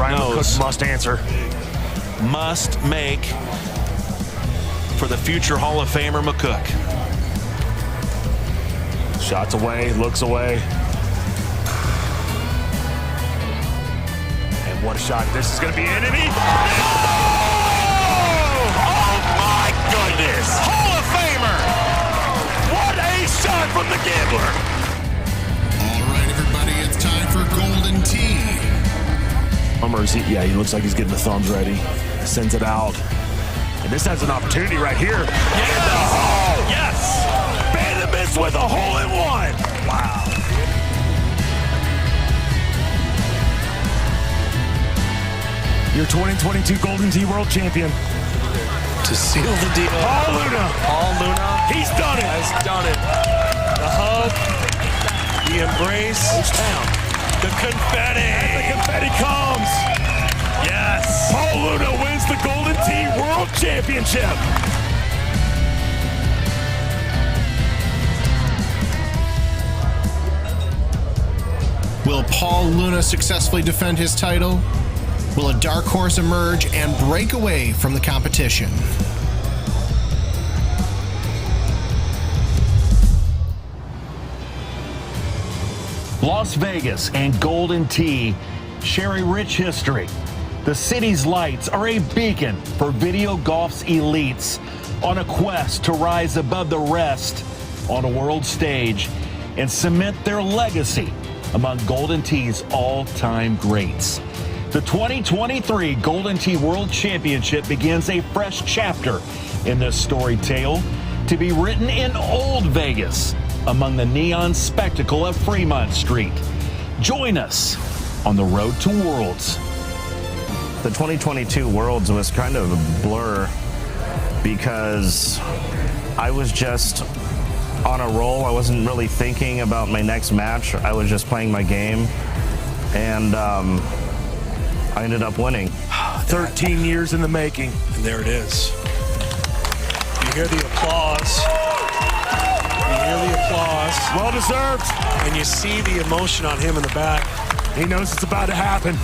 Ryan knows. McCook must answer. Must make for the future Hall of Famer McCook. Shots away, looks away. And what a shot. This is going to be in, and he... Oh my goodness! Hall of Famer! What a shot from the gambler! All right, everybody, it's time for Golden Tee. Yeah, he looks like he's getting the thumbs ready. Sends it out. And this has an opportunity right here. Yes! Yes! Bandamus with a hole-in-one. Wow. Your 2022 Golden Tee World Champion. To seal the deal. Paul Luna. Paul Luna. He's done it. Has done it. The hug. The embrace. Down. The confetti! And the confetti comes! Yes! Paul Luna wins the Golden Tee World Championship! Will Paul Luna successfully defend his title? Will a dark horse emerge and break away from the competition? Las Vegas and Golden Tee share a rich history. The city's lights are a beacon for video golf's elites on a quest to rise above the rest on a world stage and cement their legacy among Golden Tee's all-time greats. The 2023 Golden Tee World Championship begins a fresh chapter in this storied tale to be written in Old Vegas among the neon spectacle of Fremont Street. Join us on the road to Worlds. The 2022 Worlds was kind of a blur because I was just on a roll. I wasn't really thinking about my next match. I was just playing my game, and I ended up winning. 13 years in the making. And there it is. You hear the applause. You hear the applause. Well deserved. And you see the emotion on him in the back. He knows it's about to happen.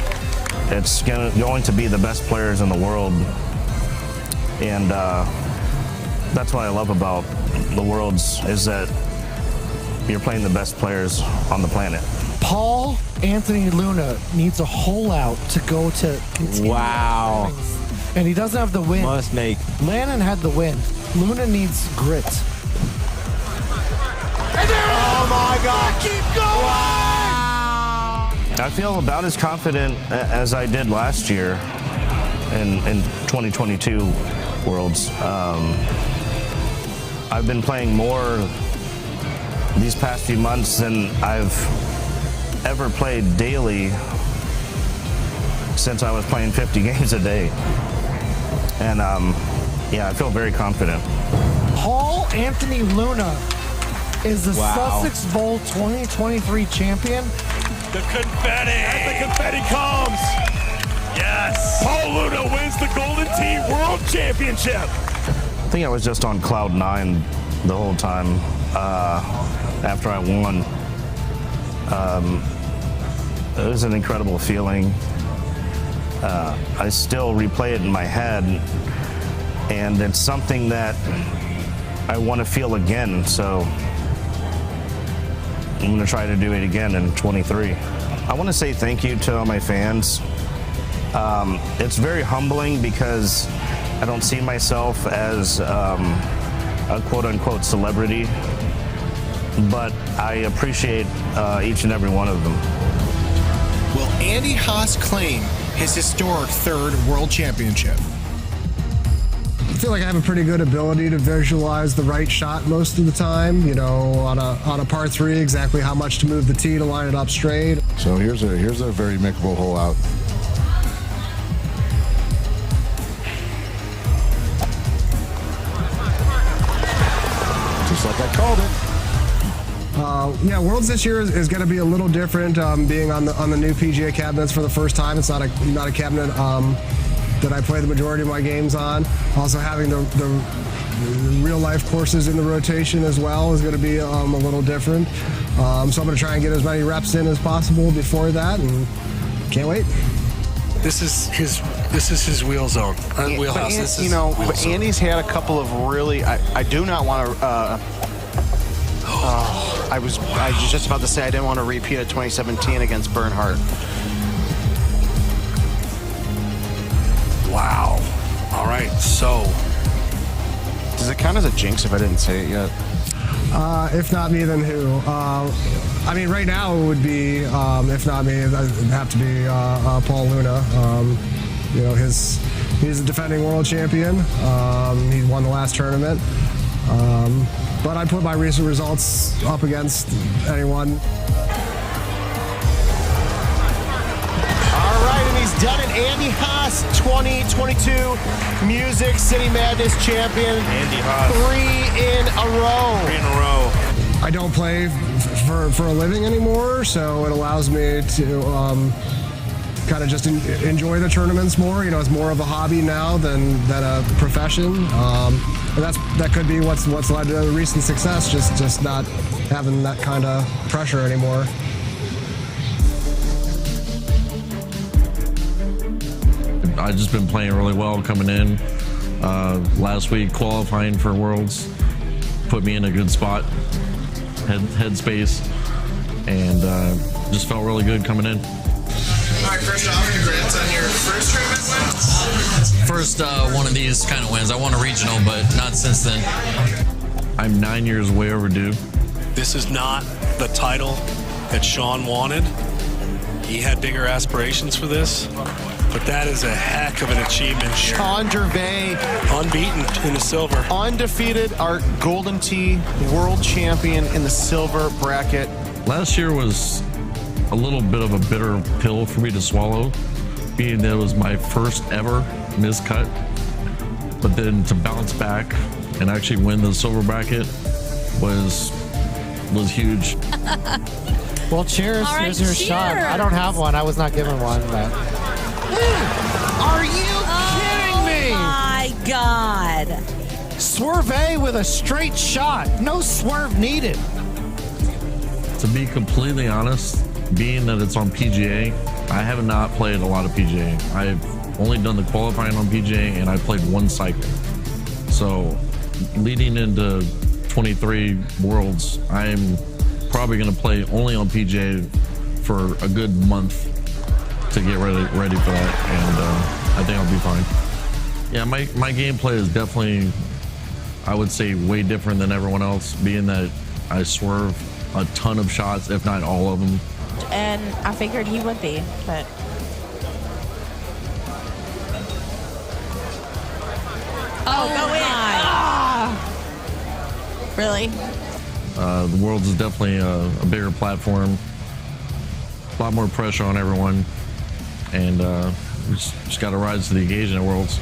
It's going to be the best players in the world, and that's what I love about the Worlds, is that you're playing the best players on the planet. Paul Anthony Luna needs a hole out to go to continue. Wow. And he doesn't have the win. Must make. Lannon had the win. Luna needs grit. Oh my God. Keep going. Wow. I feel about as confident as I did last year in 2022 Worlds. I've been playing more these past few months than I've ever played daily since I was playing 50 games a day. And yeah, I feel very confident. Paul Anthony Luna is the Wow. Sussex Bowl 2023 champion. The confetti! And the confetti comes! Yes! Paul Luna wins the Golden Tee World Championship! I think I was just on cloud 9 the whole time after I won. It was an incredible feeling. I still replay it in my head, and it's something that I want to feel again, so I'm going to try to do it again in 23. I want to say thank you to all my fans. It's very humbling because I don't see myself as a quote-unquote celebrity, but I appreciate each and every one of them. Will Andy Haas claim his historic third World Championship? I feel like I have a pretty good ability to visualize the right shot most of the time. You know, on a par 3, exactly how much to move the tee to line it up straight. So here's a very makeable hole out. Just like I called it. Yeah, Worlds this year is going to be a little different. Being on the new PGA cabinets for the first time, it's not a cabinet that I play the majority of my games on. Also having the real life courses in the rotation as well is going to be a little different. So I'm going to try and get as many reps in as possible before that, and can't wait. This is his wheel zone. Wheelhouse. This is wheel but zone. Andy's had a couple of really. I do not want to. I was just about to say I didn't want to repeat a 2017 against Bernhardt. Wow. All right. So, does it count as a jinx if I didn't say it yet? If not me, then who? I mean, right now it would be, if not me, it'd have to be Paul Luna. You know, he's a defending world champion. He won the last tournament. But I put my recent results up against anyone. All right, and he's done it. Andy Haas, 2022 Music City Madness champion. Andy Haas. 3 in a row. 3 in a row. I don't play for a living anymore, so it allows me to kind of just enjoy the tournaments more. You know, it's more of a hobby now than a profession. And that could be what's led to the recent success, just not having that kind of pressure anymore. I've just been playing really well coming in. Last week, qualifying for Worlds put me in a good spot, headspace, and just felt really good coming in. All right, first off, congrats on your first tournament wins. First one of these kind of wins. I won a regional, but not since then. I'm 9 years way overdue. this is not the title that Sean wanted. He had bigger aspirations for this, but that is a heck of an achievement. Sean Gervais, unbeaten in the silver. Undefeated, our Golden Tee world champion in the silver bracket. Last year was a little bit of a bitter pill for me to swallow, being that it was my first ever miscut. But then to bounce back and actually win the silver bracket was huge. Well, cheers. All right, Here's your shot. I don't have one. I was not given one. But... Are you kidding me? Oh my God. Swerve with a straight shot. No swerve needed. To be completely honest, being that it's on PGA, I have not played a lot of PGA. I've only done the qualifying on PGA, and I played one cycle. So leading into 23 Worlds, I'm probably going to play only on PGA for a good month to get ready for that, and I think I'll be fine. Yeah, my gameplay is definitely, I would say, way different than everyone else, being that I swerve a ton of shots, if not all of them. And I figured he would be, but... Oh, go in! Ah! Really? The Worlds is definitely a bigger platform, a lot more pressure on everyone, and we just got to rise to the occasion at Worlds.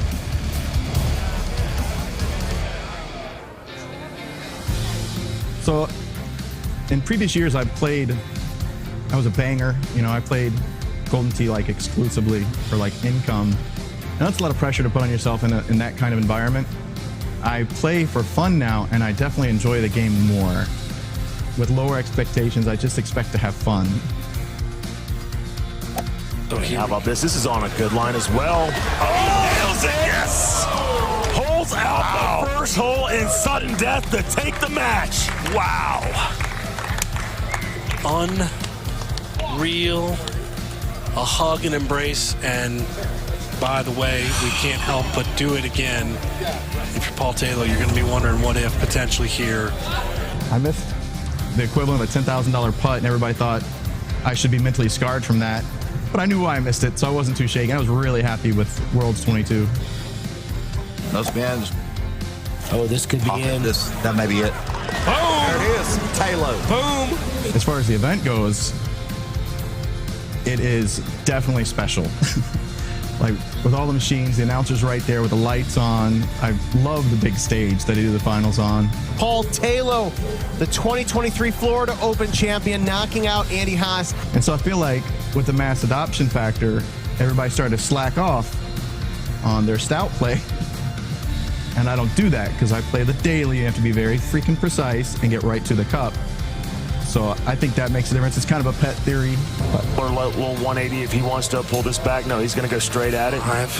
So, in previous years, I was a banger. You know, I played Golden Tee like exclusively for like income. And that's a lot of pressure to put on yourself in that kind of environment. I play for fun now, and I definitely enjoy the game more. With lower expectations, I just expect to have fun. So how about this? This is on a good line as well. Oh, nails it, yes! Holds out the first hole in sudden death to take the match. Wow. Unreal. A hug and embrace, and by the way, we can't help but do it again. If you're Paul Taylor, you're going to be wondering what if potentially here. I missed the equivalent of a $10,000 putt, and everybody thought I should be mentally scarred from that. But I knew why I missed it, so I wasn't too shaken. I was really happy with Worlds 22. Those bands. Oh, this could be in. That may be it. Boom! There it is. Taylor. Boom! As far as the event goes, it is definitely special. Like, with all the machines, the announcers right there with the lights on. I love the big stage that they do the finals on. Paul Taylor, the 2023 Florida Open champion, knocking out Andy Haas. And so I feel like with the mass adoption factor, everybody started to slack off on their stout play. And I don't do that because I play the daily. You have to be very freaking precise and get right to the cup. So I think that makes a difference. It's kind of a pet theory. But. Or a little 180 if he wants to pull this back. No, he's going to go straight at it. And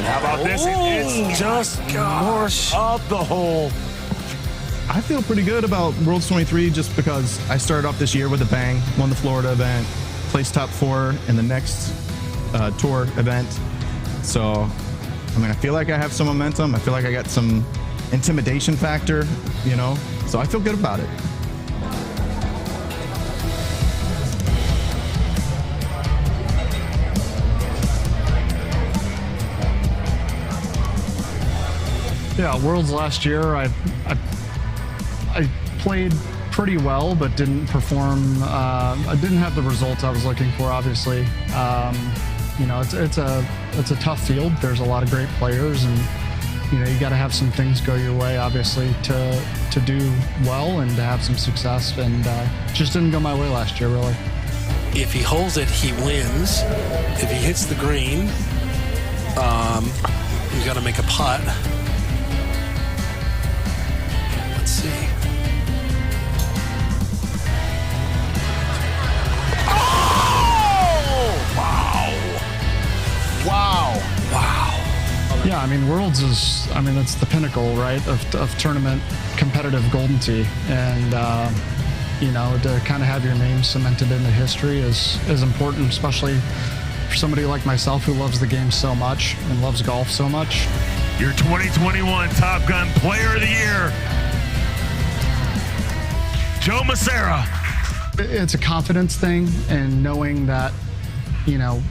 how about this? It's just north of the hole. I feel pretty good about Worlds 23 just because I started off this year with a bang, won the Florida event, placed top 4 in the next tour event. So, I mean, I feel like I have some momentum. I feel like I got some intimidation factor, you know, so I feel good about it. Yeah, Worlds last year, I played pretty well, but didn't perform. I didn't have the results I was looking for, obviously. You know, it's a tough field. There's a lot of great players, and you know, you got to have some things go your way, obviously, to do well and to have some success. And just didn't go my way last year, really. If he holds it, he wins. If he hits the green, you got to make a putt. Let's see. Yeah, I mean, Worlds is, I mean, it's the pinnacle, right, of tournament competitive Golden Tee. And, you know, to kind of have your name cemented into history is important, especially for somebody like myself who loves the game so much and loves golf so much. Your 2021 Top Gun Player of the Year, Joe Massera. It's a confidence thing, and knowing that, you know,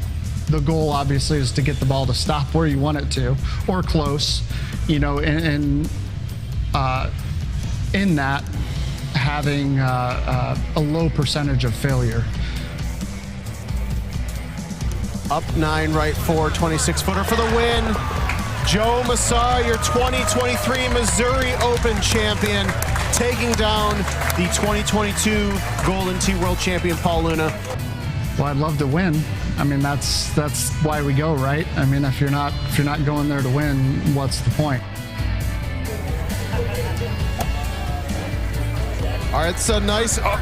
the goal obviously is to get the ball to stop where you want it to, or close, you know, and in that, having a low percentage of failure. Up 9, right 4, 26-footer for the win. Joe Massera, your 2023 Missouri Open champion, taking down the 2022 Golden Tee World Champion Paul Luna. Well, I'd love to win. I mean, that's why we go, right? I mean, if you're not going there to win, what's the point? All right, it's a nice. Oh!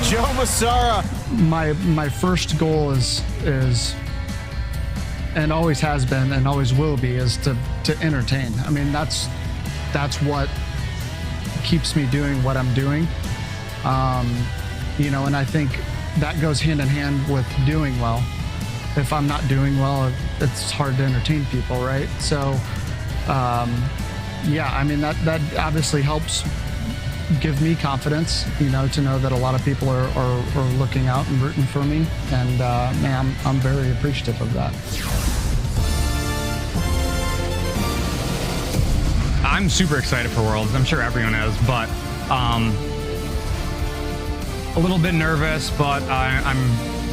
Joe Massera. My first goal is and always has been and always will be is to entertain. I mean, that's what keeps me doing what I'm doing. You know, and I think that goes hand in hand with doing well. If I'm not doing well, it's hard to entertain people, right? So, yeah, I mean, that obviously helps give me confidence, you know, to know that a lot of people are looking out and rooting for me. And man, I'm very appreciative of that. I'm super excited for Worlds. I'm sure everyone is, but a little bit nervous, but I'm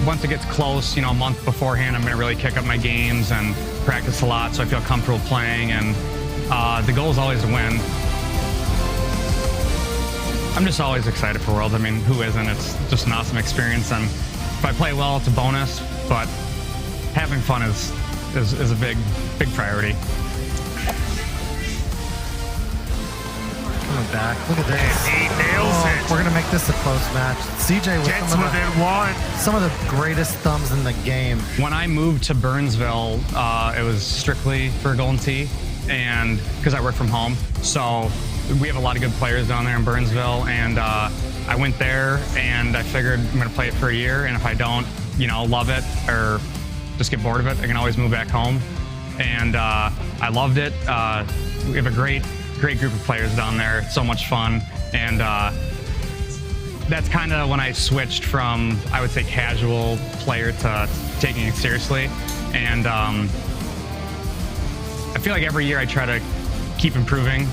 once it gets close, you know, a month beforehand, I'm going to really kick up my games and practice a lot so I feel comfortable playing, and the goal is always to win. I'm just always excited for Worlds. I mean, who isn't? It's just an awesome experience, and if I play well, it's a bonus, but having fun is a big priority. Coming back. Look at this. He nails it. We're going to make this a close match. CJ with Gets within one. Some of the greatest thumbs in the game. When I moved to Burnsville, it was strictly for Golden Tee, and because I work from home. So we have a lot of good players down there in Burnsville, and I went there and I figured I'm going to play it for a year, and if I don't, you know, love it or just get bored of it, I can always move back home. And I loved it. We have a great group of players down there. It's so much fun, and that's kind of when I switched from, I would say, casual player to taking it seriously. And I feel like every year I try to keep improving,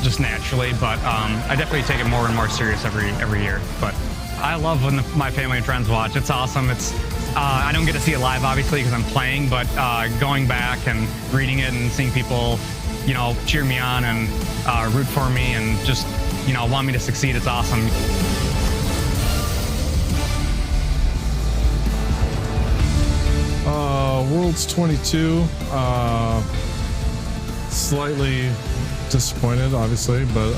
just naturally, but I definitely take it more and more serious every year. But I love when my family and friends watch. It's awesome. It's I don't get to see it live, obviously, because I'm playing, but going back and reading it and seeing people, you know, cheer me on and root for me and just, you know, want me to succeed, it's awesome. Worlds 22, slightly disappointed, obviously, but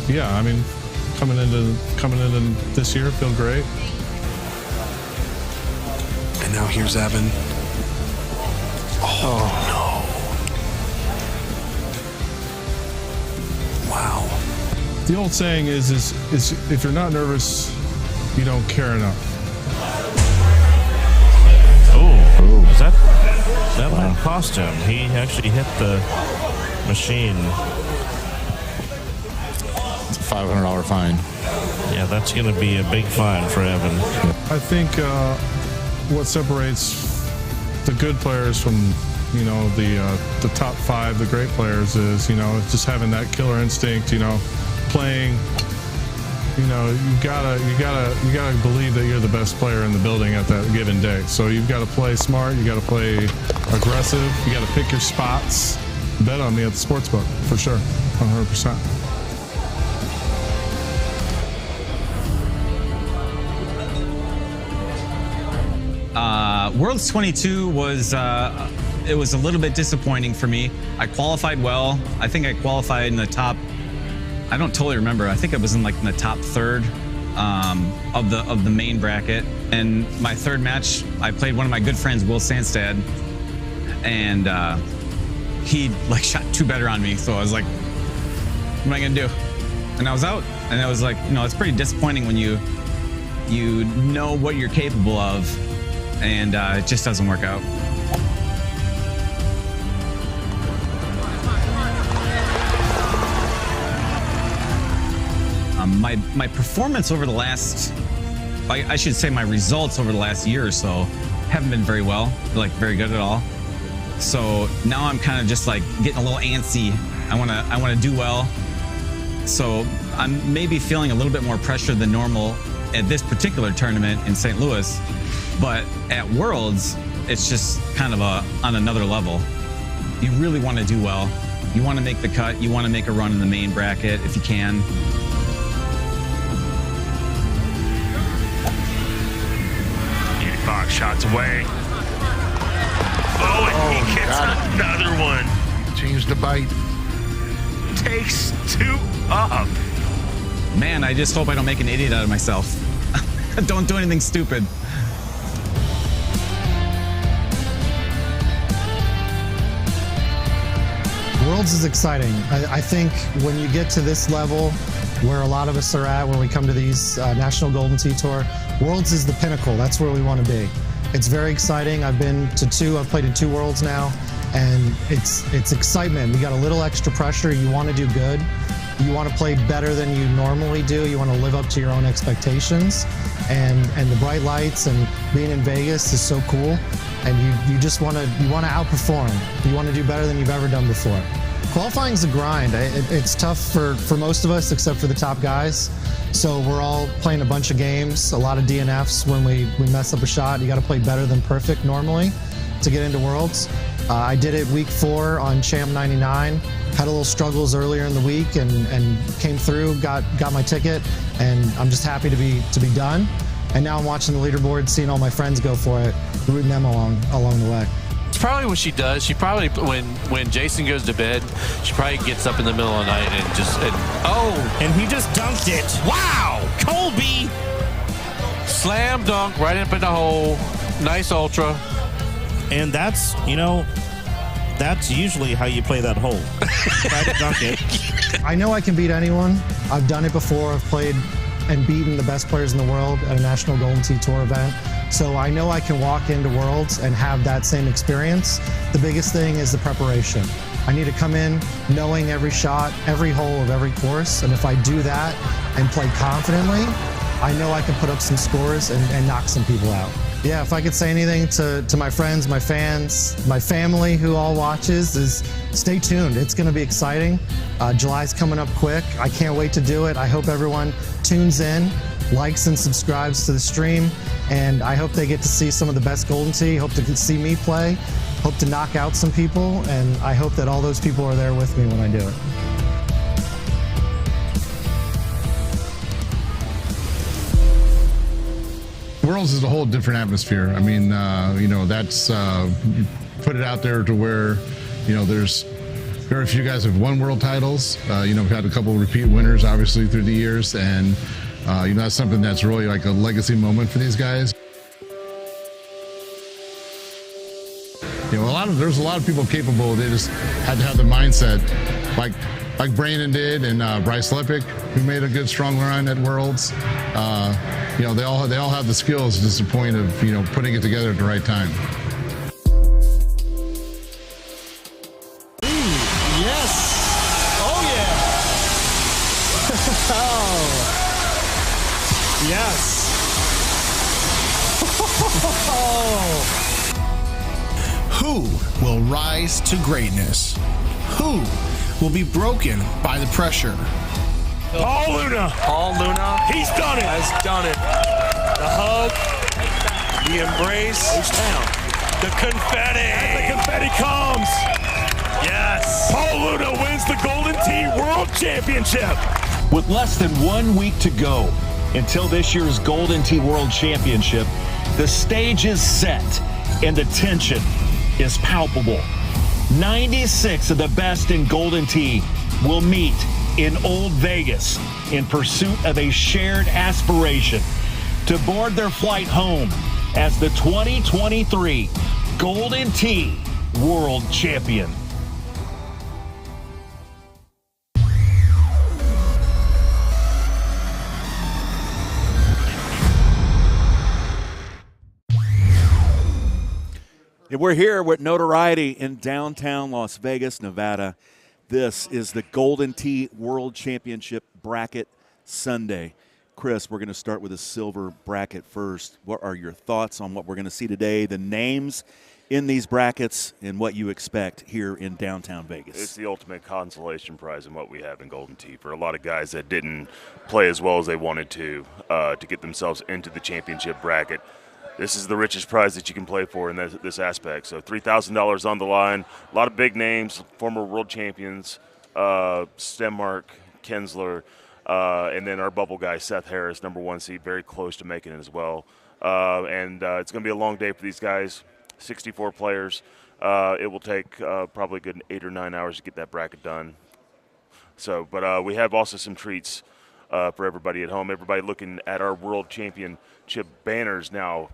yeah, I mean, coming into this year. Feel great. And now here's Evan. Oh no! Wow. The old saying is if you're not nervous, you don't care enough. Oh, that might cost him. He actually hit the machine. It's a $500 fine. Yeah, that's going to be a big fine for Evan. I think what separates the good players from the top 5, the great players, is just having that killer instinct. Playing. You gotta believe that you're the best player in the building at that given day. So you've got to play smart. You got to play aggressive. You got to pick your spots. Bet on me at the sportsbook for sure, 100%. Worlds 22 was it was a little bit disappointing for me. I qualified well. I think I qualified in the top. I don't totally remember. I think it was in the top third of the main bracket. And my third match, I played one of my good friends, Will Sandstad, and he shot 2 better on me. So I was like, what am I gonna do? And I was out. And I was like, it's pretty disappointing when you know what you're capable of, and it just doesn't work out. My performance over the last, I should say my results over the last year or so haven't been very well, very good at all. So now I'm kind of just getting a little antsy. I want to do well. So I'm maybe feeling a little bit more pressure than normal at this particular tournament in St. Louis, but at Worlds, it's just kind of on another level. You really want to do well. You want to make the cut. You want to make a run in the main bracket if you can. 85 shots away. Oh, and he gets another one. Changed the bite. Takes 2 up. Man, I just hope I don't make an idiot out of myself. Don't do anything stupid. Worlds is exciting. I think when you get to this level, where a lot of us are at when we come to these National Golden Tee Tour, Worlds is the pinnacle. That's where we want to be. It's very exciting. I've been to 2. I've played in 2 Worlds now, and it's excitement. We got a little extra pressure. You want to do good. You want to play better than you normally do. You want to live up to your own expectations, and the bright lights and being in Vegas is so cool. And you just want to outperform. You want to do better than you've ever done before. Qualifying is a grind. It's tough for most of us, except for the top guys. So we're all playing a bunch of games, a lot of DNFs. When we mess up a shot, you got to play better than perfect normally to get into Worlds. I did it week 4 on Champ 99. Had a little struggles earlier in the week and came through, got my ticket, and I'm just happy to be done. And now I'm watching the leaderboard, seeing all my friends go for it, rooting them along the way. It's probably what she does. She probably, when Jason goes to bed, she probably gets up in the middle of the night and he just dunked it. Wow! Colby! Slam dunk right up in the hole. Nice ultra. And that's usually how you play that hole. Try to dunk it. I know I can beat anyone. I've done it before. I've played and beaten the best players in the world at a National Golden Tee Tour event. So I know I can walk into Worlds and have that same experience. The biggest thing is the preparation. I need to come in knowing every shot, every hole of every course. And if I do that and play confidently, I know I can put up some scores and knock some people out. Yeah, if I could say anything to my friends, my fans, my family who all watches, is stay tuned. It's going to be exciting. July's coming up quick. I can't wait to do it. I hope everyone tunes in, likes and subscribes to the stream, and I hope they get to see some of the best Golden Tee. Hope to see me play. Hope to knock out some people, and I hope that all those people are there with me when I do it. Worlds is a whole different atmosphere. I mean, that's put it out there to where, there's very few guys have won world titles. We've had a couple of repeat winners, obviously, through the years, and that's something that's really like a legacy moment for these guys. There's a lot of people capable. They just had to have the mindset, like Brandon did, and Bryce Lepic, who made a good, strong run at Worlds. They all have the skills. It's just a point of putting it together at the right time. Yes. Oh, yeah. Oh. Yes. Who will rise to greatness? Who will be broken by the pressure? Paul Luna. Paul Luna. He's done it. Has done it. The hug, the embrace, the confetti. As the confetti comes. Yes. Paul Luna wins the Golden Tee World Championship. With less than 1 week to go until this year's Golden Tee World Championship, the stage is set and the tension is palpable. 96 of the best in Golden Tee will meet in Old Vegas in pursuit of a shared aspiration to board their flight home as the 2023 Golden Tee World Champion. We're here with notoriety in downtown Las Vegas, Nevada. This is the Golden Tee World Championship Bracket Sunday. Chris, we're going to start with the silver bracket first. What are your thoughts on what we're going to see today, the names in these brackets, and what you expect here in downtown Vegas? It's the ultimate consolation prize in what we have in Golden Tee for a lot of guys that didn't play as well as they wanted to get themselves into the championship bracket. This is the richest prize that you can play for in this aspect. So $3,000 on the line. A lot of big names, former world champions, Stenmark, Kinsler, and then our bubble guy, Seth Harris, number 1 seed, very close to making it as well. It's going to be a long day for these guys, 64 players. It will take probably a good 8 or 9 hours to get that bracket done. But we have also some treats for everybody at home. Everybody looking at our World Championship banners now.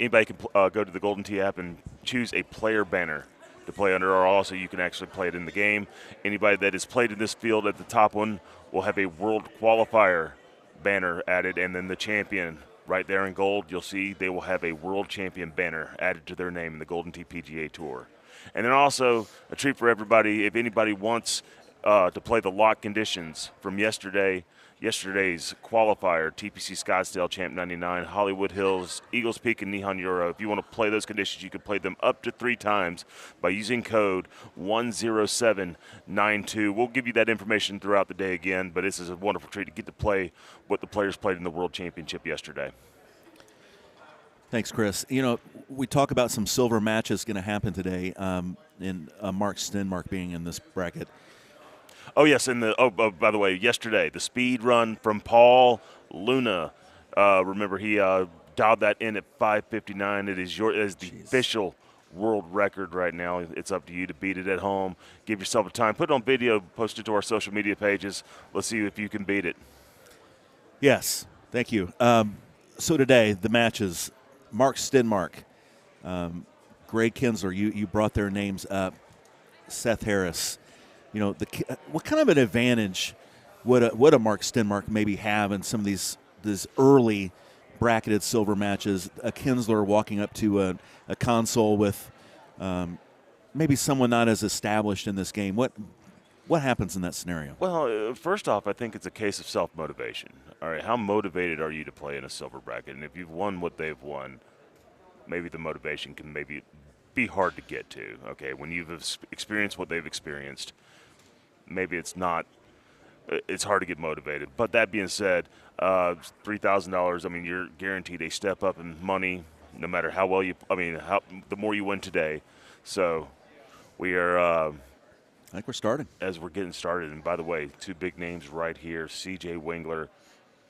Anybody can go to the Golden Tee app and choose a player banner to play under, or also you can actually play it in the game. Anybody that has played in this field at the top one will have a World Qualifier banner added, and then the champion right there in gold, you'll see they will have a World Champion banner added to their name in the Golden Tee PGA Tour. And then also a treat for everybody, if anybody wants to play the lock conditions from yesterday's qualifier, TPC Scottsdale Champ 99, Hollywood Hills, Eagles Peak, and Nihon Euro. If you want to play those conditions, you can play them up to 3 times by using code 10792. We'll give you that information throughout the day again, but this is a wonderful treat to get to play what the players played in the World Championship yesterday. Thanks, Chris. We talk about some silver matches going to happen today, and Mark Stenmark being in this bracket. Oh, yes, and by the way, yesterday, the speed run from Paul Luna. Remember, he dialed that in at 5:59. It is the official world record right now. It's up to you to beat it at home. Give yourself a time. Put it on video, post it to our social media pages. Let's see if you can beat it. Yes, thank you. So today, the matches, Mark Stenmark, Greg Kinsler, you brought their names up, Seth Harris. What kind of an advantage would a Mark Stenmark maybe have in some of these early bracketed silver matches? A Kinsler walking up to a console with maybe someone not as established in this game. What happens in that scenario? Well, first off, I think it's a case of self-motivation. All right, how motivated are you to play in a silver bracket? And if you've won what they've won, maybe the motivation can maybe be hard to get to. Okay, when you've experienced what they've experienced, maybe it's not. It's hard to get motivated. But that being said, $3,000. I mean, you're guaranteed a step up in money, no matter how well you. I mean, the more you win today. So we are. I think we're starting. As we're getting started, and by the way, 2 big names right here: C.J. Wengler,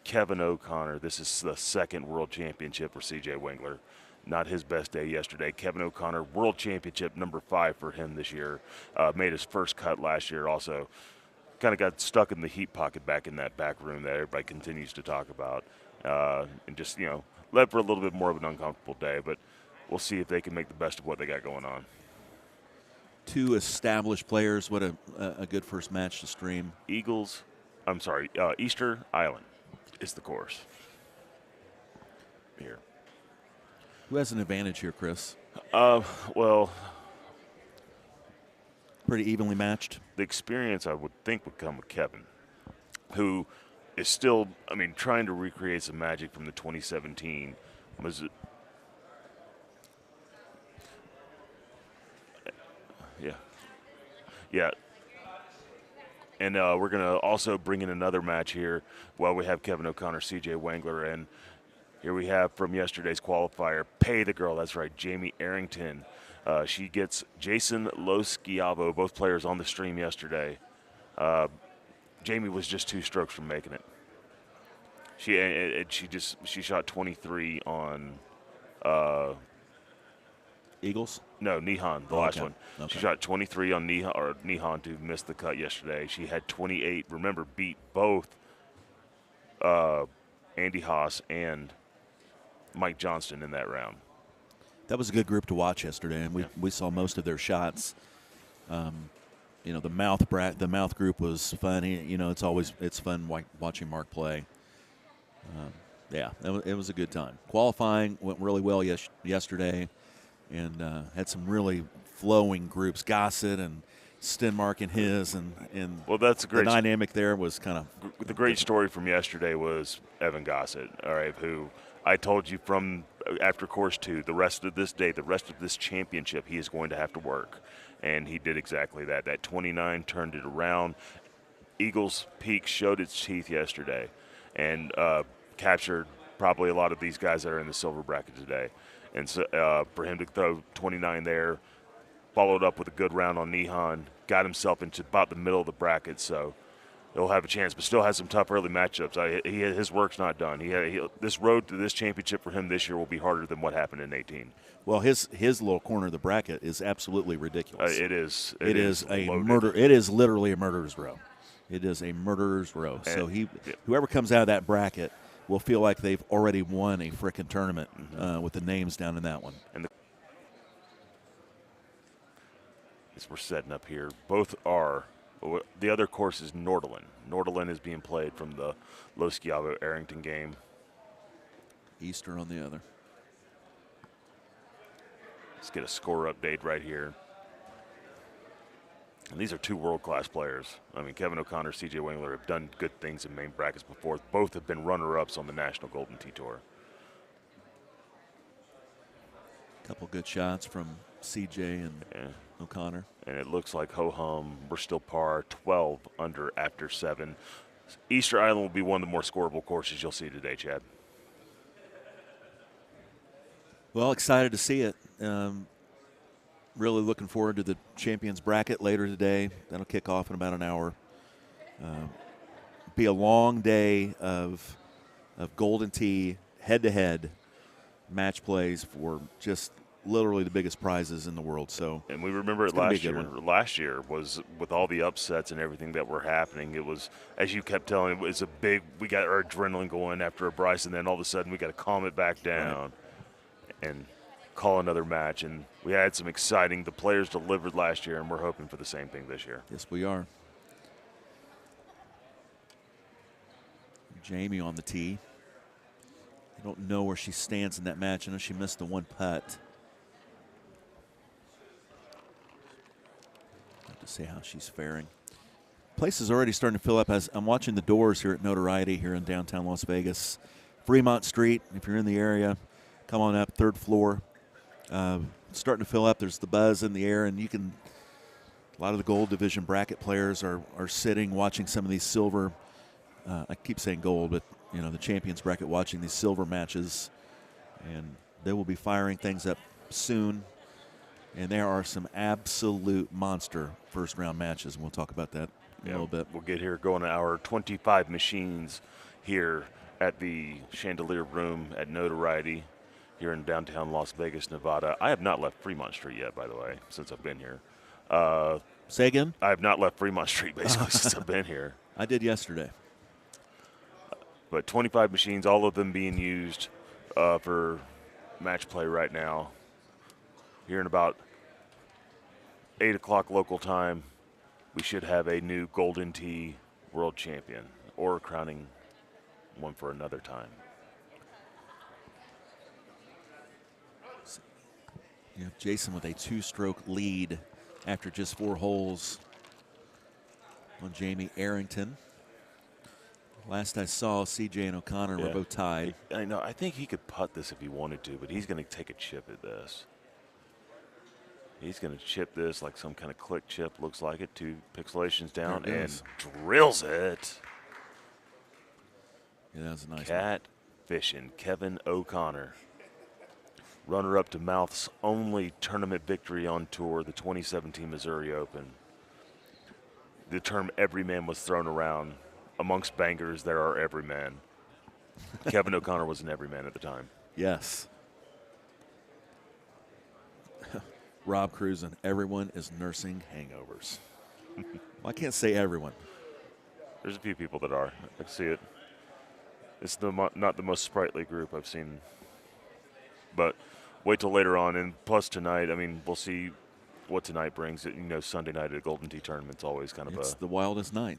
Kevin O'Connor. This is the second World Championship for C.J. Wengler. not his best day yesterday. Kevin O'Connor, World Championship number 5 for him this year. Made his first cut last year also. Kind of got stuck in the heat pocket back in that back room that everybody continues to talk about. And just, led for a little bit more of an uncomfortable day. But we'll see if they can make the best of what they got going on. 2 established players. What a good first match to stream. Easter Island is the course here. Who has an advantage here, Chris? Well, pretty evenly matched. The experience, I would think, would come with Kevin, who is still, trying to recreate some magic from the 2017. Yeah. And we're going to also bring in another match here while we have Kevin O'Connor, CJ Wangler, and here we have from yesterday's qualifier, Pay the Girl. That's right, Jamie Arrington. She gets Jason Loschiavo, both players on the stream yesterday. Jamie was just 2 strokes from making it. She shot 23 on Eagles? No, Nihon, the last one. Okay. She shot 23 on Nihon to miss the cut yesterday. She had 28. Remember, beat both Andy Haas and Mike Johnston in that round. That was a good group to watch yesterday, and we saw most of their shots. The mouth group was fun. It's fun watching Mark play. It was a good time. Qualifying went really well yesterday, and had some really flowing groups. Gossett and Stenmark and his, and well, that's a great the dynamic there was kind of the great story from yesterday was Evan Gossett. All right, who I told you from after course 2, the rest of this day, the rest of this championship, he is going to have to work, and he did exactly that. That 29 turned it around. Eagles Peak showed its teeth yesterday, and captured probably a lot of these guys that are in the silver bracket today. And so for him to throw 29 there, followed up with a good round on Nihon, got himself into about the middle of the bracket, so he'll have a chance, but still has some tough early matchups. His work's not done. This road to this championship for him this year will be harder than what happened in 18. Well, his little corner of the bracket is absolutely ridiculous. It is. It is a loaded. murder. It is literally a murderer's row. It is a murderer's row. So whoever comes out of that bracket will feel like they've already won a frickin' tournament with the names down in that one. And as we're setting up here, both are. The other course is Nordelen. Nordelen is being played from the Loschiavo Arrington game. Easter on the other. Let's get a score update right here. And these are 2 world-class players. Kevin O'Connor, CJ Wangler have done good things in main brackets before. Both have been runner-ups on the National Golden Tee Tour. Couple good shots from CJ and O'Connor. And it looks like ho-hum, we're still par, 12 under after 7. Easter Island will be one of the more scoreable courses you'll see today, Chad. Well, excited to see it. Really looking forward to the champions bracket later today. That'll kick off in about an hour. Be a long day of Golden Tee head-to-head match plays for just literally the biggest prizes in the world. So, and we remember it last year. Last year was with all the upsets and everything that were happening. It was, as you kept telling, it was a big. We got our adrenaline going after a Bryce, and then all of a sudden we got to calm it back down and call another match. And we had some exciting. The players delivered last year, and we're hoping for the same thing this year. Yes, we are. Jamie on the tee. I don't know where she stands in that match. I know she missed the 1 putt. To see how she's faring. Place is already starting to fill up as I'm watching the doors here at Notoriety here in downtown Las Vegas. Fremont Street, if you're in the area, come on up, 3rd floor. Starting to fill up. There's the buzz in the air, and you can. A lot of the gold division bracket players are sitting watching some of these silver. I keep saying gold, but the champions bracket watching these silver matches, and they will be firing things up soon. And there are some absolute monster first-round matches, and we'll talk about that in a little bit. We'll get here going to our 25 machines here at the Chandelier Room at Notoriety here in downtown Las Vegas, Nevada. I have not left Fremont Street yet, by the way, since I've been here. Say again? I have not left Fremont Street, basically, since I've been here. I did yesterday. But 25 machines, all of them being used for match play right now. Here in about 8 o'clock local time, we should have a new Golden Tee world champion, or crowning one for another time. You have Jason with a 2-stroke lead after just 4 holes on Jamie Arrington. Last I saw, CJ and O'Connor were both tied. I know. I think he could putt this if he wanted to, but he's going to take a chip at this. He's going to chip this like some kind of click chip, looks like it, 2 pixelations down, and drills it. Yeah, that was a nice Cat fishing, Kevin O'Connor. Runner-up to Mouth's only tournament victory on tour, the 2017 Missouri Open. The term everyman was thrown around. Amongst bangers, there are everyman. Kevin O'Connor was an everyman at the time. Yes. Rob Cruzen, everyone is nursing hangovers. Well, I can't say everyone. There's a few people that are. I can see it. It's not the most sprightly group I've seen. But wait till later on. And plus tonight, I mean, we'll see what tonight brings. You know, Sunday night at a Golden Tee tournament's always kind of It's the wildest night.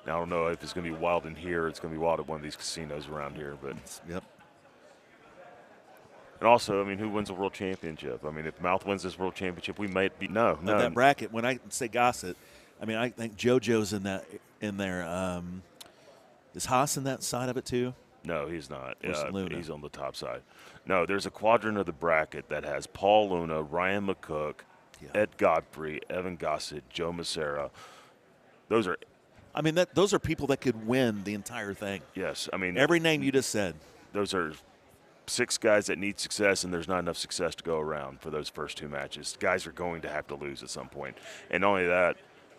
Now, I don't know if it's going to be wild in here. It's going to be wild at one of these casinos around here. But yep. And also, I mean, who wins a world championship? I mean, if Mouth wins this world championship, we might be no. That bracket. When I say Gossett, I mean I think JoJo's in there. Is Haas in that side of it too? No, he's not. Luna? He's on the top side. No, there's a quadrant of the bracket that has Paul Luna, Ryan McCook, Ed Godfrey, Evan Gossett, Joe Massera. Those are. I mean, those are people that could win the entire thing. Yes, I mean every name you just said. Those are 6 guys that need success, and there's not enough success to go around for those first 2 matches. Guys are going to have to lose at some point. And not only that,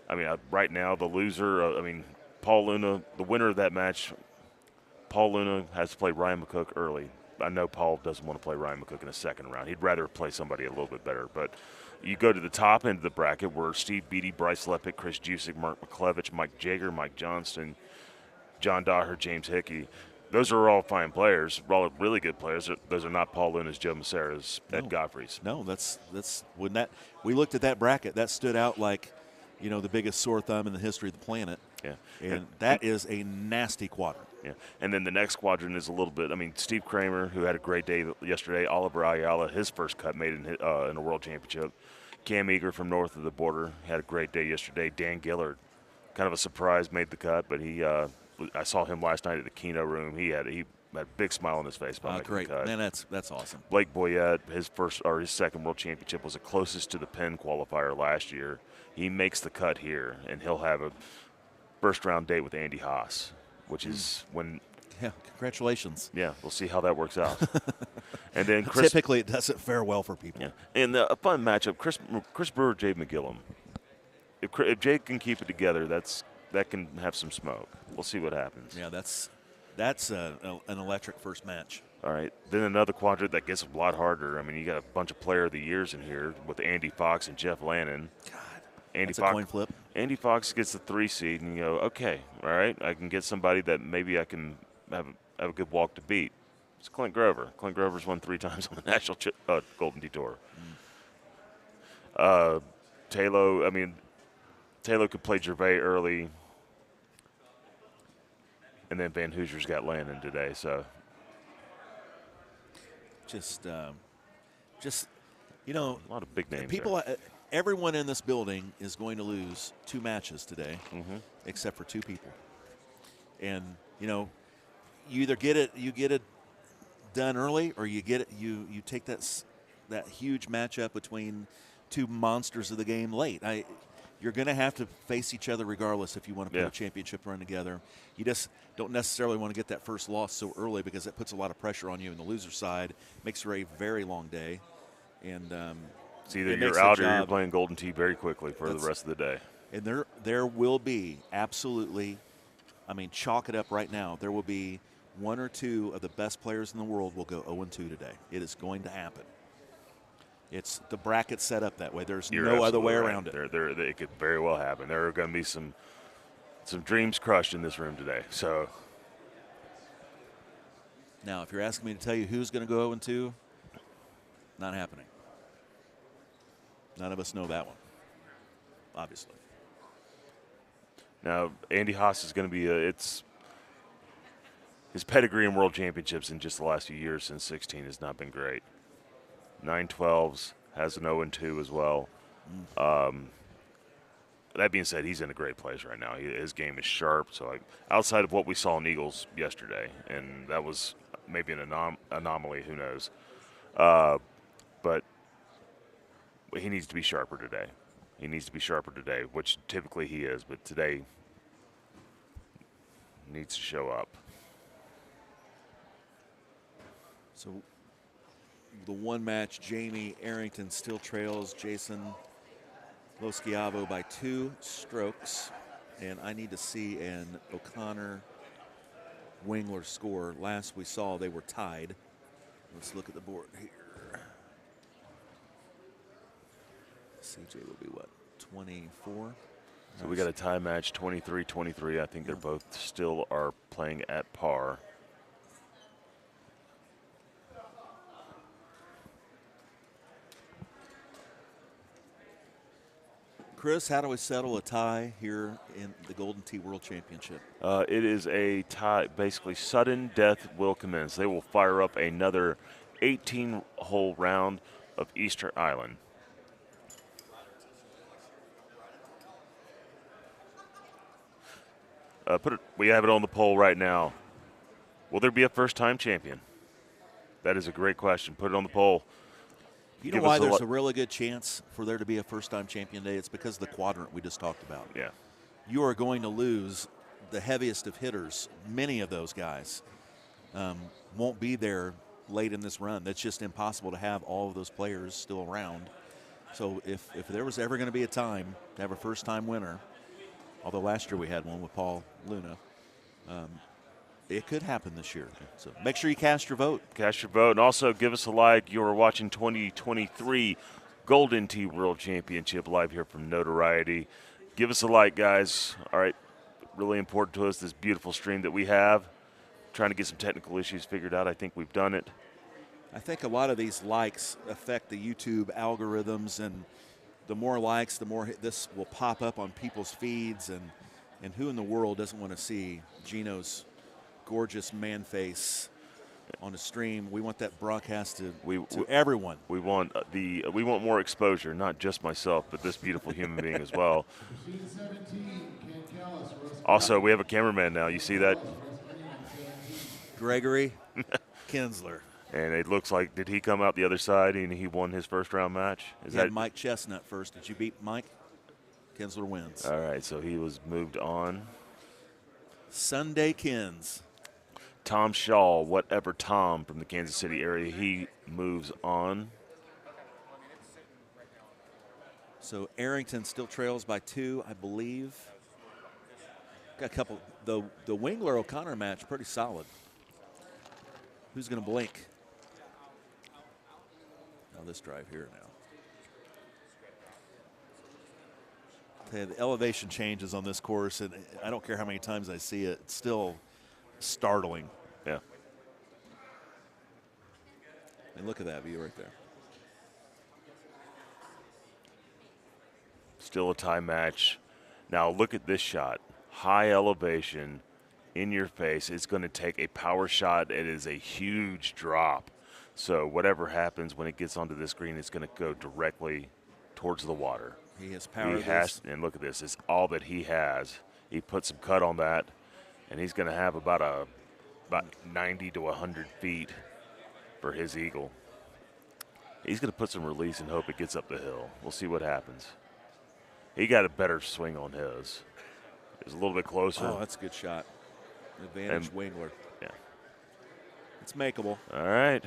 I mean, right now the loser, Paul Luna, the winner of that match, Paul Luna has to play Ryan McCook early. I know Paul doesn't want to play Ryan McCook in the second round. He'd rather play somebody a little bit better. But you go to the top end of the bracket where Steve Beattie, Bryce Lepick, Chris Jusick, Mark McClevich, Mike Jager, Mike Johnston, John Daher, James Hickey. Those are all fine players, all really good players. Those are not Paul Luna's, Joe Massera's, Ed Godfrey's. No, that's when we looked at that bracket, that stood out like, you know, the biggest sore thumb in the history of the planet. Yeah, and that is a nasty quadrant. Yeah, and then the next quadrant is a little bit. I mean, Steve Kramer, who had a great day yesterday. Oliver Ayala, his first cut made in a world championship. Cam Eager from north of the border had a great day yesterday. Dan Gillard, kind of a surprise, made the cut, but he. I saw him last night at the Keno room. He had a big smile on his face by making great. the cut. Man, that's awesome. Blake Boyette, his second world championship was the closest to the Penn qualifier last year. He makes the cut here, and he'll have a first round date with Andy Haas, which is when. Yeah, congratulations. Yeah, we'll see how that works out. And then typically it doesn't fare well for people. Yeah, and a fun matchup: Chris Brewer, Jay McGillum. If Jay can keep it together, that can have some smoke. We'll see what happens. Yeah, that's an electric first match. All right. Then another quadrant that gets a lot harder. I mean, you got a bunch of player of the years in here with Andy Fox and Jeff Lannon. God, Andy that's Fox, a coin flip. Andy Fox gets the 3 seed, and you go, okay, all right, I can get somebody that maybe I can have a good walk to beat. It's Clint Grover. Clint Grover's won 3 times on the National Golden Tee Tour. Taylor could play Gervais early. And then Van Hoosier's got Landon today, so just you know, a lot of big names. People, everyone in this building is going to lose 2 matches today, except for 2 people. And you know, you either get it done early, or you get it. You take that huge matchup between 2 monsters of the game late. You're going to have to face each other regardless if you want to put a championship run together. You just don't necessarily want to get that first loss so early because it puts a lot of pressure on you in the loser side. Makes for a very long day. And it's either you're out or you're playing Golden Tee very quickly for the rest of the day. And there will be absolutely, I mean, chalk it up right now. There will be one or two of the best players in the world will go 0-2 today. It is going to happen. It's the bracket set up that way. There's no other way around it. It could very well happen. There are going to be some dreams crushed in this room today. So now, if you're asking me to tell you who's going to go 0-2, not happening. None of us know that one, obviously. Now, Andy Haas is going to be his pedigree in world championships in just the last few years since 16 has not been great. 9-12s, has an 0-2 as well. That being said, he's in a great place right now. His game is sharp. So outside of what we saw in Eagles yesterday, and that was maybe an anomaly, who knows. But he needs to be sharper today. He needs to be sharper today, which typically he is, but today needs to show up. So the one match, Jamie Arrington still trails Jason Loschiavo by 2 strokes. And I need to see an O'Connor-Wingler score. Last we saw, they were tied. Let's look at the board here. CJ will be what, 24? So we got a tie match, 23-23. I think they're both still are playing at par. Chris, how do we settle a tie here in the Golden Tee World Championship? It is a tie. Basically, sudden death will commence. They will fire up another 18-hole round of Easter Island. We have it on the poll right now. Will there be a first-time champion? That is a great question. Put it on the poll. You know why there's a really good chance for there to be a first-time champion day? It's because of the quadrant we just talked about. Yeah. You are going to lose the heaviest of hitters. Many of those guys won't be there late in this run. That's just impossible to have all of those players still around. So if there was ever going to be a time to have a first-time winner, although last year we had one with Paul Luna, it could happen this year. So make sure you cast your vote. Cast your vote. And also give us a like. You are watching 2023 Golden Tee World Championship live here from Notoriety. Give us a like, guys. All right. Really important to us, this beautiful stream that we have. Trying to get some technical issues figured out. I think we've done it. I think a lot of these likes affect the YouTube algorithms, and the more likes, the more this will pop up on people's feeds. And who in the world doesn't want to see Gino's gorgeous man face on a stream? We want that broadcast to everyone. We want more exposure, not just myself, but this beautiful human being as well. Also, we have a cameraman now. You see that? Gregory Kinsler. And it looks like, did he come out the other side and he won his first round match? He had Mike Chestnut first. Did you beat Mike? Kinsler wins. All right, so he was moved on. Sunday Kins. Tom Shaw, whatever Tom from the Kansas City area, he moves on. So Arrington still trails by 2, I believe. Got a couple. The Wingler O'Connor match, pretty solid. Who's going to blink? Now this drive here now. The elevation changes on this course, and I don't care how many times I see it, it's still startling. Yeah. And look at that view right there. Still a tie match. Now look at this shot. High elevation, in your face. It's going to take a power shot. It is a huge drop. So whatever happens when it gets onto this green, it's going to go directly towards the water. He has power. And look at this. It's all that he has. He put some cut on that, and he's going to have about 90 to 100 feet for his eagle. He's going to put some release and hope it gets up the hill. We'll see what happens. He got a better swing on his. It was a little bit closer. Oh, that's a good shot. Advantage Wingler. Yeah. It's makeable. All right.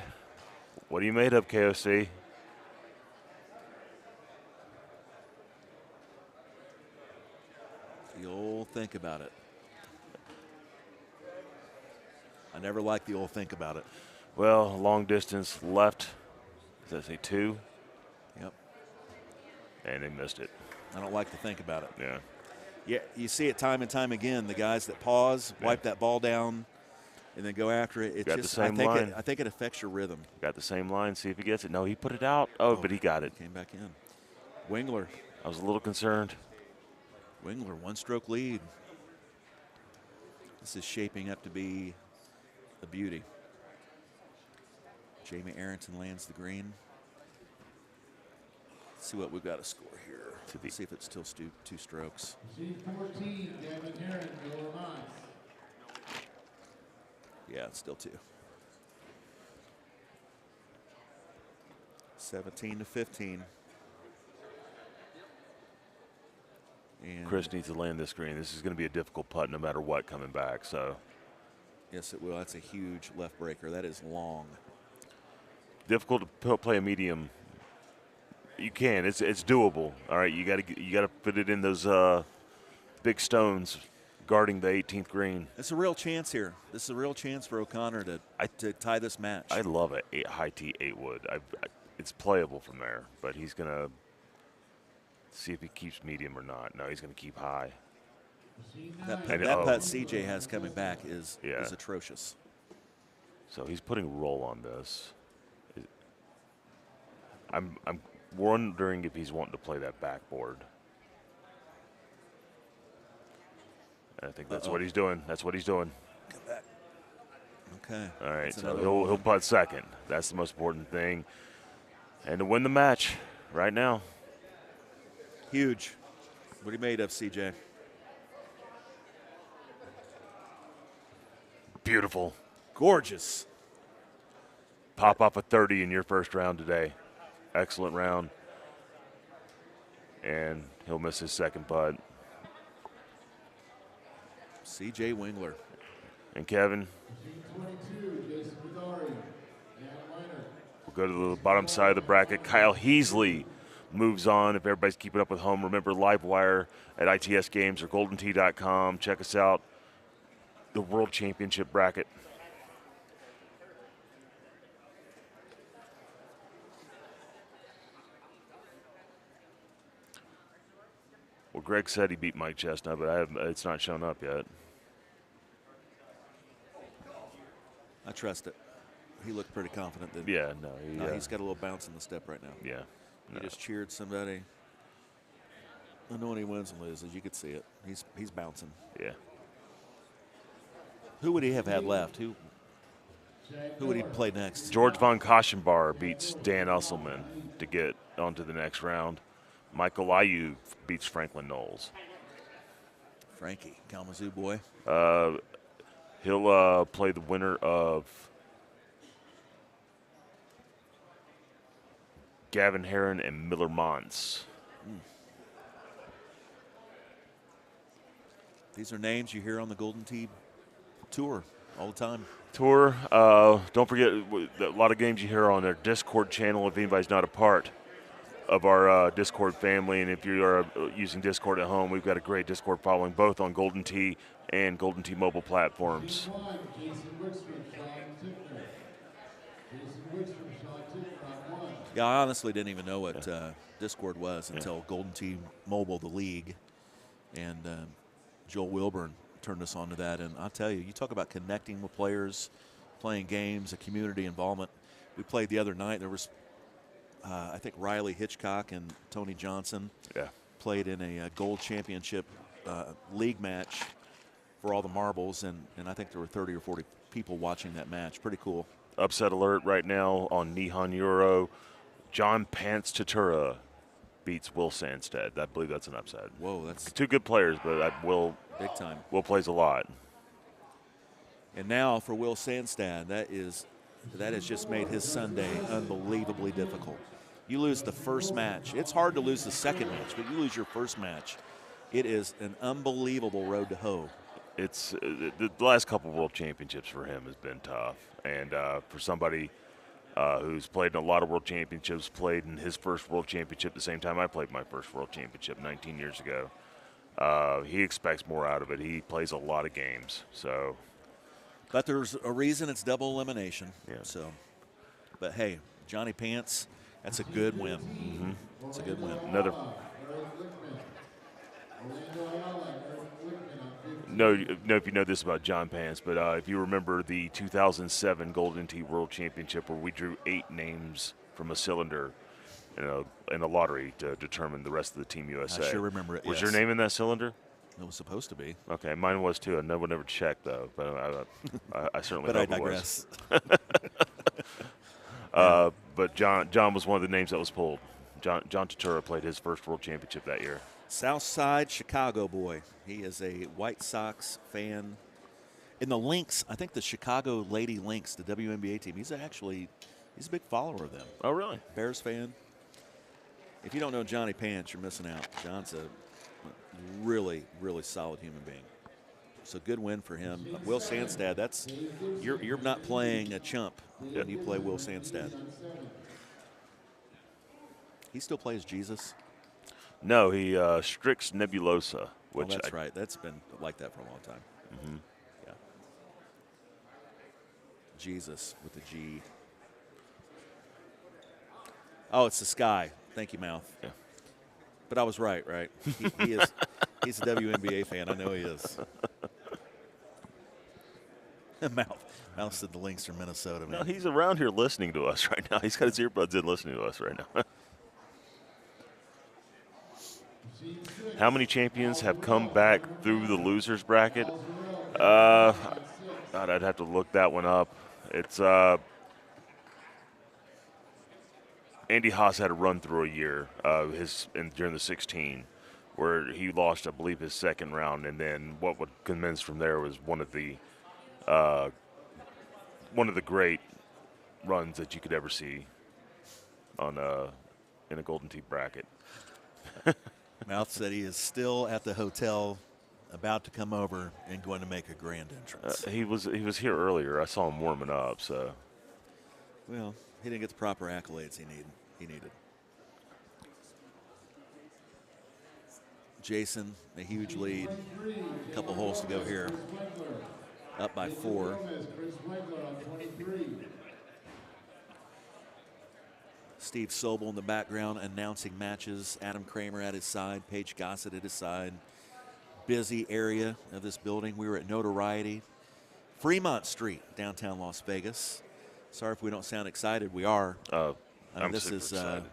What are you made of, KOC? You'll think about it. I never like the old think about it. Well, long distance left. Does that say 2? Yep. And they missed it. I don't like to think about it. Yeah. Yeah, you see it time and time again. The guys that pause, wipe that ball down, and then go after it. It's Got just, the same line. I think it affects your rhythm. Got the same line. See if he gets it. No, he put it out. Oh, but he got it. Came back in. Wingler. I was a little concerned. Wingler, 1-stroke lead. This is shaping up to be a beauty. Jamie Arrington lands the green. Let's see what we've got to score here. See if it's still 2 strokes. 14, Gavin Heron, Miller Mines. Yeah, it's still 2. 17-15. And Chris needs to land this green. This is going to be a difficult putt no matter what coming back. So, yes, it will. That's a huge left breaker. That is long. Difficult to play a medium. You can. It's doable. All right, you got to put it in those big stones guarding the 18th green. It's a real chance here. This is a real chance for O'Connor to tie this match. I love it. High tee 8 wood. It's playable from there, but he's gonna see if he keeps medium or not. No, he's gonna keep high. That putt CJ has coming back is atrocious. So he's putting roll on this. I'm wondering if he's wanting to play that backboard. And I think that's what he's doing. That's what he's doing. Come back. Okay. All right, That's so another he'll putt second. That's the most important thing. And to win the match right now. Huge. What are you made of, CJ? Beautiful. Gorgeous. Pop off a 30 in your first round today. Excellent round. And he'll miss his second putt. CJ Wingler. And Kevin, 22, Jason Bedari. we'll go to the bottom side of the bracket. Kyle Heasley moves on. If everybody's keeping up with home, remember Livewire at ITS Games or GoldenTee.com. Check us out. The World Championship bracket. Well, Greg said he beat Mike Chestnut, but it's not shown up yet. I trust it. He looked pretty confident. Didn't Yeah, he? no. He's got a little bounce in the step right now. Yeah. He just cheered somebody. I know when he wins and loses, you could see it. He's bouncing. Yeah. Who would he have had left? Who would he play next? George von Koschenbar beats Dan Usselman to get onto the next round. Michael Ayu beats Franklin Knowles. Frankie, Kalamazoo boy. He'll play the winner of Gavin Heron and Miller Mons. These are names you hear on the Golden Tee Tour all the time. Tour, don't forget a lot of games you hear on their Discord channel if anybody's not a part of our Discord family. And if you are using Discord at home, we've got a great Discord following both on Golden Tee and Golden Tee mobile platforms. Yeah, I honestly didn't even know what Discord was until Golden Tee Mobile, the league, and Joel Wilburn turned us on to that. And I'll tell you, you talk about connecting with players, playing games, a community involvement. We played the other night. There was, I think, Riley Hitchcock and Tony Johnson played in a gold championship league match for all the marbles, and I think there were 30 or 40 people watching that match. Pretty cool. Upset alert right now on Nihon Euro. John Pants Tatura beats Will Sandstead. I believe that's an upset. Whoa, that's two good players, but Will big time. Will plays a lot. And now for Will Sandstad, that has just made his Sunday unbelievably difficult. You lose the first match. It's hard to lose the second match, but you lose your first match. It is an unbelievable road to hoe. It's the last couple World Championships for him has been tough, and for somebody who's played in a lot of World Championships, played in his first World Championship the same time I played my first World Championship 19 years ago, he expects more out of it. He plays a lot of games, so But there's a reason it's double elimination. Yeah. So, but hey, Johnny Pants, that's a good win. Mm-hmm. It's a good win. Another. No, if you know this about John Pants, but if you remember the 2007 Golden Tee World Championship where we drew 8 names from a cylinder in a lottery to determine the rest of the Team USA. I sure remember it. Was yes. your name in that cylinder? It was supposed to be. Okay, mine was too. I never checked though, but I certainly. But I hope digress. It was. But John was one of the names that was pulled. John Turturro played his first World Championship that year. Southside Chicago boy. He is a White Sox fan. In the Lynx, I think the Chicago Lady Lynx, the WNBA team, he's a big follower of them. Oh, really? Bears fan. If you don't know Johnny Pants, you're missing out. John's a really, really solid human being. So good win for him. Will Sandstad, you're not playing a chump when you play Will Sandstad. He still plays Jesus? No, he Strix Nebulosa. Which that's right. That's been like that for a long time. Mm-hmm. Yeah. Jesus with a G. Oh, it's the sky. Thank you, Mouth. Yeah. But I was right? He is. He's a WNBA fan. I know he is. Mouth said the Lynx are Minnesota. Man. No, he's around here listening to us right now. He's got his earbuds in listening to us right now. How many champions have come back through the losers bracket? God, I'd have to look that one up. It's Andy Haas had a run through a year during the 16, where he lost, I believe, his second round, and then what would commence from there was one of the great runs that you could ever see in a Golden Tee bracket. Mouth said he is still at the hotel, about to come over and going to make a grand entrance. He was here earlier. I saw him warming up. So, well, he didn't get the proper accolades he needed. Jason, a huge lead. A couple holes to go here. Up by 4. Steve Sobel in the background announcing matches. Adam Kramer at his side. Paige Gossett at his side. Busy area of this building. We were at Notoriety. Fremont Street, downtown Las Vegas. Sorry if we don't sound excited. We are. I'm this super is excited.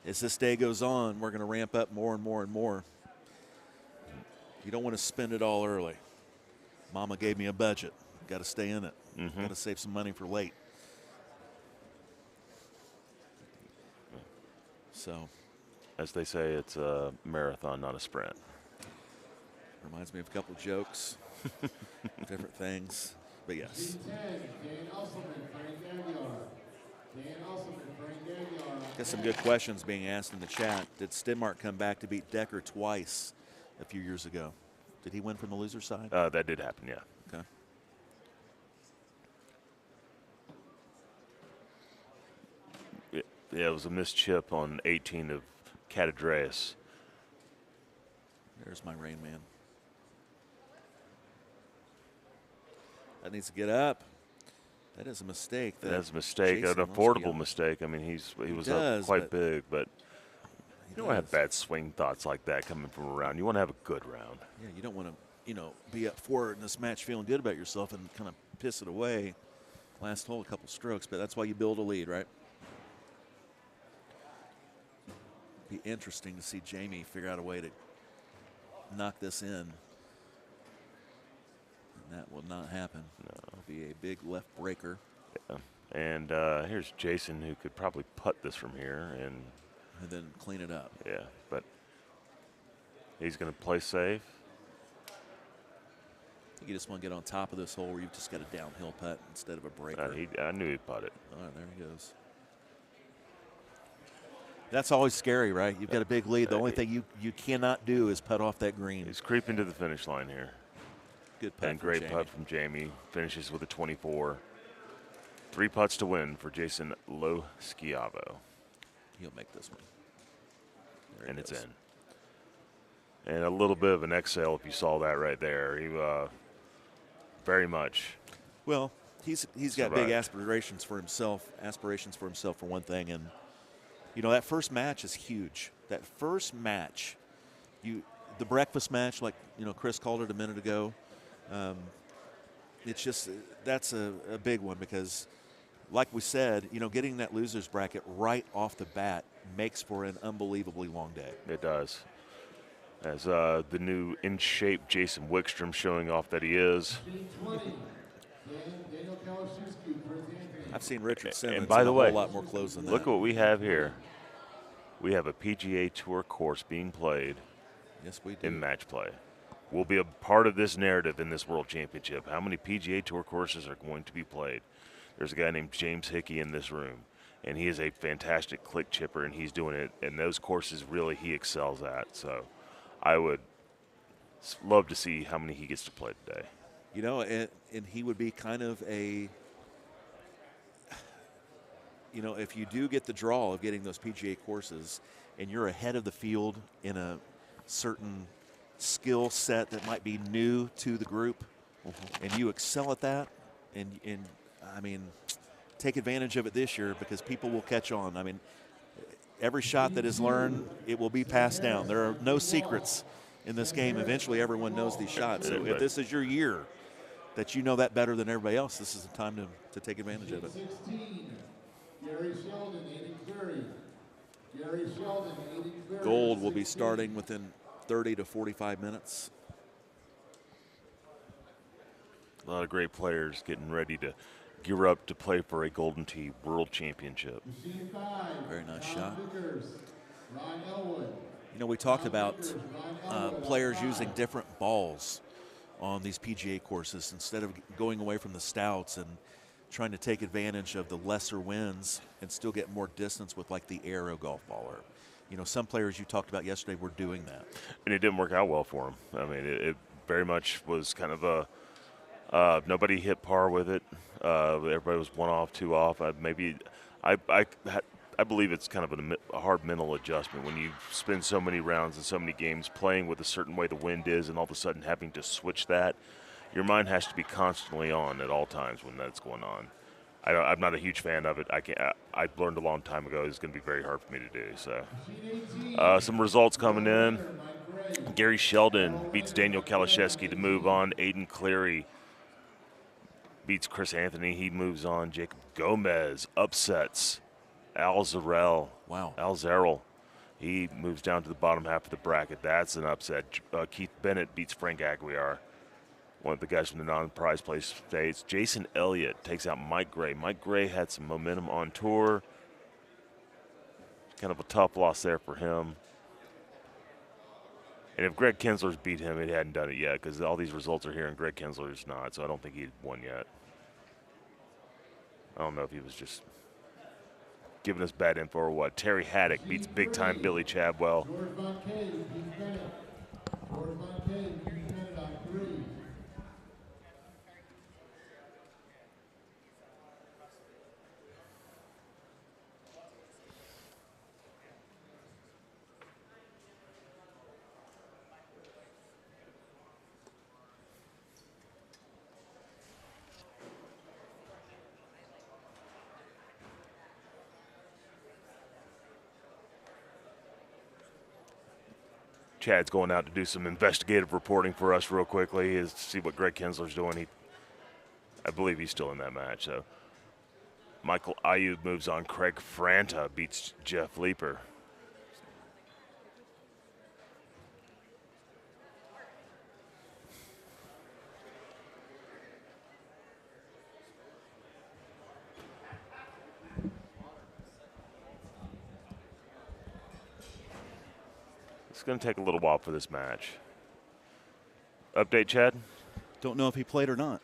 As this day goes on, we're going to ramp up more and more and more. You don't want to spend it all early. Mama gave me a budget. Got to stay in it. Mm-hmm. Got to save some money for late. So, as they say, it's a marathon, not a sprint. Reminds me of a couple jokes, different things, but yes. Got some good questions being asked in the chat. Did Stenmark come back to beat Decker twice a few years ago? Did he win from the loser side? That did happen, yeah. Okay. Yeah, it was a missed chip on 18 of Catadreas. There's my Rain Man. That needs to get up. That is a mistake. That's a mistake, Jason an wants to affordable get- mistake. I mean, he was does, up quite but- big, but you don't have bad swing thoughts like that coming from a round. You want to have a good round. Yeah, you don't want to, be up 4 in this match feeling good about yourself and kind of piss it away. Last hole, a couple strokes, but that's why you build a lead, right? Be interesting to see Jamie figure out a way to knock this in. And that will not happen. No. It'll be a big left breaker. Yeah. And here's Jason, who could probably putt this from here and then clean it up. Yeah, but he's going to play safe. I think you just want to get on top of this hole where you've just got a downhill putt instead of a breaker. I knew he'd putt it. All right, there he goes. That's always scary, right? You've got a big lead. The only thing you cannot do is putt off that green. He's creeping to the finish line here. Good putt and from great Jamie. putt from Jamie. Finishes with a 24. 3 putts to win for Jason Loschiavo. He'll make this one. There And it it's goes. in. And a little bit of an exhale if you saw that right there. He very much Well, he's got big aspirations for himself. Aspirations for himself for one thing, and that first match is huge. That first match, the breakfast match, like Chris called it a minute ago. It's just that's a big one because, like we said, getting that losers bracket right off the bat makes for an unbelievably long day. It does. As the new in shape Jason Wickstrom showing off that he is. I've seen Richard Simmons and by the in a way, whole lot more clothes than that. Look what we have here. We have a PGA Tour course being played. Yes, we do. In match play. Will be a part of this narrative in this World Championship. How many PGA Tour courses are going to be played? There's a guy named James Hickey in this room, and he is a fantastic click chipper, and he's doing it. And those courses really he excels at. So I would love to see how many he gets to play today. And he would be kind of a, if you do get the draw of getting those PGA courses and you're ahead of the field in a certain skill set that might be new to the group, and you excel at that, and I mean, take advantage of it this year because people will catch on. I mean, every shot that is learned, it will be passed down. There are no secrets in this game. Eventually, everyone knows these shots. So if this is your year, that you know that better than everybody else, this is the time to take advantage of it. 16, Gary Sheldon, Aiden Cleary. Gary Sheldon, Aiden Cleary. Gold will be starting within 30 to 45 minutes. A lot of great players getting ready to gear up to play for a Golden Tee World Championship. Very nice shot. We talked about players using different balls on these PGA courses instead of going away from the stouts and trying to take advantage of the lesser winds and still get more distance with like the Aero golf ball. Or, some players you talked about yesterday were doing that. And it didn't work out well for him. I mean, it very much was kind of a nobody hit par with it. Everybody was 1 off, 2 off. I believe it's kind of a hard mental adjustment when you spend so many rounds and so many games playing with a certain way the wind is, and all of a sudden having to switch that. Your mind has to be constantly on at all times when that's going on. I'm not a huge fan of it. I learned a long time ago it's going to be very hard for me to do. So, some results coming in. Gary Sheldon beats Daniel Kalashevsky to move on. Aiden Cleary beats Chris Anthony. He moves on. Jacob Gomez upsets Al Zarrell. Wow. Al Zarrell. He moves down to the bottom half of the bracket. That's an upset. Keith Bennett beats Frank Aguiar, one of the guys from the non-prize place states. Jason Elliott takes out Mike Gray. Mike Gray had some momentum on tour. Kind of a tough loss there for him. And if Greg Kinsler's beat him, he hadn't done it yet because all these results are here and Greg Kinsler's not, so I don't think he'd won yet. I don't know if he was just giving us bad info or what. Terry Haddock beats big-time Billy Chadwell. Chad's going out to do some investigative reporting for us real quickly to see what Greg Kinsler's doing. I believe he's still in that match. So Michael Ayub moves on. Craig Franta beats Jeff Leeper. It's going to take a little while for this match. Update, Chad? Don't know if he played or not.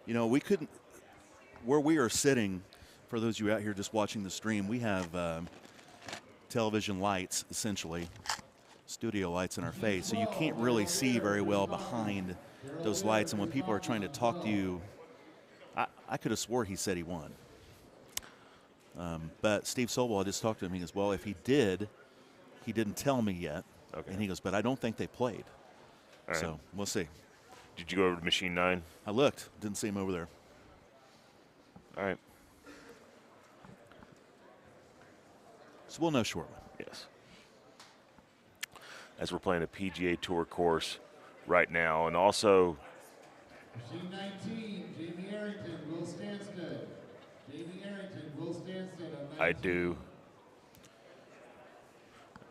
We couldn't, where we are sitting, for those of you out here just watching the stream, we have television lights, essentially, studio lights in our face, so you can't really see very well behind those lights. And when people are trying to talk to you, I could have swore he said he won. But Steve Sobel, I just talked to him, he goes, well, if he did, he didn't tell me yet. Okay. And he goes, but I don't think they played. All right. So we'll see. Did you go over to machine 9? I looked. Didn't see him over there. All right. So we'll know shortly. Yes. As we're playing a PGA Tour course right now, and also Machine 19, Jamie Arrington, Will Stansted. Jamie Arrington, Will Stansted on 19. I do.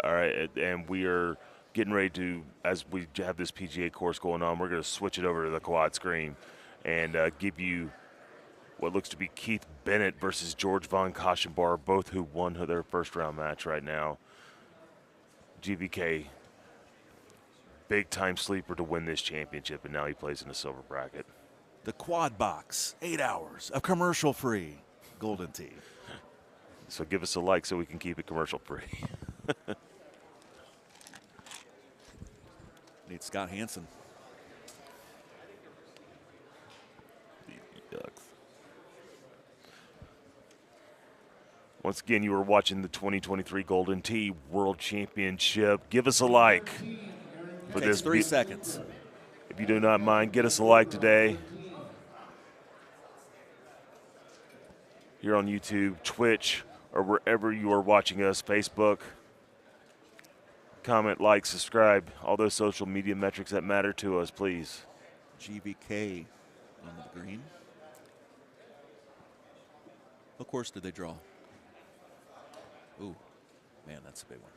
All right, and we are getting ready to, as we have this PGA course going on, we're going to switch it over to the quad screen and give you what looks to be Keith Bennett versus George von Koschenbar, both who won their first round match right now. GVK, big time sleeper to win this championship, and now he plays in the silver bracket. The quad box, 8 hours of commercial free Golden Tee. So give us a like so we can keep it commercial free. Need Scott Hansen. Yucks. Once again, you are watching the 2023 Golden Tee World Championship. Give us a like. For this 3 seconds. If you do not mind, get us a like today. Here on YouTube, Twitch, or wherever you are watching us, Facebook. Comment, like, subscribe, all those social media metrics that matter to us, please. GVK on the green. What course did they draw? Ooh, man, that's a big one.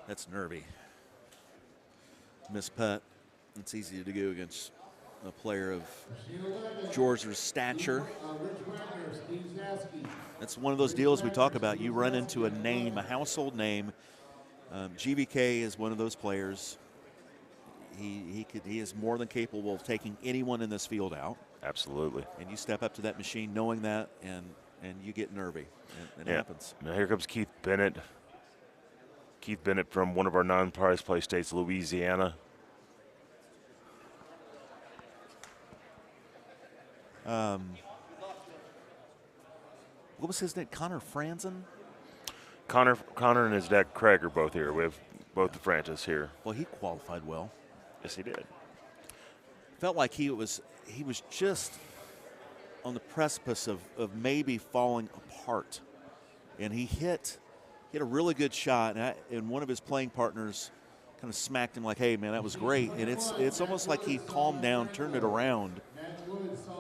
That's nervy. Miss putt. It's easy to do against a player of George's stature. That's one of those deals we talk about. You run into a name, a household name. GVK is one of those players. He is more than capable of taking anyone in this field out. Absolutely. And you step up to that machine knowing that, and you get nervy. It happens. Now here comes Keith Bennett. Keith Bennett from one of our non-prize play states, Louisiana. What was his name? Connor Franzen? Connor and his dad Craig are both here. We have both the Francis here. Well, he qualified well. Yes, he did. Felt like he was just on the precipice of maybe falling apart, and he hit a really good shot, and one of his playing partners kind of smacked him like, "Hey, man, that was great." And it's almost like he calmed down, turned it around.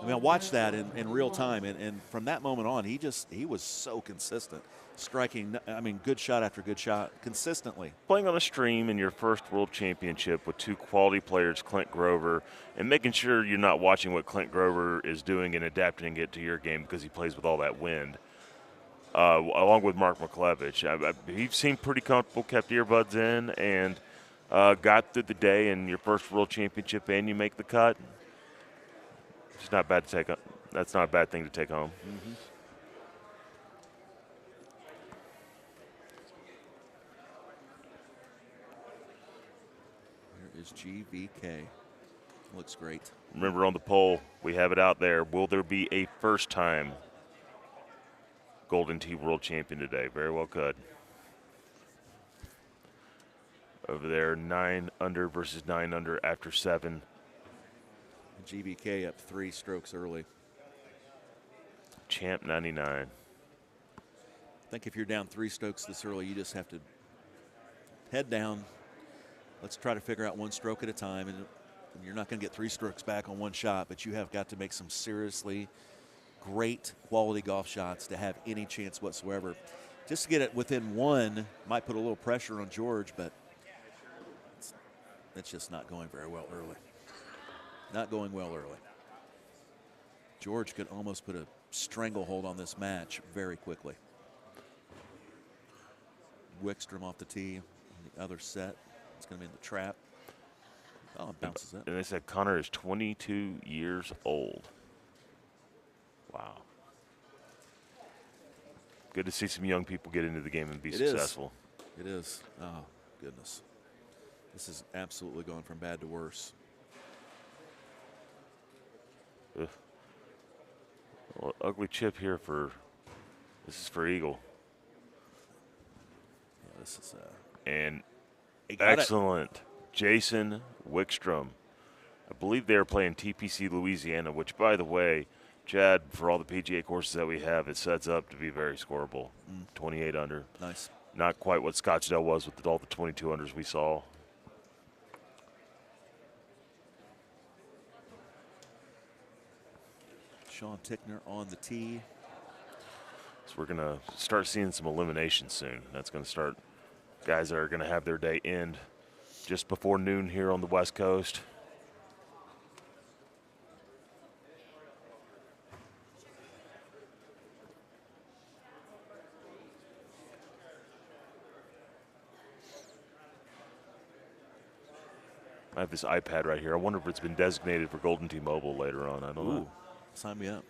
I mean, I watched that in real time, and from that moment on, he was so consistent, striking, I mean, good shot after good shot, consistently. Playing on a stream in your first World Championship with two quality players, Clint Grover, and making sure you're not watching what Clint Grover is doing and adapting it to your game because he plays with all that wind. Along with Mark McClevich. He seemed pretty comfortable, kept earbuds in, and got through the day in your first World Championship, and you make the cut. It's not bad to take. That's not a bad thing to take home. Mm-hmm. Here is GVK. Looks great. Remember on the poll, we have it out there. Will there be a first-time Golden Tee World Champion today? Very well could. Over there, 9 under versus 9 under after 7. GVK up 3 strokes early. Champ 99. I think if you're down 3 strokes this early, you just have to head down. Let's try to figure out 1 stroke at a time. And you're not going to get 3 strokes back on 1 shot, but you have got to make some seriously great quality golf shots to have any chance whatsoever. Just to get it within 1 might put a little pressure on George, but it's just not going very well early. Not going well early. George could almost put a stranglehold on this match very quickly. Wickstrom off the tee on the other set. It's going to be in the trap. Oh, it bounces up. And they said Connor is 22 years old. Wow. Good to see some young people get into the game and be successful. It is. Oh, goodness. This has absolutely gone from bad to worse. Well, ugly chip here this is for Eagle. Yeah, this is and excellent. Jason Wickstrom I believe they're playing TPC Louisiana, which, by the way, Chad, for all the PGA courses that we have, it sets up to be very scoreable. 28 under. Nice. Not quite what Scottsdale was with all the 22 unders we saw. Sean Tickner on the tee. So we're going to start seeing some eliminations soon. That's going to start guys that are going to have their day end just before noon here on the West Coast. I have this iPad right here. I wonder if it's been designated for Golden Tee Mobile later on. I don't know. Sign me up.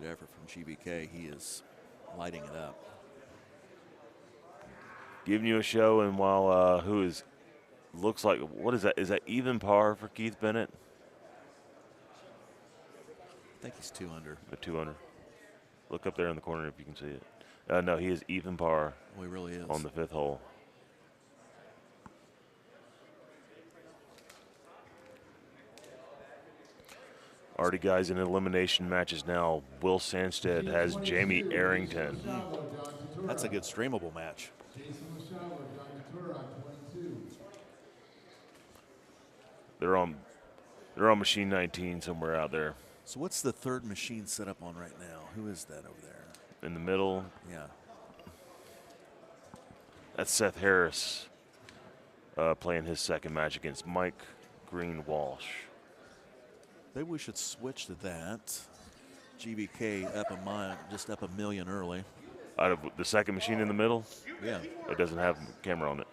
Good effort from GBK. He is lighting it up. Giving you a show, and while who is looks like, what is that? Is that even par for Keith Bennett? I think he's 2 under. The 2 under. Look up there in the corner if you can see it. No, he is even par. Oh, he really is. On the 5th hole. Already guys in elimination matches now. Will Sandstead has Jamie Arrington. That's a good streamable match. They're on machine 19 somewhere out there. So what's the third machine set up on right now? Who is that over there? In the middle. Yeah. That's Seth Harris playing his second match against Mike Green Walsh. Maybe we should switch to that. GBK up just up $1 million early. Out of the second machine in the middle? Yeah. It doesn't have a camera on it.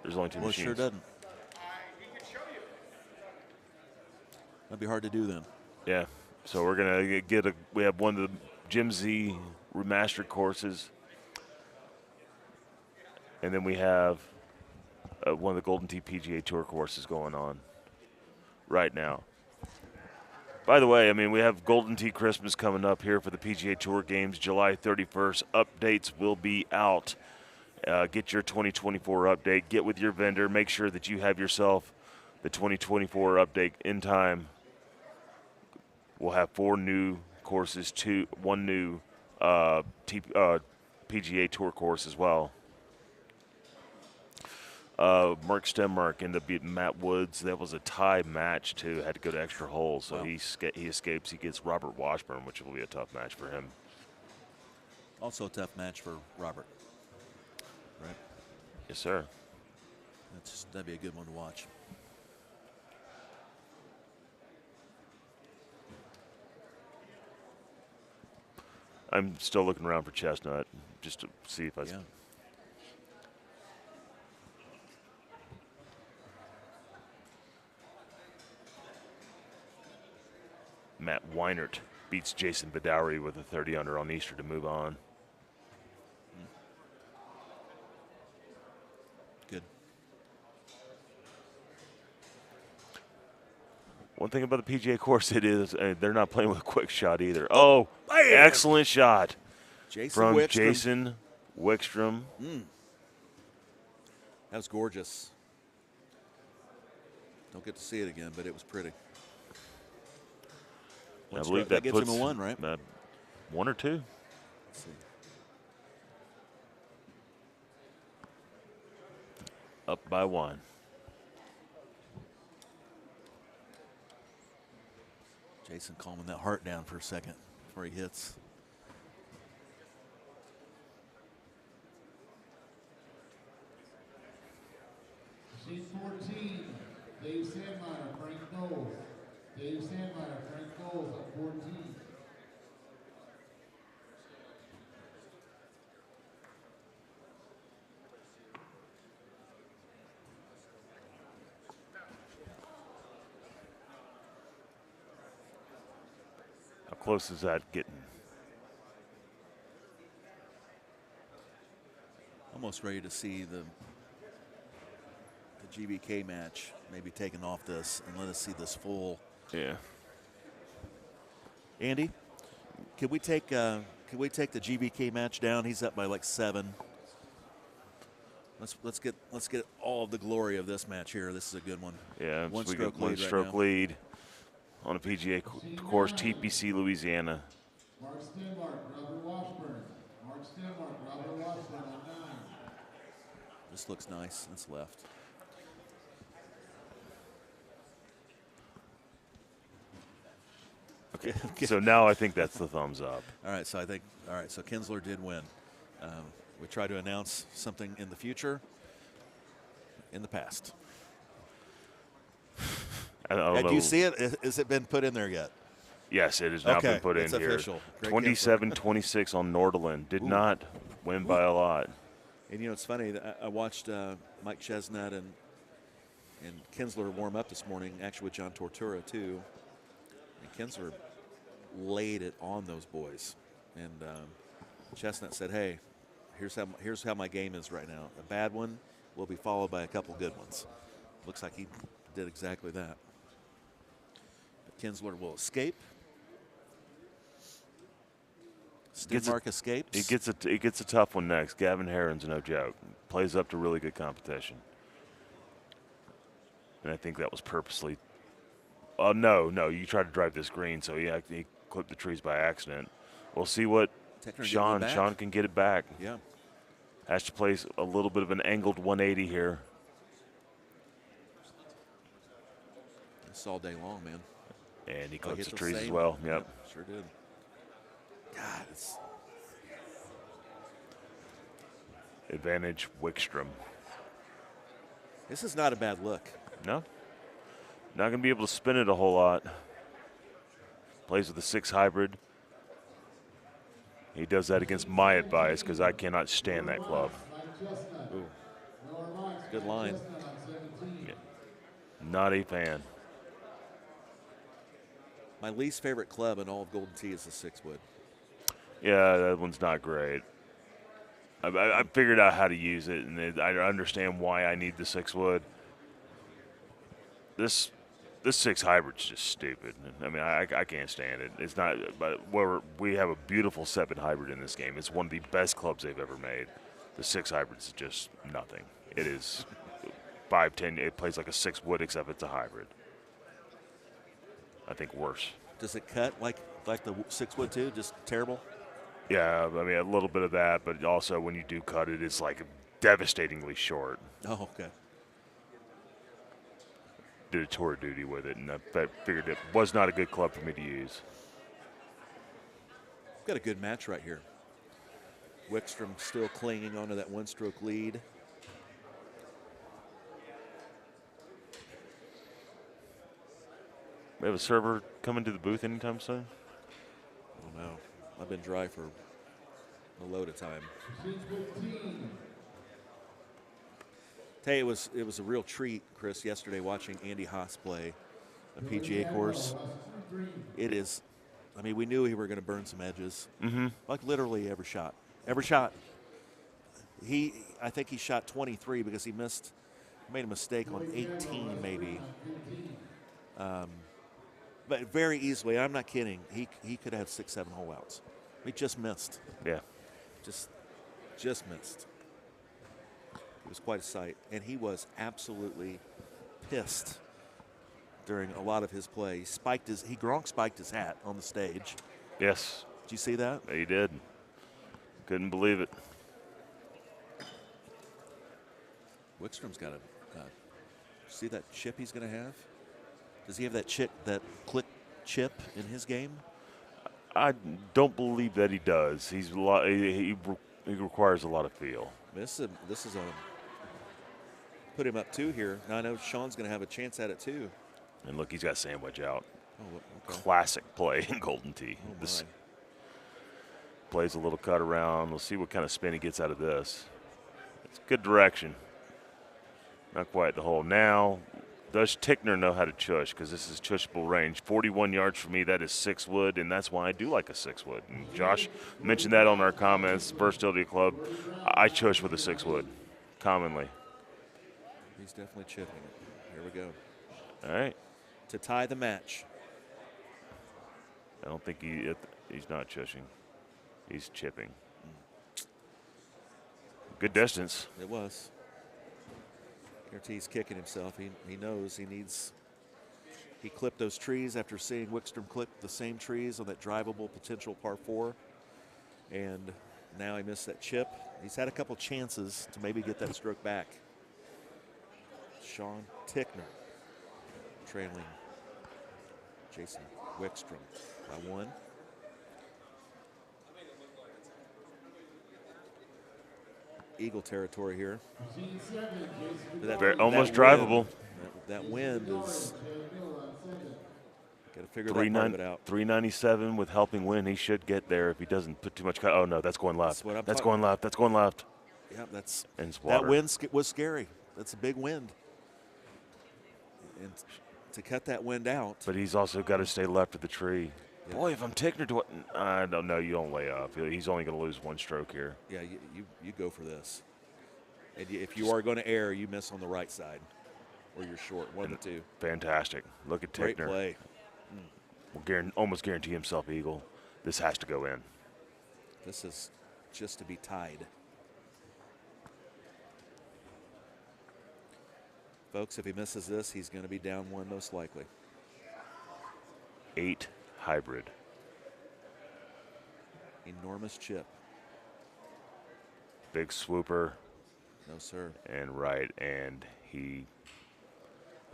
There's only 2 machines. Well, it sure doesn't. That'd be hard to do then. Yeah. So we're going to we have one of the Jim Z remastered courses. And then we have one of the Golden Tee PGA Tour courses going on right now. By the way, I mean, we have Golden Tee Christmas coming up here for the PGA Tour games, July 31st. Updates will be out. Get your 2024 update. Get with your vendor. Make sure that you have yourself the 2024 update in time. We'll have 4 new courses, 1 new PGA Tour course as well. Mark Stenmark ended up beating Matt Woods. That was a tie match, too. Had to go to extra holes, so he escapes. He gets Robert Washburn, which will be a tough match for him. Also a tough match for Robert. Right? Yes, sir. That'd be a good one to watch. I'm still looking around for Chestnut just to see if I Yeah. Matt Weinert beats Jason Bedowery with a 30 under on Easter to move on. Good. One thing about the PGA course, it is they're not playing with a quick shot either. Oh, excellent shot from Wickstrom. Jason Wickstrom. That was gorgeous. Don't get to see it again, but it was pretty. I believe that gives puts him a 1, right? 1 or 2. Let's see. Up by 1. Jason calming that heart down for a second before he hits. Machine 14, Dave Sandmeyer, Frank Knowles. Dave Sandmeyer, Frank Knowles up 14. How close is that getting? Almost ready to see the GBK match maybe taken off this and let us see this full. Yeah. Andy, can we take the GBK match down? He's up by like 7. Let's get all of the glory of this match here. This is a good one. Yeah, one so we stroke got one lead stroke right now. lead on a PGA course, TPC Louisiana. Mark Stenmark, Robert Washburn. Mark Stenmark, Robert Washburn on 9. This looks nice. That's left. Okay. So now I think that's the thumbs up. All right, so so Kinsler did win. We try to announce something in the future, in the past. I don't know. Do you see it? Has it been put in there yet? Yes, it has now been put in it's here. official. 27-26 on Nordland. Did not win by a lot. And it's funny. I watched Mike Chestnut and Kinsler warm up this morning, actually with John Tortura too. And Kinsler laid it on those boys. And Chestnut said, "Hey, here's how my game is right now. A bad one will be followed by a couple good ones." Looks like he did exactly that. But Kinsler will escape. Stenmark escapes. It gets a tough one next. Gavin Herron's no joke. Plays up to really good competition. And I think that was purposely. Oh, no, you tried to drive this green, so he clipped the trees by accident. We'll see what Sean can get it back. Yeah. Has to play a little bit of an angled 180 here. It's all day long, man. And he clips the trees as well. Yep. Sure did. God, it's advantage Wickstrom. This is not a bad look. No. Not going to be able to spin it a whole lot. Plays with a 6 hybrid. He does that against my advice because I cannot stand that club. Ooh. Good line. Yeah. Not a fan. My least favorite club in all of Golden Tee is the 6-wood. Yeah, that one's not great. I figured out how to use it, and I understand why I need the 6-wood. This 6 hybrid's just stupid. I mean, I can't stand it. It's not, but we have a beautiful 7 hybrid in this game. It's one of the best clubs they've ever made. The 6 hybrid's just nothing. It is 5'10". It plays like a 6-wood, except it's a hybrid. I think worse. Does it cut like the 6-wood too? Just terrible? Yeah, I mean, a little bit of that, but also when you do cut it, it's like devastatingly short. Oh, okay. Did a tour of duty with it, and I figured it was not a good club for me to use. Got a good match right here. Wickstrom still clinging onto that 1-stroke lead. We have a server coming to the booth anytime soon? I don't know. I've been dry for a load of time. Tell you, it was a real treat, Chris, yesterday watching Andy Haas play a PGA course. It is, I mean, we knew we were going to burn some edges. Mm-hmm. Like literally every shot. Every shot. I think he shot 23 because he made a mistake on 18 maybe. But very easily, I'm not kidding, he could have 6-7 hole outs. He just missed. Yeah. Just missed. It was quite a sight. And he was absolutely pissed during a lot of his play. Gronk spiked his hat on the stage. Yes. Did you see that? He did. Couldn't believe it. Wickstrom's got see that chip he's going to have? Does he have that click chip in his game? I don't believe that he does. He requires a lot of feel. This is a put him up 2 here. Now I know Sean's going to have a chance at it too. And look, he's got sandwich out. Oh, okay. Classic play in Golden Tee. Oh, this plays a little cut around. We'll see what kind of spin he gets out of this. It's good direction. Not quite the hole. Now, does Tickner know how to chush? Because this is chushable range. 41 yards for me, that is 6-wood, and that's why I do like a 6-wood. And Josh mentioned that on our comments, Versatility Club. I chush with a 6-wood, commonly. He's definitely chipping it. Here we go. All right. To tie the match. I don't think he's not chushing. He's chipping. Good distance. It was. Guarantee he's kicking himself. He knows he needs. He clipped those trees after seeing Wickstrom clip the same trees on that drivable potential par 4. And now he missed that chip. He's had a couple chances to maybe get that stroke back. Sean Tickner trailing Jason Wickstrom by 1. Eagle territory here. Almost drivable. That wind is. Got to figure that part of it out. 397 with helping wind. He should get there if he doesn't put too much. Oh no, that's going left. That's going left. That's going left. Yeah, and that wind was scary. That's a big wind. And to cut that wind out. But he's also got to stay left of the tree. Yeah. Boy, if I'm Tickner, I don't know. You don't lay up. He's only going to lose 1 stroke here. Yeah, you go for this. And if you are going to err, you miss on the right side, or you're short. One of the two. Fantastic. Look at Tickner. Great play. Will almost guarantee himself eagle. This has to go in. This is just to be tied. Folks, if he misses this, he's going to be down 1 most likely. 8 hybrid. Enormous chip. Big swooper. No, sir. And right, and he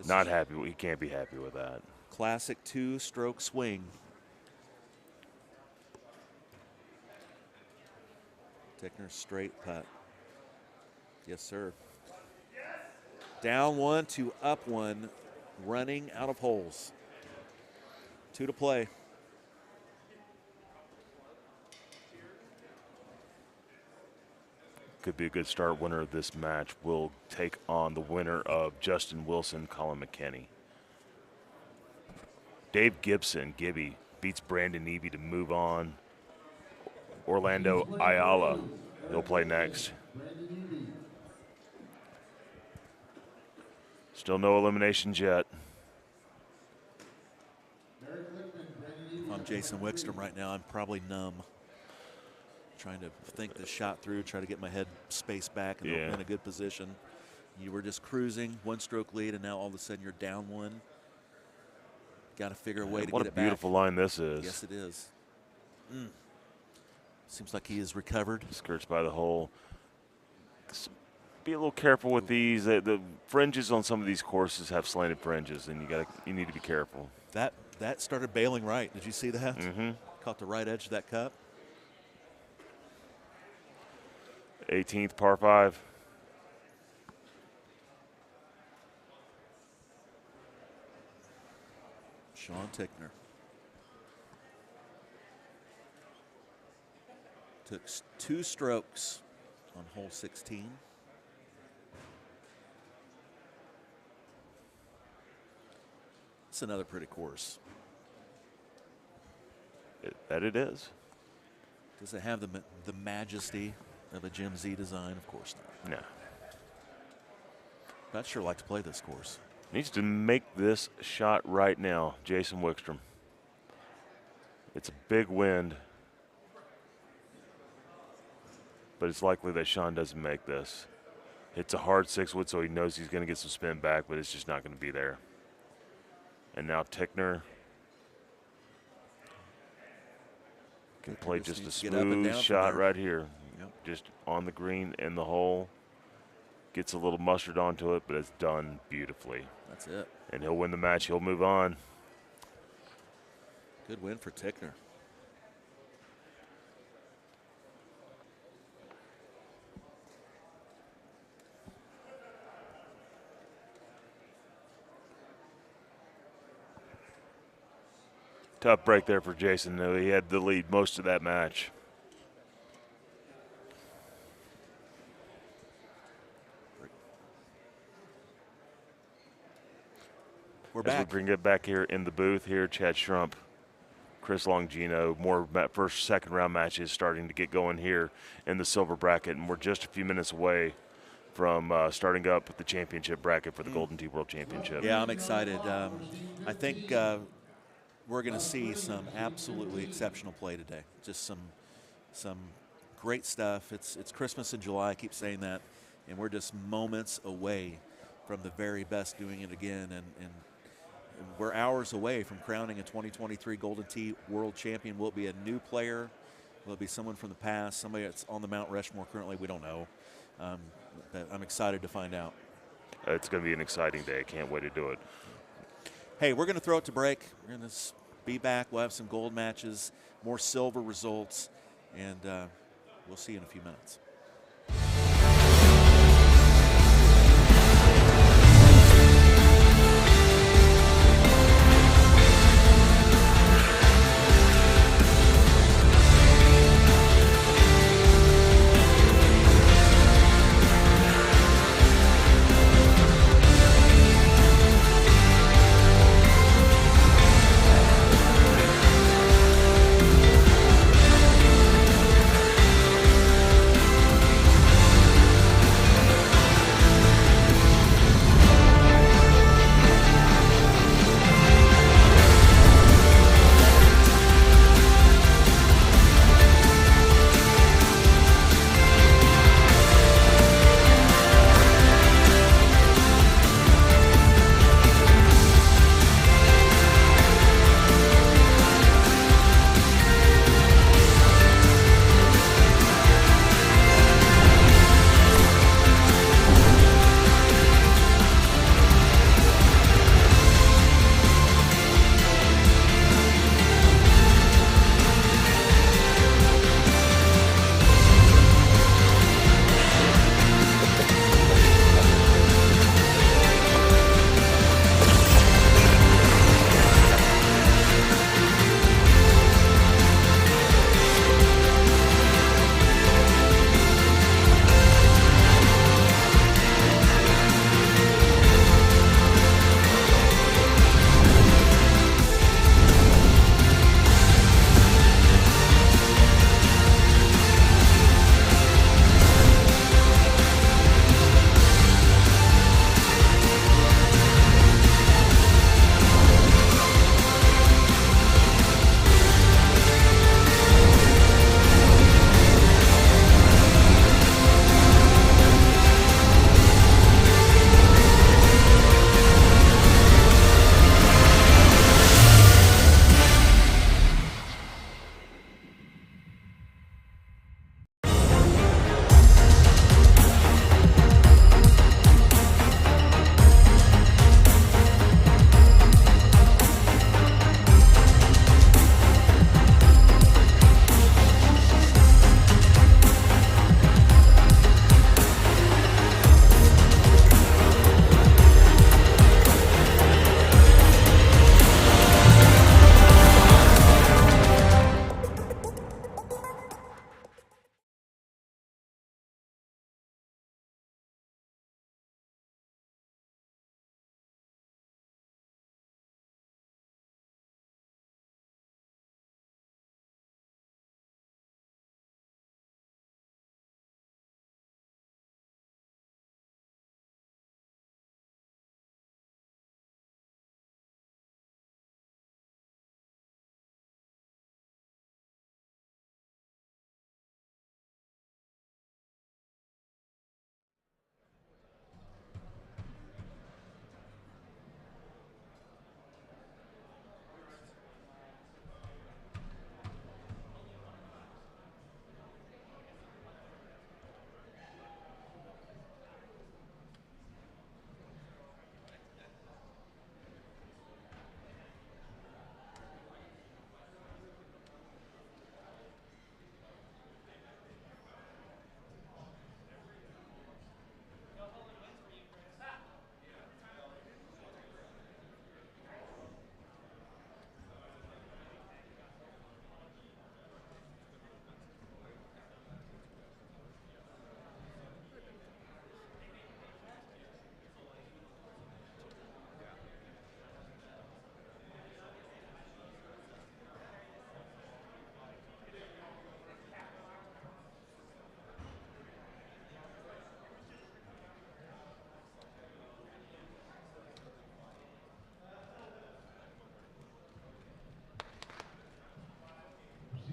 not happy. He can't be happy with that. Classic 2-stroke swing. Tickner straight putt. Yes, sir. Down 1 to up 1, running out of holes. 2 to play. Could be a good start. Winner of this match will take on the winner of Justin Wilson, Colin McKenney. Dave Gibby, beats Brandon Evie to move on. Orlando Ayala, he'll play next. Still no eliminations yet. If I'm Jason Wickstrom right now, I'm probably numb. Trying to think the shot through, try to get my head space back and in a good position. You were just cruising, 1-stroke lead, and now all of a sudden you're down 1. Got to figure a way to get it back. What a beautiful line this is. Yes, it is. Seems like he is recovered. Skirts by the hole. Be a little careful with these. The fringes on some of these courses have slanted fringes, and you need to be careful. That started bailing right. Did you see that? Mm-hmm. Caught the right edge of that cup. 18th par 5. Sean Tickner. Took 2 strokes on hole 16. It's another pretty course. It is. Does it have the majesty of a Jim Z design? Of course not. No. But I'd sure like to play this course. Needs to make this shot right now, Jason Wickstrom. It's a big wind, but it's likely that Sean doesn't make this. It's a hard 6-wood, so he knows he's going to get some spin back, but it's just not going to be there. And now Tickner can play just a smooth shot right here. Yep. Just on the green in the hole. Gets a little mustard onto it, but it's done beautifully. That's it. And he'll win the match. He'll move on. Good win for Tickner. Tough break there for Jason, though. He had the lead most of that match. We're back. As we bring it back here in the booth here, Chad Schrump, Chris Longino, more first, second round matches starting to get going here in the silver bracket, and we're just a few minutes away from starting up the championship bracket for the Golden Tee World Championship. Yeah, I'm excited. I think we're going to see some absolutely exceptional play today. Just some great stuff. It's Christmas in July. I keep saying that, and we're just moments away from the very best doing it again. And we're hours away from crowning a 2023 Golden Tee World Champion. Will it be a new player? Will it be someone from the past, somebody that's on the Mount Rushmore currently? We don't know. But I'm excited to find out. It's going to be an exciting day. Can't wait to do it. Hey, we're going to throw it to break. We're going to be back. We'll have some gold matches, more silver results, and we'll see you in a few minutes.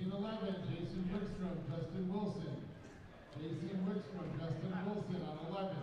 Scene 11, Jason Wickstrom, Justin Wilson. Jason Wickstrom, Justin Wilson on 11.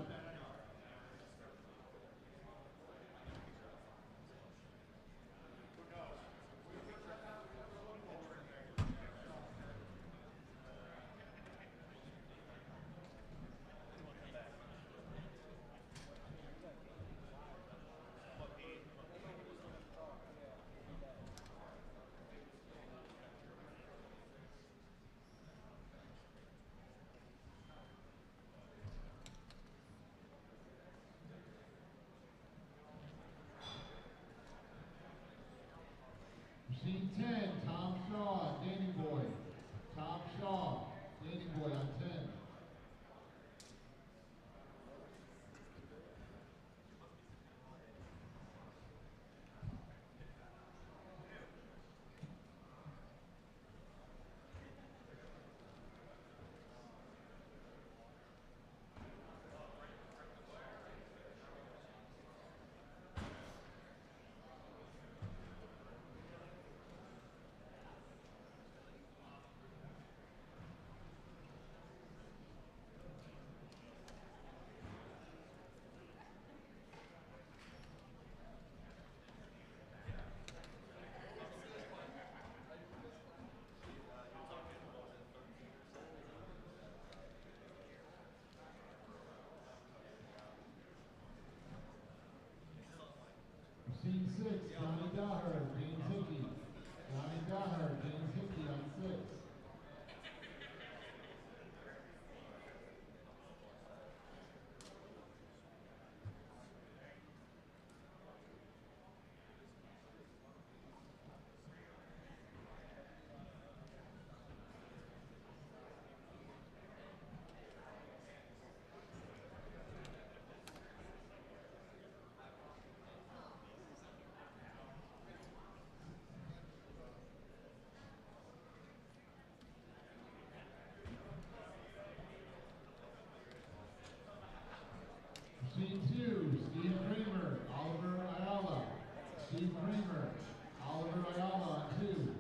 Scene 10, Tom Shaw, Danny Boy. Tom Shaw, Danny Boy on 10. Scene 6, Johnny Daher, James Hickey. Johnny Daher, James Hickey on 6. Scene 2, Steve Kramer, Oliver Ayala. Steve Kramer, Oliver Ayala on 2.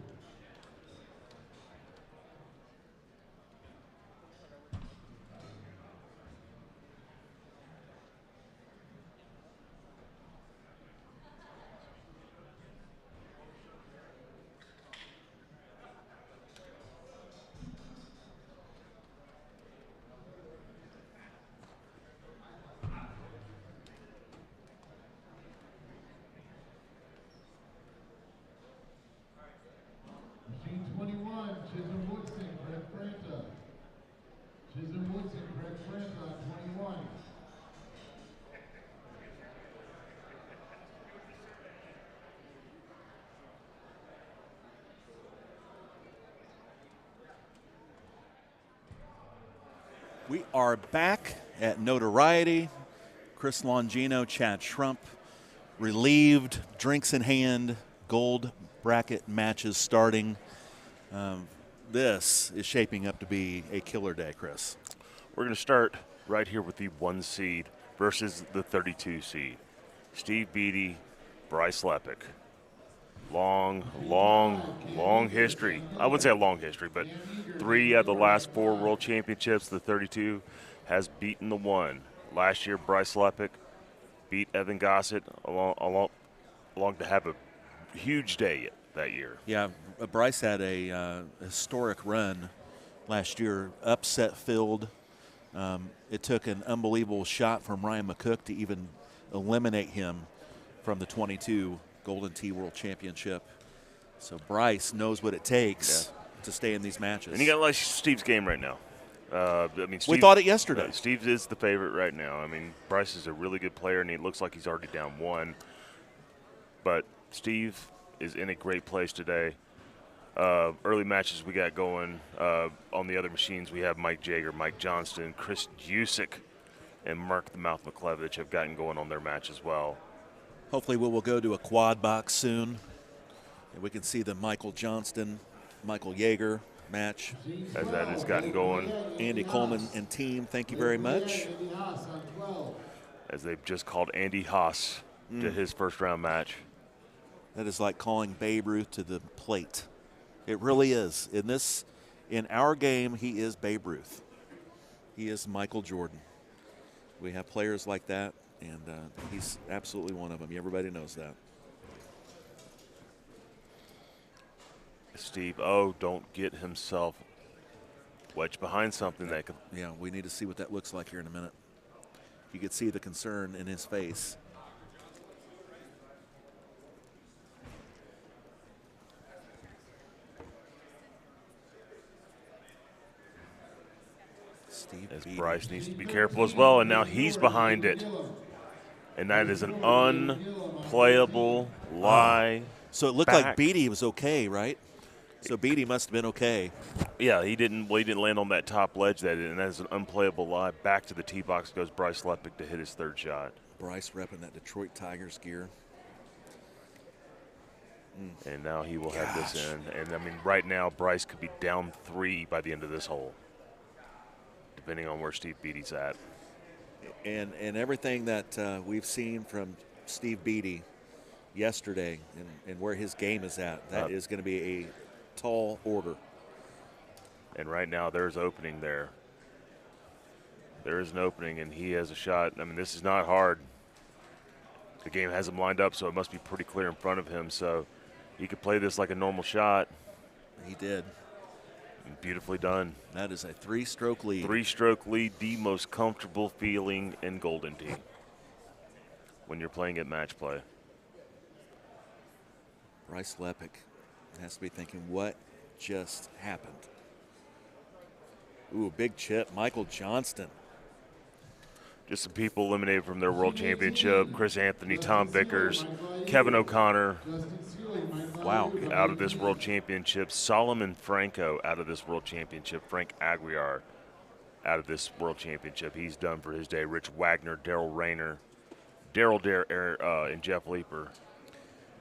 Scene 21, Chisholm Woodson, Greg Franta. Chisholm Woodson, Greg Franta on 21. We are back at Notoriety. Chris Longino, Chad Schrump, relieved, drinks in hand, gold bracket matches starting. This is shaping up to be a killer day, Chris. We're going to start right here with the 1 seed versus the 32 seed. Steve Beatty, Bryce Lepic. Long history. I wouldn't say a long history, but 3 out of the last 4 world championships, the 32 has beaten the 1. Last year, Bryce Lepic beat Evan Gossett along to have a huge day that year. Yeah, Bryce had a historic run last year, upset filled. It took an unbelievable shot from Ryan McCook to even eliminate him from the 22 Golden Tee World Championship. So Bryce knows what it takes to stay in these matches. And you got to like Steve's game right now. Steve, we thought it yesterday. Steve is the favorite right now. I mean, Bryce is a really good player, and he looks like he's already down 1. But Steve is in a great place today. Early matches we got going. On the other machines, we have Mike Jager, Mike Johnston, Chris Jusic, and Mark the Mouth McClevich have gotten going on their match as well. Hopefully we will go to a quad box soon, and we can see the Michael Johnston, Michael Jager match. As that has gotten going. Andy Coleman and team, thank you very much. As they've just called Andy Haas to his first round match. That is like calling Babe Ruth to the plate. It really is. In our game, he is Babe Ruth. He is Michael Jordan. We have players like that, and he's absolutely one of them. Everybody knows that. Steve, don't get himself wedged behind something that could. Yeah, we need to see what that looks like here in a minute. You could see the concern in his face. As Bryce needs to be careful as well, and now he's behind it. And that is an unplayable lie. So it looked like Beatty was okay, right? So Beatty must have been okay. Yeah, he didn't land on that top ledge, and that's an unplayable lie. Back to the tee box goes Bryce Leppick to hit his third shot. Bryce repping that Detroit Tigers gear. And now he will have this in. And, I mean, right now, Bryce could be down 3 by the end of this hole, depending on where Steve Beatty's at. And everything that we've seen from Steve Beatty yesterday and where his game is at, that is going to be a tall order. And right now, there's opening there. There is an opening, and he has a shot. I mean, this is not hard. The game has him lined up, so it must be pretty clear in front of him. So he could play this like a normal shot. He did. And beautifully done. That is a 3-stroke lead. 3-stroke lead, the most comfortable feeling in Golden Tee when you're playing at match play. Bryce Leppick has to be thinking, what just happened? Ooh, big chip. Michael Johnston. Just some people eliminated from their World Championship. Chris Anthony, Tom Vickers, Kevin O'Connor. Wow. Out of this World Championship. Solomon Franco out of this World Championship. Frank Aguiar out of this World Championship. He's done for his day. Rich Wagner, Daryl Rayner, Daryl Dare, and Jeff Leeper.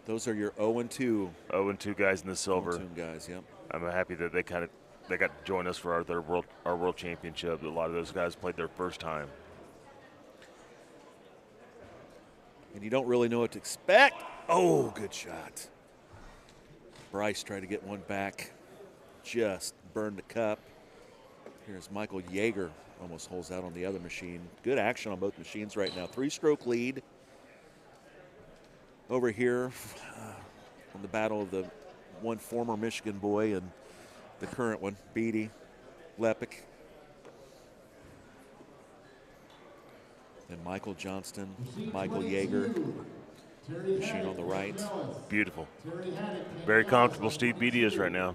Those are your 0-2. 0-2 guys in the silver. 0-2 guys, yep. I'm happy that they got to join us for our World Championship. A lot of those guys played their first time. And you don't really know what to expect. Oh, good shot. Bryce tried to get one back. Just burned the cup. Here's Michael Yeager. Almost holds out on the other machine. Good action on both machines right now. 3-stroke lead. Over here on the battle of the one former Michigan boy and the current one, Beatty, Leppick. And Michael Johnston, Michael Yeager, machine on the right. Beautiful. Very comfortable Steve Beatty is right now.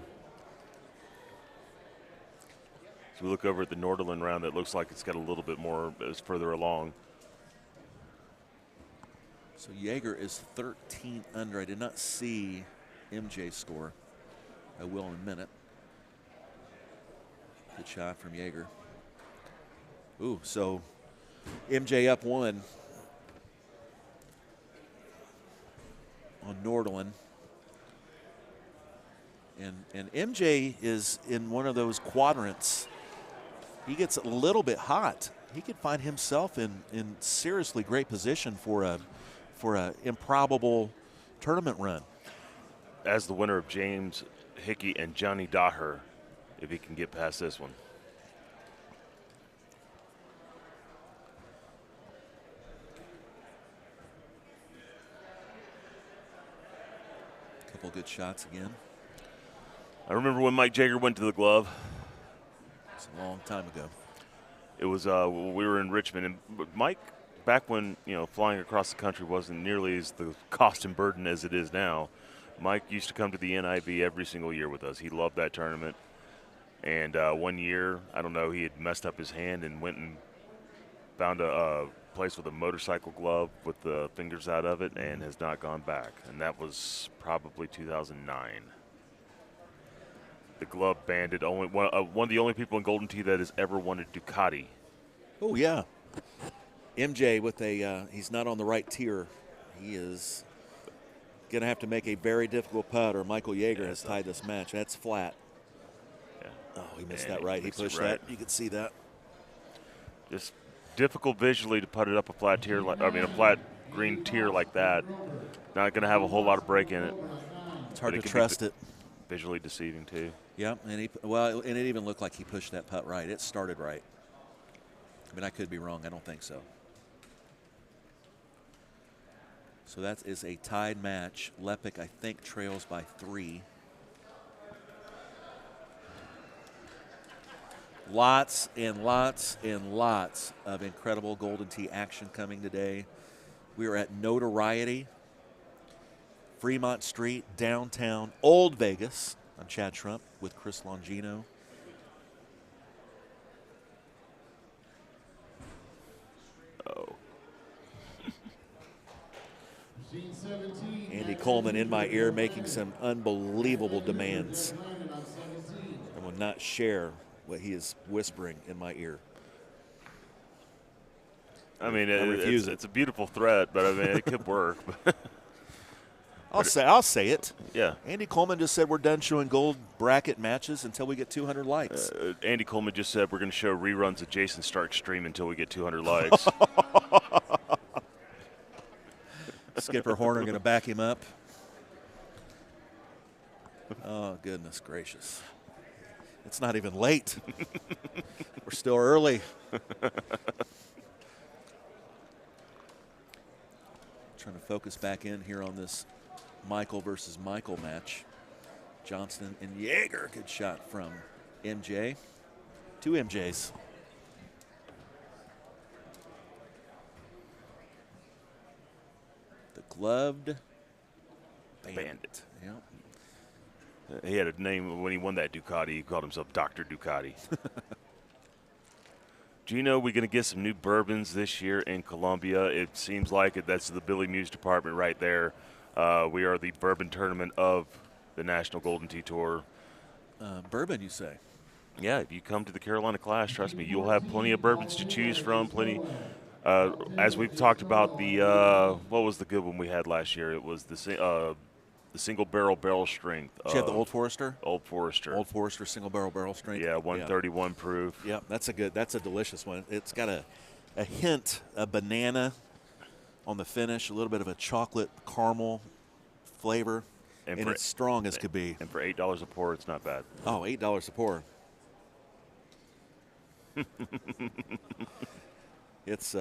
So we look over at the Norderland round, that looks like it's got a little bit more, it's further along. So Yeager is 13 under. I did not see MJ's score. I will in a minute. Good shot from Yeager. Ooh, so MJ up 1 on Norderland. And MJ is in one of those quadrants. He gets a little bit hot. He could find himself in seriously great position for a improbable tournament run. As the winner of James Hickey and Johnny Daher, if he can get past this one. Couple good shots again. I remember when Mike Jagger went to the glove. It's a long time ago. It was we were in Richmond, and Mike, back when flying across the country wasn't nearly as the cost and burden as it is now, Mike used to come to the NIV every single year with us. He loved that tournament. And one year, I don't know, he had messed up his hand and went and found a place with a motorcycle glove with the fingers out of it and has not gone back. And that was probably 2009. The glove bandit, only one of the only people in Golden Tee that has ever won a Ducati. Oh, yeah. MJ with he's not on the right tier. He is going to have to make a very difficult putt, or Michael Yeager has tied this match. That's flat. Yeah. Oh, he missed that right. He pushed that. You could see that. Just difficult visually to put it up a flat tier, a flat green tier like that. Not going to have a whole lot of break in it. It's hard to trust it. Visually deceiving too. Yeah, and it even looked like he pushed that putt right. It started right. I mean, I could be wrong. I don't think so. So that is a tied match. Leppick, I think, trails by 3. Lots and lots and lots of incredible Golden Tee action coming today. We are at Notoriety, Fremont Street, downtown Old Vegas. I'm Chad Trump with Chris Longino. Oh. Andy Coleman in my ear making some unbelievable demands. I will not share what he is whispering in my ear. I mean, refuse it's a beautiful threat, but I mean, it could work. I'll say it. Yeah. Andy Coleman just said we're done showing gold bracket matches until we get 200 likes. Andy Coleman just said we're going to show reruns of Jason Stark's stream until we get 200 likes. Skipper Horner going to back him up. Oh, goodness gracious. It's not even late. We're still early. Trying to focus back in here on this Michael versus Michael match. Johnston and Yeager. Good shot from MJ. 2 MJs. The gloved bandit. Yeah. He had a name when he won that Ducati. He called himself Dr. Ducati. Gino, we're going to get some new bourbons this year in Columbia. It seems like it. That's the Billy Muse department right there. We are the bourbon tournament of the National Golden Tee Tour. Bourbon, you say? Yeah, if you come to the Carolina Clash, trust me, you'll have plenty of bourbons to choose from. Plenty. As we've talked about what was the good one we had last year? It was the single barrel strength. Did you have the Old Forester? Old Forester. Old Forester single barrel strength. Yeah, 131 proof. Yeah, that's a delicious one. It's got a hint of banana on the finish, a little bit of a chocolate caramel flavor, and it's strong as could be. And for $8 a pour, it's not bad. Oh, $8 a pour. It's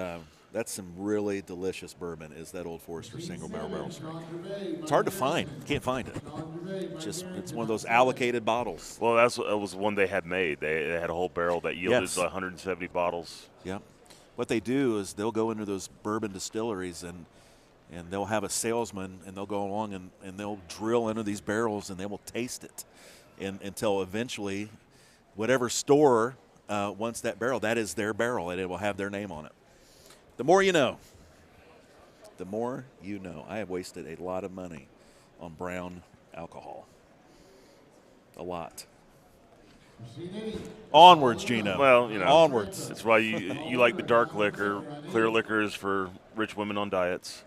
that's some really delicious bourbon. Is that Old Forester single barrel strength? It's hard to find. Can't find it. It's one of those allocated bottles. Well, that was one they had made. They had a whole barrel that yielded 170 bottles. Yeah. What they do is they'll go into those bourbon distilleries and they'll have a salesman and they'll go along and they'll drill into these barrels and they will taste it until eventually whatever store wants that barrel, that is their barrel and it will have their name on it. The more you know. The more you know. I have wasted a lot of money on brown alcohol. A lot. Onwards, Gino. Well, you know. Onwards. That's why you like the dark liquor. Clear liquor is for rich women on diets.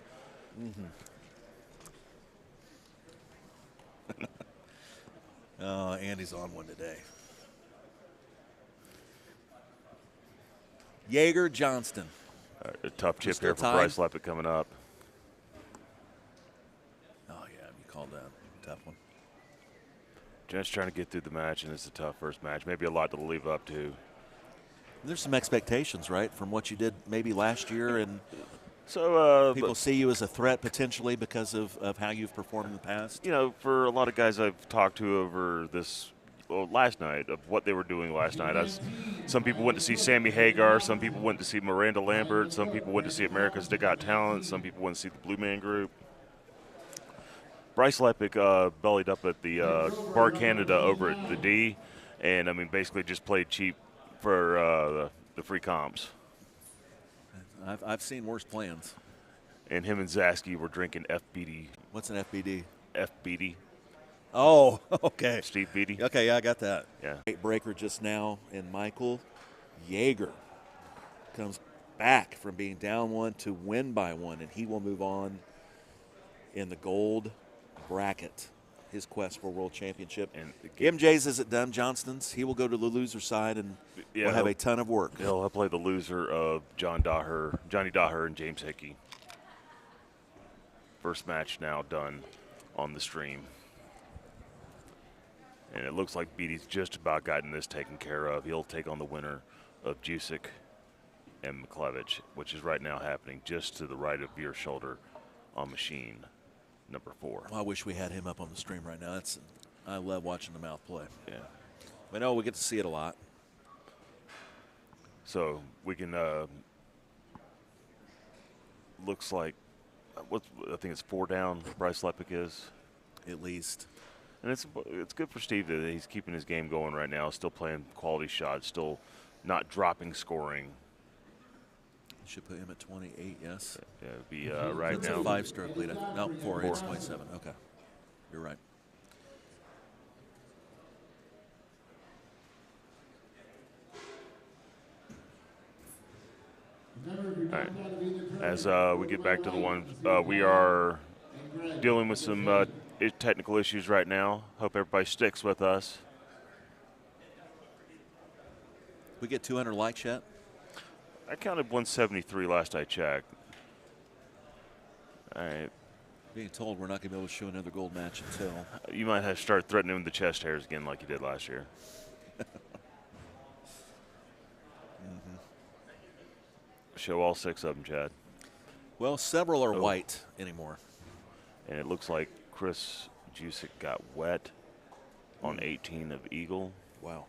Oh, Andy's on one today. Yeager, Johnston. A tough chip still here for tied? Bryce Leppert coming up. Oh, yeah, you called that a tough one. Just trying to get through the match, and it's a tough first match. Maybe a lot to live up to. There's some expectations, right, from what you did maybe last year, and so people see you as a threat potentially because of how you've performed in the past. You know, for a lot of guys I've talked to over this last night of what they were doing last night. Some people went to see Sammy Hagar. Some people went to see Miranda Lambert. Some people went to see America's Got Talent. Some people went to see the Blue Man Group. Bryce Leppert bellied up at the Bar Canada over at the D, and I mean basically just played cheap for the free comps. I've seen worse plans. And him and Zasky were drinking FBD. What's an FBD? FBD. Oh, okay. Steve Beatty. Okay, yeah, I got that. Yeah. Great breaker just now, and Michael Yeager comes back from being down one to win by one, and he will move on in the gold bracket. His quest for world championship. And MJ's isn't done. Johnston's, he will go to the loser side and will have a ton of work. He'll play the loser of Johnny Daher, and James Hickey. First match now done on the stream. And it looks like Beatty's just about gotten this taken care of. He'll take on the winner of Jusic and McClevich, which is right now happening just to the right of your shoulder on machine number 4. Well, I wish we had him up on the stream right now. I love watching the mouth play. Yeah. I know we get to see it a lot. So we can, looks like, I think it's 4 down, Bryce Leppert is. At least. And it's good for Steve that he's keeping his game going right now, still playing quality shots, still not dropping scoring. Should put him at 28, yes. Yeah, it'd be right That's now. a 5-stroke lead. No, 4, 8's 27. Okay. You're right. All right. As we get back to the ones, we are dealing with some technical issues right now. Hope everybody sticks with us. We get 200 likes yet? I counted 173 last I checked. All right. Being told we're not going to be able to show another gold match until. You might have to start threatening with the chest hairs again like you did last year. Show all 6 of them, Chad. Well, several are white anymore. And it looks like Chris Jusic got wet on 18 of Eagle. Wow.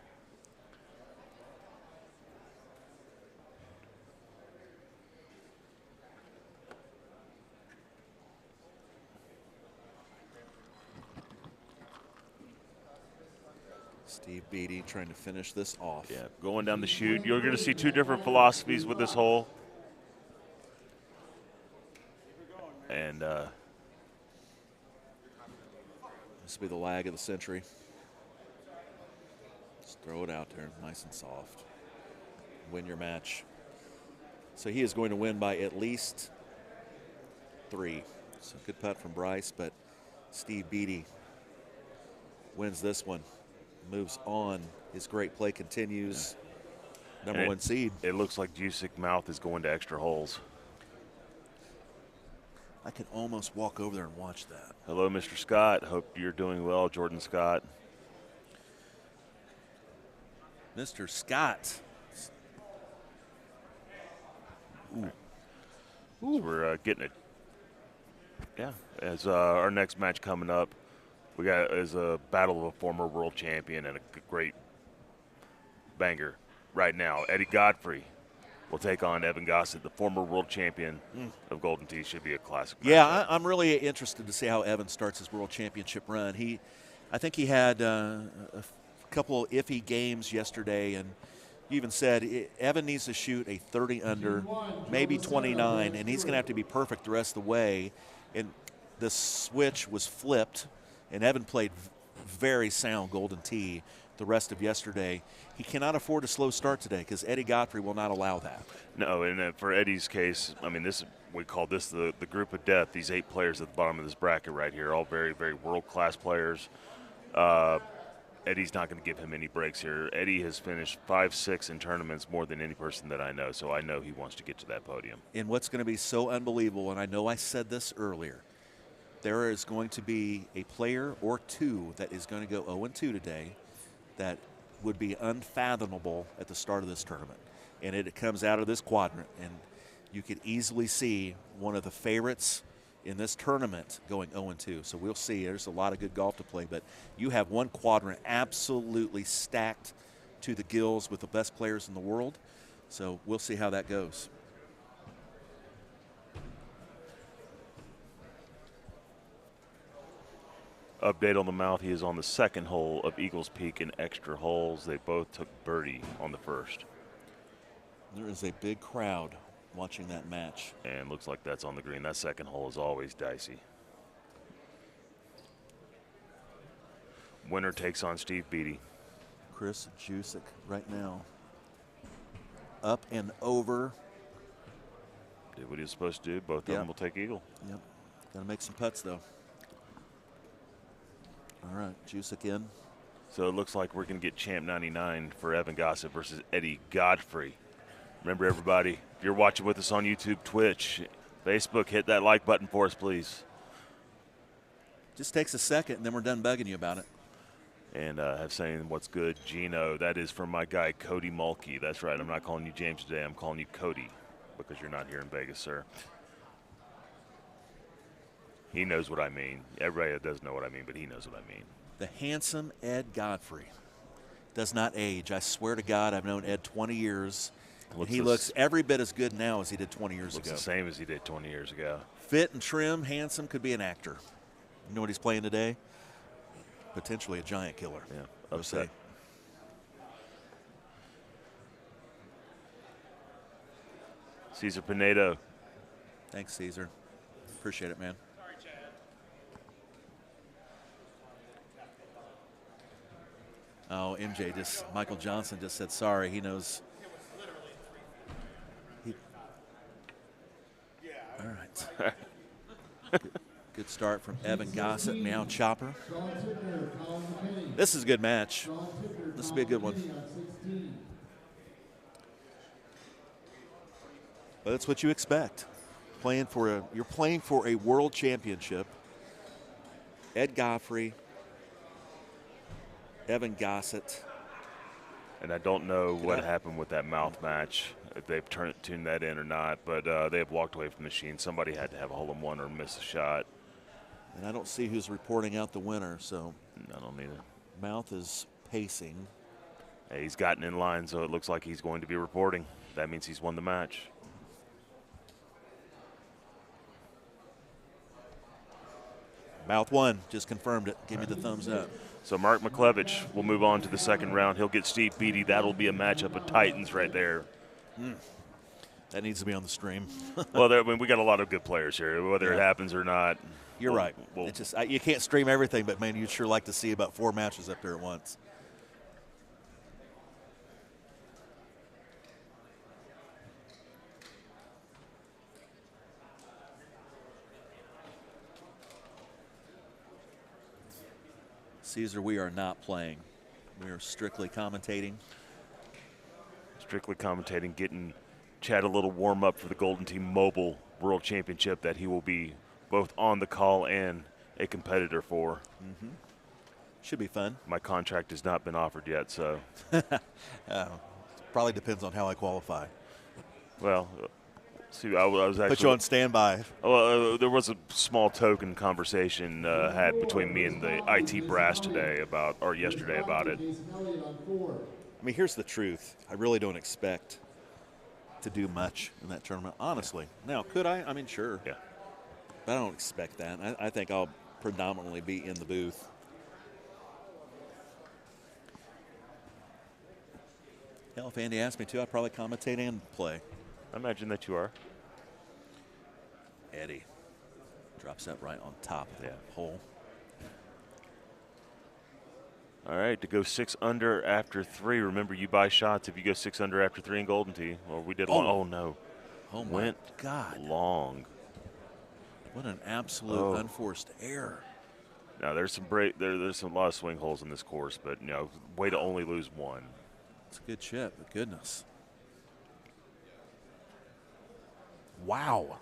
Steve Beatty trying to finish this off. Yeah, going down the chute. You're going to see 2 different philosophies with this hole. And this will be the lag of the century. Just throw it out there, nice and soft. Win your match. So he is going to win by at least 3. So good putt from Bryce, but Steve Beatty wins this one. Moves on. His great play continues. Number 1 seed. It looks like Jusic mouth is going to extra holes. I could almost walk over there and watch that. Hello, Mr. Scott. Hope you're doing well, Jordan Scott. Mr. Scott. Ooh. So we're getting it. Yeah, as our next match coming up, we got is a battle of a former world champion and a great banger right now. Eddie Godfrey will take on Evan Gossett, the former world champion of Golden Tee. Should be a classic match. Yeah, I'm really interested to see how Evan starts his world championship run. I think he had a couple iffy games yesterday, and you even said Evan needs to shoot a 30 under, maybe 29, and he's going to have to be perfect the rest of the way. And the switch was flipped, and Evan played very sound Golden Tee the rest of yesterday. He cannot afford a slow start today because Eddie Godfrey will not allow that. No, and for Eddie's case, I mean, we call this the group of death. These 8 players at the bottom of this bracket right here, all very, very world-class players. Eddie's not going to give him any breaks here. Eddie has finished 5-6 in tournaments more than any person that I know, so I know he wants to get to that podium. And what's going to be so unbelievable, and I know I said this earlier, there is going to be a player or 2 that is going to go 0-2 today that would be unfathomable at the start of this tournament. And it comes out of this quadrant, and you could easily see one of the favorites in this tournament going 0-2. So we'll see. There's a lot of good golf to play, but you have one quadrant absolutely stacked to the gills with the best players in the world. So we'll see how that goes. Update on the mouth, he is on the 2nd hole of Eagles Peak in extra holes. They both took birdie on the 1st. There is a big crowd watching that match. And looks like that's on the green. That 2nd hole is always dicey. Winner takes on Steve Beatty. Chris Jusic right now. Up and over. Did what he was supposed to do. Both of them will take eagle. Yep. Got to make some putts, though. All right, Jusic in. So it looks like we're going to get champ 99 for Evan Gossett versus Eddie Godfrey. Remember, everybody, if you're watching with us on YouTube, Twitch, Facebook, hit that like button for us, please. Just takes a second, and then we're done bugging you about it. And have saying what's good, Gino. That is from my guy, Cody Mulkey. That's right. I'm not calling you James today. I'm calling you Cody because you're not here in Vegas, sir. He knows what I mean. Everybody does know what I mean, but he knows what I mean. The handsome Ed Godfrey does not age. I swear to God, I've known Ed 20 years. And he looks every bit as good now as he did 20 years ago. Looks the same as he did 20 years ago. Fit and trim, handsome, could be an actor. You know what he's playing today? Potentially a giant killer. Yeah, upset. Cesar Pinedo. Thanks, Caesar. Appreciate it, man. Oh, Michael Johnson just said sorry. He knows. All right. Good start from Evan Gossett, Meow Chopper. This is a good match. This will be a good one. But that's what you expect. You're playing for a world championship. Ed Goffrey, Evan Gossett. And I don't know what happened with that mouth match, if they've tuned that in or not, but they have walked away from the machine. Somebody had to have a hole-in-one or miss a shot. And I don't see who's reporting out the winner, so. I don't either. Mouth is pacing. Hey, he's gotten in line, so it looks like he's going to be reporting. That means he's won the match. Mouth won, just confirmed it. Give me the thumbs up. So Mark McClevich will move on to the second round. He'll get Steve Beatty. That'll be a matchup of Titans right there. That needs to be on the stream. Well, we got a lot of good players here, whether it happens or not. You're right. It's just you can't stream everything, but, man, you'd sure like to see about 4 matches up there at once. Caesar, we are not playing. We are strictly commentating. Strictly commentating, getting Chad a little warm up for the Golden Team Mobile World Championship that he will be both on the call and a competitor for. Should be fun. My contract has not been offered yet, so. Probably depends on how I qualify. Well, see, I was actually. Put you on standby. There was a small token conversation had between me and the IT brass yesterday about it. I mean, here's the truth. I really don't expect to do much in that tournament, honestly. Now, could I? I mean, sure. Yeah. But I don't expect that. I think I'll predominantly be in the booth. Hell, if Andy asked me to, I'd probably commentate and play. I imagine that you are. Eddie drops that right on top of the hole. All right, to go 6 under after 3. Remember, you buy shots if you go 6 under after 3 in Golden Tee. Well, we did long. Oh, no. Oh, my Went God. Long. What an absolute unforced error. Now, there's a lot of swing holes in this course, but, way to only lose 1. It's a good chip, but goodness. Wow.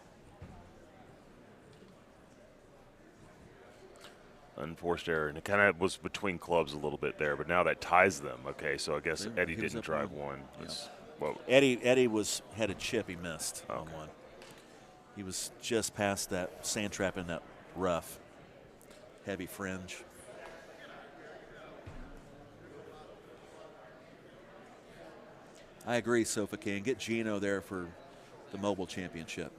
Unforced error, and it kind of was between clubs a little bit there, but now that ties them. Okay, so I guess Eddie didn't drive 1. Well, Eddie had a chip he missed on 1. He was just past that sand trap in that rough, heavy fringe. I agree, Sofa King. Get Gino there for the mobile championship.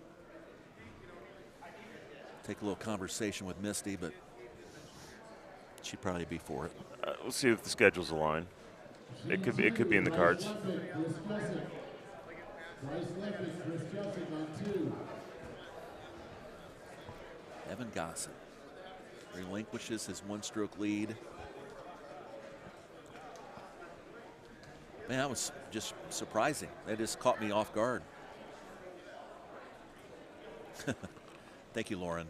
Take a little conversation with Misty, but she'd probably be for it. We'll see if the schedules align. It could be in the cards. Evan Gossett relinquishes his 1-stroke lead. Man, that was just surprising. That just caught me off guard. Thank you, Lauren.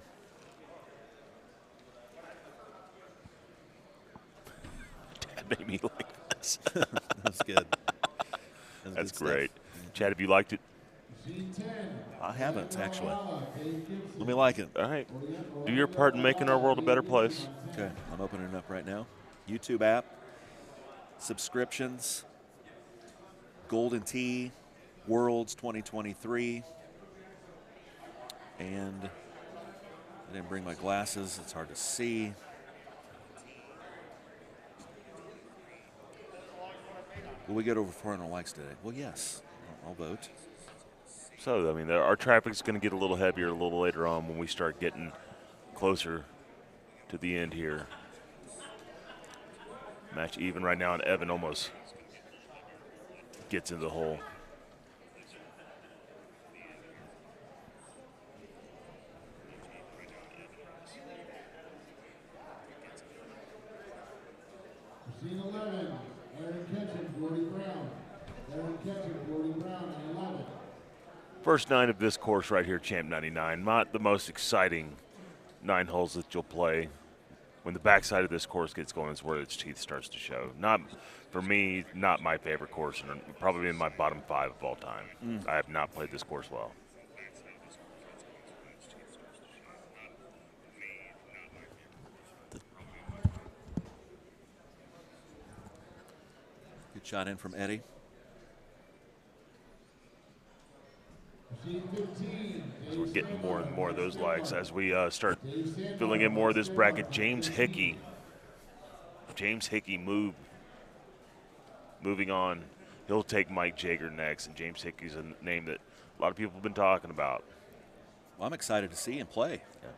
Dad made me like this. That's good. That's great. Chad, have you liked it? I haven't, actually. Let me like it. All right. Do your part in making our world a better place. Okay, I'm opening it up right now. YouTube app, subscriptions, Golden Tee, Worlds 2023, and I didn't bring my glasses. It's hard to see. Will we get over 400 likes today? Well, yes. I'll vote. So, I mean, our traffic's going to get a little heavier a little later on when we start getting closer to the end here. Match even right now, and Evan almost gets in the hole. First 9 of this course right here, Champ 99. Not the most exciting 9 holes that you'll play. When the backside of this course gets going is where its teeth starts to show. Not, for me, not my favorite course, and probably in my bottom 5 of all time. I have not played this course well. Good shot in from Eddie. So we're getting more and more of those likes as we start filling in more of this bracket. James Hickey. James Hickey moving on. He'll take Mike Jager next, and James Hickey's a name that a lot of people have been talking about. Well, I'm excited to see him play. Yeah.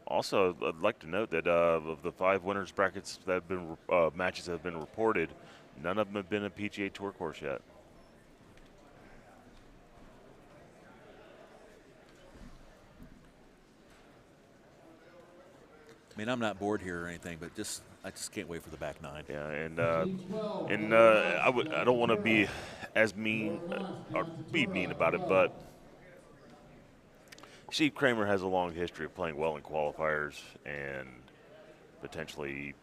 Also, I'd like to note that of the 5 winners brackets that have been matches that have been reported, none of them have been a PGA Tour course yet. I mean, I'm not bored here or anything, but I just can't wait for the back 9. Yeah, and I don't want to be as mean or be mean about it, but Steve Kramer has a long history of playing well in qualifiers and potentially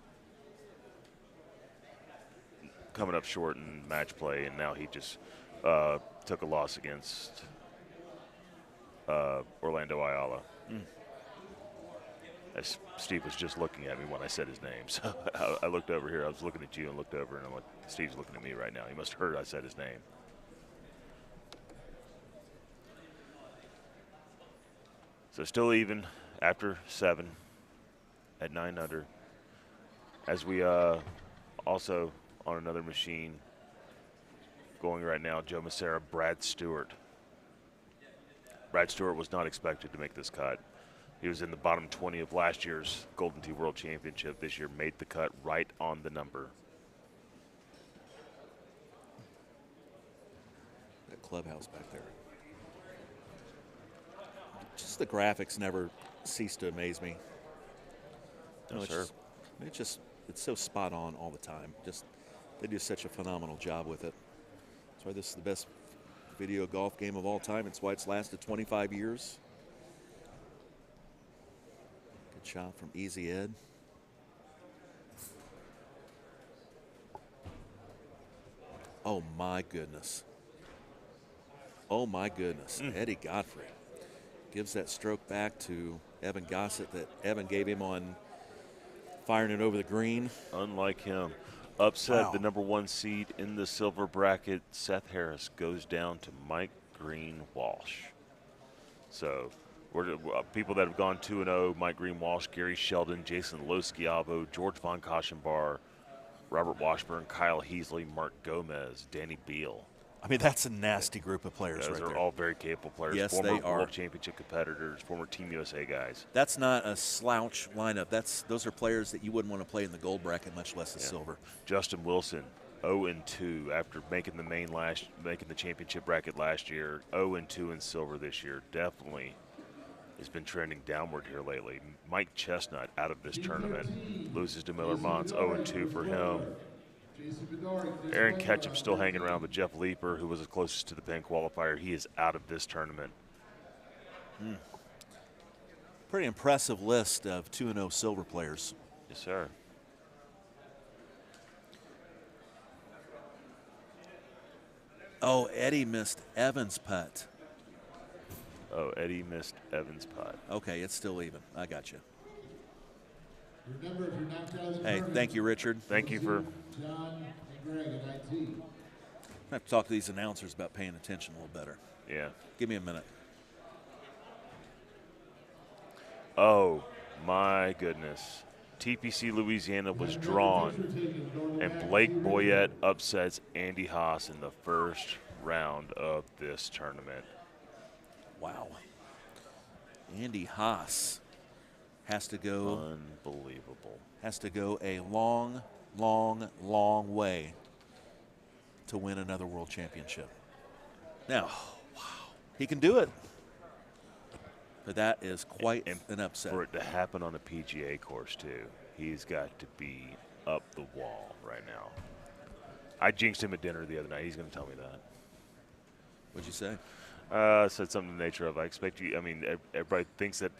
coming up short in match play, and now he just took a loss against Orlando Ayala. As Steve was just looking at me when I said his name. So I looked over here. I was looking at you and looked over, and I'm like, Steve's looking at me right now. He must have heard I said his name. So still even after 7 at 9 under. As we also on another machine going right now, Joe Massera, Brad Stewart. Brad Stewart was not expected to make this cut. He was in the bottom 20 of last year's Golden Tee World Championship. This year made the cut right on the number. That clubhouse back there. Just the graphics never cease to amaze me. No, sir. It's so spot on all the time. They do such a phenomenal job with it. That's why this is the best video golf game of all time. It's why it's lasted 25 years. Good shot from Easy Ed. Oh my goodness. Oh my goodness. Eddie Godfrey gives that stroke back to Evan Gossett that Evan gave him on firing it over the green. Unlike him. Upset the number 1 seed in the silver bracket. Seth Harris goes down to Mike Green Walsh. So we're people that have gone 2-0, Mike Green Walsh, Gary Sheldon, Jason Loschiavo, George Von Koschenbar, Robert Washburn, Kyle Heasley, Mark Gomez, Danny Beal. I mean, that's a nasty group of players right there. Those are all very capable players. Yes, former they are. World Championship competitors, former Team USA guys. That's not a slouch lineup. Those are players that you wouldn't want to play in the gold bracket, much less the silver. Justin Wilson, 0-2 after making the championship bracket last year. 0-2 in silver this year. Definitely has been trending downward here lately. Mike Chestnut out of this tournament, loses to Miller Mons. 0-2 for him. Aaron Ketchum still hanging around, but Jeff Leeper, who was the closest to the Penn qualifier, he is out of this tournament. Pretty impressive list of 2-0 silver players. Yes, sir. Oh, Eddie missed Evans' putt. Oh, Eddie missed Evans' putt. Okay, it's still even. I got you. Remember, if you're knocked out of the Hey, tournament, thank you, Richard. Thank you for. John and Greg at IT. I have to talk to these announcers about paying attention a little better. Yeah. Give me a minute. Oh, my goodness. TPC Louisiana was drawn, and Blake Boyette upsets Andy Haas in the first round of this tournament. Wow. Andy Haas has to go. Unbelievable. Has to go a long, long, long way to win another world championship. Now, he can do it. But that is quite an upset. For it to happen on a PGA course, too, he's got to be up the wall right now. I jinxed him at dinner the other night. He's going to tell me that. What'd you say? Said something in the nature of, I expect you. I mean, everybody thinks that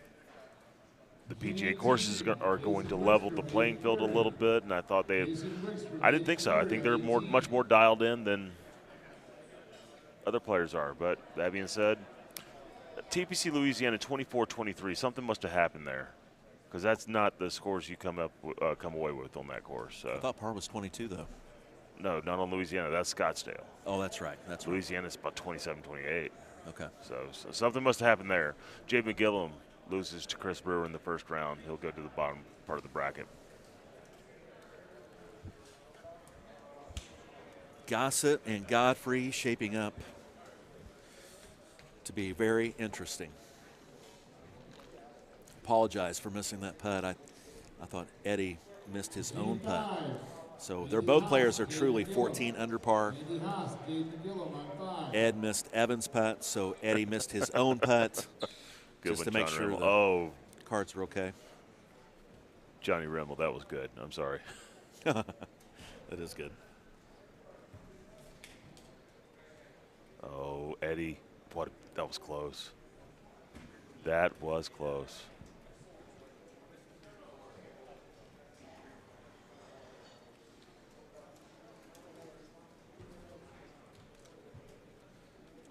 the PGA courses are going to level the playing field a little bit, and I thought I didn't think so. I think they're much more dialed in than other players are. But that being said, TPC Louisiana 24-23. Something must have happened there, because that's not the scores you come away with on that course. So. I thought par was 22 though. No, not on Louisiana. That's Scottsdale. Oh, that's right. That's right. Louisiana's about 27-28. Okay. So something must have happened there. Jay McGillum loses to Chris Brewer in the first round. He'll go to the bottom part of the bracket. Gossett and Godfrey shaping up to be very interesting. Apologize for missing that putt. I thought Eddie missed his own putt. So they're both players are truly 14 under par. Ed missed Evan's putt, so Eddie missed his own putt. Good just to one, make Johnny sure Rimmel. the cards are okay. Johnny Rimmel, that was good. I'm sorry. That is good. Oh, Eddie, that was close. That was close.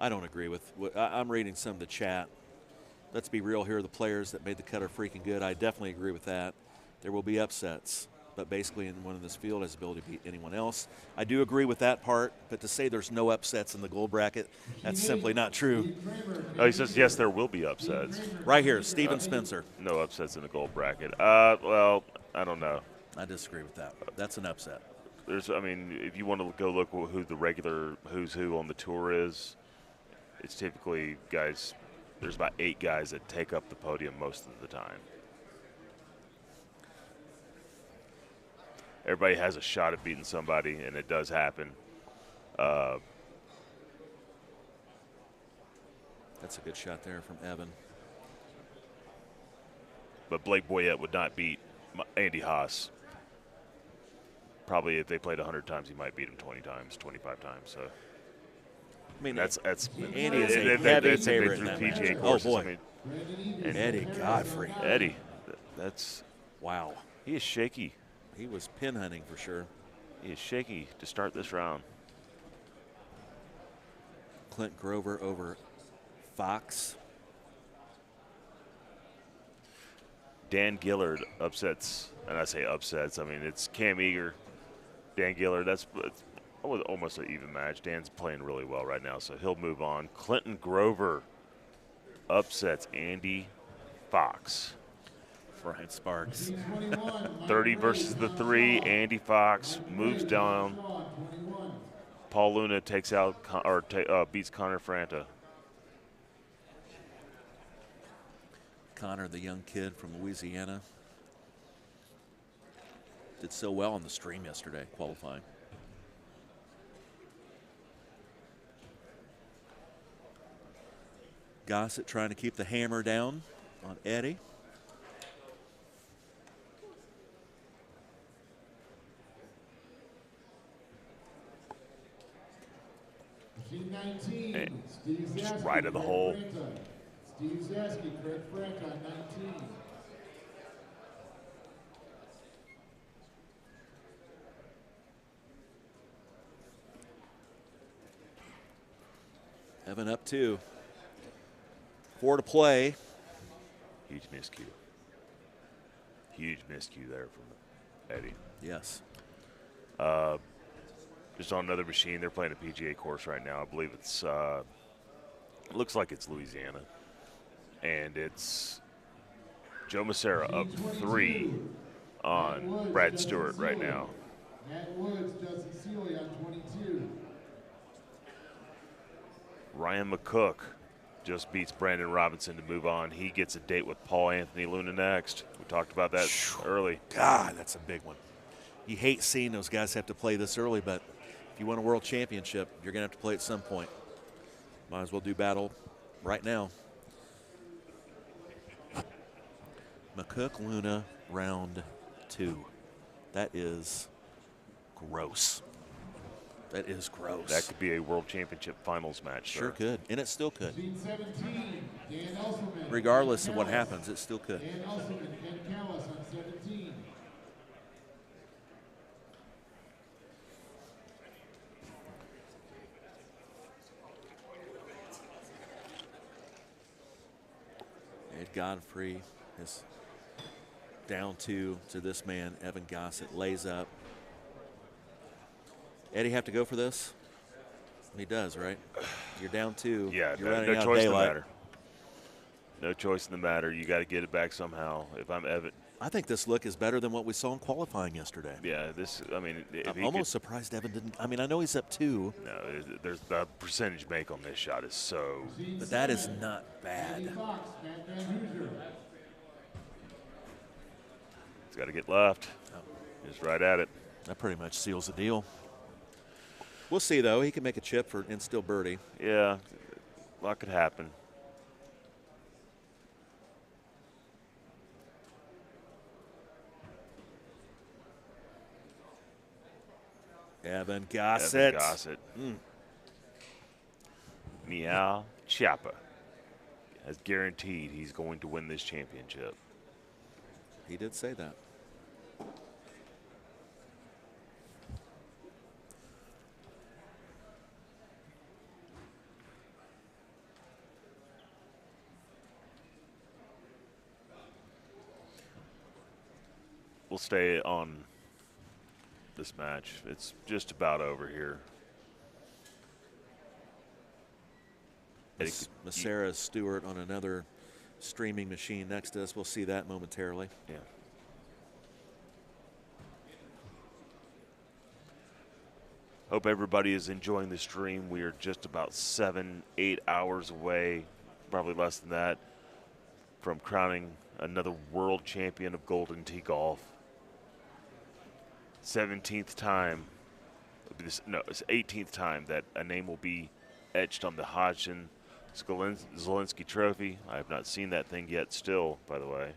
I don't agree with what I'm reading some of the chat. Let's be real here. The players that made the cut are freaking good. I definitely agree with that. There will be upsets, but basically anyone in this field has the ability to beat anyone else. I do agree with that part, but to say there's no upsets in the gold bracket, that's simply not true. Oh, he says, yes, there will be upsets. Right here, Steven Spencer. No upsets in the gold bracket. Well, I don't know. I disagree with that. That's an upset. I mean, if you want to go look who the regular who's who on the tour is, it's typically guys, there's about 8 guys that take up the podium most of the time. Everybody has a shot at beating somebody, and it does happen. That's a good shot there from Evan. But Blake Boyette would not beat Andy Haas. Probably if they played 100 times, he might beat him 20 times, 25 times. So. I mean, that's Andy is a heavy favorite in that match. Courses. Oh, boy. I mean, and Eddie Godfrey. Eddie, that's wow. He is shaky. He was pin hunting for sure. He is shaky to start this round. Clint Grover over Fox. Dan Gillard upsets, and I say upsets. I mean, it's Cam Eager, Dan Gillard. That's almost an even match. Dan's playing really well right now, so he'll move on. Clinton Grover upsets Andy Fox. Brian Sparks. 30 versus the 3. Andy Fox moves down. Paul Luna takes out beats Connor Franta. Connor, the young kid from Louisiana, did so well on the stream yesterday, qualifying. Gossett trying to keep the hammer down on Eddie. And just right of the hole. Steve Zaski, Craig Frank on 19. Evan up 2. 4 to play. Huge miscue. Huge miscue there from Eddie. Yes. Just on another machine. They're playing a PGA course right now. I believe it's, it looks like it's Louisiana. And it's Joe Massera up 3 on Brad Stewart right now. Matt Woods, Justin Seeley on 22. Ryan McCook just beats Brandon Robinson to move on. He gets a date with Paul Anthony Luna next. We talked about that early. God, that's a big one. You hate seeing those guys have to play this early, but if you want a world championship, you're going to have to play at some point. Might as well do battle right now. McCook Luna round 2. That is gross. That is gross. That could be a World Championship Finals match. Sure sir. could, and it still could. Machine 17, Dan Elselman. Regardless Ken of what Callis. happens, it still could. Dan Elselman, Ken Callis on 17. Ed Godfrey is down two to this man, Evan Gossett, lays up. Eddie have to go for this? He does, right? You're down two. Yeah, you're no running out of choice in the daylight. matter. No choice in the matter. You got to get it back somehow. If I'm Evan. I think this look is better than what we saw in qualifying yesterday. Yeah, this, I mean. I'm almost surprised Evan didn't. I mean, I know he's up two. No, there's the percentage make on this shot is so. But that is not bad. He's got to get left. Just right at it. That pretty much seals the deal. We'll see, though. He can make a chip for and still birdie. Yeah, a lot could happen. Evan Gossett. Evan Gossett. Meow Chiappa has guaranteed he's going to win this championship. He did say that. We'll stay on this match. It's just about over here. Massera Stewart on another streaming machine next to us. We'll see that momentarily. Yeah. Hope everybody is enjoying the stream. We are just about 7-8 hours away, probably less than that, from crowning another world champion of Golden Tee Golf. 17th time, no, it's 18th time that a name will be etched on the Hodgson Zielinski Trophy. I have not seen that thing yet still, by the way.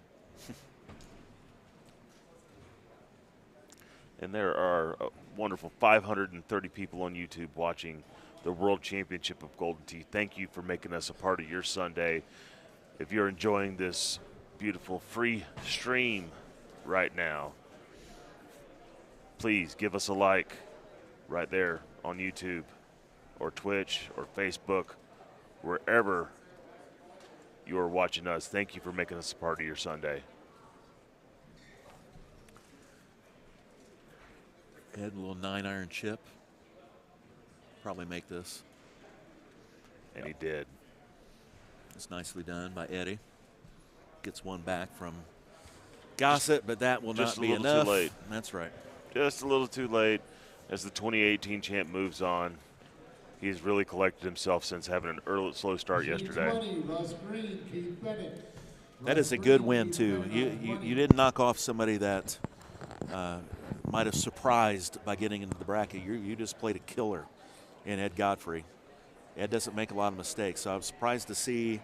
And there are a wonderful 530 people on YouTube watching the World Championship of Golden Tee. Thank you for making us a part of your Sunday. If you're enjoying this beautiful free stream right now, please give us a like right there on YouTube or Twitch or Facebook, wherever you are watching us. Thank you for making us a part of your Sunday. Ed, a little 9-iron chip. Probably make this. And he did. It's nicely done by Eddie. Gets one back from Gossett, but that will not be enough. Just a little too late. That's right. Just a little too late as the 2018 champ moves on. He's really collected himself since having an early, slow start yesterday. 20, Russ Green, Keith Bennett. That is a good win, too. You didn't knock off somebody that might have surprised by getting into the bracket. You just played a killer in Ed Godfrey. Ed doesn't make a lot of mistakes, so I was surprised to see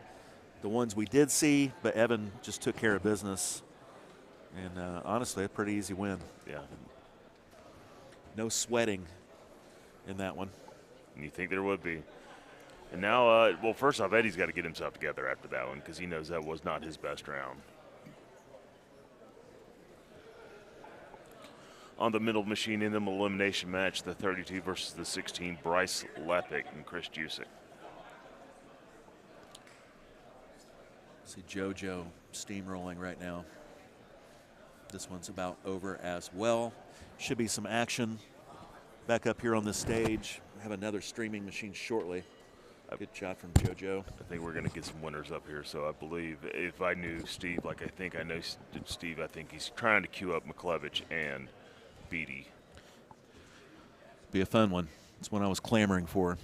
the ones we did see, but Evan just took care of business. And honestly, a pretty easy win. Yeah. No sweating in that one. And you think there would be. And now, well, first off, Eddie's got to get himself together after that one because he knows that was not his best round. On the middle machine in the elimination match, the 32 versus the 16, Bryce Lepic and Chris Jusick. See JoJo steamrolling right now. This one's about over as well. Should be some action back up here on the stage. We have another streaming machine shortly. Good shot from JoJo. I think we're going to get some winners up here. So I believe if I knew Steve like I think I know Steve, I think he's trying to queue up McClevich and Beatty. Be a fun one. It's one I was clamoring for.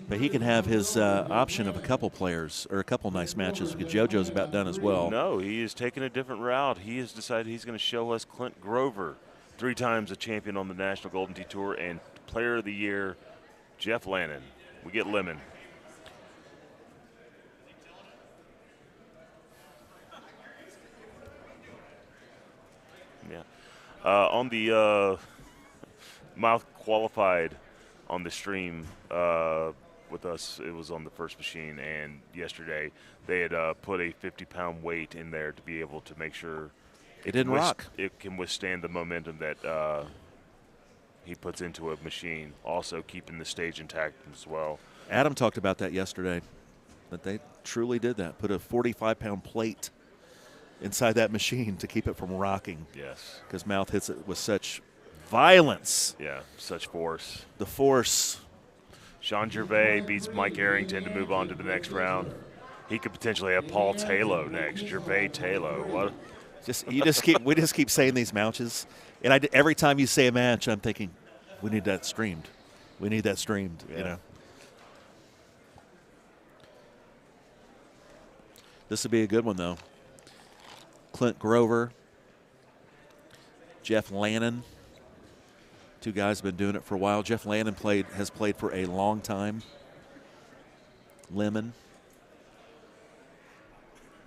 But he can have his option of a couple players or a couple nice matches because JoJo's about done as well. No, he is taking a different route. He has decided he's going to show us Clint Grover, 3 times a champion on the National Golden Tee Tour, and Player of the Year, Jeff Lannon. We get Lemon. Yeah. On the mouth qualified on the stream with us. It was on the first machine, and yesterday they had put a 50-pound weight in there to be able to make sure it didn't rock. It can withstand the momentum that he puts into a machine, also keeping the stage intact as well. Adam talked about that yesterday, that they truly did that. Put a 45-pound plate inside that machine to keep it from rocking. Yes. Because Mouth hits it with such violence. Yeah, such force. The force. Sean Gervais beats Mike Arrington to move on to the next round. He could potentially have Paul Taylor next. Gervais Taylor. What? We just keep saying these matches, and every time you say a match, I'm thinking, we need that streamed. We need that streamed. Yeah. You know. This would be a good one though. Clint Grover, Jeff Lannon. Two guys have been doing it for a while. Jeff Lannon has played for a long time. Lemon.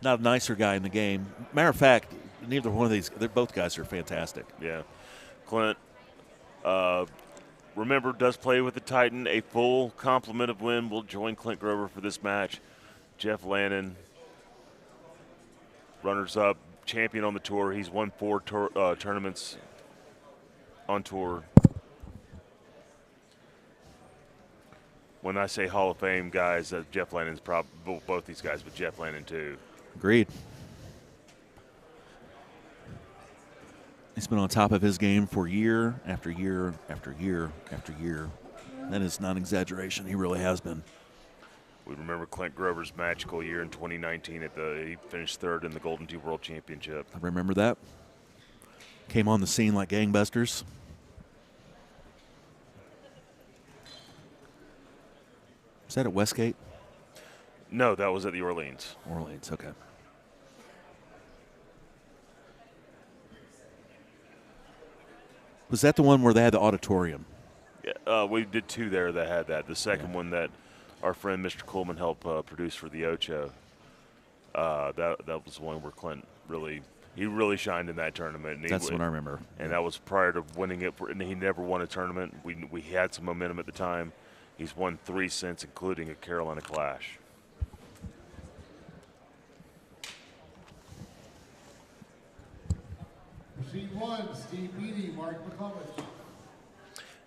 Not a nicer guy in the game. Matter of fact, neither one of these, both guys are fantastic. Yeah. Clint, remember, does play with the Titan. A full complement of win will join Clint Grover for this match. Jeff Lannon, runners-up, champion on the tour. He's won 4 tournaments on tour. When I say Hall of Fame guys, Jeff Lannon's probably both these guys, but Jeff Lannon too. Agreed. He's been on top of his game for year after year after year after year. That is not an exaggeration. He really has been. We remember Clint Grover's magical year in 2019 he finished 3rd in the Golden Tee World Championship. I remember that. Came on the scene like gangbusters. Is that at Westgate? No, that was at the Orleans. Orleans, okay. Was that the one where they had the auditorium? Yeah, we did 2 there that had that. The second one that our friend Mr. Coleman helped produce for the Ocho, that was the one where Clint really shined in that tournament. And That's what I remember. And that was prior to winning it. And he never won a tournament. We had some momentum at the time. He's won 3 since, including a Carolina Clash. Machine 1, Steve Beatty, Mark McCullough.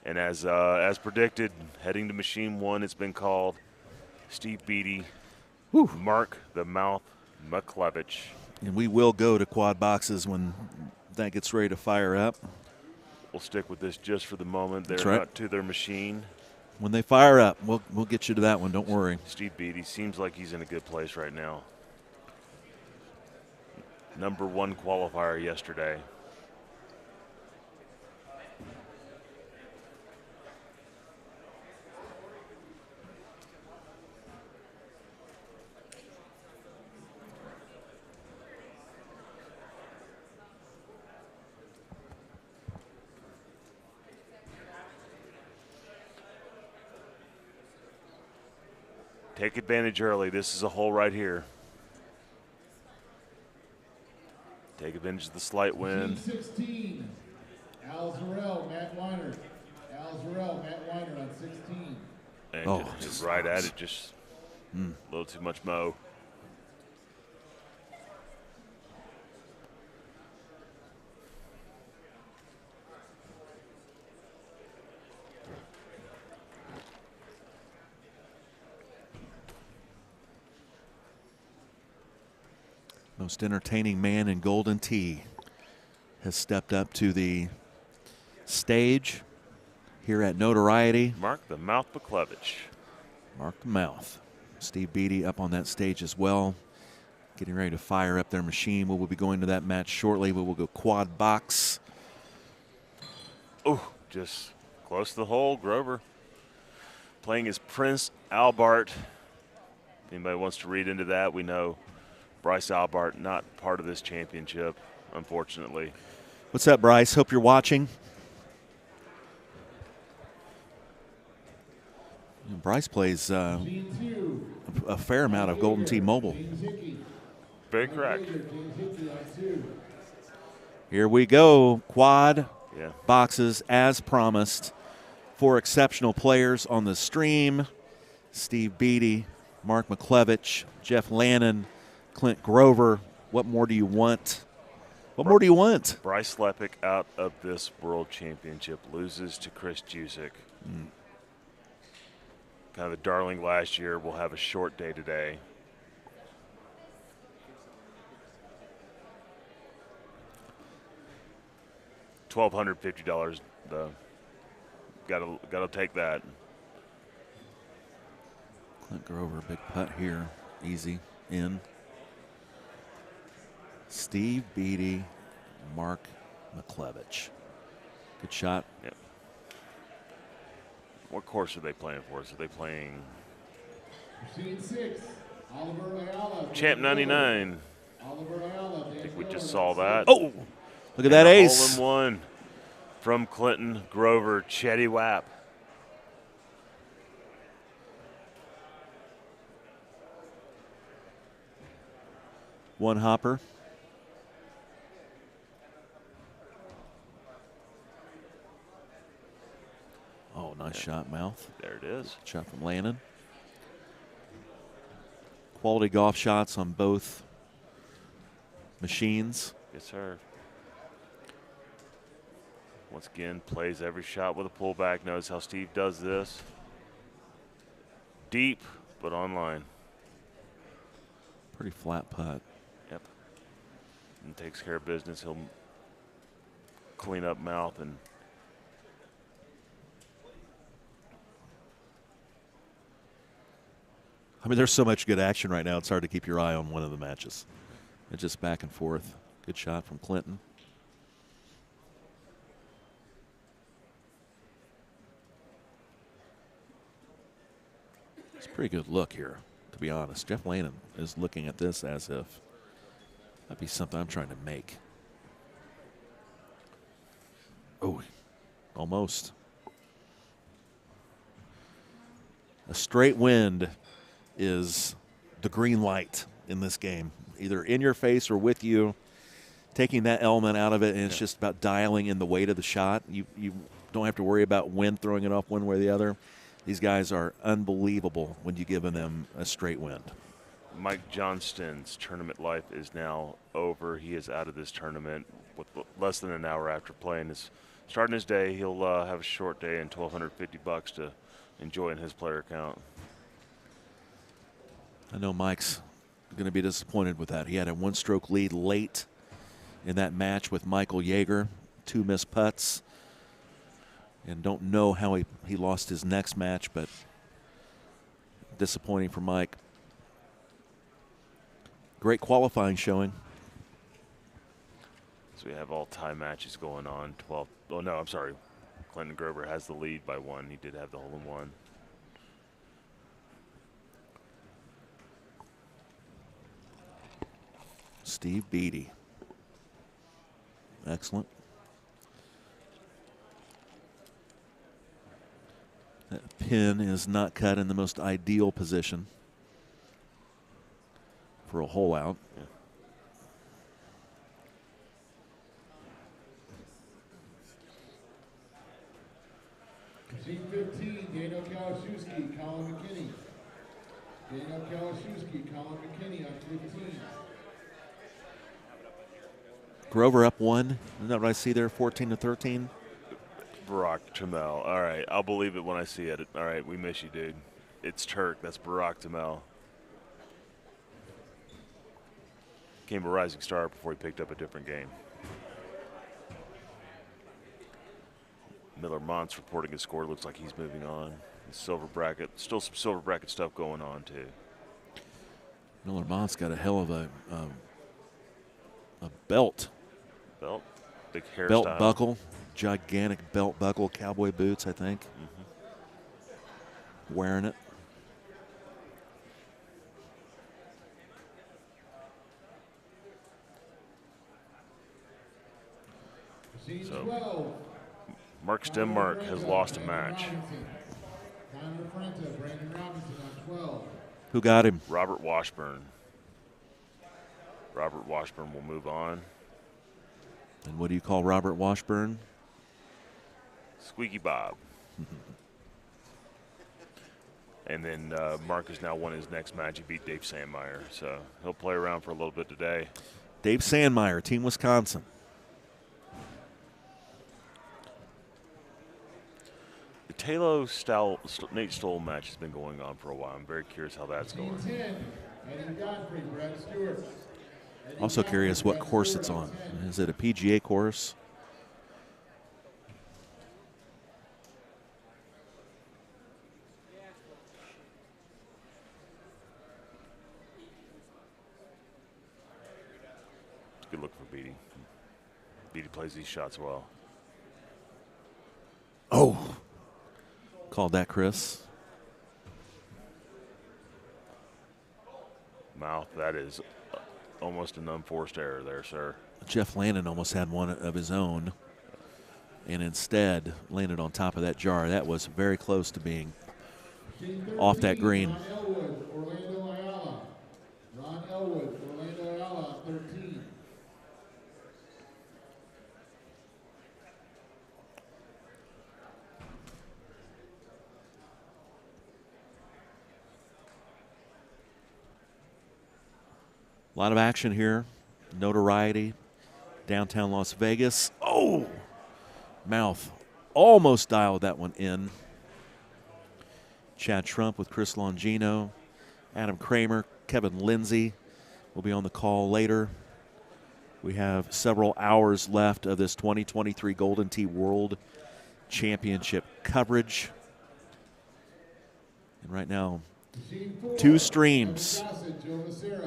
And as predicted, heading to Machine 1, it's been called Steve Beatty, Mark the Mouth McClevich. And we will go to quad boxes when that gets ready to fire up. We'll stick with this just for the moment. They're That's right. not to their machine. When they fire up, we'll get you to that one. Don't worry. Steve Beatty seems like he's in a good place right now. Number 1 qualifier yesterday. Take advantage early. This is a hole right here. Take advantage of the slight wind. 16, Al Zarel, Matt Weiner. Al Zarel, Matt Weiner on 16. And just right at it, just a little too much mo. Most entertaining man in Golden Tee has stepped up to the stage here at Notoriety. Mark the Mouth McClevich. Mark the Mouth. Steve Beatty up on that stage as well, getting ready to fire up their machine. We will be going to that match shortly. We will go quad box. Oh, just close to the hole. Grover playing as Prince Albert. If anybody wants to read into that, we know Bryce Albert not part of this championship, unfortunately. What's up, Bryce? Hope you're watching. And Bryce plays a fair amount of Golden Tee Mobile. Very correct. Here we go. Quad boxes as promised. 4 exceptional players on the stream. Steve Beatty, Mark McClevich, Jeff Lannon, Clint Grover. What more do you want? What more do you want? Bryce Lepic out of this World Championship, loses to Chris Jusic. Kind of the darling last year, will have a short day today. $1,250 though. Gotta take that. Clint Grover, big putt here, easy in. Steve Beatty, Mark McClevich. Good shot. Yep. What course are they playing for us? Are they playing Machine 6, Oliver Ayala. Champ 99? Oliver Ayala. I think we just saw that. Oh, look at that ace. Hole-in-one from Clinton Grover, Chetty Wap. One hopper. Oh, nice shot, Mouth. There it is. Shot from Lannon. Quality golf shots on both machines. Yes, sir. Once again, plays every shot with a pullback. Knows how Steve does this. Deep, but online. Pretty flat putt. Yep. And takes care of business. He'll clean up Mouth and I mean, there's so much good action right now, it's hard to keep your eye on one of the matches. It's just back and forth. Good shot from Clinton. It's a pretty good look here, to be honest. Jeff Lannon is looking at this as if that'd be something I'm trying to make. Oh, almost. A straight wind is the green light in this game, either in your face or with you, taking that element out of it, and it's just about dialing in the weight of the shot. You don't have to worry about wind throwing it off one way or the other. These guys are unbelievable when you give them a straight wind. Mike Johnston's tournament life is now over. He is out of this tournament with less than an hour after playing. Starting his day, he'll have a short day and $1,250 to enjoy in his player account. I know Mike's going to be disappointed with that. He had a one-stroke lead late in that match with Michael Yeager, 2 missed putts. And don't know how he lost his next match, but disappointing for Mike. Great qualifying showing. So we have all tie matches going on. 12. Oh, no, I'm sorry. Clinton Grover has the lead by 1. He did have the hole-in-one. Steve Beatty. Excellent. That pin is not cut in the most ideal position for a hole out. Yeah. Machine 15, Daniel Kalashewski, Colin McKinney. Daniel Kalashewski, Colin McKinney on 15. Grover up 1. Isn't that what I see there? 14-13. Barack Tamel. All right, I'll believe it when I see it. All right, we miss you, dude. It's Turk. That's Barack Tamel. Became a rising star before he picked up a different game. Miller Mont's reporting his score. Looks like he's moving on. Silver bracket. Still some silver bracket stuff going on, too. Miller Mont's got a hell of a belt. Belt? Big hairstyle. Belt buckle. Gigantic belt buckle, cowboy boots, I think. Wearing it. So, Mark Stenmark has lost a match. Who got him? Robert Washburn. Robert Washburn will move on. And what do you call Robert Washburn? Squeaky Bob. And then Mark has now won his next match. He beat Dave Sandmeyer, so he'll play around for a little bit today. Dave Sandmeyer, Team Wisconsin. The Nate Stoll match has been going on for a while. I'm very curious how that's going. Also curious what course it's on. Is it a PGA course? Good look for Beatty. Beatty plays these shots well. Oh, called that, Chris. Mouth, that is almost an unforced error there, sir. Jeff Landon almost had one of his own and instead landed on top of that jar. That was very close to being off that green. Ron Elwood, Orlando Ayala, 13. A lot of action here. Notoriety. Downtown Las Vegas. Oh! Mouth almost dialed that one in. Chad Trump with Chris Longino. Adam Kramer, Kevin Lindsay will be on the call later. We have several hours left of this 2023 Golden Tee World Championship coverage. And right now, 2 streams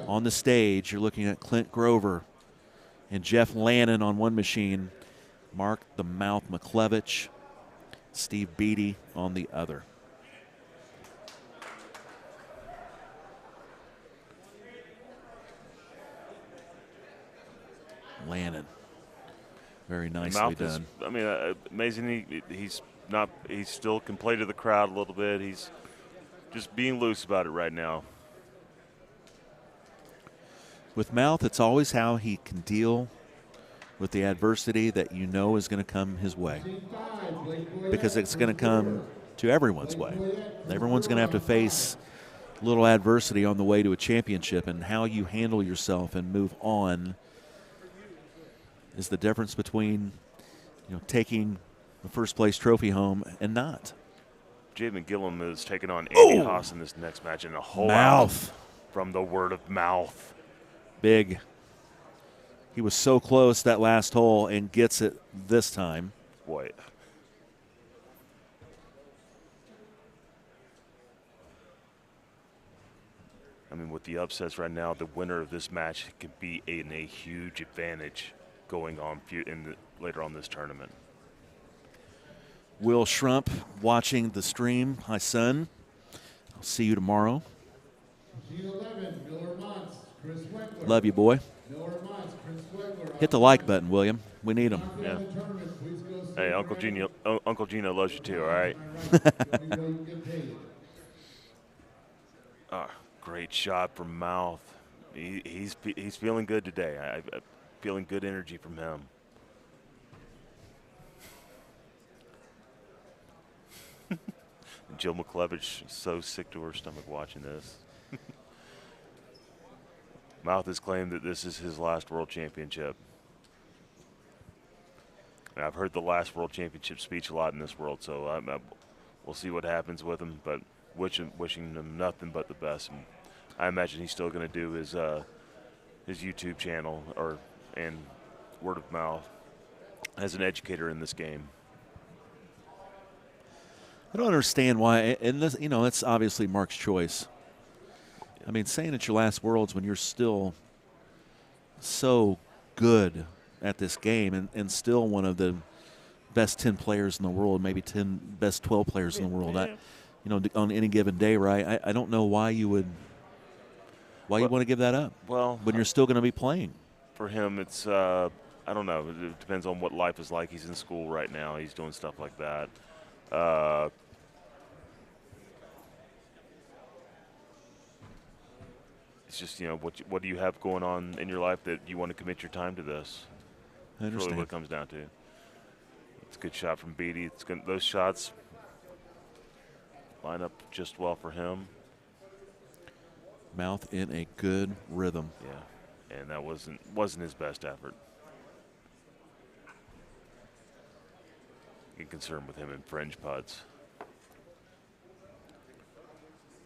on the stage. You're looking at Clint Grover and Jeff Lannon on one machine, Mark the Mouth McClevich, Steve Beatty on the other. Lannon, very nicely done. Amazing. He's still can play to the crowd a little bit. He's just being loose about it right now. With Mouth, it's always how he can deal with the adversity that you know is going to come his way, because it's going to come to everyone's way. Everyone's going to have to face a little adversity on the way to a championship, and how you handle yourself and move on is the difference between, taking the first place trophy home and not. Jay McGillum is taking on Andy Haas in this next match, in a whole Mouth from the word of mouth. Big. He was so close that last hole and gets it this time. Boy. With the upsets right now, the winner of this match could be in a huge advantage going on later on this tournament. Will Schrump watching the stream. Hi, son. I'll see you tomorrow. Love you, boy. Hit the like button, William. We need them. Yeah. Hey, Uncle Gino loves you too, all right? Great shot from Mouth. He's feeling good today. I'm feeling good energy from him. Jill McClevich is so sick to her stomach watching this. Mouth has claimed that this is his last World Championship. And I've heard the last World Championship speech a lot in this world, so we'll see what happens with him, but wishing him nothing but the best. And I imagine he's still going to do his YouTube channel and word of mouth as an educator in this game. I don't understand why, and this, it's obviously Mark's choice. Saying it's your last Worlds when you're still so good at this game and still one of the best 10 players in the world, maybe 10 best 12 players in the world, on any given day, right? I don't know why you would you want to give that up. Well, when you're still going to be playing. For him, it's I don't know. It depends on what life is like. He's in school right now. He's doing stuff like that. It's just, what do you have going on in your life that you want to commit your time to this? I understand. That's really what it comes down to. It's a good shot from Beatty. Those shots, line up just well for him. Mouth in a good rhythm. Yeah, and that wasn't his best effort. Get concerned with him in fringe putts.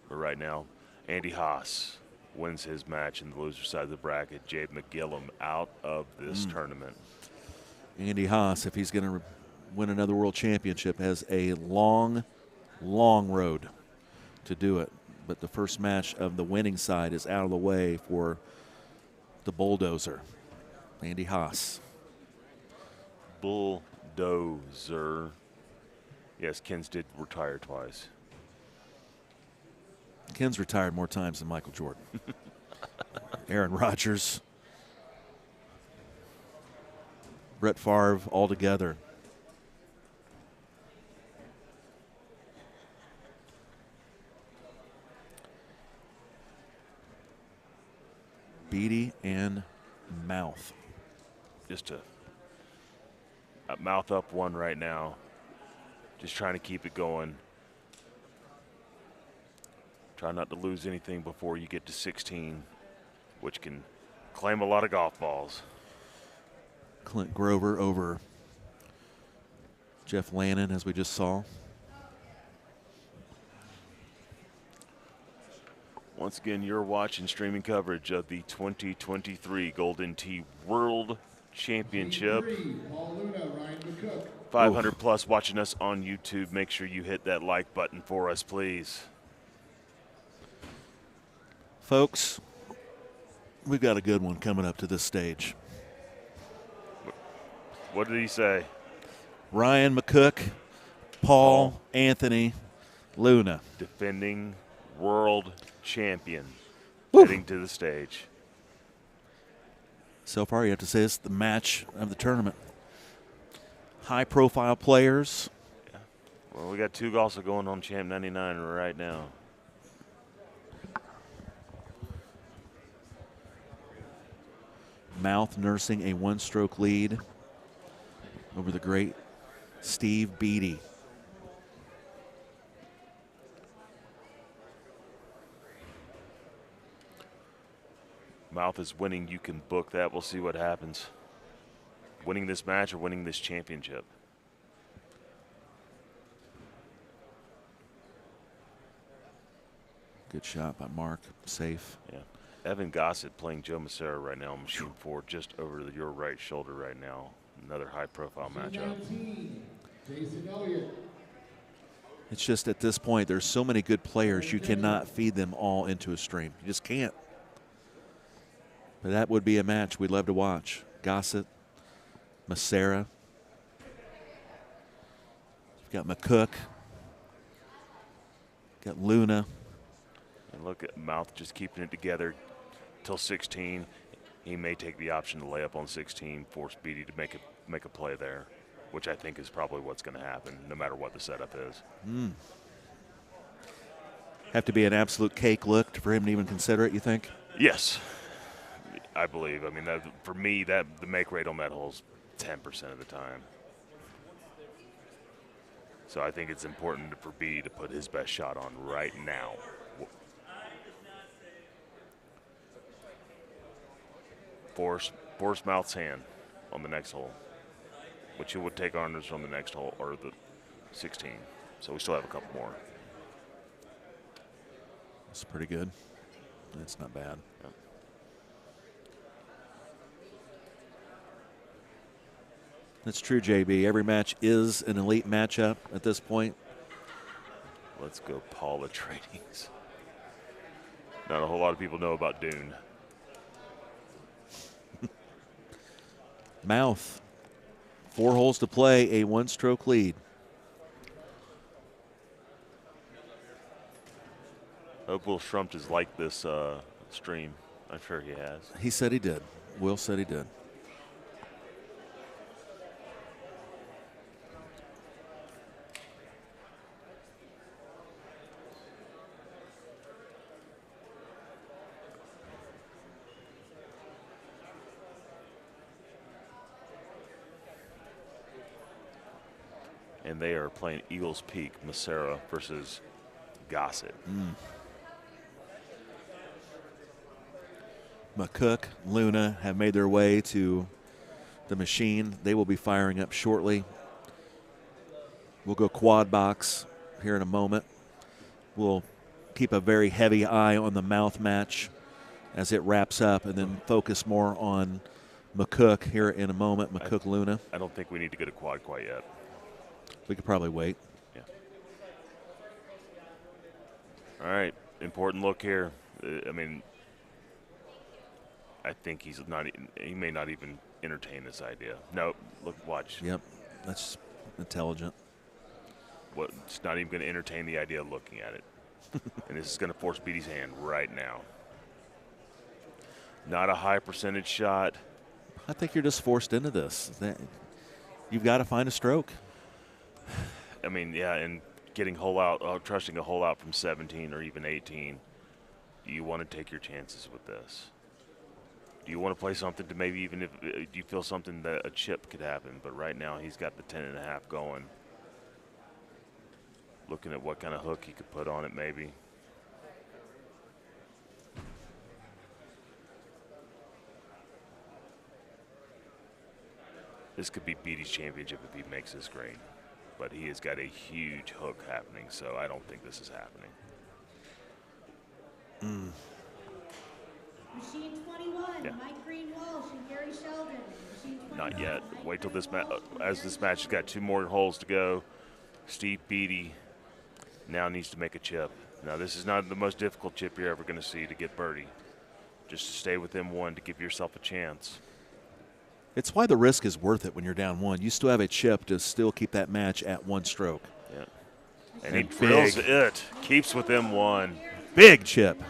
But right now, Andy Haas wins his match in the loser side of the bracket. Jade McGillum out of this tournament. Andy Haas, if he's going to win another world championship, has a long, long road to do it. But the first match of the winning side is out of the way for the bulldozer, Andy Haas. Bulldozer. Yes, Kens did retire twice. Ken's retired more times than Michael Jordan. Aaron Rodgers, Brett Favre, all together. Beatty and Mouth. Just a mouth up one right now. Just trying to keep it going. Try not to lose anything before you get to 16, which can claim a lot of golf balls. Clint Grover over Jeff Lannon, as we just saw. Once again, you're watching streaming coverage of the 2023 Golden Tee World Championship. 500 plus watching us on YouTube. Make sure you hit that like button for us, please. Folks, we've got a good one coming up to this stage. What did he say? Ryan McCook, Paul Anthony Luna. Defending world champion. Heading to the stage. So far, you have to say it's the match of the tournament. High-profile players. Yeah. Well, we got two also going on Champ 99 right now. Mouth nursing a one-stroke lead over the great Steve Beatty. Mouth is winning. You can book that. We'll see what happens. Winning this match or winning this championship. Good shot by Mark. Safe. Yeah. Evan Gossett playing Joe Massera right now. Machine 4 just over your right shoulder right now. Another high-profile matchup. It's just at this point, there's so many good players, you cannot feed them all into a stream. You just can't. But that would be a match we'd love to watch. Gossett, Massera. You've got McCook. Got Luna. And look at Mouth just keeping it together till 16. He may take the option to lay up on 16, force Beatty to make a play there, which I think is probably what's going to happen, no matter what the setup is. Have to be an absolute cake look for him to even consider it, you think? Yes, I believe. I mean, for me, the make rate on that hole is 10% of the time. So I think it's important for B to put his best shot on right now. Force Mouth's hand on the next hole, which he would take honors on the next hole, or the 16. So we still have a couple more. That's pretty good. That's not bad. Yep. That's true, JB. Every match is an elite matchup at this point. Let's go Paula Tradings. Not a whole lot of people know about Dune. Mouth, 4 holes to play, a one-stroke lead. Hope Will Schrumpf has liked this stream. I'm sure he has. He said he did. Will said he did. And they are playing Eagles Peak, Massera versus Gossett. McCook, Luna have made their way to the machine. They will be firing up shortly. We'll go quad box here in a moment. We'll keep a very heavy eye on the mouth match as it wraps up, and then focus more on McCook here in a moment. McCook, Luna. I don't think we need to go to quad quite yet. We could probably wait. Yeah. All right, important look here. I mean, I think he may not even entertain this idea. No, look, watch. Yep, that's intelligent. What? It's not even going to entertain the idea of looking at it. And this is going to force Beatty's hand right now. Not a high percentage shot. I think you're just forced into this. You've got to find a stroke. I mean, yeah, and getting hole out, trusting a hole out from 17 or even 18. Do you want to take your chances with this? Do you want to play something to maybe even if do you feel something that a chip could happen? But right now he's got the 10.5 going. Looking at what kind of hook he could put on it maybe. This could be Beatty's championship if he makes this green. But he has got a huge hook happening, so I don't think this is happening. Machine 21, Mike Green Walsh and Gary Sheldon. Machine 21, Not yet. Wait till this match. As this match has got 2 more holes to go, Steve Beatty now needs to make a chip. Now, this is not the most difficult chip you're ever going to see to get birdie. Just to stay within 1 to give yourself a chance. It's why the risk is worth it when you're down 1. You still have a chip to still keep that match at 1 stroke. Yeah. And he drills it. Keeps within 1. Big chip.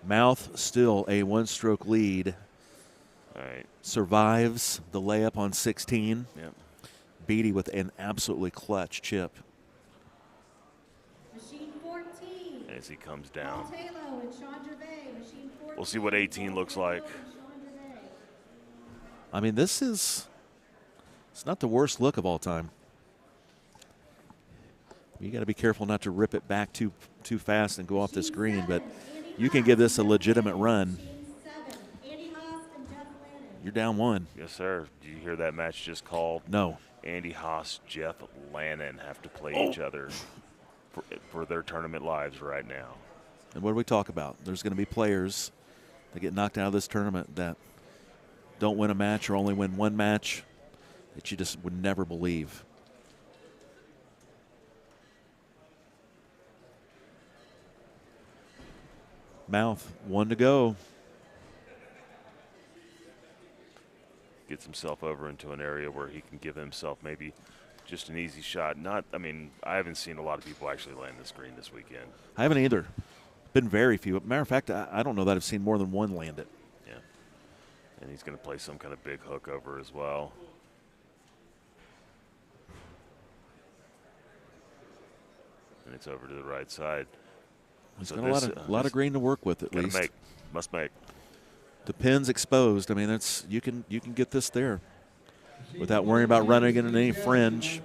Mouth still a 1-stroke lead. All right. Survives the layup on 16. Yep. Beatty with an absolutely clutch chip. Machine 14. As he comes down. Paul Taylor and Sean Gervais. Machine 14. We'll see what 18 looks like. I mean, this is, it's not the worst look of all time. You got to be careful not to rip it back too fast and go off this green, but you can give this a legitimate run. You're down 1. Yes, sir. Did you hear that match just called? No. Andy Haas, Jeff Lannon have to play each other for their tournament lives right now. And what do we talk about? There's going to be players that get knocked out of this tournament that don't win a match or only win 1 match that you just would never believe. Mouth, 1 to go. Gets himself over into an area where he can give himself maybe just an easy shot. I mean, I haven't seen a lot of people actually land this green this weekend. I haven't either. Been very few. Matter of fact, I don't know that I've seen more than 1 land it. Yeah. And he's going to play some kind of big hook over as well. And it's over to the right side. He's got a lot of green to work with at least. Must make. The pin's exposed. I mean, that's you can get this there without worrying about running into any fringe.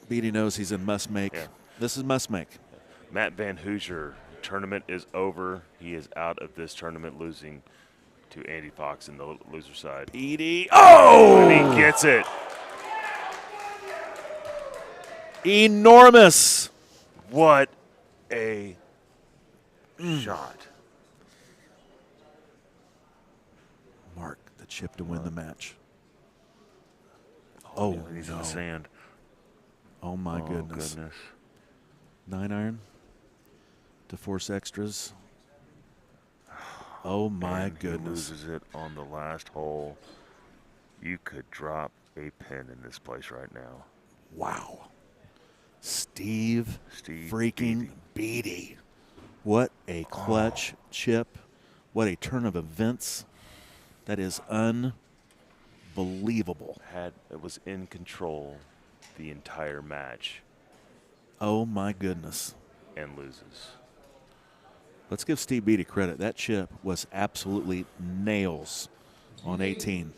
Beatty knows he's in must make. Yeah. This is must make. Matt Van Hoosier, tournament is over. He is out of this tournament, losing to Andy Fox in the loser side. Beatty, oh! And he gets it. Enormous. What a shot. Mark the chip to win the match. Oh, yeah, he's in the sand. Oh, my goodness. 9 iron to force extras. Oh, my goodness. He loses it on the last hole. You could drop a pin in this place right now. Wow. Steve freaking Beatty. What a clutch chip. What a turn of events. That is unbelievable. It was in control the entire match. Oh, my goodness. And loses. Let's give Steve Beatty credit. That chip was absolutely nails on 18.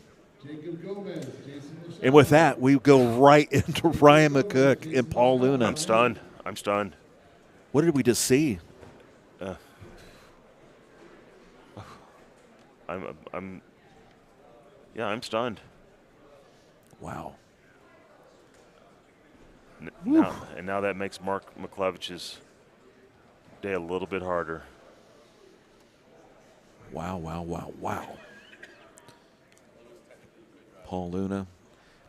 Jacob Gomez, Jason Michelle. And with that, we go right into Ryan McCook and Paul Luna. I'm stunned. I'm stunned. What did we just see? I'm stunned. Wow. Now that makes Mark McClevich's day a little bit harder. Wow, wow, wow, wow. Paul Luna,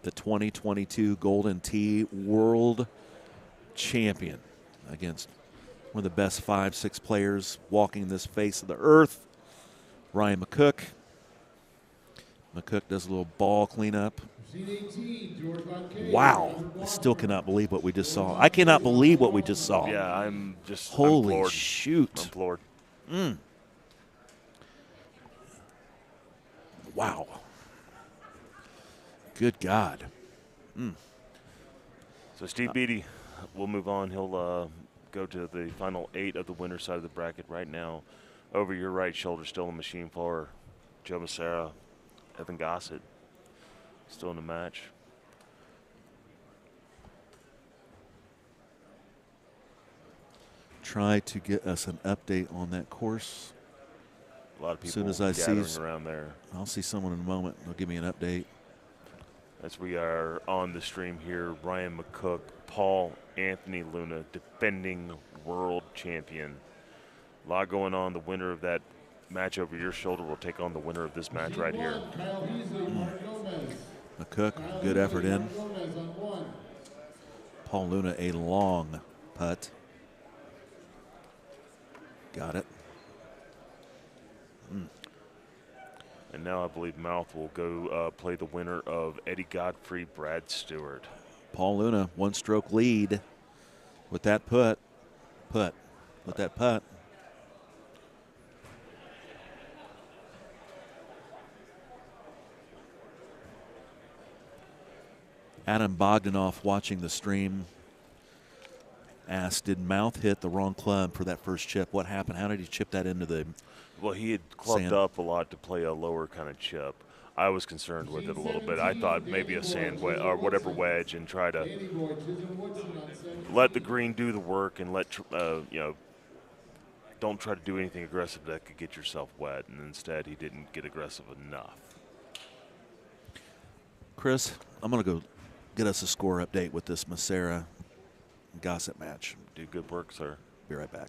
the 2022 Golden Tee World Champion, against one of the best 5-6 players walking this face of the earth, Ryan McCook. McCook does a little ball cleanup. Wow. I still cannot believe what we just saw. I cannot believe what we just saw. Yeah, I'm just Holy I'm floored. shoot. I'm floored. Wow. Good God. So Steve Beatty will move on. He'll go to the final 8 of the winner's side of the bracket right now. Over your right shoulder, still on the machine floor, Joe Massera, Evan Gossett, still in the match. Try to get us an update on that course. A lot of people as soon as I gathering see around there. I'll see someone in a moment. They'll give me an update. As we are on the stream here, Ryan McCook, Paul Anthony Luna, defending world champion. A lot going on. The winner of that match over your shoulder will take on the winner of this match right here. McCook, good effort in. Paul Luna, a long putt. Got it. And now I believe Mouth will go play the winner of Eddie Godfrey, Brad Stewart. Paul Luna, 1-stroke lead with that putt. With that putt. Adam Bogdanoff, watching the stream, asked, did Mouth hit the wrong club for that first chip? What happened? How did he chip that into the Well, he had clubbed sand? up a lot to play a lower kind of chip. I was concerned with it a little bit. I thought maybe a sand wedge or whatever wedge, and try to let the green do the work and let don't try to do anything aggressive that could get yourself wet. And instead, he didn't get aggressive enough. Chris, I'm going to go get us a score update with this Massera Gossett match. Do good work, sir. Be right back.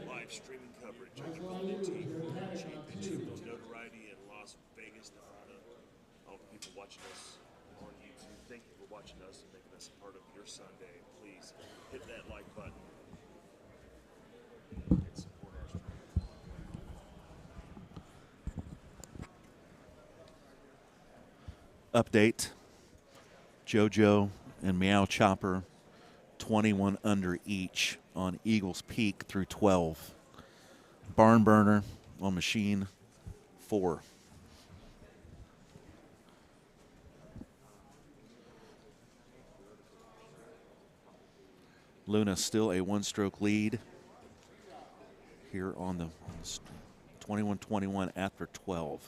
Live streaming coverage of the Golden Tee World Championship with notoriety in Las Vegas, Nevada. All the people watching us on YouTube, thank you for watching us and making us a part of your Sunday. Please hit that like button and support our stream. Update. JoJo and Meow Chopper, 21 under each on Eagles Peak through 12. Barn Burner on Machine, 4. Luna still a 1-stroke lead here on the 21-21 after 12.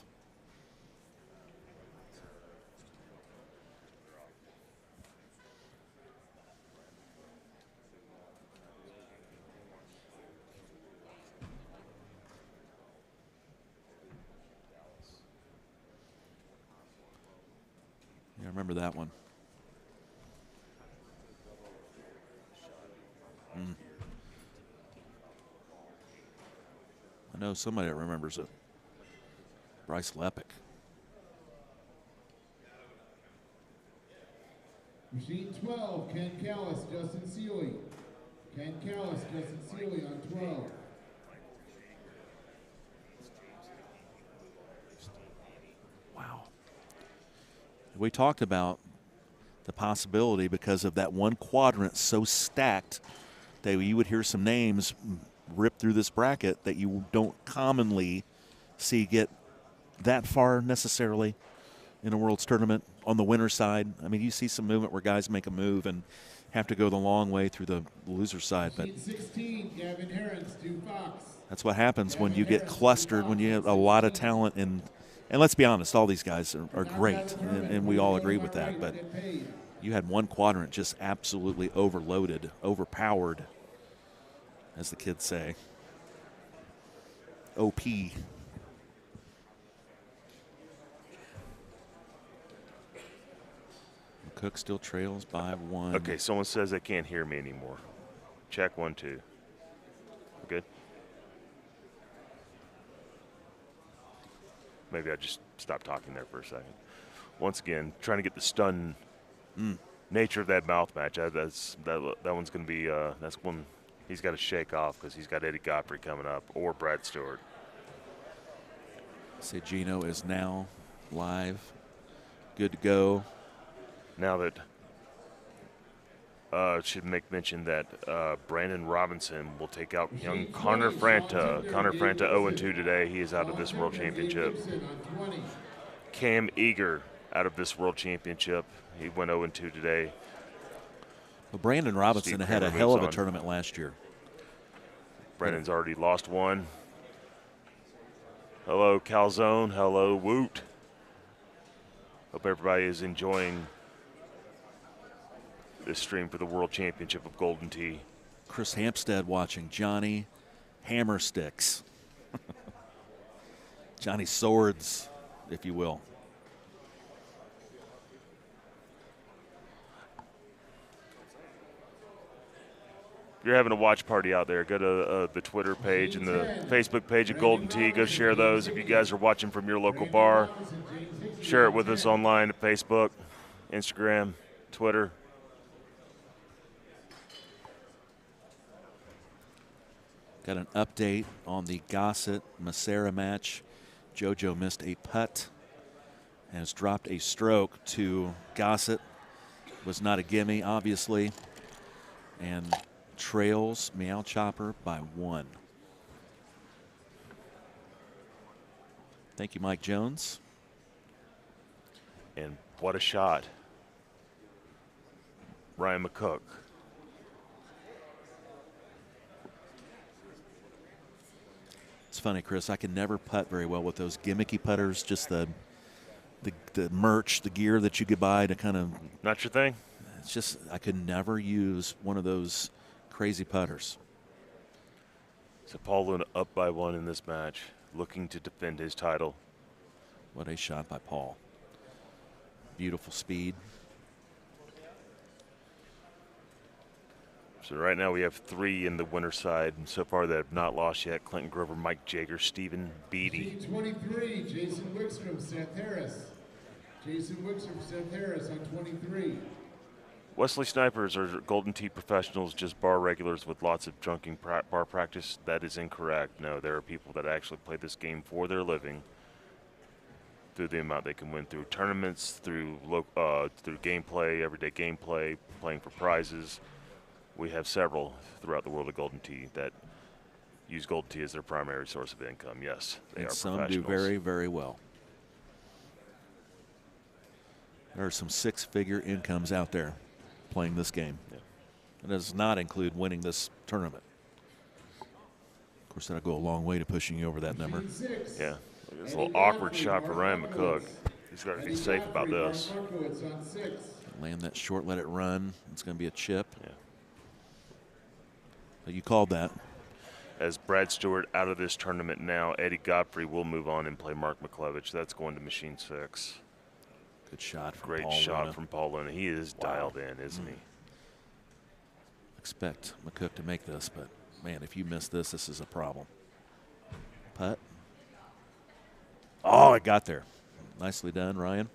Yeah, I remember that one. I know somebody that remembers it. Bryce Lepic. Machine 12, Ken Callis, Justin Seeley. Ken Callis, Justin Seeley on 12. Wow. We talked about the possibility because of that one quadrant so stacked that you would hear some names rip through this bracket that you don't commonly see get that far necessarily in a World's Tournament on the winner's side. I mean, you see some movement where guys make a move and have to go the long way through the loser side, but 16, Gavin Herron, Stu Fox. that's what happens when you get clustered, when you have a lot of talent. And let's be honest, all these guys are great, and we all agree with that. But you had one quadrant just absolutely overloaded, overpowered, as the kids say. OP. Cook still trails by 1. Okay, someone says they can't hear me anymore. Check 1, 2. Good? Maybe I just stopped talking there for a second. Once again, trying to get the stun nature of that mouth match. That one's going to be, that's one he's got to shake off because he's got Eddie Godfrey coming up or Brad Stewart. Say Gino is now live, good to go. Now that should make mention that Brandon Robinson will take out young Connor Franta. Connor Franta 0-2 today. He is out of this World Championship. Cam Eager out of this World Championship. He went 0-2 today. Well, Brandon Robinson Steve had a Kramer hell of a moves on. tournament last year. Brandon's already lost one. Hello, Calzone. Hello, Woot. Hope everybody is enjoying this stream for the World Championship of Golden Tee. Chris Hampstead watching. Johnny Hammersticks. Johnny Swords, if you will. If you're having a watch party out there, go to the Twitter page and the Facebook page of Golden Tee. Go share those. If you guys are watching from your local bar, share it with us online at Facebook, Instagram, Twitter. Got an update on the Gossett-Massera match. JoJo missed a putt and has dropped a stroke to Gossett. Was not a gimme, obviously. And trails Meow Chopper by 1. Thank you, Mike Jones. And what a shot. Ryan McCook. It's funny, Chris. I can never putt very well with those gimmicky putters. Just the merch, the gear that you could buy to kind of. Not your thing. It's just I could never use one of those crazy putters. So Paul Luna up by 1 in this match, looking to defend his title. What a shot by Paul. Beautiful speed. So right now we have 3 in the winner's side, and so far that have not lost yet. Clinton Grover, Mike Jager, Stephen Beatty. 23, Jason Wickstrom, Seth Harris. Jason Wickstrom, Seth Harris on 23. Wesley Snipers are Golden Tee professionals, just bar regulars with lots of drunken bar practice. That is incorrect. No, there are people that actually play this game for their living through the amount they can win through tournaments, through gameplay, everyday gameplay, playing for prizes. We have several throughout the world of Golden Tee that use Golden Tee as their primary source of income. Yes, they And are some professionals. do very, very well. There are some 6-figure incomes out there playing this game. Yeah. It does not include winning this tournament. Of course, that'll go a long way to pushing you over that number. Yeah, it's a little awkward shot for Ryan McCook. He's got to be safe about this. Land that short, let it run. It's going to be a chip. Yeah. But you called that. As Brad Stewart out of this tournament now, Eddie Godfrey will move on and play Mark McClevich. That's going to machine 6. Good shot from Great Paul shot Luna. from Paul Luna. He is dialed in, isn't he? Expect McCook to make this, but man, if you miss this, this is a problem. Putt. Oh, it got there. Nicely done, Ryan.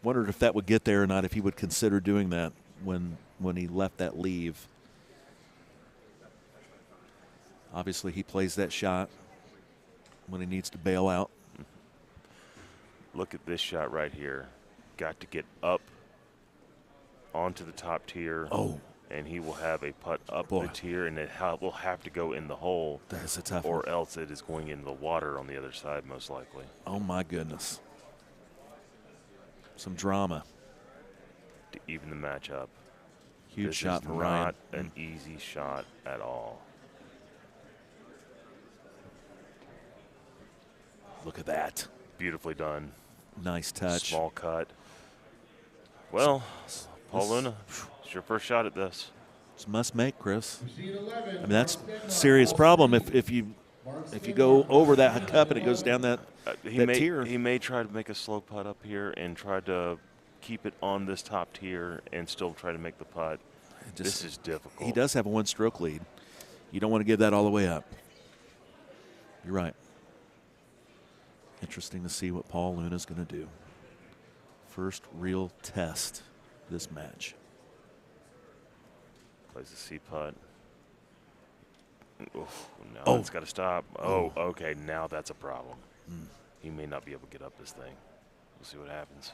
Wondered if that would get there or not, if he would consider doing that when when he left that leave. Obviously, he plays that shot when he needs to bail out. Look at this shot right here. Got to get up onto the top tier. Oh. And he will have a putt up the tier, and it will have to go in the hole. That is a tough or one. else it is going into the water on the other side, most likely. Oh, my goodness. Some drama. To even the match up. Huge this shot is for Ryan. Not an easy shot at all. Look at that. Beautifully done. Nice touch. Small cut. Well, Paul Luna, it's your first shot at this. It's must make, Chris. I mean, that's a serious problem if you go over that cup and it goes down that, tier. He may try to make a slow putt up here and try to keep it on this top tier and still try to make the putt. This is difficult. He does have a one-stroke lead. You don't want to give that all the way up. You're right. Interesting to see what Paul Luna's going to do. First real test this match. Plays the C putt. Now it's got to stop. Oh, okay. Now that's a problem. He may not be able to get up this thing. We'll see what happens.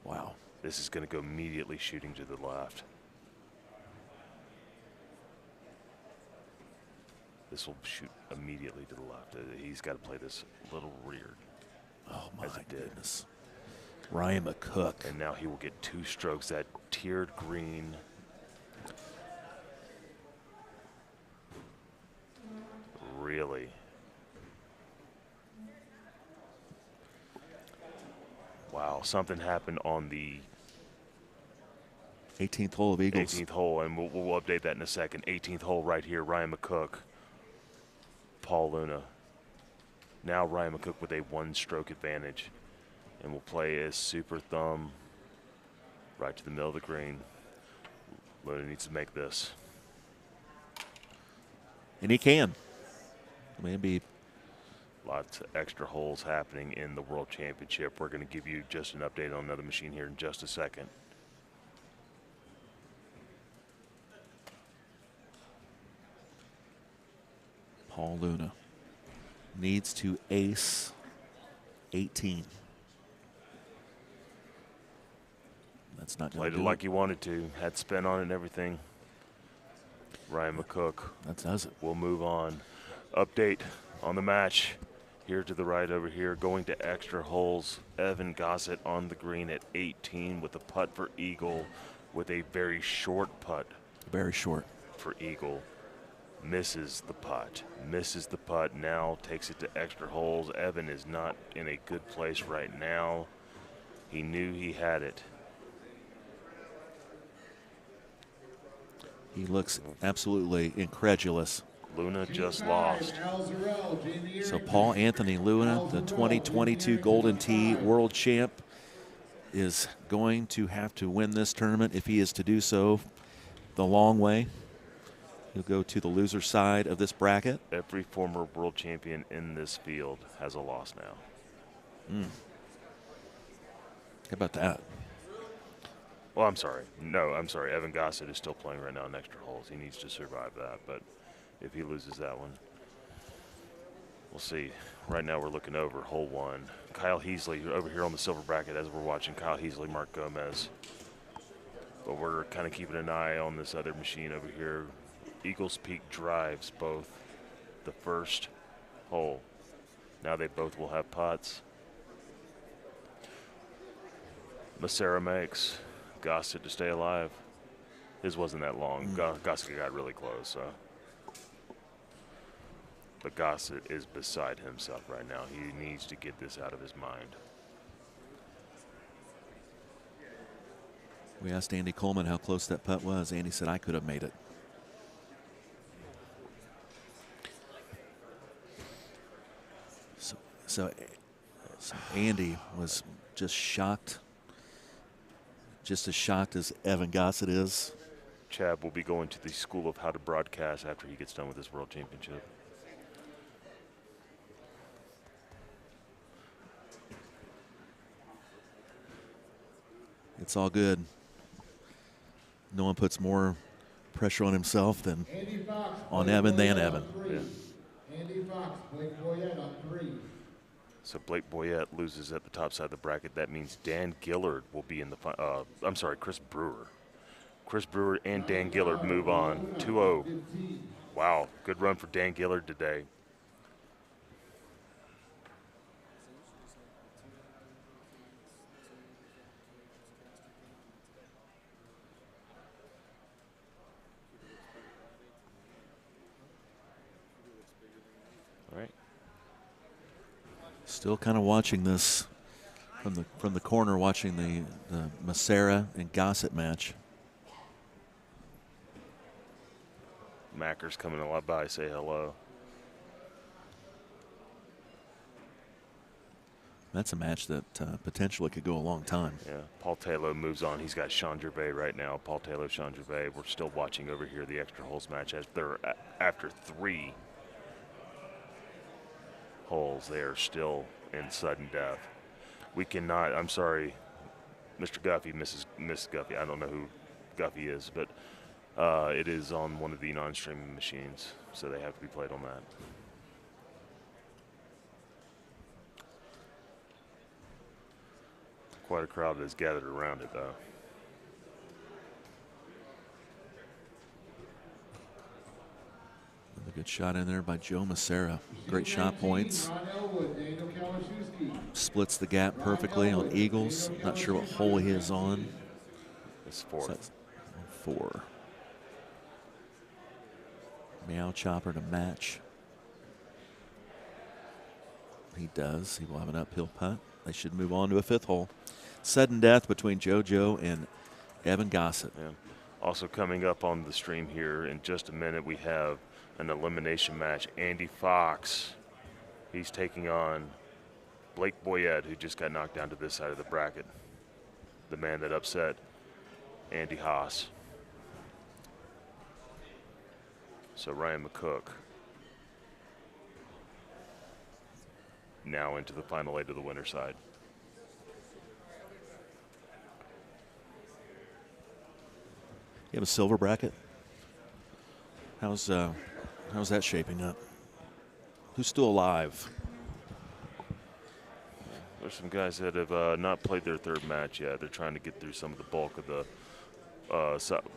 Wow. This is going to go immediately shooting to the left. This will shoot immediately to the left. He's got to play this a little weird. Oh, my goodness. Ryan McCook. And now he will get 2 strokes. That tiered green. Really? Wow, something happened on the 18th hole of Eagles. 18th hole, and we'll update that in a second. 18th hole right here, Ryan McCook, Paul Luna. Now Ryan McCook with a 1-stroke advantage. And we'll play a super thumb right to the middle of the green. Luna needs to make this. And he can. Maybe. Lots of extra holes happening in the World Championship. We're going to give you just an update on another machine here in just a second. Paul Luna needs to ace 18. That's not going Played to it like he wanted to. Had spin on it and everything. Ryan McCook. That does it. We'll move on. Update on the match. Here to the right over here, going to extra holes. Evan Gossett on the green at 18 with a putt for eagle with a very short putt. Very short. For eagle. Misses the putt. Misses the putt. Now takes it to extra holes. Evan is not in a good place right now. He knew he had it. He looks absolutely incredulous. Luna just lost. So Paul Anthony Luna, the 2022 Golden Tee World Champ, is going to have to win this tournament if he is to do so the long way. He'll go to the loser side of this bracket. Every former world champion in this field has a loss now. How about that? Well, I'm sorry. No, I'm sorry. Evan Gossett is still playing right now in extra holes. He needs to survive that, but if he loses that one, we'll see. Right now we're looking over hole 1. Kyle Heasley over here on the silver bracket as we're watching. Kyle Heasley, Mark Gomez. But we're kind of keeping an eye on this other machine over here. Eagles Peak drives both the first hole. Now they both will have putts. Massera makes. Gossett to stay alive. His wasn't that long. Gossett got really close, so. But Gossett is beside himself right now. He needs to get this out of his mind. We asked Andy Coleman how close that putt was. Andy said, I could have made it. So Andy was just shocked. Just as shocked as Evan Gossett is. Chad will be going to the School of How to Broadcast after he gets done with his World Championship. It's all good. No one puts more pressure on himself than on Evan than Evan. Yeah. Andy Fox, Blake Boyette on 3. So Blake Boyette loses at the top side of the bracket. That means Dan Gillard will be in the I'm sorry, Chris Brewer. Chris Brewer and Dan Gillard move on 2-0. Wow, good run for Dan Gillard today. All right. Still kind of watching this from the corner, watching the Massera and Gossett match. Macker's coming a lot by. Say hello. That's a match that potentially could go a long time. Yeah, Paul Taylor moves on. He's got Sean Gervais right now. Paul Taylor, Sean Gervais. We're still watching over here the extra holes match as they're after 3 holes. They are still in sudden death. We cannot. I'm sorry, Mr. Guffey, Miss Guffey. I don't know who Guffey is, but it is on one of the non-streaming machines, so they have to be played on that. Quite a crowd has gathered around it, though. A good shot in there by Joe Massera. Great shot points. Splits the gap perfectly on Eagles. Not sure what hole he is on. It's 4. 4. Meow Chopper to match. He does. He will have an uphill putt. They should move on to a 5th hole. Sudden death between JoJo and Evan Gossett. Yeah. Also coming up on the stream here in just a minute, we have an elimination match. Andy Fox, he's taking on Blake Boyette, who just got knocked down to this side of the bracket. The man that upset Andy Haas. So Ryan McCook now into the final 8 of the winner's side. You have a silver bracket? How's that shaping up? Who's still alive? There's some guys that have not played their 3rd match yet. They're trying to get through some of the bulk of the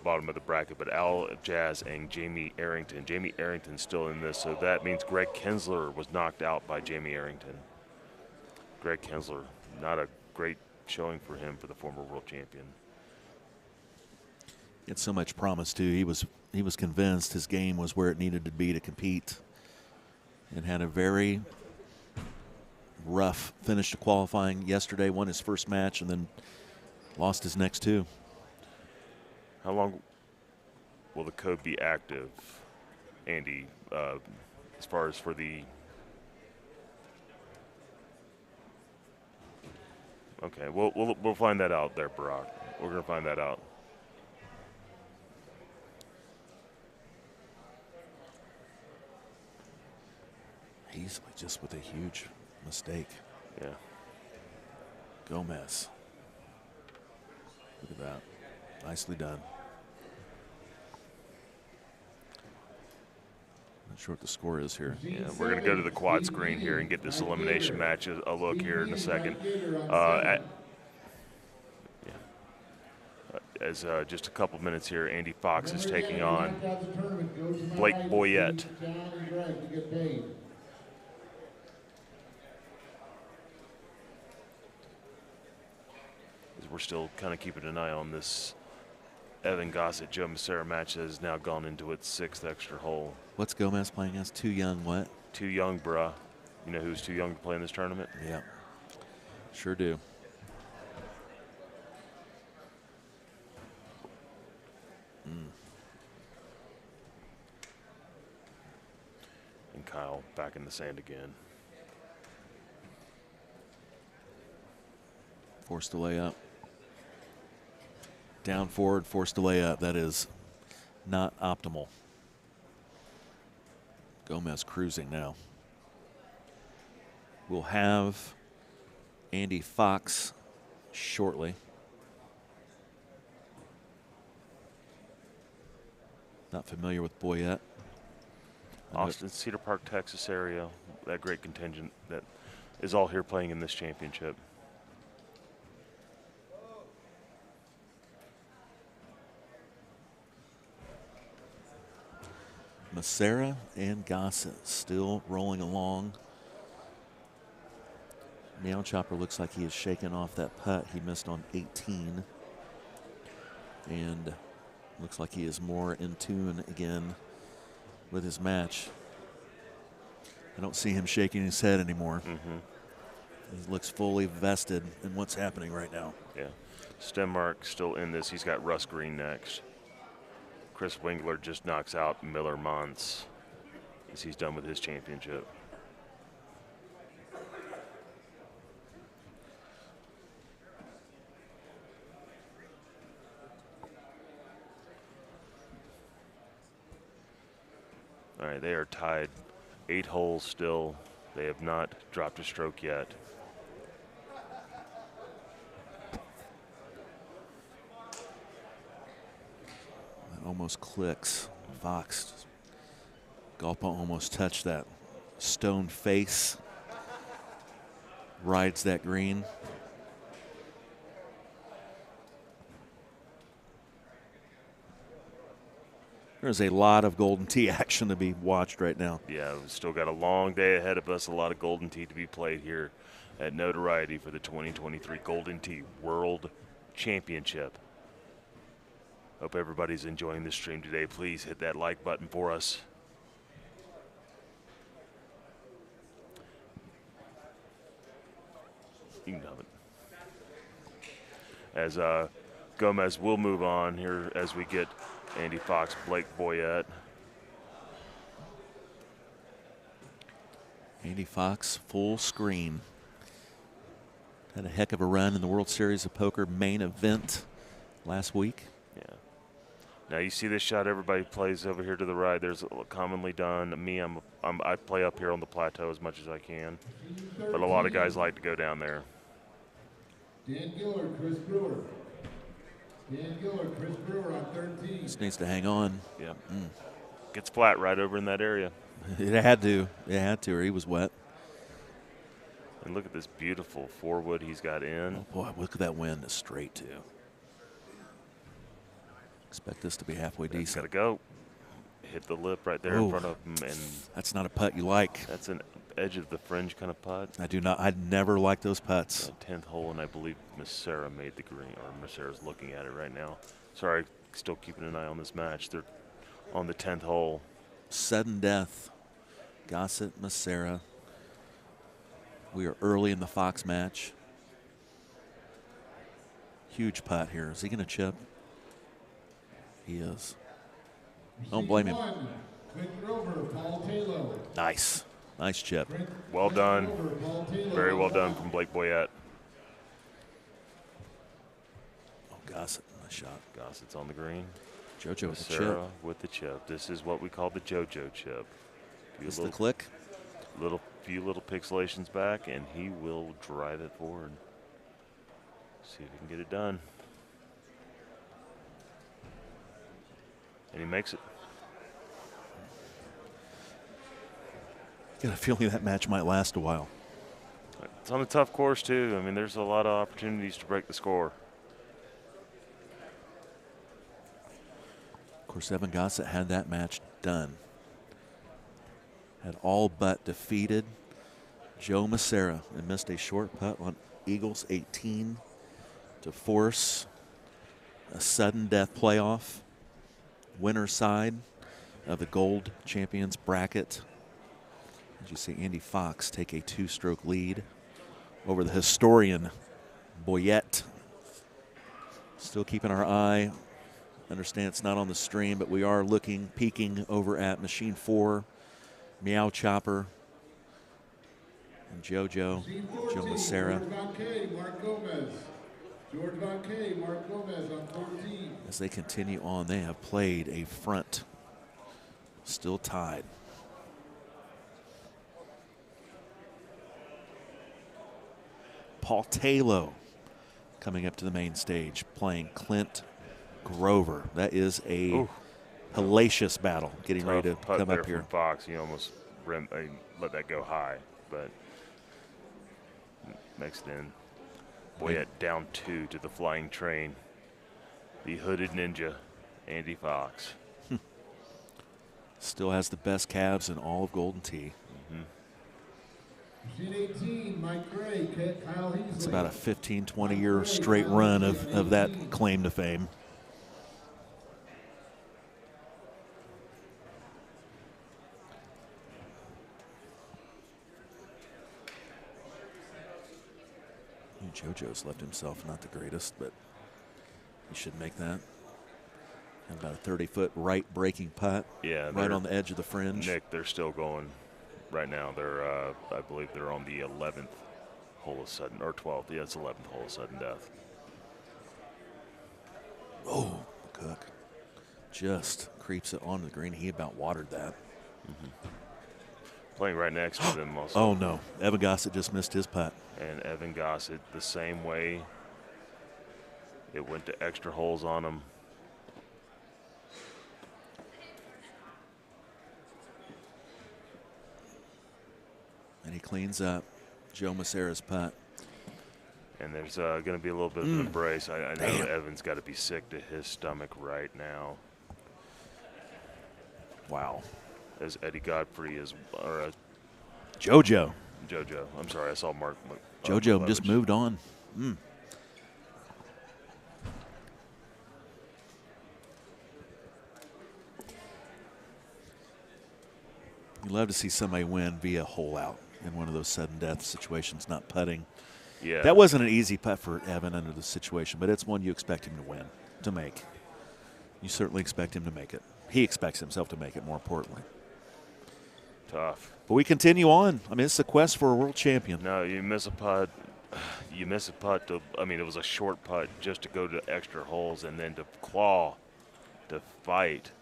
bottom of the bracket, but Al Jazz and Jamie Arrington. Jamie Arrington's still in this, so that means Greg Kinsler was knocked out by Jamie Arrington. Greg Kinsler, not a great showing for him for the former world champion. He had so much promise too. He was convinced his game was where it needed to be to compete, and had a very rough finish to qualifying yesterday. Won his first match and then lost his next 2. How long will the code be active, Andy, as far as for the... Okay, we'll find that out there, Barack. We're going to find that out. Easily, just with a huge mistake. Yeah. Gomez. Look at that. Nicely done. Not sure what the score is here. Yeah, we're going to go to the quad screen here and get this elimination match a look here in a second. As just a couple minutes here, Andy Fox is taking on Blake Boyette. We're still kind of keeping an eye on this Evan Gossett, Joe Massera match that has now gone into its 6th extra hole. What's Gomez playing as? Too young what? Too young, bruh. You know who's too young to play in this tournament? Yeah, sure do. And Kyle back in the sand again. Forced to lay up. Down forward, forced to lay up. That is not optimal. Gomez cruising now. We'll have Andy Fox shortly. Not familiar with Boyette. Austin, Cedar Park, Texas area. That great contingent that is all here playing in this championship. Massera and Gossett still rolling along. Meow Chopper looks like he is shaking off that putt he missed on 18. And looks like he is more in tune again with his match. I don't see him shaking his head anymore. He looks fully vested in what's happening right now. Yeah. Stenmark still in this. He's got Russ Green next. Chris Wingler just knocks out Miller Mons as he's done with his championship. All right, they are tied 8 holes still. They have not dropped a stroke yet. That almost clicks. Fox. Golpa almost touched that stone face. Rides that green. There's a lot of Golden Tee action to be watched right now. Yeah, we've still got a long day ahead of us. A lot of Golden Tee to be played here at Notoriety for the 2023 Golden Tee World Championship. Hope everybody's enjoying this stream today. Please hit that like button for us. You can have it. As Gomez will move on here as we get Andy Fox, Blake Boyette. Andy Fox, full screen. Had a heck of a run in the World Series of Poker main event last week. Yeah. Now you see this shot everybody plays over here to the right. There's commonly done. Me, I play up here on the plateau as much as I can, but a lot of guys like to go down there. Dan Gillard, Chris Brewer. Dan Gillard, Chris Brewer on 13. Just needs to hang on. Yeah. Gets flat right over in that area. It had to. It had to, or he was wet. And look at this beautiful 4-wood he's got in. Oh boy, look at that wind straight too. Expect this to be halfway decent. Got to go. Hit the lip right there in front of him, and that's not a putt you like. That's an edge of the fringe kind of putt. I do not. I never like those putts. 10th hole, and I believe Miss Sarah made the green, or Miss Sarah's looking at it right now. Sorry, still keeping an eye on this match. They're on the 10th hole. Sudden death. Gossett, Miss Sarah. We are early in the Fox match. Huge putt here. Is he going to chip? He is. Don't blame him. Nice. Nice chip. Well done. Very well done from Blake Boyette. Oh, Gossett, nice shot. Gossett's on the green. JoJo with the Sarah chip. with the chip. This is what we call the JoJo chip. This is the click. Few little pixelations back, and he will drive it forward. See if he can get it done. And he makes it. Got a feeling that match might last a while. It's on a tough course, too. I mean, there's a lot of opportunities to break the score. Of course, Evan Gossett had that match done. Had all but defeated Joe Massera and missed a short putt on Eagles 18 to force a sudden death playoff. Winner's side of the Gold Champions bracket. As you see Andy Fox take a 2-stroke lead over the historian Boyette. Still keeping our eye. Understand it's not on the stream, but we are peeking over at Machine 4, Meow Chopper, and JoJo, Joe Massera. George Von K, Mark Gomez on 14. As they continue on, they have played a front. Still tied. Paul Taylor coming up to the main stage, playing Clint Grover. That is a hellacious battle getting Tough ready to putt come there up here. from Fox. He almost let that go high, but makes it in. Boyette down 2 to the flying train. The hooded ninja, Andy Fox. Still has the best calves in all of Golden Tee. Machine 18, Mike Gray, Kyle Heasley. It's about a 15, 20-year straight run of that claim to fame. JoJo's left himself not the greatest, but he should make that. And about a 30-foot right breaking putt. Yeah, right on the edge of the fringe. Nick, they're still going right now. They're, I believe, they're on the 11th hole of sudden, or 12th. Yeah, it's 11th hole of sudden death. Oh, Cook just creeps it onto the green. He about watered that. Playing right next to them also. Oh, no. Evan Gossett just missed his putt. And Evan Gossett the same way. It went to extra holes on him. And he cleans up Joe Macera's putt. And there's going to be a little bit of an embrace. I know Evan's got to be sick to his stomach right now. Wow. As Eddie Godfrey is, or JoJo. JoJo. I'm sorry, I saw Mark. JoJo just moved on. You love to see somebody win via hole out in one of those sudden death situations, not putting. Yeah. That wasn't an easy putt for Evan under the situation, but it's one you expect him to win, to make. You certainly expect him to make it. He expects himself to make it, more importantly. Tough. But we continue on. I mean, it's a quest for a world champion. No, you miss a putt. You miss a putt. It was a short putt just to go to extra holes and then to claw, to fight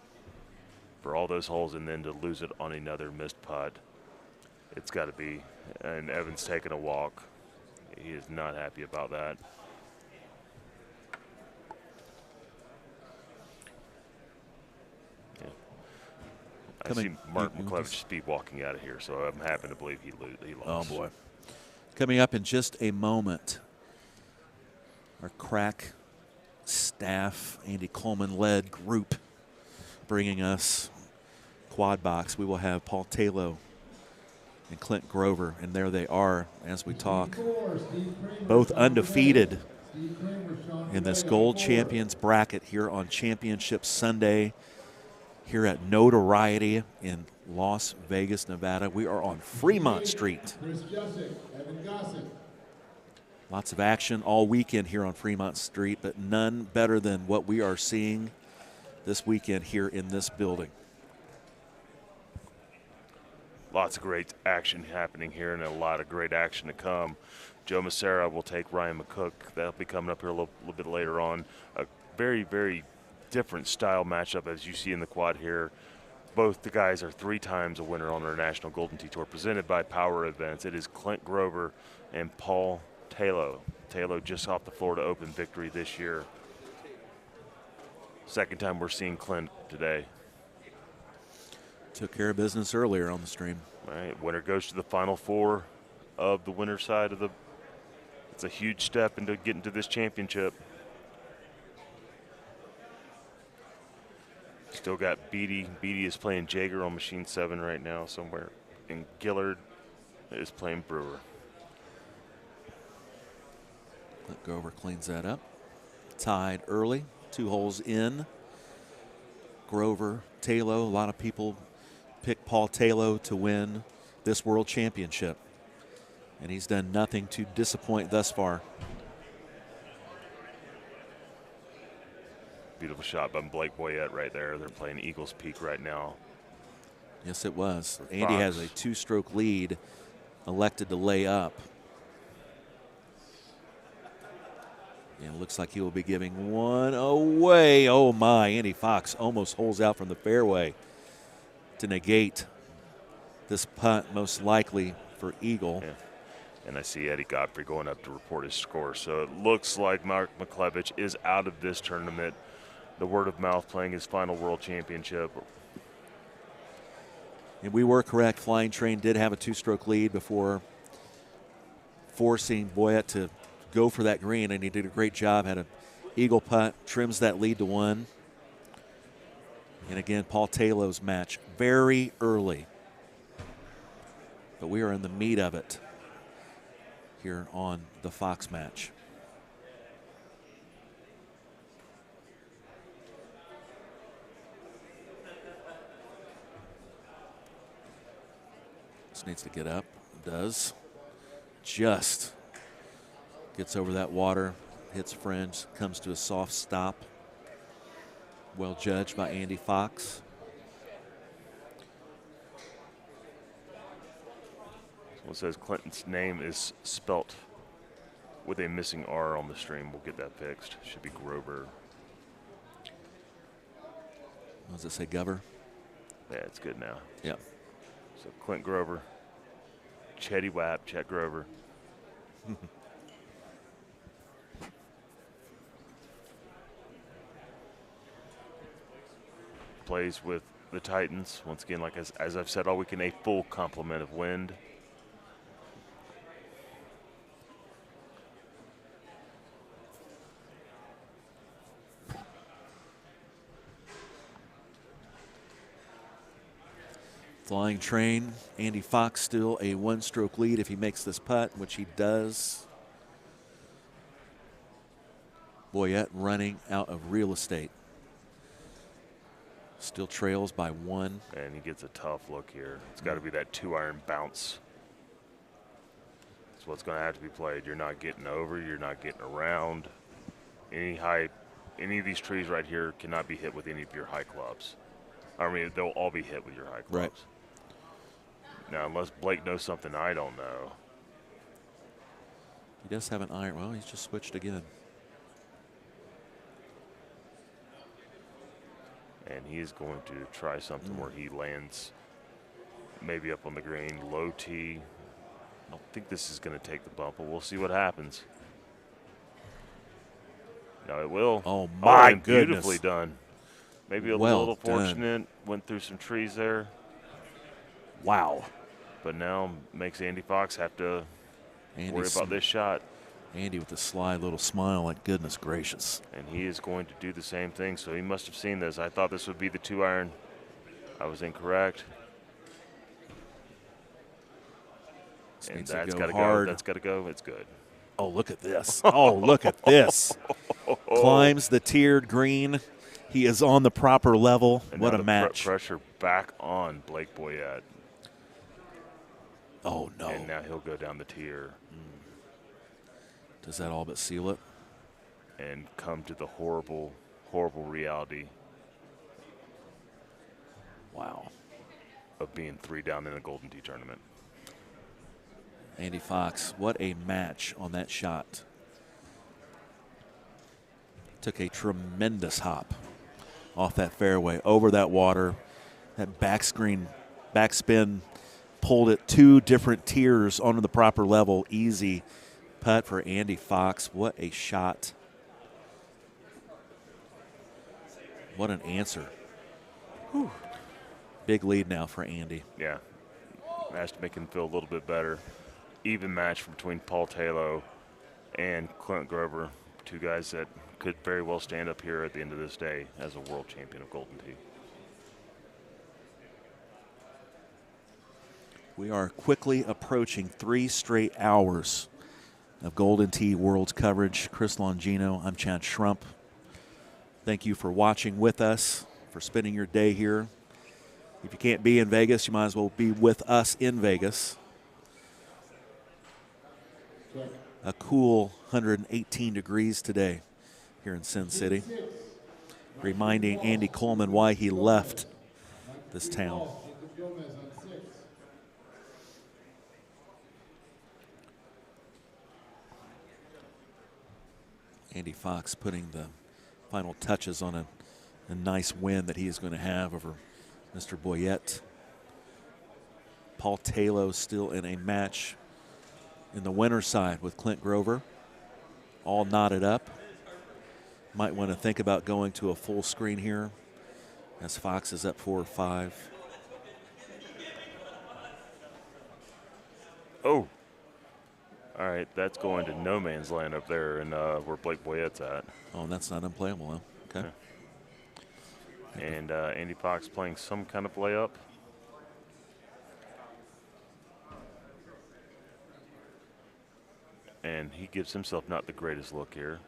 for all those holes and then to lose it on another missed putt. It's got to be. And Evan's taking a walk. He is not happy about that. I see Mark McClevish speed walking out of here, so I'm happy to believe he lost. Oh, boy. Coming up in just a moment, our crack staff, Andy Coleman-led group, bringing us Quad Box. We will have Paul Taylor and Clint Grover, and there they are as we talk. Both undefeated in this Gold Champions bracket here on Championship Sunday here at Notoriety in Las Vegas, Nevada. We are on Fremont Street. Lots of action all weekend here on Fremont Street, but none better than what we are seeing this weekend here in this building. Lots of great action happening here and a lot of great action to come. Joe Macera will take Ryan McCook. That'll be coming up here a little bit later on. A very, very different style matchup as you see in the quad here. Both the guys are 3 times a winner on our National Golden Tee Tour presented by Power Events. It is Clint Grover and Paul Taylor. Taylor just off the Florida Open victory this year. Second time we're seeing Clint today. Took care of business earlier on the stream. All right, winner goes to the Final Four of the winner's side of the. It's a huge step into getting to this championship. Still got Beatty. Beatty is playing Jaeger on machine 7 right now somewhere. And Gillard is playing Brewer. Let Grover cleans that up. Tied early, 2 holes in. Grover, Taylor, a lot of people pick Paul Taylor to win this world championship. And he's done nothing to disappoint thus far. Beautiful shot by Blake Boyette right there. They're playing Eagles Peak right now. Yes, it was. Andy has a 2-stroke lead, elected to lay up. And it looks like he will be giving one away. Oh, my. Andy Fox almost holes out from the fairway to negate this putt, most likely for Eagle. Yeah. And I see Eddie Godfrey going up to report his score. So it looks like Mark McClevish is out of this tournament. the word of mouth playing his final world championship. And we were correct. Flying Train did have a 2-stroke lead before forcing Boyette to go for that green, and he did a great job. Had an eagle putt, trims that lead to 1. And again, Paul Taylor's match very early. But we are in the meat of it here on the Fox match. This needs to get up. It does. Just gets over that water, hits fringe, comes to a soft stop. Well judged by Andy Fox. Well, it says Clinton's name is spelt with a missing R on the stream. We'll get that fixed. Should be Grover. Does it say Gover? Yeah, it's good now. Yep. So Clint Grover, Chetty Wap, Chet Grover. Plays with the Titans. Once again, like as I've said all weekend, a full complement of wind. Flying Train, Andy Fox still a 1-stroke lead if he makes this putt, which he does. Boyette running out of real estate. Still trails by 1. And he gets a tough look here. It's got to be that 2-iron bounce. That's what's going to have to be played. You're not getting over. You're not getting around. Any of these trees right here cannot be hit with any of your high clubs. I mean, they'll all be hit with your high clubs. Right. Now, unless Blake knows something I don't know. He does have an iron. Well, he's just switched again. And he is going to try something where he lands maybe up on the green, low tee. I don't think this is going to take the bump, but we'll see what happens. No, it will. Oh, my and goodness. Beautifully done. Maybe a Well little done. fortunate. Went through some trees there. Wow. But now makes Andy Fox have to worry about this shot. Andy with a sly little smile, like goodness gracious. And he is going to do the same thing, so he must have seen this. I thought this would be the 2-iron. I was incorrect. This And needs to that's go got to go. hard. That's got to go. It's good. Oh, look at this. Oh, look at this. Climbs the tiered green. He is on the proper level. And What now a the match. Pressure back on Blake Boyette. Oh, no. And now he'll go down the tier. Does that all but seal it? And come to the horrible, horrible reality. Wow. Of being 3 down in a Golden Tee tournament. Andy Fox, what a match on that shot. Took a tremendous hop off that fairway, over that water. That backspin pulled it 2 different tiers onto the proper level. Easy putt for Andy Fox. What a shot. What an answer. Whew. Big lead now for Andy. Yeah. Has to make him feel a little bit better. Even match between Paul Taylor and Clint Grover. 2 guys that could very well stand up here at the end of this day as a world champion of Golden Tee. We are quickly approaching 3 straight hours of Golden Tee World's coverage. Chris Longino, I'm Chad Schrump. Thank you for watching with us, for spending your day here. If you can't be in Vegas, you might as well be with us in Vegas. A cool 118 degrees today here in Sin City. Reminding Andy Coleman why he left this town. Andy Fox putting the final touches on a nice win that he is going to have over Mr. Boyette. Paul Taylor still in a match in the winner's side with Clint Grover. All knotted up. Might want to think about going to a full screen here as Fox is up 4-5. Oh. All right, that's going to no man's land up there, and where Blake Boyette's at. Oh, and that's not unplayable, huh? Okay. And Andy Fox playing some kind of layup. And he gives himself not the greatest look here.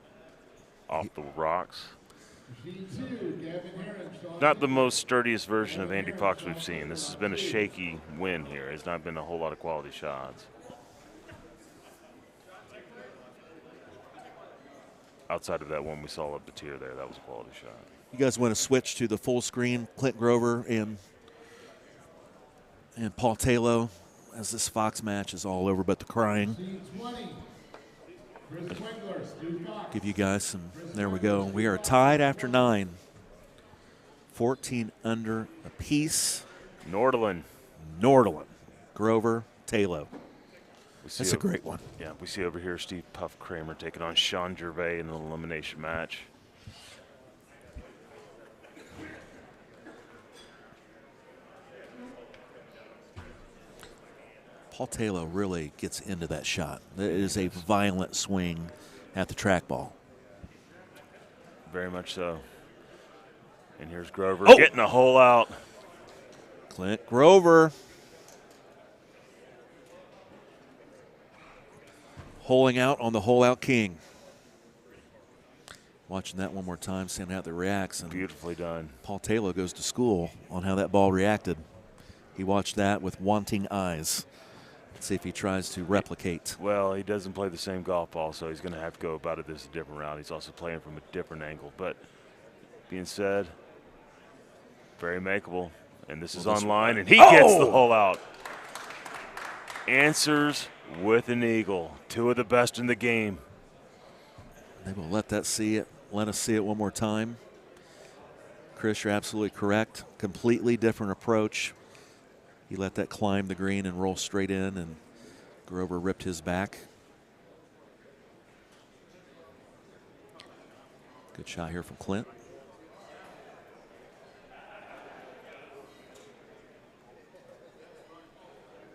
Off the rocks. Not the most sturdiest version of Andy Fox we've seen. This has been a shaky win here. It's not been a whole lot of quality shots. Outside of that one we saw up the tier there, that was a quality shot. You guys want to switch to the full screen, Clint Grover and Paul Taylor, as this Fox match is all over but the crying. Give you guys some, there we go. We are tied after 9. 14 under apiece. Nordland. Grover, Taylor. That's a great one. Yeah, we see over here Steve Puff Kramer taking on Sean Gervais in an elimination match. Paul Taylor really gets into that shot. It is a violent swing at the trackball. Very much so. And here's Grover getting a hole out. Clint Grover. Holing out on the hole out king. Watching that one more time, seeing how that reacts. And beautifully done. Paul Taylor goes to school on how that ball reacted. He watched that with wanting eyes. Let's see if he tries to replicate. Well, he doesn't play the same golf ball, so he's going to have to go about it this different route. He's also playing from a different angle. But being said, very makeable. And this is online, and he gets the hole out. Answers with an eagle. 2 of the best in the game. They will let us see it one more time. Chris, you're absolutely correct. Completely different approach. He let that climb the green and roll straight in, and Grover ripped his back. Good shot here from Clint.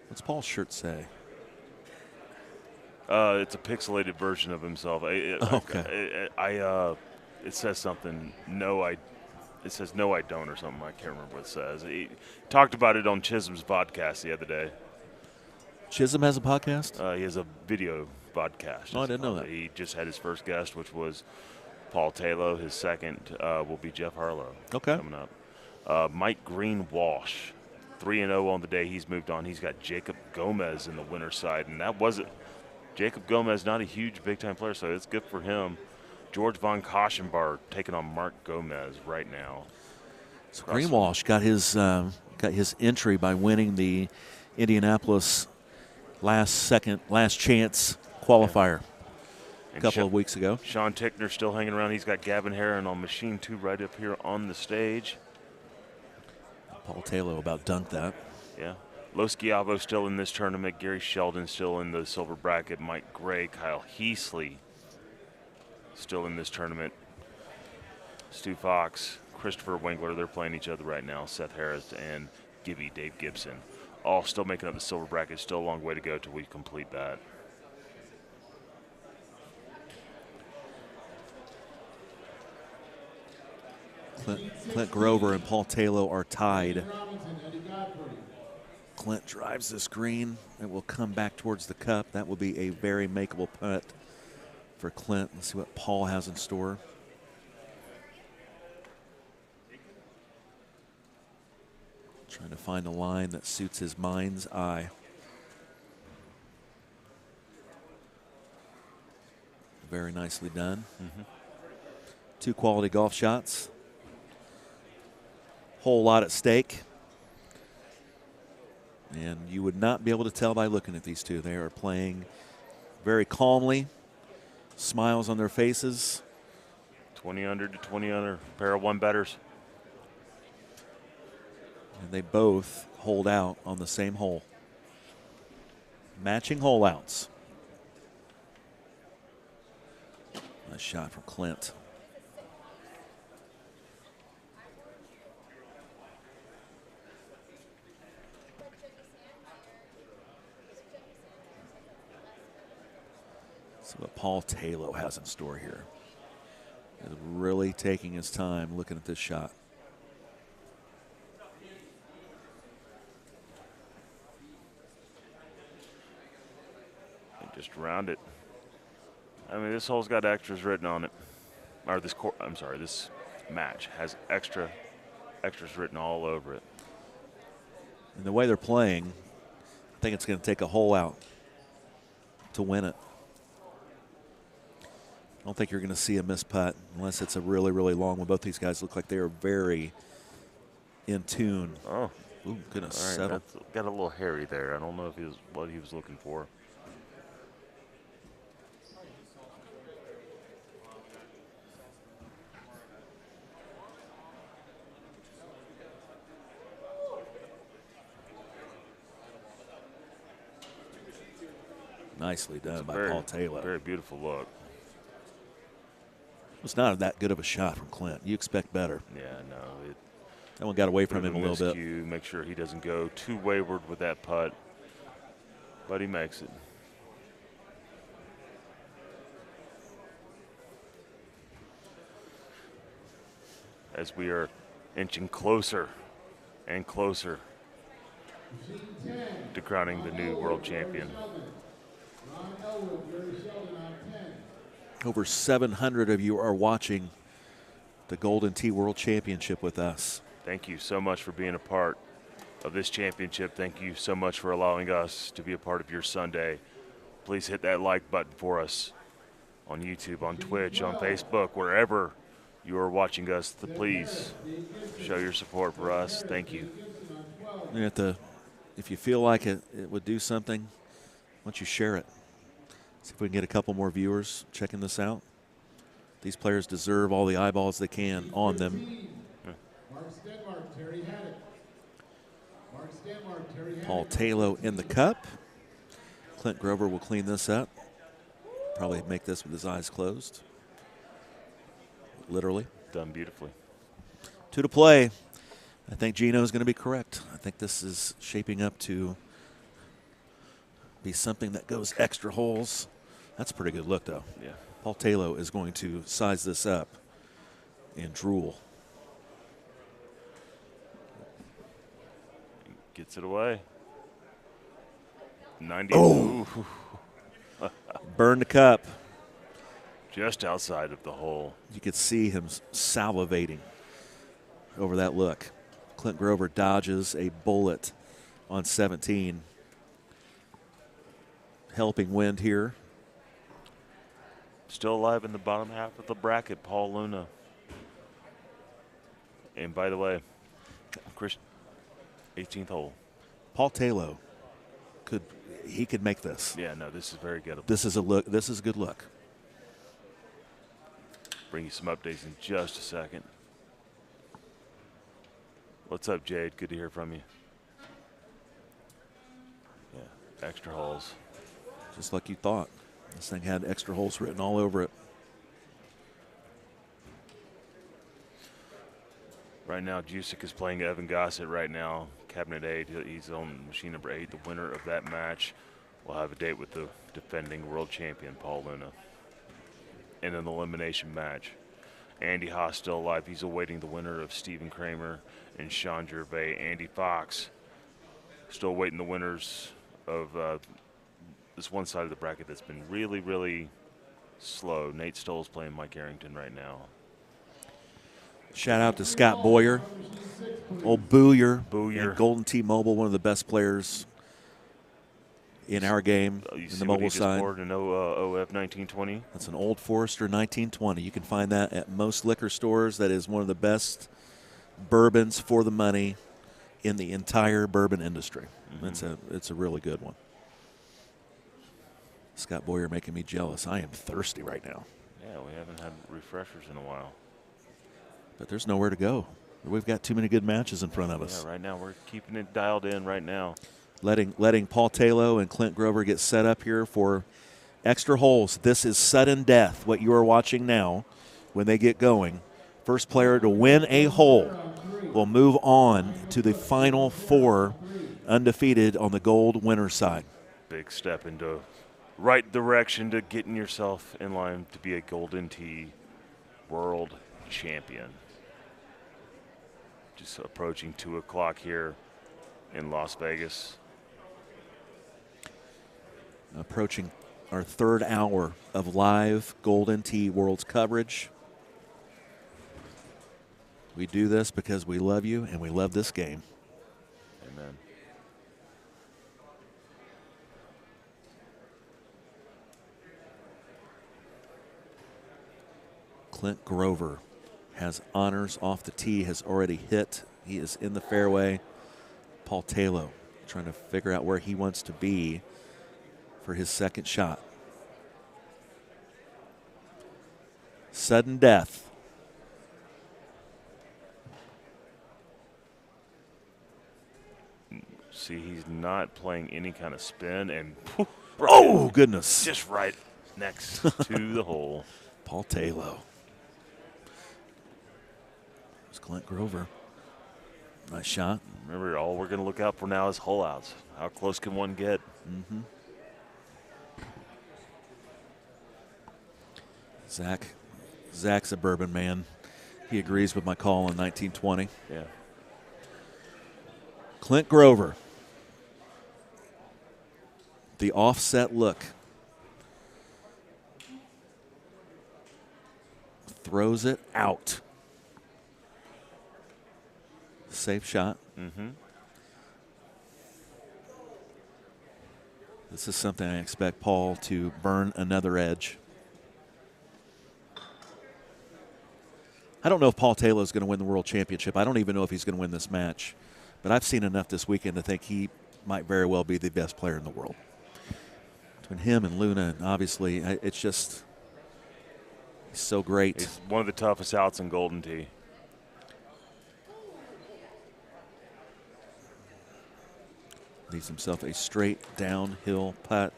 What's Paul's shirt say? It's a pixelated version of himself. Okay. It says something. It says no, I don't, or something. I can't remember what it says. He talked about it on Chisholm's podcast the other day. Chisholm has a podcast? He has a video podcast. Oh, I didn't know that. He just had his first guest, which was Paul Taylor. His second will be Jeff Harlow. Okay. Coming up. Mike Green Walsh, 3-0 on the day. He's moved on. He's got Jacob Gomez in the winner's side, and that wasn't Jacob Gomez, not a huge big-time player, so it's good for him. George von Koschenbar taking on Mark Gomez right now. So Greenwalsh got his entry by winning the Indianapolis last chance qualifier a couple of weeks ago. Sean Tickner still hanging around. He's got Gavin Herron on Machine 2 right up here on the stage. Paul Taylor about dunked that. Yeah. Los Schiavo still in this tournament. Gary Sheldon still in the silver bracket. Mike Gray, Kyle Heasley still in this tournament. Stu Fox, Christopher Wengler, they're playing each other right now. Seth Harris and Dave Gibson. All still making up the silver bracket. Still a long way to go till we complete that. Clint Grover and Paul Taylor are tied. Clint drives this green. It will come back towards the cup. That will be a very makeable putt for Clint. Let's see what Paul has in store. Trying to find a line that suits his mind's eye. Very nicely done. 2 quality golf shots. Whole lot at stake. And you would not be able to tell by looking at these two. They are playing very calmly. Smiles on their faces. 20 under to 20 under. Pair of one-betters. And they both hold out on the same hole. Matching hole outs. Nice shot from Clint. See what Paul Taylor has in store here. He's really taking his time looking at this shot. And just round it. I mean, this hole's got extras written on it. Or this this match has extras written all over it. And the way they're playing, I think it's going to take a hole out to win it. I don't think you're going to see a missed putt unless it's a really, really long one. Both these guys look like they are very in tune. Oh, ooh, goodness, all right, settle. that's got a little hairy there. I don't know if what he was looking for. Nicely done by Paul Taylor. Very beautiful look. It's not that good of a shot from Clint. You expect better. Yeah, no. That one got away from him a little bit. Make sure he doesn't go too wayward with that putt. But he makes it. As we are inching closer and closer to crowning the new world champion. Over 700 of you are watching the Golden Tee World Championship with us. Thank you so much for being a part of this championship. Thank you so much for allowing us to be a part of your Sunday. Please hit that like button for us on YouTube, on Twitch, on Facebook, wherever you are watching us. Please show your support for us. Thank you. If you feel like it would do something, why don't you share it? See if we can get a couple more viewers checking this out. These players deserve all the eyeballs they can on them. Paul Taylor in the cup. Clint Grover will clean this up. Probably make this with his eyes closed. Literally. Done beautifully. 2 to play. I think Gino is going to be correct. I think this is shaping up to be something that goes extra holes. That's a pretty good look, though. Yeah. Paul Taylor is going to size this up and drool. Gets it away. 90. Oh. Burn the cup. Just outside of the hole. You could see him salivating over that look. Clint Grover dodges a bullet on 17. Helping wind here. Still alive in the bottom half of the bracket, Paul Luna. And by the way, Chris, 18th hole. Paul Taylor could make this. Yeah, no, this is very gettable. This is a look. This is a good look. Bring you some updates in just a second. What's up, Jade? Good to hear from you. Yeah, extra holes. Just like you thought. This thing had extra holes written all over it. Right now, Jusic is playing Evan Gossett right now. Cabinet 8, he's on machine number 8. The winner of that match will have a date with the defending world champion, Paul Luna, in an elimination match. Andy Haas still alive. He's awaiting the winner of Stephen Kramer and Sean Gervais. Andy Fox still awaiting the winners of this one side of the bracket that's been really, really slow. Nate Stoll's playing Mike Arrington right now. Shout out to Scott Boyer. Old Booyer. Booyer. And Golden Tee Mobile, one of the best players in our game in the mobile side. An OF 1920. That's an Old Forester 1920. You can find that at most liquor stores. That is one of the best bourbons for the money in the entire bourbon industry. It's a really good one. Scott Boyer making me jealous. I am thirsty right now. Yeah, we haven't had refreshers in a while. But there's nowhere to go. We've got too many good matches in front of us. Yeah, right now we're keeping it dialed in right now. Letting Paul Taylor and Clint Grover get set up here for extra holes. This is sudden death, what you are watching now when they get going. First player to win a hole will move on to the final 4 undefeated on the gold winner side. Big step into right direction to getting yourself in line to be a Golden Tee world champion. Just approaching 2 o'clock here in Las Vegas. Approaching our 3rd hour of live Golden Tee Worlds coverage. We do this because we love you and we love this game. Amen. Clint Grover has honors off the tee, has already hit. He is in the fairway. Paul Taylor trying to figure out where he wants to be for his second shot. Sudden death. See, he's not playing any kind of spin, and oh, goodness. Just right next to the hole. Paul Taylor. It's Clint Grover. Nice shot. Remember, all we're going to look out for now is hole outs. How close can one get? Mm-hmm. Zach's a bourbon man. He agrees with my call in 1920. Yeah. Clint Grover. The offset look. Throws it out. Safe shot. Mm-hmm. This is something I expect Paul to burn another edge. I don't know if Paul Taylor is going to win the World Championship. I don't even know if he's going to win this match. But I've seen enough this weekend to think he might very well be the best player in the world. Between him and Luna, and obviously, it's just he's so great. He's one of the toughest outs in Golden Tee. Leaves himself a straight downhill putt.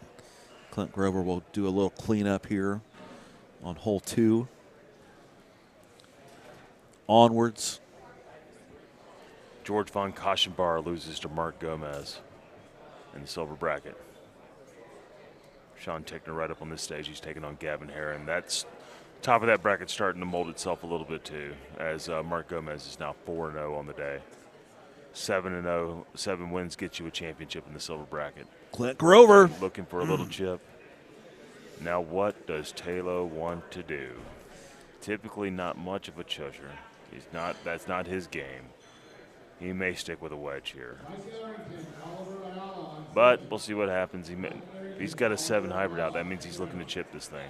Clint Grover will do a little cleanup here on hole 2. Onwards. George von Koschenbar loses to Mark Gomez in the silver bracket. Sean Tickner right up on this stage. He's taking on Gavin Herron. That's top of that bracket starting to mold itself a little bit too, as Mark Gomez is now 4-0 on the day. 7-0, 7 wins get you a championship in the silver bracket. Clint Grover looking for a little chip. Now what does Taylor want to do? Typically not much of a chusher. That's not his game. He may stick with a wedge here. But we'll see what happens. He's got a 7 hybrid out. That means he's looking to chip this thing.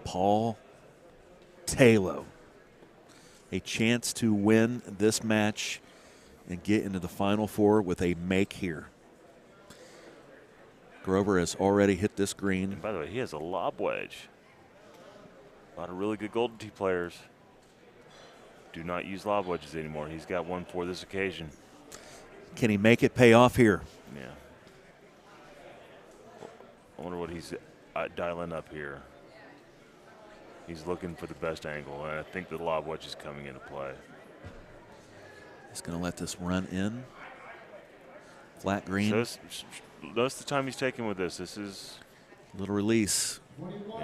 Paul Taylor. A chance to win this match and get into the Final Four with a make here. Grover has already hit this green. And by the way, he has a lob wedge. A lot of really good Golden Tee players do not use lob wedges anymore. He's got one for this occasion. Can he make it pay off here? Yeah. I wonder what he's dialing up here. He's looking for the best angle, and I think the lob wedge is coming into play. He's going to let this run in. Flat green. So notice the time he's taking with this. This is little release. 21, 22,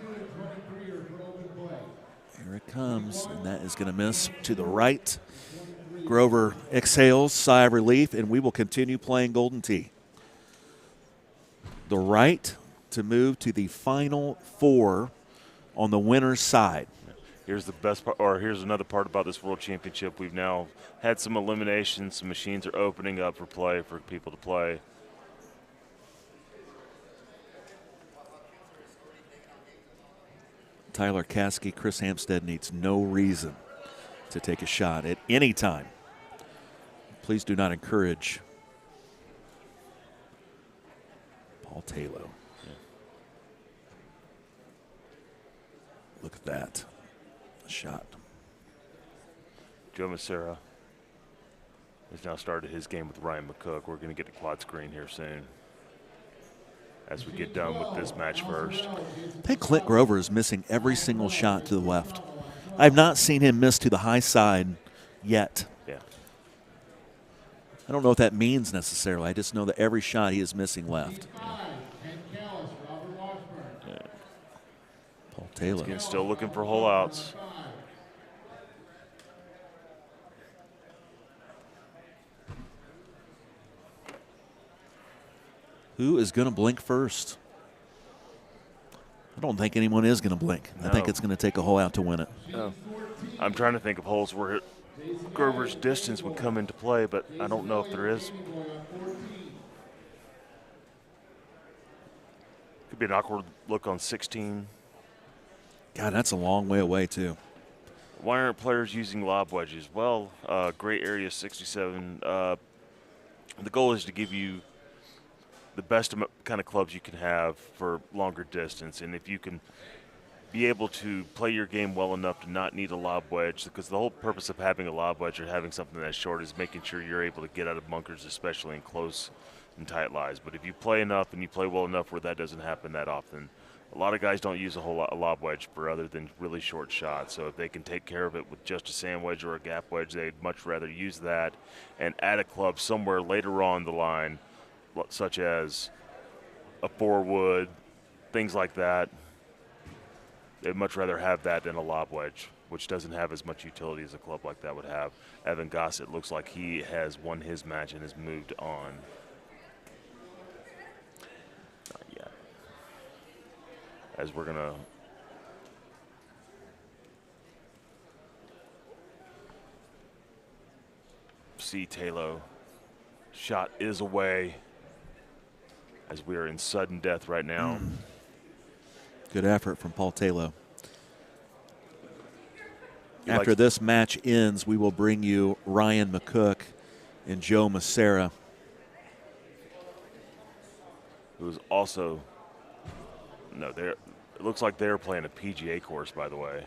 and 23 are for open play. Here it comes, and that is going to miss to the right. Grover exhales, sigh of relief, and we will continue playing Golden Tee. The right to move to the Final Four on the winner's side. Here's the best part, or here's another part about this World Championship. We've now had some eliminations. Some machines are opening up for play, for people to play. Tyler Caskey, Chris Hampstead needs no reason to take a shot at any time. Please do not encourage Paul Taylor. Yeah. Look at that shot. Joe Massera has now started his game with Ryan McCook. We're going to get a quad screen here soon as we get done with this match first. I think Clint Grover is missing every single shot to the left. I've not seen him miss to the high side yet. Yeah. I don't know what that means necessarily. I just know that every shot he is missing left. Paul Taylor. Again, still looking for hole outs. Who is going to blink first? I don't think anyone is going to blink. I think No. it's going to take a hole out to win it. No. I'm trying to think of holes where Grover's distance would come into play, but I don't know if there is. Could be an awkward look on 16. God, that's a long way away, too. Why aren't players using lob wedges? Well, gray area 67. The goal is to give you the best kind of clubs you can have for longer distance. And if you can be able to play your game well enough to not need a lob wedge, because the whole purpose of having a lob wedge or having something that's short is making sure you're able to get out of bunkers, especially in close and tight lies. But if you play enough and you play well enough where that doesn't happen that often, a lot of guys don't use a lob wedge for other than really short shots. So if they can take care of it with just a sand wedge or a gap wedge, they'd much rather use that and add a club somewhere later on the line, such as a 4-wood, things like that. They'd much rather have that than a lob wedge, which doesn't have as much utility as a club like that would have. Evan Gossett looks like he has won his match and has moved on. Not yet. As we're going to see Taylor. Shot is away as we are in sudden death right now. Good effort from Paul Taylor. He After likes- this match ends, we will bring you Ryan McCook and Joe Massera. Who's also, no, it looks like they're playing a PGA course, by the way.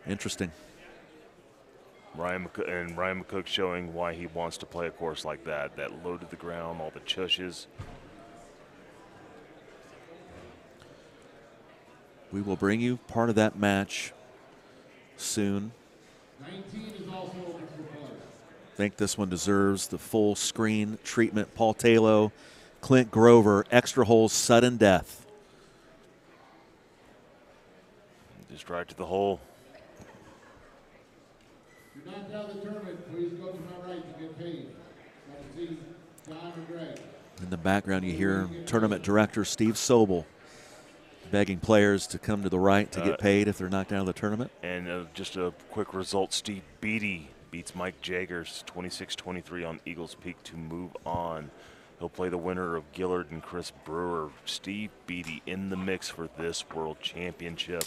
Interesting. Ryan McCook showing why he wants to play a course like that low to the ground, all the chushes. We will bring you part of that match soon. 19 is also open for play. I think this one deserves the full screen treatment. Paul Taylor, Clint Grover, extra holes, sudden death. Just right to the hole. If you're not down the tournament, please go to my right to get paid. I can see Don and Greg. In the background, you hear tournament director Steve Sobel begging players to come to the right to get paid if they're knocked out of the tournament. And just a quick result, Steve Beatty beats Mike Jaggers 26-23 on Eagles Peak to move on. He'll play the winner of Gillard and Chris Brewer. Steve Beatty in the mix for this World Championship,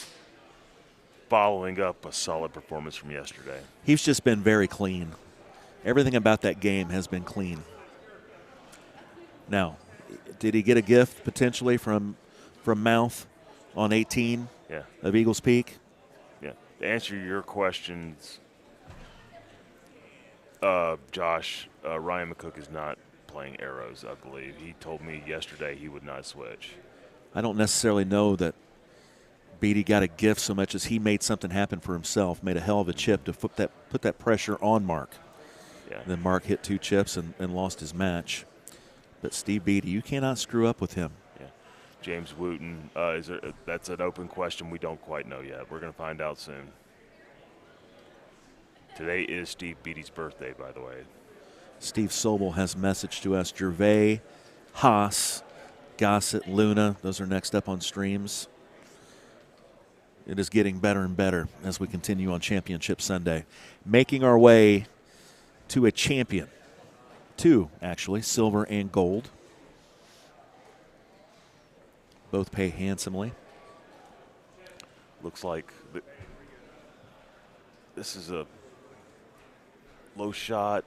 following up a solid performance from yesterday. He's just been very clean. Everything about that game has been clean. Now, did he get a gift potentially from Mouth on 18 of Eagles Peak? Yeah. To answer your questions, Josh, Ryan McCook is not playing arrows, I believe. He told me yesterday he would not switch. I don't necessarily know that Beatty got a gift so much as he made something happen for himself, made a hell of a chip to put that pressure on Mark. Yeah. Then Mark hit 2 chips and lost his match. But Steve Beatty, you cannot screw up with him. Yeah. James Wooten, that's an open question we don't quite know yet. We're going to find out soon. Today is Steve Beatty's birthday, by the way. Steve Sobel has messaged to us. Gervais, Haas, Gossett, Luna, those are next up on streams. It is getting better and better as we continue on Championship Sunday. Making our way to a champion. 2, actually, silver and gold. Both pay handsomely. Looks like this is a low shot,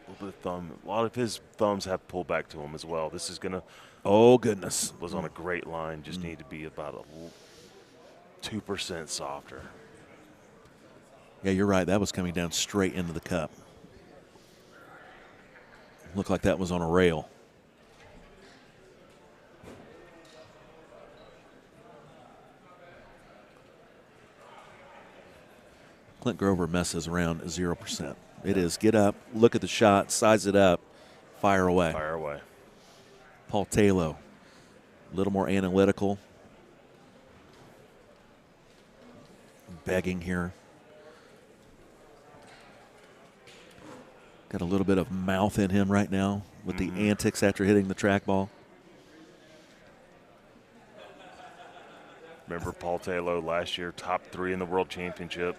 a little bit of thumb. A lot of his thumbs have pulled back to him as well. This is going to. Oh, goodness. Was on a great line. Just need to be about 2% softer. Yeah, you're right. That was coming down straight into the cup. Looked like that was on a rail. Clint Grover messes around 0%. It is get up, look at the shot, size it up, fire away. Fire away. Paul Taylor, a little more analytical. Begging here. Got a little bit of mouth in him right now with the antics after hitting the trackball. Remember Paul Taylor last year, top 3 in the World Championship.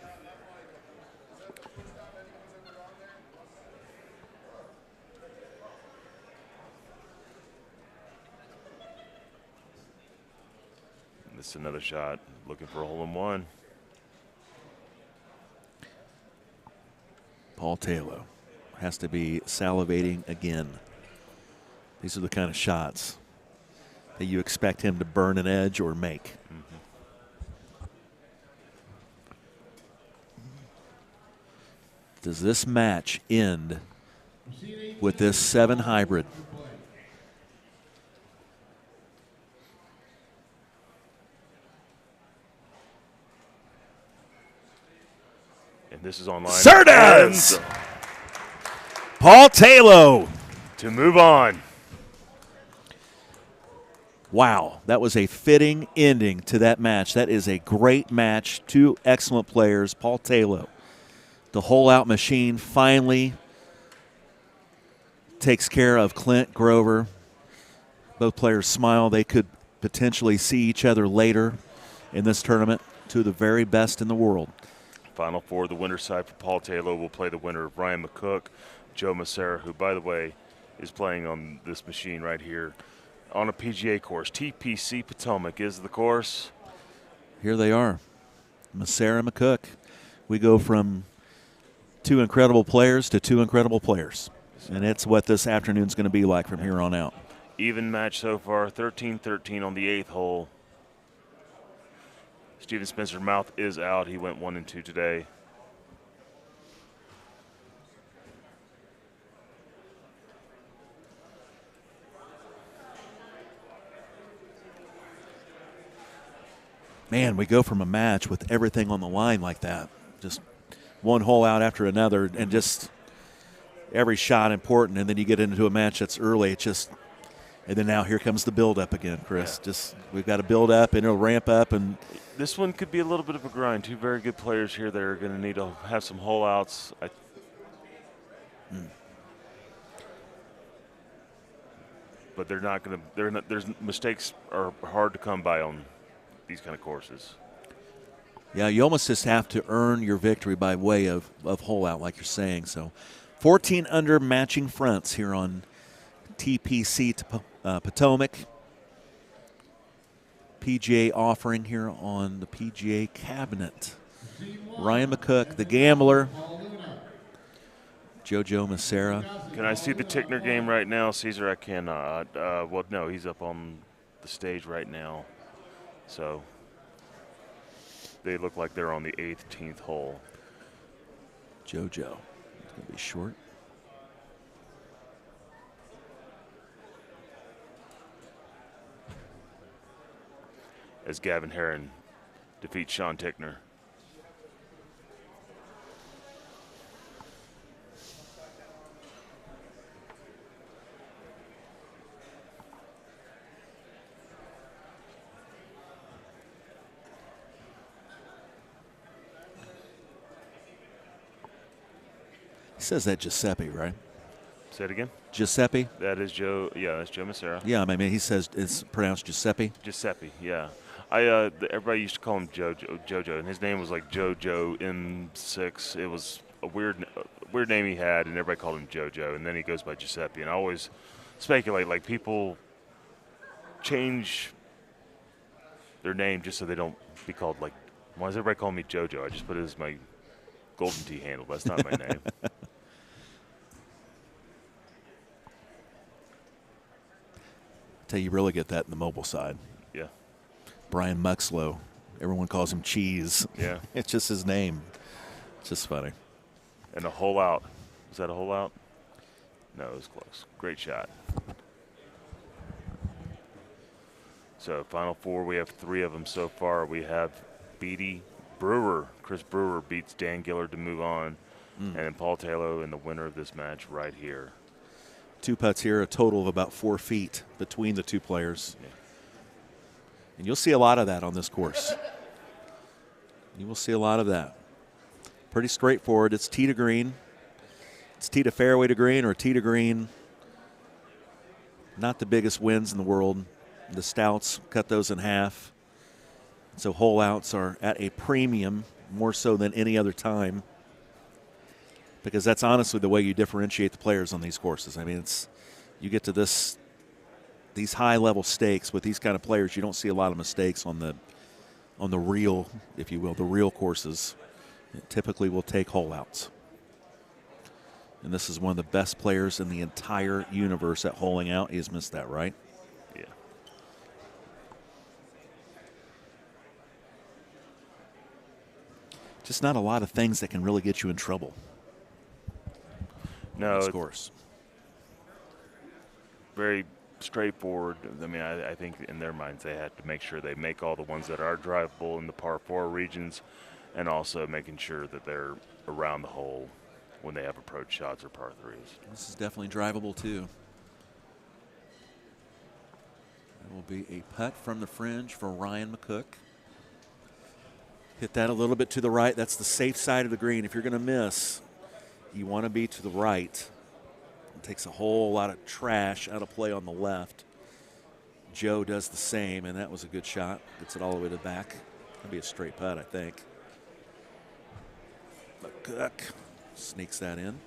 This is another shot, looking for a hole-in-one. Paul Taylor has to be salivating again. These are the kind of shots that you expect him to burn an edge or make. Does this match end with this 7 hybrid? And this is online. Sir does! Paul Taylor. To move on. Wow, that was a fitting ending to that match. That is a great match. 2 excellent players. Paul Taylor, the hole-out machine, finally takes care of Clint Grover. Both players smile. They could potentially see each other later in this tournament. 2 of the very best in the world. Final 4, the winner's side for Paul Taylor will play the winner of Ryan McCook, Joe Massera, who, by the way, is playing on this machine right here on a PGA course. TPC Potomac is the course. Here they are, Massera and McCook. We go from 2 incredible players to 2 incredible players, and it's what this afternoon's going to be like from here on out. Even match so far, 13-13 on the 8th hole. Steven Spencer's mouth is out. He went 1 and 2 today. Man, we go from a match with everything on the line like that. Just one hole out after another, and just every shot important, and then you get into a match that's early. It's just, and then now here comes the build-up again, Chris. Yeah. Just we've got to build up, and it'll ramp up. And this one could be a little bit of a grind. 2 very good players here that are going to need to have some hole outs. But they're not going to. There's mistakes are hard to come by on these kind of courses. Yeah, you almost just have to earn your victory by way of hole out, like you're saying. So 14 under matching fronts here on TPC Potomac. PGA offering here on the PGA cabinet. Ryan McCook, the gambler. JoJo Massera. Can I see the Tickner game right now, Caesar? I cannot. Well, no, he's up on the stage right now. So they look like they're on the 18th hole. JoJo. It's going to be short. As Gavin Herron defeats Sean Tickner. He says that Giuseppe, right? Say it again? Giuseppe? That is Joe. Yeah, that's Joe Massera. Yeah, I mean, he says it's pronounced Giuseppe. Giuseppe, yeah. Everybody used to call him JoJo, and his name was like JoJo M6. It was a weird name he had, and everybody called him JoJo, and then he goes by Giuseppe. And I always speculate, like, people change their name just so they don't be called, like, why does everybody call me JoJo? I just put it as my Golden Tee handle. That's not my name. Tell you really get that in the mobile side. Yeah. Brian Muxlow. Everyone calls him Cheese. Yeah. It's just his name. It's just funny. And a hole out. Was that a hole out? No, it was close. Great shot. So final 4, we have 3 of them so far. We have Beatty, Chris Brewer beats Dan Gillard to move on. And then Paul Taylor in the winner of this match right here. 2 putts here, a total of about 4 feet between the two players. Yeah. And you'll see a lot of that on this course. You will see a lot of that. Pretty straightforward. It's tee to green. It's tee to fairway to green or tee to green. Not the biggest wins in the world. The stouts, cut those in half. So hole outs are at a premium more so than any other time, because that's honestly the way you differentiate the players on these courses. I mean, it's you get to these high-level stakes with these kind of players, you don't see a lot of mistakes on the real, if you will, the real courses. It typically will take hole outs. And this is one of the best players in the entire universe at holing out. He's missed that, right? Yeah. Just not a lot of things that can really get you in trouble. No, this course. Very straightforward. I mean, I think in their minds they have to make sure they make all the ones that are drivable in the par 4 regions, and also making sure that they're around the hole when they have approach shots or par 3s. This is definitely drivable too. It will be a putt from the fringe for Ryan McCook. Hit that a little bit to the right. That's the safe side of the green. If you're going to miss, you want to be to the right. It takes a whole lot of trash out of play on the left. Joe does the same, and that was a good shot. Gets it all the way to the back. That'll be a straight putt, I think. McCook sneaks that in.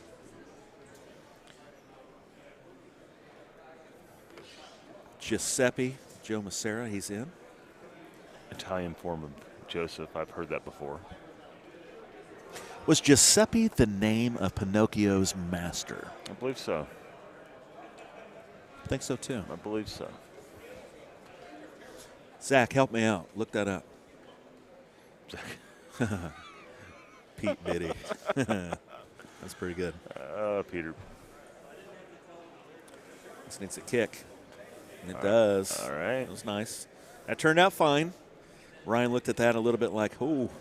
Giuseppe Joe Massera, he's in. Italian form of Joseph, I've heard that before. Was Giuseppe the name of Pinocchio's master? I believe so. I think so too. I believe so. Zach, help me out. Look that up. Pete Biddy. That's pretty good. Peter. This needs a kick. And it does. All right. That was nice. That turned out fine. Ryan looked at that a little bit like, oh,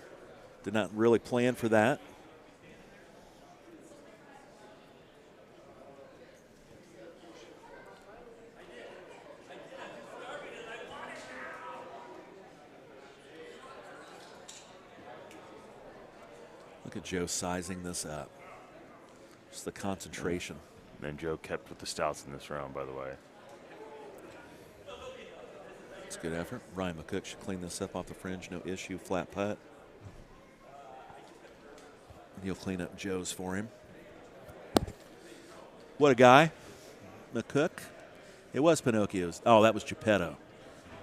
did not really plan for that. Look at Joe sizing this up. Just the concentration. And Joe kept with the stouts in this round, by the way. It's a good effort. Ryan McCook should clean this up off the fringe. No issue. Flat putt. He'll clean up Joe's for him. What a guy. McCook. It was Pinocchio's. Oh, that was Geppetto.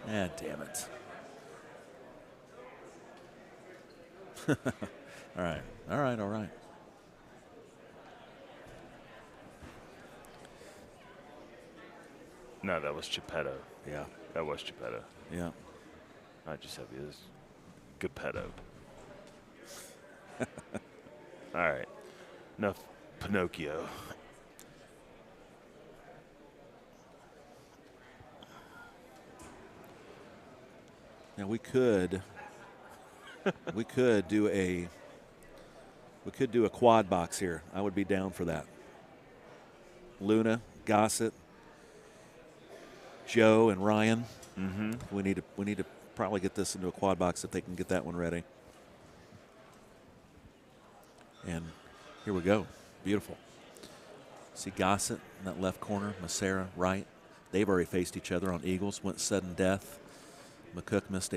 Ah, damn it. All right. All right. All right. No, that was Geppetto. Yeah. That was Geppetto. Yeah. Not Giuseppe. It was Geppetto. All right. Enough Pinocchio. Now we could do a quad box here. I would be down for that. Luna, Gossett, Joe, and Ryan. Mm-hmm. We need to probably get this into a quad box if they can get that one ready. And here we go. Beautiful. See Gossett in that left corner, Massera right. They've already faced each other on eagles, went sudden death. McCook missed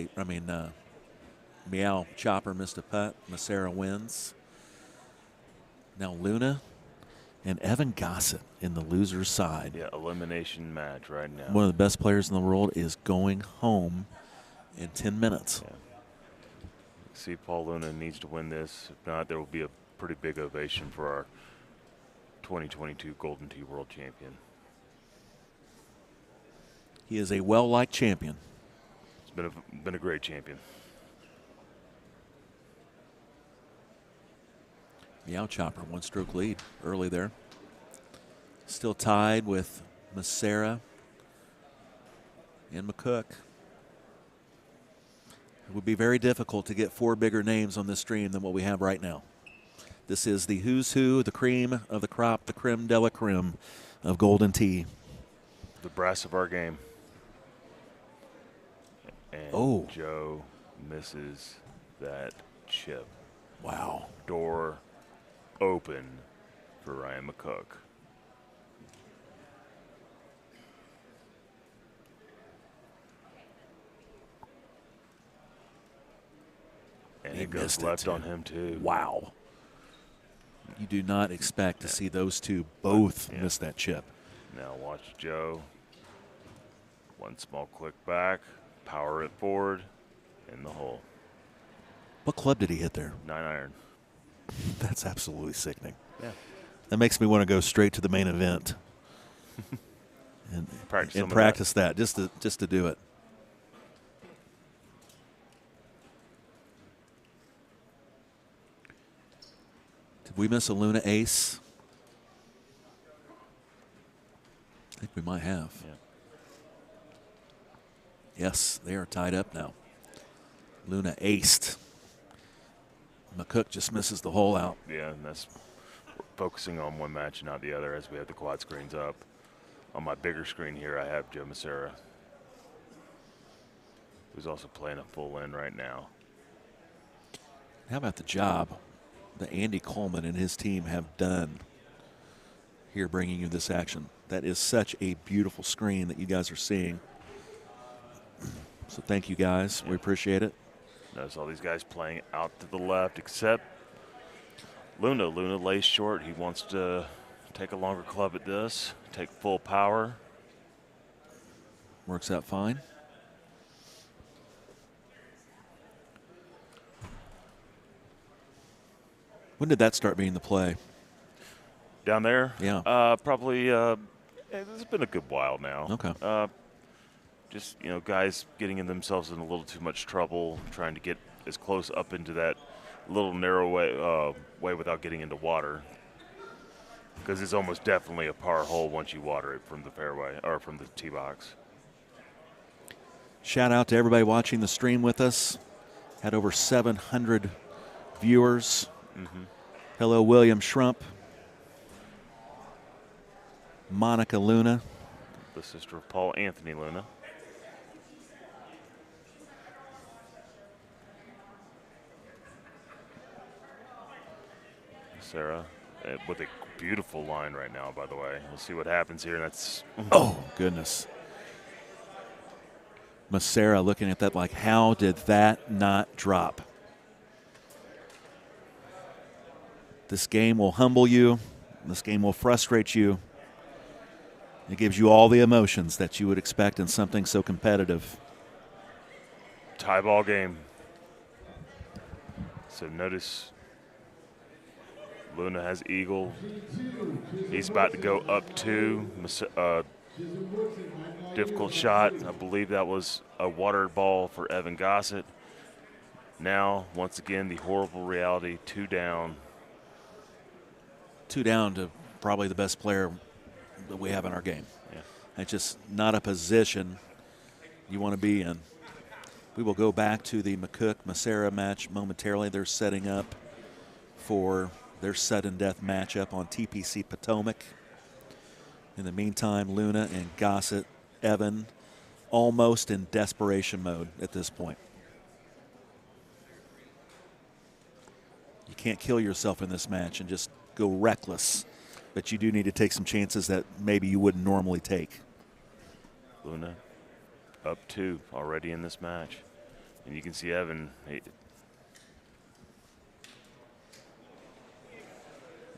Meow Chopper missed a putt. Massera wins. Now Luna and Evan Gossett in the loser's side. Yeah, elimination match right now. One of the best players in the world is going home in 10 minutes. Yeah. See, Paul Luna needs to win this. If not, there will be a pretty big ovation for our 2022 Golden Tee World Champion. He is a well-liked champion. It's been a great champion. Meow Chopper, 1-stroke lead early there. Still tied with Massera and McCook. It would be very difficult to get 4 bigger names on this stream than what we have right now. This is the who's who, the cream of the crop, the creme de la creme of Golden Tee. The brass of our game. And Joe misses that chip. Wow. Door open for Ryan McCook. And it goes left on him, too. Wow. You do not expect to see those two both miss that chip. Now watch Joe. One small click back, power it forward, in the hole. What club did he hit there? 9-iron. That's absolutely sickening. Yeah. That makes me want to go straight to the main event and practice that just to do it. Did we miss a Luna ace? I think we might have. Yeah. Yes, they are tied up now. Luna aced. McCook just misses the hole out. Yeah, and that's focusing on one match and not the other as we have the quad screens up. On my bigger screen here, I have Joe Massera, who's also playing a full in right now. How about the job that Andy Coleman and his team have done here bringing you this action? That is such a beautiful screen that you guys are seeing. So thank you guys. We appreciate it. Notice all these guys playing out to the left except Luna. Luna lays short. He wants to take a longer club at this, take full power. Works out fine. When did that start being the play? Down there? Yeah. Probably, it's been a good while now. Okay. Just, guys getting in themselves in a little too much trouble, trying to get as close up into that little narrow way without getting into water. Because it's almost definitely a par hole once you water it from the fairway or from the tee box. Shout out to everybody watching the stream with us. Had over 700 viewers. Mm-hmm. Hello, William Schrump. Monica Luna. The sister of Paul Anthony Luna. Sarah with a beautiful line right now, by the way. We'll see what happens here. That's oh, goodness. Massera looking at that like, how did that not drop? This game will humble you. This game will frustrate you. It gives you all the emotions that you would expect in something so competitive. Tie ball game. So notice Luna has eagle. He's about to go up 2. Difficult shot. I believe that was a watered ball for Evan Gossett. Now, once again, the horrible reality, 2 down. 2 down to probably the best player that we have in our game. Yeah. It's just not a position you want to be in. We will go back to the McCook-Massera match momentarily. They're setting up for their sudden death matchup on TPC Potomac. In the meantime, Luna and Gossett, Evan, almost in desperation mode at this point. You can't kill yourself in this match and just go reckless, but you do need to take some chances that maybe you wouldn't normally take. Luna up 2 already in this match. And you can see Evan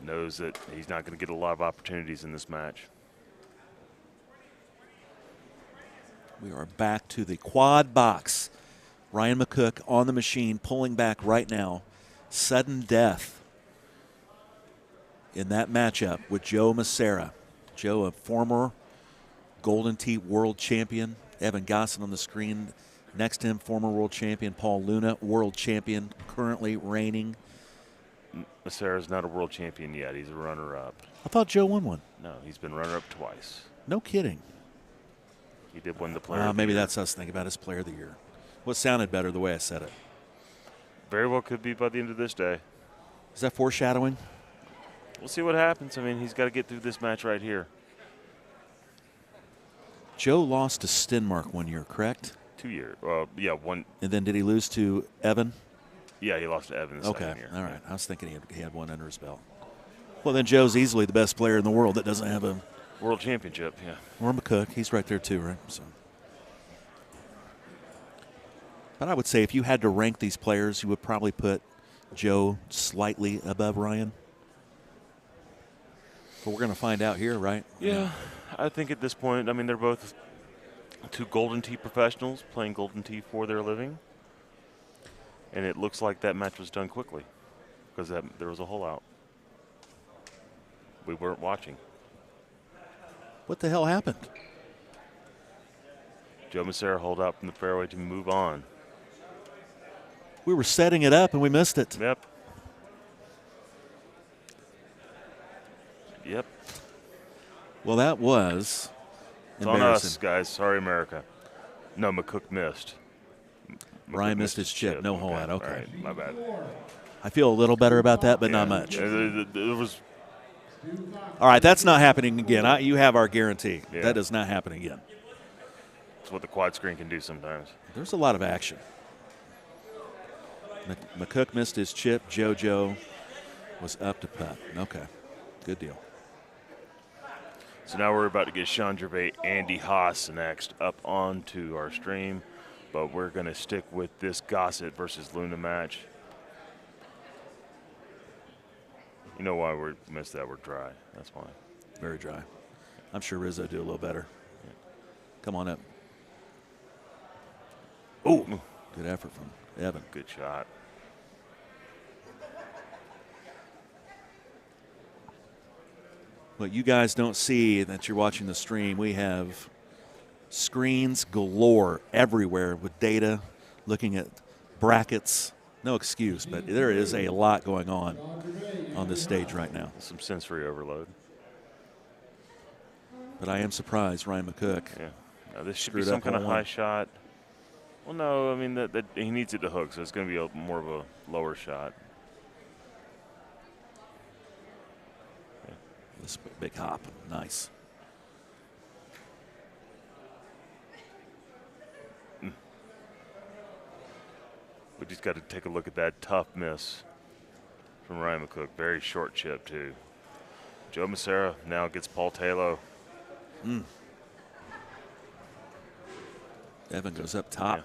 knows that he's not going to get a lot of opportunities in this match. We are back to the quad box. Ryan McCook on the machine, pulling back right now. Sudden death in that matchup with Joe Massera. Joe, a former Golden Tee world champion. Evan Gossett on the screen. Next to him, former world champion Paul Luna, world champion, currently reigning. Massera's not a world champion yet. He's a runner-up. I thought Joe won one. No, he's been runner-up twice. No kidding. He did win the player of the maybe year. that's us thinking about his player of the year. What sounded better the way I said it? Very well could be by the end of this day. Is that foreshadowing? We'll see what happens. I mean, he's got to get through this match right here. Joe lost to Stenmark 1 year, correct? 2 years. Yeah, one. And then did he lose to Evan? Yeah, he lost to Evan the second year. All right. I was thinking he had one under his belt. Well, then Joe's easily the best player in the world that doesn't have a world championship. Yeah. Or McCook. He's right there too, right? So. But I would say if you had to rank these players, you would probably put Joe slightly above Ryan. But we're going to find out here, right? Yeah, I think at this point, I mean, they're both two Golden Tee professionals playing Golden Tee for their living. And it looks like that match was done quickly because there was a hole out. We weren't watching. What the hell happened? Joe Massera holed out from the fairway to move on. We were setting it up and we missed it. Yep. Yep. Well, that was it's on us, guys. Sorry, America. No, McCook missed. Ryan missed his chip. No hole out. Okay. All right, my bad. I feel a little better about that, but not much. It was. All right, that's not happening again. You have our guarantee. Yeah. That is not happening again. That's what the quad screen can do sometimes. There's a lot of action. McCook missed his chip. JoJo was up to putt. Okay, good deal. So now we're about to get Sean Gervais, Andy Haas next up onto our stream, but we're going to stick with this Gossett versus Luna match. You know why we missed that? We're dry. That's why. Very dry. I'm sure Rizzo do a little better. Yeah. Come on up. Oh, good effort from Evan. Good shot. What you guys don't see that you're watching the stream, we have screens galore everywhere with data, looking at brackets. No excuse, but there is a lot going on this stage right now. Some sensory overload. But I am surprised Ryan McCook. Yeah. Now this should be some kind of high shot. Well, no, I mean that he needs it to hook, so it's going to be more of a lower shot. Yeah. This big hop, nice. We just got to take a look at that tough miss from Ryan McCook. Very short chip, too. Joe Massera now gets Paul Taylor. Evan goes up top. Yeah.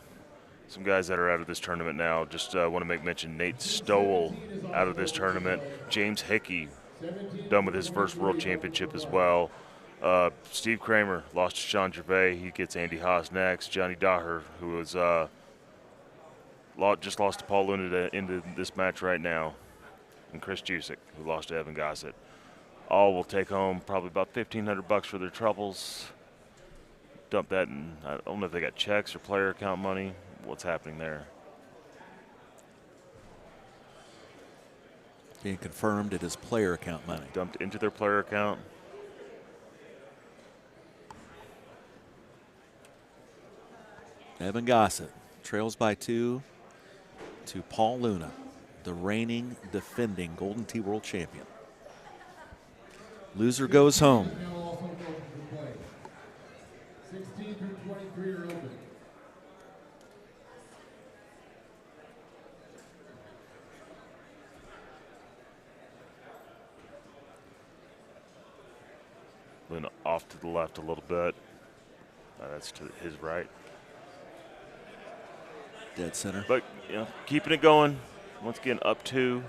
Some guys that are out of this tournament now. Just want to make mention Nate Stowell out of this tournament. James Hickey done with his first world championship as well. Steve Kramer lost to Sean Gervais. He gets Andy Haas next. Johnny Daher, who was just lost to Paul Luna into this match right now. And Chris Jusick, who lost to Evan Gossett. All will take home probably about $1,500 for their troubles. Dump that in. I don't know if they got checks or player account money. What's happening there? Being confirmed it is player account money. Dumped into their player account. Evan Gossett trails by 2 to Paul Luna, the reigning, defending Golden Tee World Champion. Loser goes home. 16 through 23 are open. Luna off to the left a little bit. That's to his right. Dead center. But, you know, keeping it going. Once again, up 2.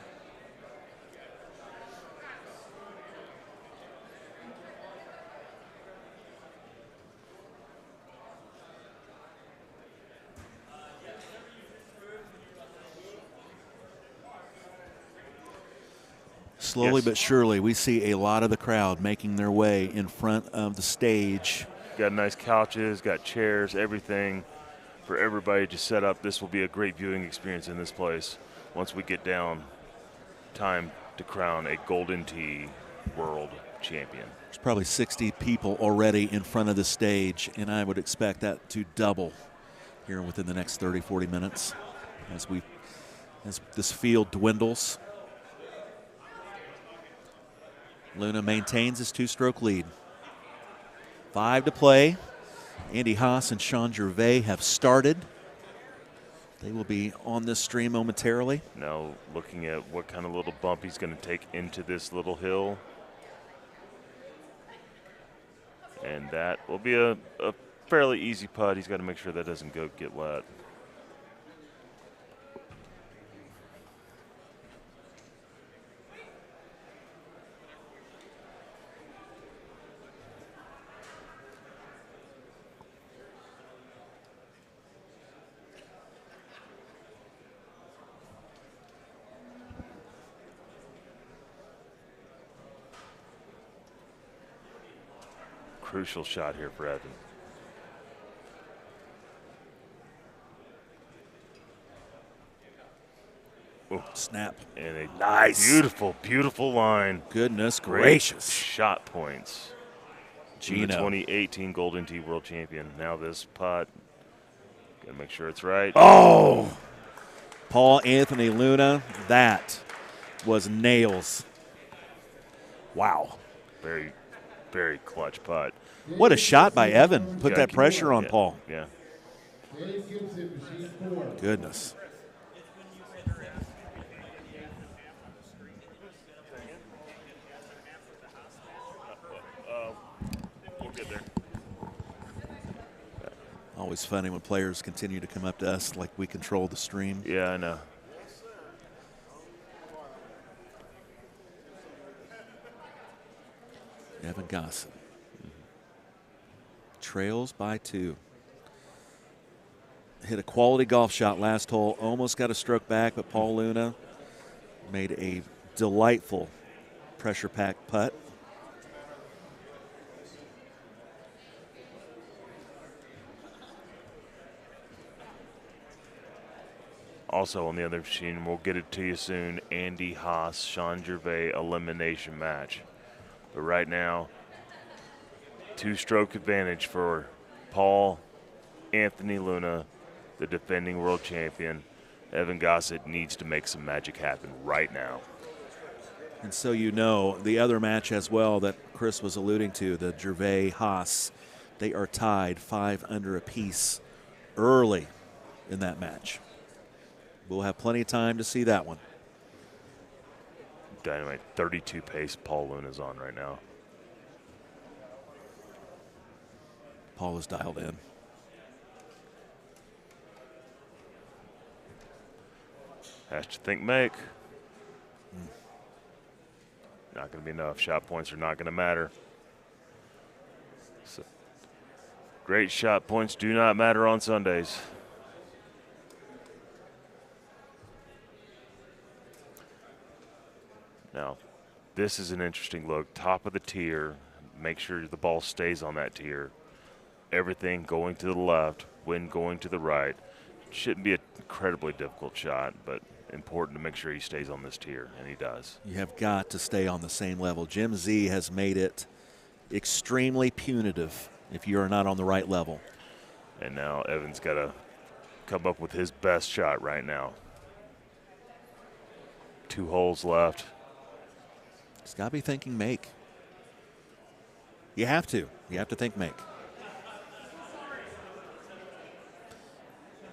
Slowly but surely, we see a lot of the crowd making their way in front of the stage. Got nice couches, got chairs, everything for everybody to set up. This will be a great viewing experience in this place. Once we get down, time to crown a Golden Tee World Champion. There's probably 60 people already in front of the stage, and I would expect that to double here within the next 30, 40 minutes as this field dwindles. Luna maintains his 2-stroke lead. 5 to play. Andy Haas and Sean Gervais have started. They will be on this stream momentarily. Now looking at what kind of little bump he's going to take into this little hill. And that will be a fairly easy putt. He's got to make sure that doesn't get wet. Crucial shot here for Evan. Oh, snap. And a nice. Beautiful, beautiful line. Goodness Great gracious. Shot points. Gino. The 2018 Golden Tee World Champion. Now this putt. Gotta make sure it's right. Oh! Paul Anthony Luna. That was nails. Wow. Very, very clutch putt. What a shot by Evan. Put that pressure on yeah, Paul. Yeah. Goodness. We'll get there. Always funny when players continue to come up to us like we control the stream. Yeah, I know. Evan Gossett trails by 2. Hit a quality golf shot last hole. Almost got a stroke back, but Paul Luna made a delightful pressure-packed putt. Also on the other machine, we'll get it to you soon, Andy Haas, Sean Gervais elimination match. But right now, 2-stroke advantage for Paul Anthony Luna, the defending world champion. Evan Gossett needs to make some magic happen right now. And so you know, the other match as well that Chris was alluding to, the Gervais-Haas, they are tied 5 under apiece early in that match. We'll have plenty of time to see that one. Dynamite 32 pace Paul Luna's on right now. Paul is dialed in. Has to think make. Not going to be enough. Shot points are not going to matter. So, great shot points do not matter on Sundays. Now, this is an interesting look. Top of the tier. Make sure the ball stays on that tier. Everything going to the left, wind going to the right. Shouldn't be an incredibly difficult shot, but important to make sure he stays on this tier, and he does. You have got to stay on the same level. Jim Z has made it extremely punitive if you are not on the right level. And now Evan's got to come up with his best shot right now. 2 holes left. He's got to be thinking make. You have to. You have to think make.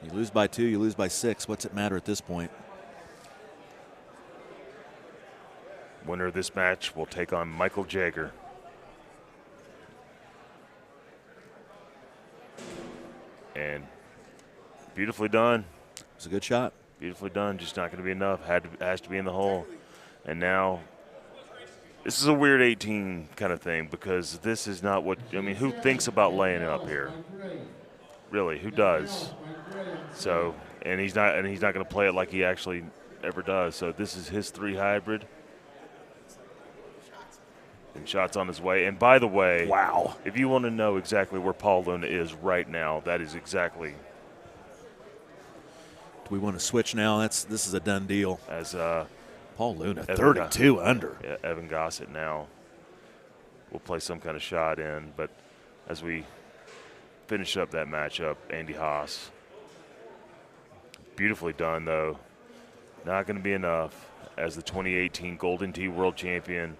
You lose by 2, you lose by 6. What's it matter at this point? Winner of this match will take on Michael Jagger. And beautifully done. It was a good shot. Beautifully done. Just not going to be enough. Has to be in the hole. And now this is a weird 18 kind of thing because this is not what, I mean, who thinks about laying up here? Really, who does? So, and he's not going to play it like he actually ever does. So this is his 3 hybrid. And shots on his way. And by the way, wow, if you want to know exactly where Paul Luna is right now, that is exactly. Do we want to switch now? This is a done deal. As Paul Luna, 32 under. Yeah, Evan Gossett now will play some kind of shot in. But as we finish up that matchup, Andy Haas Beautifully done, though. Not going to be enough. As the 2018 Golden Tee World Champion,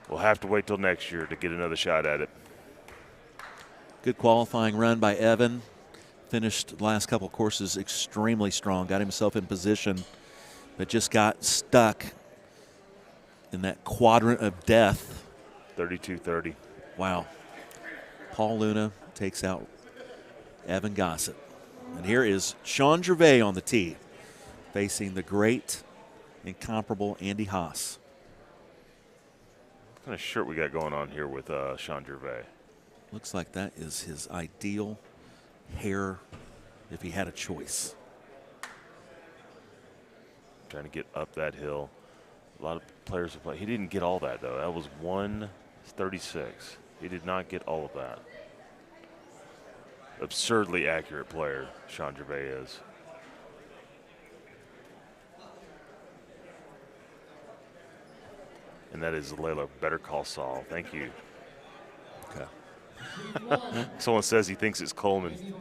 we'll have to wait till next year to get another shot at it. Good qualifying run by Evan. Finished the last couple courses extremely strong. Got himself in position, but just got stuck in that quadrant of death. 32-30. Wow. Paul Luna takes out Evan Gossett. And here is Sean Gervais on the tee, facing the great, incomparable Andy Haas. What kind of shirt we got going on here with Sean Gervais? Looks like that is his ideal hair if he had a choice. Trying to get up that hill. A lot of players have played. He didn't get all that, though. That was 136. He did not get all of that. Absurdly accurate player, Sean Gervais is. And that is Layla. Better call Saul. Thank you. Okay. Someone says he thinks it's Coleman.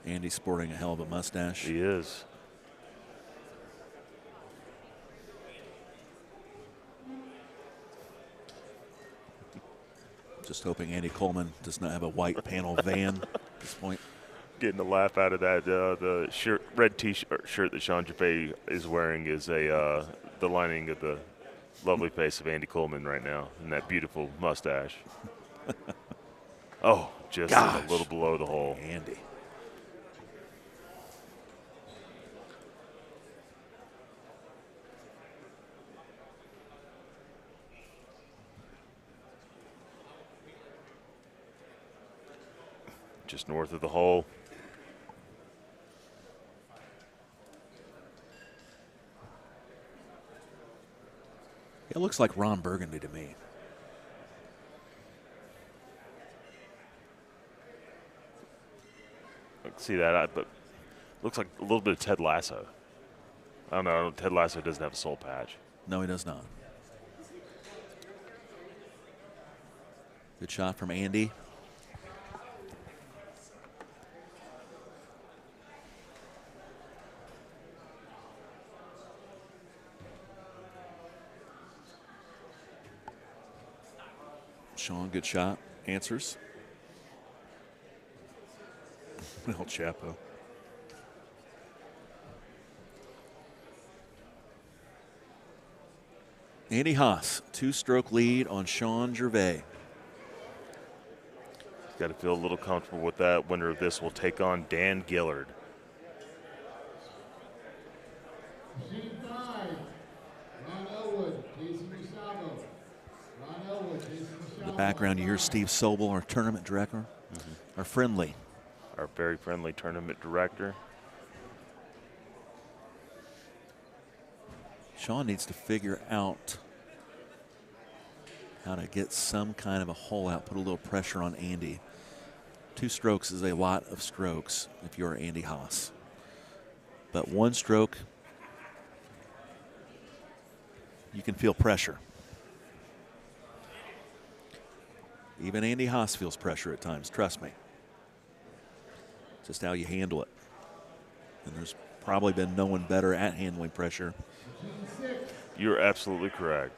Andy sporting a hell of a mustache. He is. Just hoping Andy Coleman does not have a white panel van at this point. Getting a laugh out of that. The shirt, red T-shirt that Sean Gervais is wearing is the lining of the lovely face of Andy Coleman right now, and that beautiful mustache. Oh, just a little below the hole. Andy. Just north of the hole. It looks like Ron Burgundy to me. I can see that, but looks like a little bit of Ted Lasso. I don't know. Ted Lasso doesn't have a soul patch. No, he does not. Good shot from Andy. Sean, good shot. Answers. El Chapo. Andy Haas, two-stroke lead on Sean Gervais. He's got to feel a little comfortable with that. Winner of this will take on Dan Gillard. In the background, you hear Steve Sobel, our tournament director, our friendly. Our very friendly tournament director. Sean needs to figure out how to get some kind of a hole out, put a little pressure on Andy. 2 strokes is a lot of strokes if you're Andy Haas. But 1 stroke, you can feel pressure. Even Andy Haas feels pressure at times, trust me. Just how you handle it. And there's probably been no one better at handling pressure. You're absolutely correct.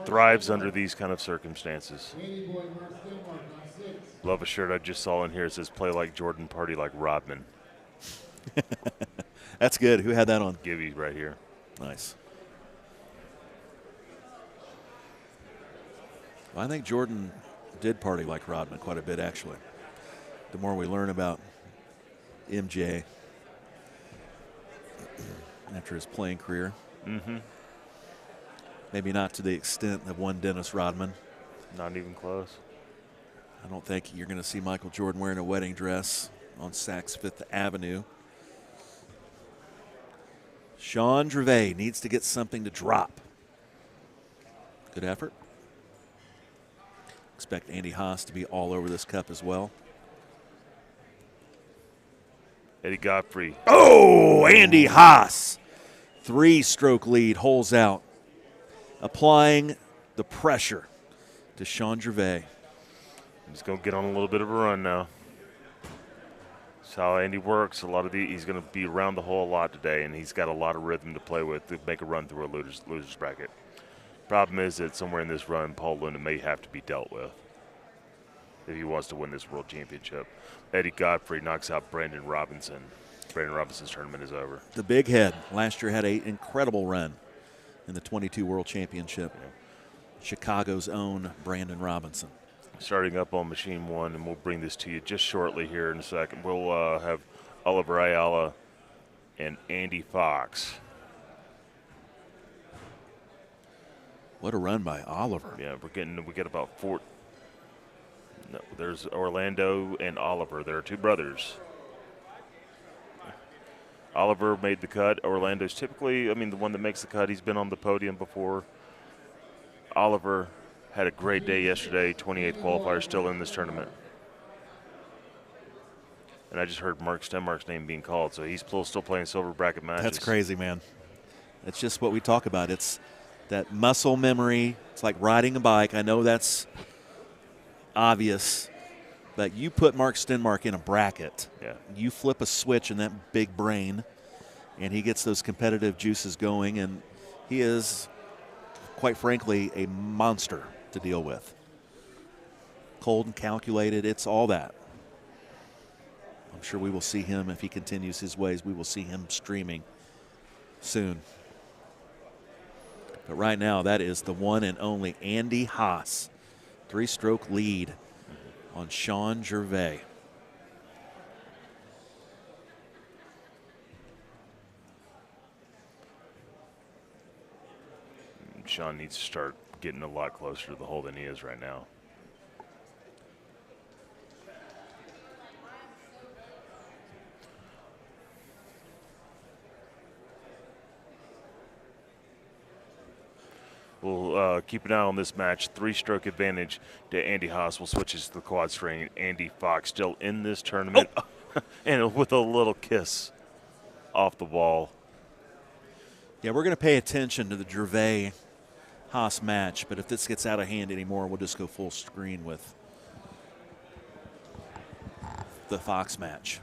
Thrives under these kind of circumstances. Love a shirt I just saw in here. It says, play like Jordan, party like Rodman. That's good. Who had that on? Gibby right here. Nice. Well, I think Jordan did party like Rodman quite a bit, actually. The more we learn about MJ after his playing career. Mm-hmm. Maybe not to the extent of one Dennis Rodman. Not even close. I don't think you're going to see Michael Jordan wearing a wedding dress on Saks Fifth Avenue. Sean Gervais needs to get something to drop. Good effort. Expect Andy Haas to be all over this cup as well. Eddie Godfrey. Oh, Andy Haas. 3-stroke lead, holes out. Applying the pressure to Sean Gervais. He's going to get on a little bit of a run now. That's how Andy works. He's going to be around the hole a lot today, and he's got a lot of rhythm to play with to make a run through a loser's bracket. Problem is that somewhere in this run, Paul Luna may have to be dealt with if he wants to win this world championship. Eddie Godfrey knocks out Brandon Robinson. Brandon Robinson's tournament is over. The big head last year had an incredible run in the 22 World Championship. Yeah. Chicago's own Brandon Robinson. Starting up on machine one, and we'll bring this to you just shortly here in a second. We'll have Oliver Ayala and Andy Fox. What a run by Oliver. Yeah, we get about four. No, there's Orlando and Oliver. There are two brothers. Oliver made the cut. Orlando's typically, the one that makes the cut. He's been on the podium before. Oliver had a great day yesterday, 28th qualifier, still in this tournament. And I just heard Mark Stenmark's name being called, so he's still playing silver bracket matches. That's crazy, man. It's just what we talk about. It's that muscle memory. It's like riding a bike. I know that's obvious, but you put Mark Stenmark in a bracket. Yeah. You flip a switch in that big brain, and he gets those competitive juices going, and he is, quite frankly, a monster to deal with. Cold and calculated, it's all that. I'm sure we will see him, if he continues his ways, we will see him streaming soon. But right now, that is the one and only Andy Haas. 3-stroke lead on Sean Gervais. Sean needs to start getting a lot closer to the hole than he is right now. We'll keep an eye on this match. 3-stroke advantage to Andy Haas. Will switches to the quad string. Andy Fox still in this tournament. Oh. And with a little kiss off the ball. Yeah, we're going to pay attention to the Gervais Haas match, but if this gets out of hand anymore, we'll just go full screen with the Fox match.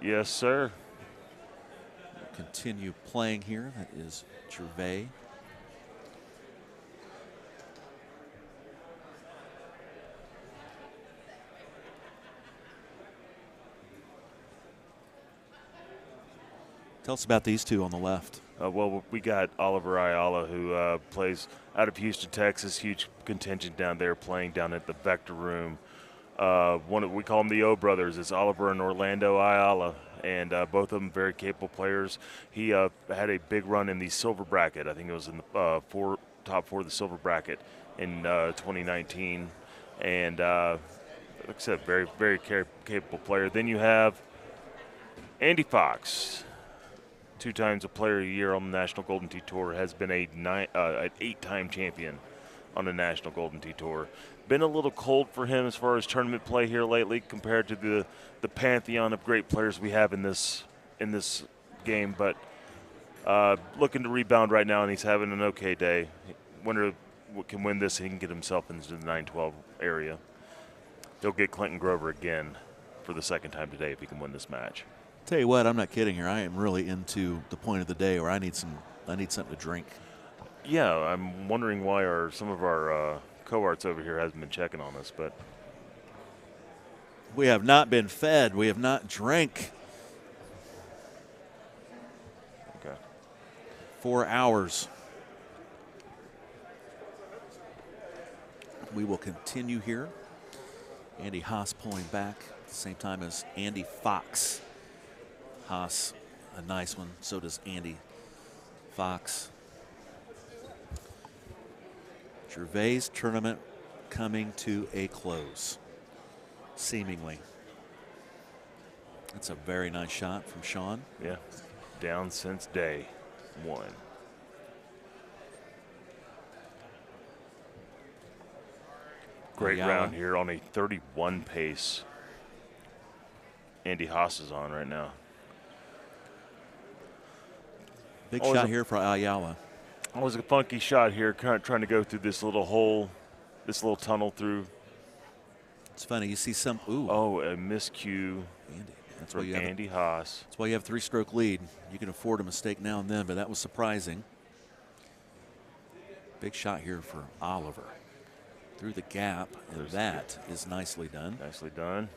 Yes, sir. Continue playing here. That is Gervais. Tell us about these two on the left. Well, we got Oliver Ayala, who plays out of Houston, Texas. Huge contingent down there, playing down at the Vector Room. We call them the O brothers. It's Oliver and Orlando Ayala, and both of them very capable players. He had a big run in the silver bracket. I think it was in the top four of the silver bracket in 2019. And like I said, very, very capable player. Then you have Andy Fox. 2 times a player a year on the National Golden Tee Tour, has been an 8-time champion on the National Golden Tee Tour. Been a little cold for him as far as tournament play here lately compared to the pantheon of great players we have in this game, but looking to rebound right now, and he's having an okay day. Winner can win this, he can get himself into the 9-12 area. He'll get Clinton Grover again for the second time today if he can win this match. Tell you what, I'm not kidding here. I am really into the point of the day where I need something to drink. Yeah, I'm wondering why some of our co-arts over here hasn't been checking on us, but we have not been fed. We have not drank. Okay. 4 hours. We will continue here. Andy Haas pulling back at the same time as Andy Fox. Haas, a nice one. So does Andy Fox. Gervais tournament coming to a close, seemingly. That's a very nice shot from Sean. Yeah, down since day 1. Great round here on a 31 pace. Andy Haas is on right now. Big shot here for Ayala. Always a funky shot here, trying to go through this little hole this little tunnel through. It's funny. You see some. Ooh. Oh, a miscue. Andy. That's from why you have Andy Haas. That's why you have 3-stroke lead. You can afford a mistake now and then, but that was surprising. Big shot here for Oliver. Through the gap, and that is nicely done. Nicely done.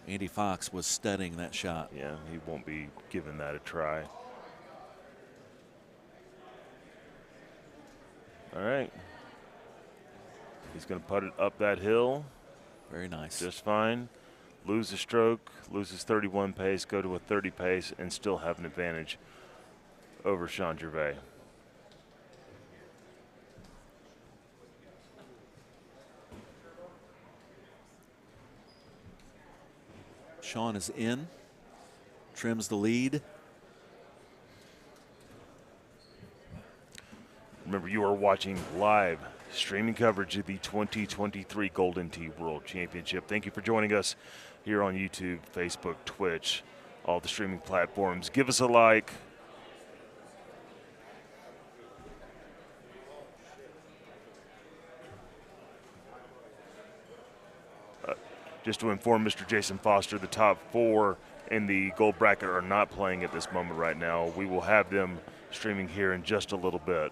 Andy Fox was studying that shot. Yeah, he won't be giving that a try. All right. He's going to put it up that hill. Very nice. Just fine. Lose a stroke, loses 31 pace, go to a 30 pace, and still have an advantage over Sean Gervais. Sean is in, trims the lead. Remember, you are watching live streaming coverage of the 2023 Golden Tee World Championship. Thank you for joining us here on YouTube, Facebook, Twitch, all the streaming platforms. Give us a like. Just to inform Mr. Jason Foster, the top 4 in the gold bracket are not playing at this moment right now. We will have them streaming here in just a little bit.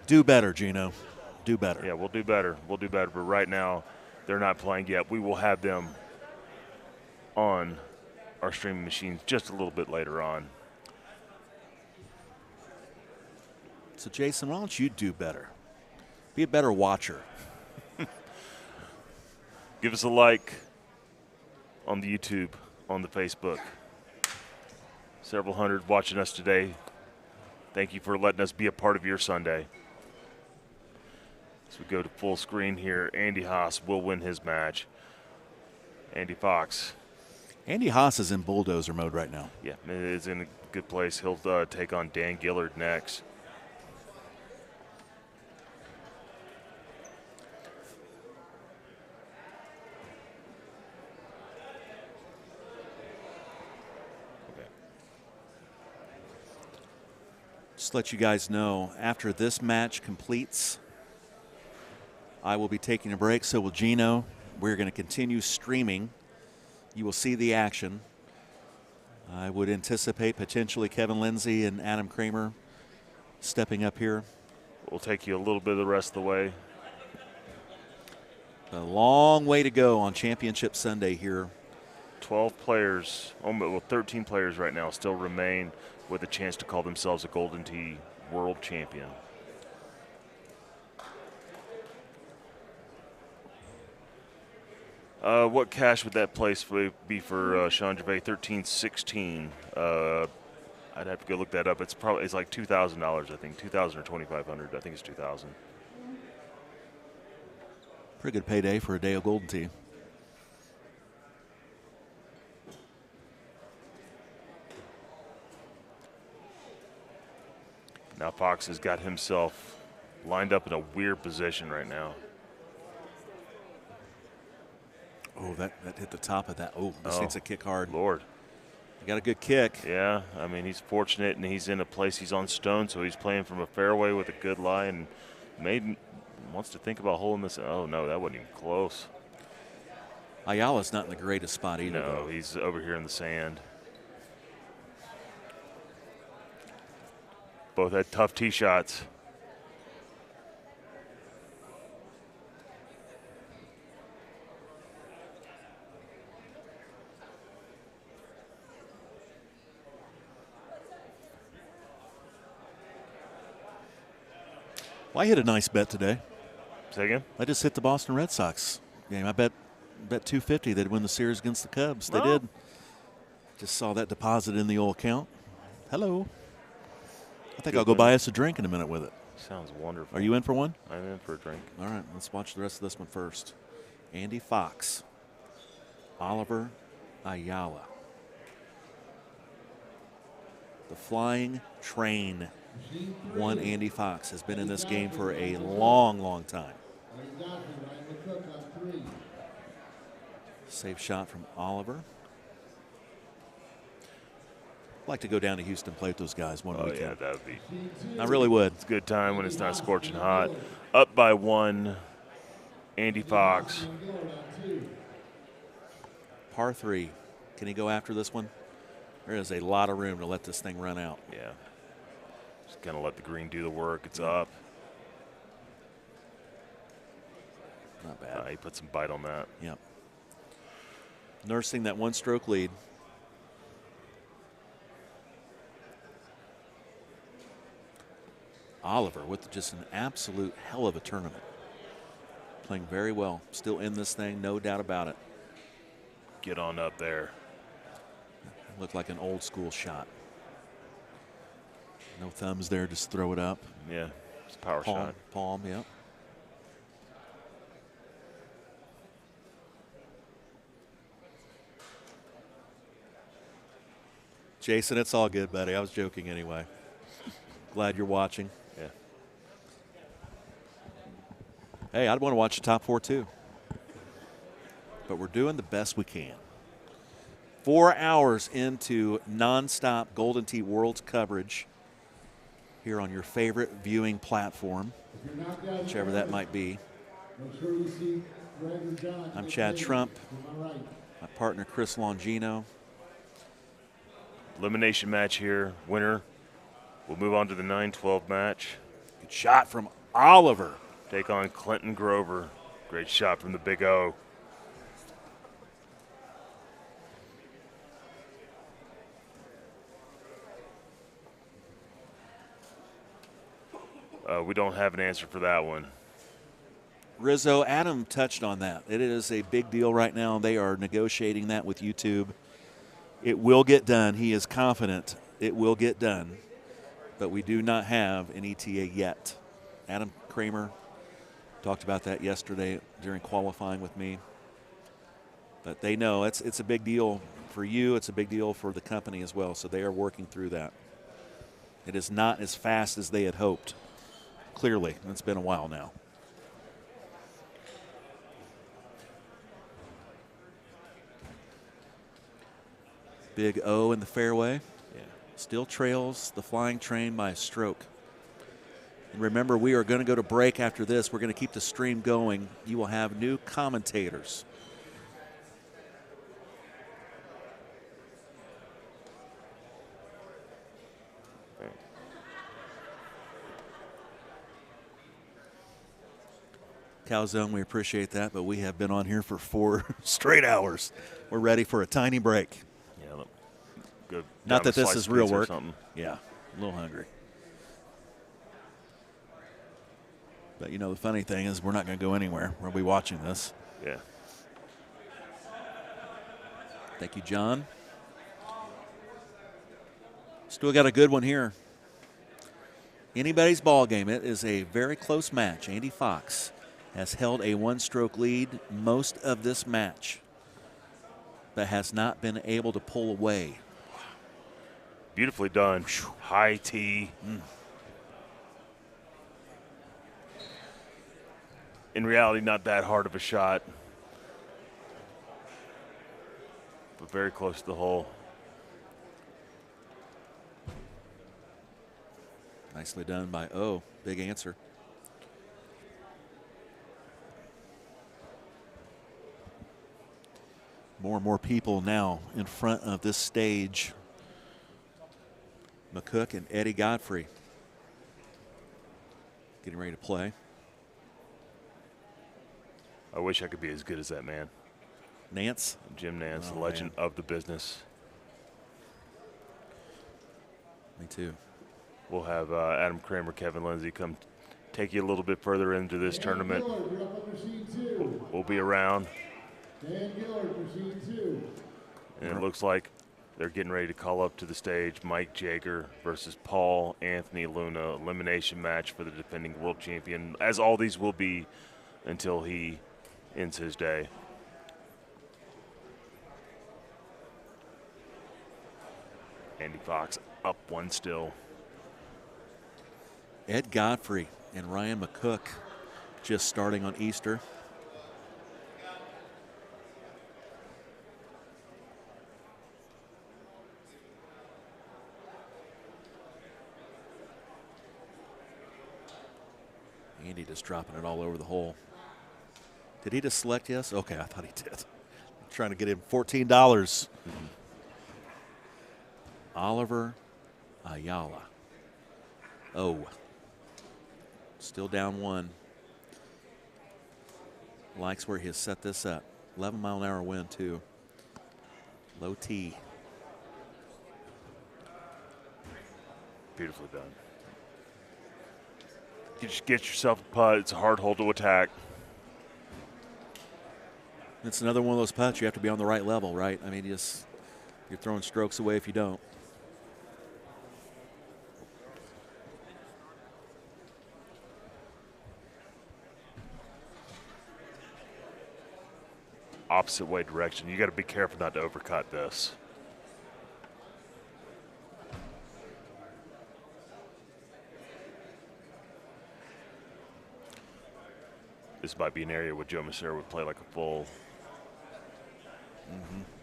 Do better, Gino. Do better. Yeah, we'll do better. We'll do better. But right now, they're not playing yet. We will have them on our streaming machines just a little bit later on. So, Jason, why don't you do better? Be a better watcher. Give us a like on the YouTube, on the Facebook. Several hundred watching us today. Thank you for letting us be a part of your Sunday. As we go to full screen here, Andy Haas will win his match. Andy Fox. Andy Haas is in bulldozer mode right now. Yeah, is in a good place. He'll take on Dan Gillard next. Just let you guys know, after this match completes, I will be taking a break, so will Gino. We're going to continue streaming. You will see the action. I would anticipate potentially Kevin Lindsay and Adam Kramer stepping up here. We'll take you a little bit of the rest of the way. A long way to go on Championship Sunday here. 12 players, well, 13 players right now still remain with a chance to call themselves a Golden Tee World Champion. What cash would that place be for Sean Gervais? 13-16. I'd have to go look that up. It's like $2,000, I think, $2,000 or $2,500. I think it's $2,000. Pretty good payday for a day of Golden Tee. Now Fox has got himself lined up in a weird position right now. Oh, that hit the top of that. Oh, this hits a kick hard. Lord. He got a good kick. Yeah, I mean, he's fortunate, and he's in a place, he's on stone, so he's playing from a fairway with a good lie, and maybe wants to think about holding this. Oh, no, that wasn't even close. Ayala's not in the greatest spot either. No, though. He's over here in the sand. Both had tough tee shots. Well, I hit a nice bet today. Say again? I just hit the Boston Red Sox game. I bet $250 they'd win the series against the Cubs. They did. Just saw that deposit in the old account. Hello. I think I'll go buy us a drink in a minute with it. Sounds wonderful. Are you in for one? I'm in for a drink. All right, let's watch the rest of this one first. Andy Fox, Oliver Ayala. The Flying Train. One Andy Fox has been in this game for a long, long time. Safe shot from Oliver. I'd like to go down to Houston and play with those guys one weekend. Yeah, that would be. I really would. It's a good time when it's not scorching hot. Up by 1, Andy Fox. Par 3. Can he go after this one? There is a lot of room to let this thing run out. Yeah. Just kind of let the green do the work. It's up. Not bad. He put some bite on that. Yep. Nursing that one-stroke lead. Oliver with just an absolute hell of a tournament. Playing very well. Still in this thing, no doubt about it. Get on up there. Looked like an old school shot. No thumbs there, just throw it up. Yeah, it's a power shot. Palm, yeah. Jason, it's all good, buddy. I was joking anyway. Glad you're watching. Yeah. Hey, I'd want to watch the top 4 too. But we're doing the best we can. 4 hours into nonstop Golden Tee Worlds coverage here on your favorite viewing platform, whichever that might be. I'm Chad Trump, my partner Chris Longino. Elimination match here. Winner. We'll move on to the 9-12 match. Good shot from Oliver. Take on Clinton Grover. Great shot from the Big O. We don't have an answer for that one. Rizzo, Adam touched on that. It is a big deal right now. They are negotiating that with YouTube. It will get done. He is confident it will get done. But we do not have an ETA yet. Adam Kramer talked about that yesterday during qualifying with me. But they know it's a big deal for you. It's a big deal for the company as well. So they are working through that. It is not as fast as they had hoped. Clearly, it's been a while now. Big O in the fairway. Yeah. Still trails the flying train by a stroke. And remember, we are going to go to break after this. We're going to keep the stream going. You will have new commentators. Calzone, we appreciate that, but we have been on here for 4 straight hours. We're ready for a tiny break. Yeah, look, good. Not that this is real pizza or work. something. Yeah, a little hungry. But you know, the funny thing is we're not going to go anywhere. We'll be watching this. Yeah. Thank you, John. Still got a good one here. Anybody's ball game. It is a very close match. Andy Fox has held a one-stroke lead most of this match, but has not been able to pull away. Beautifully done. High tee. In reality, not that hard of a shot, but very close to the hole. Nicely done by O. Big answer. More and more people now in front of this stage. McCook and Eddie Godfrey getting ready to play. I wish I could be as good as that man. Nance? Jim Nance, Oh, the legend man. of the business. Me too. We'll have Adam Kramer, Kevin Lindsay come take you a little bit further into this tournament. We'll be around. Dan Gillard for scene 2. And it looks like they're getting ready to call up to the stage Mike Jager versus Paul Anthony Luna. Elimination match for the defending world champion, as all these will be until he ends his day. Andy Fox up one still. Ed Godfrey and Ryan McCook just starting on Easter. Andy just dropping it all over the hole. Did he just select yes? Okay, I thought he did. I'm trying to get him $14. Oliver Ayala. Oh. Still down 1. Likes where he has set this up. 11-mile-an-hour wind, too. Low T. Beautifully done. You just get yourself a putt. It's a hard hole to attack. It's another one of those putts you have to be on the right level, right? I mean, you're throwing strokes away if you don't. Opposite way direction. You got to be careful not to overcut this. This might be an area where Joe Massera would play like a full,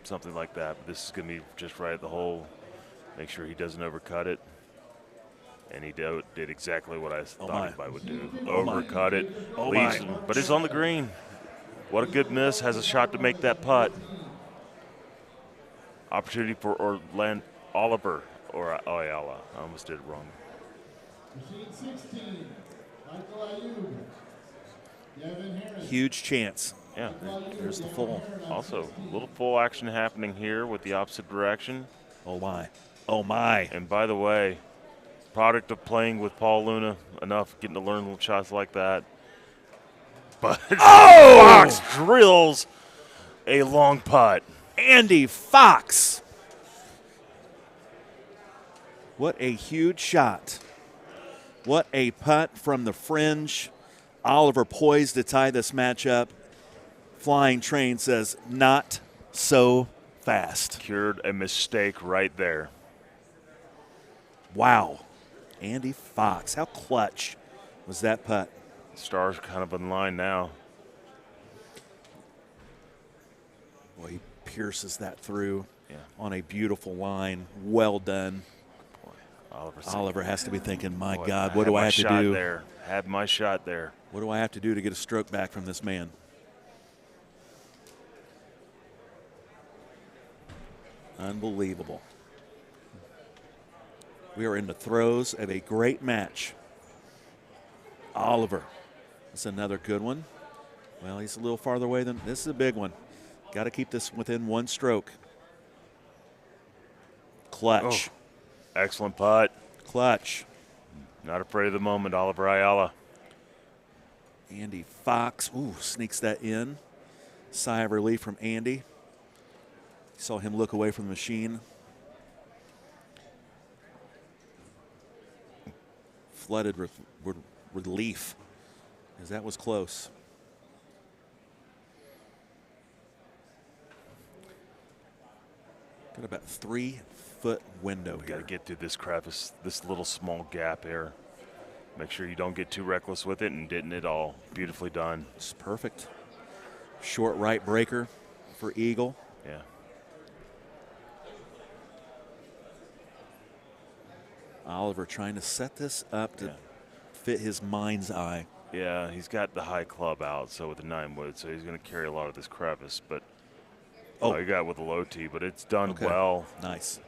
something like that. But this is going to be just right at the hole. Make sure he doesn't overcut it. And he did exactly what I thought he would do. Overcut it, leaves him, but it's on the green. What a good miss. Has a shot to make that putt. Opportunity for Oliver or Ayala. I almost did it wrong. Machine 16, Michael Ayub. Huge chance. Yeah. There's the full. Also, a little full action happening here with the opposite direction. Oh, my. Oh, my. And by the way, product of playing with Paul Luna enough, getting to learn little shots like that. But Fox drills a long putt. Andy Fox. What a huge shot. What a putt from the fringe. Oliver poised to tie this match up. Flying Train says, not so fast. Cured a mistake right there. Wow. Andy Fox. How clutch was that putt? Stars kind of in line now. Boy, he pierces that through on a beautiful line. Well done. Oliver has to be thinking, my God, what do I have to do? Had my shot there. What do I have to do to get a stroke back from this man? Unbelievable. We are in the throes of a great match. Oliver. That's another good one. Well, he's a little farther away than this is a big one. Got to keep this within 1 stroke. Clutch. Oh, excellent putt. Clutch. Not afraid of the moment, Oliver Ayala. Andy Fox. Ooh, sneaks that in. Sigh of relief from Andy. Saw him look away from the machine. Flooded with relief, because that was close. Got about 3-foot window here. Got to get through this crevice, this little small gap here. Make sure you don't get too reckless with it and didn't at all. Beautifully done. It's perfect. Short right breaker for Eagle. Yeah. Oliver trying to set this up to fit his mind's eye. Yeah, he's got the high club out, so with the 9 wood, so he's going to carry a lot of this crevice. But he got it with a low tee, but it's done well. Nice.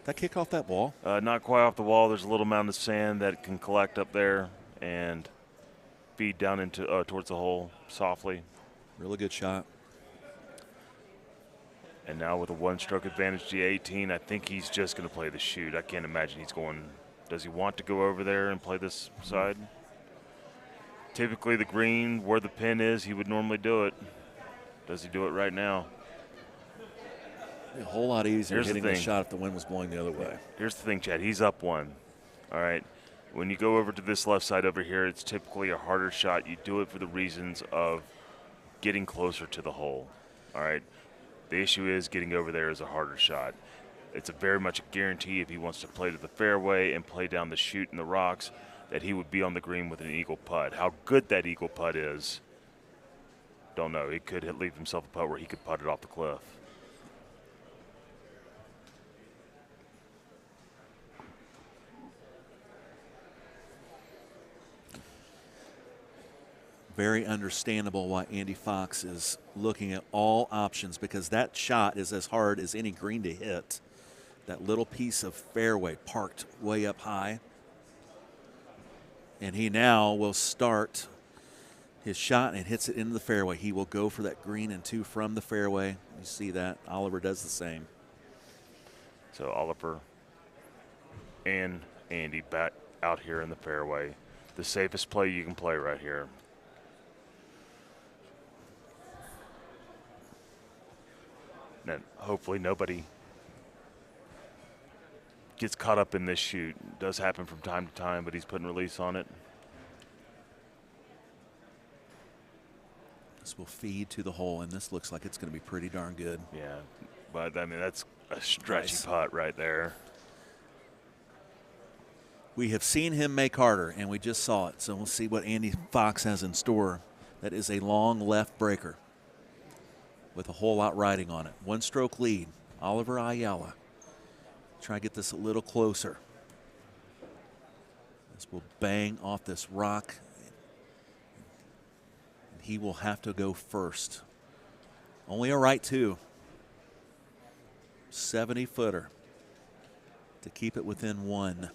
That kick off that wall? Not quite off the wall. There's a little mound of sand that can collect up there and feed down into towards the hole softly. Really good shot. And now with a 1-stroke advantage to 18, I think he's just going to play the shoot. I can't imagine he's going. Does he want to go over there and play this side? Typically the green, where the pin is, he would normally do it. Does he do it right now? A whole lot easier hitting the shot if the wind was blowing the other way. Here's the thing, Chad. He's up 1. All right. When you go over to this left side over here, it's typically a harder shot. You do it for the reasons of getting closer to the hole. All right. The issue is getting over there is a harder shot. It's very much a guarantee if he wants to play to the fairway and play down the chute in the rocks that he would be on the green with an eagle putt. How good that eagle putt is, don't know. He could leave himself a putt where he could putt it off the cliff. very understandable why Andy Fox is looking at all options, because that shot is as hard as any green to hit. That little piece of fairway parked way up high. And he now will start his shot and hits it into the fairway. He will go for that green and 2 from the fairway. You see that. Oliver does the same. So Oliver and Andy back out here in the fairway. The safest play you can play right here. And hopefully nobody gets caught up in this shoot. It does happen from time to time, but he's putting release on it. This will feed to the hole, and this looks like it's going to be pretty darn good. Yeah, but I mean, that's a stretchy putt right there. We have seen him make harder, and we just saw it. So we'll see what Andy Fox has in store. That is a long left breaker with a whole lot riding on it. 1-stroke lead. Oliver Ayala. Try to get this a little closer. This will bang off this rock. And he will have to go first. Only a right 2. 70-footer to keep it within 1.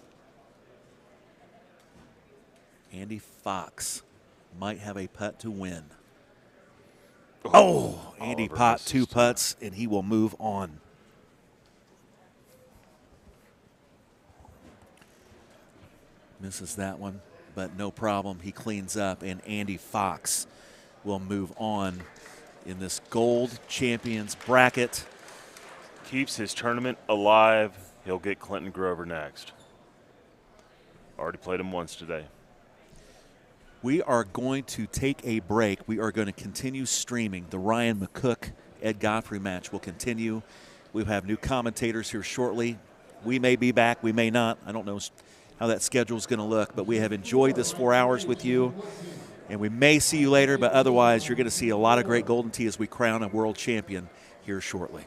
Andy Fox might have a putt to win. Oh, Andy pot 2 putts, and he will move on. Misses that one, but no problem. He cleans up, and Andy Fox will move on in this Gold Champions bracket. Keeps his tournament alive. He'll get Clinton Grover next. Already played him once today. We are going to take a break. We are going to continue streaming. The Ryan McCook Ed Godfrey match will continue. We'll have new commentators here shortly. We may be back, we may not. I don't know how that schedule is going to look, but we have enjoyed this 4 hours with you, and we may see you later, but otherwise you're going to see a lot of great Golden Tee as we crown a world champion here shortly.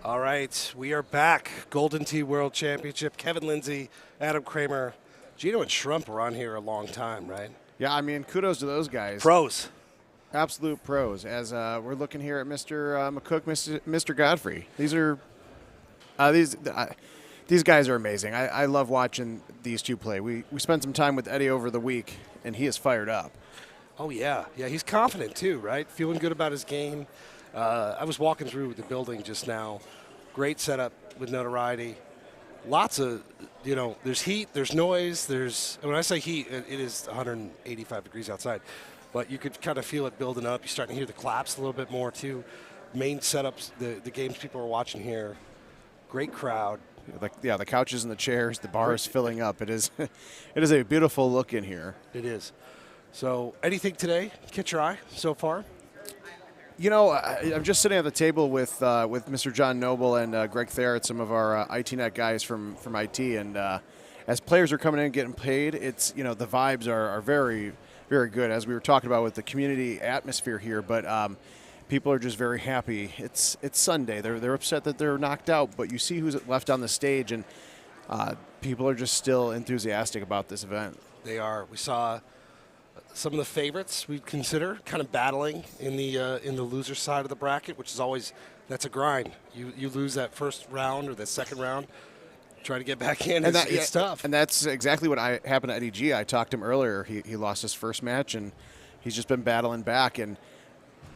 All right, we are back. Golden Tee World Championship. Kevin Lindsay, Adam Kramer, Gino and Schrump were on here a long time, right? Yeah, I mean, kudos to those guys. Pros. Absolute pros. As we're looking here at Mr. McCook, Mr. Godfrey. These are these guys are amazing. I love watching these two play. We spent some time with Eddie over the week, and he is fired up. Oh, yeah. Yeah, he's confident, too, right? Feeling good about his game. I was walking through the building just now. Great setup with notoriety. Lots of, there's heat, there's noise, when I say heat, it is 185 degrees outside. But you could kind of feel it building up. You're starting to hear the claps a little bit more, too. Main setups, the games people are watching here. Great crowd. The couches and the chairs, the bar is filling up. It is a beautiful look in here. It is. So anything today catch your eye so far? I'm just sitting at the table with Mr. John Noble and Greg Therrett, some of our ITNet guys from IT, and as players are coming in and getting paid, it's the vibes are very, very good, as we were talking about with the community atmosphere here. But people are just very happy. It's Sunday. They're upset that they're knocked out, but you see who's left on the stage, and people are just still enthusiastic about this event. They are. We saw some of the favorites we'd consider kind of battling in the loser side of the bracket, which is always, that's a grind. You lose that first round or the second round, try to get back in. And It's tough. And that's exactly what happened to Eddie G. I talked to him earlier. He lost his first match, and he's just been battling back. And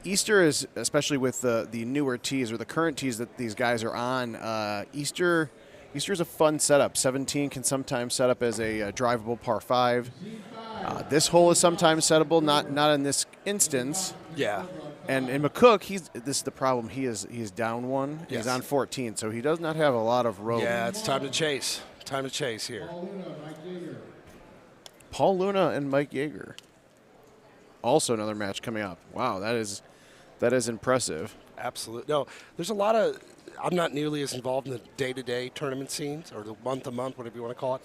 Easter is, especially with the newer tees or the current tees that these guys are on, Easter is a fun setup. 17 can sometimes set up as a drivable par 5. This hole is sometimes settable, not in this instance. Yeah. And McCook, this is the problem. He's down one. Yes. He's on 14, so he does not have a lot of rope. Yeah, it's time to chase. Time to chase here. Paul Luna and Mike Yeager. Also another match coming up. Wow, that is impressive. Absolutely. No, there's a lot of. I'm not nearly as involved in the day-to-day tournament scenes or the month-to-month, whatever you want to call it.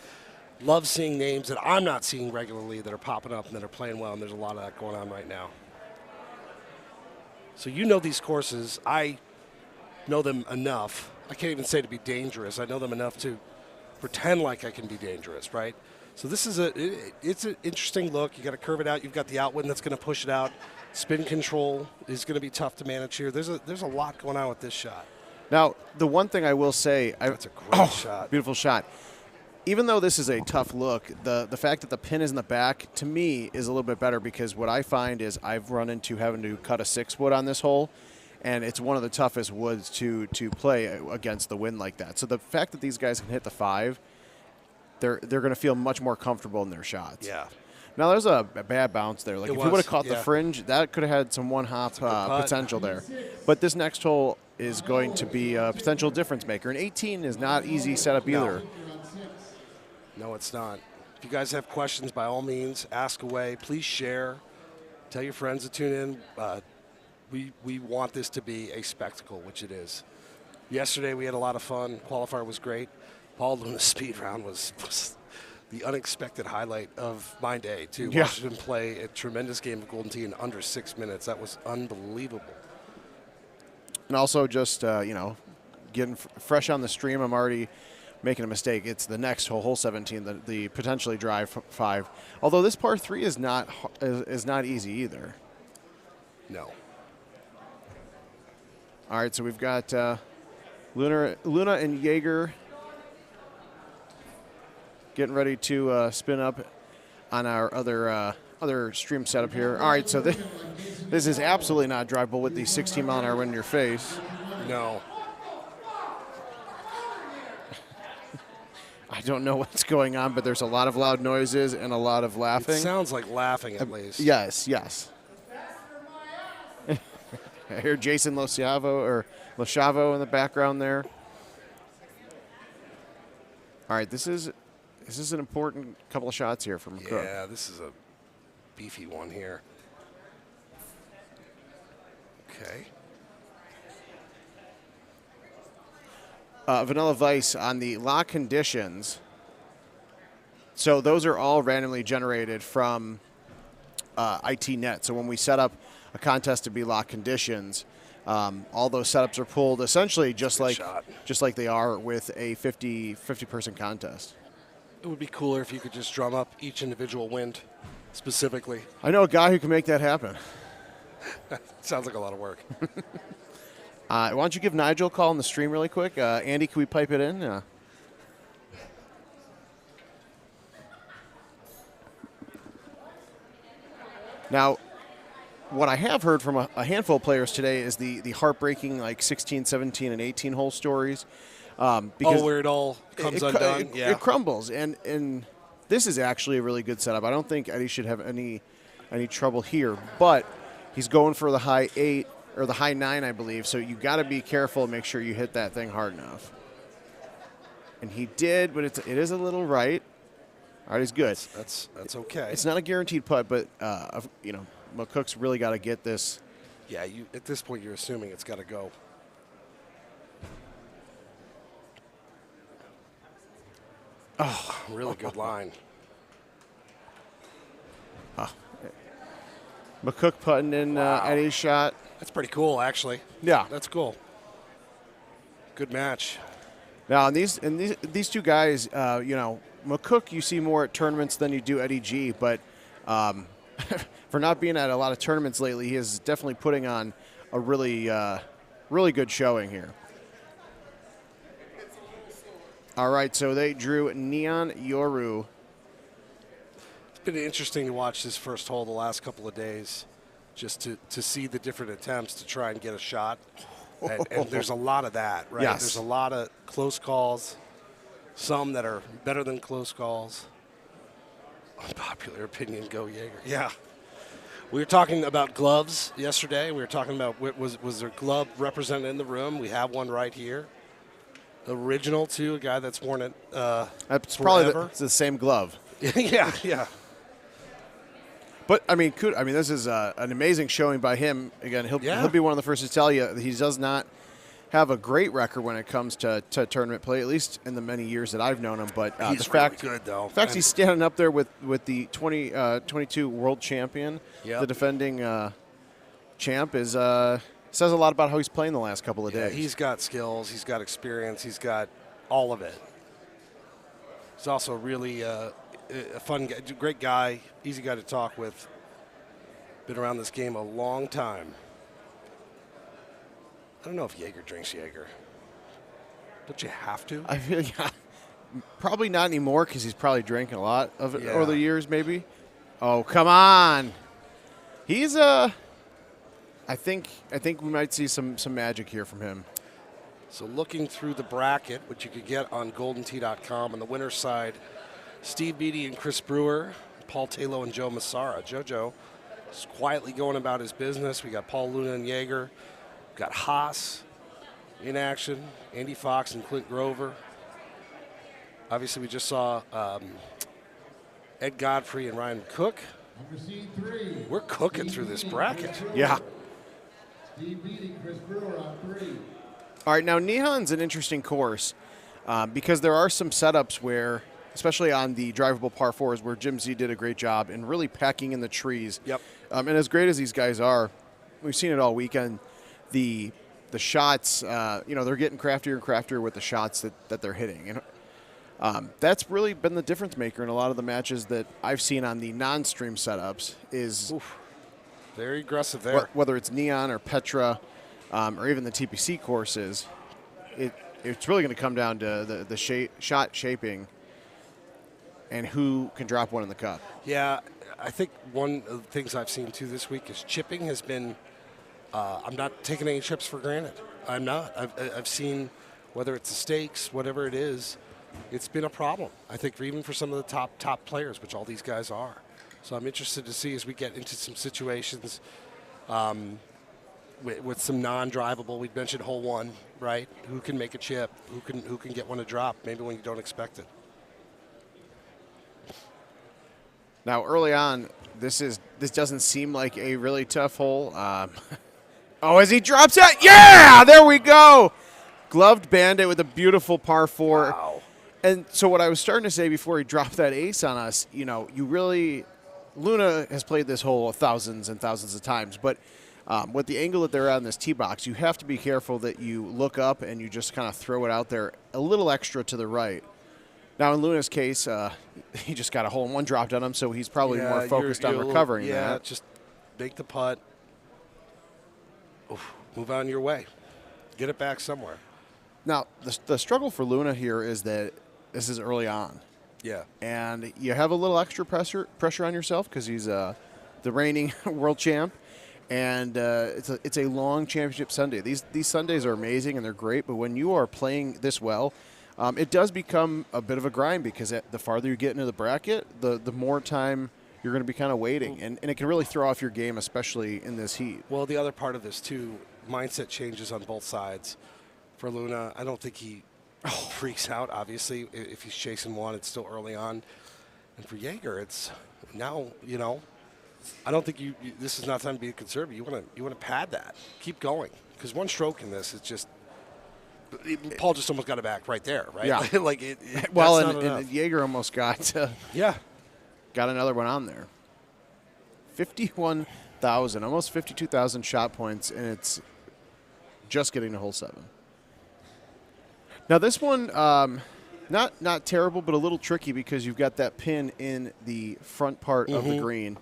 Love seeing names that I'm not seeing regularly that are popping up and that are playing well, and there's a lot of that going on right now. So you know these courses. I know them enough. I can't even say to be dangerous. I know them enough to pretend like I can be dangerous, right? So this is it's an interesting look. You got to curve it out. You've got the outwind that's going to push it out. Spin control is going to be tough to manage here. There's a lot going on with this shot. Now, the one thing I will say, that's a great shot. Beautiful shot. Even though this is a tough look, the fact that the pin is in the back, to me, is a little bit better because what I find is I've run into having to cut a 6-wood on this hole, and it's one of the toughest woods to play against the wind like that. So the fact that these guys can hit the 5, they're going to feel much more comfortable in their shots. Yeah. Now, there's a bad bounce there. Like, if you would have caught the yeah. fringe, that could have had some one-hop potential there. But this next hole is going to be a potential difference maker. And 18 is not easy setup either. No, it's not. If you guys have questions, by all means, ask away. Please share. Tell your friends to tune in. We want this to be a spectacle, which it is. Yesterday we had a lot of fun. Qualifier was great. Paul Luna's speed round was the unexpected highlight of my day, too. Yeah. Watching him play a tremendous game of Golden Tee in under 6 minutes. That was unbelievable. And also just, getting fresh on the stream, I'm already making a mistake. It's the next hole, hole 17, the potentially drive 5. Although this par 3 is not easy either. No. All right, so we've got Luna and Yeager getting ready to spin up on our other stream setup here. All right, so this is absolutely not drivable with the 16-mile-an-hour wind in your face. No. I don't know what's going on, but there's a lot of loud noises and a lot of laughing. It sounds like laughing at least. Yes. I hear Jason Lochavo in the background there. All right, this is an important couple of shots here from McCook. Yeah, this is a beefy one here. Okay. Vanilla Vice on the lock conditions. So those are all randomly generated from ITNet. So when we set up a contest to be lock conditions, all those setups are pulled essentially just like they are with a 50-person contest. It would be cooler if you could just drum up each individual wind specifically. I know a guy who can make that happen. Sounds like a lot of work. Why don't you give Nigel a call on the stream really quick? Andy, can we pipe it in? Now, what I have heard from a handful of players today is the heartbreaking like 16, 17, and 18 hole stories. Because where it all comes undone? Yeah. It crumbles. And this is actually a really good setup. I don't think Eddie should have any trouble here. But he's going for the high 8 or the high 9, I believe. So you got to be careful and make sure you hit that thing hard enough. And he did, but it is a little right. All right, he's good. That's okay. It's not a guaranteed putt, but McCook's really got to get this. Yeah, at this point you're assuming it's got to go. Oh, really good line. McCook putting in Eddie's shot. That's pretty cool, actually. Yeah, that's cool. Good match. Now, and these two guys, McCook you see more at tournaments than you do Eddie G, but for not being at a lot of tournaments lately, he is definitely putting on a really good showing here. All right, so they drew Neon Yoru. It's been interesting to watch this first hole the last couple of days, just to see the different attempts to try and get a shot. And there's a lot of that, right? Yes. There's a lot of close calls, some that are better than close calls. Unpopular opinion, go Jaeger. Yeah. We were talking about gloves yesterday. We were talking about was there glove represented in the room? We have one right here. Original, too, a guy that's worn it That's forever. probably the same glove. yeah. But, I mean, this is an amazing showing by him. Again, he'll be one of the first to tell you that he does not have a great record when it comes to tournament play, at least in the many years that I've known him. But He's the fact, really good, though. The fact he's standing up there with the 22 world champion, the defending champ, is says a lot about how he's playing the last couple of days. He's got skills. He's got experience. He's got all of it. He's also really a fun guy, great guy, easy guy to talk with. Been around this game a long time. I don't know if Jaeger drinks Jaeger. Don't you have to? I feel probably not anymore because he's probably drinking a lot of it over the years, maybe. Oh, come on! He's I think we might see some magic here from him. So looking through the bracket, which you could get on GoldenTee.com, on the winner's side, Steve Beattie and Chris Brewer, Paul Taylor and Joe Massara. JoJo is quietly going about his business. We got Paul Luna and Jaeger. We got Haas in action, Andy Fox and Clint Grover. Obviously, we just saw Ed Godfrey and Ryan Cook. We're cooking through this bracket. Yeah. Steve Beattie, Chris Brewer on 3. All right, now Nihon's an interesting course because there are some setups where, especially on the drivable par fours, where Jim Z did a great job in really packing in the trees. Yep. And as great as these guys are, we've seen it all weekend. The shots, they're getting craftier and craftier with the shots that they're hitting. And that's really been the difference maker in a lot of the matches that I've seen on the non-stream setups. Is very aggressive there. Whether it's Neon or Petra, or even the TPC courses, it's really going to come down to the shot shaping and who can drop one in the cup. Yeah, I think one of the things I've seen too this week is chipping has been. I'm not taking any chips for granted. I'm not. I've seen, whether it's the stakes, whatever it is, it's been a problem. I think even for some of the top players, which all these guys are. So I'm interested to see as we get into some situations with some non-drivable. We mentioned hole one, right? Who can make a chip? Who can get one to drop? Maybe when you don't expect it. Now, early on, this doesn't seem like a really tough hole. As he drops it, yeah, there we go. Gloved Bandit with a beautiful par 4. Wow. And so what I was starting to say before he dropped that ace on us, Luna has played this hole thousands and thousands of times, but with the angle that they're on this tee box, you have to be careful that you look up and you just kind of throw it out there a little extra to the right. Now, in Luna's case, he just got a hole-in-one dropped on him, so he's probably more focused on recovering that. Yeah, just make the putt. Oof, move on your way. Get it back somewhere. Now, the struggle for Luna here is that this is early on. Yeah. And you have a little extra pressure on yourself because he's the reigning world champ. And it's a long championship Sunday. These Sundays are amazing and they're great, but when you are playing this well, it does become a bit of a grind because the farther you get into the bracket, the more time you're going to be kind of waiting. And it can really throw off your game, especially in this heat. Well, the other part of this, too, mindset changes on both sides. For Luna, I don't think he freaks out, obviously. If he's chasing one, it's still early on. And for Jaeger, it's now, I don't think this is not time to be conservative. You want to pad that. Keep going. Because one stroke in this is just Paul just almost got it back right there, right? Yeah. And Jaeger almost got another one on there. 51,000, almost 52,000 shot points, and it's just getting to hole 7. Now this one, not terrible, but a little tricky because you've got that pin in the front part of the green.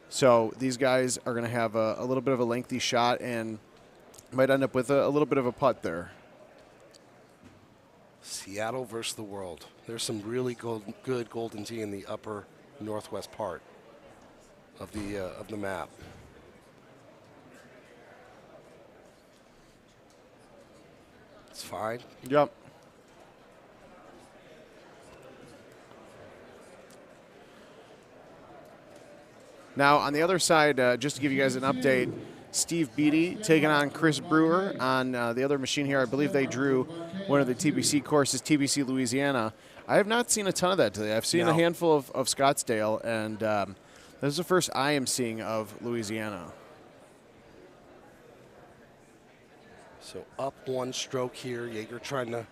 So these guys are going to have a little bit of a lengthy shot and might end up with a little bit of a putt there. Seattle versus the world. There's some really good Golden Tee in the upper northwest part of the map. It's fine. Yep. Now, on the other side, just to give you guys an update, Steve Beatty taking on Chris Brewer on the other machine here. I believe they drew one of the TBC courses, TBC Louisiana. I have not seen a ton of that today. I've seen a handful of Scottsdale, and this is the first I am seeing of Louisiana. So up one stroke here. Jaeger trying to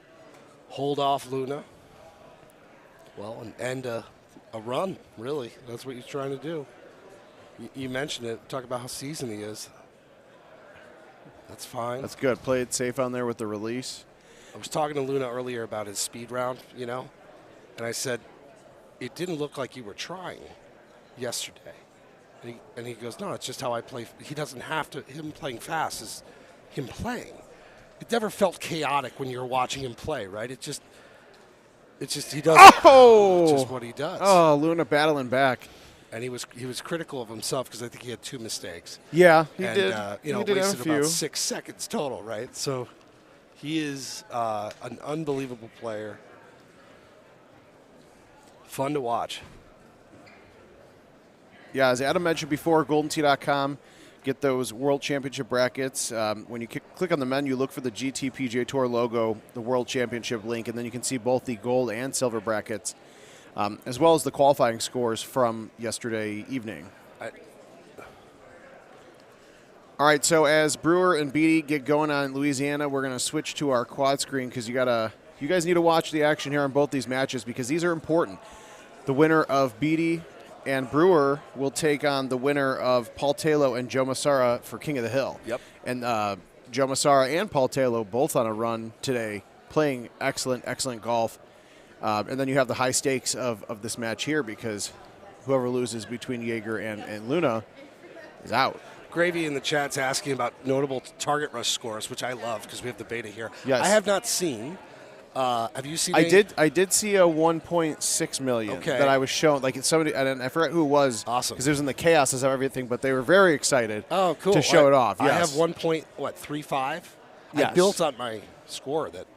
hold off Luna. Well, and end a run, really. That's what he's trying to do. You mentioned it. Talk about how seasoned he is. That's fine. That's good. Play it safe on there with the release. I was talking to Luna earlier about his speed round, you know, and I said, it didn't look like you were trying yesterday. And he goes, no, it's just how I play. He doesn't have to. Him playing fast is him playing. It never felt chaotic when you were watching him play, right? It's just he does. Oh! It's just what he does. Oh, Luna battling back. And he was critical of himself because I think he had 2 mistakes. Yeah, he and, did. You know, he did have wasted a few. about 6 seconds total, right? So he is an unbelievable player. Fun to watch. Yeah, as Adam mentioned before, GoldenTee.com, get those World Championship brackets. When you click on the menu, look for the GT PGA Tour logo, the World Championship link, and then you can see both the gold and silver brackets, as well as the qualifying scores from yesterday evening. All right, so as Brewer and Beatty get going on Louisiana, we're going to switch to our quad screen because you guys need to watch the action here on both these matches because these are important. The winner of Beatty and Brewer will take on the winner of Paul Taylor and Joe Massara for King of the Hill. Yep. And Joe Massara and Paul Taylor both on a run today, playing excellent golf. And then you have the high stakes of this match here because whoever loses between Jaeger and Luna is out. Gravy in the chat's asking about notable target rush scores, which I love because we have the beta here. Yes. I have not seen. Have you seen? I did see a 1.6 million that I was shown. Like somebody, and I forgot who it was. Awesome. Because it was in the chaos of everything, but they were very excited. Oh, cool. To show it off. Yes. I have 1.35. Yes. I built on my score that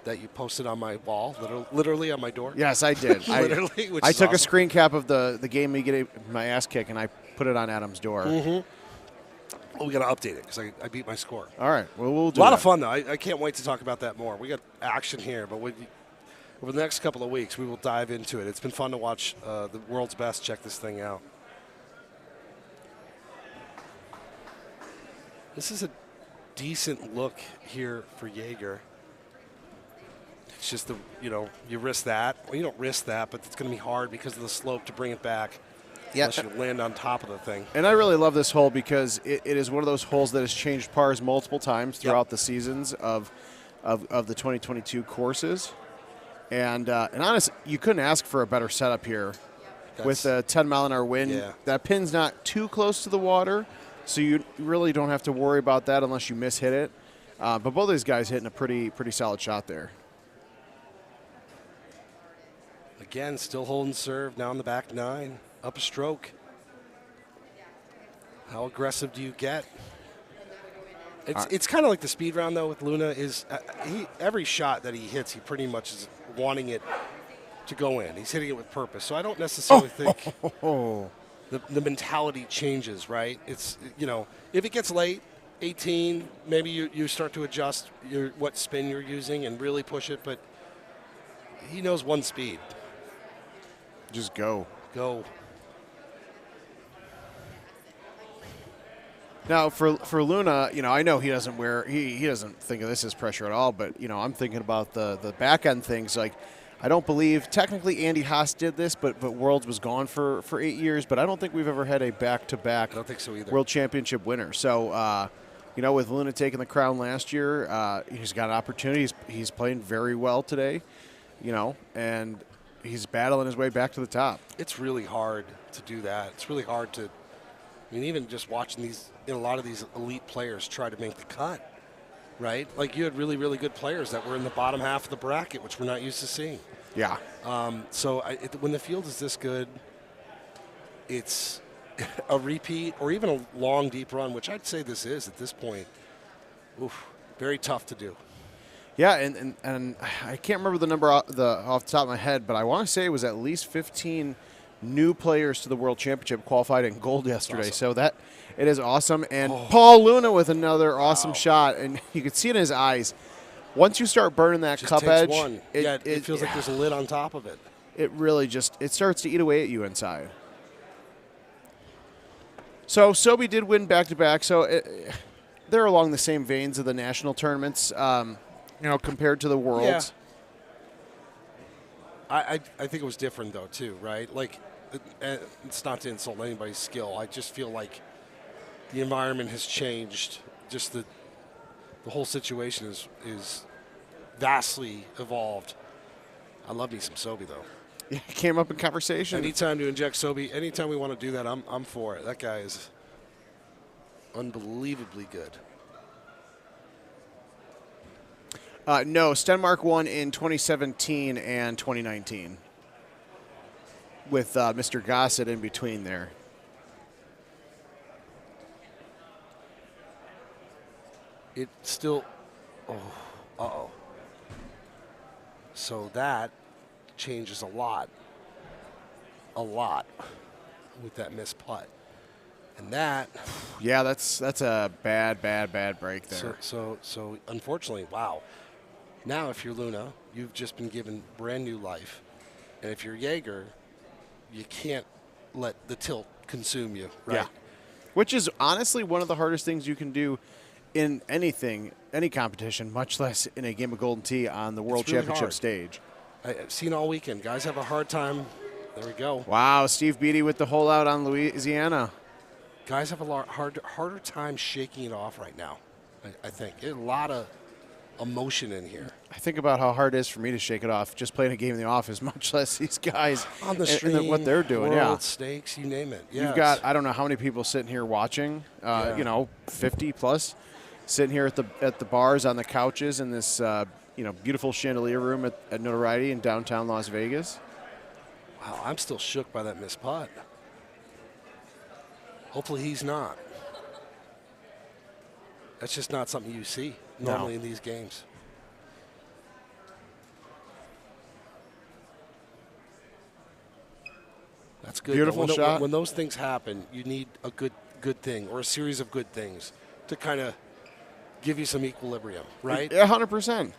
that you posted on my wall, literally on my door. Yes, I did. Literally, which I is took a awesome. screen cap of the game me getting my ass kicked, and I put it on Adam's door. Mm-hmm. Well, we got to update it because I beat my score. All right. Well, we'll do a lot that. of fun, though. I can't wait to talk about that more. We got action here, but over the next couple of weeks, we will dive into it. It's been fun to watch the world's best check this thing out. This is a decent look here for Jaeger. It's just you risk that. Well, you don't risk that, but it's going to be hard because of the slope to bring it back. Yeah. Unless you land on top of the thing. And I really love this hole because it is one of those holes that has changed pars multiple times throughout the seasons of the 2022 courses. And honestly, you couldn't ask for a better setup here. With a 10-mile-an-hour wind. Yeah. That pin's not too close to the water, so you really don't have to worry about that unless you mishit it. But both of these guys hitting a pretty solid shot there. Again, still holding serve, now in the back 9. Up a stroke. How aggressive do you get? It's kind of like the speed round, though, with Luna. Is every shot that he hits, he pretty much is wanting it to go in. He's hitting it with purpose. So I don't necessarily think the mentality changes, right? It's, if it gets late, 18, maybe you start to adjust what spin you're using and really push it. But he knows one speed. Just go. Go. Now, for Luna, I know he doesn't he doesn't think of this as pressure at all, but, I'm thinking about the back end things. Like, I don't believe, technically Andy Haas did this, but Worlds was gone for 8 years, but I don't think we've ever had a back-to-back I don't think so either. World Championship winner. So, with Luna taking the crown last year, he's got an opportunity. He's playing very well today, and he's battling his way back to the top. It's really hard to do that. It's really hard to, even just watching a lot of these elite players try to make the cut. right? Like you had really, really good players that were in the bottom half of the bracket, which we're not used to seeing. Yeah. So when the field is this good, it's a repeat or even a long, deep run, which I'd say this is at this point. Oof, very tough to do. Yeah, and I can't remember the number off the top of my head, but I want to say it was at least 15 new players to the World Championship qualified in gold yesterday. Awesome. So that it is awesome. And Paul Luna with another awesome shot, and you could see it in his eyes. Once you start burning that Just cup takes edge, one. It feels like there's a lid on top of it. It really it starts to eat away at you inside. So Sobi did win back-to-back, so they're along the same veins of the national tournaments, compared to the Worlds. Yeah. I think it was different, though, too, right? Like, it's not to insult anybody's skill. I just feel like the environment has changed. Just the whole situation is vastly evolved. I love me some Sobi, though. Yeah, it came up in conversation. Anytime to inject Sobi, anytime we want to do that, I'm for it. That guy is unbelievably good. No, Stenmark won in 2017 and 2019 with Mr. Gossett in between there. It still, uh-oh. So that changes a lot with that missed putt. And that, yeah, that's a bad break there. So unfortunately, wow. Now if you're Luna, you've just been given brand new life. And if you're Jaeger, you can't let the tilt consume you, right? Yeah. Which is honestly one of the hardest things you can do in anything, any competition, much less in a game of Golden Tee on the World really Championship hard. stage. I've seen all weekend. Guys have a hard time. There we go. Wow, Steve Beattie with the hole out on Louisiana. Guys have a harder time shaking it off right now, I think. There's a lot of emotion in here. I think about how hard it is for me to shake it off just playing a game in the office, much less these guys on the and stream, what they're doing. World Stakes, you name it. You've got, I don't know how many people sitting here watching, 50 plus, sitting here at the bars on the couches in this beautiful chandelier room at Notoriety in downtown Las Vegas. Wow, I'm still shook by that missed putt. Hopefully he's not. That's just not something you see normally in these games. That's good. Beautiful shot. When those things happen, you need a good thing or a series of good things to kind of give you some equilibrium, right? 100%.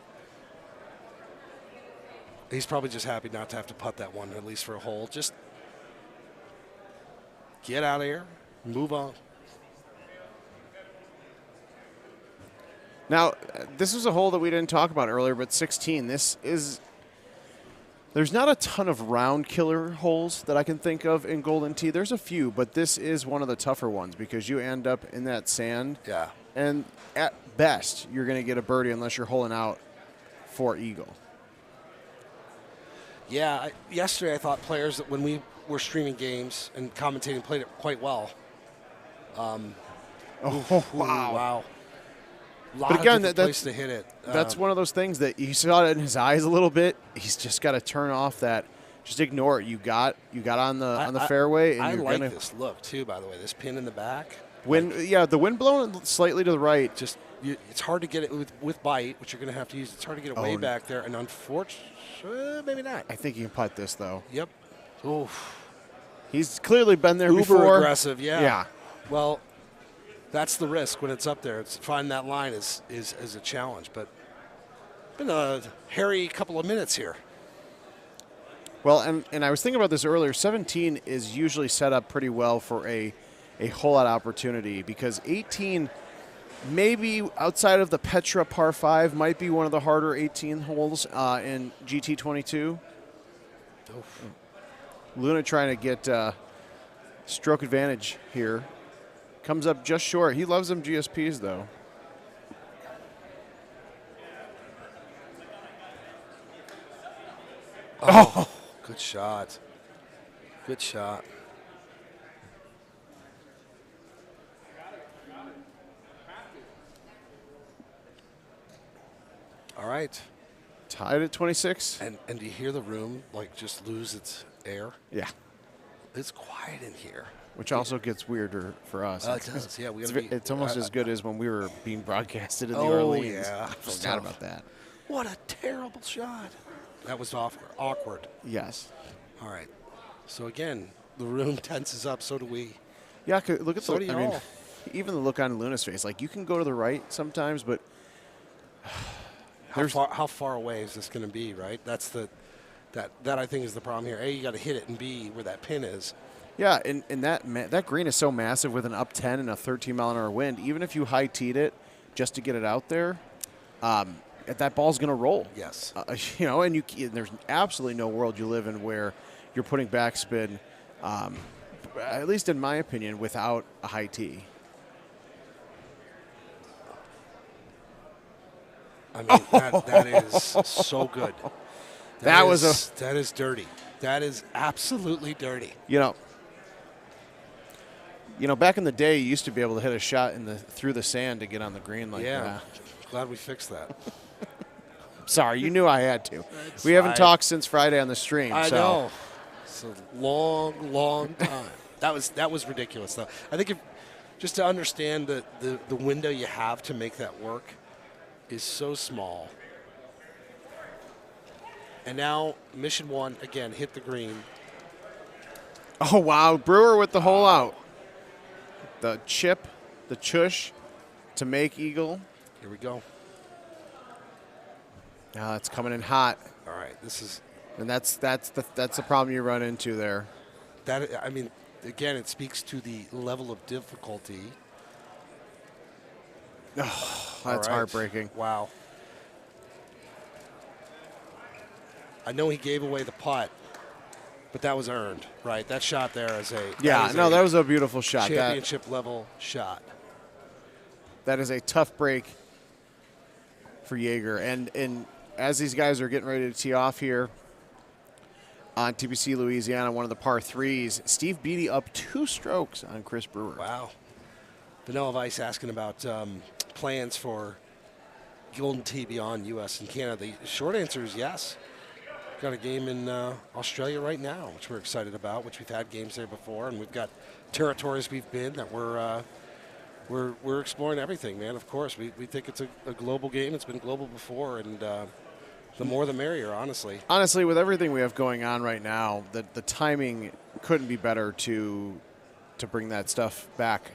He's probably just happy not to have to putt that one, at least for a hole. Just get out of here, move on. Now, this is a hole that we didn't talk about earlier, but 16. There's not a ton of round killer holes that I can think of in Golden Tee. There's a few, but this is one of the tougher ones because you end up in that sand. Yeah. And at best, you're going to get a birdie unless you're holing out for eagle. Yeah, yesterday I thought players that when we were streaming games and commentating played it quite well. Wow. But again, place to hit it. That's one of those things that you saw it in his eyes a little bit. He's just got to turn off that. Just ignore it. You got on the fairway. And I you're like this look too. By the way, this pin in the back. The wind blowing slightly to the right. It's hard to get it with bite, which you're going to have to use. It's hard to get it way back there, and unfortunately, maybe not. I think you can putt this though. Yep. Oof. He's clearly been there Uber before. Aggressive. Yeah. Yeah. Well, that's the risk when it's up there. It's finding that line is a challenge, but it's been a hairy couple of minutes here. Well, and I was thinking about this earlier. 17 is usually set up pretty well for a hole-out opportunity because 18, maybe outside of the Petra par 5, might be one of the harder 18 holes in GT22. Oof. Luna trying to get stroke advantage here. Comes up just short. He loves them GSPs, though. Oh, good shot. Good shot. All right. Tied at 26. And do you hear the room like just lose its air? Yeah. It's quiet in here. Which also gets weirder for us. It does, yeah. It's almost as good as when we were being broadcasted in the Oh, Orleans. yeah. I forgot about that. What a terrible shot. That was awkward. Yes. All right. So again, the room tenses up. So do we. Yeah, look at So do I mean, y'all. even the look on Luna's face. Like, you can go to the right sometimes, but How far away is this going to be? Right. That's that I think is the problem here. A, you got to hit it, and B, where that pin is. yeah, and that green is so massive with an up 10 and a 13-mile-an-hour wind. Even if you high teed it just to get it out there, that ball's going to roll. Yes. You know, and there's absolutely no world you live in where you're putting backspin, at least in my opinion, without a high tee. I mean, that is so good. That is dirty. That is absolutely dirty. You know, back in the day, you used to be able to hit a shot through the sand to get on the green like that. Glad we fixed that. Sorry, you knew I had to. It's We haven't fine. talked since Friday on the stream. I so. know. It's a long time. That was ridiculous, though. I think just to understand the window you have to make that work is so small. And now mission 1 again, hit the green. Oh wow, Brewer with the hole out. The chip, the chush to make eagle. Here we go. Now it's coming in hot. All right, this is, and that's the problem you run into there. that. I mean, again, it speaks to the level of difficulty. Oh, that's All right. heartbreaking. Wow. I know he gave away the putt, but that was earned, right? That shot there is a that was a beautiful shot. Championship level shot. That is a tough break for Jaeger. And as these guys are getting ready to tee off here on TPC Louisiana, one of the par threes, Steve Beattie up 2 strokes on Chris Brewer. Wow. Vanilla Vice asking about plans for Golden Tee beyond U.S. and Canada. The short answer is yes. Got a game in Australia right now, which we're excited about, which we've had games there before, and we've got territories we've been that we're exploring everything, man. Of course, we think it's a global game. It's been global before, and the more the merrier, honestly. Honestly, with everything we have going on right now, the timing couldn't be better to bring that stuff back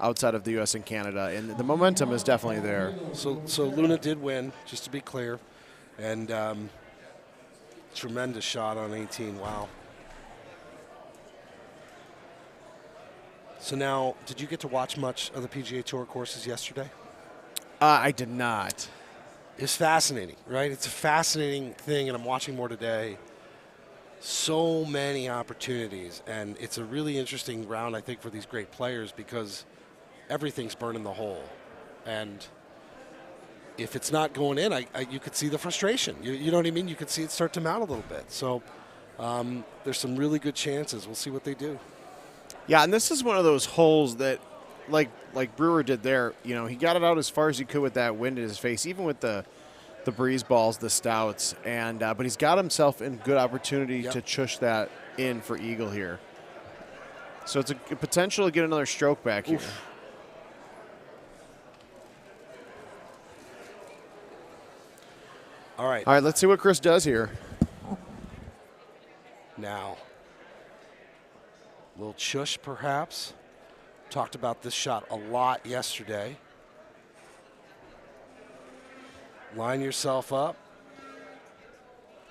outside of the U.S. and Canada, and the momentum is definitely there. So Luna did win, just to be clear, and tremendous shot on 18. Wow. So now, did you get to watch much of the PGA Tour courses yesterday? I did not. It's fascinating, right? It's a fascinating thing, and I'm watching more today. So many opportunities, and it's a really interesting round, I think, for these great players because everything's burning the hole. And if it's not going in, you could see the frustration. You know what I mean? You could see it start to mount a little bit. So there's some really good chances. We'll see what they do. Yeah, and this is one of those holes that, like Brewer did there, you know, he got it out as far as he could with that wind in his face, even with the breeze balls, the stouts, and but he's got himself in good opportunity to chush that in for eagle here. So it's a potential to get another stroke back here. Oof. All right. All right, let's see what Chris does here. Now, a little chush perhaps. Talked about this shot a lot yesterday. Line yourself up.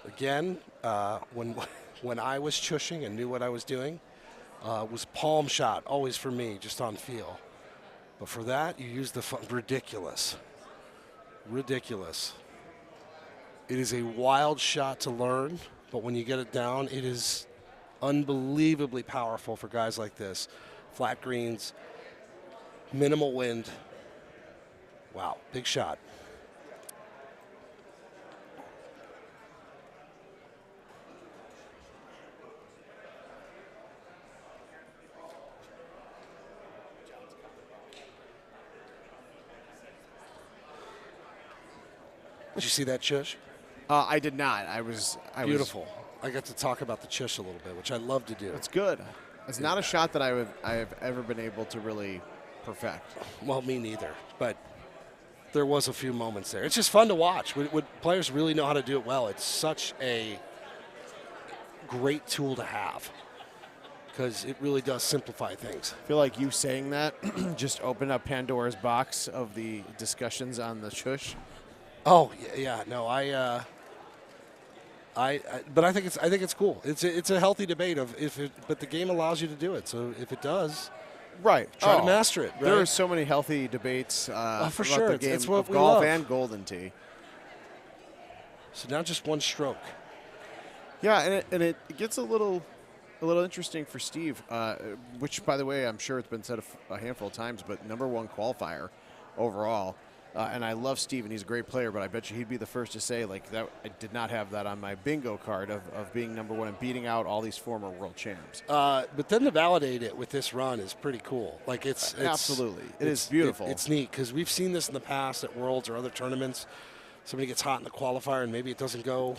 Again, when I was chushing and knew what I was doing, was palm shot, always for me, just on feel. But for that, you use the ridiculous. Ridiculous. It is a wild shot to learn, but when you get it down, it is unbelievably powerful for guys like this. Flat greens, minimal wind. Wow, big shot. Did you see that chush? I did not. I was Beautiful. I got to talk about the chush a little bit, which I love to do. It's good. It's not a shot that I have ever been able to really perfect. Well, me neither. But there was a few moments there. It's just fun to watch. When players really know how to do it well, it's such a great tool to have because it really does simplify things. I feel like you saying that just opened up Pandora's box of the discussions on the shush. Oh yeah, no, but I think it's cool. It's a healthy debate of but the game allows you to do it. So if it does, right, try to master it. Right? There are so many healthy debates for about sure. the game it's what of we golf love. and Golden Tee. So now just one stroke. Yeah, and it gets a little interesting for Steve, which, by the way, I'm sure it's been said a handful of times, but #1 qualifier overall. And I love Steve, and he's a great player, but I bet you he'd be the first to say, like, that I did not have that on my bingo card of being #1 and beating out all these former world champs. But then to validate it with this run is pretty cool. Like it's absolutely, it is beautiful. It's neat because we've seen this in the past at Worlds or other tournaments. Somebody gets hot in the qualifier and maybe it doesn't go.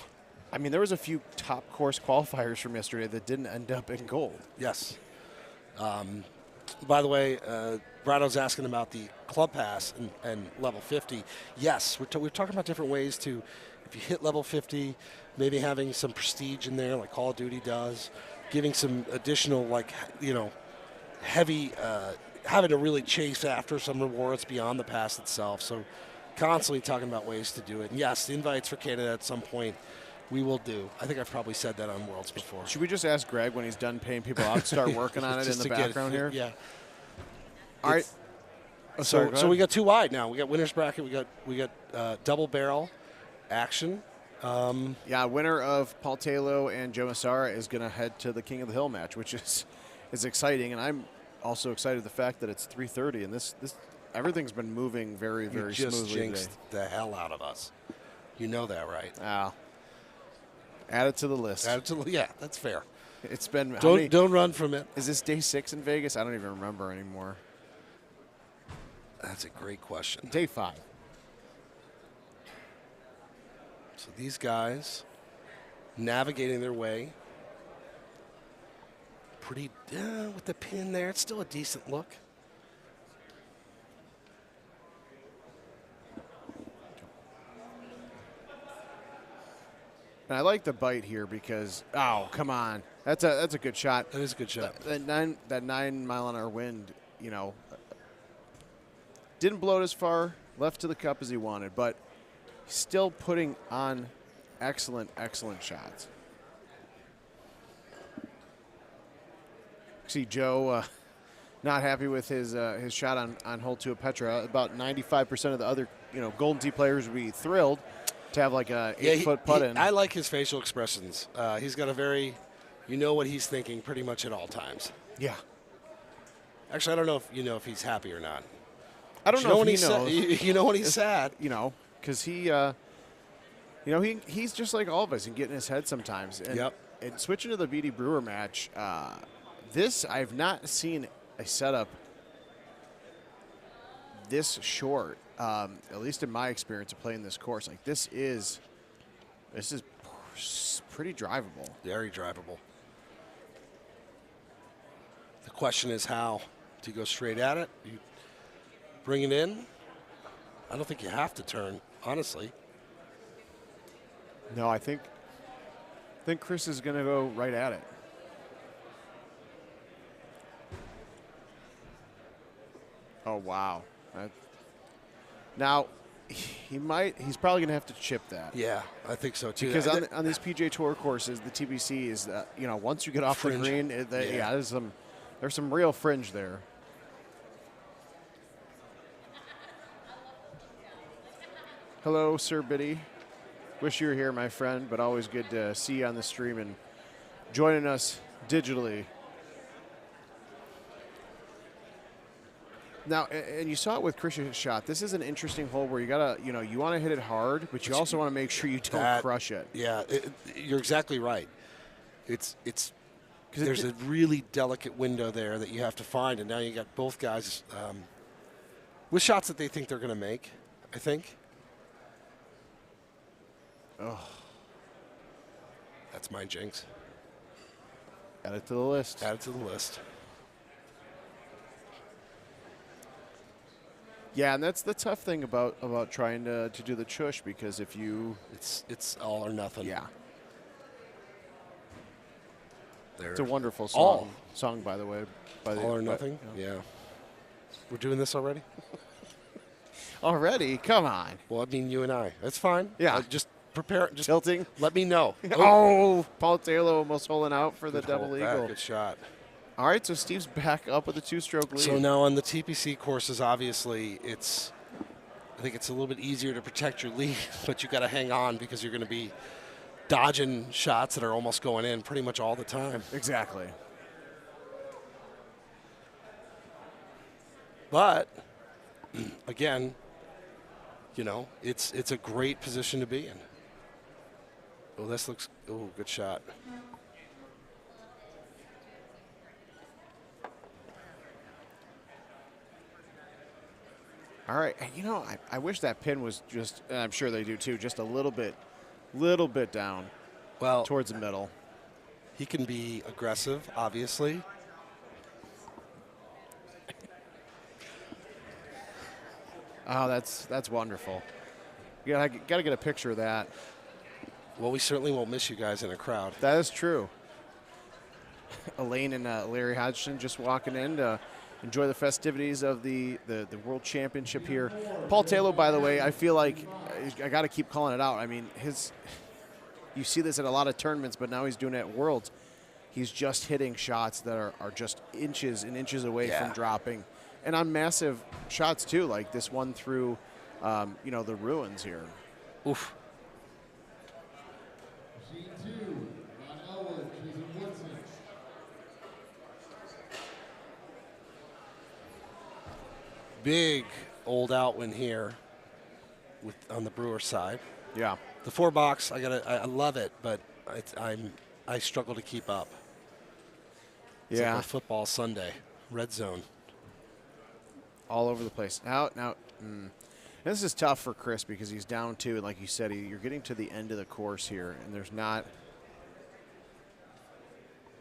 I mean, there was a few top course qualifiers from yesterday that didn't end up in gold. Yes. By the way, Brado's asking about the club pass and level 50. Yes, we're talking about different ways to, if you hit level 50, maybe having some prestige in there like Call of Duty does, giving some additional, like, heavy, having to really chase after some rewards beyond the pass itself. So constantly talking about ways to do it. And yes, the invites for Canada at some point we will do. I think I've probably said that on Worlds before. Should we just ask Greg when he's done paying people out to start working on it in the background here? Yeah. All right. So we got two wide now. We got winner's bracket. We got double barrel action. Yeah, winner of Paul Taylor and Joe Massara is going to head to the King of the Hill match, which is exciting. And I'm also excited the fact that it's 3:30 and this everything's been moving very, very smoothly. You just jinxed the hell out of us. You know that, right? Add it to the list. Yeah, that's fair. It's been don't run from it. Is this day 6 in Vegas? I don't even remember anymore. That's a great question. Day 5. So these guys navigating their way. Pretty with the pin there. It's still a decent look. And I like the bite here because come on, that's a good shot. That is a good shot. That 9 mile an hour wind, didn't blow it as far left to the cup as he wanted, but still putting on excellent shots. See Joe not happy with his shot on hole 2 of Petra. About 95% of the other Golden Tee players would be thrilled to have like a 8-foot putt in. I like his facial expressions. He's got a very, what he's thinking pretty much at all times. Yeah. Actually, I don't know if he's happy or not. I don't know when if he knows. You know when he's sad. Because he's just like all of us and get in his head sometimes. And, and switching to the BD Brewer match, I've not seen a setup this short, at least in my experience of playing this course. Like this is pretty drivable. Very drivable. The question is how. Do you go straight at it? You bring it in? I don't think you have to turn, honestly. No, I think Chris is going to go right at it. Oh, wow. Now, he's probably going to have to chip that. Yeah, I think so, too. Because on these PGA Tour courses, the TBC is, once you get off the green, there's some real fringe there. Hello, Sir Biddy. Wish you were here, my friend, but always good to see you on the stream and joining us digitally. Now, and you saw it with Chris's shot. This is an interesting hole where you gotta, you want to hit it hard, but you also want to make sure you don't crush it. Yeah, you're exactly right. It's there's a really delicate window there that you have to find, and now you got both guys with shots that they think they're going to make. I think. Oh. That's my jinx. Add it to the list. Add it to the list. Yeah, and that's the tough thing about trying to do the chush, because if you... It's all or nothing. Yeah. There. It's a wonderful All. song, by the way. All or nothing? Yeah. We're doing this already? Already? Come on. Well, I mean, you and I. That's fine. Yeah. Just prepare. Just tilting. Let me know. Oh, Paul Taylor almost holding out for the Good double hold eagle. back, good shot. All right, so Steve's back up with a 2-stroke lead. So now on the TPC courses, obviously, I think it's a little bit easier to protect your lead, but you got to hang on because you're going to be dodging shots that are almost going in pretty much all the time. Exactly. But again, it's a great position to be in. Oh, this looks. Oh, good shot. All right, and I wish that pin was just, and I'm sure they do too, just a little bit down. Well, towards the middle. He can be aggressive, obviously. Oh, that's wonderful. You gotta get a picture of that. Well, we certainly won't miss you guys in a crowd. That is true. Elaine and Larry Hodgson just walking in to enjoy the festivities of the World Championship here. Paul Taylor, by the way, I feel like I got to keep calling it out. I mean, you see this at a lot of tournaments, but now he's doing it at Worlds. He's just hitting shots that are just inches and inches away from dropping. And on massive shots, too, like this one through, the ruins here. Oof. Big old outwin here on the Brewer side. Yeah. The 4-box, I love it, but I struggle to keep up. It's like a football Sunday, red zone. All over the place. Now, this is tough for Chris because he's down 2, and like you said, you're getting to the end of the course here, and there's not.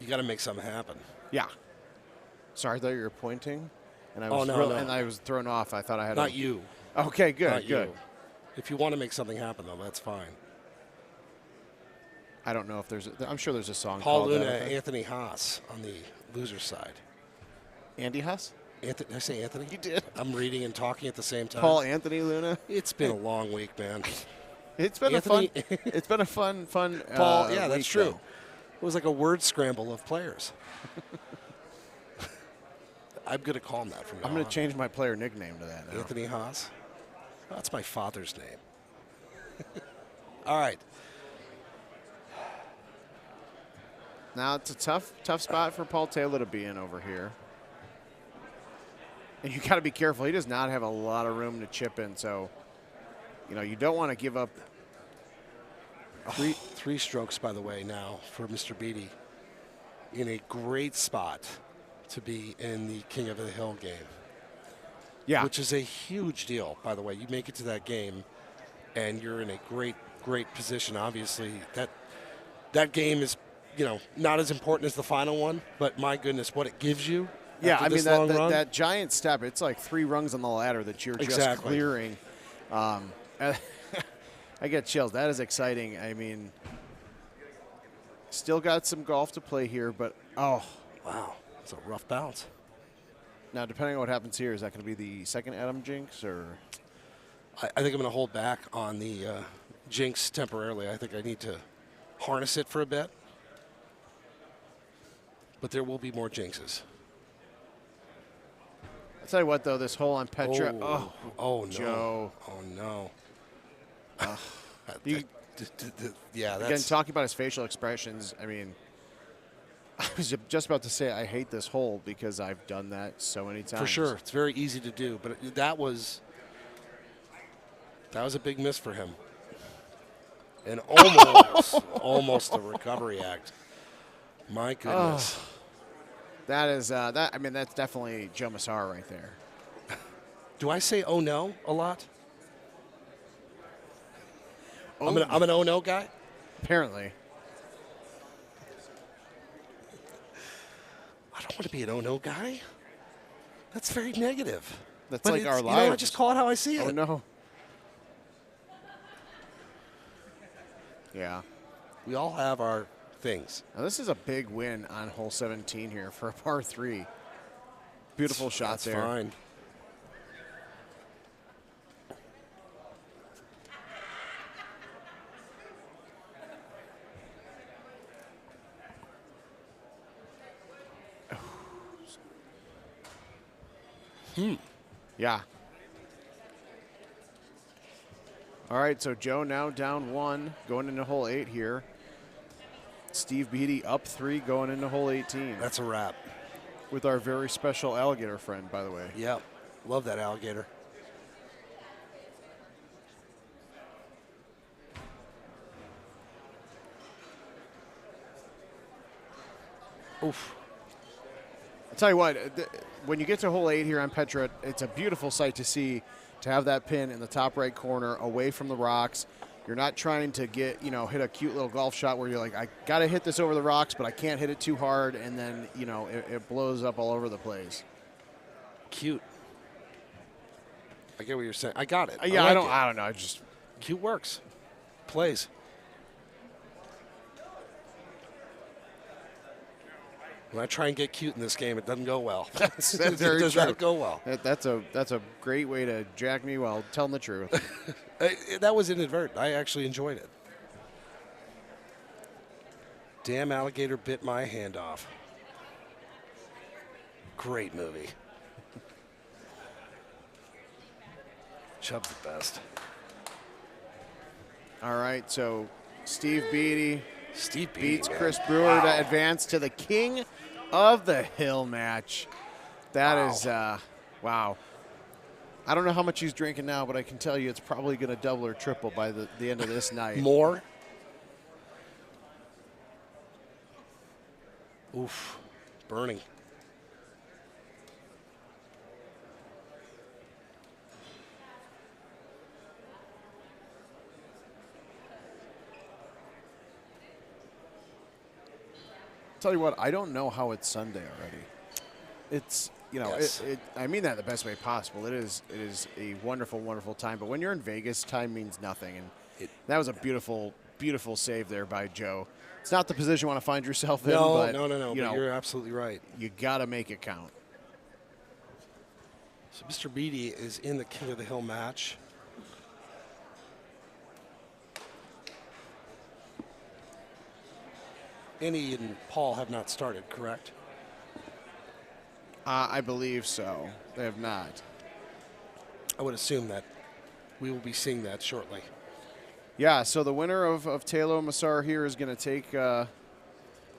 You got to make something happen. Yeah. Sorry, I thought you were pointing, and I was and I was thrown off. I thought I had. Not you. Okay, good, Not good. you. If you want to make something happen, though, that's fine. I don't know if there's. I'm sure there's a song. Paul called Luna, that, I think. Anthony Haas on the loser side. Andy Haas? Did I say Anthony? You did. I'm reading and talking at the same time. Paul Anthony Luna. It's been a long week, man. It's been Anthony, a fun. It's been a fun. Paul, yeah, that's week, true. though. It was like a word scramble of players. I'm going to call him that from now I'm going on. to change my player nickname to that now. Anthony Haas. Oh, that's my father's name. All right. Now it's a tough spot for Paul Taylor to be in over here. And you got to be careful. He does not have a lot of room to chip in, so you don't want to give up. Three strokes, by the way, now for Mr. Beatty. In a great spot to be in the King of the Hill game. Yeah. Which is a huge deal, by the way. You make it to that game, and you're in a great position. Obviously, that game is, not as important as the final one, but my goodness, what it gives you. Yeah, after I mean, this long run. that giant step, it's like 3 rungs on the ladder that you're just clearing. I get chills. That is exciting. I mean, still got some golf to play here, but, oh. Wow, it's a rough bounce. Now, depending on what happens here, is that going to be the second Adam jinx, or? I think I'm going to hold back on the jinx temporarily. I think I need to harness it for a bit. But there will be more jinxes. I'll tell you what, though, this hole on Petra. Oh, no. Joe. Oh, no. Yeah, again, talking about his facial expressions, I mean, I was just about to say I hate this hole because I've done that so many times. For sure. It's very easy to do, but that was a big miss for him. And almost a recovery act. My goodness. That is that's definitely Joe Massar right there. Do I say "oh no" a lot? I'm an 0-0 guy? Apparently. I don't want to be an 0-0 guy. That's very negative. That's But like it's- our you lives. know, I just call it how I see it. Oh, no. Yeah. We all have our things. Now, this is a big win on hole 17 here for a par 3. Beautiful shot That's there. fine. Yeah. All right, so Joe now down 1 going into hole 8 here. Steve Beatty up 3 going into hole 18. That's a wrap. With our very special alligator friend, by the way. Yep. Love that alligator. Oof. I'll tell you what, when you get to hole 8 here on Petra, it's a beautiful sight to see, to have that pin in the top right corner away from the rocks. You're not trying to get, hit a cute little golf shot where you're like, I got to hit this over the rocks, but I can't hit it too hard, and then, it blows up all over the place. Cute. I get what you're saying. I got it. Yeah, I don't know. I just cute works. Plays. When I try and get cute in this game, it doesn't go well. That's it very does true. not go well. That's a great way to jack me while telling the truth. That was inadvertent. I actually enjoyed it. Damn alligator bit my hand off. Great movie. Chubb's the best. All right, so Steve Beatty beats man. Chris Brewer to advance to the King of the Hill match. That is, wow. I don't know how much he's drinking now, but I can tell you it's probably going to double or triple by the end of this night. More? Oof. Burning. Tell you what, I don't know how it's Sunday already. It's, Yes. I mean that in the best way possible. It is a wonderful, wonderful time. But when you're in Vegas, time means nothing. And that was a beautiful, beautiful save there by Joe. It's not the position you want to find yourself in. No, but, no. But you're absolutely right. You got to make it count. So Mr. Beatty is in the King of the Hill match. Annie and Paul have not started, correct? I believe so. They have not. I would assume that we will be seeing that shortly. Yeah, so the winner of Taylor Massar here is going to take go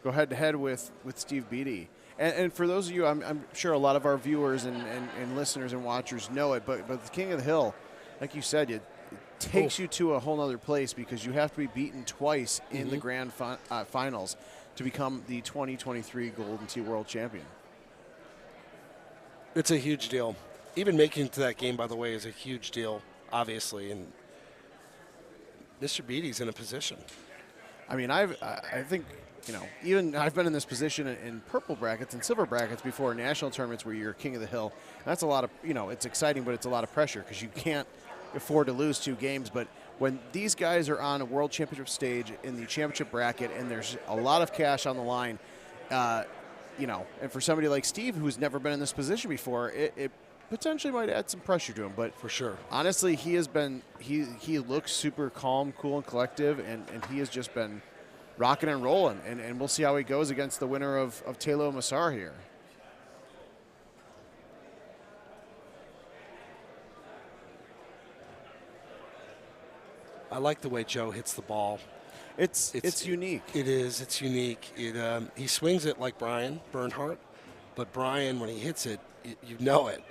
head-to-head with Steve Beatty. And for those of you, I'm sure a lot of our viewers and listeners and watchers know it, but the King of the Hill, like you said, it takes you to a whole other place because you have to be beaten twice in the grand finals to become the 2023 Golden Tee World Champion. It's a huge deal. Even making it to that game, by the way, is a huge deal, obviously. And Mr. Beatty's in a position. I mean, I think, even I've been in this position in purple brackets and silver brackets before national tournaments where you're King of the Hill. That's a lot of, it's exciting, but it's a lot of pressure because you can't afford to lose 2 games. But when these guys are on a world championship stage in the championship bracket and there's a lot of cash on the line, and for somebody like Steve who's never been in this position before, it potentially might add some pressure to him. But for sure, honestly, he looks super calm, cool, and collective, and he has just been rocking and rolling. And we'll see how he goes against the winner of Taylor Massar here. I like the way Joe hits the ball. It's unique. It is. It's unique. He swings it like Brian Bernhardt, but Brian, when he hits it, you know it.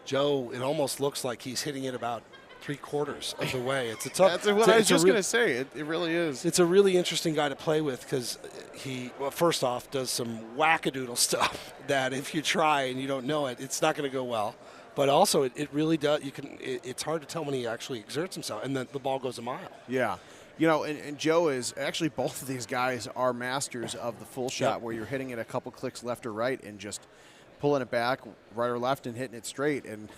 Joe, it almost looks like he's hitting it about 3/4 of the way. It's a tough. That's what I was just going to say. It really is. It's a really interesting guy to play with because he, first off, does some wackadoodle stuff that if you try and you don't know it, it's not going to go well. But also, it really does. It's hard to tell when he actually exerts himself, and then the ball goes a mile. Yeah. You know, and Joe is actually, both of these guys are masters of the full shot, where you're hitting it a couple clicks left or right and just pulling it back right or left and hitting it straight. And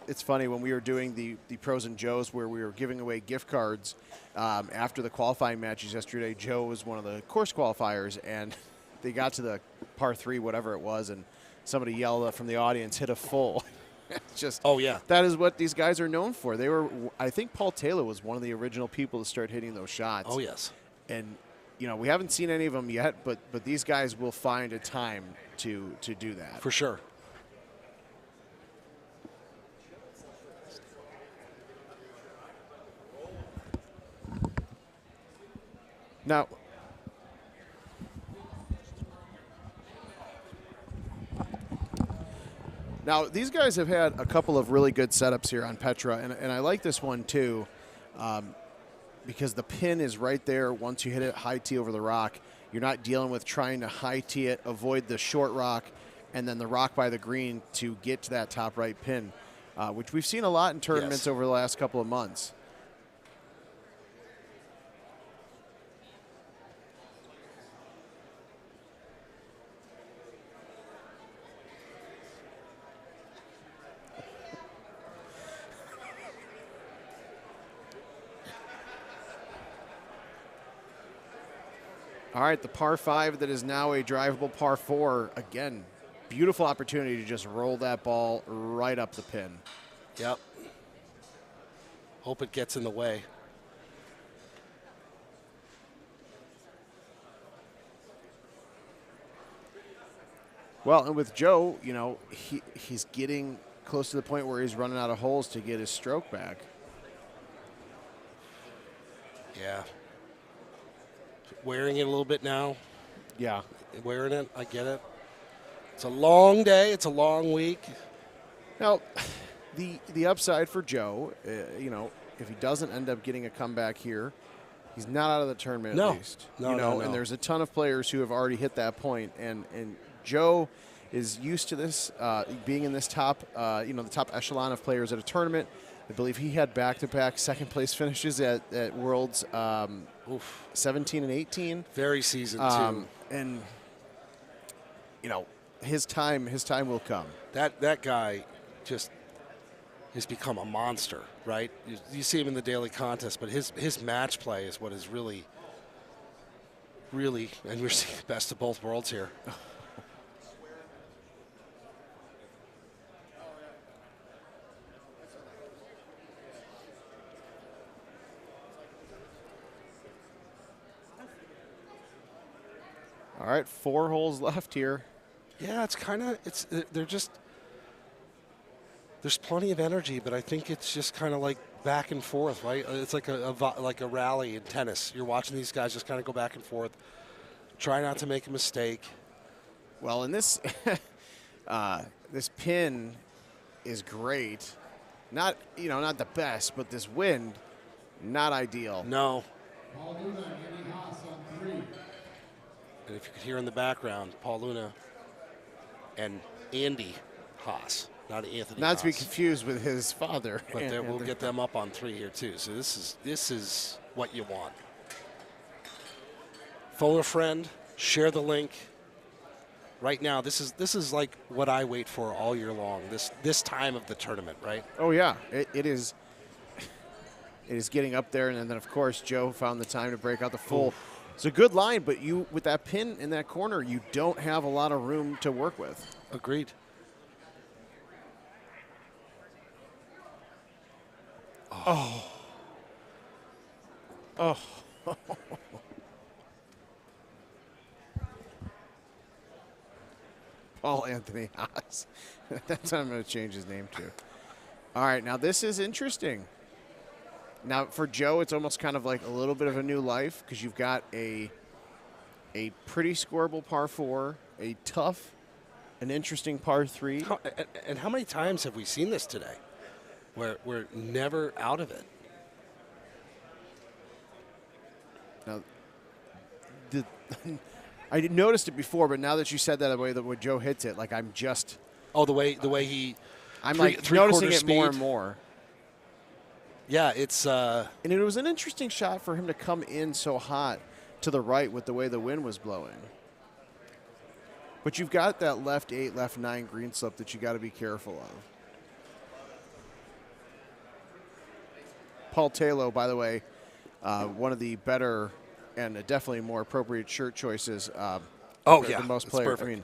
it's funny, when we were doing the Pros and Joes, where we were giving away gift cards after the qualifying matches yesterday, Joe was one of the course qualifiers, and they got to the par 3, whatever it was, and somebody yelled from the audience, hit a full. It's just, oh yeah, that is what these guys are known for. They were, I think Paul Taylor was one of the original people to start hitting those shots. Oh yes. And you know, we haven't seen any of them yet, but these guys will find a time to do that. For sure. Now, these guys have had a couple of really good setups here on Petra, and I like this one too, because the pin is right there once you hit it high tee over the rock. You're not dealing with trying to high tee it, avoid the short rock, and then the rock by the green to get to that top right pin, which we've seen a lot in tournaments over the last couple of months. All right, the par 5 that is now a drivable par 4. Again, beautiful opportunity to just roll that ball right up the pin. Yep. Hope it gets in the way. Well, and with Joe, you know, he's getting close to the point where he's running out of holes to get his stroke back. Yeah. Wearing it a little bit now. Yeah. Wearing it, I get it. It's a long day. It's a long week. Now, the upside for Joe, you know, if he doesn't end up getting a comeback here, he's not out of the tournament at least. No, you know, no. And there's a ton of players who have already hit that point, and Joe is used to this, being in this top, you know, the top echelon of players at a tournament. I believe he had back-to-back second-place finishes at Worlds 17 and 18. Very seasoned, too. And, you know, his time will come. That guy just has become a monster, right? You see him in the daily contest, but his match play is what is really, and we're seeing the best of both worlds here. All right, 4 holes left here. Yeah, they're just, there's plenty of energy, but I think it's just kind of like back and forth, right? It's like a rally in tennis. You're watching these guys just kind of go back and forth, try not to make a mistake. Well, and this this pin is great. Not the best, but this wind, not ideal. No. And if you could hear in the background, Paul Luna and Andy Haas, not Anthony Not Haas. to be confused with his father. But we'll get them up on 3 here too. So this is what you want. Phone a friend, share the link. Right now, this is like what I wait for all year long. This time of the tournament, right? Oh yeah, it is. It is getting up there, and then of course Joe found the time to break out the full. Oof. It's a good line, but you, with that pin in that corner, you don't have a lot of room to work with. Agreed. Oh. Paul Anthony Haas. That's what I'm going to change his name to. All right, now this is interesting. Now, for Joe, it's almost kind of like a little bit of a new life because you've got a pretty scoreable par 4, a tough, an interesting par 3. And how many times have we seen this today where we're never out of it? Now, I noticed it before, but now that you said that, the way that Joe hits it, like I'm just... Oh, the way he... I'm like noticing it more and more. Yeah, it's and it was an interesting shot for him to come in so hot to the right with the way the wind was blowing. But you've got that left 8, left 9 green slip that you got to be careful of. Paul Taylor, by the way, one of the better and definitely more appropriate shirt choices. Oh yeah, the most it's players. perfect. I mean,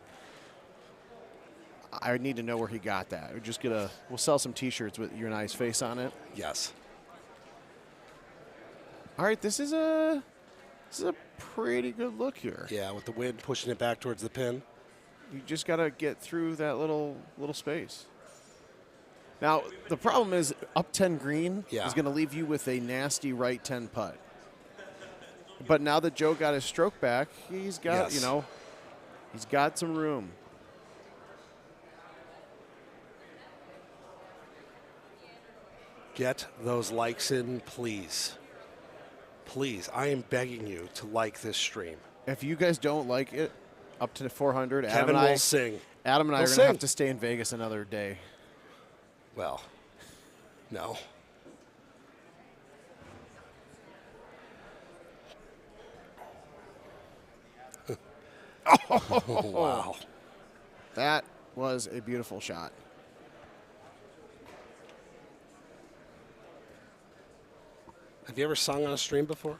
I need to know where he got that. We'll sell some T-shirts with your nice face on it. Yes. All right, this is a pretty good look here. Yeah, with the wind pushing it back towards the pin. You just got to get through that little space. Now, the problem is up 10 green is going to leave you with a nasty right 10 putt. But now that Joe got his stroke back, he's got, Yes. he's got some room. Get those likes in, please. Please, I am begging you to like this stream. If you guys don't like it, up to 400, Kevin will sing. Adam and I He'll are going to sing. have to stay in Vegas another day. Well, no. Oh, wow. That was a beautiful shot. Have you ever sung on a stream before?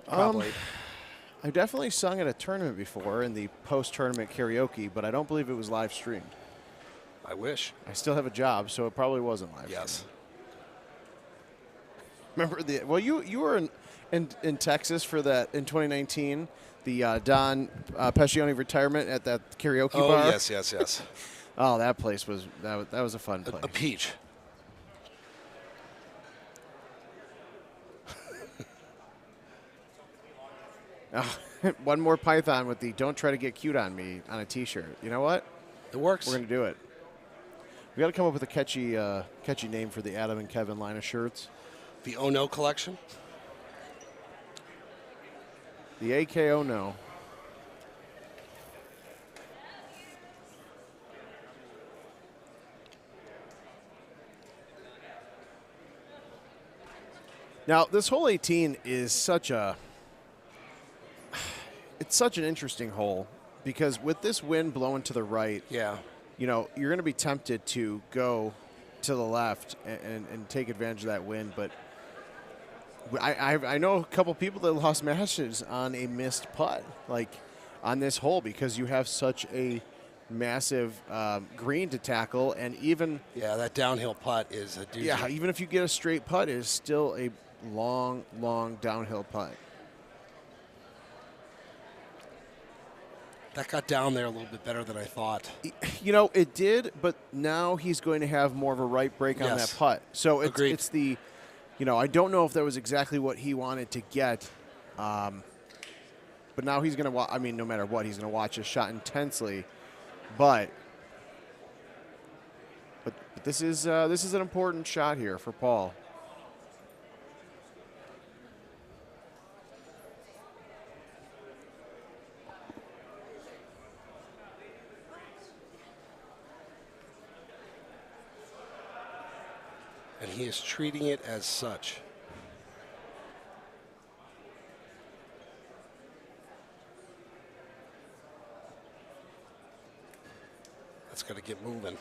Probably. I definitely sung at a tournament before in the post-tournament karaoke, but I don't believe it was live streamed. I wish. I still have a job, so it probably wasn't live Yes. streamed. Remember you were in Texas for that in 2019, the Don Pescioni retirement at that karaoke bar. Oh, yes. Oh, that place was that was a fun place. A peach. One more Python with the "Don't try to get cute on me" on a T-shirt. You know what? It works. We're gonna do it. We got to come up with a catchy name for the Adam and Kevin line of shirts. The Oh No collection. The AKO no. Now, this hole 18 is such an interesting hole because with this wind blowing to the right, Yeah. you're going to be tempted to go to the left and take advantage of that wind. But I know a couple people that lost matches on a missed putt, like on this hole, because you have such a massive green to tackle, and even that downhill putt is a doozy. Yeah, even if you get a straight putt, it is still a long, long downhill putt. That got down there a little bit better than I thought. It did, but now he's going to have more of a right break on Yes. that putt. So Agreed. it's the, I don't know if that was exactly what he wanted to get, but now he's going to. No matter what, he's going to watch his shot intensely. But this is an important shot here for Paul. And he is treating it as such. That's got to get moving.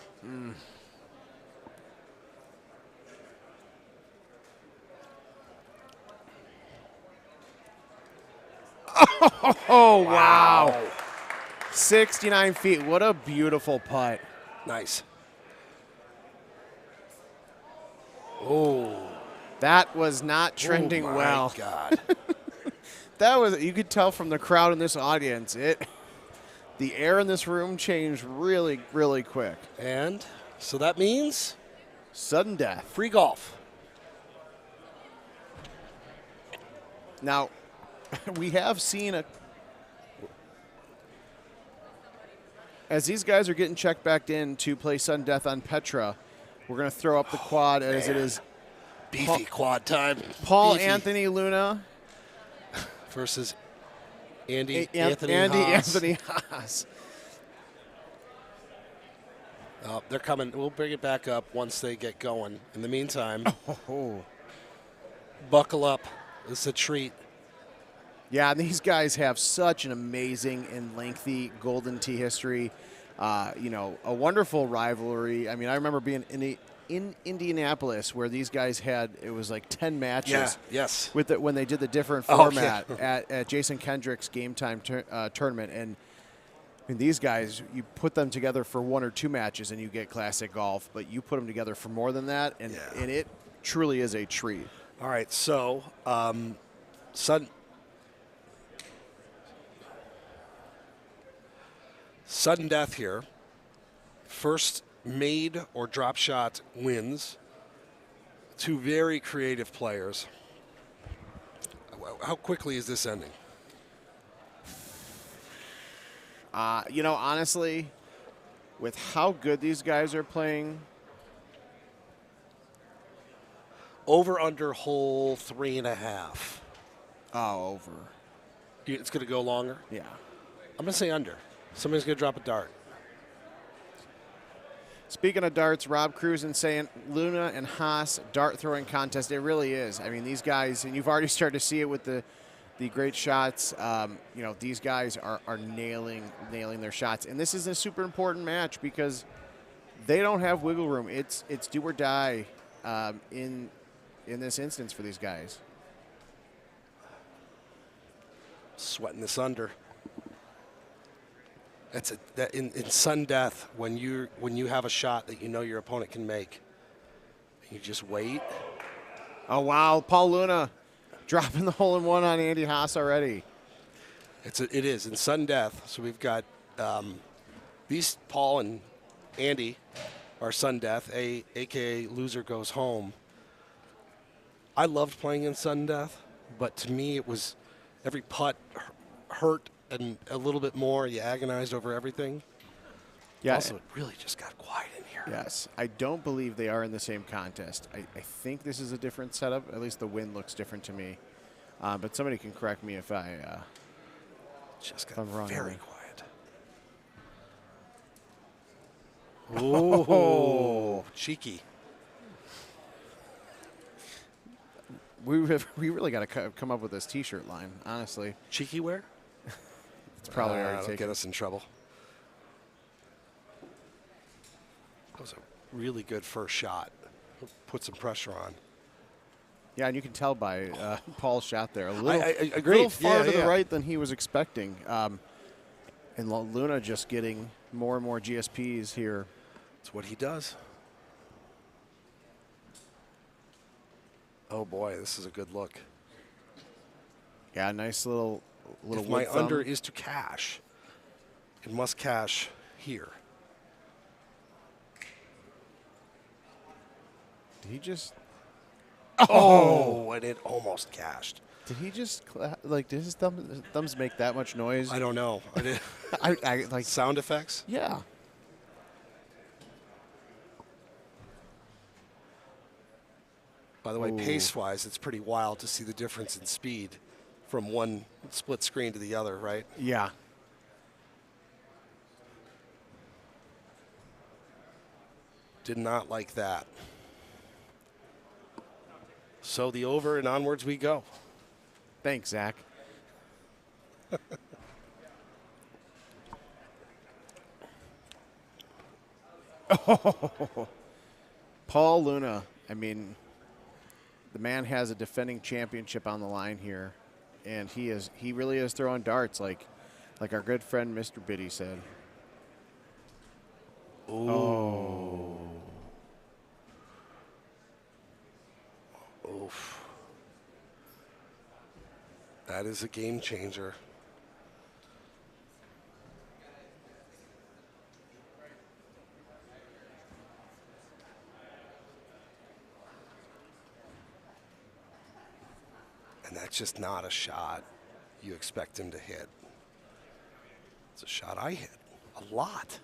Oh, wow. 69 feet. What a beautiful putt. Nice. Oh. That was not trending Oh my well. God. You could tell from the crowd in this audience, the air in this room changed really, really quick. And so that means sudden death. Free golf. Now, we have seen as these guys are getting checked back in to play sudden death on Petra, we're going to throw up the quad as it is beefy quad time. Paul Beefy. Anthony Luna versus Anthony Anthony Haas. Haas. They're coming. We'll bring it back up once they get going. In the meantime, buckle up. This is a treat. Yeah, and these guys have such an amazing and lengthy Golden Tee history. You know, a wonderful rivalry. I mean, I remember being in Indianapolis where these guys had, it was like 10 matches. Yeah, yes. With when they did the different Oh, format yeah. at Jason Kendrick's Game Time tournament. And I mean, these guys, you put them together for 1 or 2 matches and you get classic golf, but you put them together for more than that, and it truly is a treat. All right, so sudden death here. First made or drop shot wins. 2 very creative players. How quickly is this ending? You know, honestly, with how good these guys are playing. Over under hole 3.5. Oh, over. It's going to go longer? Yeah. I'm going to say under. Somebody's going to drop a dart. Speaking of darts, Rob Cruzen saying Luna and Haas dart throwing contest. It really is. I mean, these guys, and you've already started to see it with the great shots. You know, these guys are nailing their shots, and this is a super important match because they don't have wiggle room. It's do or die in this instance for these guys. Sweating this under. In sudden death, when you have a shot that you know your opponent can make, you just wait. Oh wow, Paul Luna dropping the hole-in-one on Andy Haas already. It is in sudden death. So we've got these Paul and Andy are sudden death. AKA loser goes home. I loved playing in sudden death, but to me it was every putt hurt and a little bit more. You agonized over everything. Yeah. Also, it really just got quiet in here. Yes. I don't believe they are in the same contest. I think this is a different setup. At least the wind looks different to me. But somebody can correct me if just got I'm wrong. very quiet. Oh, cheeky. We really got to come up with this T-shirt line, honestly. Cheeky wear? It's probably already that'll taken. get us in trouble. That was a really good first shot. Put some pressure on. Yeah, and you can tell by Paul's shot there. A little, I a agree. little far to Yeah. the right than he was expecting. And Luna just getting more and more GSPs here. That's what he does. Oh boy, this is a good look. Yeah, nice little If wood my thumb. under is to cash, it must cash here. Did he just? Oh, and it almost cashed. Did he just did his thumbs make that much noise? I don't know. I did. I like sound effects. Yeah. By the way, Ooh. pace-wise, it's pretty wild to see the difference in speed from one split screen to the other, right? Yeah. Did not like that. So the over and onwards we go. Thanks, Zach. Paul Luna. I mean, the man has a defending championship on the line here, and he really is throwing darts like our good friend Mr. Biddy said. Oh. Oof. That is a game changer. And that's just not a shot you expect him to hit. It's a shot I hit a lot.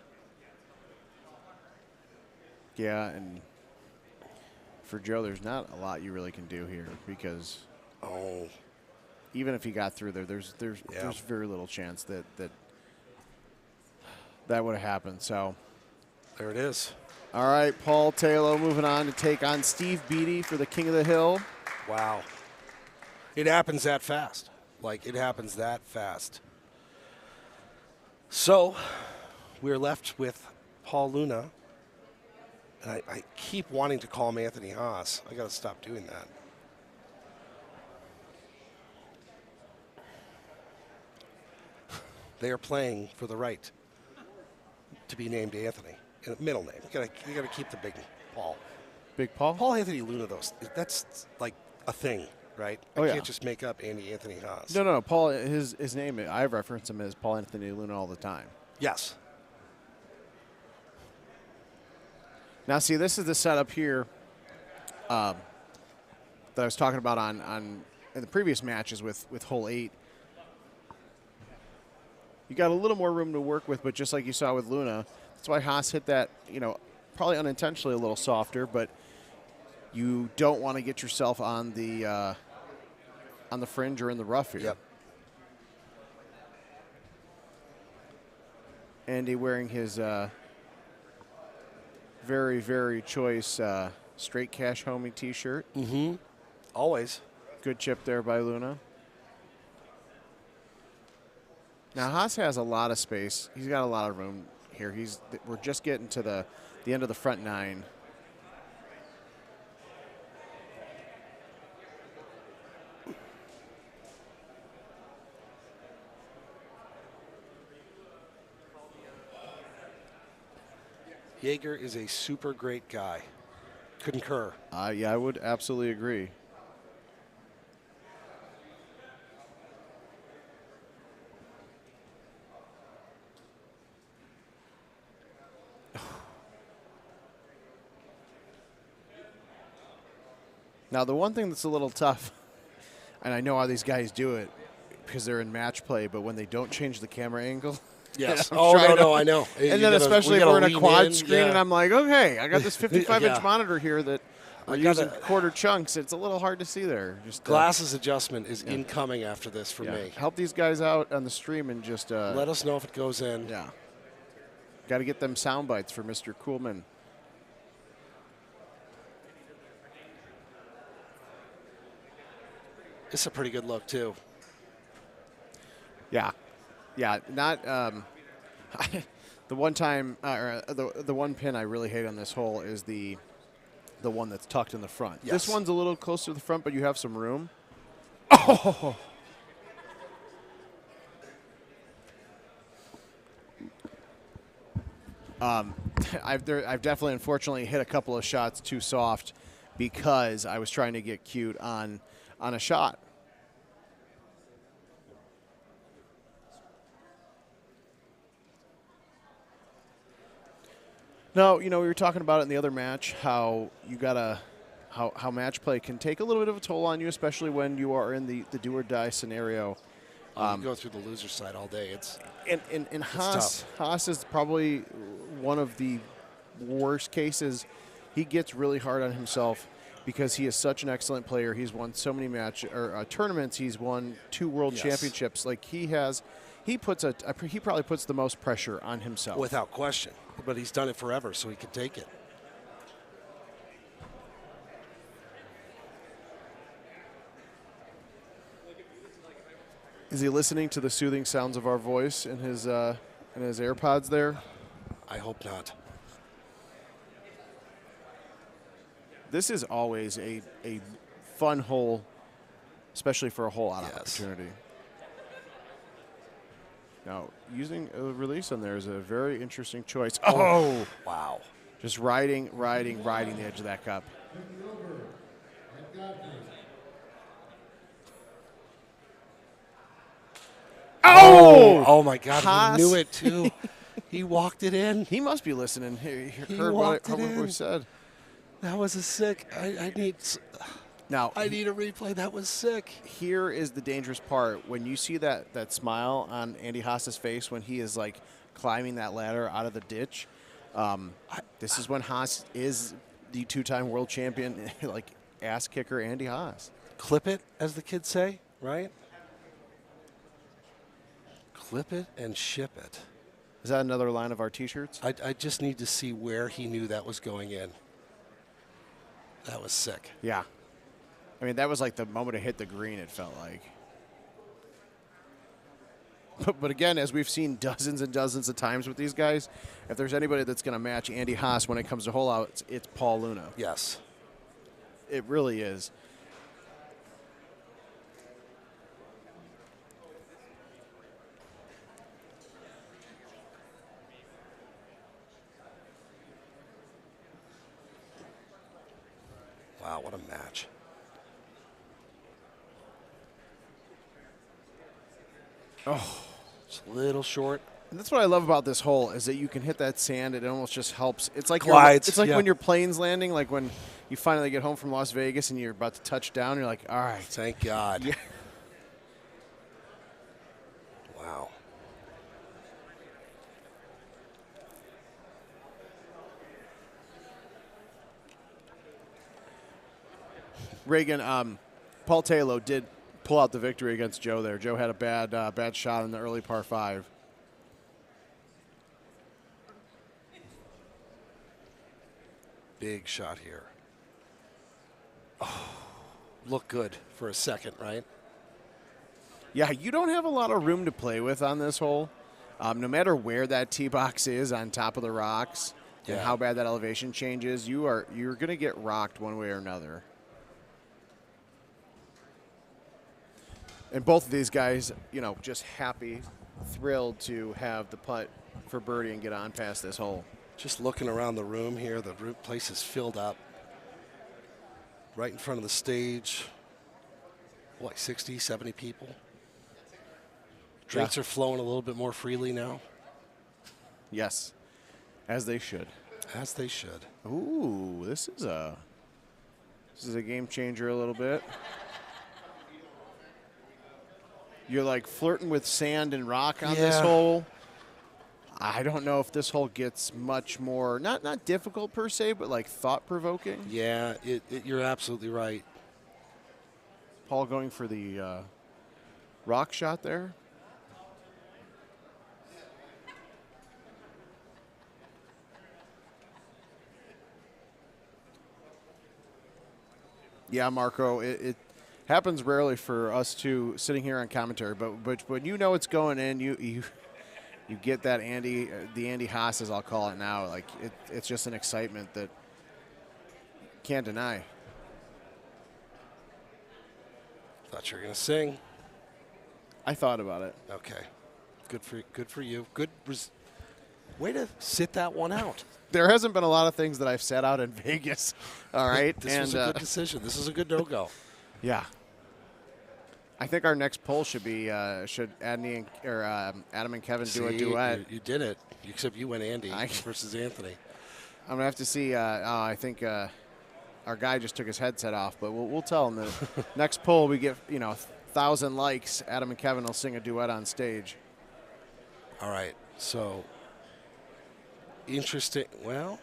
Yeah, and for Joe, there's not a lot you really can do here because even if he got through there, there's very little chance that would have happened. So There it is. All right, Paul Taylor moving on to take on Steve Beatty for the King of the Hill. Wow. It happens that fast. Like, it happens that fast. So, we're left with Paul Luna. And I keep wanting to call him Anthony Haas. I got to stop doing that. They are playing for the right to be named Anthony. Middle name. You gotta keep the big Paul. Big Paul? Paul Anthony Luna, though, that's like a thing, right? Oh, I yeah. can't just make up Anthony Haas. No, Paul, his name, I reference him as Paul Anthony Luna all the time. Yes. Now, see, this is the setup here that I was talking about in the previous matches with hole 8. You got a little more room to work with, but just like you saw with Luna, that's why Haas hit that, probably unintentionally a little softer, but you don't want to get yourself on the fringe or in the rough here. Yep. Andy wearing his very, very choice straight cash homing t-shirt. Mm-hmm. Always. Good chip there by Luna. Now, Haas has a lot of space. He's got a lot of room here. We're just getting to the end of the front 9. Jaeger is a super great guy. Concur. Yeah, I would absolutely agree. Now, the one thing that's a little tough, and I know how these guys do it because they're in match play, but when they don't change the camera angle. Yes. Oh, no, I know. And then especially if we're in a quad screen and yeah. I'm like, okay, I got this 55-inch Yeah. monitor here that we're using quarter chunks. It's a little hard to see there. Just Glasses adjustment is incoming after this for me. Help these guys out on the stream and just let us know if it goes in. Yeah. Got to get them sound bites for Mr. Kuhlman. It's a pretty good look too. Yeah. Not the one time or the one pin I really hate on this hole is the one that's tucked in the front. Yes. This one's a little closer to the front, but you have some room. Oh. I've definitely, unfortunately, hit a couple of shots too soft because I was trying to get cute on a shot. No, we were talking about it in the other match, how you gotta, how match play can take a little bit of a toll on you, especially when you are in the do or die scenario. You go through the loser side all day. And Haas is probably one of the worst cases. He gets really hard on himself because he is such an excellent player. He's won so many tournaments. He's won 2 world championships. Like he probably puts the most pressure on himself. Without question. But he's done it forever, so he can take it. Is he listening to the soothing sounds of our voice in his AirPods there? I hope not. This is always a fun hole, especially for a hole-out opportunity. Now, using a release on there is a very interesting choice. Oh! Wow. Just riding the edge of that cup. Oh! Oh, my God. Haas. He knew it, too. He walked it in. He must be listening. He heard walked what it in. we said. That was a sick. I need a replay. That was sick. Here is the dangerous part. When you see that smile on Andy Haas's face when he is like climbing that ladder out of the ditch, this is when Haas is the 2-time world champion, like ass kicker Andy Haas. Clip it, as the kids say, right? Clip it and ship it. Is that another line of our T-shirts? I just need to see where he knew that was going in. That was sick. Yeah. I mean, that was like the moment it hit the green, it felt like. But again, as we've seen dozens and dozens of times with these guys, if there's anybody that's going to match Andy Haas when it comes to hole outs, it's Paul Luna. Yes. It really is. Wow, what a match. Oh, it's a little short. And that's what I love about this hole is that you can hit that sand. It almost just helps. It's like Glides, it's like yeah. when your plane's landing, like when you finally get home from Las Vegas and you're about to touch down. You're like, all right, thank God. Yeah. Wow. Reagan, Paul Taylor did pull out the victory against Joe there. Joe had a bad shot in the early par 5. Big shot here. Oh, look good for a second, right? Yeah, you don't have a lot of room to play with on this hole. No matter where that tee box is on top of the rocks and Yeah. how bad that elevation changes, you're going to get rocked one way or another. And both of these guys, just happy, thrilled to have the putt for birdie and get on past this hole. Just looking around the room here, the place is filled up. Right in front of the stage, what, 60, 70 people? Drinks are flowing a little bit more freely now. Yes, as they should. As they should. Ooh, this is a game changer a little bit. You're like flirting with sand and rock on this hole. I don't know if this hole gets much more, not difficult per se, but like thought-provoking. Yeah, you're absolutely right. Paul going for the rock shot there. Yeah, Marco, it happens rarely for us two sitting here on commentary, but when you know it's going in, you get that the Andy Haas, as I'll call it now. Like it's just an excitement that can't deny. Thought you were gonna sing. I thought about it. Okay, good for you. Good way to sit that one out. There hasn't been a lot of things that I've set out in Vegas. All right, This was a good decision. This is a good no-go. Yeah. I think our next poll should be should Adam and Kevin do a duet. You did it, except you went Andy versus Anthony. I'm gonna have to see. I think our guy just took his headset off, but we'll tell him that next poll we get 1,000 likes. Adam and Kevin will sing a duet on stage. All right, so interesting. Well,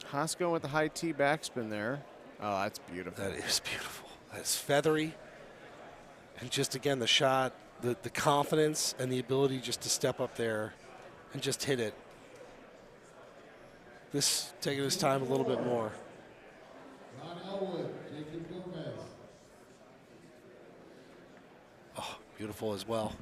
Haas going with the high tee backspin there. Oh, that's beautiful. That is beautiful. That's feathery. And just, again, the shot, the confidence and the ability just to step up there and just hit it. This taking his time a little bit more. Oh, beautiful as well.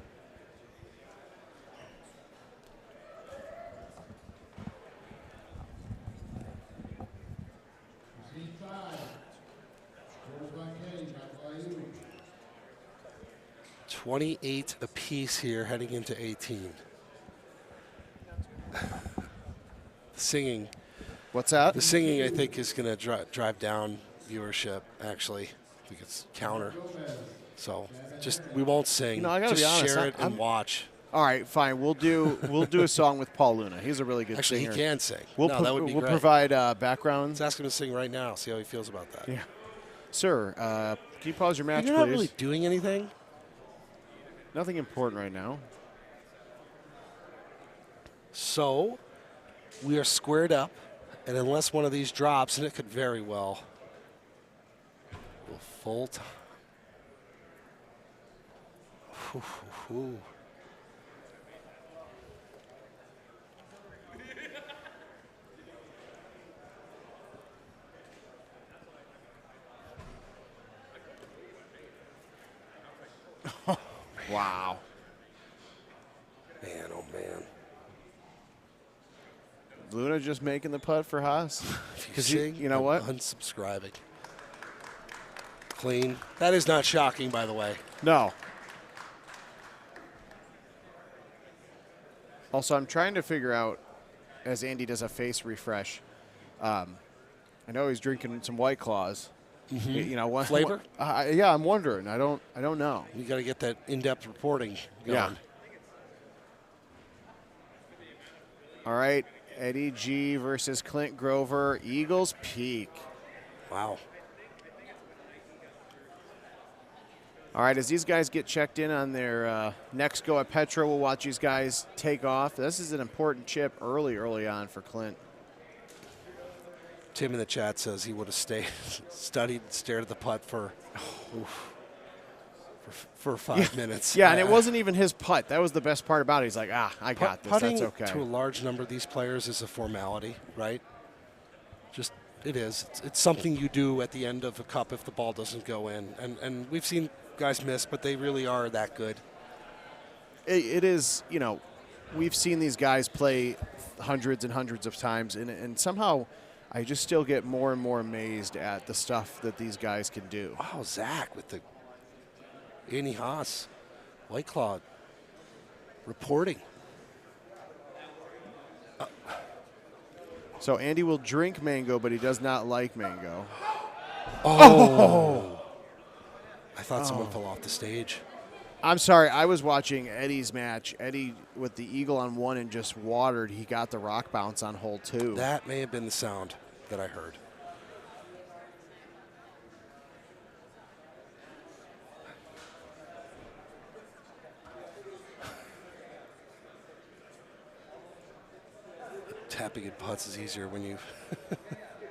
$28 apiece here heading into 18. Singing. What's that? The singing, I think, is going to drive down viewership, actually. I think it's counter. So just, we won't sing. I gotta just be honest, share it and watch. All right, fine. We'll do a song with Paul Luna. He's a really good Actually, singer. he can sing. We'll that would be we'll great. provide background. Let's ask him to sing right now. See how he feels about that. Yeah. Sir, can you pause your match, You're please? not really doing anything. Nothing important right now. So we are squared up, and unless one of these drops, and it could very well, we'll full time. Wow. Man, oh man. Luna just making the putt for Haas. Because you know I'm what? Unsubscribing. Clean. That is not shocking, by the way. No. Also, I'm trying to figure out, as Andy does a face refresh, I know he's drinking some White Claws. Mhm. You know, Flavor? Yeah, I'm wondering. I don't know. You got to get that in-depth reporting going. Yeah. All right, Eddie G versus Clint Grover, Eagles Peak. Wow. All right, as these guys get checked in on their next go at Petra, we'll watch these guys take off. This is an important chip early on for Clint. Tim in the chat says he would have studied, stared at the putt for 5 minutes. Yeah, and it wasn't even his putt. That was the best part about it. He's like, I got this. Putting That's okay. to a large number of these players is a formality, right? Just it is. It's something you do at the end of a cup if the ball doesn't go in. And we've seen guys miss, but they really are that good. It is, you know, we've seen these guys play hundreds and hundreds of times, and somehow I just still get more and more amazed at the stuff that these guys can do. Wow, Zach with the Annie Haas, White Claw reporting. So Andy will drink mango, but he does not like mango. Oh! I thought someone fell off the stage. I'm sorry. I was watching Eddie's match. Eddie with the eagle on one and just watered. He got the rock bounce on hole 2. That may have been the sound that I heard. Tapping in putts is easier when you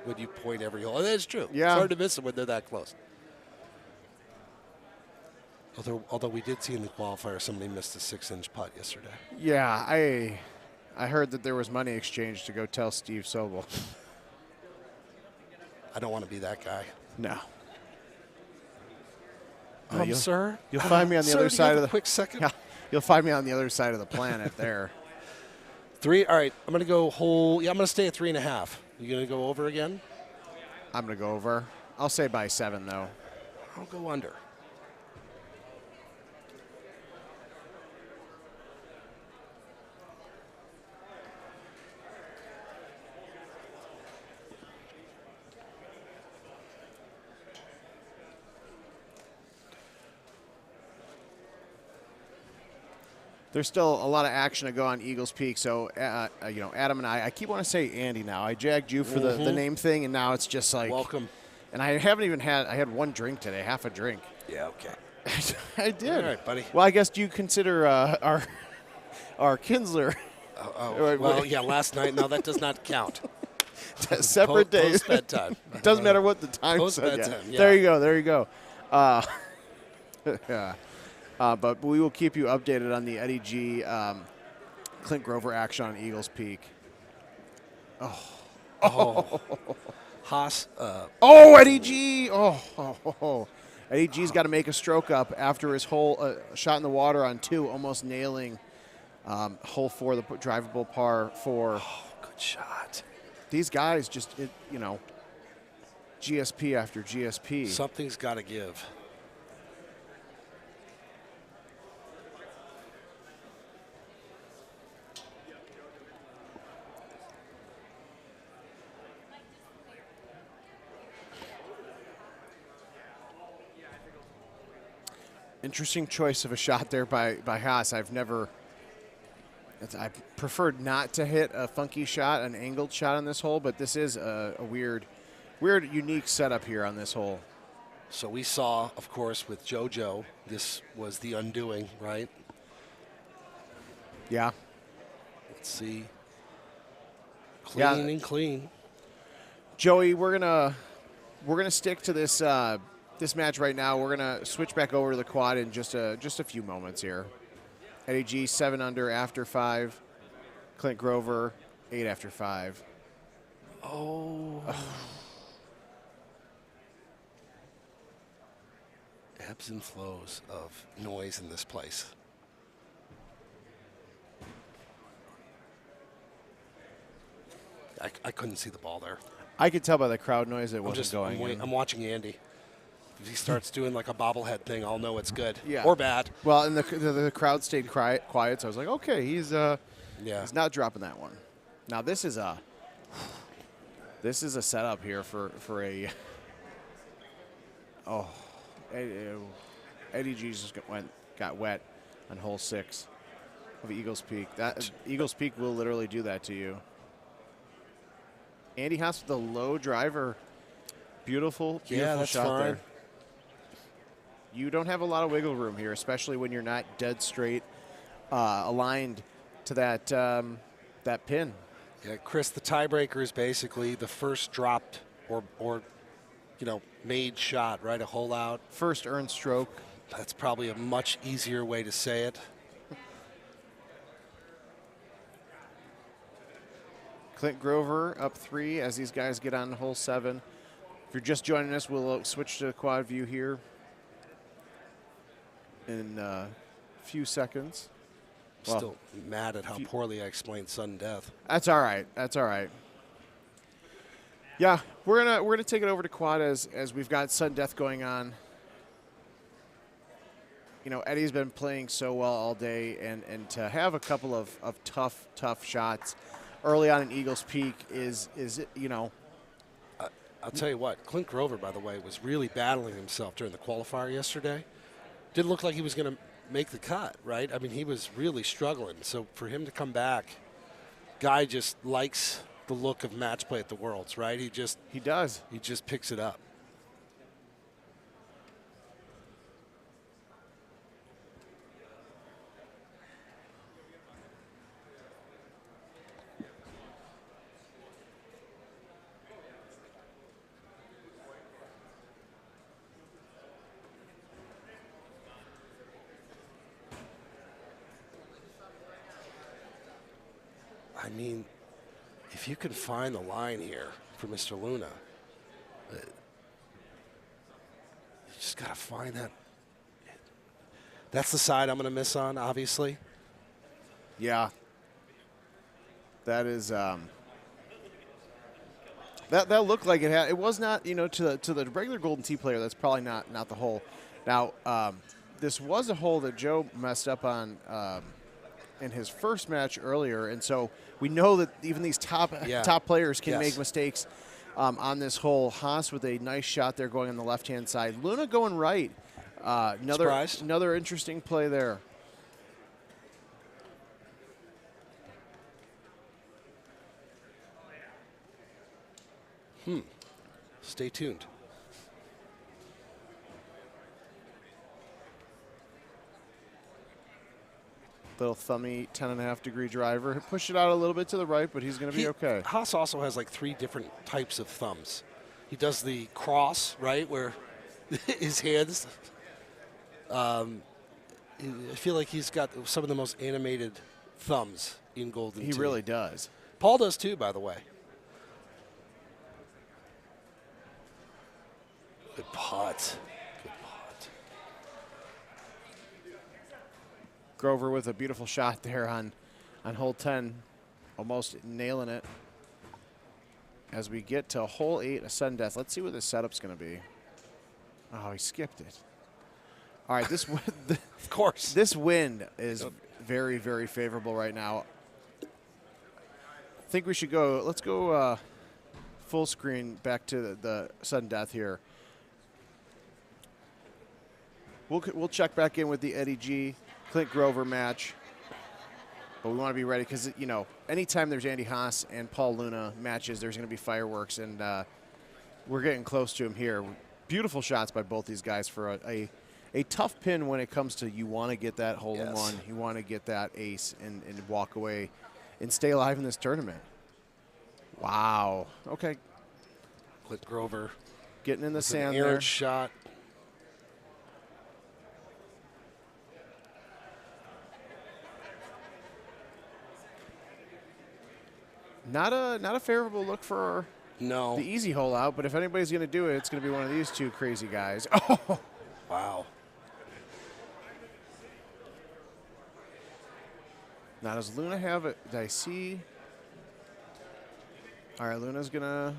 when you point every hole. That's true. Yeah. It's hard to miss them when they're that close. Although we did see in the qualifier somebody missed a 6-inch putt yesterday. Yeah, I heard that there was money exchanged to go tell Steve Sobel. I don't want to be that guy. No. Sir? You'll find me on the Sir, other do you side have of a the quick second. Yeah, you'll find me on the other side of the planet there. 3. All right, I'm going to go whole. Yeah, I'm going to stay at 3.5. You going to go over again? I'm going to go over. I'll say by 7, though. I'll go under. There's still a lot of action to go on Eagles Peak, so you know, Adam and I keep wanting to say Andy now. I jagged you for the name thing, and now it's just like welcome. And I haven't even had. I had one drink today, half a drink. Yeah, okay. I did. All right, buddy. Well, I guess do you consider our Kinsler? Well, yeah, last night. No, that does not count. Separate days. Post bedtime. Doesn't matter what the time. Post said. bedtime. Yeah. There you go. There you go. Yeah. But we will keep you updated on the Eddie G, Clint Grover action on Eagles Peak. Oh. Haas. Eddie G. Eddie G's got to make a stroke up after his hole shot in the water on 2, almost nailing hole 4, the drivable par 4. Oh, good shot. These guys just, you know, GSP after GSP. Something's got to give. Interesting choice of a shot there by Haas. I preferred not to hit a funky shot, an angled shot on this hole, but this is a weird, unique setup here on this hole. So we saw, of course, with JoJo, this was the undoing, right? Yeah. Let's see. Clean and clean. Joey, we're gonna stick to this this match right now. We're gonna switch back over to the quad in just a few moments here. Eddie G 7 under after 5. Clint Grover 8 after 5. ebbs and flows of noise in this place. I couldn't see the ball there. I could tell by the crowd noise it wasn't going in. I'm watching Andy. If he starts doing like a bobblehead thing, I'll know it's good Yeah. or bad. Well, and the crowd stayed quiet, so I was like, okay, he's not dropping that one. Now this is a setup here for a Eddie G just got wet on hole 6 of Eagles Peak. That Eagles Peak will literally do that to you. Andy Haas with the low driver. Beautiful that's shot fine. there. You don't have a lot of wiggle room here, especially when you're not dead straight aligned to that pin. Yeah, Chris, the tiebreaker is basically the first dropped or made shot, right? A hole out. First earned stroke. That's probably a much easier way to say it. Clint Grover up 3 as these guys get on hole 7. If you're just joining us, we'll switch to quad view here in a few seconds. Still mad at how poorly I explained sudden death. That's all right. That's all right. Yeah, we're gonna take it over to quad as we've got sudden death going on. You know, Eddie's been playing so well all day, and to have a couple of tough shots early on in Eagles Peak is I'll tell you what, Clint Grover, by the way, was really battling himself during the qualifier yesterday. Didn't look like he was going to make the cut, right? I mean, he was really struggling. So for him to come back, guy just likes the look of match play at the Worlds, right? He does. He just picks it up. I mean, if you can find the line here for Mr. Luna, you just got to find that. That's the side I'm going to miss on, obviously. Yeah. That is that looked like it had. It was not, to the regular Golden Tee player. That's probably not the hole. Now, this was a hole that Joe messed up on in his first match earlier, and so we know that even these top players can make mistakes on this hole. Haas with a nice shot there going on the left-hand side. Luna going right. Another interesting play there. Stay tuned. Little thummy 10.5-degree driver. Push it out a little bit to the right, but he's going to be okay. Haas also has like 3 different types of thumbs. He does the cross, right, where his hands. I feel like he's got some of the most animated thumbs in Golden Tee. He really does. Paul does too, by the way. Good putt. Good putt. Grover with a beautiful shot there on hole 10, almost nailing it. As we get to hole 8, a sudden death. Let's see what this setup's going to be. Oh, he skipped it. All right, this of course. This wind is very, very favorable right now. I think we should go. Let's go full screen back to the sudden death here. We'll check back in with the Eddie G, Clint Grover match. But we want to be ready because, anytime there's Andy Haas and Paul Luna matches, there's going to be fireworks, and we're getting close to him here. Beautiful shots by both these guys for a tough pin when it comes to you want to get that hole-in-one, you want to get that ace and walk away and stay alive in this tournament. Wow. Okay. Clint Grover. Getting in the sand an errant there. Shot. Not a favorable look for the easy hole out, but if anybody's going to do it, it's going to be one of these two crazy guys. Oh, wow. Now, does Luna have it? Did I see? All right, Luna's gonna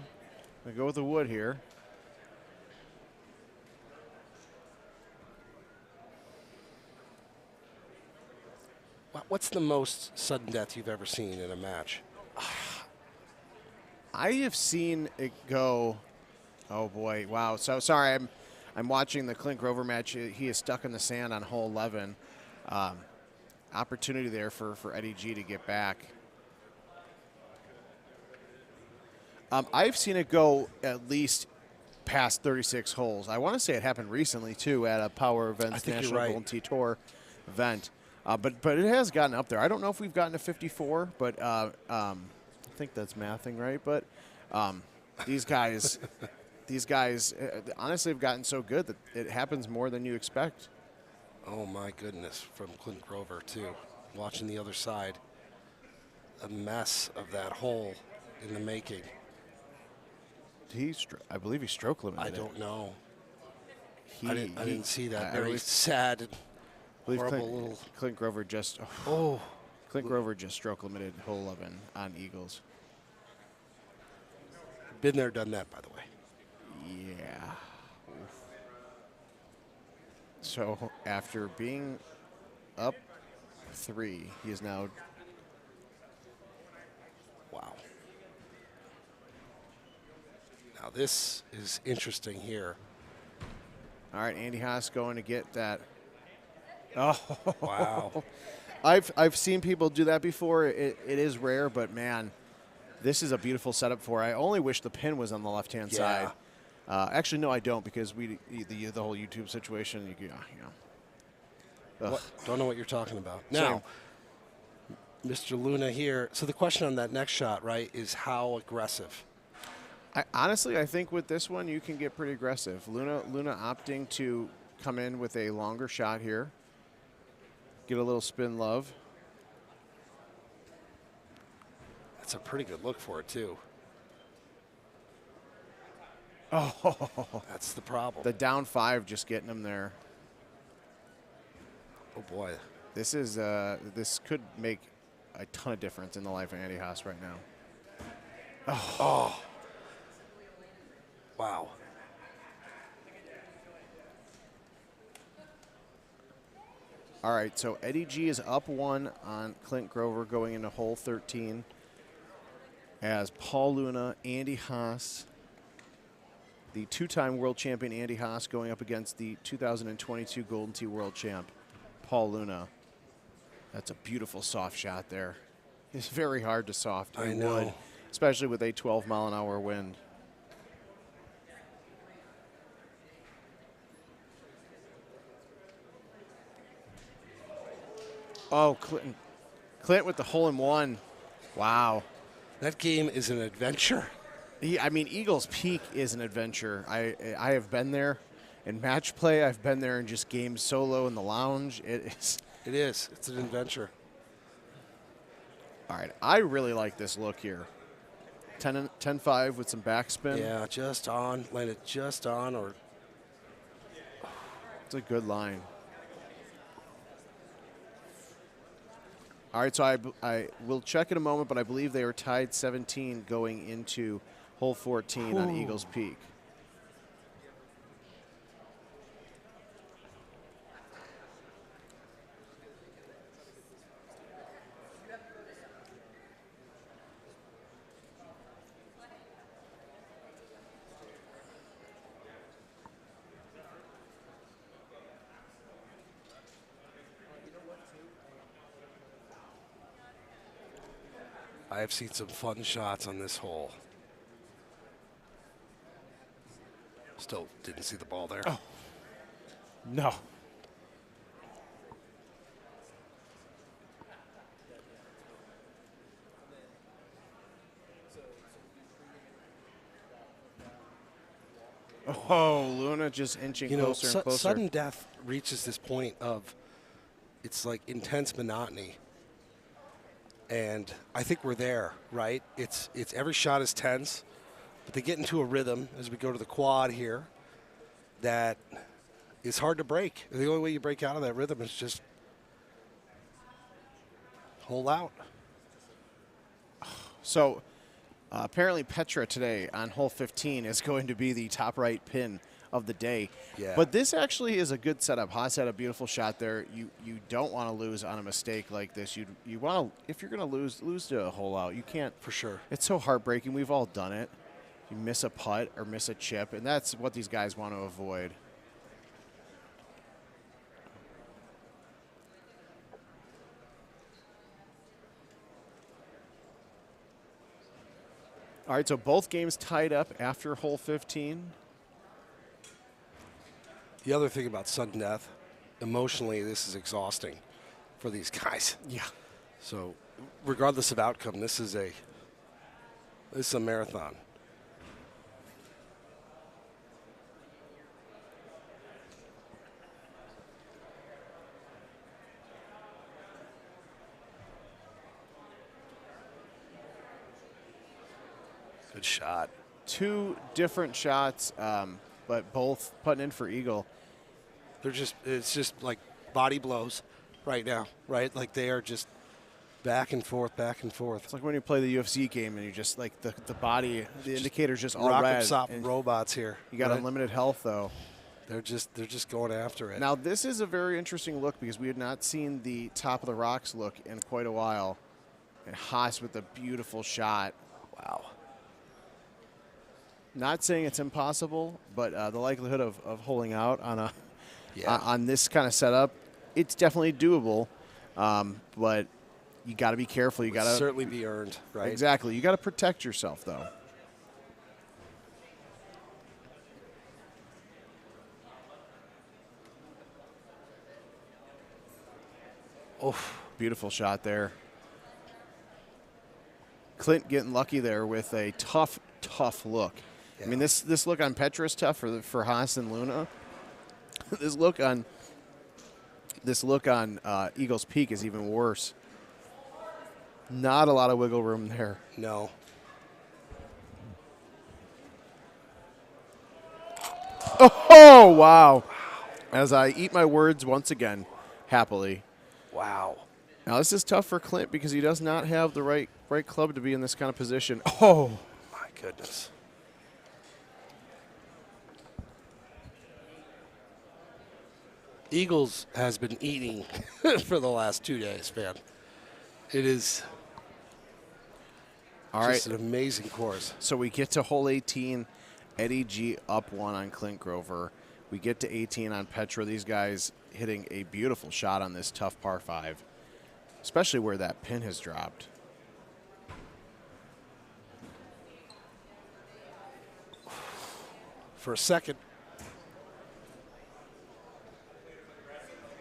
go with the wood here. What's the most sudden death you've ever seen in a match? I have seen it go. Oh boy! Wow. So sorry, I'm watching the Clint Grover match. He is stuck in the sand on hole 11. Opportunity there for Eddie G to get back. I've seen it go at least past 36 holes. I want to say it happened recently too at a Power Events National Golden Tee Tour event. But it has gotten up there. I don't know if we've gotten to 54, but I think that's mathing right. But these guys honestly have gotten so good that it happens more than you expect. Oh my goodness, from Clint Grover too. Watching the other side, a mess of that hole in the making. I believe he stroke limited. I don't know. I didn't see that. Very really sad and horrible Clint, little. Clint Grover just. Clint Grover just stroke limited hole 11 on Eagles. Been there, done that, by the way. Yeah. So after being up 3, he is now. Wow. Now this is interesting here. All right, Andy Haas going to get that. Oh, wow. I've seen people do that before. It is rare, but man, this is a beautiful setup for. I only wish the pin was on the left-hand side. Actually, no, I don't, because the whole YouTube situation. You know. Don't know what you're talking about. Now, Mr. Luna here. So the question on that next shot, right, is how aggressive? Honestly, I think with this one, you can get pretty aggressive. Luna opting to come in with a longer shot here. Get a little spin love. That's a pretty good look for it, too. Oh, that's the problem. The down 5 just getting him there. Oh, boy. This is this could make a ton of difference in the life of Andy Haas right now. Oh. Wow. All right, so Eddie G is up 1 on Clint Grover going into hole 13 as Paul Luna, Andy Haas, the 2-time world champion Andy Haas going up against the 2022 Golden Tee world champ, Paul Luna. That's a beautiful soft shot there. It's very hard to soft. I know. Especially with a 12-mile-an-hour wind. Oh, Clint with the hole-in-one. Wow. That game is an adventure. I mean, Eagles Peak is an adventure. I have been there in match play. I've been there in just games solo in the lounge. It is. It's an adventure. All right. I really like this look here. 10-5 with some backspin. Yeah, just on. Land it just on. Or it's a good line. All right, so I will check in a moment, but I believe they are tied 17 going into hole 14 on Eagles Peak. I have seen some fun shots on this hole. Still didn't see the ball there. Oh. No. Oh, Luna just inching closer and closer. Sudden death reaches this point of it's like intense monotony. And I think we're there, right? It's every shot is tense, but they get into a rhythm as we go to the quad here that is hard to break. The only way you break out of that rhythm is just Hole out. So apparently Petra today on hole 15 is going to be the top right pin of the day. Yeah. But this actually is a good setup. Haas had a beautiful shot there. You don't want to lose on a mistake like this. You want to, if you're going to lose to a hole out. You can't. For sure. It's so heartbreaking. We've all done it. You miss a putt or miss a chip, and that's what these guys want to avoid. All right, so both games tied up after hole 15. The other thing about sudden death, emotionally, this is exhausting for these guys. Yeah. So, regardless of outcome, this is a marathon. Good shot. Two different shots, but both putting in for eagle. It's just like body blows right now, right? Like they are just back and forth, back and forth. It's like when you play the UFC game and you just like the body, the indicator's just all rock red. and stop and robots here. You got right? unlimited health though. They're just going after it. Now this is a very interesting look because we had not seen the top of the rocks look in quite a while. And Haas with a beautiful shot. Wow. Not saying it's impossible, but the likelihood of holding out on a on this kind of setup, it's definitely doable. But you got to be careful. You got to certainly be earned, right? Exactly. You got to protect yourself, though. Oh, beautiful shot there. Clint getting lucky there with a tough look. Yeah. I mean, this look on Petra is tough for Haas and Luna. this look on Eagles Peak is even worse. Not a lot of wiggle room there. No. Oh, wow. As I eat my words once again, happily. Wow. Now, this is tough for Clint because he does not have the right club to be in this kind of position. Oh. My goodness. Eagles has been eating for the last 2 days, man. It is just an amazing course. So we get to hole 18. Eddie G up 1 on Clint Grover. We get to 18 on Petra. These guys hitting a beautiful shot on this tough par 5, especially where that pin has dropped. For a second.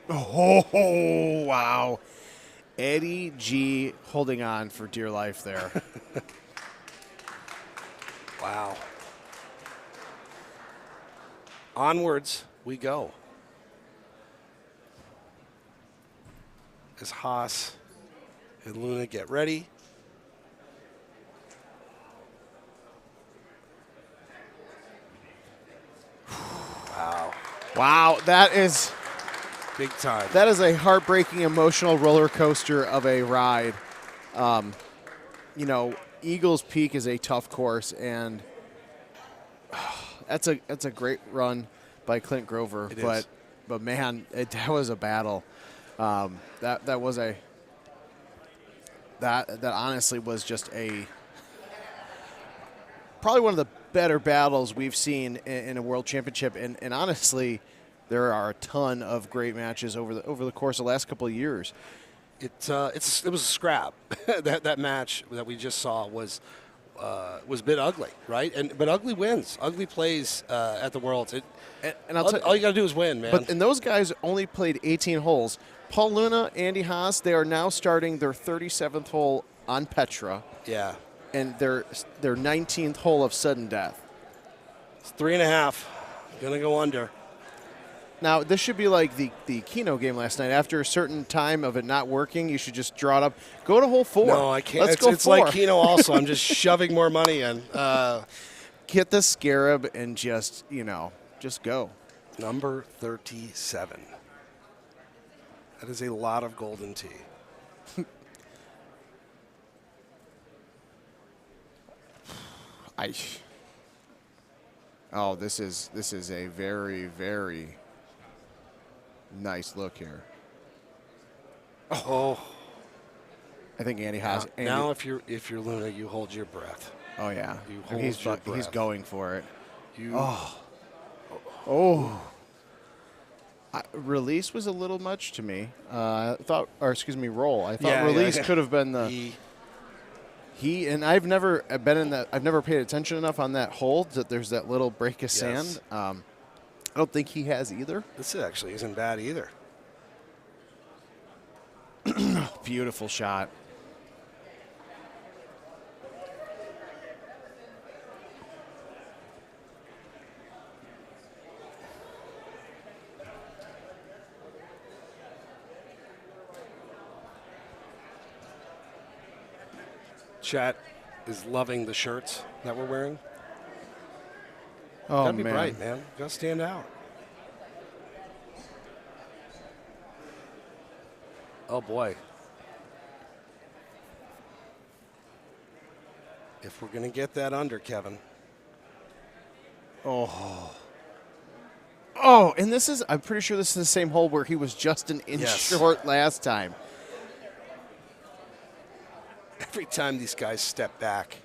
Oh, wow. Eddie G holding on for dear life there. Wow. Onwards we go. As Haas and Luna get ready. Wow. Wow, that is big time. That is a heartbreaking, emotional roller coaster of a ride. You know, Eagles Peak is a tough course, and that's a great run by Clint Grover. But man, that was a battle. That was that honestly was just probably one of the better battles we've seen in a World Championship, and honestly, there are a ton of great matches over the course of the last couple of years. It was a scrap. that match that we just saw was a bit ugly, right? But ugly wins. Ugly plays at the Worlds. And I'll tell you, all you got to do is win, man. And those guys only played 18 holes. Paul Luna, Andy Haas, they are now starting their 37th hole on Petra. Yeah. And their 19th hole of sudden death. It's 3.5. Gonna go under. Now, this should be like the Keno game last night. After a certain time of it not working, you should just draw it up. Go to hole 4. No, I can't. Let's go it's 4. like Keno also. I'm just shoving more money in. Get the scarab and just go. Number 37. That is a lot of golden tea. Oh, this is a very, very nice look here. Oh. I think Andy Haas. Now if you're Luna, you hold your breath. Oh yeah. You hold He's your breath. he's going for it. You. Oh. Release was a little much to me. I thought, or excuse me, roll. I thought release could have been the. He and I've never been in that. I've never paid attention enough on that hold that there's that little break of sand. I don't think he has either. This actually isn't bad either. Beautiful shot. Chat is loving the shirts that we're wearing. Oh, gotta be man. bright, man. Gotta stand out. Oh boy. If we're gonna get that under, Kevin. Oh. Oh, and this is, I'm pretty sure this is the same hole where he was just an inch short last time. Every time these guys step back,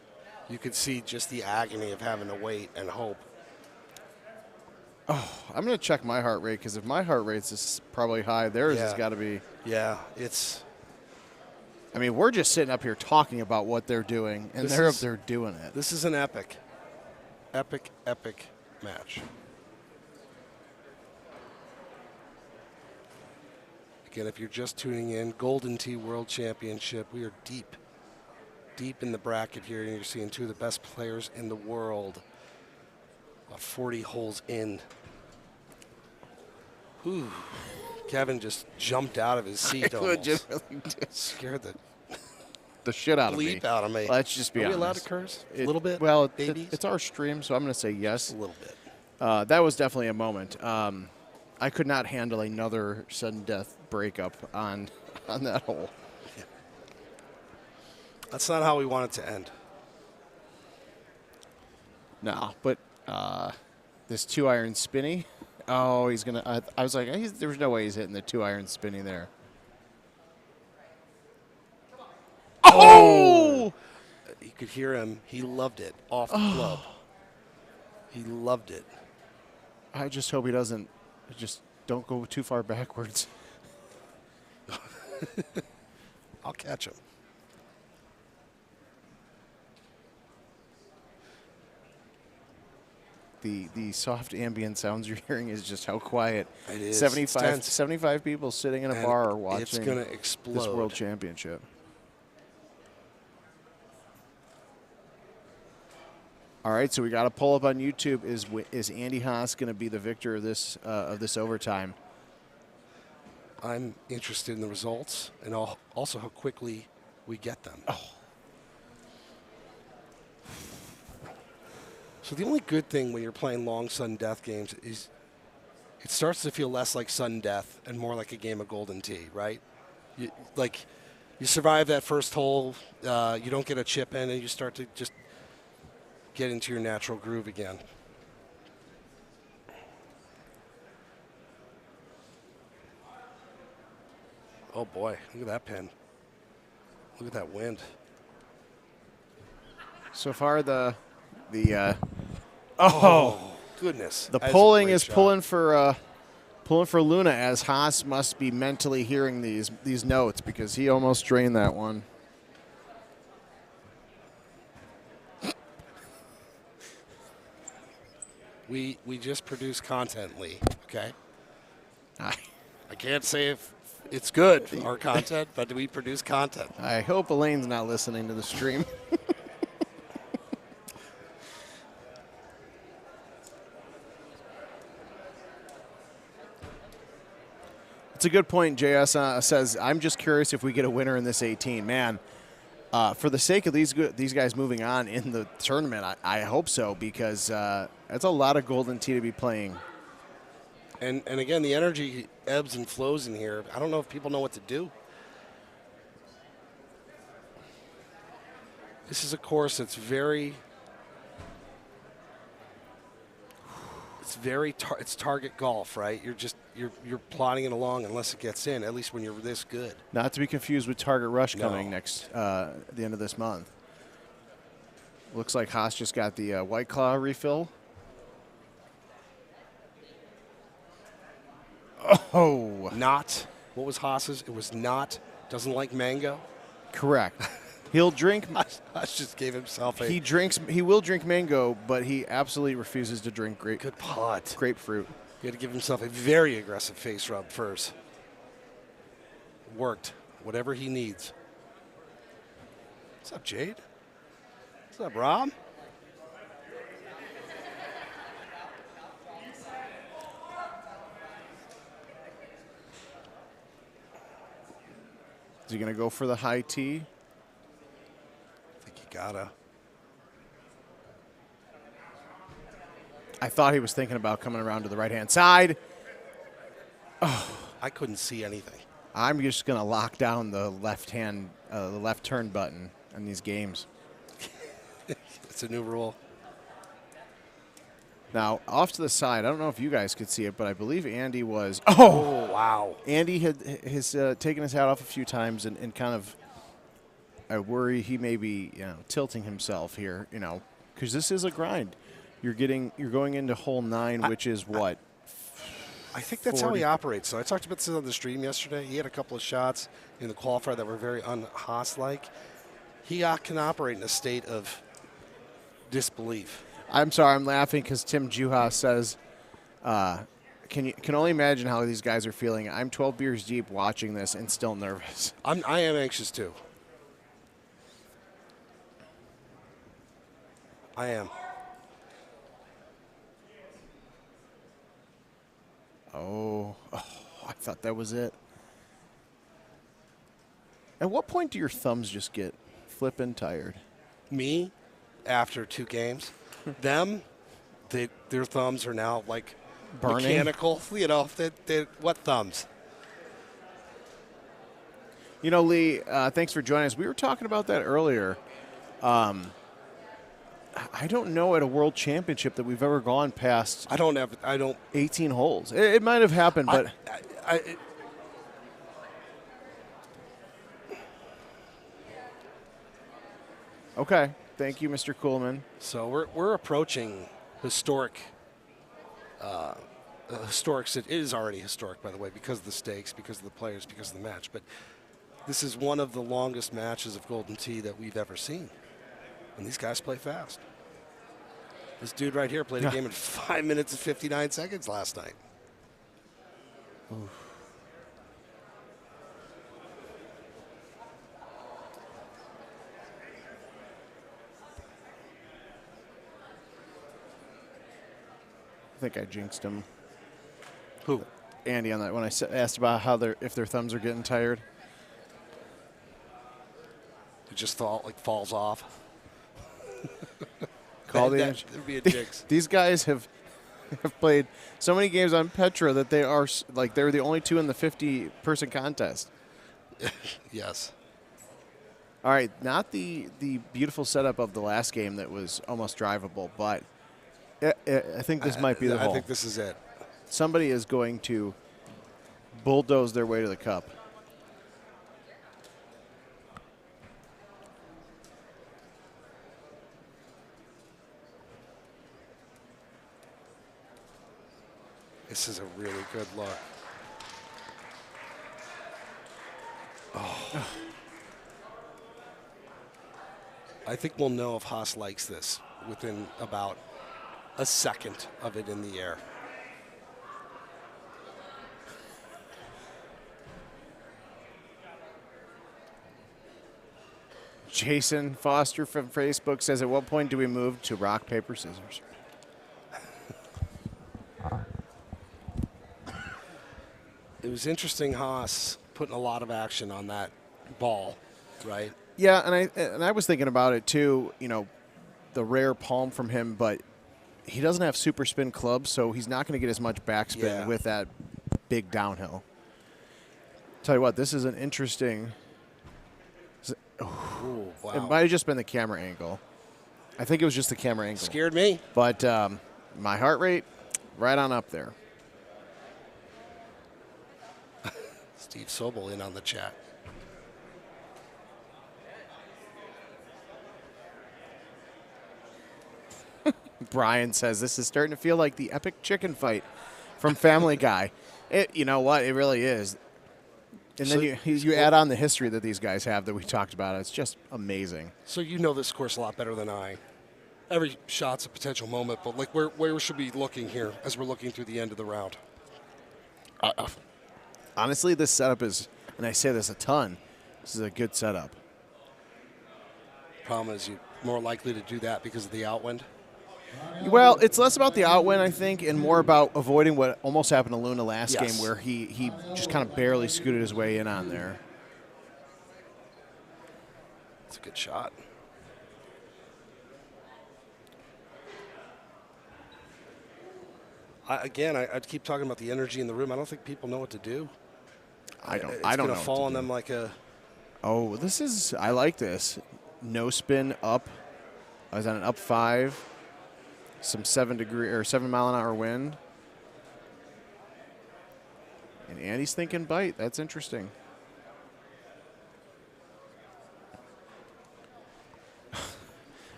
you can see just the agony of having to wait and hope. Oh, I'm going to check my heart rate, because if my heart rate's probably high, theirs has got to be. Yeah, it's. I mean, we're just sitting up here talking about what they're doing, and they're up there doing it. This is an epic match. Again, if you're just tuning in, Golden Tee World Championship, we are deep in the bracket here, and you're seeing two of the best players in the world. About 40 holes in. Whew. Kevin just jumped out of his seat almost. Legitimately did. Scared the shit out of me. Bleep out of me. Let's just be Are honest. we allowed to curse? A little bit? Well, babies? it's our stream, so I'm going to say yes. A little bit. That was definitely a moment. I could not handle another sudden death breakup on that hole. Yeah. That's not how we want it to end. No, but this 2-iron spinny. Oh, he's going to. I was like, there's no way he's hitting the 2-iron spinny there. Oh! You could hear him. He loved it off the club. He loved it. I just hope he doesn't. Just don't go too far backwards. I'll catch him. The soft ambient sounds you're hearing is just how quiet. It is. 75 people sitting in a bar are watching it's gonna explode. this World Championship. All right, so we got a poll up on YouTube. Is Andy Haas going to be the victor of this overtime? I'm interested in the results and also how quickly we get them. Oh. So the only good thing when you're playing long sudden death games is it starts to feel less like sudden death and more like a game of Golden Tee, right? You survive that first hole, you don't get a chip in, and you start to just get into your natural groove again. Oh boy, look at that pin. Look at that wind. So far oh goodness. The That is a polling great is shot. pulling for Luna, as Haas must be mentally hearing these notes, because he almost drained that one. We just produce content, Lee, okay? I can't say if it's good, our content, but we produce content. I hope Elaine's not listening to the stream. It's a good point. JS says, I'm just curious if we get a winner in this 18. Man, for the sake of these guys moving on in the tournament, I hope so, because that's a lot of Golden Tee to be playing. And again, the energy ebbs and flows in here. I don't know if people know what to do. This is a course that's very it's very it's target golf, right? You're plodding it along unless it gets in. At least when you're this good. Not to be confused with Target Rush No. coming next at the end of this month. Looks like Haas just got the White Claw refill. Oh, Not. What was Haas's? It was not. Doesn't like mango. correct. He'll drink. Haas just gave himself a. He will drink mango, but he absolutely refuses to drink Good putt. grapefruit. He had to give himself a very aggressive face rub first. Worked. Whatever he needs. What's up, Jade? What's up, Rob? Is he going to go for the high tee? I think you gotta. I thought he was thinking about coming around to the right-hand side. I couldn't see anything. I'm just going to lock down the the left turn button in these games. It's a new rule. Now, off to the side, I don't know if you guys could see it, but I believe Andy was. Oh, wow. Andy has taken his hat off a few times and kind of. I worry he may be tilting himself here, because this is a grind. You're going into hole 9, which is what? I think that's how he operates. So I talked about this on the stream yesterday. He had a couple of shots in the qualifier that were very un-Haas-like. He can operate in a state of disbelief. I'm sorry, I'm laughing because Tim Juha says, can only imagine how these guys are feeling. I'm 12 beers deep watching this and still nervous. I am anxious too. I am. Oh, I thought that was it. At what point do your thumbs just get flippin' tired? Me, after 2 games. Them, their thumbs are now like burning, mechanical. What thumbs? Lee, thanks for joining us. We were talking about that earlier. I don't know at a world championship that we've ever gone past. I don't 18 holes. It might have happened, but okay. Thank you, Mr. Coolman. So we're approaching historic. It is already historic, by the way, because of the stakes, because of the players, because of the match. But this is one of the longest matches of Golden Tee that we've ever seen, and these guys play fast. This dude right here played a game in 5 minutes and 59 seconds last night. Oof. I think I jinxed him. Who? Andy on that when I asked about if their thumbs are getting tired. It just falls off. Call That'd be a jinx. These guys have played so many games on Petra that they're the only 2 in the 50-person contest. Yes. All right, not the beautiful setup of the last game that was almost drivable, but I think this might be the hole. I think this is it. Somebody is going to bulldoze their way to the cup. This is a really good look. Oh. I think we'll know if Haas likes this within about a second of it in the air. Jason Foster from Facebook says, at what point do we move to rock, paper, scissors? It was interesting, Haas putting a lot of action on that ball, right? Yeah, and I was thinking about it too, the rare palm from him, but he doesn't have super spin clubs, so he's not going to get as much backspin with that big downhill. Tell you what, this is an interesting. Ooh, wow. It might have just been the camera angle. I think it was just the camera angle. Scared me. But my heart rate, Right on up there. Steve Sobel in on the chat. Brian says this is starting to feel like the epic chicken fight from Family Guy. You know what? It really is. And So- then you add on the history that these guys have that we talked about. It's just amazing. So you know this course a lot better than I. Every shot's a potential moment, but like where should we be looking here as we're looking through the end of the round? Honestly, this setup is, and I say this a ton, this is a good setup. Problem is you're more likely to do that because of the outwind. Well, it's less about the outwind, I think, and more about avoiding what almost happened to Luna last Yes. game where he just kind of barely scooted his way in on there. It's a good shot. I'd keep talking about the energy in the room. I don't think people know what to do. I don't It's know. gonna what fall to on do. them like a. Oh, I like this. No spin up. I was on an up 5. Some 7 mile an hour wind. And Andy's thinking bite. That's interesting.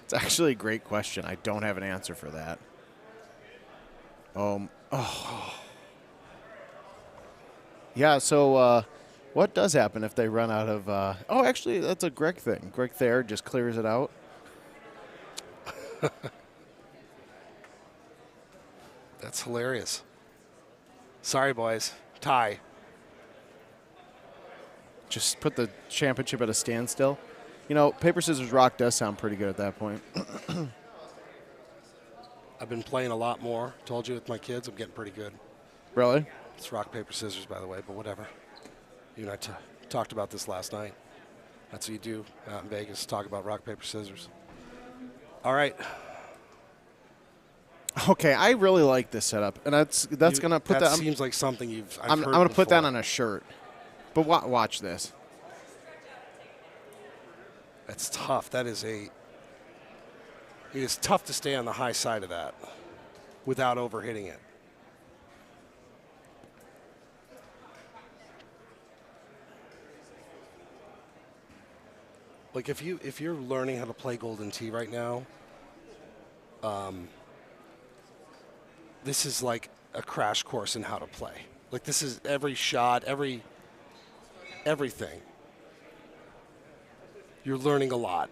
It's actually a great question. I don't have an answer for that. Yeah, so what does happen if they run out of... oh, actually, that's a Greg thing. Greg Thayer just clears it out. That's hilarious. Sorry, boys. Tie. Just put the championship at a standstill. You know, paper, scissors, rock does sound pretty good at that point. I've been playing a lot more. Told you with my kids, I'm getting pretty good. Really? It's rock, paper, scissors, by the way, but whatever. You and I talked about this last night. That's what you do out in Vegas, talk about rock, paper, scissors. All right. Okay, I really like this setup, and that's going to put that... That seems like something I've I'm heard going to put that before. on a shirt. But watch this. That's tough. It is tough to stay on the high side of that without overhitting it. Like if you're learning how to play Golden Tee right now, this is like a crash course in how to play. Like this is every shot, everything. You're learning a lot.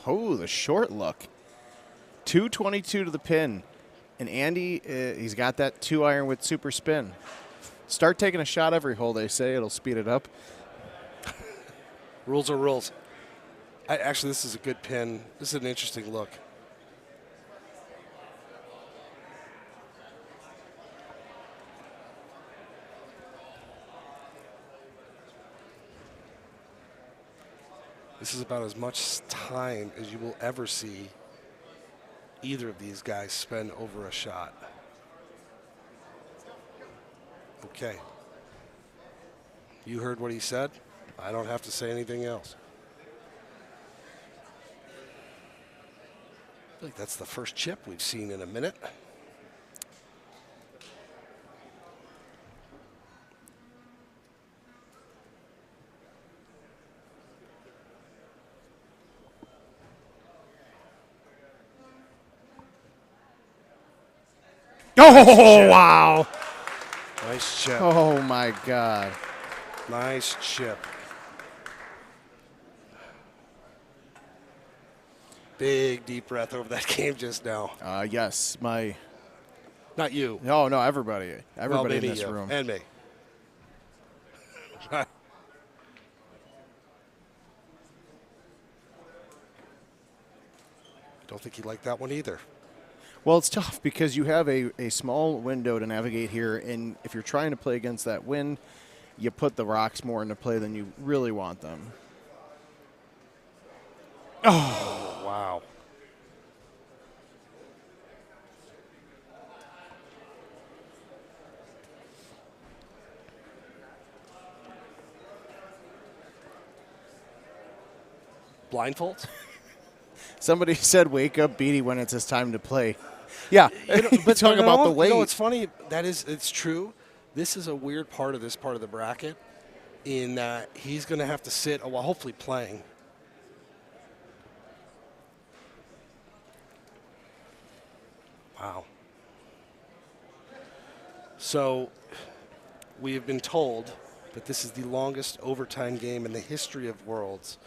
Oh, the short look. 222 to the pin. And Andy, he's got that 2-iron with super spin. Start taking a shot every hole, they say. It'll speed it up. Rules are rules. Actually, this is a good pin. This is an interesting look. This is about as much time as you will ever see either of these guys spend over a shot. Okay. You heard what he said. I don't have to say anything else. I feel like that's the first chip we've seen in a minute. Oh, wow. Nice chip. Oh, my God. Nice chip. Big, deep breath over that game just now. Yes, Not you. No, everybody. Well, Everybody in maybe this you room. and me. Don't think he liked that one either. Well, it's tough because you have a small window to navigate here, and if you're trying to play against that wind, you put the rocks more into play than you really want them. Oh, wow. Blindfolds? Somebody said, "Wake up, Beatty, when it's his time to play." Yeah, but talk about the weight. You know, it's funny. It's true. This is a weird part of this part of the bracket, in that he's going to have to sit, well, hopefully playing. Wow. So we have been told that this is the longest overtime game in the history of Worlds.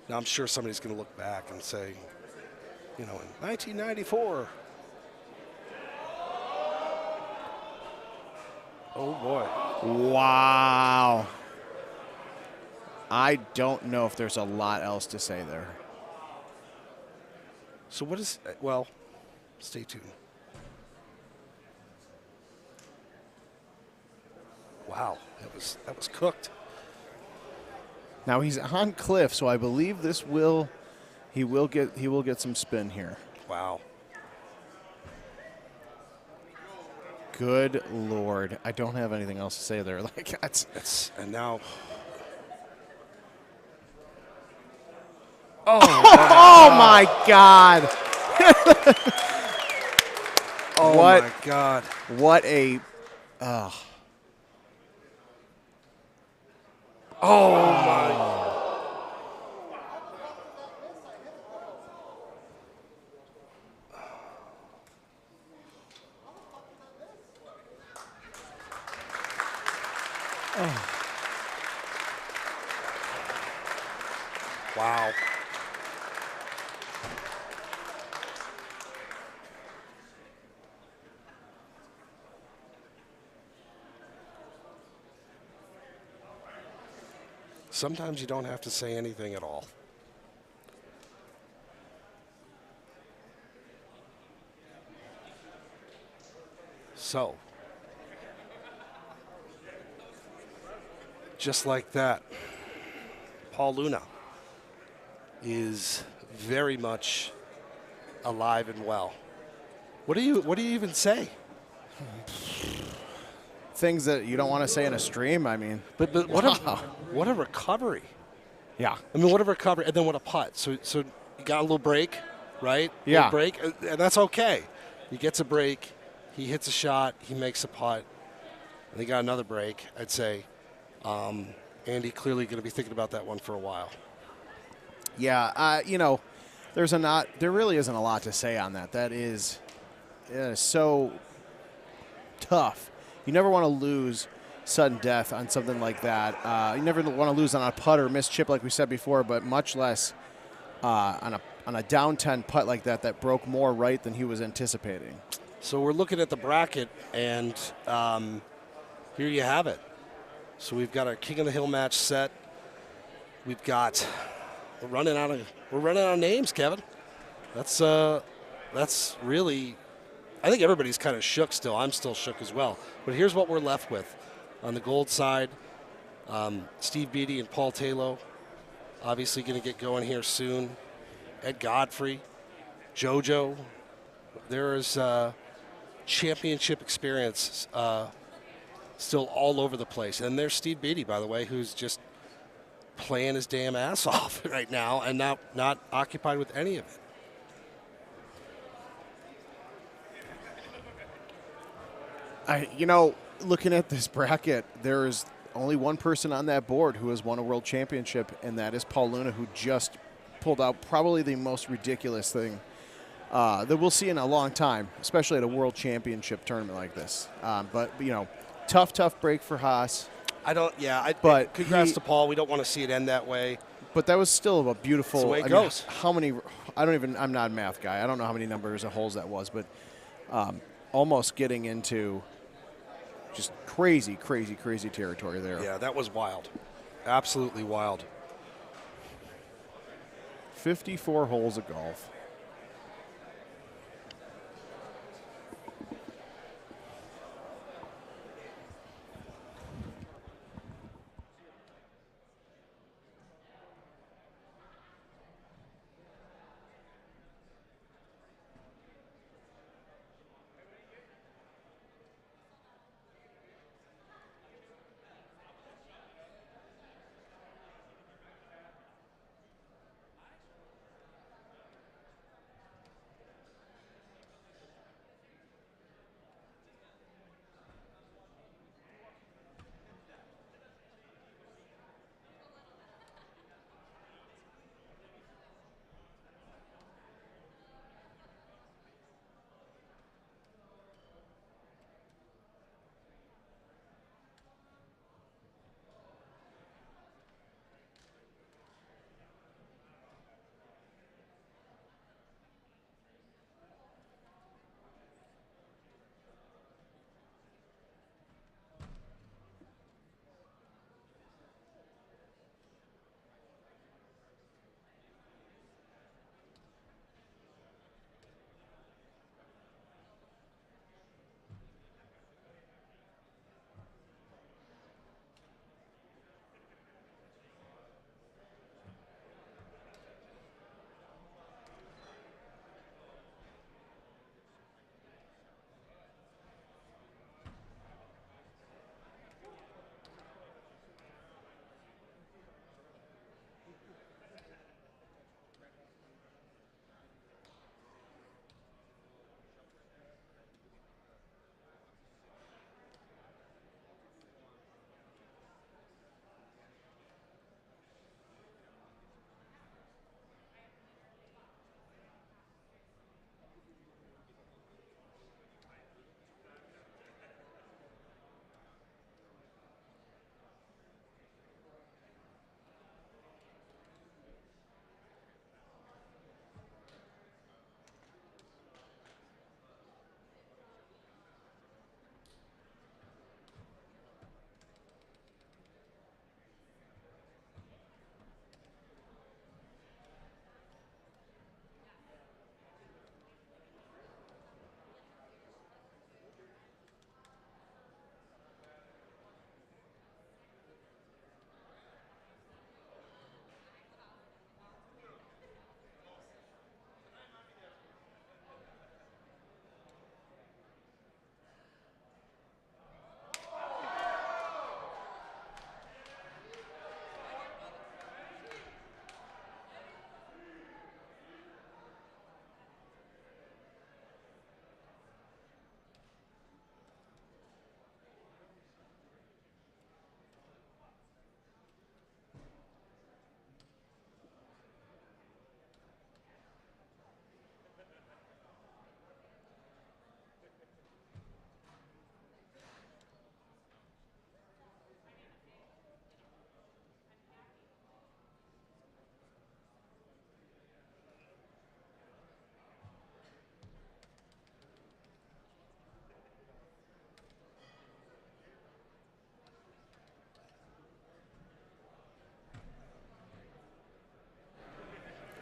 Now, I'm sure somebody's going to look back and say, you know, in 1994. Oh, boy. Wow. I don't know if there's a lot else to say there. So what is, well, stay tuned. Wow, that was cooked. Now he's on cliff, so I believe he will get some spin here. Wow. Good Lord. I don't have anything else to say there. Like that's and now Oh my God. Oh what, my God. What a Oh my. Wow. Sometimes you don't have to say anything at all. So, just like that, Paul Luna is very much alive and well. What do you even say? things that you don't want to say in a stream. I mean, but what a recovery. Yeah. I mean, what a recovery, and then what a putt. So you got a little break, right? Yeah. Little break, and that's okay. He gets a break, he hits a shot, he makes a putt, and he got another break. I'd say Andy clearly going to be thinking about that one for a while. Yeah, there really isn't a lot to say on that. That is so tough. You never want to lose sudden death on something like that. You never want to lose on a putt or missed chip like we said before, but much less on a down 10 putt like that broke more right than he was anticipating. So we're looking at the bracket, and here you have it. So we've got our King of the Hill match set. We've got we're running out of names, Kevin. That's really. I think everybody's kind of shook still. I'm still shook as well. But here's what we're left with. On the gold side, Steve Beatty and Paul Taylor, obviously going to get going here soon. Ed Godfrey, JoJo. There is championship experience still all over the place. And there's Steve Beatty, by the way, who's just playing his damn ass off right now and not occupied with any of it. Looking at this bracket, there is only one person on that board who has won a world championship, and that is Paul Luna, who just pulled out probably the most ridiculous thing that we'll see in a long time, especially at a world championship tournament like this. But tough break for Haas. But congrats to Paul. We don't want to see it end that way. But that was still a beautiful. That's the way it goes. How many? I'm not a math guy. I don't know how many numbers of holes that was, but almost getting into just crazy territory there. Yeah, that was wild. Absolutely wild. 54 holes of golf.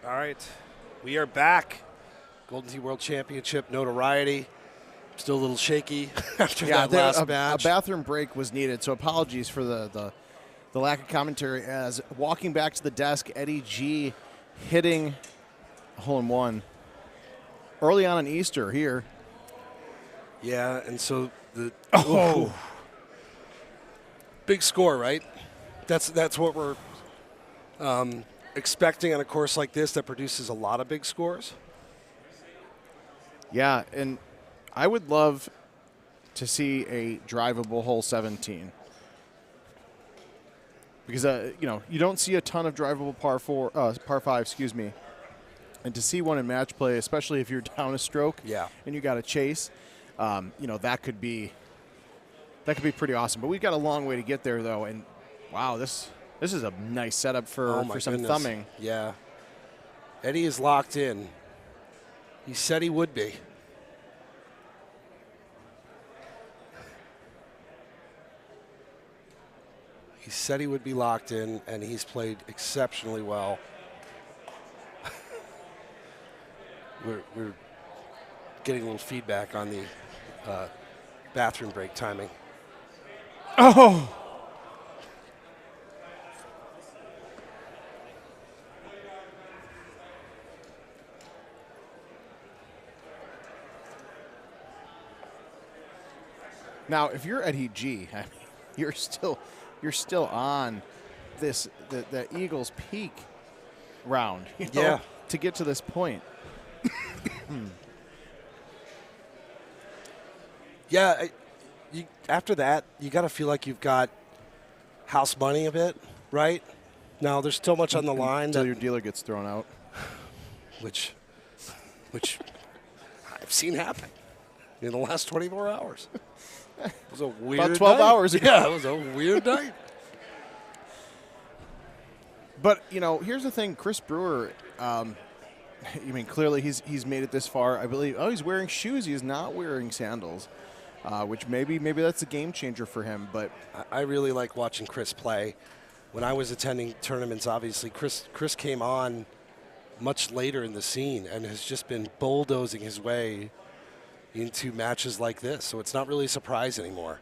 All right, we are back. Golden Tee World Championship notoriety. Still a little shaky after that last match. A bathroom break was needed, so apologies for the lack of commentary. As walking back to the desk, Eddie G hitting a hole-in-one early on in Easter here. Yeah, and so the Oh. big score, right? That's what we're expecting on a course like this that produces a lot of big scores. Yeah, and I would love to see a drivable hole 17. Because you don't see a ton of drivable par 5, excuse me. And to see one in match play, especially if you're down a stroke, and you got to chase, that could be pretty awesome. But we've got a long way to get there, though. And wow, this is a nice setup for some goodness. thumbing. Yeah, Eddie is locked in. He said he would be. He said he would be locked in, and he's played exceptionally well. We're getting a little feedback on the bathroom break timing. Oh! Now, if you're Eddie G, I mean, you're still on the Eagles Peak round, to get to this point. Yeah, after that, you got to feel like you've got house money a bit, right? Now, there's still much on the line. Until your dealer gets thrown out. Which I've seen happen in the last 24 hours. It was a weird About 12 night. hours ago. Yeah, it was a weird night. But, here's the thing. Chris Brewer, clearly he's made it this far. I believe, he's wearing shoes. He's not wearing sandals, which maybe that's a game changer for him. But I really like watching Chris play. When I was attending tournaments, obviously, Chris came on much later in the scene and has just been bulldozing his way into matches like this. So it's not really a surprise anymore.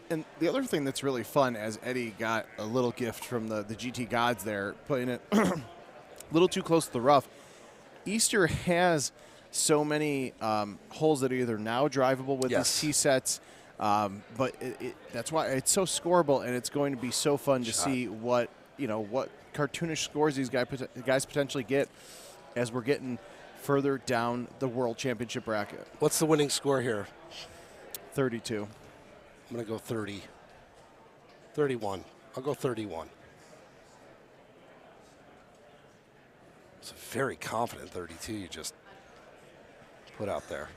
And the other thing that's really fun, as Eddie got a little gift from the GT gods there, putting it a little too close to the rough, Easter has so many holes that are either now drivable with these tee sets, but that's why it's so scoreable, and it's going to be so fun to see what cartoonish scores these guys potentially get as we're getting further down the World Championship bracket. What's the winning score here? 32. I'm going to go 30. 31. I'll go 31. It's a very confident 32 you just put out there.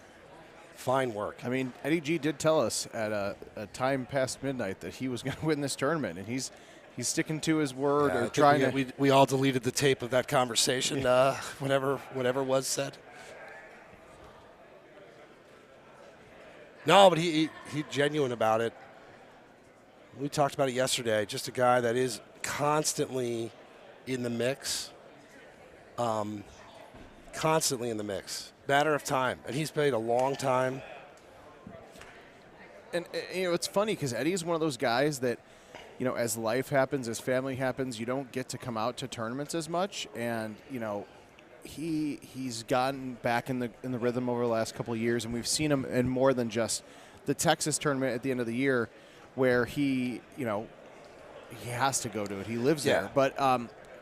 Fine work. I mean, Eddie G did tell us at a time past midnight that he was going to win this tournament, and he's sticking to his word, or trying to. We all deleted the tape of that conversation, whatever was said. No, but he genuine about it. We talked about it yesterday. Just a guy that is constantly in the mix. Constantly in the mix. Matter of time. And he's played a long time. And, it's funny because Eddie is one of those guys that, as life happens, as family happens, you don't get to come out to tournaments as much. And, he's gotten back in the rhythm over the last couple of years, and we've seen him in more than just the Texas tournament at the end of the year, where he has to go to it. He lives there, but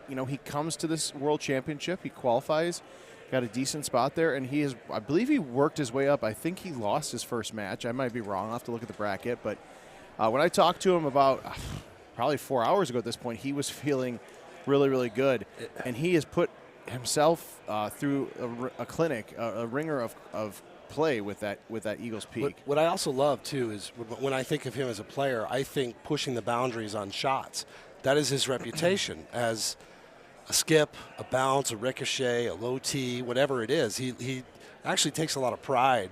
he comes to this World Championship. He qualifies, got a decent spot there, and I believe he worked his way up. I think he lost his first match. I might be wrong. I'll have to look at the bracket, but when I talked to him about probably 4 hours ago at this point, he was feeling really, really good, and he has put himself through a clinic, a ringer of play with that Eagles Peak. What I also love too is when I think of him as a player, I think pushing the boundaries on shots. That is his reputation as a skip, a bounce, a ricochet, a low tee, whatever it is. He actually takes a lot of pride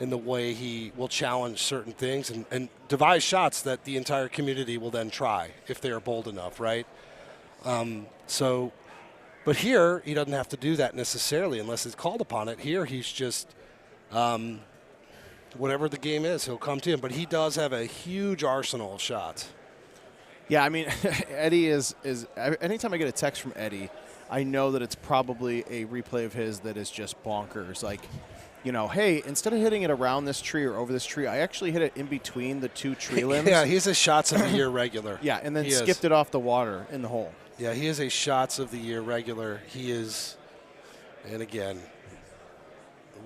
in the way he will challenge certain things and devise shots that the entire community will then try if they are bold enough, right? But here, he doesn't have to do that necessarily unless it's called upon it. Here, he's just, whatever the game is, he'll come to him. But he does have a huge arsenal of shots. Yeah, I mean, Eddie is anytime I get a text from Eddie, I know that it's probably a replay of his that is just bonkers. Like, hey, instead of hitting it around this tree or over this tree, I actually hit it in between the two tree limbs. Yeah, he's a shots of the year regular. Yeah, and then skipped it off the water in the hole. Yeah, he is a shots of the year regular. He is, and again,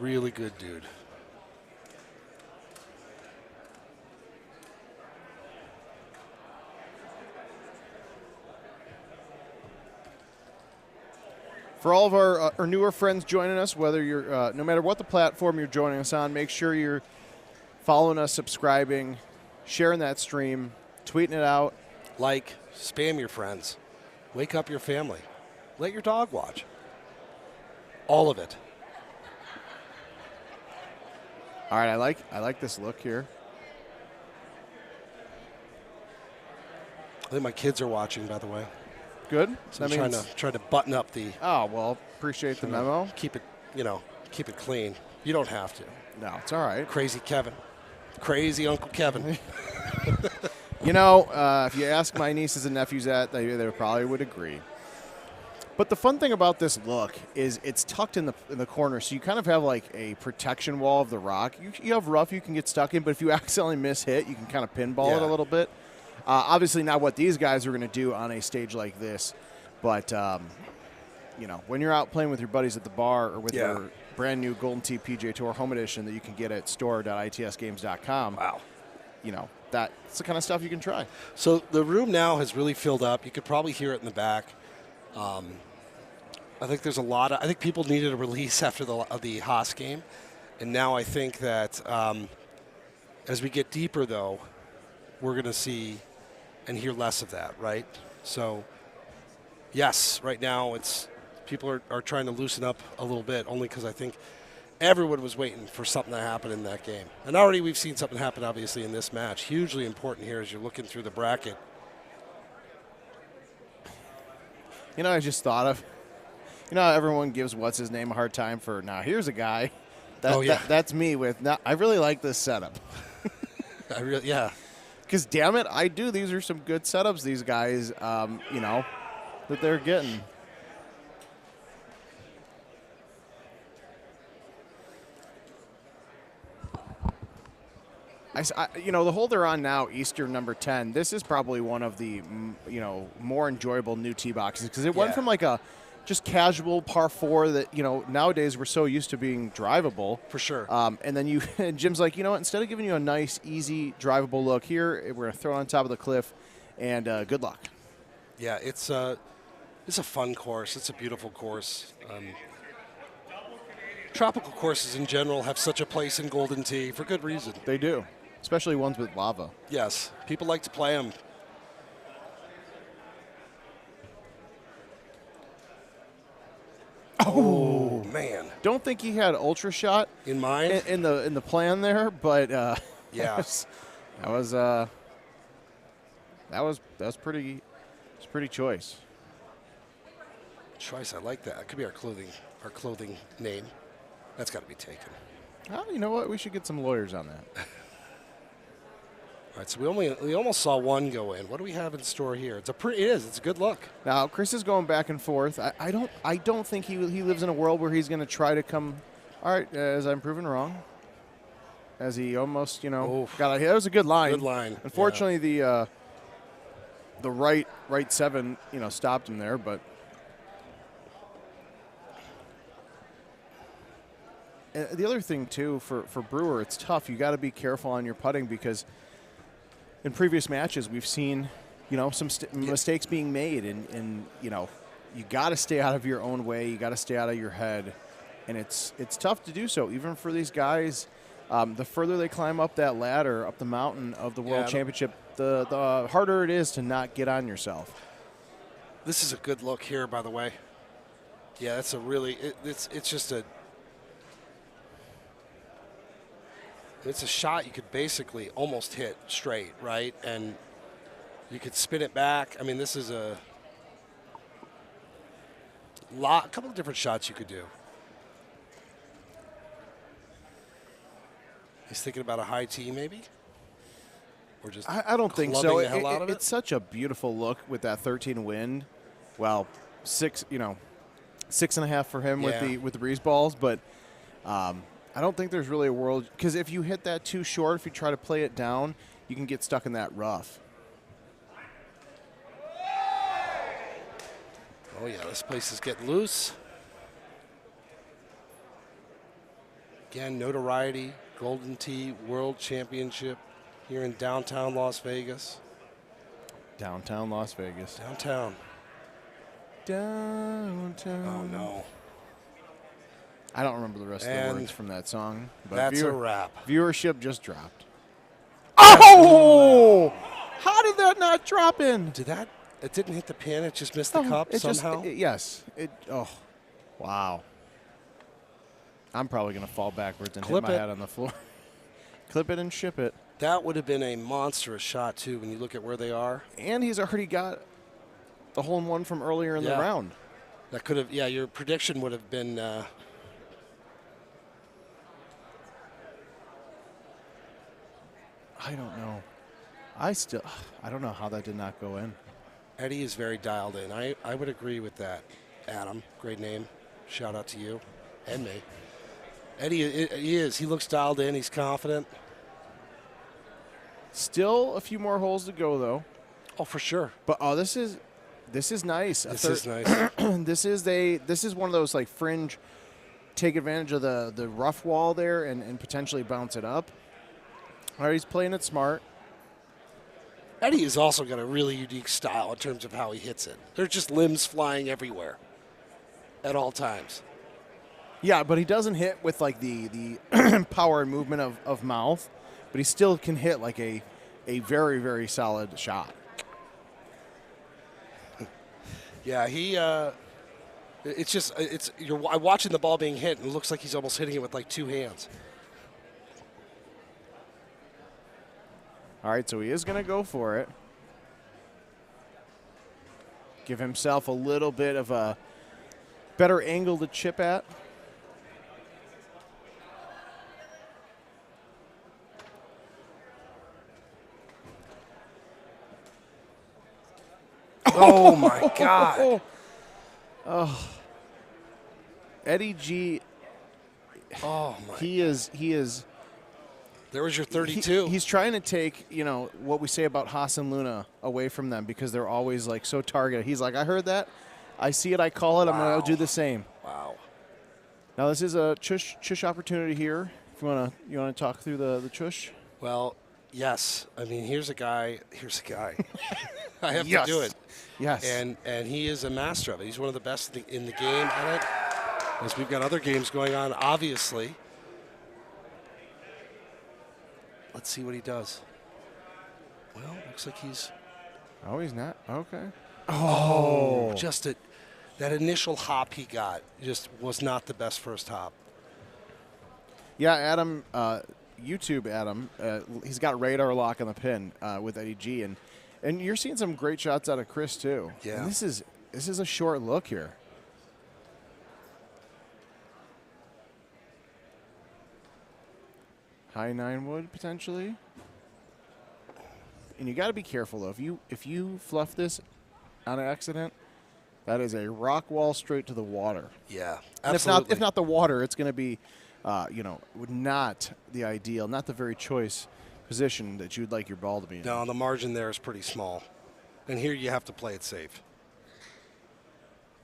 really good dude. For all of our newer friends joining us, whether you're no matter what the platform you're joining us on, make sure you're following us, subscribing, sharing that stream, tweeting it out. Like, spam your friends. Wake up your family. Let your dog watch. All of it. All right, I like this look here. I think my kids are watching, by the way. Good. So I'm trying to button up the. Oh well, appreciate the memo. Keep it, keep it clean. You don't have to. No, it's all right. Crazy Kevin, crazy Uncle Kevin. If you ask my nieces and nephews that, they probably would agree. But the fun thing about this look is it's tucked in the corner, so you kind of have like a protection wall of the rock. You have rough you can get stuck in, but if you accidentally miss hit, you can kind of pinball it a little bit. Obviously not what these guys are going to do on a stage like this, but when you're out playing with your buddies at the bar or with your brand new Golden Tee PGA Tour Home Edition that you can get at store.itsgames.com. Wow. That's the kind of stuff you can try. So the room now has really filled up. You could probably hear it in the back. I think there's I think people needed a release after the Haas game, and now I think that as we get deeper, though, we're going to see and hear less of that, right? So, yes, right now people are trying to loosen up a little bit, only because I think everyone was waiting for something to happen in that game. And already we've seen something happen, obviously, in this match. Hugely important here as you're looking through the bracket. I just thought of, how everyone gives what's-his-name a hard time for, now here's a guy. That's me with, I really like this setup. Yeah. Because, damn it, I do. These are some good setups, these guys, that they're getting. The hole they're on now, Eastern number 10, this is probably one of the, more enjoyable new tee boxes because it went from like a just casual par 4 that, nowadays we're so used to being drivable. For sure. And then and Jim's like, instead of giving you a nice, easy, drivable look here, we're going to throw it on top of the cliff and good luck. Yeah, it's a fun course. It's a beautiful course. Tropical courses in general have such a place in Golden Tee for good reason. They do. Especially ones with lava. Yes, people like to play them. Oh man! Don't think he had ultra shot in mind in the plan there, but yeah, that was pretty choice. Choice, I like that. It could be our clothing name. That's got to be taken. Oh, you know what? We should get some lawyers on that. All right, so we almost saw one go in. What do we have in store here? It's a good look. Now Chris is going back and forth. I don't think he lives in a world where he's going to try to come. All right, as I'm proven wrong. As he almost got that was a good line. Good line. Unfortunately, the right 7 stopped him there, but. The other thing too for Brewer, it's tough. You got to be careful on your putting because in previous matches we've seen, some mistakes being made, and you got to stay out of your own way. You got to stay out of your head, and it's tough to do so even for these guys. The further they climb up that ladder, up the mountain of the World Championship, the harder it is to not get on yourself. This is a good look here, by the way. Yeah, that's a really it's just a. It's a shot you could basically almost hit straight, right? And you could spin it back. I mean, this is a couple of different shots you could do. He's thinking about a high tee, maybe? Or just I don't think so. clubbing the hell out of it? It's such a beautiful look with that 13 wind. Well, 6.5 for him with the breeze balls, but I don't think there's really a world, because if you hit that too short, if you try to play it down, you can get stuck in that rough. Oh yeah, this place is getting loose. Again, notoriety, Golden Tee World Championship here in downtown Las Vegas. Downtown Las Vegas. Downtown. Downtown. Oh no. I don't remember the rest of the And words from that song. But that's a wrap. Viewership just dropped. Oh! How did that not drop in? Did that? It didn't hit the pin. It just missed the cup somehow. Yes. Oh, wow. I'm probably going to fall backwards and Clip hit my it. head on the floor. Clip it and ship it. That would have been a monstrous shot too when you look at where they are. And he's already got the hole-in-one from earlier in the round. That could have. Yeah, your prediction would have been. I don't know. I don't know how that did not go in. Eddie is very dialed in. I would agree with that. Adam, great name. Shout out to you and me. Eddie, he is. He looks dialed in. He's confident. Still a few more holes to go, though. Oh, for sure. But this is nice. This is nice. This is one of those like fringe. Take advantage of the rough wall there and potentially bounce it up. All right, he's playing it smart. Eddie has also got a really unique style in terms of how he hits it. There's just limbs flying everywhere at all times. Yeah, but he doesn't hit with like the power and movement of mouth, but he still can hit like a very, very solid shot. Yeah, you're watching the ball being hit, and it looks like he's almost hitting it with like two hands. All right, so he is going to go for it. Give himself a little bit of a better angle to chip at. Oh, my God. Oh. Eddie G. Oh, my. He is. There was your 32. He's trying to take, what we say about Haas and Luna away from them because they're always like so targeted. He's like, I heard that. I see it. I call it. I'm going to do the same. Wow. Now this is a chush opportunity here. If you want to talk through the chush. Well, yes. I mean, here's a guy. I have Yes. to do it. Yes. And he is a master of it. He's one of the best in the game at it. As we've got other games going on, obviously. Let's see what he does. Well, looks like he's. Oh, he's not. Okay. Oh, just that initial hop he got just was not the best first hop. Yeah, Adam, YouTube Adam, he's got radar lock on the pin with Eddie G, and you're seeing some great shots out of Chris too. Yeah. And this is a short look here. High 9 wood potentially. And you got to be careful though. If you fluff this on accident, that is a rock wall straight to the water. Yeah, and absolutely. if not the water, it's going to be, not the ideal, not the very choice position that you'd like your ball to be in. No, the margin there is pretty small, and here you have to play it safe.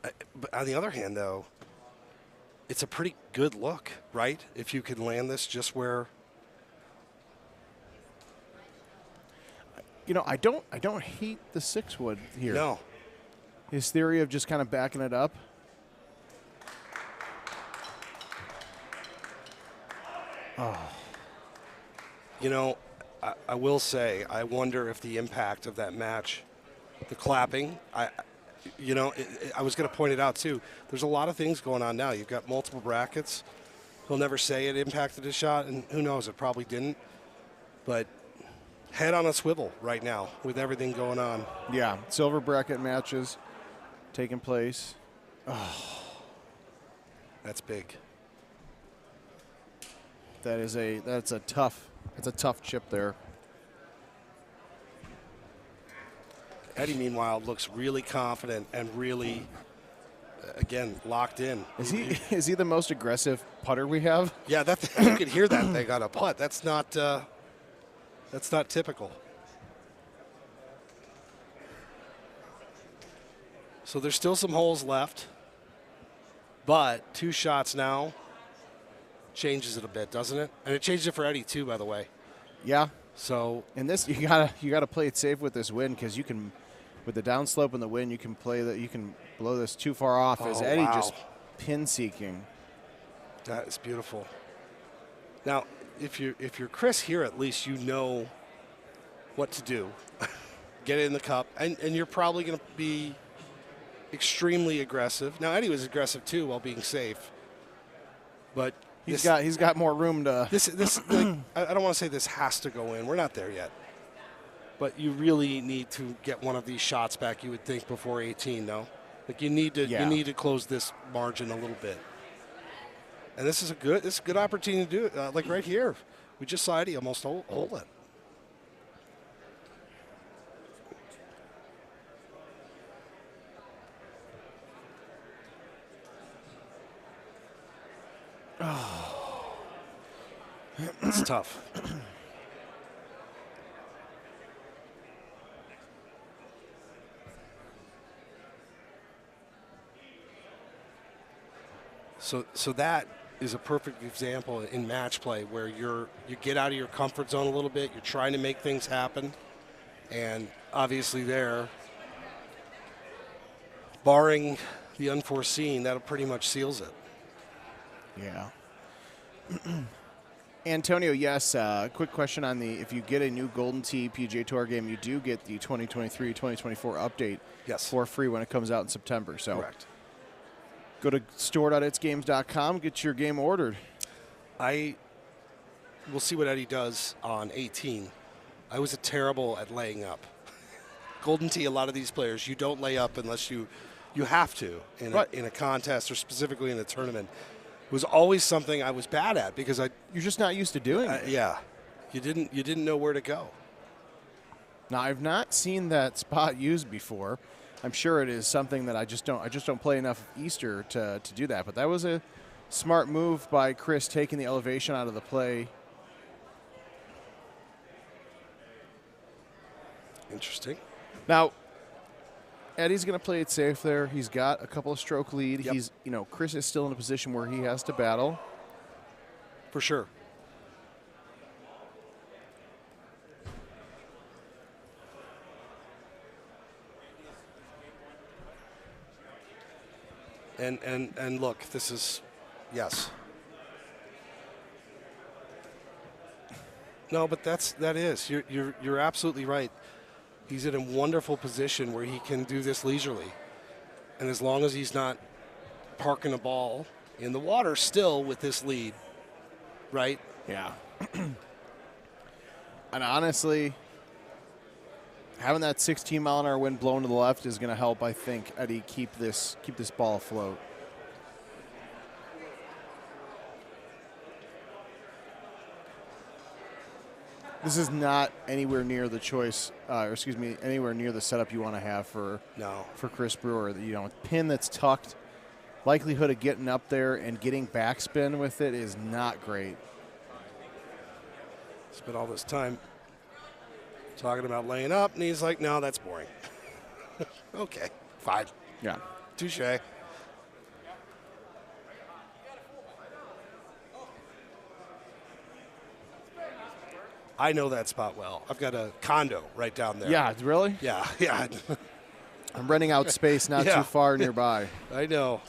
But on the other hand, though, it's a pretty good look, right? If you can land this just where. I don't hate the 6 wood here. No. His theory of just kind of backing it up. Oh. I will say, I wonder if the impact of that match, the clapping, I was going to point it out too. There's a lot of things going on now. You've got multiple brackets. he'll never say it impacted his shot, and who knows, it probably didn't. But head on a swivel right now with everything going on. Yeah, silver bracket matches taking place. Oh, that's big. That's a tough chip there. Eddie, meanwhile, looks really confident and really, again, locked in. Is he the most aggressive putter we have? Yeah, you could hear that thing on a putt. That's not typical. So there's still some holes left, but 2 shots now changes it a bit, doesn't it? And it changed it for Eddie too, by the way. Yeah. So in this, you gotta play it safe with this wind, because you can, with the downslope and the wind, you can blow this too far off. As Eddie just pin seeking. That is beautiful. Now, if you're Chris here, at least you know what to do. Get it in the cup, and you're probably going to be extremely aggressive. Now, Eddie was aggressive too while being safe, but he's got more room to. This like, I don't want to say this has to go in. We're not there yet, but you really need to get one of these shots back. You would think before 18, no? Like you need to close this margin a little bit. And this is a good opportunity to do it. Like right here, we just saw Eddie almost hold it. Oh, it's tough. So that is a perfect example in match play where you get out of your comfort zone a little bit. You're trying to make things happen, and obviously there, barring the unforeseen, that pretty much seals it. Yeah. Antonio, yes, quick question on if you get a new Golden Tee PGA Tour game, you do get the 2023-2024 update for free when it comes out in September. So correct. Go to store.itsgames.com, get your game ordered. We'll see what Eddie does on 18. I was terrible at laying up. Golden Tee, a lot of these players, you don't lay up unless you have to in a contest or specifically in a tournament. It was always something I was bad at because you're just not used to doing it. Yeah, you didn't know where to go. Now I've not seen that spot used before. I'm sure it is something that I just don't play enough Easter to do that. But that was a smart move by Chris, taking the elevation out of the play. Interesting. Now, Eddie's going to play it safe there. He's got a couple of stroke lead. Yep. Chris is still in a position where he has to battle. For sure. And look, this is, yes. No, but that is. You're absolutely right. He's in a wonderful position where he can do this leisurely. And as long as he's not parking a ball in the water still with this lead, right? Yeah. And honestly, having that 16-mile-an-hour wind blowing to the left is going to help, I think, Eddie keep this ball afloat. This is not anywhere near the choice, anywhere near the setup you want to have for Chris Brewer. Pin that's tucked, likelihood of getting up there and getting backspin with it is not great. Spent all this time talking about laying up, and he's like, no, that's boring. Okay, fine. Yeah. Touche. I know that spot well. I've got a condo right down there. Yeah, really? Yeah. I'm renting out space not too far nearby. I know.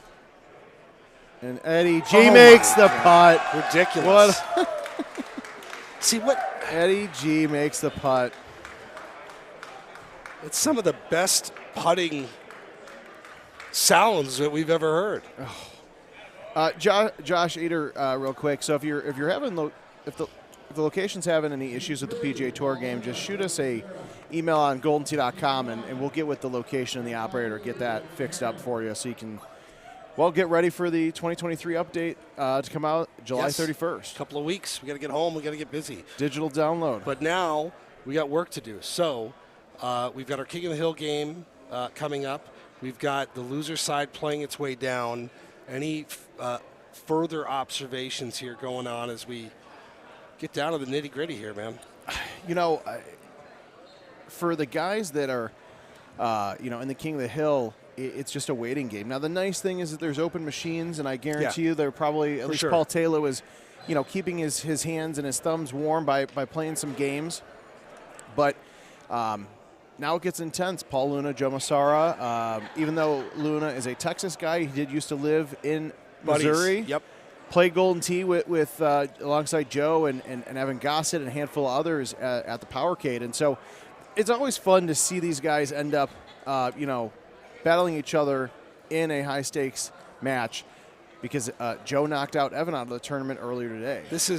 And Eddie G makes the putt. Ridiculous. See what? Eddie G makes the putt. It's some of the best putting sounds that we've ever heard. Oh. Josh Eder, real quick. So if you're having if the location's having any issues with the PGA Tour game, just shoot us a email on goldent.com and we'll get with the location and the operator, get that fixed up for you so you can get ready for the 2023 update to come out July 31st. Couple of weeks. We got to get home. We got to get busy. Digital download. But now we got work to do. So we've got our King of the Hill game coming up. We've got the loser side playing its way down. Any further observations here going on as we get down to the nitty gritty here, man? You know, for the guys that are, in the King of the Hill, it's just a waiting game. Now, the nice thing is that there's open machines, and I guarantee you they're probably, at least Paul Taylor was, keeping his hands and his thumbs warm by playing some games. But now it gets intense. Paul Luna, Joe Massara. Even though Luna is a Texas guy, he did used to live in Missouri. Yep. Played Golden Tee with alongside Joe and Evan Gossett and a handful of others at the Powercade. And so it's always fun to see these guys end up, battling each other in a high-stakes match because Joe knocked out Evan out of the tournament earlier today. This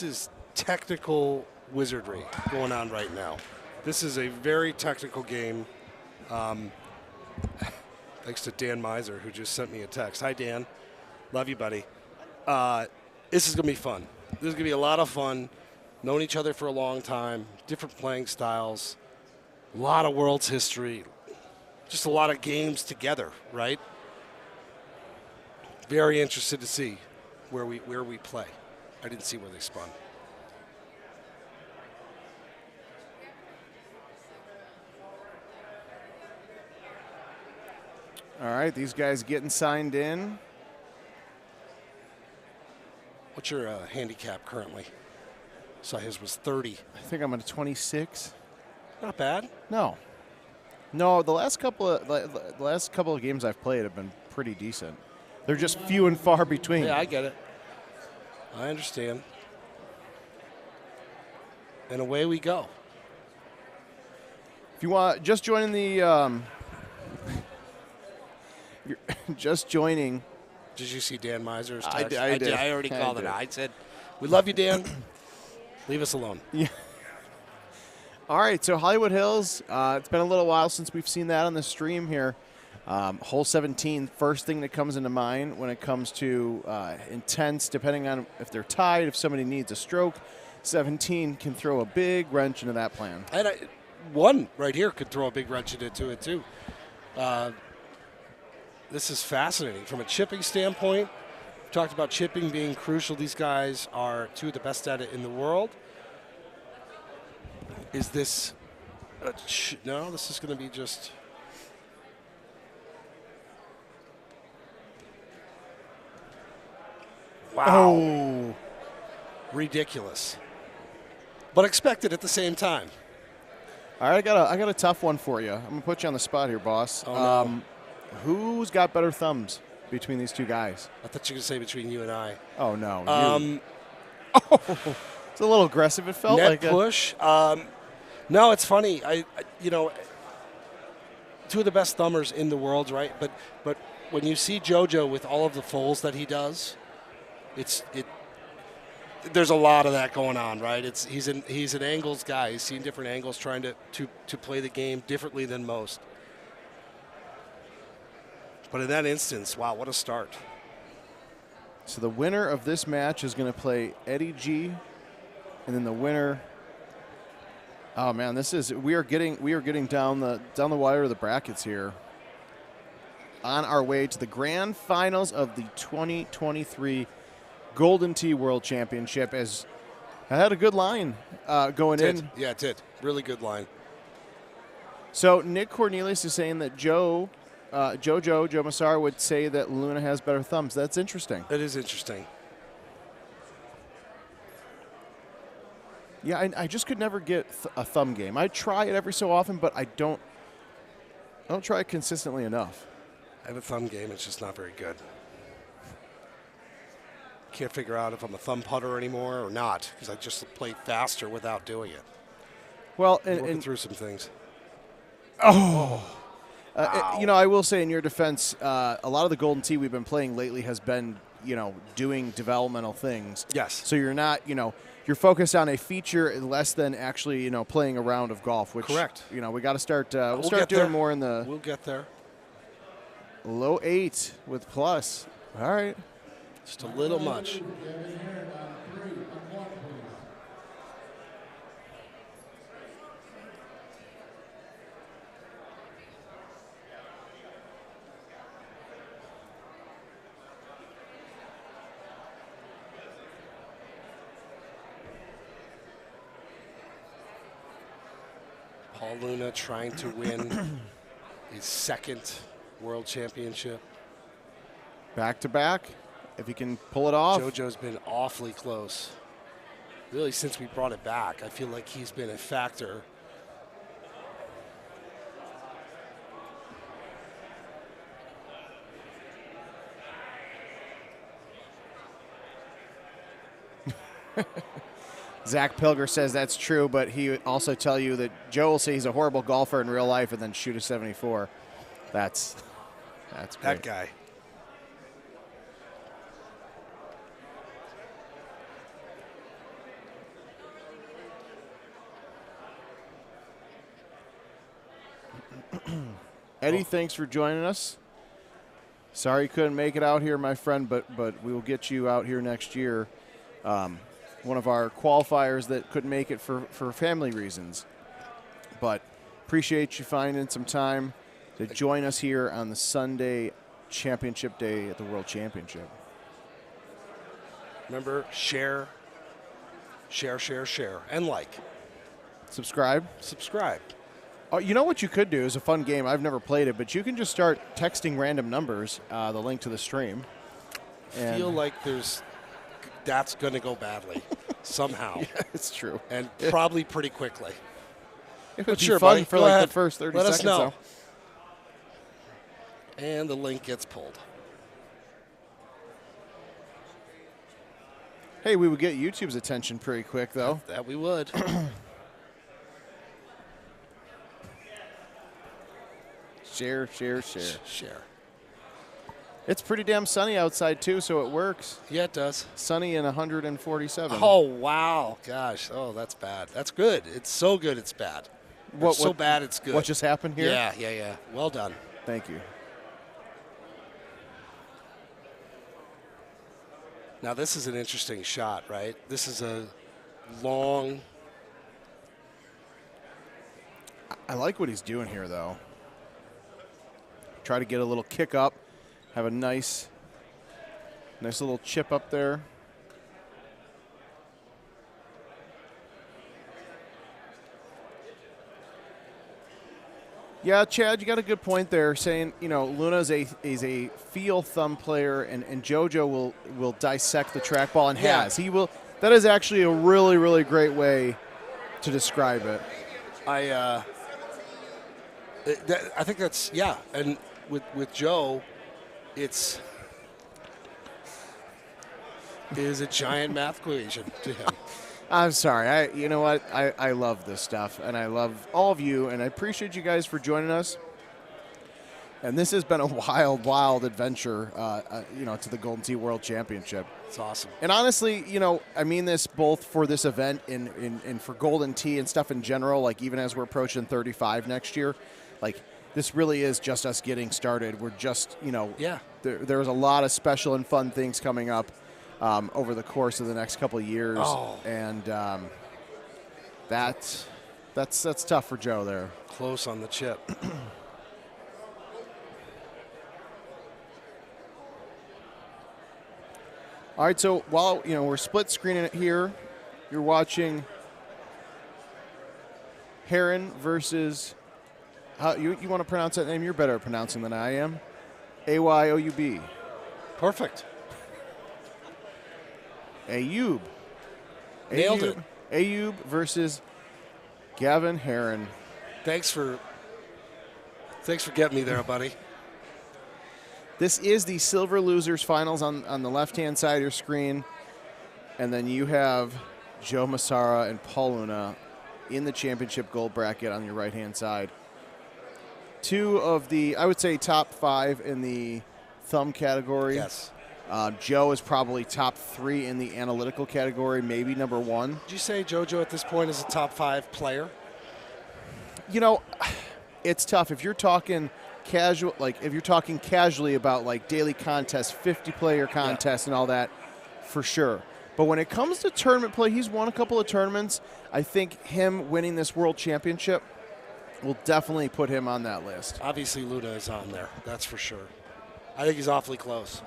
is technical wizardry going on right now. This is a very technical game. Thanks to Dan Miser, who just sent me a text. Hi, Dan. Love you, buddy. This is going to be fun. This is going to be a lot of fun. Known each other for a long time, different playing styles, a lot of world's history, just a lot of games together, right? Very interested to see where we play. I didn't see where they spun. All right, these guys getting signed in. What's your handicap currently? So his was 30. I think I'm at a 26. Not bad. No, the last couple of games I've played have been pretty decent. They're just few and far between. Yeah, I get it. I understand. And away we go. If you want, just joining the. You're just joining. Did you see Dan Miser's text? I did. I already called it. I said, we love you, Dan. Leave us alone. Yeah. All right, so Hollywood Hills, it's been a little while since we've seen that on the stream here. Hole 17, first thing that comes into mind when it comes to intense, depending on if they're tied, if somebody needs a stroke, 17 can throw a big wrench into that plan. And one right here could throw a big wrench into it, too. This is fascinating. From a chipping standpoint, we talked about chipping being crucial. These guys are two of the best at it in the world. Is this no, this is going to be just... Wow. Oh. Ridiculous. But expected at the same time. All right, I got a tough one for you. I'm going to put you on the spot here, boss. Oh, no. Who's got better thumbs between these two guys? I thought you were going to say between you and I. Oh, no. It's a little aggressive, it felt net like. Push. No, it's funny. I two of the best thumbers in the world, right? But when you see JoJo with all of the folds that he does, there's a lot of that going on, right? He's an angles guy. He's seen different angles, trying to play the game differently than most. But in that instance, wow, what a start. So the winner of this match is going to play Eddie G, and then the winner. Oh man, we are getting down the wire of the brackets here. On our way to the grand finals of the 2023 Golden Tee World Championship. As I had a good line going in. Yeah, it did. Really good line. So Nick Cornelius is saying that Joe Massar would say that Luna has better thumbs. That's interesting. That is interesting. Yeah, I just could never get a thumb game. I try it every so often, but I don't try it consistently enough. I have a thumb game. It's just not very good. Can't figure out if I'm a thumb putter anymore or not, because I just play faster without doing it. Well, working through some things. Oh, You know, I will say in your defense, a lot of the Golden Tee we've been playing lately has been, you know, doing developmental things. Yes. So you're not, you know, you're focused on a feature less than actually, you know, playing a round of golf. Which, correct. You know, we got to start. We'll We'll start get doing there. more in the. We'll get there. Low 8 with plus. All right. Just a little much. Paul Luna trying to win his second world championship. Back to back. If he can pull it off. JoJo's been awfully close. Really, since we brought it back, I feel like he's been a factor. Zach Pilger says that's true, but he would also tell you that Joe will say he's a horrible golfer in real life and then shoot a 74. That's great. That guy. Eddie, thanks for joining us. Sorry you couldn't make it out here, my friend, but we will get you out here next year. One of our qualifiers that couldn't make it for family reasons. But appreciate you finding some time to join us here on the Sunday championship day at the World Championship. Remember, share, and like. Subscribe. Oh, you know what you could do is a fun game. I've never played it, but you can just start texting random numbers, the link to the stream. I feel like that's going to go badly somehow. Yeah, it's true. And probably pretty quickly. It But would be sure, fun buddy. for Go like ahead. the first 30 Let seconds. us know. Though. And the link gets pulled. Hey, we would get YouTube's attention pretty quick, though. That we would. Share. Share. It's pretty damn sunny outside, too, so it works. Yeah, it does. Sunny and 147. Oh, wow. Gosh. Oh, that's bad. That's good. It's so good it's bad. It's so bad it's good. What just happened here? Yeah. Well done. Thank you. Now, this is an interesting shot, right? This is a long... I like what he's doing here, though. Try to get a little kick up. Have a nice little chip up there. Yeah, Chad, you got a good point there, saying, you know, Luna is a feel thumb player, and JoJo will dissect the trackball and has. He will. That is actually a really, really great way to describe it. I think that's, yeah. And with Joe, it is a giant math equation to him. I'm sorry. You know what? I love this stuff, and I love all of you, and I appreciate you guys for joining us. And this has been a wild, wild adventure, you know, to the Golden Tee World Championship. It's awesome. And honestly, you know, I mean this both for this event and for Golden Tee and stuff in general, like even as we're approaching 35 next year, like this really is just us getting started. We're just, you know, there's a lot of special and fun things coming up over the course of the next couple of years. Oh. And that's tough for Joe there. Close on the chip. All right, so while we're split screening it here, you're watching Heron versus you want to pronounce that name? You're better at pronouncing than I am. Ayoub. Perfect. Ayoub. Nailed it. Ayoub versus Gavin Heron. Thanks for getting me there, buddy. This is the Silver Losers Finals on the left-hand side of your screen. And then you have Joe Massara and Paul Luna in the championship gold bracket on your right-hand side. two of the, I would say, top 5 in the thumb category. Yes. Joe is probably top 3 in the analytical category, maybe number 1. Did you say JoJo at this point is a top 5 player? You know, it's tough. If you're talking casual, like if you're talking casually about like daily contests, 50-player contests and all that, for sure. But when it comes to tournament play, he's won a couple of tournaments. I think him winning this world championship will definitely put him on that list. Obviously, Luna is on there. That's for sure. I think he's awfully close.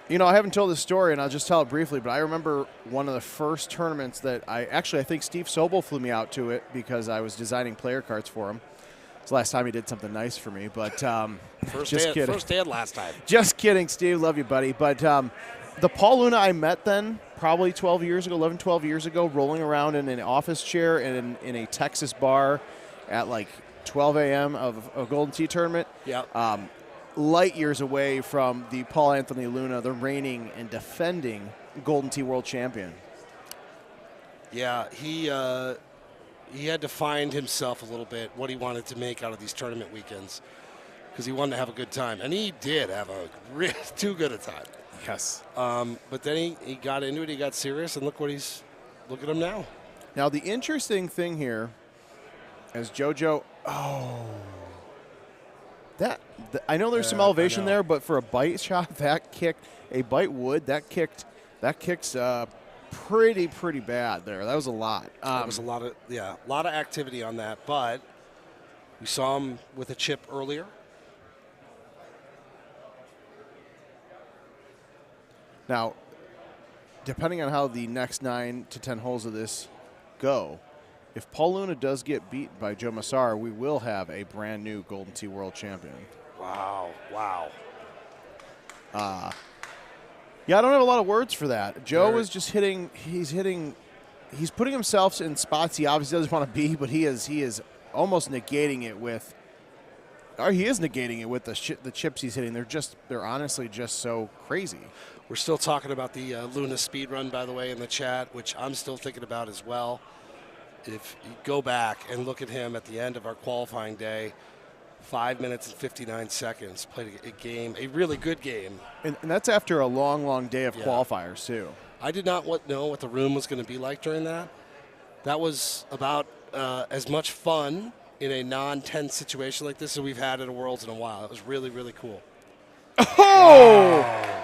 You know, I haven't told this story, and I'll just tell it briefly, but I remember one of the first tournaments that I think Steve Sobel flew me out to it because I was designing player cards for him. It's the last time he did something nice for me, but First and last time. Just kidding, Steve. Love you, buddy. But the Paul Luna I met then, probably 12 years ago, rolling around in an office chair in a Texas bar at like 12 a.m. of a Golden Tee tournament. Yeah. Light years away from the Paul Anthony Luna, the reigning and defending Golden Tee world champion. Yeah, he had to find himself a little bit, what he wanted to make out of these tournament weekends, because he wanted to have a good time. And he did have a too good a time. Yes. But then he got into it, he got serious, and look at him now. Now, the interesting thing here is JoJo, I know there's some elevation there, but for a bite shot, a bite wood, that kicks pretty bad there. That was a lot. That was a lot of activity on that, but we saw him with a chip earlier. Now, depending on how the next 9 to 10 holes of this go, if Paul Luna does get beat by Joe Massar, we will have a brand new Golden Tee world champion. Wow. Yeah, I don't have a lot of words for that. Joe is just he's putting himself in spots he obviously doesn't want to be, but he is almost negating it with, or he is negating it with the chips he's hitting. They're honestly just so crazy. We're still talking about the Luna speed run, by the way, in the chat, which I'm still thinking about as well. If you go back and look at him at the end of our qualifying day, 5 minutes and 59 seconds, played a game, a really good game. And that's after a long day of qualifiers, too. I did not know what the room was going to be like during that. That was about as much fun in a non-tense situation like this as we've had at a Worlds in a while. It was really, really cool. Oh! Wow.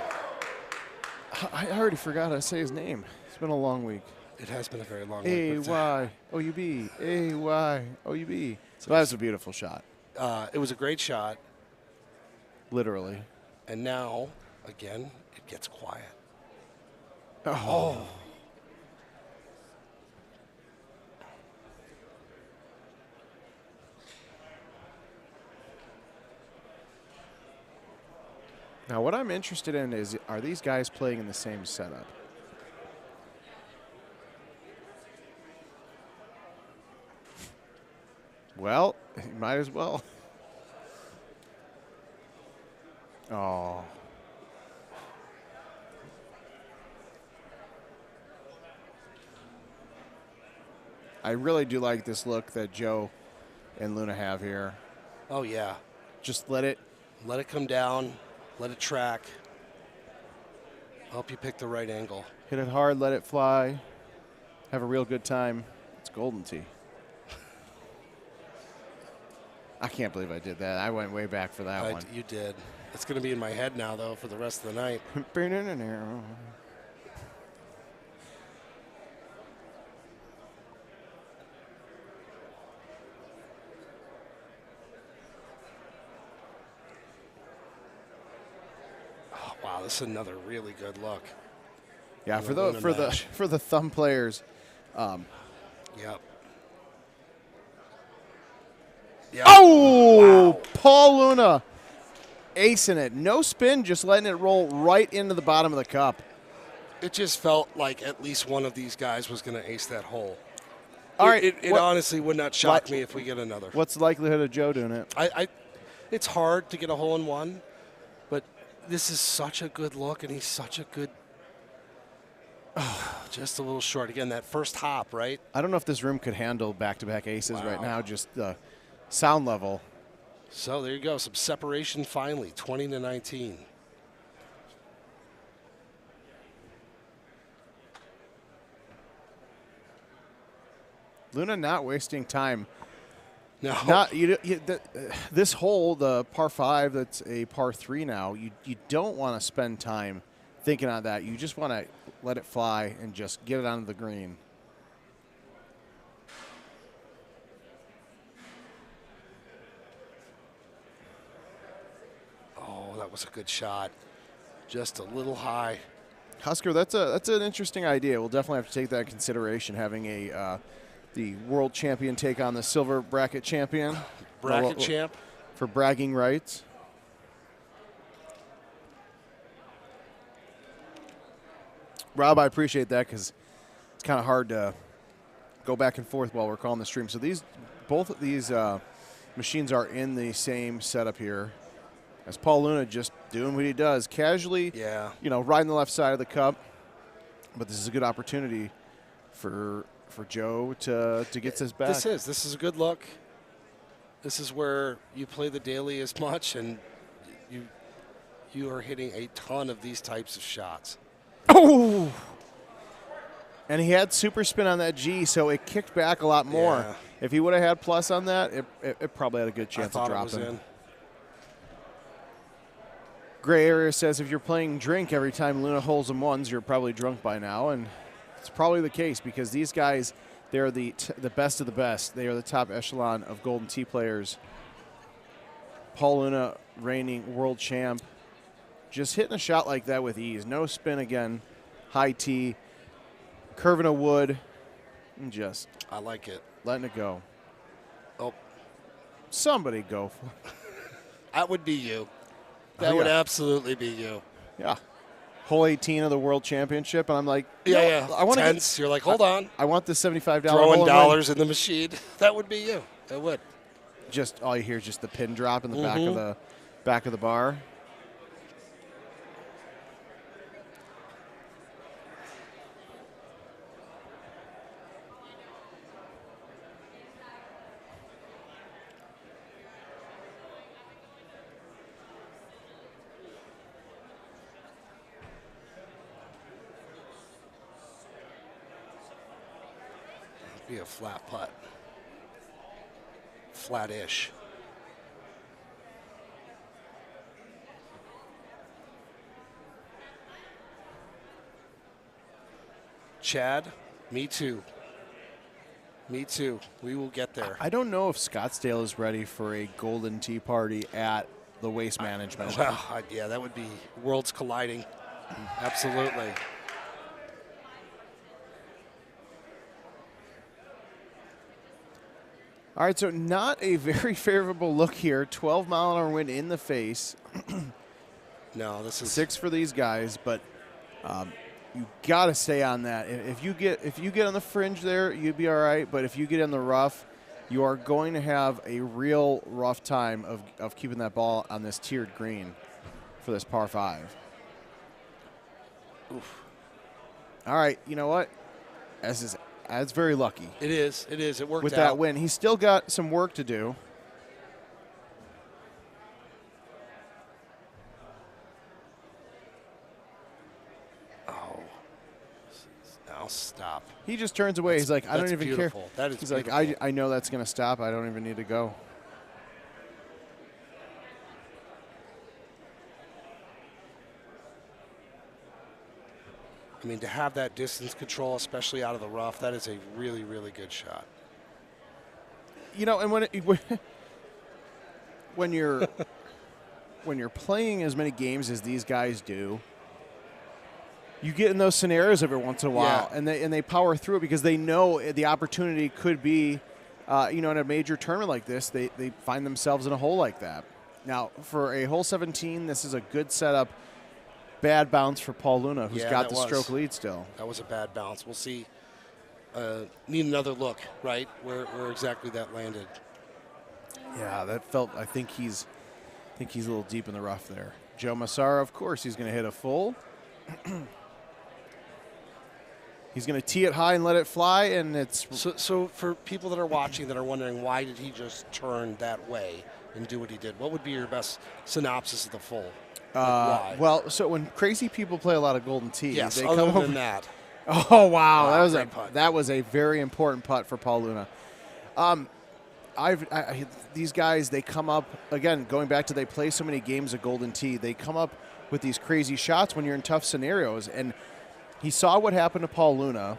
I already forgot how to say his name. It's been a long week. It has been a very long week. A-Y-O-U-B. A-Y-O-U-B. So that was a beautiful shot. It was a great shot. Literally. And now, again, it gets quiet. Oh. Now, what I'm interested in is, are these guys playing in the same setup? Well, you might as well. Oh. I really do like this look that Joe and Luna have here. Oh, yeah. Just let it come down. Let it track. Help you pick the right angle. Hit it hard, let it fly. Have a real good time. It's Golden Tee. I can't believe I did that. I went way back for that one. You did. It's going to be in my head now, though, for the rest of the night. Oh, wow, this is another really good look. Yeah, for the thumb players. Yep. Yep. Oh, wow. Paul Luna acing it. No spin, just letting it roll right into the bottom of the cup. It just felt like at least one of these guys was going to ace that hole. All right. It honestly would not shock me if we get another. What's the likelihood of Joe doing it? It's hard to get a hole in one, but this is such a good look, and he's such a good. Just a little short. Again, that first hop, right? I don't know if this room could handle back-to-back aces right now, just the sound level. So there you go, some separation finally, 20-19. Luna not wasting time. No. Not this hole, the par 5, that's a par 3 now. You don't want to spend time thinking on that. You just want to let it fly and just get it onto the green. Oh, that was a good shot. Just a little high. Husker, that's an interesting idea. We'll definitely have to take that into consideration, having the world champion take on the silver bracket champion. Bracket champ. For bragging rights. Rob, I appreciate that because it's kind of hard to go back and forth while we're calling the stream. So both of these machines are in the same setup here. As Paul Luna just doing what he does, casually, riding the left side of the cup. But this is a good opportunity for Joe to get this back. This is a good look. This is where you play the daily as much, and you are hitting a ton of these types of shots. Oh! And he had super spin on that G, so it kicked back a lot more. Yeah. If he would have had plus on that, it probably had a good chance of it was dropping. in. Gray Area says if you're playing drink every time Luna holes and ones, you're probably drunk by now, and it's probably the case because these guys, they're the best of the best. They are the top echelon of Golden Tee players. Paul Luna, reigning world champ, just hitting a shot like that with ease. No spin again, high tee, curving a wood, and just I like it. Letting it go. Oh. Somebody go. That would be you. That would absolutely be you. Yeah. Hole 18 of the World Championship, and I'm like, Yeah. I want Tense. You're like, hold on. I want the $75 Throwing dollars in the machine. That would be you. That would. Just all you hear is just the pin drop in the back of the bar. Be a flat putt. Flat-ish. Chad, me too. Me too. We will get there. I don't know if Scottsdale is ready for a Golden Tee party at the Waste Management. Well, yeah, that would be worlds colliding. Absolutely. All right, so not a very favorable look here. 12-mile-an-hour wind in the face. No, this is 6 for these guys, but you got to stay on that. If you get on the fringe there, you'd be all right. But if you get in the rough, you are going to have a real rough time of keeping that ball on this tiered green for this par 5. Oof. All right, you know what? That's very lucky. It is. It is. It worked with out. that win. He's still got some work to do. Oh. Now stop. He just turns away. He's like, I don't That's even beautiful. care. That is He's beautiful. like, I know that's going to stop. I don't even need to go. I mean, to have that distance control, especially out of the rough, that is a really, really good shot. You know, and when you're playing as many games as these guys do, you get in those scenarios every once in a while, and they power through it because they know the opportunity could be, in a major tournament like this, they find themselves in a hole like that. Now, for a hole 17, this is a good setup. Bad bounce for Paul Luna, who's got the stroke lead still. That was a bad bounce. We'll see. Need another look, right, where exactly that landed. Yeah, that felt. I think he's a little deep in the rough there. Joe Massara, of course, he's going to hit a full. He's going to tee it high and let it fly, and it's so for people that are watching that are wondering why did he just turn that way, and do what he did? What would be your best synopsis of the full? Uh, well, so when crazy people play a lot of Golden Tee, Yes, they other come than over. that. Oh wow, Wow, that was great putt. that was a very important putt for Paul Luna. These guys, they come up again. Going back to they play so many games of Golden Tee, they come up with these crazy shots when you're in tough scenarios. And he saw what happened to Paul Luna,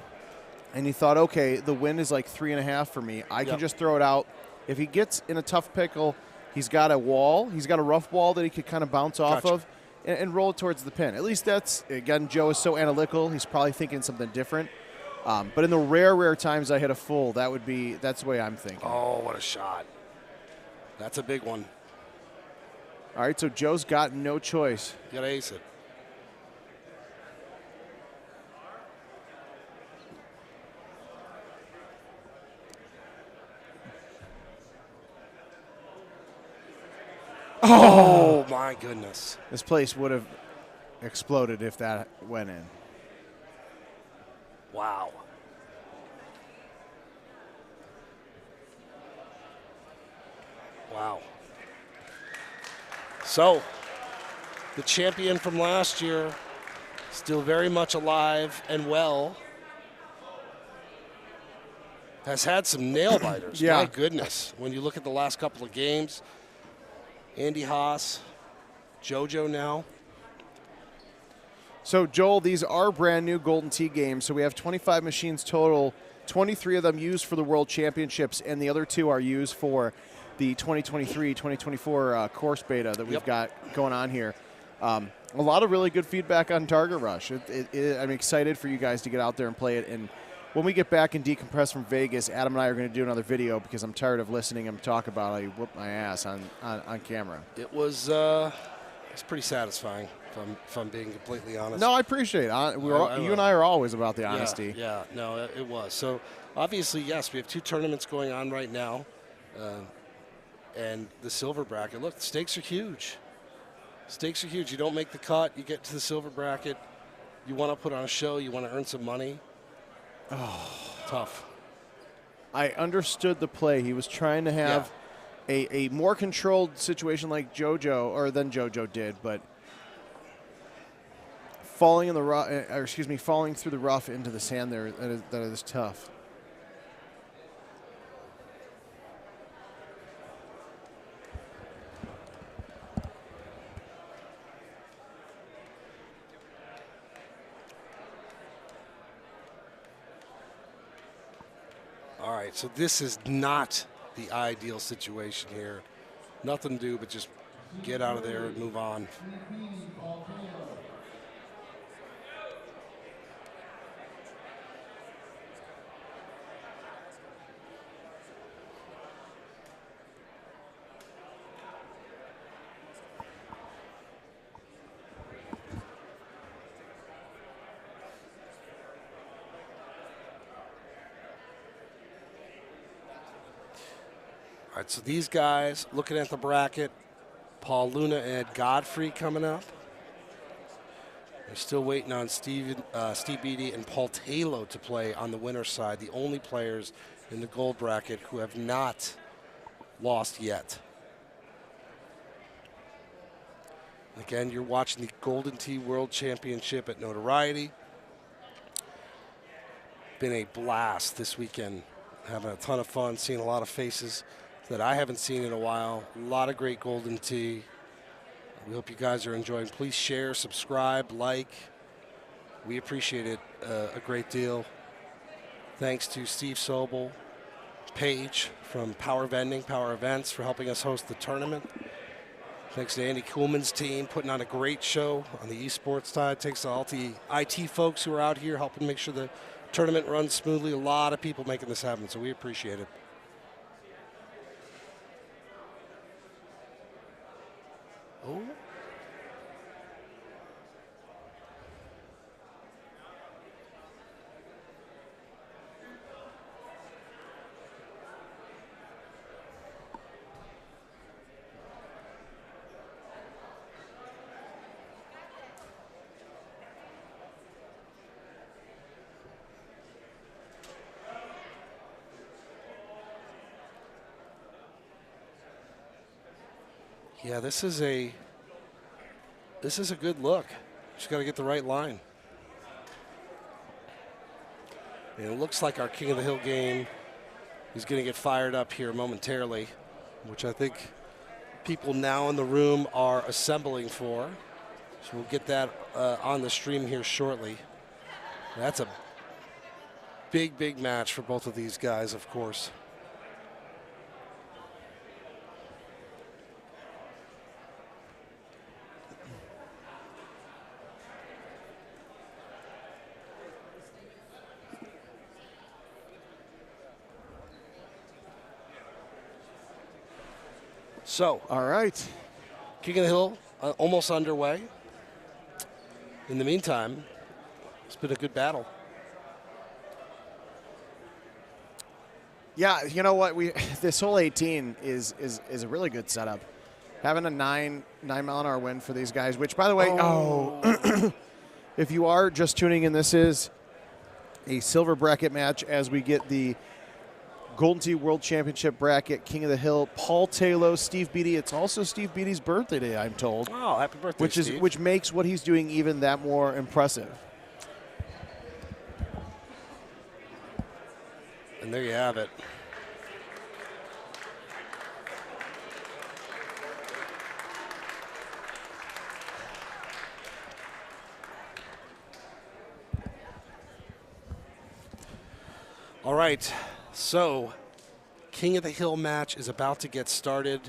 and he thought, okay, the wind is like 3.5 for me. I can just throw it out. If he gets in a tough pickle, he's got a wall. He's got a rough ball that he could kind of bounce off of and roll it towards the pin. At least that's, again, Joe is so analytical. He's probably thinking something different. But in the rare times I hit a full, that's the way I'm thinking. Oh, what a shot. That's a big one. All right, so Joe's got no choice. You got to ace it. Oh, my goodness. This place would have exploded if that went in. Wow. Wow. So, the champion from last year, still very much alive and well, has had some nail biters. Yeah. My goodness. When you look at the last couple of games, Andy Haas, JoJo now. So, Joel, these are brand new Golden Tee games. So we have 25 machines total, 23 of them used for the World Championships, and the other 2 are used for the 2023-2024 course beta that we've got going on here. A lot of really good feedback on Target Rush. I'm excited for you guys to get out there and play it. And when we get back and decompress from Vegas, Adam and I are going to do another video because I'm tired of listening to him talk about how he whooped my ass on camera. It was it's pretty satisfying, if I'm being completely honest. No, I appreciate it. You and I are always about the honesty. Yeah, no, it was. So, obviously, yes, we have 2 tournaments going on right now. And the silver bracket. Look, the stakes are huge. Stakes are huge. You don't make the cut, you get to the silver bracket. You want to put on a show, you want to earn some money. Oh, tough. I understood the play. He was trying to have a more controlled situation like JoJo, or than JoJo did, but falling through the rough into the sand there, that is tough. All right, so this is not the ideal situation here. Nothing to do but just get out of there and move on. All right, so these guys, looking at the bracket, Paul Luna and Ed Godfrey coming up. We're still waiting on Steve Beatty and Paul Taylor to play on the winner's side, the only players in the gold bracket who have not lost yet. Again, you're watching the Golden Tee World Championship at Notoriety. Been a blast this weekend. Having a ton of fun, seeing a lot of faces that I haven't seen in a while. A lot of great Golden Tee. We hope you guys are enjoying. Please share, subscribe, like. We appreciate it a great deal. Thanks to Steve Sobel, Paige from Power Events for helping us host the tournament. Thanks to Andy Kuhlman's team putting on a great show on the esports side. Thanks to all the IT folks who are out here helping make sure the tournament runs smoothly. A lot of people making this happen, so we appreciate it. Oh. Yeah, this is a good look. Just got to get the right line. And it looks like our King of the Hill game is going to get fired up here momentarily, which I think people now in the room are assembling for. So we'll get that on the stream here shortly. That's a big, big match for both of these guys, of course. So, all right. King of the Hill almost underway. In the meantime, it's been a good battle. Yeah, you know what? This whole 18 is a really good setup. Having a 9-mile-an-hour win for these guys, which, by the way, if you are just tuning in, this is a silver bracket match as we get the Golden Tee World Championship bracket, King of the Hill, Paul Taylor, Steve Beatty. It's also Steve Beatty's birthday today, I'm told. Oh, happy birthday, Steve. Which makes what he's doing even that more impressive. And there you have it. All right, so King of the Hill match is about to get started.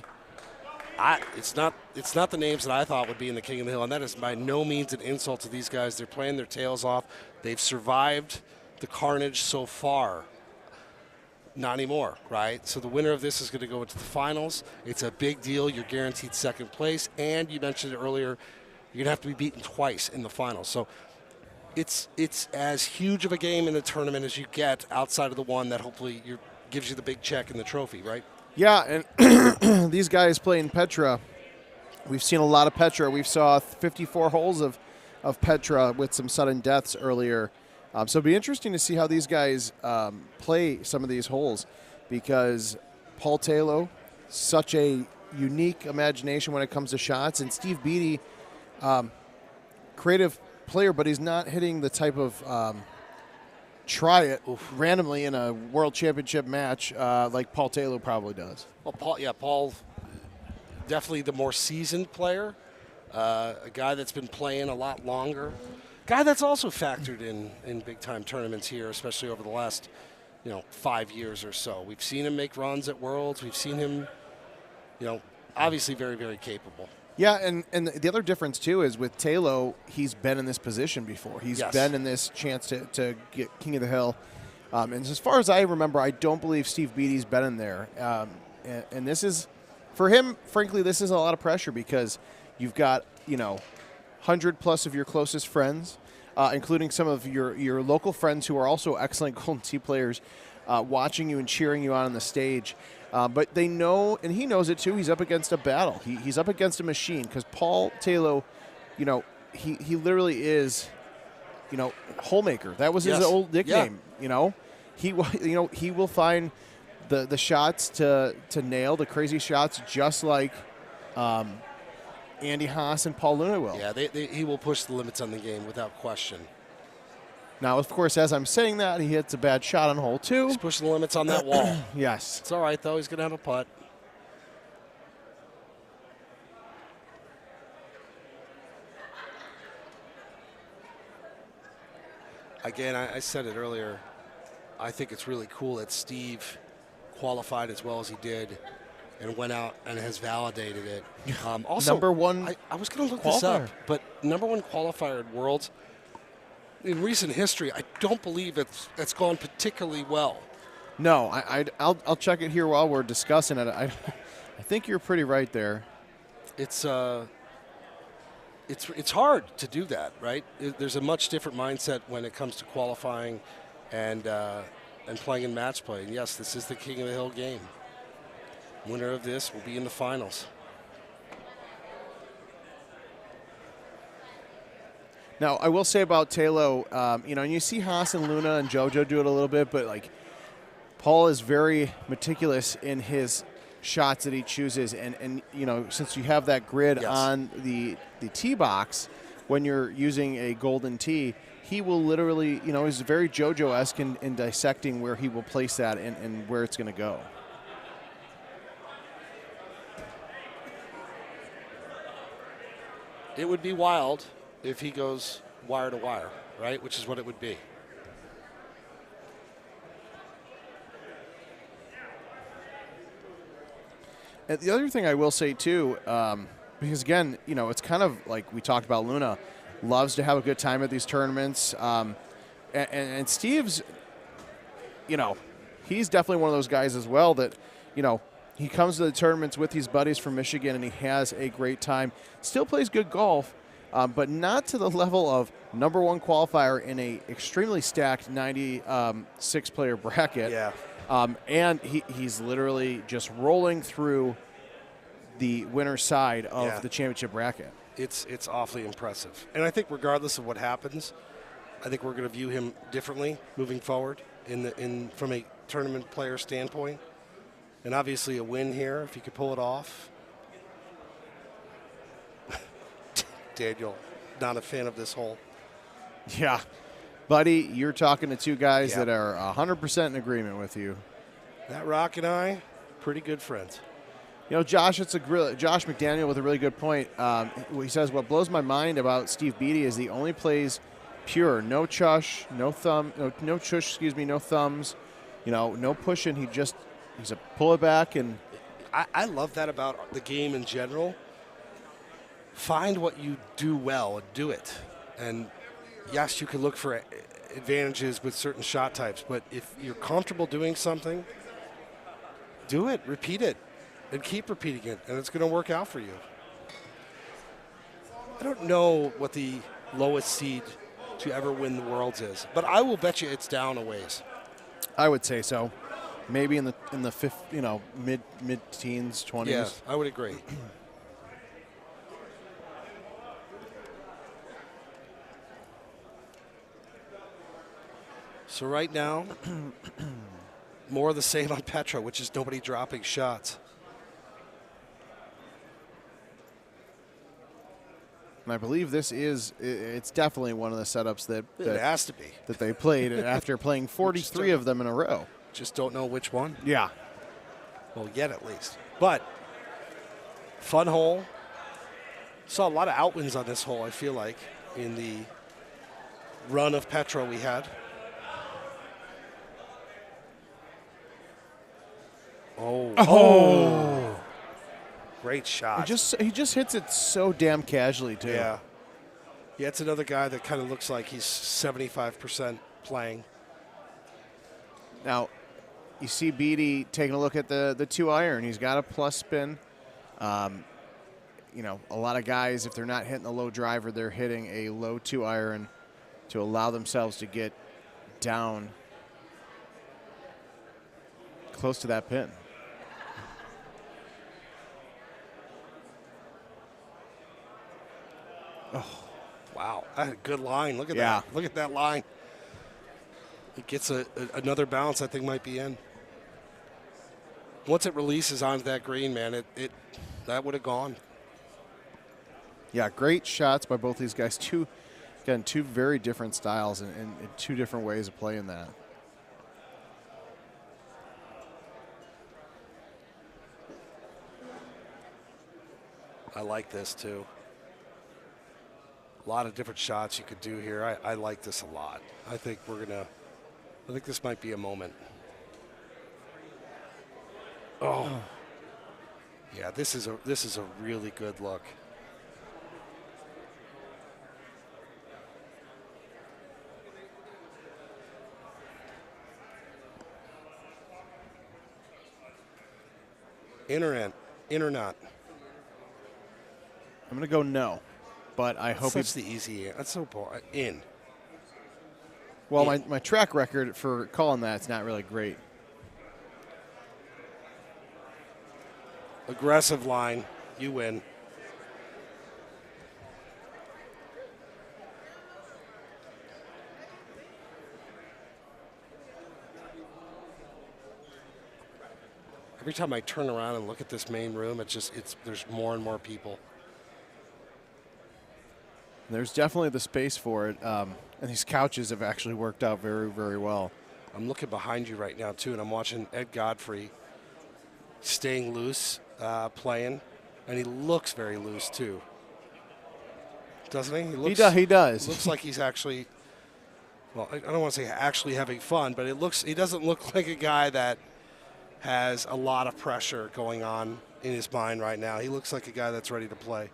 It's not the names that I thought would be in the King of the Hill, and that is by no means an insult to these guys. They're playing their tails off. They've survived the carnage so far. Not anymore, right? So the winner of this is going to go into the finals. It's a big deal. You're guaranteed second place, and you mentioned it earlier, you're going to have to be beaten twice in the finals. So it's as huge of a game in the tournament as you get outside of the one that hopefully gives you the big check and the trophy, right? Yeah, and these guys playing Petra, we've seen a lot of Petra. We saw 54 holes of Petra with some sudden deaths earlier. So it'll be interesting to see how these guys play some of these holes, because Paul Taylor, such a unique imagination when it comes to shots, and Steve Beatty, creative player, but he's not hitting the type of try it randomly in a world championship match like Paul Taylor probably does. Well, Paul, definitely the more seasoned player, a guy that's been playing a lot longer, guy that's also factored in big time tournaments here, especially over the last 5 years or so. We've seen him make runs at Worlds. We've seen him, obviously very, very capable. Yeah, and the other difference, too, is with Taylor, he's been in this position before. He's been in this chance to get King of the Hill. And as far as I remember, I don't believe Steve Beatty's been in there. And this is, for him, frankly, this is a lot of pressure, because you've got, 100+ of your closest friends, including some of your local friends who are also excellent Golden Tee players, watching you and cheering you on the stage. But they know, and he knows it too, he's up against a battle. He's up against a machine, because Paul Taylor, he literally is, hole maker. That was his old nickname. He will find the shots to nail, the crazy shots, just like Andy Haas and Paul Luna will. Yeah, he will push the limits on the game without question. Now, of course, as I'm saying that, he hits a bad shot on hole 2. He's pushing the limits on that wall. Yes. It's all right, though. He's going to have a putt. Again, I said it earlier. I think it's really cool that Steve qualified as well as he did and went out and has validated it. Also, number one I was going to look this up, but number one qualifier at Worlds, in recent history, I don't believe it's gone particularly well. No, I'll check it here while we're discussing it. I think you're pretty right there. It's hard to do that, right? There's a much different mindset when it comes to qualifying and playing in match play. And yes, this is the King of the Hill game. Winner of this will be in the finals. Now, I will say about Taylor, and you see Haas and Luna and JoJo do it a little bit, but Paul is very meticulous in his shots that he chooses. And you know, since you have that grid on the tee box, when you're using a golden tee, he will literally, you know, is very JoJo-esque in dissecting where he will place that and where it's going to go. It would be wild if he goes wire to wire, right? Which is what it would be. And the other thing I will say too, because again, you know, it's kind of like we talked about, Luna loves to have a good time at these tournaments. And Steve's, you know, he's definitely one of those guys as well that, you know, he comes to the tournaments with his buddies from Michigan and he has a great time. Still plays good golf, but not to the level of #1 qualifier in a extremely stacked 96-player bracket. Yeah. And he's literally just rolling through the winner's side of the championship bracket. It's awfully impressive. And I think regardless of what happens, I think we're going to view him differently moving forward from a tournament player standpoint. And obviously a win here, if he could pull it off. Daniel, not a fan of this hole. Yeah. Buddy, you're talking to two guys that are 100% in agreement with you. That Rock and I, pretty good friends. You know, Josh McDaniel with a really good point. He says, what blows my mind about Steve Beatty is he only plays pure, no chush, no thumbs, you know, no pushing. He's a pull it back. And I love that about the game in general. Find what you do well and do it. And yes, you can look for advantages with certain shot types, but if you're comfortable doing something, do it, repeat it, and keep repeating it, and it's going to work out for you. I don't know what the lowest seed to ever win the Worlds is, but I will bet you it's down a ways. I would say so. Maybe in the fifth, you know, mid teens, 20s. Yeah, I would agree. So right now, more of the same on Petra, which is nobody dropping shots. And I believe it's definitely one of the setups that it has to be that they played after playing 43 of them in a row. Just don't know which one. Yeah. Well, yet at least. But fun hole. Saw a lot of outwins on this hole, I feel like, in the run of Petra we had. Oh. Great shot. He just hits it so damn casually, too. Yeah. Yeah, it's another guy that kind of looks like he's 75% playing. Now, you see Beatty taking a look at the 2-iron. He's got a plus spin. You know, a lot of guys, if they're not hitting the low driver, they're hitting a low 2-iron to allow themselves to get down close to that pin. Oh, wow. That's a good line. Look at that. Look at that line. It gets another bounce I think might be in. Once it releases onto that green, man, that would have gone. Yeah, great shots by both these guys. Two very different styles and two different ways of playing that. I like this too. A lot of different shots you could do here. I like this a lot. I think this might be a moment. Oh. Yeah, this is a really good look. In or not? I'm going to go no, but I hope that's the easy. That's so boring. In. Well, my track record for calling that's not really great. Aggressive line. You win. Every time I turn around and look at this main room, there's more and more people. There's definitely the space for it, and these couches have actually worked out very, very well. I'm looking behind you right now, too, and I'm watching Ed Godfrey staying loose, playing, and he looks very loose, too. Doesn't he? He does. Looks like he's actually, well, I don't want to say actually having fun, but he doesn't look like a guy that has a lot of pressure going on in his mind right now. He looks like a guy that's ready to play.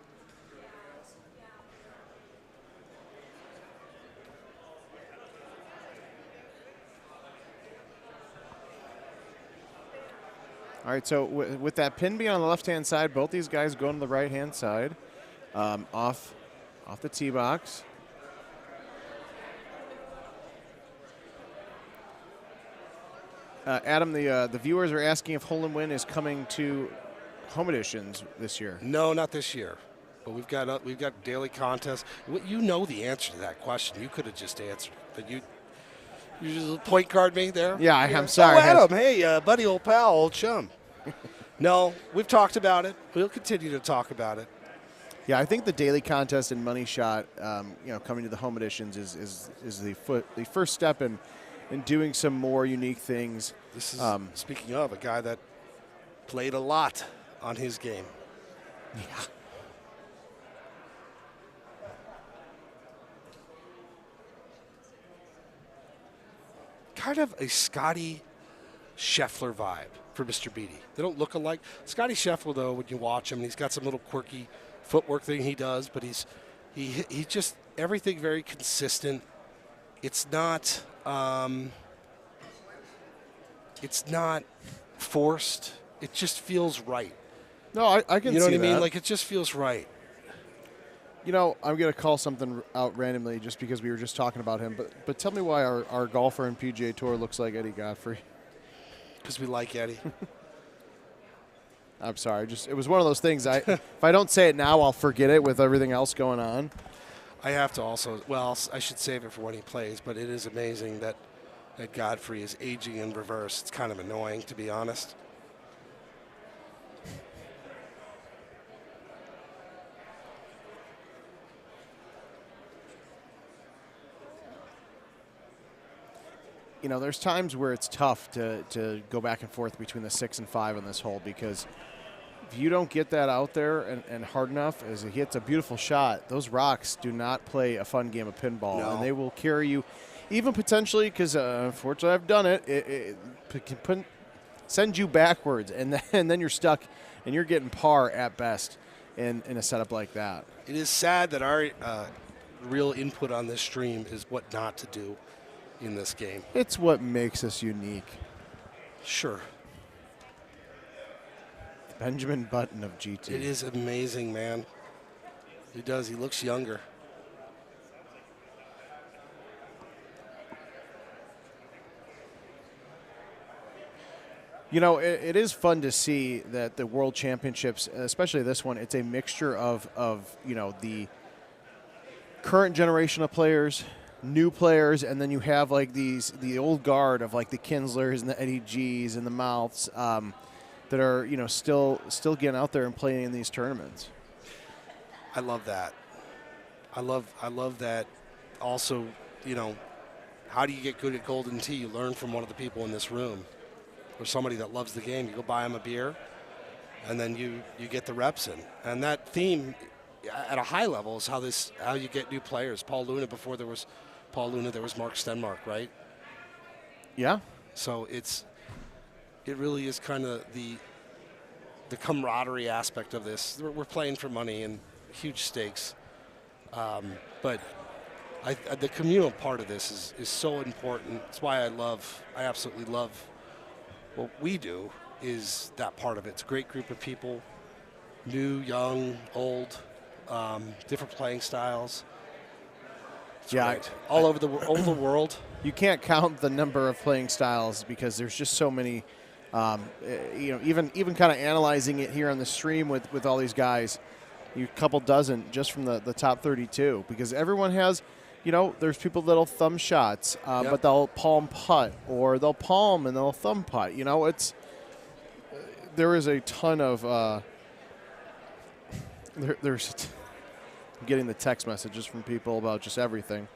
All right, so with that pin being on the left-hand side, both these guys going to the right-hand side, off the tee box. Adam, the viewers are asking if Hole in Win is coming to home editions this year. No, not this year. But we've got daily contests. You know the answer to that question. You could have just answered, but you just point guard me there. Yeah, I'm sorry. Oh, Adam, hey, buddy, old pal, old chum. No, we've talked about it. We'll continue to talk about it. Yeah, I think the daily contest and money shot, coming to the home editions is the first step in doing some more unique things. This is speaking of a guy that played a lot on his game. Yeah. Kind of a Scotty Scheffler vibe for Mr. Beatty. They don't look alike. Scotty Scheffler, though, when you watch him, he's got some little quirky footwork thing he does, but he just everything very consistent. It's not forced. It just feels right. No, I can see that. You know what I mean? Like, it just feels right. You know, I'm going to call something out randomly just because we were just talking about him, but tell me why our golfer in PGA Tour looks like Eddie Godfrey. Because we like Eddie. I'm sorry. It was one of those things. If I don't say it now, I'll forget it with everything else going on. I have to also, well, I should save it for when he plays, but it is amazing that Godfrey is aging in reverse. It's kind of annoying, to be honest. You know, there's times where it's tough to go back and forth between the 6 and 5 on this hole, because if you don't get that out there and hard enough as he hits a beautiful shot, those rocks do not play a fun game of pinball. No. And they will carry you, even potentially, because unfortunately I've done it, it can send you backwards, and then you're stuck and you're getting par at best in a setup like that. It is sad that our real input on this stream is what not to do in this game. It's what makes us unique. Sure. Benjamin Button of GT. It is amazing, man. He does. He looks younger. You know, it is fun to see that the World Championships, especially this one, it's a mixture of the current generation of players, new players, and then you have like the old guard of like the Kinslers and the Eddie G's and the Mouths that are still getting out there and playing in these tournaments. I love that. I love that. Also, how do you get good at Golden Tee? You learn from one of the people in this room, or somebody that loves the game. You go buy them a beer, and then you get the reps in. And that theme, at a high level, is how you get new players. Paul Luna, before there was Paul Luna, there was Mark Stenmark, right? Yeah. So it really is kind of the camaraderie aspect of this. We're playing for money and huge stakes, but the communal part of this is so important. That's why I absolutely love what we do, is that part of it. It's a great group of people, new, young, old, different playing styles. It's great. All over the world. You can't count the number of playing styles because there's just so many. Even kind of analyzing it here on the stream with all these guys, a couple dozen just from the top 32, because everyone has, there's people that'll thumb shots, but they'll palm putt, or they'll palm and they'll thumb putt. there is a ton of there's I'm getting the text messages from people about just everything.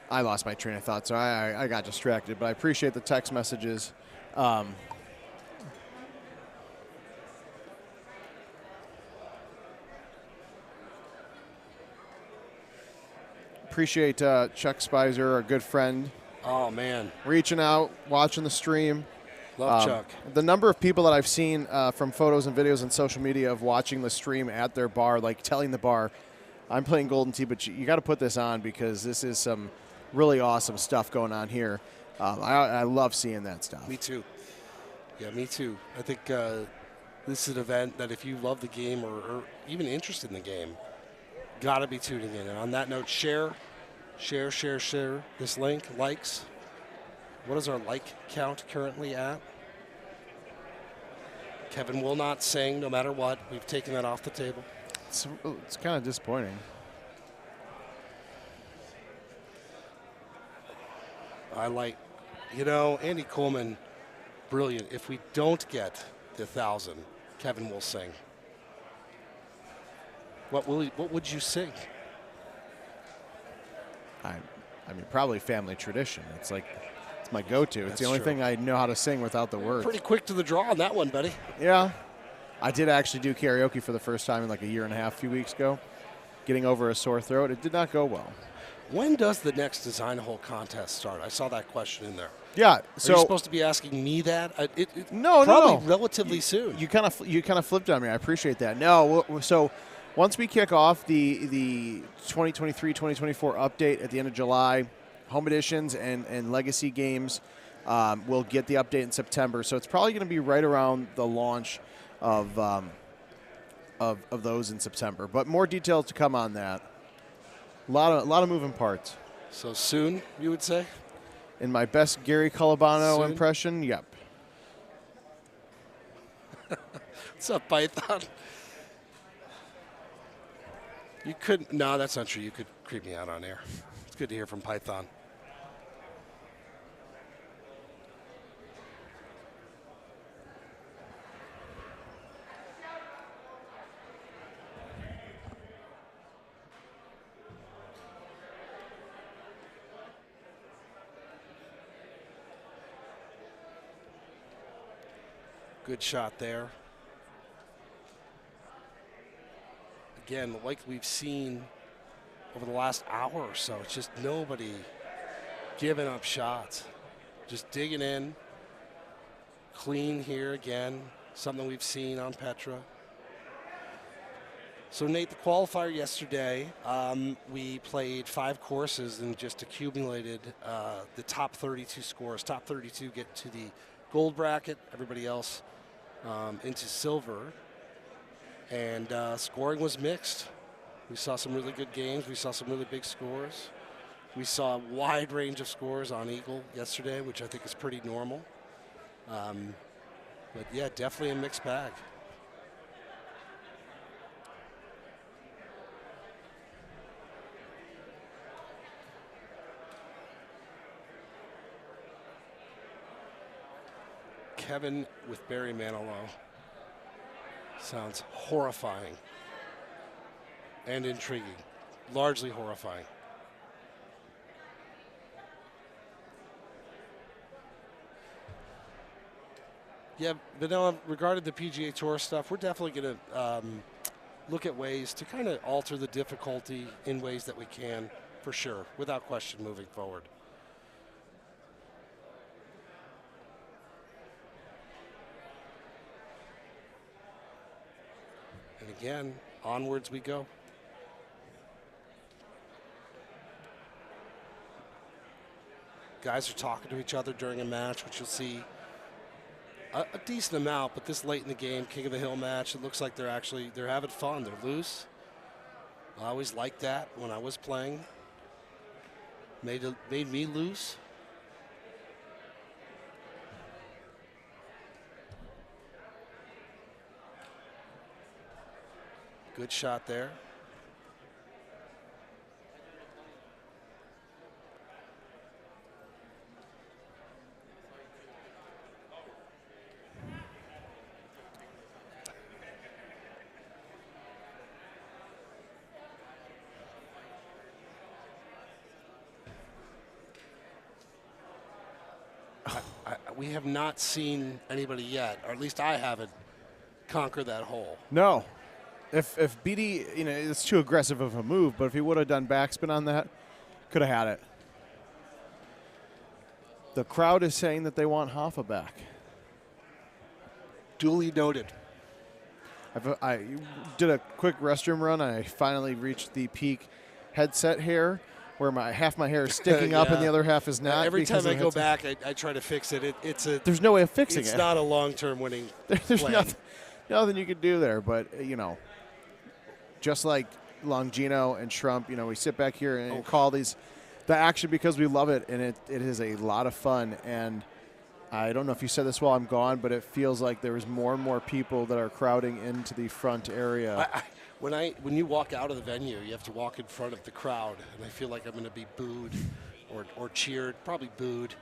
I lost my train of thought, so I got distracted, but I appreciate the text messages. Appreciate Chuck Spicer, our good friend. Oh, man. Reaching out, watching the stream. Love Chuck. The number of people that I've seen from photos and videos on social media of watching the stream at their bar, like telling the bar, I'm playing Golden Tee, but you got to put this on because this is some really awesome stuff going on here. I love seeing that stuff. Me too. Yeah, me too. I think this is an event that if you love the game or even interested in the game, got to be tuning in. And on that note, share this link, likes. What is our like count currently at? Kevin will not sing no matter what. We've taken that off the table. It's kind of disappointing. Andy Coleman, brilliant. If we don't get the 1,000, Kevin will sing. What would you sing? I mean, probably family tradition. It's my go-to. It's That's the only true. thing I know how to sing without the words. Pretty quick to the draw on that one, buddy. Yeah. I did actually do karaoke for the first time in like a year and a half, a few weeks ago. Getting over a sore throat. It did not go well. When does the next design hole contest start? I saw that question in there. Yeah. Are So you supposed to be asking me that? No. Probably relatively soon. You kind of flipped on me. I appreciate that. No. So once we kick off the 2023-2024 update at the end of July, home editions and legacy games, we'll get the update in September. So it's probably going to be right around the launch of those in September. But more details to come on that. A lot of moving parts. So soon, you would say? In my best Gary Colabano Soon? impression, yep. What's up, Python? You couldn't. No, that's not true. You could creep me out on air. It's good to hear from Python. Good shot there. Again, like we've seen over the last hour or so, it's just nobody giving up shots. Just digging in. Clean here again. Something we've seen on Petra. So, Nate, the qualifier yesterday, we played 5 courses and just accumulated the top 32 scores. Top 32 get to the gold bracket. Everybody else into silver. And scoring was mixed. We saw some really good games. We saw some really big scores. We saw a wide range of scores on Eagle yesterday, which I think is pretty normal. But, yeah, definitely a mixed bag. Kevin with Barry Manilow sounds horrifying and intriguing, largely horrifying. Yeah, Vanilla, regarding the PGA Tour stuff, we're definitely going to look at ways to kind of alter the difficulty in ways that we can, for sure, without question, moving forward. And again, onwards we go. Guys are talking to each other during a match, which you'll see a decent amount, but this late in the game, King of the Hill match, it looks like they're having fun. They're loose. I always liked that when I was playing. Made me loose. Good shot there. we have not seen anybody yet, or at least I haven't, conquer that hole. No. If BD, it's too aggressive of a move, but if he would have done backspin on that, could have had it. The crowd is saying that they want Hoffa back. Duly noted. I did a quick restroom run. And I finally reached the peak headset hair, where half my hair is sticking up and the other half is not. Every time I go back, I try to fix it. There's no way of fixing it. It's not a long-term winning There's plan. nothing you can do there. But just like Longino and Shrump, we sit back here and call the action because we love it, and it is a lot of fun. And I don't know if you said this while I'm gone, but it feels like there's more and more people that are crowding into the front area. When you walk out of the venue, you have to walk in front of the crowd, and I feel like I'm going to be booed or cheered, probably booed.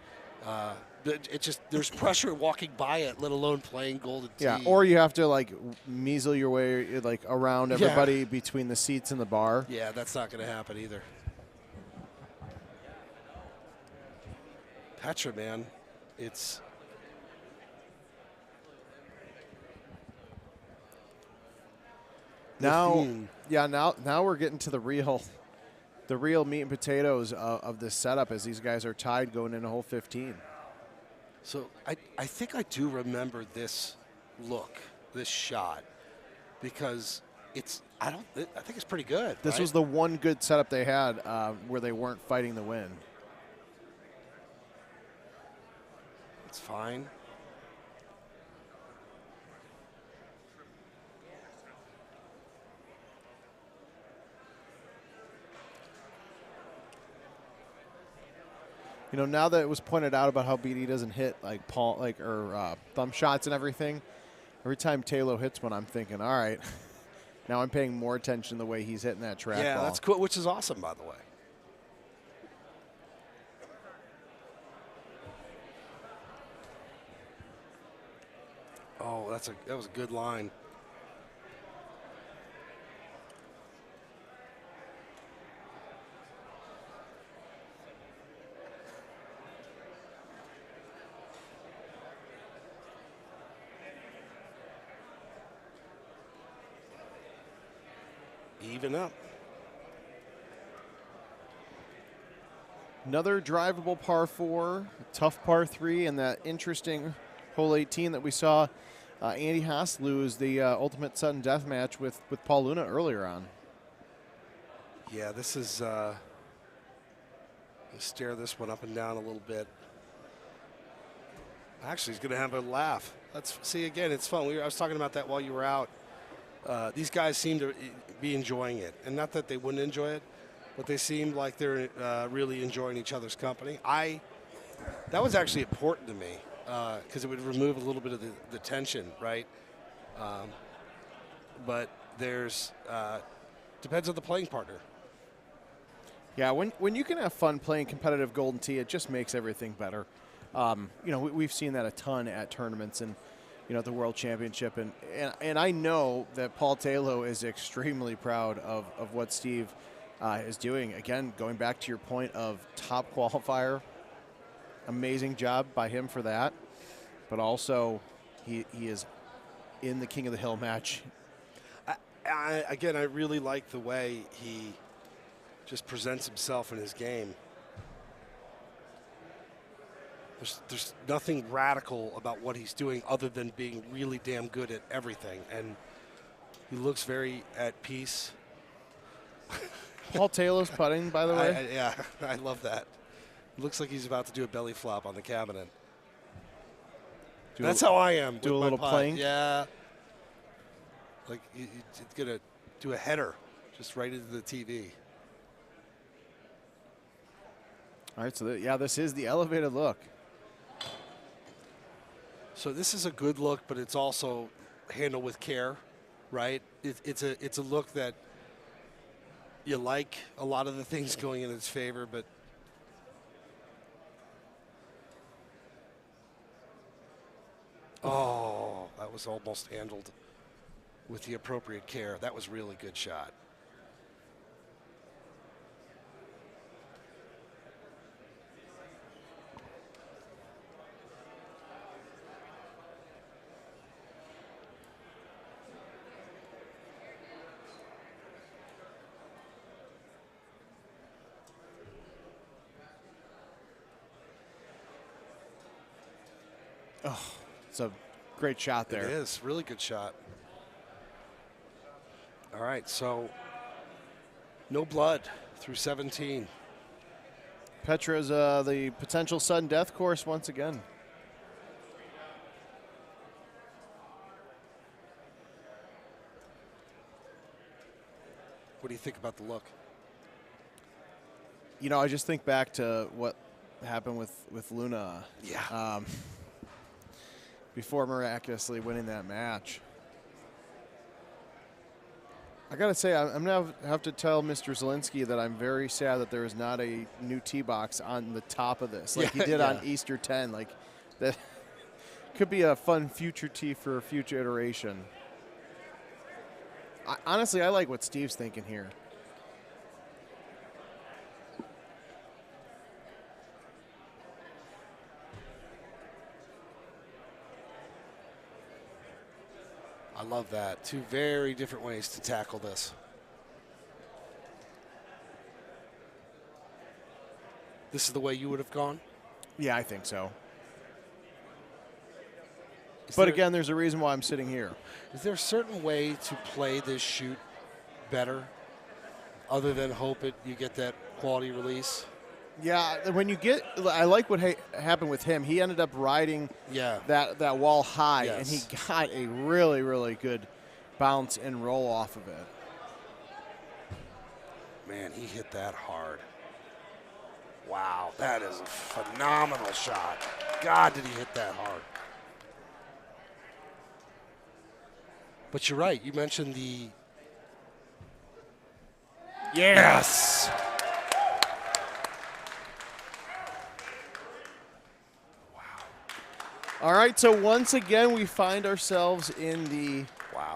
It's just there's pressure walking by it, let alone playing Golden Tee. Yeah, or you have to measle your way around everybody between the seats and the bar. Yeah, that's not going to happen either. Petra, man, it's now. Yeah, now we're getting to the real meat and potatoes of this setup, as these guys are tied going into hole 15. So I think I do remember this look, this shot, because I think it's pretty good. This was the one good setup they had where they weren't fighting the win. It's fine. Now that it was pointed out about how BD doesn't hit thumb shots and everything, every time Taylor hits one, I'm thinking, all right, now I'm paying more attention to the way he's hitting that track ball. Yeah, that's cool, which is awesome, by the way. Oh, that was a good line. Even up. Another drivable par 4, tough par 3, and that interesting hole 18 that we saw Andy Haas lose the ultimate sudden death match with Paul Luna earlier on. Yeah, this is let's stare this one up and down a little bit. Actually, he's going to have a laugh. Let's see again. It's fun. I was talking about that while you were out. These guys seem to be enjoying it, and not that they wouldn't enjoy it, but they seem like they're really enjoying each other's company. That was actually important to me because it would remove a little bit of the tension, right? But there's depends on the playing partner. Yeah, when you can have fun playing competitive Golden Tee, it just makes everything better. We've seen that a ton at tournaments and the World Championship, and I know that Paul Taylor is extremely proud of what Steve is doing. Again, going back to your point of top qualifier, amazing job by him for that. But also, he is in the King of the Hill match. Again, I really like the way he just presents himself in his game. There's nothing radical about what he's doing other than being really damn good at everything. And he looks very at peace. Paul Taylor's putting, by the way. Yeah, I love that. Looks like he's about to do a belly flop on the cabinet. That's how I am. Do a little playing? Yeah. Like he's going to do a header just right into the TV. All right, so this is the elevated look. So this is a good look, but it's also handled with care, right? It's a look that you like. A lot of the things going in its favor, but oh, that was almost handled with the appropriate care. That was really good shot. Oh, it's a great shot there. It is. Really good shot. All right, so no blood through 17. Petra's the potential sudden death course once again. What do you think about the look? You know, I just think back to what happened with Luna. Yeah. Before miraculously winning that match. I gotta say, I'm gonna have to tell Mr. Zielinski that I'm very sad that there is not a new tee box on the top of this, like he did on Easter 10. Like that could be a fun future tee for a future iteration. Honestly, I like what Steve's thinking here. I love that. Two very different ways to tackle this. This is the way you would have gone? Yeah, I think so. But again, there's a reason why I'm sitting here. Is there a certain way to play this shoot better other than hope you get that quality release? Yeah, when you get, I like what happened with him. He ended up riding that wall high, and he got a really, really good bounce and roll off of it. Man, he hit that hard. Wow, that is a phenomenal shot. God, did he hit that hard. But you're right. You mentioned the... Yes! All right, so once again, we find ourselves in the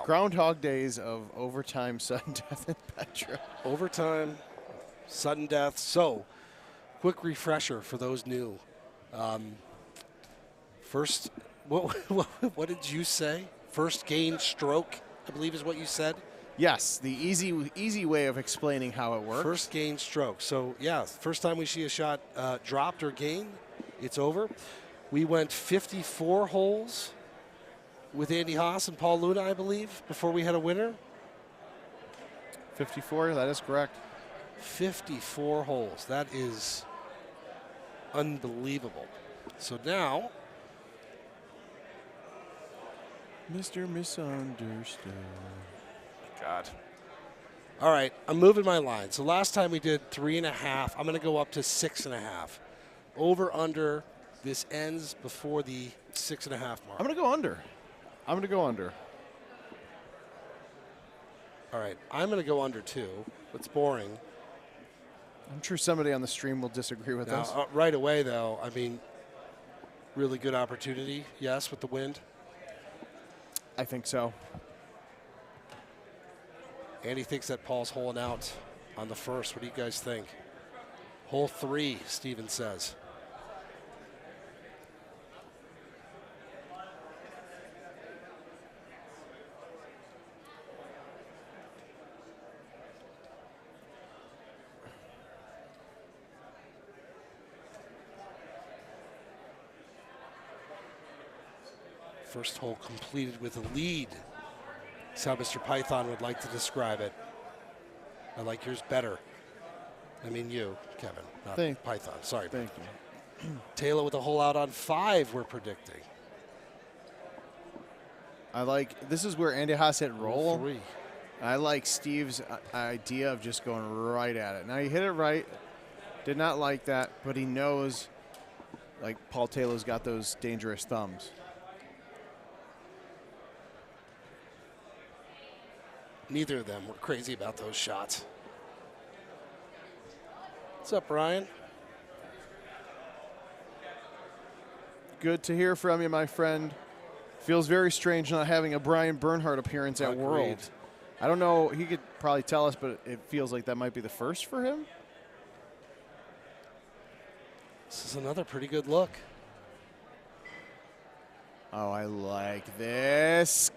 Groundhog Days of overtime, sudden death, and Petra. Overtime, sudden death. So, quick refresher for those new. First, what did you say? First gain stroke, I believe is what you said? Yes, the easy way of explaining how it works. First gain stroke. So, yeah, first time we see a shot dropped or gained, it's over. We went 54 holes with Andy Haas and Paul Luna, I believe, before we had a winner. 54, that is correct. 54 holes. That is unbelievable. So now, Mr. Misunderstood. God. All right, I'm moving my line. So last time we did 3.5. I'm going to go up to 6.5. Over, under. This ends before the 6.5 mark. I'm going to go under. I'm going to go under. All right, I'm going to go under too. It's boring. I'm sure somebody on the stream will disagree with us. Right away, though, I mean, really good opportunity, yes, with the wind. I think so. Andy thinks that Paul's holing out on the first. What do you guys think? Hole 3, Steven says. First hole completed with a lead. That's how Mr. Python would like to describe it. I like yours better. I mean you, Kevin, not Python. Sorry. Thank you. Taylor with a hole out on 5, we're predicting. I like, this is where Andy Haas hit roll. 3. I like Steve's idea of just going right at it. Now, he hit it right. Did not like that, but he knows, like, Paul Taylor's got those dangerous thumbs. Neither of them were crazy about those shots. What's up, Brian? Good to hear from you, my friend. Feels very strange not having a Brian Bernhardt appearance at World. I don't know. He could probably tell us, but it feels like that might be the first for him. This is another pretty good look. Oh, I like this.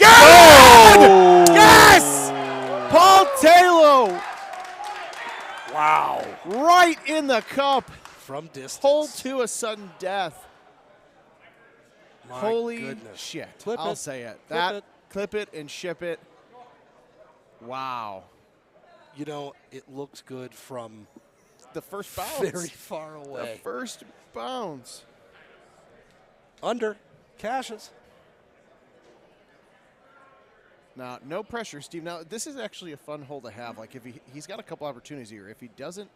Oh! Yes! Paul Taylor! Wow. Right in the cup. From distance. Hole 2, a sudden death. My Holy goodness. shit. Clip I'll it. say it. Clip it. Clip it and ship it. Wow. You know, it looks good from the first bounce. Very far away. The first bounce. Under. Cashes. Now, no pressure, Steve. Now, this is actually a fun hole to have. Like, if he's got a couple opportunities here. If he doesn't,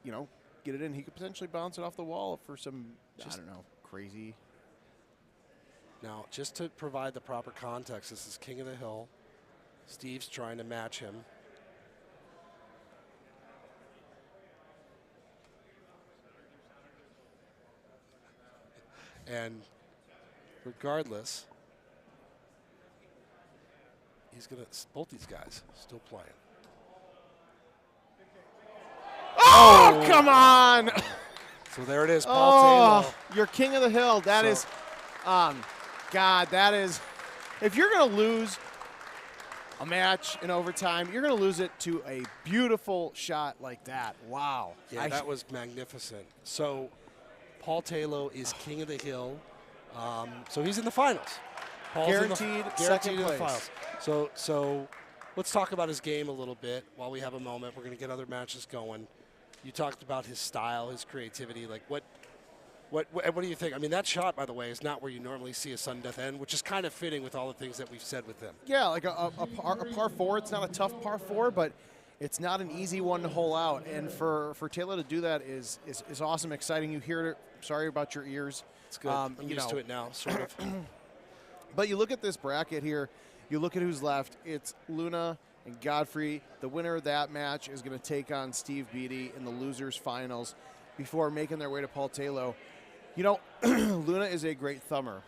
you know, get it in, he could potentially bounce it off the wall for some, I don't know, crazy. Now, just to provide the proper context, this is King of the Hill. Steve's trying to match him. And regardless, he's going to, both these guys still playing. Oh, come on. So there it is, Paul Taylor. You're King of the Hill. That is, God, that is, if you're going to lose a match in overtime, you're going to lose it to a beautiful shot like that. Wow. Yeah, that was magnificent. So Paul Taylor is King of the Hill. So he's in the finals. Paul's Guaranteed second in the place. finals. So let's talk about his game a little bit while we have a moment. We're going to get other matches going. You talked about his style, his creativity. Like what do you think? I mean, that shot, by the way, is not where you normally see a sudden death end, which is kind of fitting with all the things that we've said with him. Yeah, like a par four. It's not a tough par four, but it's not an easy one to hole out. And for Taylor to do that is awesome, exciting. You hear it. Sorry about your ears. It's good. I'm used to it now, sort of. But you look at this bracket here. You look at who's left. It's Luna and Godfrey. The winner of that match is going to take on Steve Beatty in the losers finals before making their way to Paul Taylor. You know, Luna is a great thumber,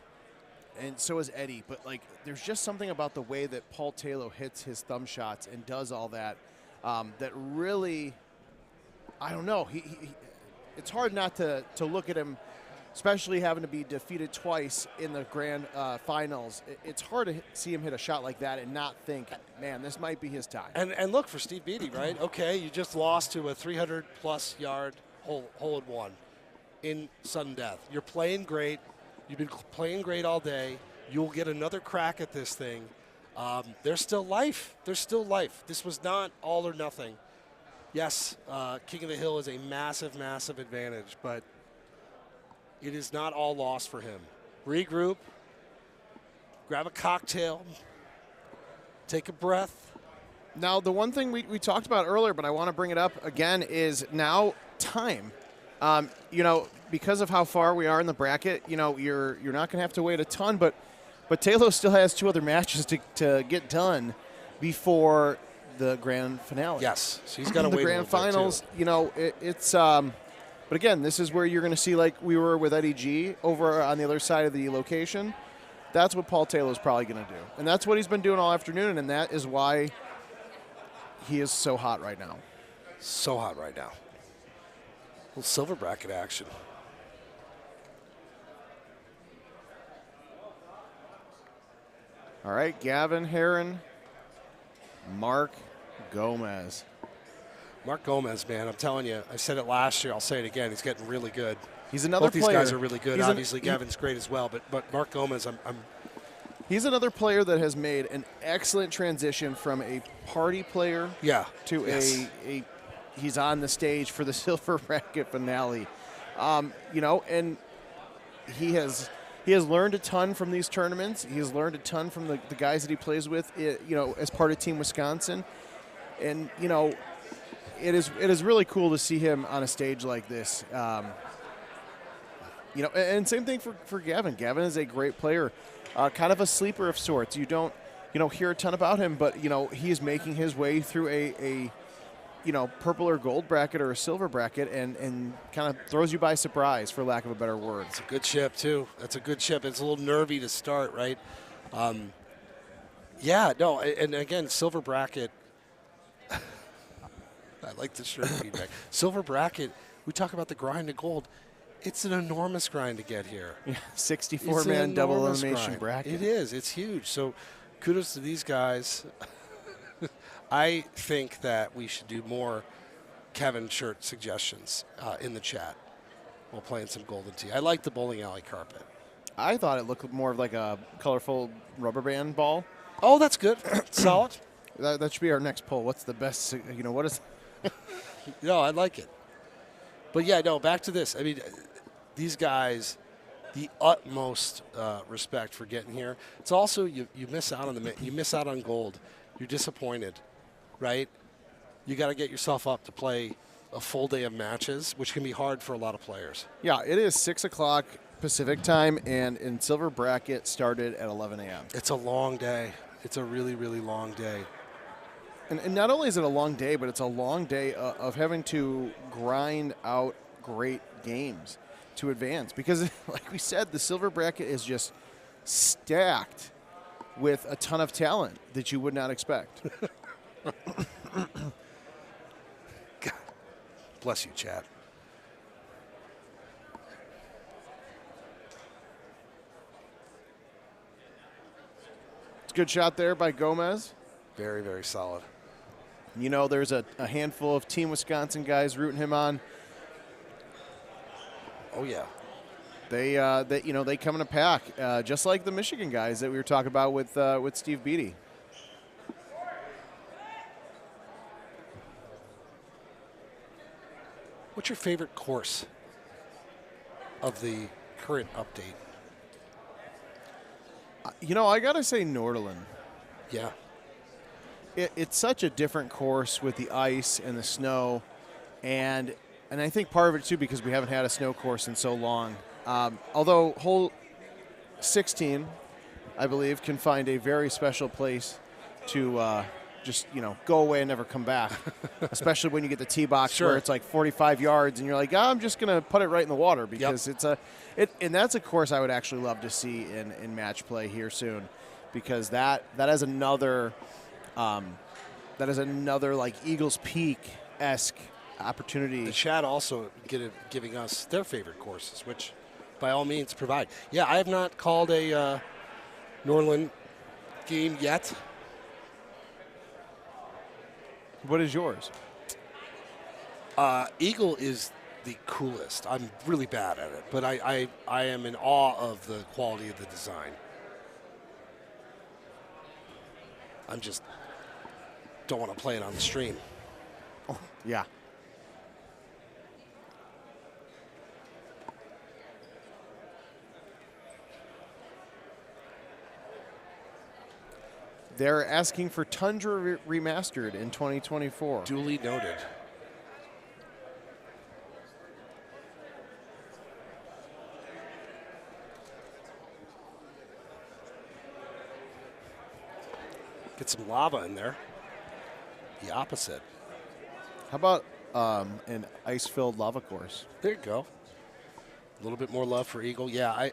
and so is Eddie. But, like, there's just something about the way that Paul Taylor hits his thumb shots and does all that that really, I don't know. It's hard not to look at him, especially having to be defeated twice in the grand finals. It's hard to see him hit a shot like that and not think, man, this might be his time. And look, for Steve Beatty, right? Okay, you just lost to a 300-plus yard hole in one in sudden death. You're playing great. You've been playing great all day. You'll get another crack at this thing. There's still life. There's still life. This was not all or nothing. Yes, King of the Hill is a massive, massive advantage, but it is not all lost for him. Regroup, grab a cocktail, take a breath. Now, the one thing we talked about earlier, but I want to bring it up again, is now time. You know, because of how far we are in the bracket, you know, you're not going to have to wait a ton, but Taylor still has 2 other matches to get done before the grand finale. Yes, so he's got to wait the grand a little bit, finals. too. You know, it's. But again, this is where you're going to see, like we were with Eddie G over on the other side of the location. That's what Paul Taylor's probably going to do, and that's what he's been doing all afternoon, and that is why he is so hot right now. So hot right now. A little silver bracket action. All right, Gavin Herron, Mark Gomez. Mark Gomez, man, I'm telling you, I said it last year, I'll say it again, he's getting really good. He's another Both player. these guys are really good. Obviously, Gavin's great as well, but Mark Gomez, He's another player that has made an excellent transition from a party player to a he's on the stage for the silver bracket finale. You know, and he has learned a ton from these tournaments. He has learned a ton from the guys that he plays with, you know, as part of Team Wisconsin. And, you know, it is really cool to see him on a stage like this. You know, and same thing for Gavin. Gavin is a great player, kind of a sleeper of sorts. You don't, you know, hear a ton about him, but, you know, he is making his way through a you know, purple or gold bracket or a silver bracket and kind of throws you by surprise, for lack of a better word. It's a good chip, too. That's a good chip. It's a little nervy to start, right? Yeah, no, and again, silver bracket. I like the shirt feedback. Silver bracket, we talk about the grind to gold. It's an enormous grind to get here. Yeah, 64-man double elimination grind. bracket. It is. It's huge. So kudos to these guys. I think that we should do more Kevin shirt suggestions in the chat while playing some Golden Tee. I like the bowling alley carpet. I thought it looked more of like a colorful rubber band ball. Oh, that's good. Solid. That should be our next poll. What's the best? What is? No, I like it. But yeah, no. Back to this. I mean, these guys, the utmost respect for getting here. It's also you miss out on you miss out on gold. You're disappointed, right? You got to get yourself up to play a full day of matches, which can be hard for a lot of players. Yeah, it is 6 o'clock Pacific time, and in silver bracket started at 11 a.m. It's a long day. It's a really, really long day. And not only is it a long day, but it's a long day of having to grind out great games to advance. Because, like we said, the silver bracket is just stacked with a ton of talent that you would not expect. God. Bless you, Chad. It's a good shot there by Gomez. Very, very solid. There's a handful of Team Wisconsin guys rooting him on. Oh yeah, they come in a pack, just like the Michigan guys that we were talking about with Steve Beatty. What's your favorite course of the current update? I gotta say Nordland. Yeah. It's such a different course with the ice and the snow, and I think part of it too because we haven't had a snow course in so long. Although hole 16, I believe, can find a very special place to just go away and never come back. Especially when you get the tee box where it's like 45 yards and you're like, I'm just gonna put it right in the water because and that's a course I would actually love to see in match play here soon, because that is another. That is another like Eagles Peak-esque opportunity. The chat also giving us their favorite courses, which by all means provide. Yeah, I have not called a Nordland game yet. What is yours? Eagle is the coolest. I'm really bad at it, but I am in awe of the quality of the design. I'm just don't want to play it on the stream. Oh, yeah. They're asking for Tundra Remastered in 2024. Duly noted. Get some lava in there. The opposite. How about an ice-filled lava course? There you go. A little bit more love for Eagle. Yeah, I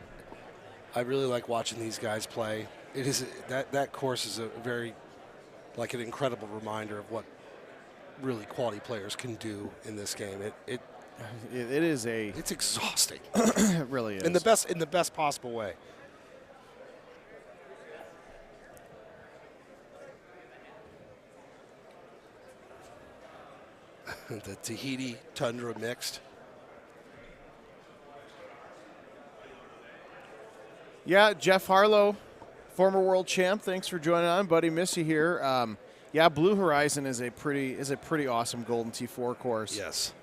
really like watching these guys play. It is that course is a very an incredible reminder of what really quality players can do in this game. It's exhausting. It really is. In the best possible way. The Tahiti Tundra mixed. Yeah, Jeff Harlow, former world champ. Thanks for joining on, buddy. Miss you here. Yeah, Blue Horizon is a pretty awesome Golden T4 course. Yes.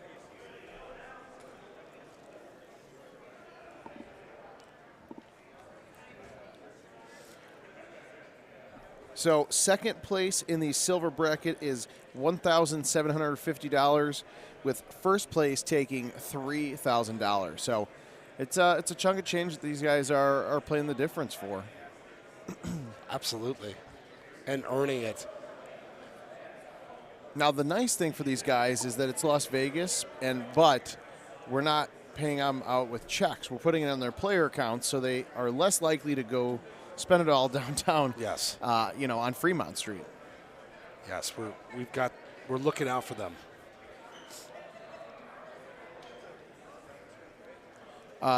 So second place in the silver bracket is $1,750, with first place taking $3,000. So it's a chunk of change that these guys are playing the difference for. Absolutely. And earning it. Now the nice thing for these guys is that it's Las Vegas, but we're not paying them out with checks. We're putting it on their player accounts, so they are less likely to go spend it all downtown. Yes. On Fremont Street. Yes, we're looking out for them.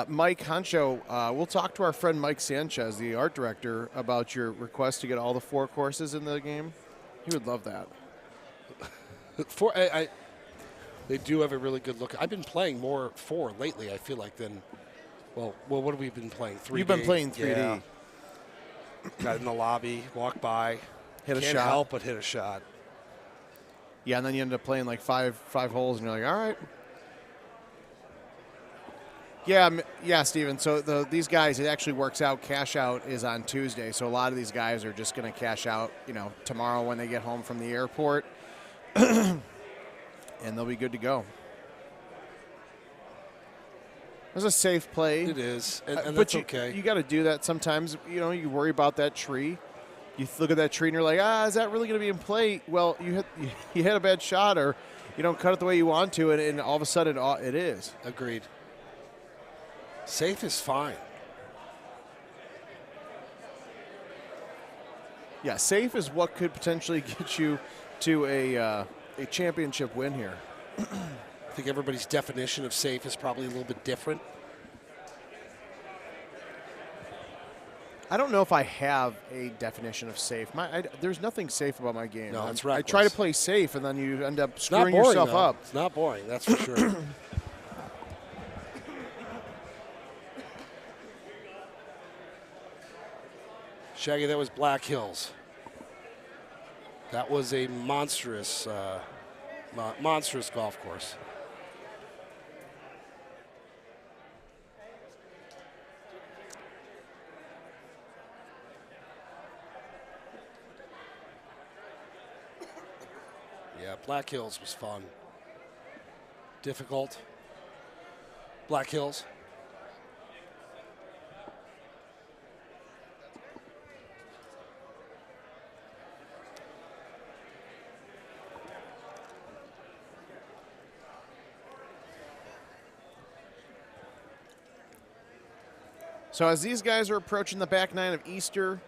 Mike Honcho, we'll talk to our friend Mike Sanchez, the art director, about your request to get all the 4 courses in the game. He would love that. They do have a really good look. I've been playing more 4 lately, I feel like, than Well, what have we been playing? 3D? You've been playing 3D. Yeah. Got in the lobby, walked by, Hit a can't shot. help but hit a shot. Yeah, and then you end up playing like five holes, and you're like, all right. Yeah, Steven. So these guys, it actually works out. Cash out is on Tuesday, so a lot of these guys are just going to cash out, tomorrow when they get home from the airport, and they'll be good to go. It was a safe play. It is, and but that's okay. You got to do that sometimes. You worry about that tree. You look at that tree and you're like, is that really going to be in play? Well, you hit a bad shot, or you don't cut it the way you want to, and all of a sudden it is. Agreed. Safe is fine. Yeah, safe is what could potentially get you to a championship win here. I think everybody's definition of safe is probably a little bit different. I don't know if I have a definition of safe. There's nothing safe about my game. No, it's I reckless. try to play safe, and then you end up It's not screwing boring, yourself though. up. It's not boring, that's for sure. Shaggy, that was Black Hills. That was a monstrous golf course. Yeah, Black Hills was fun. Difficult. Black Hills. So as these guys are approaching the back nine of Easter,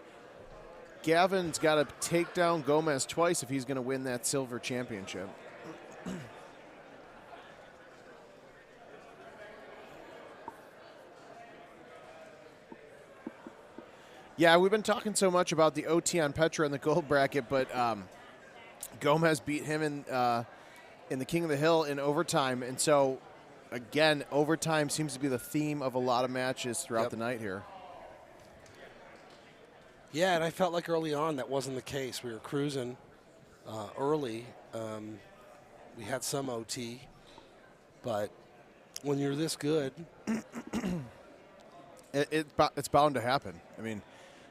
Gavin's got to take down Gomez twice if he's going to win that silver championship. Yeah, we've been talking so much about the OT on Petra in the gold bracket, but Gomez beat him in the King of the Hill in overtime, and so again, overtime seems to be the theme of a lot of matches throughout the night here. Yeah, and I felt like early on that wasn't the case. We were cruising early. We had some OT, but when you're this good, it's bound to happen. I mean,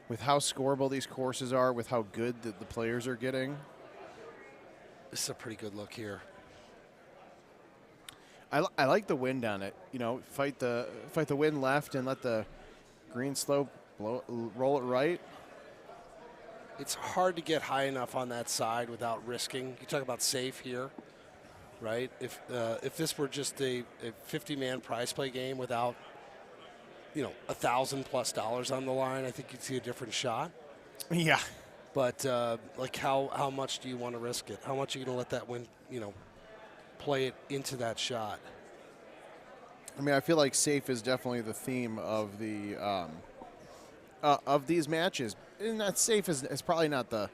with how scoreable these courses are, with how good the players are getting. This is a pretty good look here. I like the wind on it. Fight the wind left and let the green slope roll it right. It's hard to get high enough on that side without risking. You talk about safe here, right? If this were just a 50-man prize play game without, $1,000+ on the line, I think you'd see a different shot. Yeah. But like how much do you want to risk it? How much are you going to let that wind, play it into that shot? I mean, I feel like safe is definitely the theme of the of these matches. And that safe is probably not the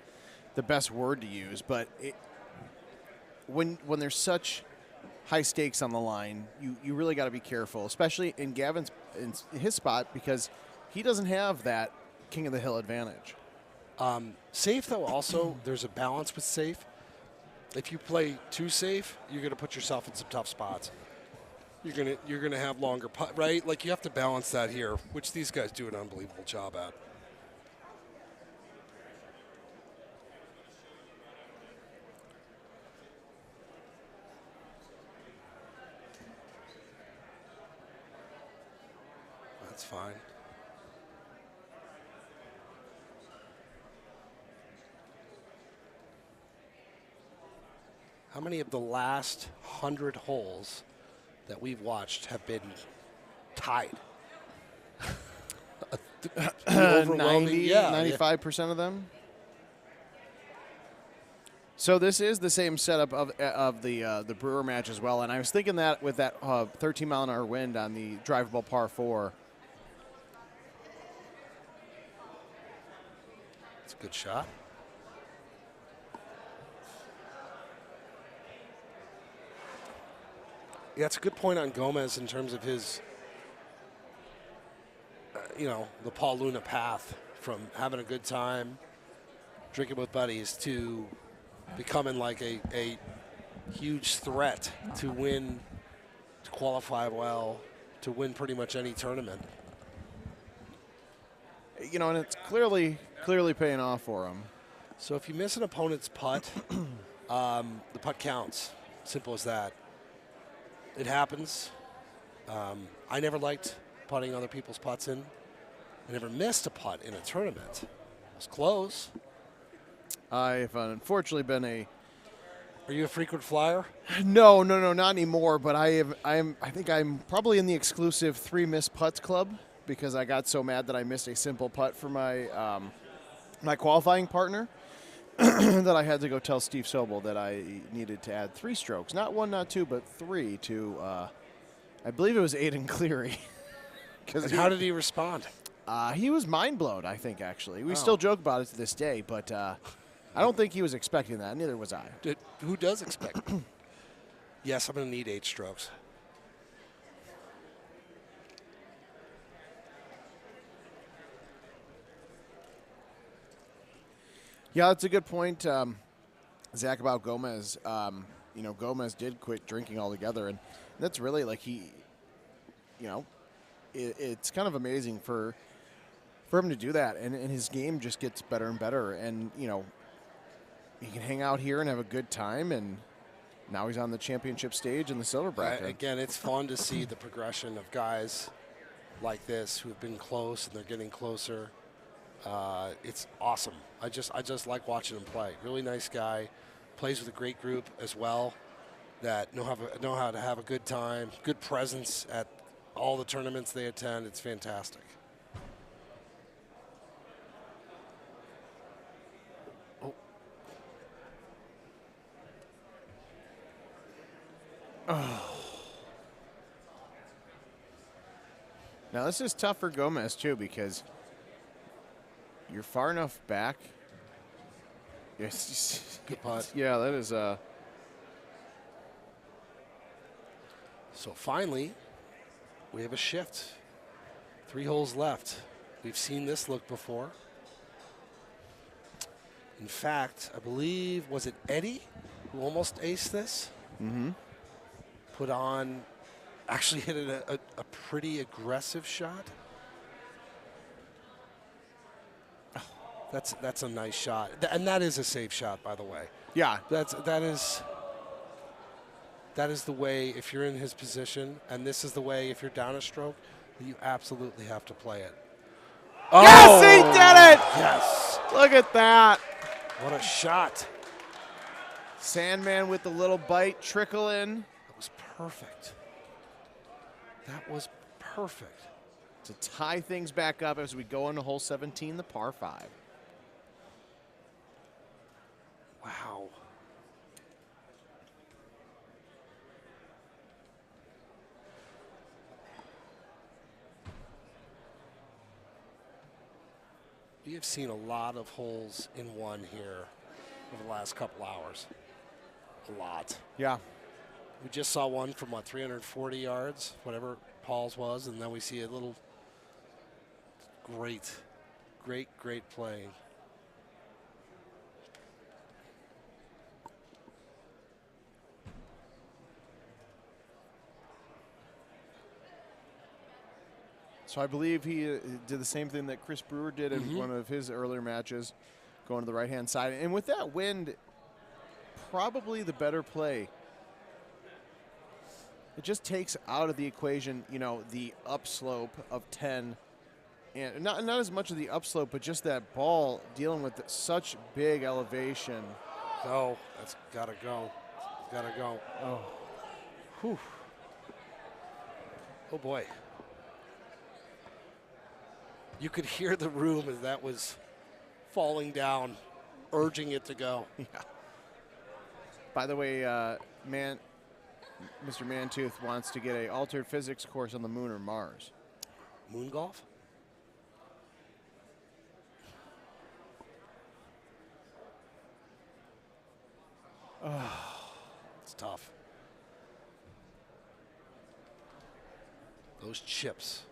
best word to use, but when there's such high stakes on the line, you really got to be careful, especially in Gavin's in his spot, because he doesn't have that King of the Hill advantage. Safe, though, also there's a balance with safe. If you play too safe, you're going to put yourself in some tough spots. You're gonna have longer putt, right? Like, you have to balance that here, which these guys do an unbelievable job at. That's fine. How many of the last 100 holes that we've watched have been tied? 95% of them. So this is the same setup of the Brewer match as well, and I was thinking that with that 13-mile-an-hour wind on the drivable par 4. It's a good shot. Yeah, it's a good point on Gomez in terms of his you know, the Paul Luna path from having a good time, drinking with buddies, to becoming like a huge threat to win, to qualify well, to win pretty much any tournament. You know, and it's clearly paying off for him. So if you miss an opponent's putt, the putt counts. Simple as that. It happens. I never liked putting other people's putts in. I never missed a putt in a tournament. It was close. I've unfortunately been a. Are you a frequent flyer? No, not anymore. But I think I'm probably in the exclusive 3 missed putts club because I got so mad that I missed a simple putt for my my qualifying partner that I had to go tell Steve Sobel that I needed to add 3 strokes, not 1, not 2, but 3 to. I believe it was Aiden Cleary. And how did he respond? He was mind blown, I think, actually. We still joke about it to this day, but I don't think he was expecting that. Neither was I. Who does expect? Yes, I'm going to need 8 strokes. Yeah, that's a good point, Zach, about Gomez. You know, Gomez did quit drinking altogether, and that's really like he, you know, it's kind of amazing for him to do that, and his game just gets better and better, and you know, he can hang out here and have a good time, and now he's on the championship stage in the silver bracket. Again, it's fun to see the progression of guys like this who have been close and they're getting closer. It's awesome. I just like watching him play. Really nice guy, plays with a great group as well that know how to have a good time, good presence at all the tournaments they attend. It's fantastic. Oh. Now this is tough for Gomez too because you're far enough back. Yes, good putt. Yeah, that is. So finally, we have a shift. 3 holes left. We've seen this look before. In fact, I believe, was it Eddie who almost aced this? Mm-hmm. Put on, actually hit a pretty aggressive shot. That's a nice shot, and that is a safe shot, by the way. Yeah, that is the way if you're in his position, and this is the way if you're down a stroke, you absolutely have to play it. Yes, he did it! Yes. Look at that. What a shot. Sandman with the little bite trickle in. That was perfect. That was perfect. To tie things back up as we go into hole 17, the par 5. Wow. We have seen a lot of holes in one here over the last couple hours. A lot. Yeah. We just saw one from, 340 yards, whatever Paul's was, and then we see a little great playing. So I believe he did the same thing that Chris Brewer did in one of his earlier matches, going to the right-hand side. And with that wind, probably the better play. It just takes out of the equation, you know, the upslope of 10. And not as much of the upslope, but just that ball dealing with such big elevation. Oh, that's got to go. Got to go. Oh. Whew. Oh, boy. You could hear the room as that was falling down, urging it to go. Yeah. By the way, Mr. Mantooth wants to get an altered physics course on the moon or Mars. Moon golf? Oh, it's tough. Those chips.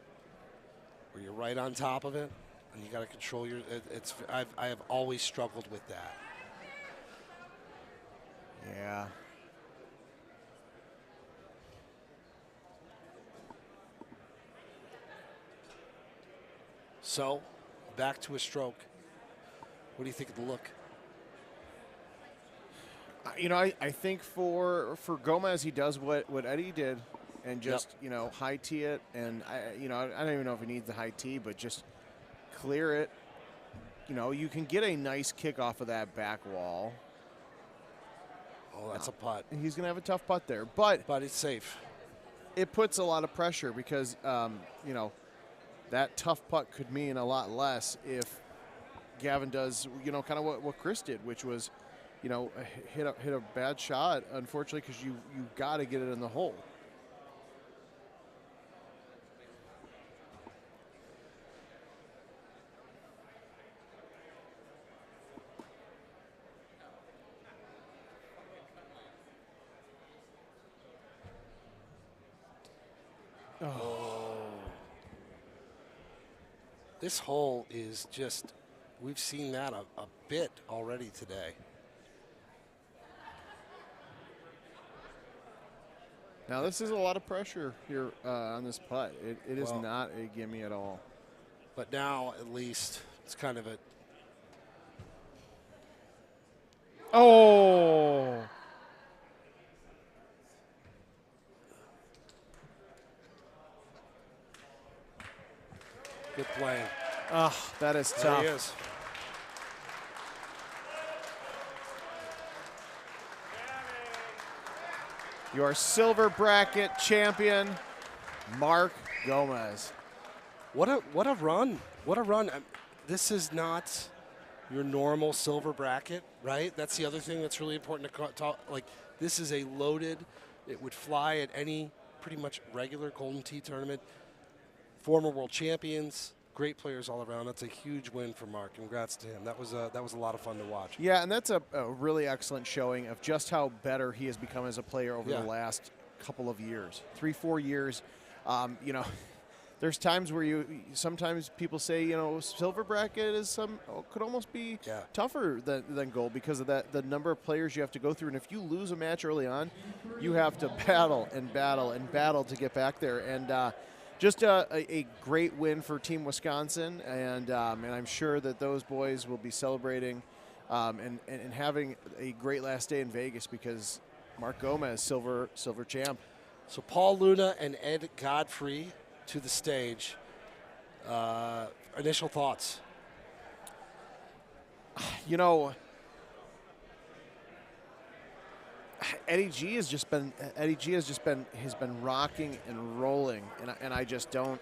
where you're right on top of it, and you got to control your. I have always struggled with that. Yeah. So, back to a stroke. What do you think of the look? You know, I think for Gomez, he does what Eddie did, and just you know, high tee it, and I don't even know if he needs the high tee, but just clear it. You know, you can get a nice kick off of that back wall. Oh, that's a putt. He's going to have a tough putt there, but it's safe. It puts a lot of pressure because you know, that tough putt could mean a lot less if Gavin does, you know, kind of what Chris did, which was, you know, hit a bad shot, unfortunately, because you got to get it in the hole. Oh. This hole is just, we've seen that a bit already today. Now, this is a lot of pressure here on this putt. It is Well, not a gimme at all. But now, at least, it's kind of a. Oh! Good playing. Oh, that is There tough. he is. Your silver bracket champion, Mark Gomez. What a run! What a run! This is not your normal silver bracket, right? That's the other thing that's really important to talk. Like, this is a loaded. It would fly at any pretty much regular Golden Tee tournament. Former world champions, great players all around. That's a huge win for Mark. Congrats to him. That was a lot of fun to watch. Yeah, and that's a really excellent showing of just how better he has become as a player over the last couple of years, 3-4 years. You know, there's times where sometimes people say, you know, silver bracket is could almost be tougher than gold because of the number of players you have to go through. And if you lose a match early on, you have to battle and battle and battle to get back there. And just a great win for Team Wisconsin, and I'm sure that those boys will be celebrating and having a great last day in Vegas because Mark Gomez, silver champ. So Paul Luna and Ed Godfrey to the stage. Initial thoughts? You know, Eddie G has been rocking and rolling, and I just don't.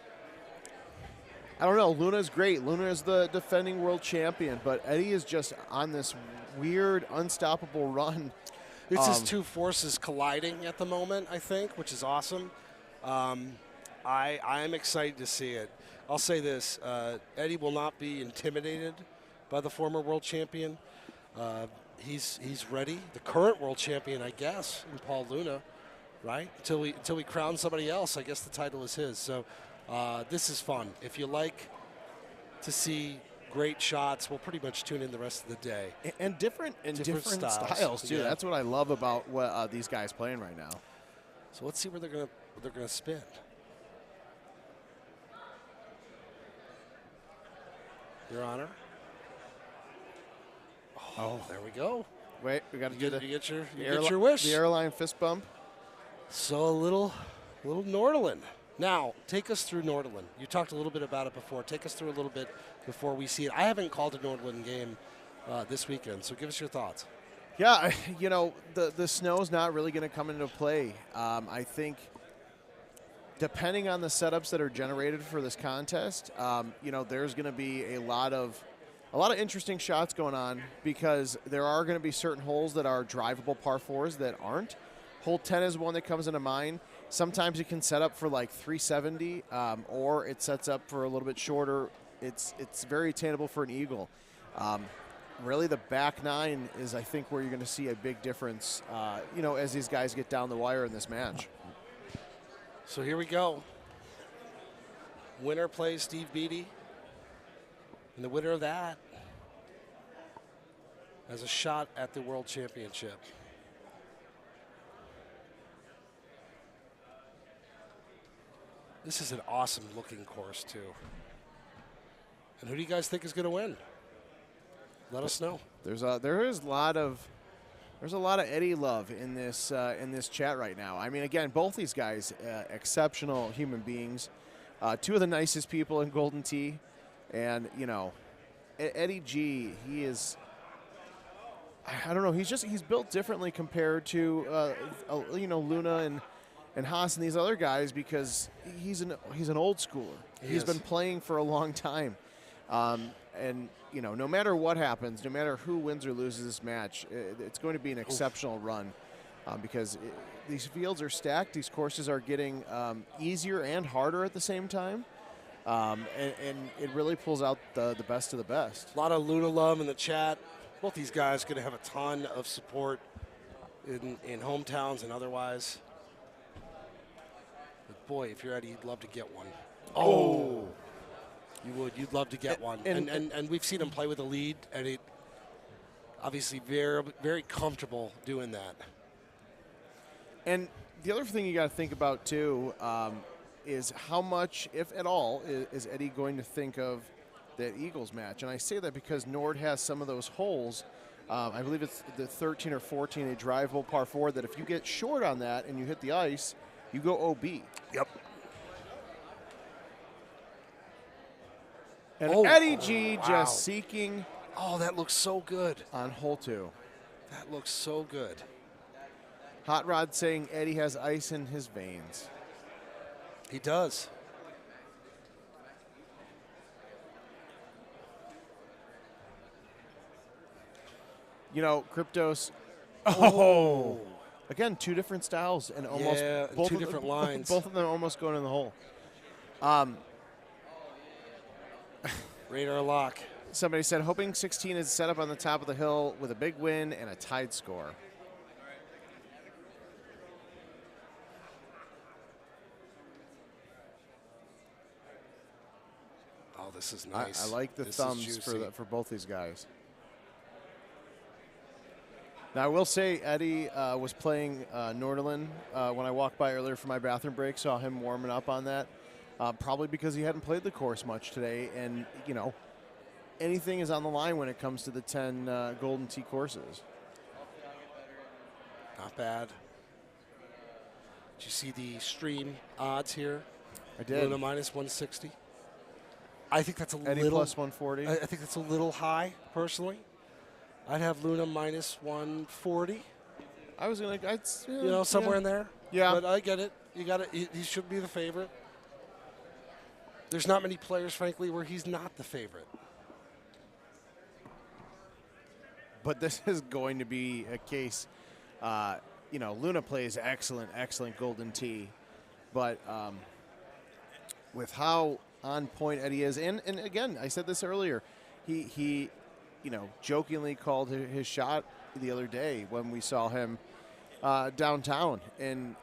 I don't know. Luna's great. Luna is the defending world champion, but Eddie is just on this weird, unstoppable run. It's his two forces colliding at the moment, I think, which is awesome. I am excited to see it. I'll say this: Eddie will not be intimidated by the former world champion. He's ready. The current world champion, I guess, in Paul Luna, right? Until we crown somebody else, I guess the title is his. So this is fun. If you like to see great shots, we'll pretty much tune in the rest of the day. And different styles too. Yeah. That's what I love about what these guys playing right now. So let's see where they're gonna spin. Your Honor. Oh, there we go. Wait, we got to get your wish. The airline fist bump. So a little Nordland. Now, take us through Nordland. You talked a little bit about it before. Take us through a little bit before we see it. I haven't called a Nordland game this weekend, so give us your thoughts. Yeah, you know, the snow's not really going to come into play. I think depending on the setups that are generated for this contest, you know, there's going to be a lot of interesting shots going on because there are going to be certain holes that are drivable par fours that aren't. Hole 10 is one that comes into mind. Sometimes it can set up for like 370, or it sets up for a little bit shorter. It's very attainable for an eagle. Really, the back nine is, I think, where you're going to see a big difference, you know, as these guys get down the wire in this match. So here we go. winner plays Steve Beatty. And the winner of that has a shot at the World Championship. This is an awesome looking course too. And who do you guys think is going to win? Let us know. There's a lot of Eddie love in this chat right now. I mean, again, both these guys, exceptional human beings, two of the nicest people in Golden Tee, and you know, Eddie G, he is. I don't know. He's built differently compared to you know, Luna and Haas and these other guys, because he's an old schooler. He's been playing for a long time. And, you know, no matter what happens, no matter who wins or loses this match, it's going to be an exceptional run, because these fields are stacked. These courses are getting easier and harder at the same time. And it really pulls out the best of the best. A lot of Luna love in the chat. Both these guys are going to have a ton of support in hometowns and otherwise. But boy, if you're Eddie, you'd love to get one. Oh! You would. You'd love to get one. And we've seen him play with a lead, and it obviously very, very comfortable doing that. And the other thing you got to think about, too, is how much, if at all, is Eddie going to think of that Eagles match? And I say that because Nord has some of those holes. I believe it's the 13 or 14, a drivable par 4, that if you get short on that and you hit the ice, you go OB. Yep. And Eddie G just seeking. Oh, that looks so good. On hole 2. That looks so good. Hot Rod saying Eddie has ice in his veins. He does. You know, Cryptos. Oh. Again, two different styles and almost both two different lines. Both of them almost going in the hole. Radar lock. Somebody said, hoping 16 is set up on the top of the hill with a big win and a tied score. Oh, this is nice. I like the this thumbs for both these guys. Now, I will say Eddie was playing Norderland when I walked by earlier for my bathroom break, saw him warming up on that. Probably because he hadn't played the course much today. And, you know, anything is on the line when it comes to the 10 Golden Tee courses. Not bad. Did you see the stream odds here? I did. Luna minus 160. I think that's Eddie little. plus 140. I think that's a little high, personally. I'd have Luna minus 140. I was going to, you know, somewhere in there. Yeah. But I get it. You got it. He should be the favorite. There's not many players, frankly, where he's not the favorite. But this is going to be a case, you know, Luna plays excellent Golden Tee. But with how on point Eddie is, and again, I said this earlier, he you know, jokingly called his shot the other day when we saw him downtown. And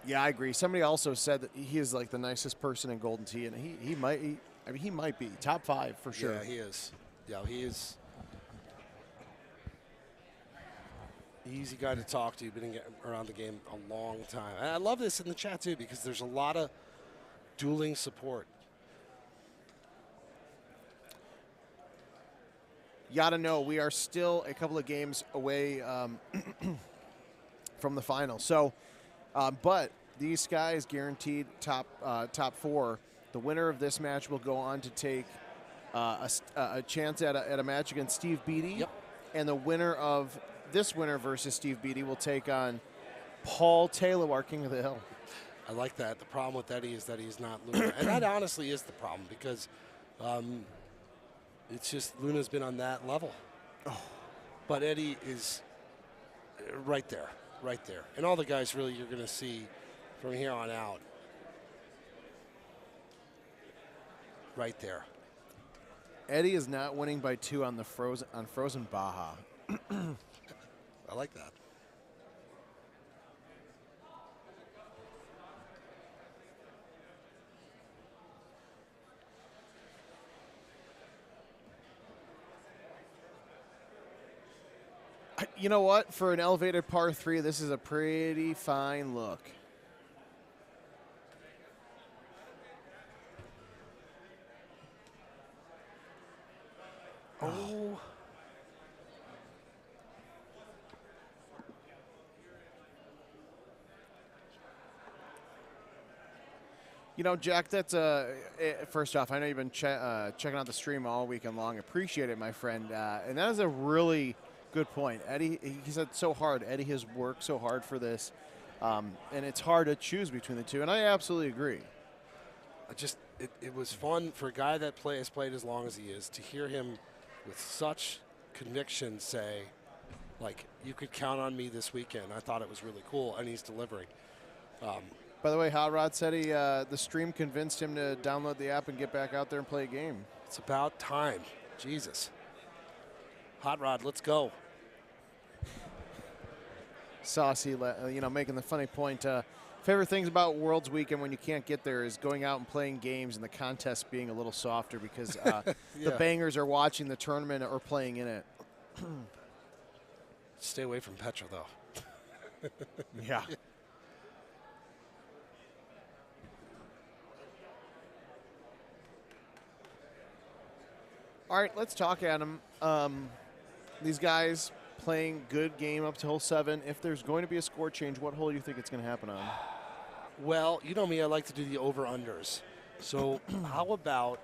yeah, I agree. Somebody also said that he is like the nicest person in Golden Tee, and he might be top 5 for sure. Yeah, he is. Yeah, he is. Easy guy to talk to. Been around the game a long time. And I love this in the chat too, because there's a lot of dueling support. You gotta know, we are still a couple of games away from the final. So, but these guys guaranteed top 4. The winner of this match will go on to take a chance at a match against Steve Beatty. Yep. And the winner of this winner versus Steve Beatty will take on Paul Taylor, our King of the Hill. I like that. The problem with Eddie is that he's not Luna. And that honestly is the problem, because it's just Luna's been on that level. Oh. But Eddie is right there. And all the guys really you're going to see from here on out. Right there. Eddie is not winning by 2 on the Frozen Baja. I like that. You know what? For an elevated par 3, this is a pretty fine look. Oh. You know, Jack, that's first off, I know you've been checking out the stream all weekend long. Appreciate it, my friend. And that is a really good point. Eddie, he said so hard. Eddie has worked so hard for this, and it's hard to choose between the two. And I absolutely agree. It was fun for a guy that has played as long as he is to hear him with such conviction say, like, you could count on me this weekend. I thought it was really cool, and he's delivering. By the way, Hot Rod said the stream convinced him to download the app and get back out there and play a game. It's about time. Jesus. Hot Rod, let's go. Saucy, making the funny point. Favorite things about Worlds Weekend when you can't get there is going out and playing games and the contest being a little softer because the bangers are watching the tournament or playing in it. Stay away from Petra, though. Yeah. All right, let's talk, Adam. These guys playing good game up to hole 7. If there's going to be a score change, what hole do you think it's going to happen on? Well, you know me, I like to do the over-unders. So how about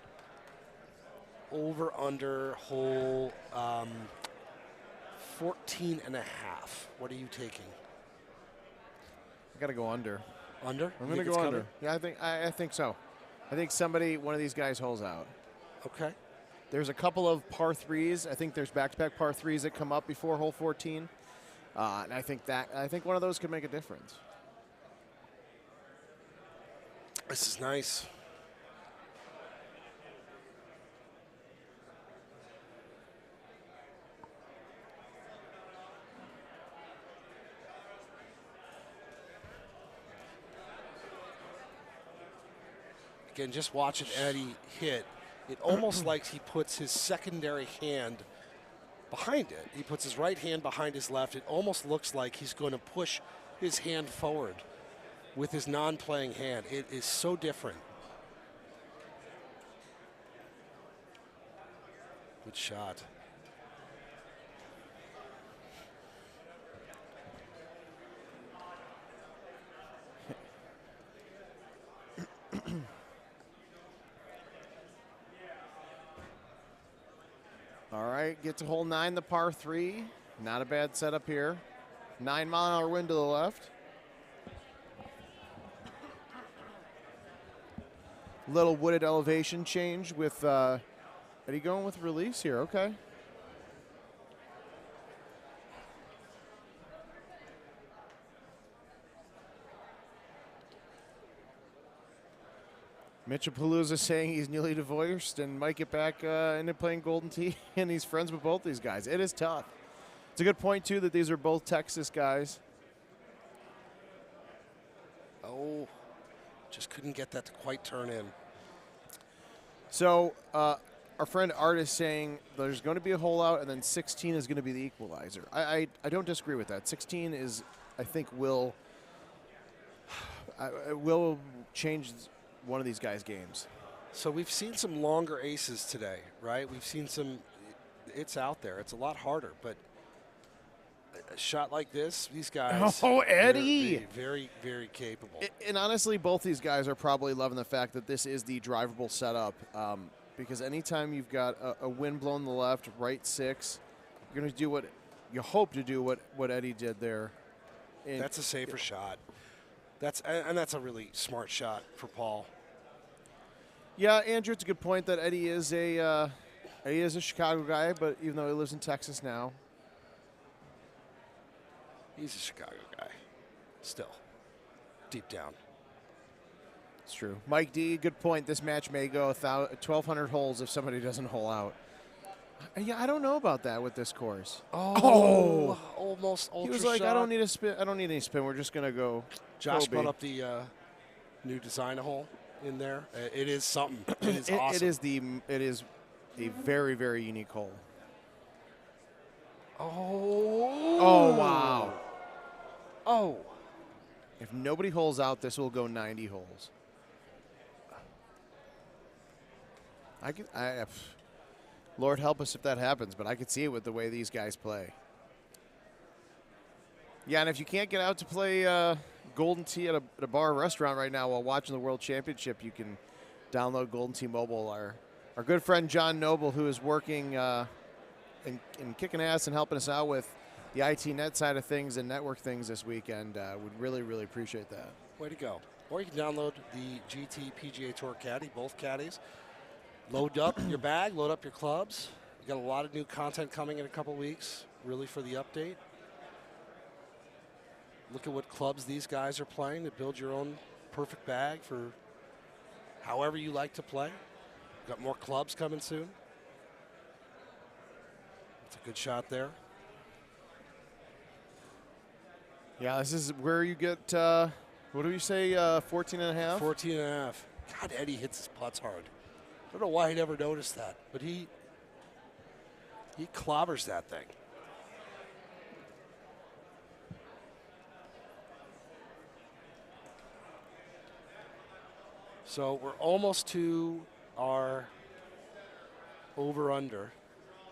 over-under hole 14 and a half? What are you taking? I got to go under. Under? I'm going to go under. Yeah, I think so. I think one of these guys holes out. Okay. There's a couple of par 3s. I think there's back-to-back par 3s that come up before hole 14. And I think one of those could make a difference. This is nice. Again, just watching Eddie hit, it almost like he puts his secondary hand behind it. He puts his right hand behind his left. It almost looks like he's going to push his hand forward with his non-playing hand. It is so different. Good shot. All right, get to hole 9, the par 3. Not a bad setup here. 9-mile-an-hour wind to the left. Little wooded elevation change with Eddie going with release here. Okay. Mitchapalooza saying he's newly divorced and might get back into playing Golden Tee, and he's friends with both these guys. It is tough. It's a good point, too, that these are both Texas guys. Oh, just couldn't get that to quite turn in. So our friend Art is saying there's going to be a hole out, and then 16 is going to be the equalizer. I don't disagree with that. 16 is, I think, will change one of these guys' games. So we've seen some longer aces today, right? We've seen some. It's out there. It's a lot harder, but a shot like this, these guys. Oh, Eddie! Very, very capable. And honestly, both these guys are probably loving the fact that this is the drivable setup, because anytime you've got a wind blowing the left, right 6, you're going to do what you hope to do. What Eddie did there. That's a safer shot. That's a really smart shot for Paul. Yeah, Andrew, it's a good point that Eddie is a Chicago guy, but even though he lives in Texas now, he's a Chicago guy. Still, deep down. It's true. Mike D, good point. This match may go 1,200 holes if somebody doesn't hole out. Yeah, I don't know about that with this course. Oh, almost ultra He was like, shot. I don't need a spin. I don't need any spin. We're just gonna go. Josh Kobe. brought up the new design hole in there. It is something. It is awesome. It is a very, very unique hole. Oh, wow. Oh. If nobody holes out, this will go 90 holes. Lord help us if that happens, but I could see it with the way these guys play. Yeah, and if you can't get out to play Golden Tee at a bar or restaurant right now while watching the World Championship, you can download Golden Tee Mobile. Our good friend John Noble, who is working and kicking ass and helping us out with the IT net side of things and network things this weekend, would really, really appreciate that. Way to go. Or you can download the GT PGA Tour Caddy, both caddies. Load up your bag, load up your clubs. You got a lot of new content coming in a couple weeks, really for the update. Look at what clubs these guys are playing to build your own perfect bag for however you like to play. Got more clubs coming soon. It's a good shot there. Yeah, this is where you get, what do you say, 14 and a half? 14 and a half. God, Eddie hits his putts hard. I don't know why he never noticed that, but he clobbers that thing. So we're almost to our over-under.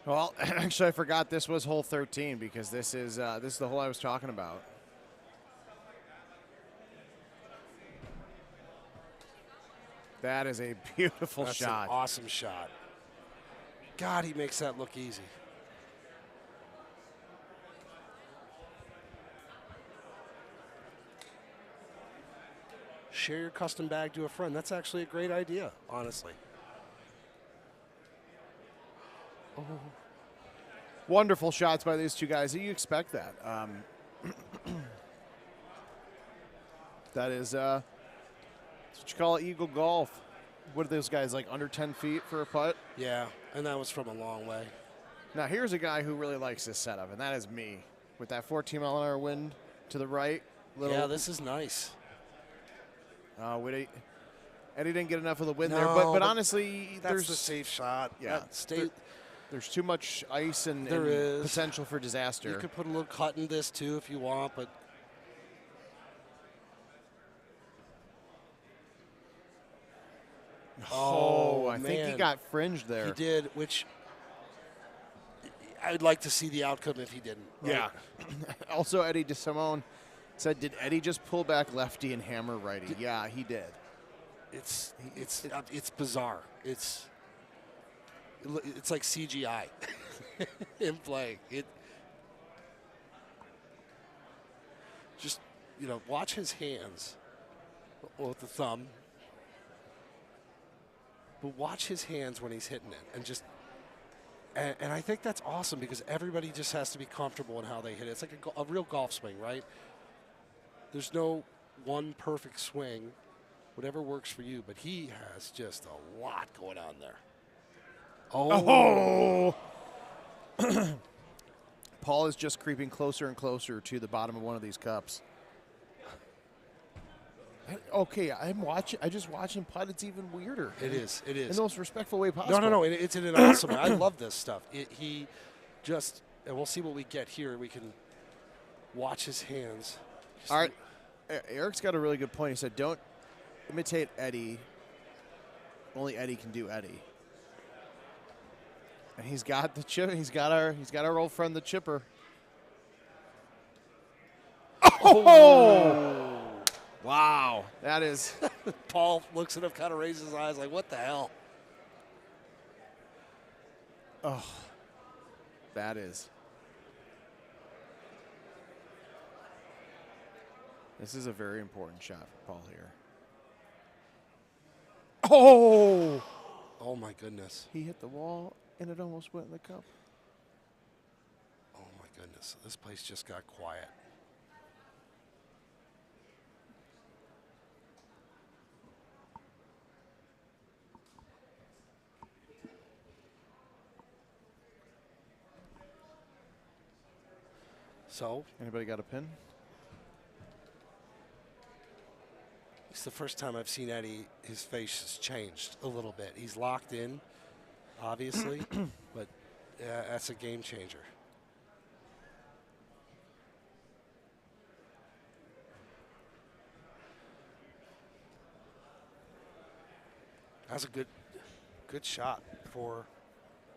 Well, actually, I forgot this was hole 13 because this is the hole I was talking about. That is a beautiful That's shot. An awesome shot. God, he makes that look easy. Share your custom bag to a friend. That's actually a great idea, honestly. Oh. Wonderful shots by these two guys. You expect that. That is that's what you call Eagle Golf. What are those guys, like under 10 feet for a putt? Yeah, and that was from a long way. Now, here's a guy who really likes this setup, and that is me. With that 14-mile-an-hour wind to the right. Yeah, this is nice. Eddie didn't get enough of the wind No, there, but honestly, that's there's the safe shot. Yeah, there's too much ice and potential for disaster. You could put a little cut in this too if you want, but I think he got fringed there. He did, which I would like to see the outcome if he didn't. Right? Yeah. Also, Eddie DeSimone said, "Did Eddie just pull back lefty and hammer righty?" Yeah, he did. It's bizarre. It's like CGI in play. Just watch his hands with the thumb, but watch his hands when he's hitting it, and just. And I think that's awesome because everybody just has to be comfortable in how they hit it. It's like a real golf swing, right? There's no one perfect swing, whatever works for you, but he has just a lot going on there. Oh! Paul is just creeping closer and closer to the bottom of one of these cups. Okay, I just watch him putt. It's even weirder. It is. In the most respectful way possible. No. It's in an awesome way. I love this stuff. And we'll see what we get here. We can watch his hands. All right. Eric's got a really good point. He said, don't imitate Eddie. Only Eddie can do Eddie. And he's got the chip. He's got our old friend, the chipper. Oh! Wow, that is. Paul looks at him, kind of raises his eyes, like, "What the hell?" Oh, that is. This is a very important shot for Paul here. Oh! Oh my goodness! He hit the wall, and it almost went in the cup. Oh my goodness! This place just got quiet. So, anybody got a pin? It's the first time I've seen Eddie. His face has changed a little bit. He's locked in, obviously, but that's a game changer. That's a good shot for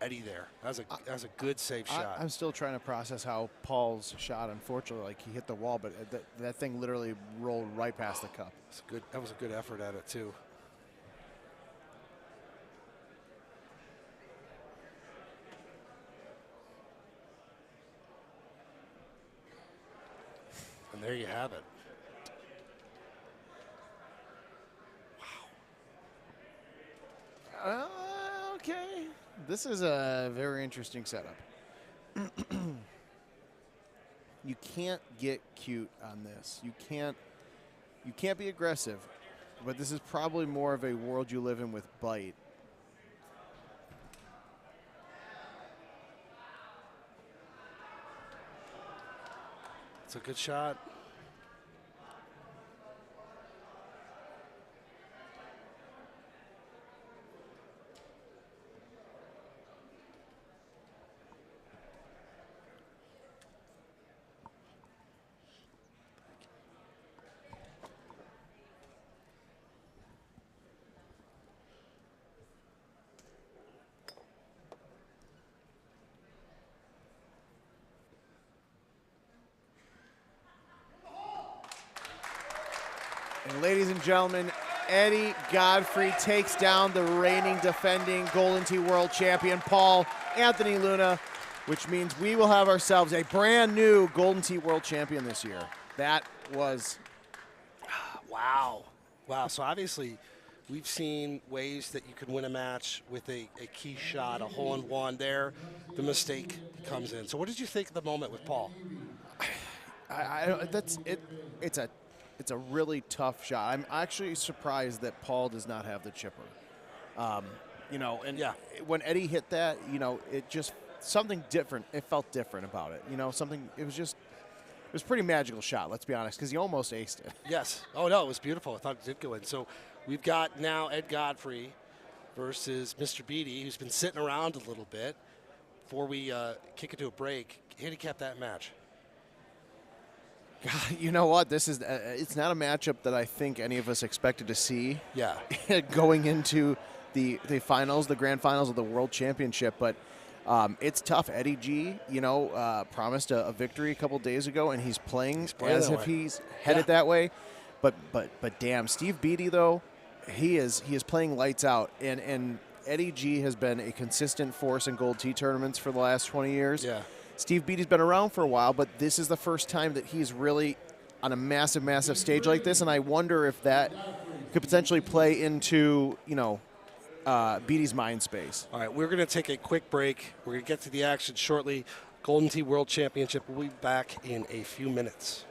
Eddie there. That was a good save shot. I'm still trying to process how Paul's shot, unfortunately, like he hit the wall, but that thing literally rolled right past the cup. That was a good effort at it, too. And there you have it. Okay. This is a very interesting setup. You can't get cute on this. You can't be aggressive, but this is probably more of a world you live in with bite. It's a good shot. And ladies and gentlemen, Eddie Godfrey takes down the reigning defending Golden Tee World Champion, Paul Anthony Luna, which means we will have ourselves a brand new Golden Tee World Champion this year. That was... Wow. Wow. So obviously we've seen ways that you can win a match with a key shot, a hole-in-one there. The mistake comes in. So what did you think of the moment with Paul? It's a really tough shot. I'm actually surprised that Paul does not have the chipper. When Eddie hit that, it just something different. It felt different about it. It was pretty magical shot, let's be honest, because he almost aced it. Yes. Oh, no, it was beautiful. I thought it did go in. So we've got now Ed Godfrey versus Mr. Beatty, who's been sitting around a little bit. Before we kick it to a break, handicap that match. God, you know what? This is it's not a matchup that I think any of us expected to see. Yeah. Going into the finals, the grand finals of the World Championship, but it's tough. Eddie G, promised a victory a couple days ago, and he's playing as if he's headed that way. But damn, Steve Beatty though, he is playing lights out, and Eddie G has been a consistent force in Gold Tee tournaments for the last 20 years. Yeah. Steve Beatty's been around for a while, but this is the first time that he's really on a massive, massive stage like this, and I wonder if that could potentially play into, Beatty's mind space. All right, we're going to take a quick break. We're going to get to the action shortly. Golden Tee World Championship. We'll be back in a few minutes.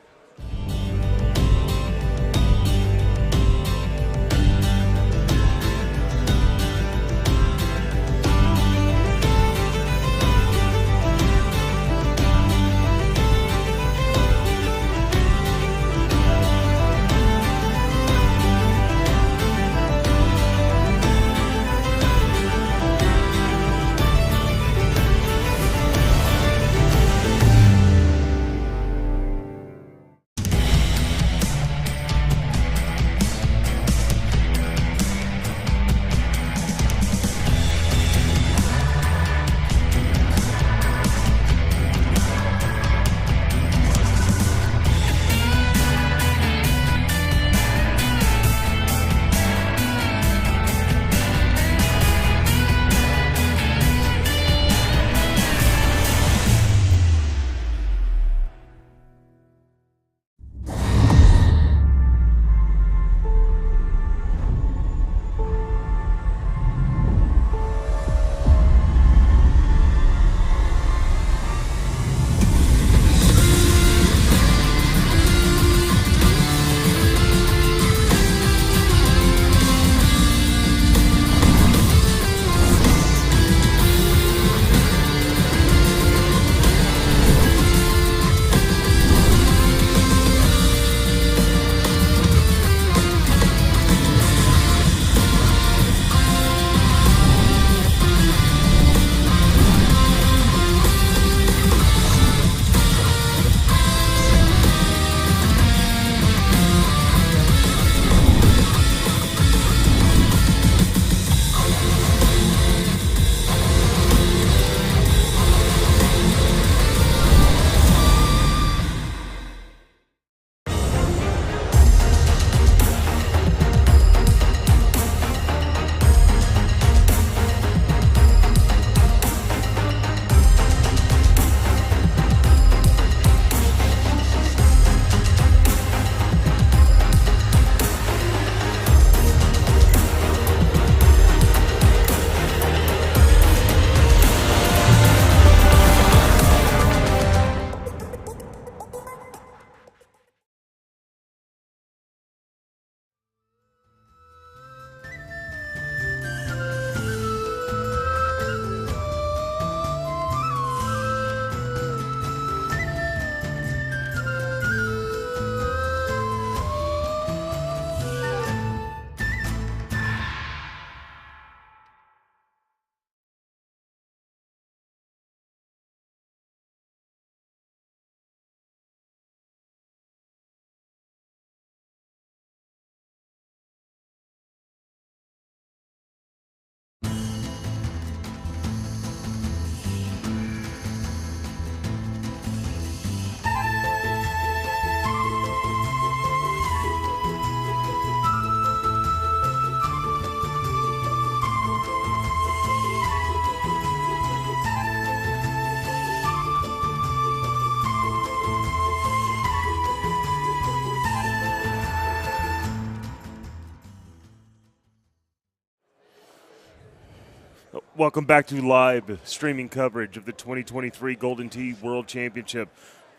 Welcome back to live streaming coverage of the 2023 Golden Tee World Championship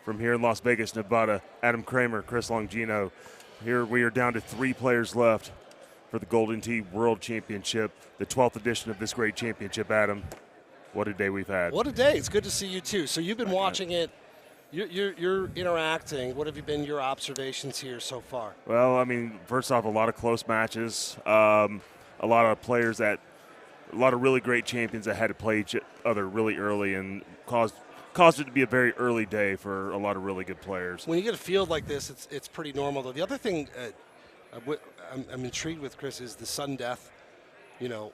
from here in Las Vegas, Nevada. Adam Kramer, Chris Longino. Here we are down to 3 players left for the Golden Tee World Championship, the 12th edition of this great championship. Adam, what a day we've had. What a day. It's good to see you, too. So you've been watching it. You're interacting. What have been your observations here so far? Well, I mean, first off, a lot of close matches, a lot of players that – a lot of really great champions that had to play each other really early and caused it to be a very early day for a lot of really good players. When you get a field like this, it's pretty normal, though. The other thing I'm intrigued with, Chris, is the sudden death. You know,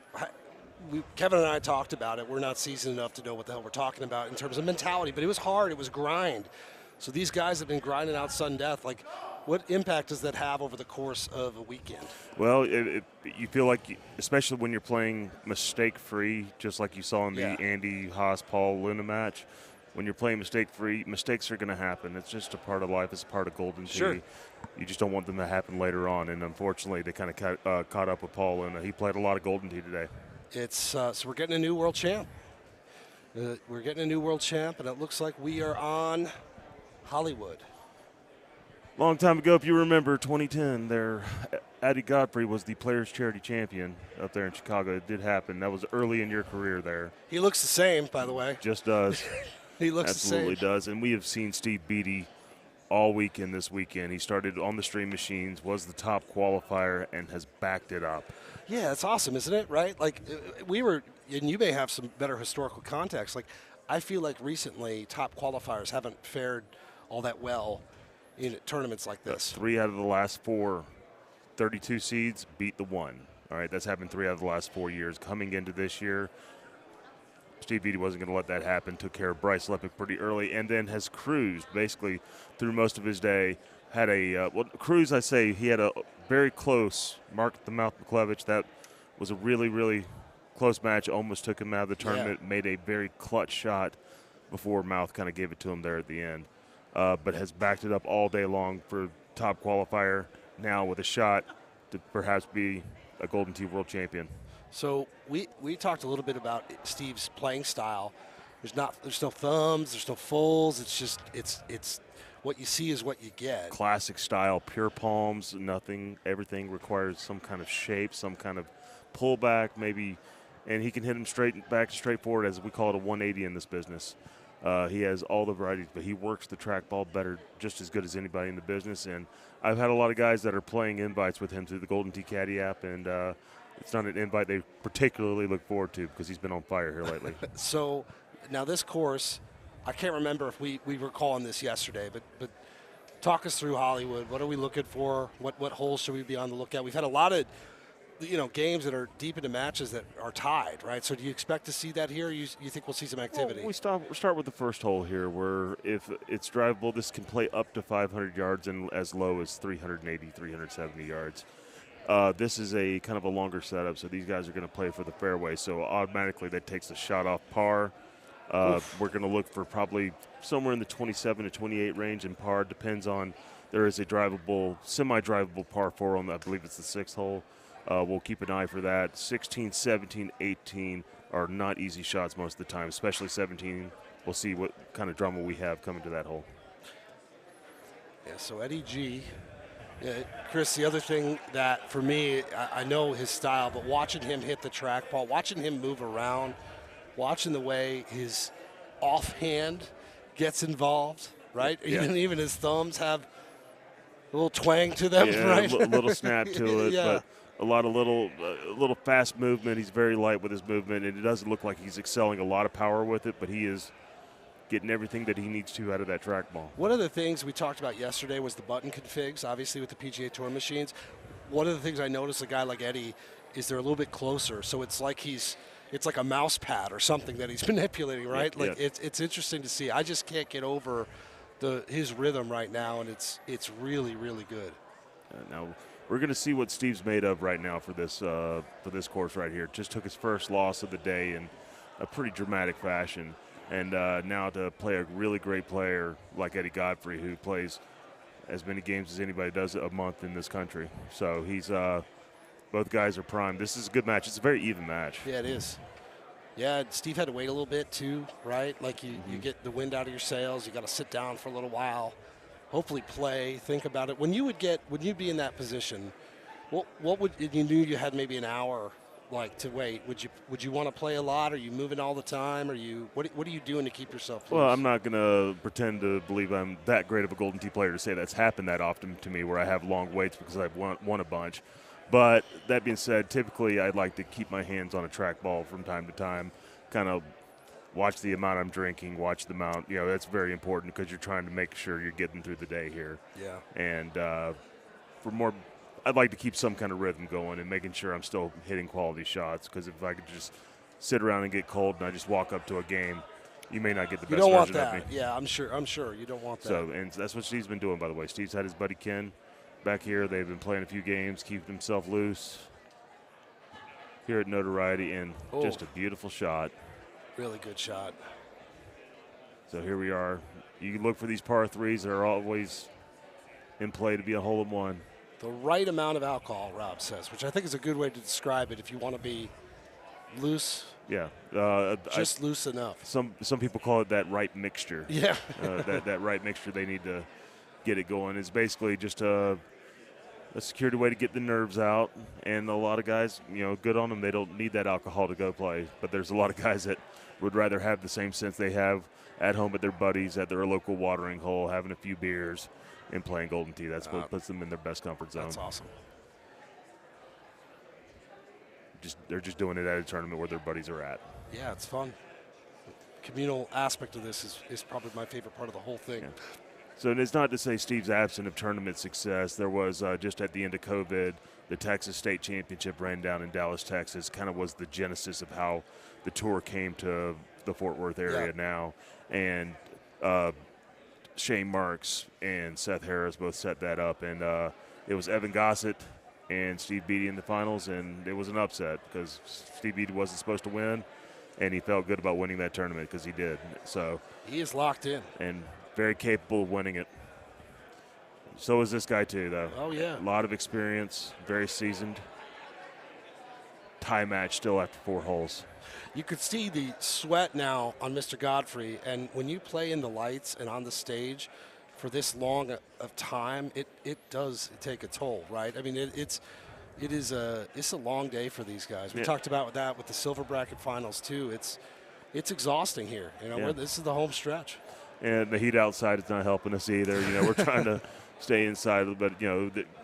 Kevin and I talked about it. We're not seasoned enough to know what the hell we're talking about in terms of mentality, but it was hard. It was grind. So these guys have been grinding out sudden death. Like, what impact does that have over the course of a weekend? Well, you feel like, especially when you're playing mistake-free, just like you saw in the Andy Haas-Paul Luna match, when you're playing mistake-free, mistakes are going to happen. It's just a part of life. It's a part of Golden Tee. Sure. You just don't want them to happen later on, and unfortunately, they kind of caught up with Paul Luna. He played a lot of Golden Tee today. It's so we're getting a new world champ. We're getting a new world champ, and it looks like we are on Hollywood. Long time ago, if you remember, 2010, Eddie Godfrey was the Players' Charity Champion up there in Chicago. It did happen. That was early in your career there. He looks the same, by the way. Just does. He looks Absolutely the same. does. And we have seen Steve Beattie all weekend this weekend. He started on the stream machines, was the top qualifier, and has backed it up. Yeah, that's awesome, isn't it? Right? Like, we were, and you may have some better historical context. Like, I feel like recently top qualifiers haven't fared all that well in tournaments like this. 3 out of the last 4 32 seeds beat the 1. All right, that's happened 3 out of the last 4 years. Coming into this year, Steve Beattie wasn't going to let that happen. Took care of Bryce Lepic pretty early, and then has cruised basically through most of his day. Had a cruise. I say he had a very close Mark the Mouth McClevich. That was a really, really close match. Almost took him out of the tournament. Yeah. Made a very clutch shot before Mouth kind of gave it to him there at the end. But has backed it up all day long for top qualifier now with a shot to perhaps be a Golden Tee World Champion. So we talked a little bit about Steve's playing style. There's no thumbs, there's no fulls. It's just it's what you see is what you get. Classic style, pure palms, nothing. Everything requires some kind of shape, some kind of pullback, maybe, and he can hit them straight back, straight forward, as we call it, a 180 in this business. He has all the varieties, but he works the trackball better, just as good as anybody in the business. And I've had a lot of guys that are playing invites with him through the Golden Tee Caddy app, and it's not an invite they particularly look forward to because he's been on fire here lately. So now this course, I can't remember if we were calling this yesterday, but talk us through Hollywood. What are we looking for? What holes should we be on the lookout? We've had a lot of games that are deep into matches that are tied, right? So do you expect to see that here? Or you think we'll see some activity? Well, we start with the first hole here, where if it's drivable, this can play up to 500 yards and as low as 380, 370 yards. This is a kind of a longer setup, so these guys are going to play for the fairway. So automatically that takes a shot off par. We're going to look for probably somewhere in the 27 to 28 range, and par depends on. There is a drivable, semi-drivable par 4 on, I believe it's the 6th hole. We'll keep an eye for that. 16, 17, 18 are not easy shots most of the time, especially 17. We'll see what kind of drama we have coming to that hole. Yeah, so Eddie G. Chris, the other thing that, for me, I know his style, but watching him hit the trackball, watching him move around, watching the way his offhand gets involed, right? Yeah. Even his thumbs have a little twang to them, right? A little snap to it, yeah. But a lot of little fast movement. He's very light with his movement, and it doesn't look like he's excelling a lot of power with it, but he is getting everything that he needs to out of that trackball. One of the things we talked about yesterday was the button configs, obviously with the PGA Tour machines. One of the things I noticed, a guy like Eddie, is they're a little bit closer, so it's like it's like a mouse pad or something that he's manipulating, right? Yeah, like yeah. It's interesting to see. I just can't get over his rhythm right now, and it's really, really good. Now we're going to see what Steve's made of right now for this course right here. Just took his first loss of the day in a pretty dramatic fashion, and now to play a really great player like Eddie Godfrey, who plays as many games as anybody does a month in this country. So he's both guys are prime. This is a good match. It's a very even match. Yeah, it is. Yeah, Steve had to wait a little bit too, right? Like you get the wind out of your sails. You got to sit down for a little while, hopefully play, think about it. When you'd be in that position, what would you knew you had maybe an hour like to wait? Would you want to play a lot? Are you moving all the time? What are you doing to keep yourself loose? Well, I'm not going to pretend to believe I'm that great of a Golden Tee player to say that's happened that often to me where I have long waits because I've won a bunch. But that being said, typically I'd like to keep my hands on a track ball from time to time, kind of watch the amount I'm drinking, watch the amount. You know, that's very important because you're trying to make sure you're getting through the day here. Yeah. And I'd like to keep some kind of rhythm going and making sure I'm still hitting quality shots because if I could just sit around and get cold and I just walk up to a game, you may not get the best version of me. You don't want that. Yeah, I'm sure you don't want that. So, and that's what Steve's been doing, by the way. Steve's had his buddy Ken back here. They've been playing a few games, keeping himself loose here at Notoriety, and just a beautiful shot. Really good shot. So here we are. You can look for these par threes. They're always in play to be a hole in one. The right amount of alcohol, Rob says, which I think is a good way to describe it if you want to be loose. Yeah. Just loose enough. Some people call it that right mixture. Yeah. that right mixture they need to get it going. It's basically just a security way to get the nerves out. And a lot of guys, good on them. They don't need that alcohol to go play. But there's a lot of guys that would rather have the same sense they have at home at their buddies at their local watering hole, having a few beers and playing Golden Tee. That's what puts them in their best comfort zone. That's awesome. They're just doing it at a tournament where their buddies are at. Yeah, it's fun. The communal aspect of this is probably my favorite part of the whole thing. Yeah. So it's not to say Steve's absent of tournament success. There was just at the end of COVID, the Texas State Championship ran down in Dallas, Texas, kind of was the genesis of how the tour came to the Fort Worth area now. And Shane Marks and Seth Harris both set that up. And it was Evan Gossett and Steve Beatty in the finals, and it was an upset because Steve Beatty wasn't supposed to win, and he felt good about winning that tournament because he did. So he is locked in. And very capable of winning it. So is this guy too, though. Oh, yeah. A lot of experience, very seasoned. Tie match still after 4 holes. You could see the sweat now on Mr. Godfrey, and when you play in the lights and on the stage for this long of time, it does take a toll, right? I mean, it's a long day for these guys. We talked about that with the silver bracket finals too. It's exhausting here. This is the home stretch. And the heat outside is not helping us either. We're trying to stay inside, but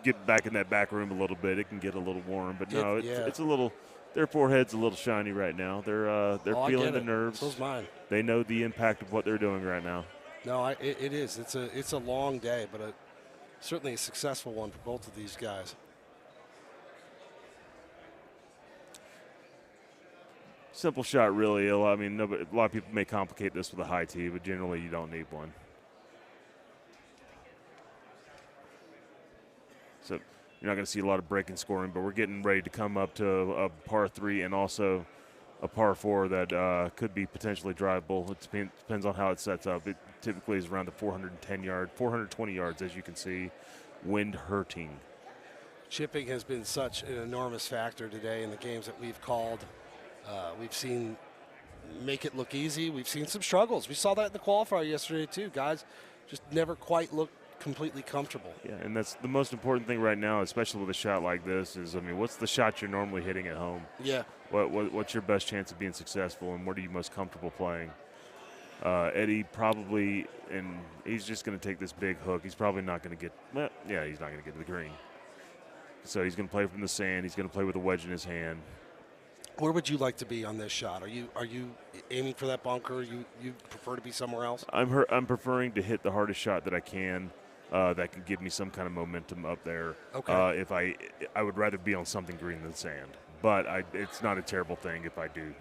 get back in that back room a little bit. It can get a little warm, but no, it's a little. Their forehead's a little shiny right now. They're feeling the nerves. So's mine. They know the impact of what they're doing right now. No, it is. It's a long day, but certainly a successful one for both of these guys. Simple shot, really. A lot of people may complicate this with a high tee, but generally you don't need one. So you're not going to see a lot of breaking scoring, but we're getting ready to come up to a par 3 and also a par 4 that could be potentially drivable. It depends on how it sets up. It typically is around the 420 yards, as you can see, wind hurting. Chipping has been such an enormous factor today in the games that we've called. We've seen make it look easy. We've seen some struggles. We saw that in the qualifier yesterday too. Guys just never quite looked completely comfortable. Yeah, and that's the most important thing right now, especially with a shot like this, is, what's the shot you're normally hitting at home? Yeah. What's your best chance of being successful, and what are you most comfortable playing? Eddie probably, and he's just going to take this big hook. He's probably not going to get, he's not going to get to the green. So he's going to play from the sand. He's going to play with a wedge in his hand. Where would you like to be on this shot? Are you aiming for that bunker? You prefer to be somewhere else? I'm preferring to hit the hardest shot that I can. That can give me some kind of momentum up there. Okay. If I would rather be on something green than sand, but it's not a terrible thing if I do.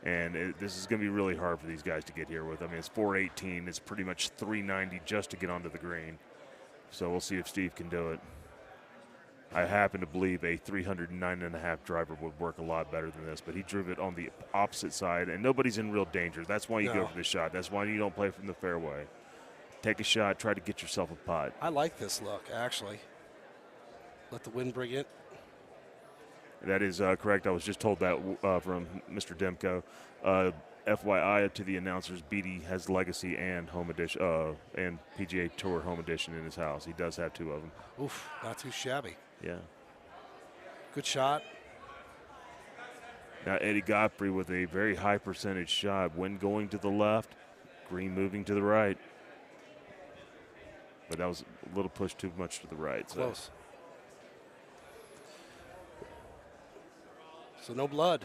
And this is going to be really hard for these guys to get here with. It's 418. It's pretty much 390 just to get onto the green. So we'll see if Steve can do it. I happen to believe a 309.5 driver would work a lot better than this, but he drew it on the opposite side, and nobody's in real danger. That's why you go for the shot. That's why you don't play from the fairway. Take a shot, try to get yourself a putt. I like this look, actually. Let the wind bring it. That is correct. I was just told that from Mr. Demko. FYI to the announcers, BD has Legacy and Home Edition and PGA Tour Home Edition in his house. He does have 2 of them. Oof, not too shabby. Yeah. Good shot. Now Eddie Godfrey with a very high percentage shot. Wind going to the left, green moving to the right. But that was a little push too much to the right. Close. So no blood.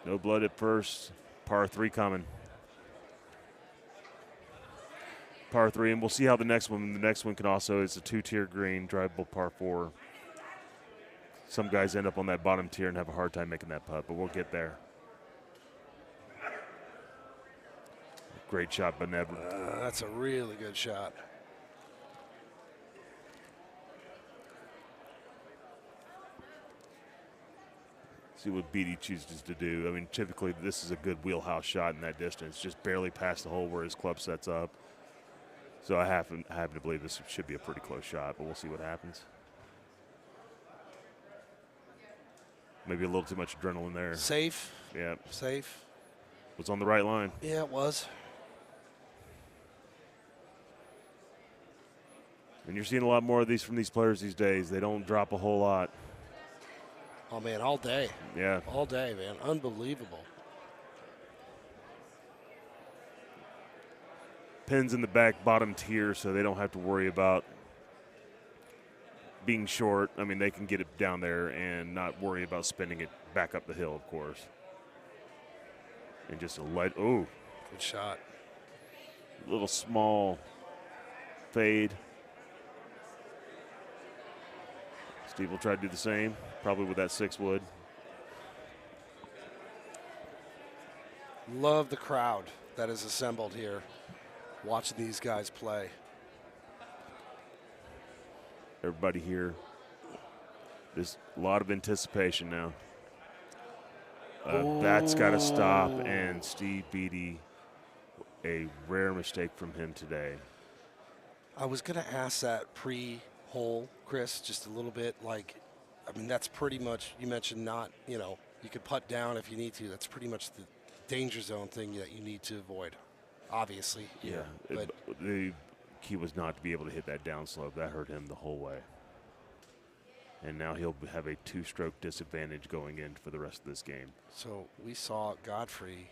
No blood at first. Par 3 coming. Par 3, and we'll see how the next one can also, it's a 2-tier green, drivable par 4. Some guys end up on that bottom tier and have a hard time making that putt, but we'll get there. Great shot by Ned. That's a really good shot. See what BD chooses to do. I mean, typically this is a good wheelhouse shot in that distance, just barely past the hole where his club sets up. So I happen to believe this should be a pretty close shot, but we'll see what happens. Maybe a little too much adrenaline there. Safe. Yeah. Safe. Was on the right line. Yeah, it was. And you're seeing a lot more of these from these players these days. They don't drop a whole lot. Oh, man, all day. Yeah. All day, man. Unbelievable. Pins in the back bottom tier, so they don't have to worry about being short. I mean, they can get it down there and not worry about spinning it back up the hill, of course. And just a light, oh. Good shot. Little small fade. Steve will try to do the same, probably with that 6-wood. Love the crowd that is assembled here watching these guys play. Everybody here. There's a lot of anticipation now. That's got to stop, and Steve Beatty, a rare mistake from him today. I was going to ask that pre-hole, Chris, just a little bit. Like, I mean, that's pretty much, you mentioned not, you know, you could putt down if you need to. That's pretty much the danger zone thing that you need to avoid, obviously. Yeah, but the key was not to be able to hit that downslope. That hurt him the whole way. And now he'll have a 2-stroke disadvantage going in for the rest of this game. So we saw Godfrey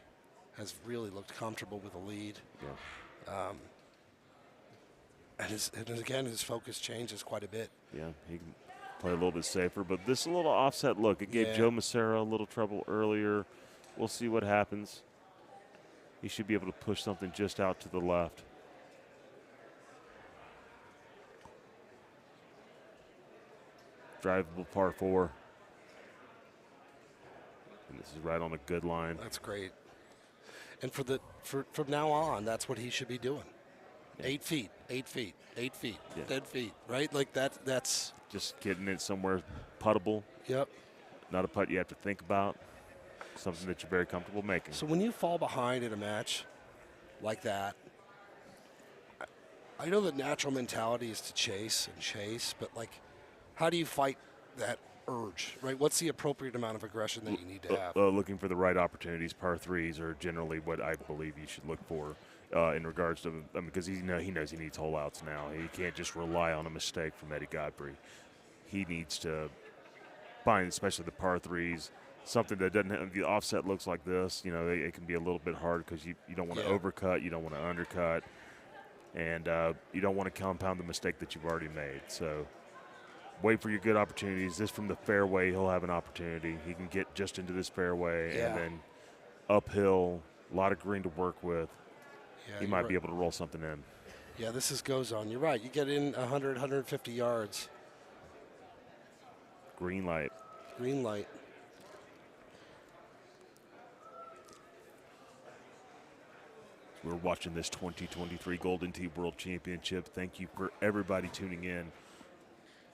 has really looked comfortable with the lead. Yeah. And again, his focus changes quite a bit. Yeah, he can play a little bit safer. But this little offset look, it gave Joe Massera a little trouble earlier. We'll see what happens. He should be able to push something just out to the left. Drivable par 4. And this is right on a good line. That's great. And from now on, that's what he should be doing. Yeah. 8 feet, 8 feet, 8 feet, 10 feet, right? Like that's just getting it somewhere puttable. Yep. Not a putt you have to think about. Something that you're very comfortable making. So when you fall behind in a match like that, I know the natural mentality is to chase, but like, how do you fight that urge, right? What's the appropriate amount of aggression that you need to have? Looking for the right opportunities. Par 3s are generally what I believe you should look for in regards to, I mean, because he knows he needs hole outs now. He can't just rely on a mistake from Eddie Godfrey. He needs to find, especially the par 3s, something that doesn't have the offset looks like this. You know, it can be a little bit hard because you don't want to overcut, you don't want to undercut, and you don't want to compound the mistake that you've already made. So wait for your good opportunities. This from the fairway, he'll have an opportunity. He can get just into this fairway and then uphill, a lot of green to work with. Yeah, he might be able to roll something in. Yeah, this goes on. You're right. You get in 100, 150 yards. Green light. Green light. We're watching this 2023 Golden Tee World Championship. Thank you for everybody tuning in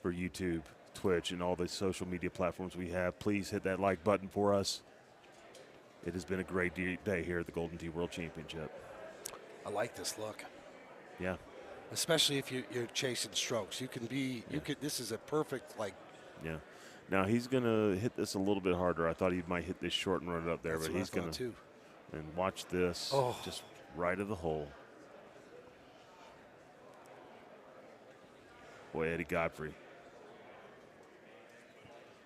for YouTube, Twitch, and all the social media platforms we have. Please hit that like button for us. It has been a great day here at the Golden Tee World Championship. I like this look. Yeah. especially if you're chasing strokes. You can be. You could. This is a perfect like. Yeah. Now he's gonna hit this a little bit harder. I thought he might hit this short and run it up there, That's but what he's I thought gonna. too. And watch this. Oh. Just right of the hole. Boy, Eddie Godfrey.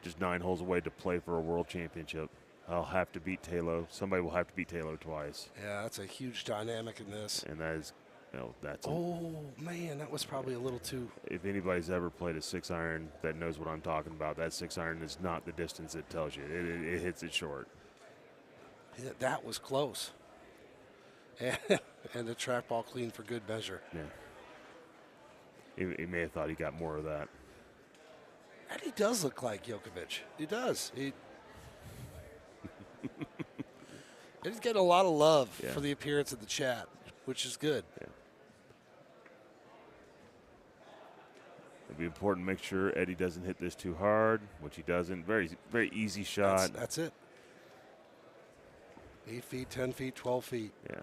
Just 9 holes away to play for a world championship. I'll have to beat Taylor. Somebody will have to beat Taylor twice. Yeah, that's a huge dynamic in this. And that is, that's. Oh man, that was probably a little too. If anybody's ever played a 6-iron that knows what I'm talking about, that 6-iron is not the distance it tells you. It hits it short. Yeah, that was close. And the trackball clean for good measure. Yeah. He may have thought he got more of that. And he does look like Djokovic. He does. He's getting a lot of love for the appearance in the chat, which is good. Yeah. It'd be important to make sure Eddie doesn't hit this too hard, which he doesn't. Very, very easy shot. That's it. 8 feet, 10 feet, 12 feet. Yeah.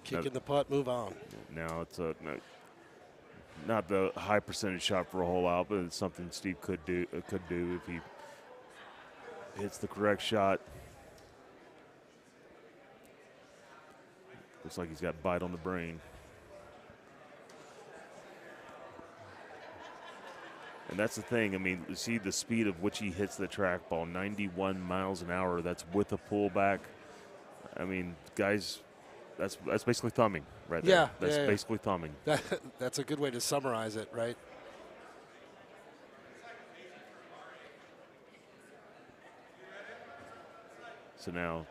Kicking the putt, move on. Now it's not the high percentage shot for a hole out, but it's something Steve could do if he hits the correct shot. Looks like he's got bite on the brain. And that's the thing. I mean, you see the speed of which he hits the trackball, 91 miles an hour. That's with a pullback. I mean, guys, that's basically thumbing right there. That's basically thumbing. That's a good way to summarize it, right? So now,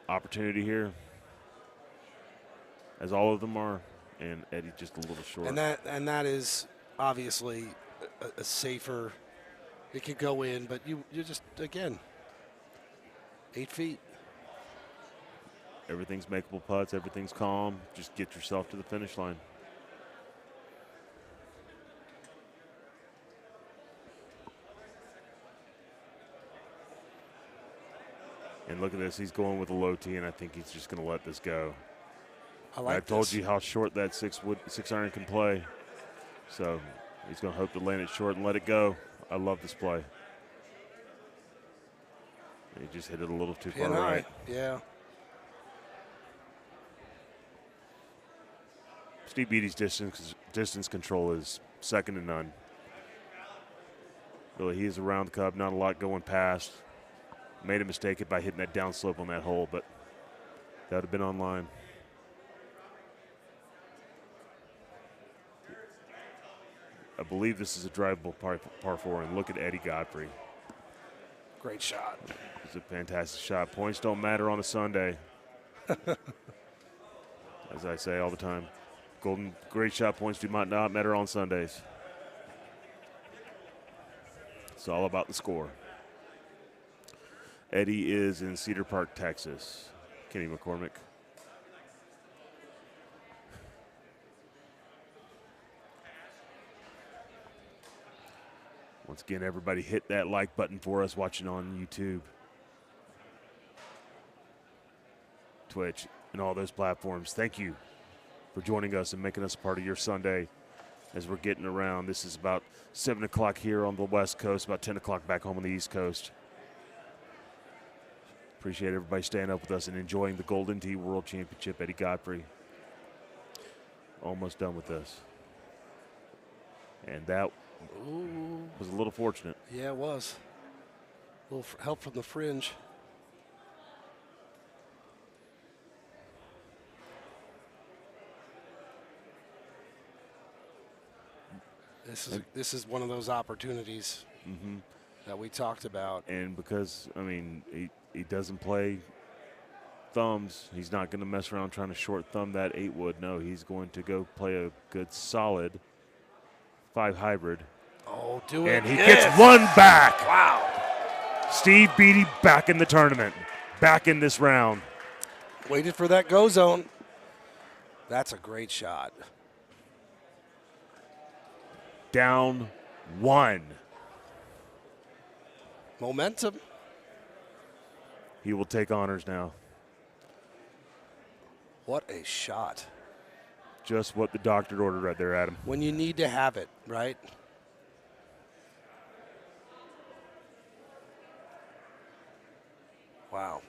opportunity here, as all of them are, and Eddie just a little short. And that is obviously a safer. It could go in, but you just again 8 feet. Everything's makeable putts. Everything's calm. Just get yourself to the finish line. And look at this. He's going with a low tee, and I think he's just going to let this go. I told you how short that 6-iron can play. So he's going to hope to land it short and let it go. I love this play. He just hit it a little too far right. Yeah. Steve Beatty's distance control is second to none. Really, he is around the cup, not a lot going past. Made a mistake by hitting that downslope on that hole, but that would have been on line. I believe this is a drivable par 4, and look at Eddie Godfrey. Great shot. It's a fantastic shot. Points don't matter on a Sunday. As I say all the time, great shot points do not matter on Sundays. It's all about the score. Eddie is in Cedar Park, Texas. Kenny McCormick. Once again, everybody hit that like button for us watching on YouTube, Twitch, and all those platforms. Thank you for joining us and making us part of your Sunday as we're getting around. This is about 7 o'clock here on the West Coast, about 10 o'clock back home on the East Coast. Appreciate everybody staying up with us and enjoying the Golden Tee World Championship. Eddie Godfrey almost done with this. And that was a little fortunate. Yeah, it was. A little help from the fringe. This is one of those opportunities that we talked about. And because, I mean, he doesn't play thumbs, he's not going to mess around trying to short thumb that 8-wood. No, he's going to go play a good solid 5 hybrid. Oh, do it. And he gets one back. Wow. Steve Beatty back in the tournament, back in this round. Waited for that go zone. That's a great shot. Down 1. Momentum. He will take honors now. What a shot. just what the doctor ordered right there, Adam. When you need to have it, right? Wow.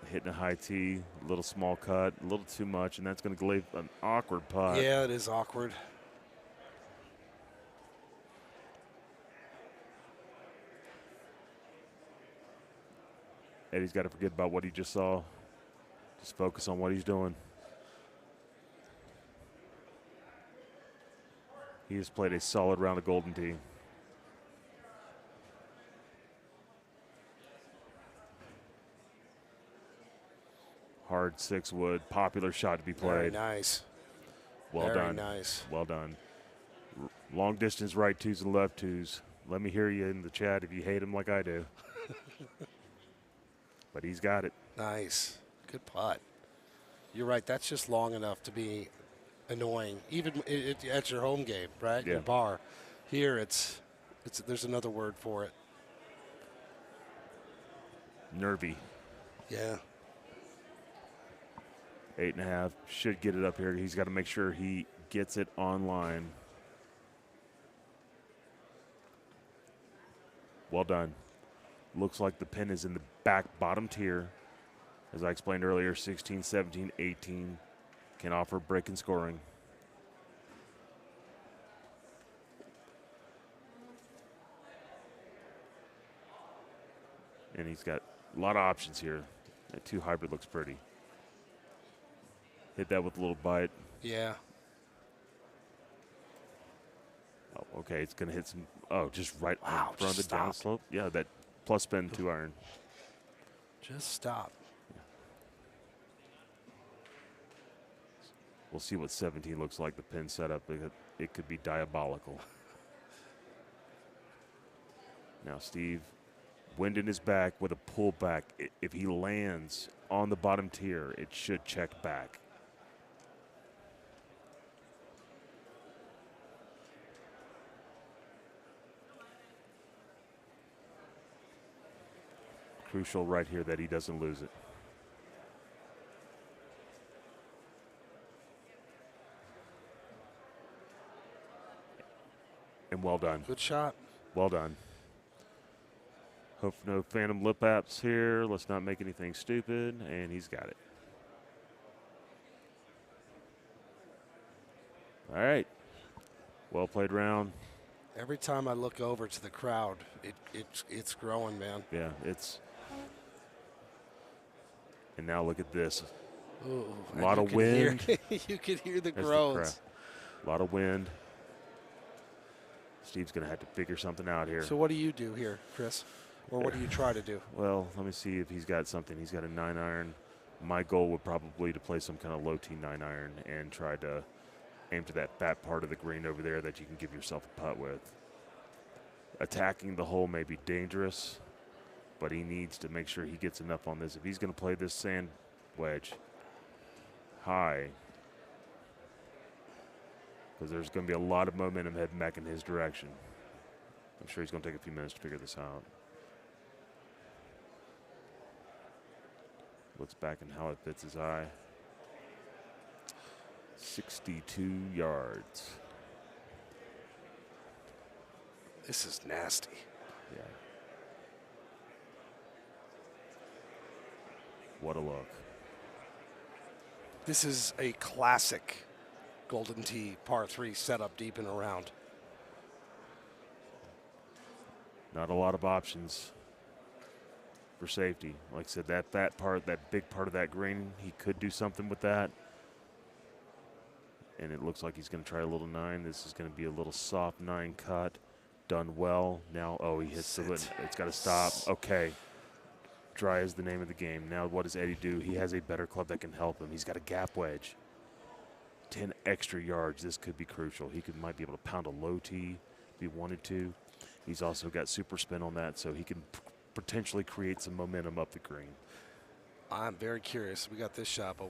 Hitting a high tee, a little small cut, a little too much, and that's going to leave an awkward putt. Yeah, it is awkward. Eddie's got to forget about what he just saw. Just focus on what he's doing. He has played a solid round of Golden Tee. Hard 6-wood, popular shot to be played. Very nice. Well Very done. nice. Well done. Long distance right twos and left twos. Let me hear you in the chat if you hate him like I do. But he's got it. Nice. Good putt. You're right. That's just long enough to be annoying, even at your home game, right? Yeah. Your bar. Here, it's there's another word for it. Nervy. Yeah. 8.5. Should get it up here. He's got to make sure he gets it online. Well done. Looks like the pin is in the back bottom tier. As I explained earlier, 16, 17, 18 can offer break and scoring. And he's got a lot of options here. That 2 hybrid looks pretty. Hit that with a little bite. Yeah. Oh, okay, it's going to hit some. Oh, just right in front of the stop. down slope. Yeah, that plus spin 2 iron. Just stop. We'll see what 17 looks like. The pin setup. It could be diabolical. Now, Steve, wind in his back with a pullback. If he lands on the bottom tier, it should check back. Crucial right here that he doesn't lose it. And well done. Good shot. Well done. Hope no phantom lip apps here. Let's not make anything stupid. And he's got it. All right. Well played round. Every time I look over to the crowd, it's growing, man. Yeah, it's. And now look at this. Ooh, A lot of wind. You could hear the There's groans. A lot of wind. Steve's going to have to figure something out here. So what do you do here, Chris? Or what do you try to do? Well, let me see if he's got something. He's got a 9-iron. My goal would probably to play some kind of low T 9-iron and try to aim to that fat part of the green over there that you can give yourself a putt with. Attacking the hole may be dangerous, but he needs to make sure he gets enough on this. If he's going to play this sand wedge high, because there's going to be a lot of momentum heading back in his direction. I'm sure he's going to take a few minutes to figure this out. Looks back and how it fits his eye. 62 yards. This is nasty. Yeah. What a look. This is a classic Golden Tee par 3 setup deep and around. Not a lot of options for safety. Like I said, that fat part, that big part of that green, he could do something with that. And it looks like he's going to try a little 9. This is going to be a little soft 9 cut. Done well. Now, oh, he hits the lid. It's got to stop. Okay. Dry is the name of the game. Now what does Eddie do? He has a better club that can help him. He's got a gap wedge. 10 extra yards. This could be crucial. He might be able to pound a low tee if he wanted to. He's also got super spin on that, so he can potentially create some momentum up the green. I'm very curious. We got this shot, but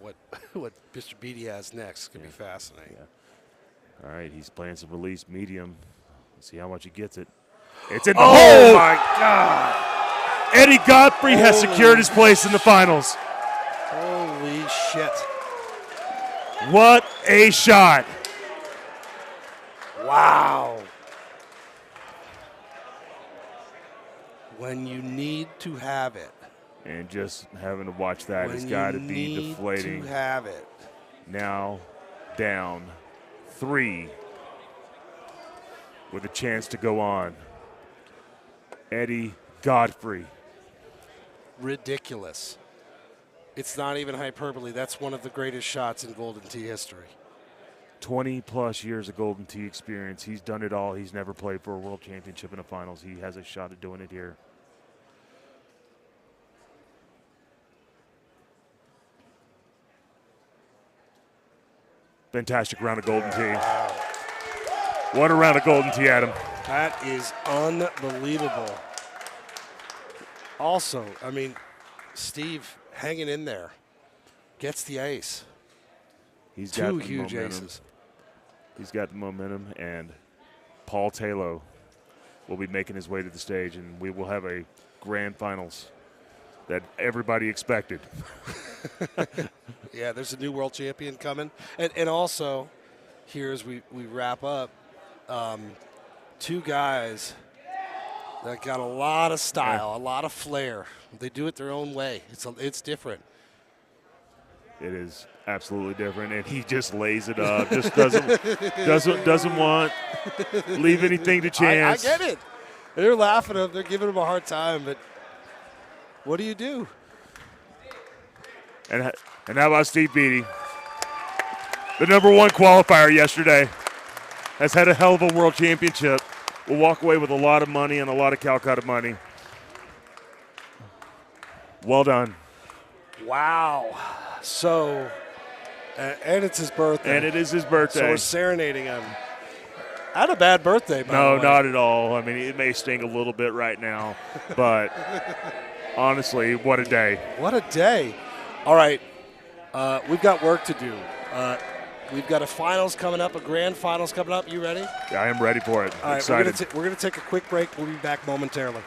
what Mr. Beatty has next could be fascinating. Yeah. All right, he's playing some release medium. Let's see how much he gets it. It's in the hole. My God. Eddie Godfrey has secured his place in the finals. Holy shit. What a shot. Wow. When you need to have it. And just having to watch that has When got to you be need deflating. to have it. Now down 3 with a chance to go on. Eddie Godfrey. Ridiculous. It's not even hyperbole. That's one of the greatest shots in Golden Tee history. 20-plus years of Golden Tee experience. He's done it all. He's never played for a world championship in the finals. He has a shot at doing it here. Fantastic round of Golden Tee. What a round of Golden Tee, Adam. That is unbelievable. Also, I mean, Steve hanging in there. Gets the ace. He's Two got the huge momentum. aces. He's got the momentum, and Paul Taylor will be making his way to the stage, and we will have a grand finals that everybody expected. Yeah, there's a new world champion coming. And also, here as we wrap up, 2 guys that got a lot of style, a lot of flair. They do it their own way. It's different. It is absolutely different, and he just lays it up. Just doesn't want leave anything to chance. I get it. They're laughing at him. They're giving him a hard time, but what do you do? And how about Steve Beattie? The #1 qualifier yesterday has had a hell of a world championship. Will walk away with a lot of money and a lot of Calcutta money. Well done. Wow. So, and it's his birthday. And it is his birthday. So we're serenading him. Had a bad birthday, by No, the way. not at all. I mean, it may sting a little bit right now, but honestly, what a day. What a day. All right. We've got work to do. We've got a finals coming up, a grand finals coming up. You ready? I am ready for it. All right, Excited. we're gonna take a quick break. We'll be back momentarily.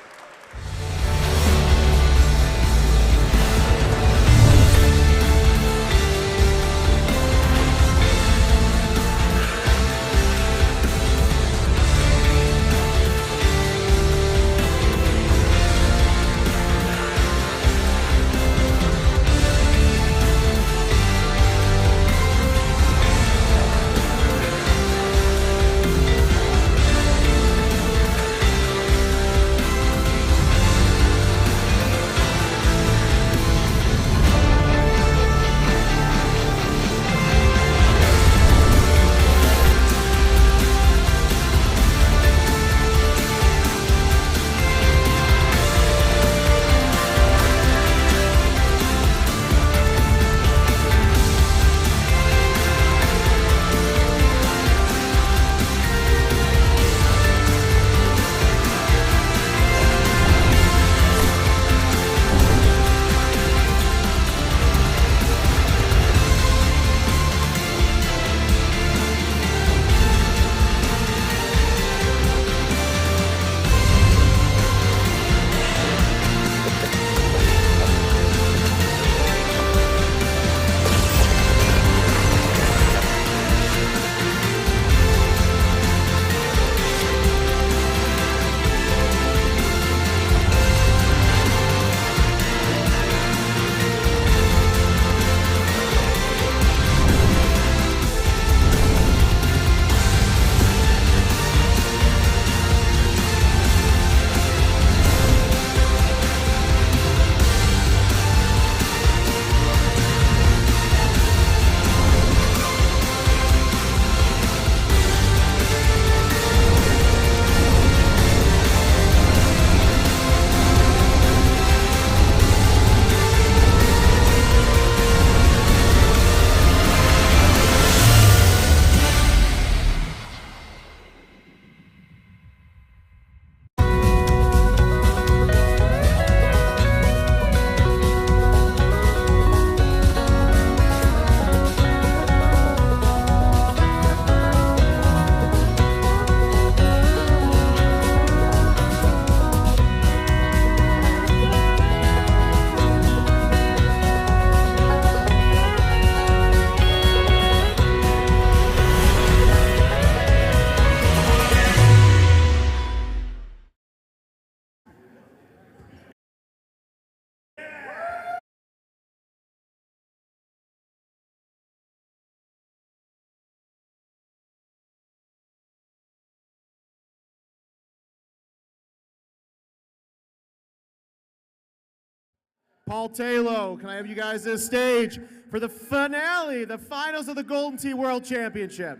Paul Taylor, can I have you guys to the stage for the finale, the finals of the Golden Tee World Championship?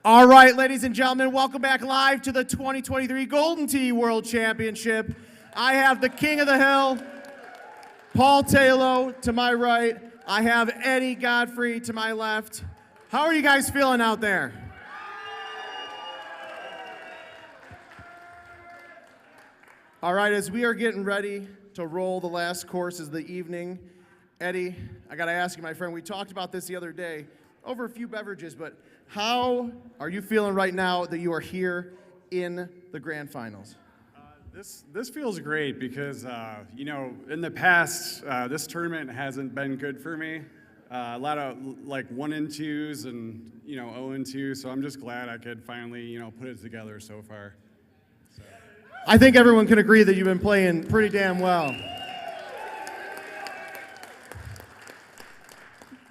All right, ladies and gentlemen, welcome back live to the 2023 Golden Tee World Championship. I have the King of the Hill, Paul Taylor, to my right. I have Eddie Godfrey to my left. How are you guys feeling out there? All right, as we are getting ready to roll the last courses of the evening, Eddie, I got to ask you, my friend, we talked about this the other day over a few beverages, but how are you feeling right now that you are here in the grand finals? This feels great because, you know, in the past, this tournament hasn't been good for me. A lot of like 1 and 2s and, you know, 0 and 2. So I'm just glad I could finally, you know, put it together so far. I think everyone can agree that you've been playing pretty damn well.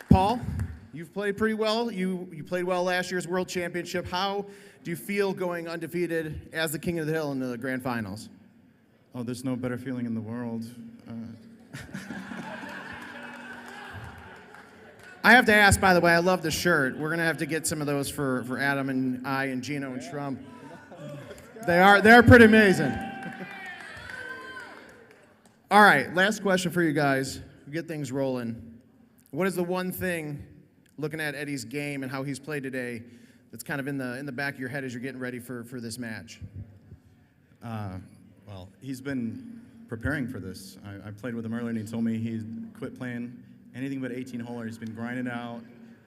Paul, you've played pretty well. You played well last year's World Championship. How do you feel going undefeated as the King of the Hill in the grand finals? Oh, there's no better feeling in the world. I have to ask, by the way, I love the shirt. We're going to have to get some of those for Adam and I and Gino and Trump. They're pretty amazing. All right, last question for you guys. We get things rolling. What is the one thing, looking at Eddie's game and how he's played today, that's kind of in the back of your head as you're getting ready for this match? Well, he's been preparing for this. I played with him earlier, and he told me he quit playing anything but 18-holer. He's been grinding out,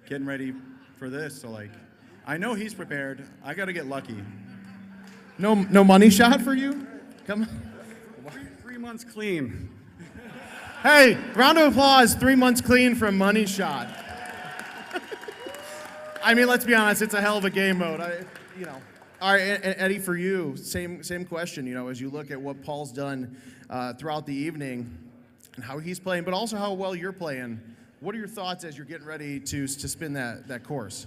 getting ready for this. So, like, I know he's prepared. I got to get lucky. No money shot for you? Come on. 3 months clean. Hey, round of applause, 3 months clean from money shot. I mean, let's be honest, it's a hell of a game mode. All right, Eddie, for you, same question. You know, as you look at what Paul's done throughout the evening and how he's playing, but also how well you're playing, what are your thoughts as you're getting ready to spin that course?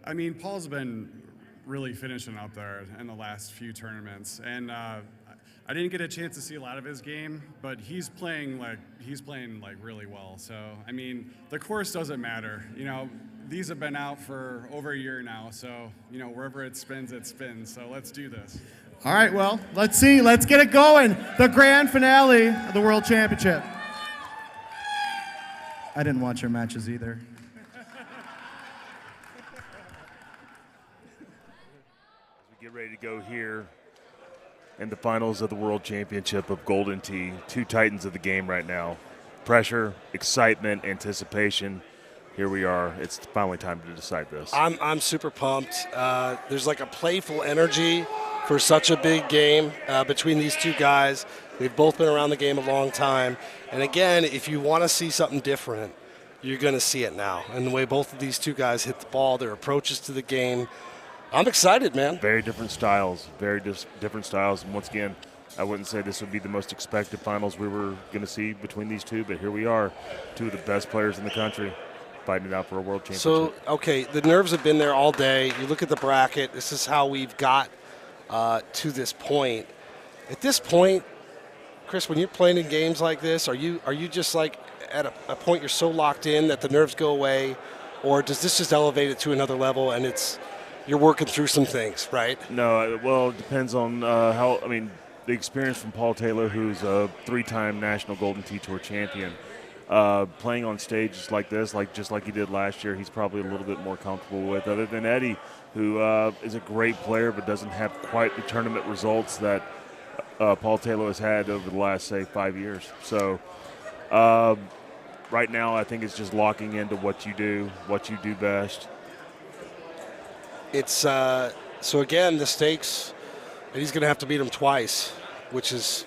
I mean, Paul's been really finishing up there in the last few tournaments, and I didn't get a chance to see a lot of his game, but he's playing like really well. So I mean, the course doesn't matter. You know, these have been out for over a year now, so you know, wherever it spins, it spins. So let's do this. All right, well, let's see. Let's get it going. The grand finale of the World Championship. I didn't watch your matches either. Get ready to go here in the finals of the World Championship of Golden Tee. Two titans of the game right now. Pressure, excitement, anticipation. Here we are. It's finally time to decide this. I'm super pumped. There's like a playful energy for such a big game between these two guys. They've both been around the game a long time. And again, if you want to see something different, you're going to see it now. And the way both of these two guys hit the ball, their approaches to the game, I'm excited, man. Very different styles, different styles. And once again, I wouldn't say this would be the most expected finals we were going to see between these two, but here we are, two of the best players in the country fighting it out for a world championship. So, okay, the nerves have been there all day. You look at the bracket. This is how we've got to this point. At this point, Chris, when you're playing in games like this, are you just like at a point you're so locked in that the nerves go away, or does this just elevate it to another level and you're working through some things, right? No, well, it depends on the experience from Paul Taylor, who's a 3-time National Golden Tee Tour champion. Playing on stages like this, just like he did last year, he's probably a little bit more comfortable with. Other than Eddie, who is a great player but doesn't have quite the tournament results that Paul Taylor has had over the last, say, 5 years. So right now, I think it's just locking into what you do best. It's so again, the stakes. He's going to have to beat him twice, which is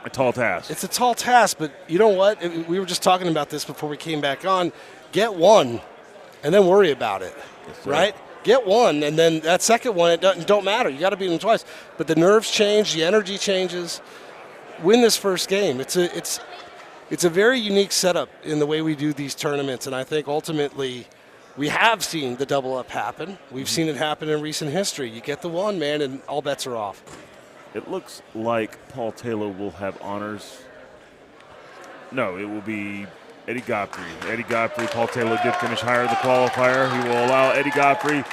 a tall task. It's a tall task, but you know what? We were just talking about this before we came back on. Get one, and then worry about it, right? Get one, and then that second one, it don't matter. You got to beat him twice. But the nerves change, the energy changes. Win this first game. It's a very unique setup in the way we do these tournaments, and I think ultimately we have seen the double up happen. We've seen it happen in recent history. You get the one, man, and all bets are off. It looks like Paul Taylor will have honors. No, it will be Eddie Godfrey. Eddie Godfrey, Paul Taylor did finish higher in the qualifier. He will allow Eddie Godfrey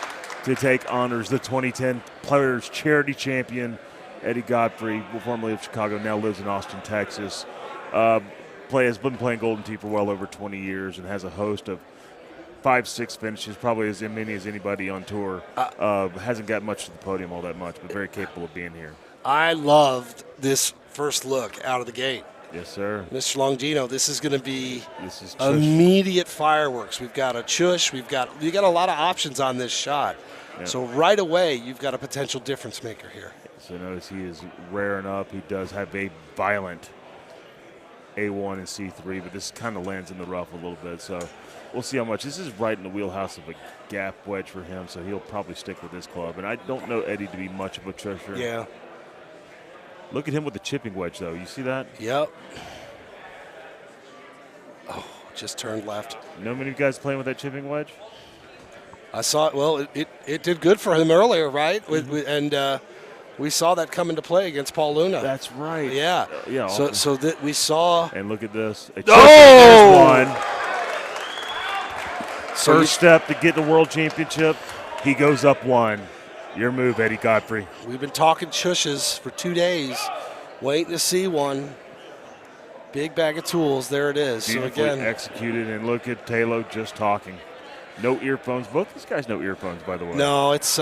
to take honors. The 2010 Players Charity Champion, Eddie Godfrey, formerly of Chicago, now lives in Austin, Texas. Has been playing Golden Tee for well over 20 years and has a host of 5-6 finishes, probably as many as anybody on tour. Hasn't got much to the podium all that much, but very capable of being here. I loved this first look out of the gate. Yes, sir. Mr. Longino, this is going to be immediate fireworks. We've got a chush. You got a lot of options on this shot. Yeah. So right away, you've got a potential difference maker here. So notice he is raring up. He does have a violent A1 and C3, but this kind of lands in the rough a little bit. So we'll see how much. This is right in the wheelhouse of a gap wedge for him, so he'll probably stick with this club. And I don't know Eddie to be much of a treasure. Yeah. Look at him with the chipping wedge, though. You see that? Yep. Oh, just turned left. You know many guys playing with that chipping wedge? I saw it. Well, it did good for him earlier, right? And we saw that come into play against Paul Luna. That's right. Yeah. Yeah. So that we saw. And look at this. Oh! First step to get the World Championship. He goes up one. Your move, Eddie Godfrey. We've been talking chushes for 2 days, waiting to see one. Big bag of tools. There it is. So again, executed, and look at Taylor just talking. No earphones. Both these guys no earphones, by the way. No, it's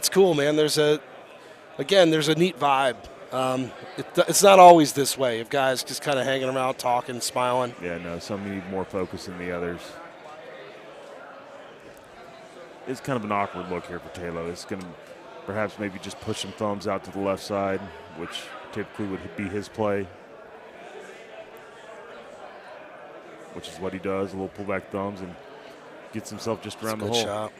cool, man. There's a neat vibe. It's not always this way of guys just kind of hanging around, talking, smiling. Yeah, no, some need more focus than the others. It's kind of an awkward look here for Taylor. It's going to perhaps maybe just push some thumbs out to the left side, which typically would be his play, which is what he does, a little pullback thumbs, and gets himself just around the hole. Good shot.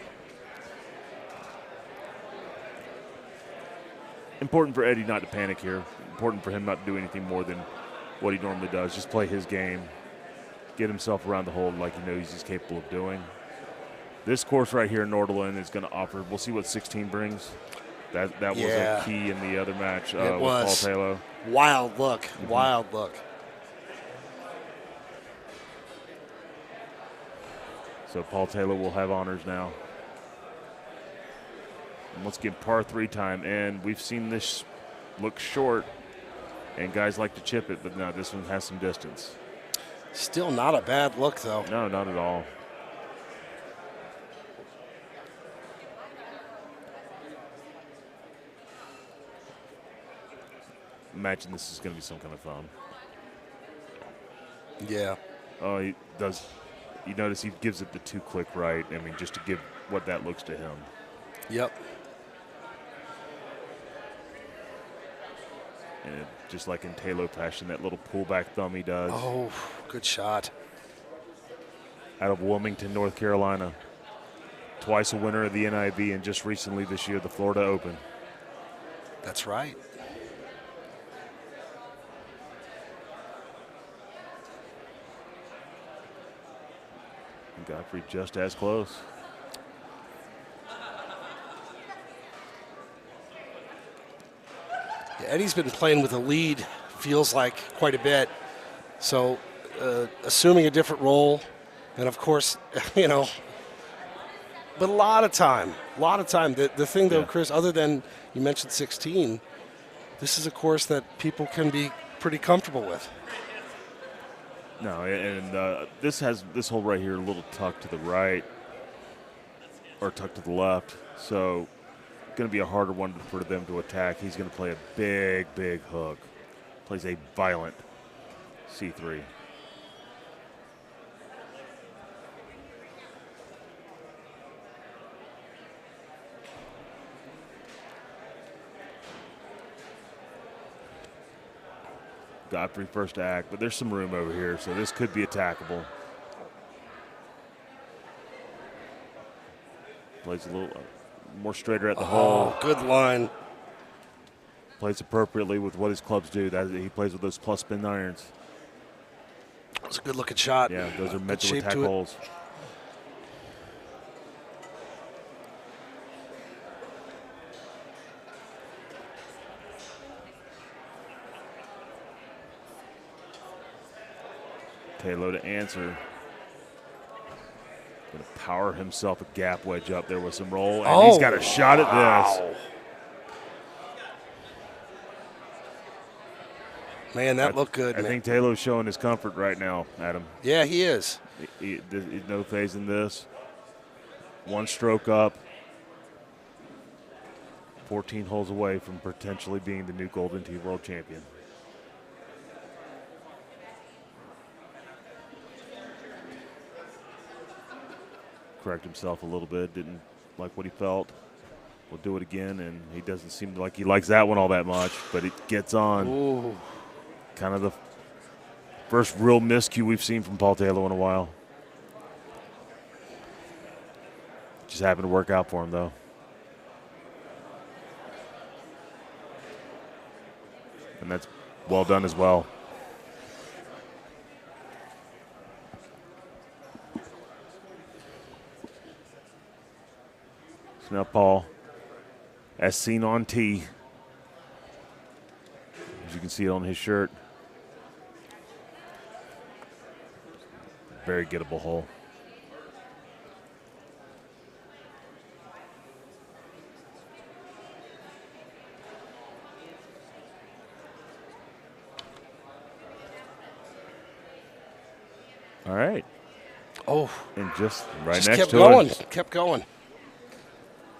Important for Eddie not to panic here. Important for him not to do anything more than what he normally does. Just play his game, get himself around the hole like he knows he's capable of doing. This course right here in Nordland is going to offer. We'll see what 16 brings. That was a key in the other match with Paul Taylor. Wild look. Wild look. So Paul Taylor will have honors now. And let's get par 3 time. And we've seen this look short, and guys like to chip it, but no, this one has some distance. Still not a bad look, though. No, not at all. Imagine this is going to be some kind of fun. Yeah. Oh, he does. You notice he gives it the 2-click right. I mean, just to give what that looks to him. Yep. And just like in Taylor fashion, that little pullback thumb he does. Oh, good shot. Out of Wilmington, North Carolina. Twice a winner of the NIV, and just recently this year, the Florida Open. That's right. And Godfrey just as close. Yeah, Eddie's been playing with a lead, feels like, quite a bit. So assuming a different role, and of course, you know, but a lot of time. The thing, though, Chris, other than you mentioned 16, this is a course that people can be pretty comfortable with. No, and this hole right here a little tucked to the right or tucked to the left, so going to be a harder one for them to attack. He's going to play a big hook. Plays a violent C3. Godfrey first act, but there's some room over here, so this could be attackable. Plays a little more straighter at the hole. Good line. Plays appropriately with what his clubs do. He plays with those plus spin irons. That's a good looking shot. Yeah, those are meant Good to shape attack to it. holes. Taylor to answer. Going to power himself a gap wedge up there with some roll. And he's got a shot at this. Man, that looked good. I think Taylor's showing his comfort right now, Adam. Yeah, he is. He's no phase in this. One stroke up. 14 holes away from potentially being the new Golden Tee World Champion. Correct himself a little bit, didn't like what he felt. We'll do it again, and he doesn't seem like he likes that one all that much, but it gets on. Ooh. Kind of the first real miscue we've seen from Paul Taylor in a while. Just happened to work out for him, though. And that's well done as well. Now Paul, as seen on tee, as you can see it on his shirt, very gettable hole. All right. Oh. And just right Just next kept to going. it. Kept going.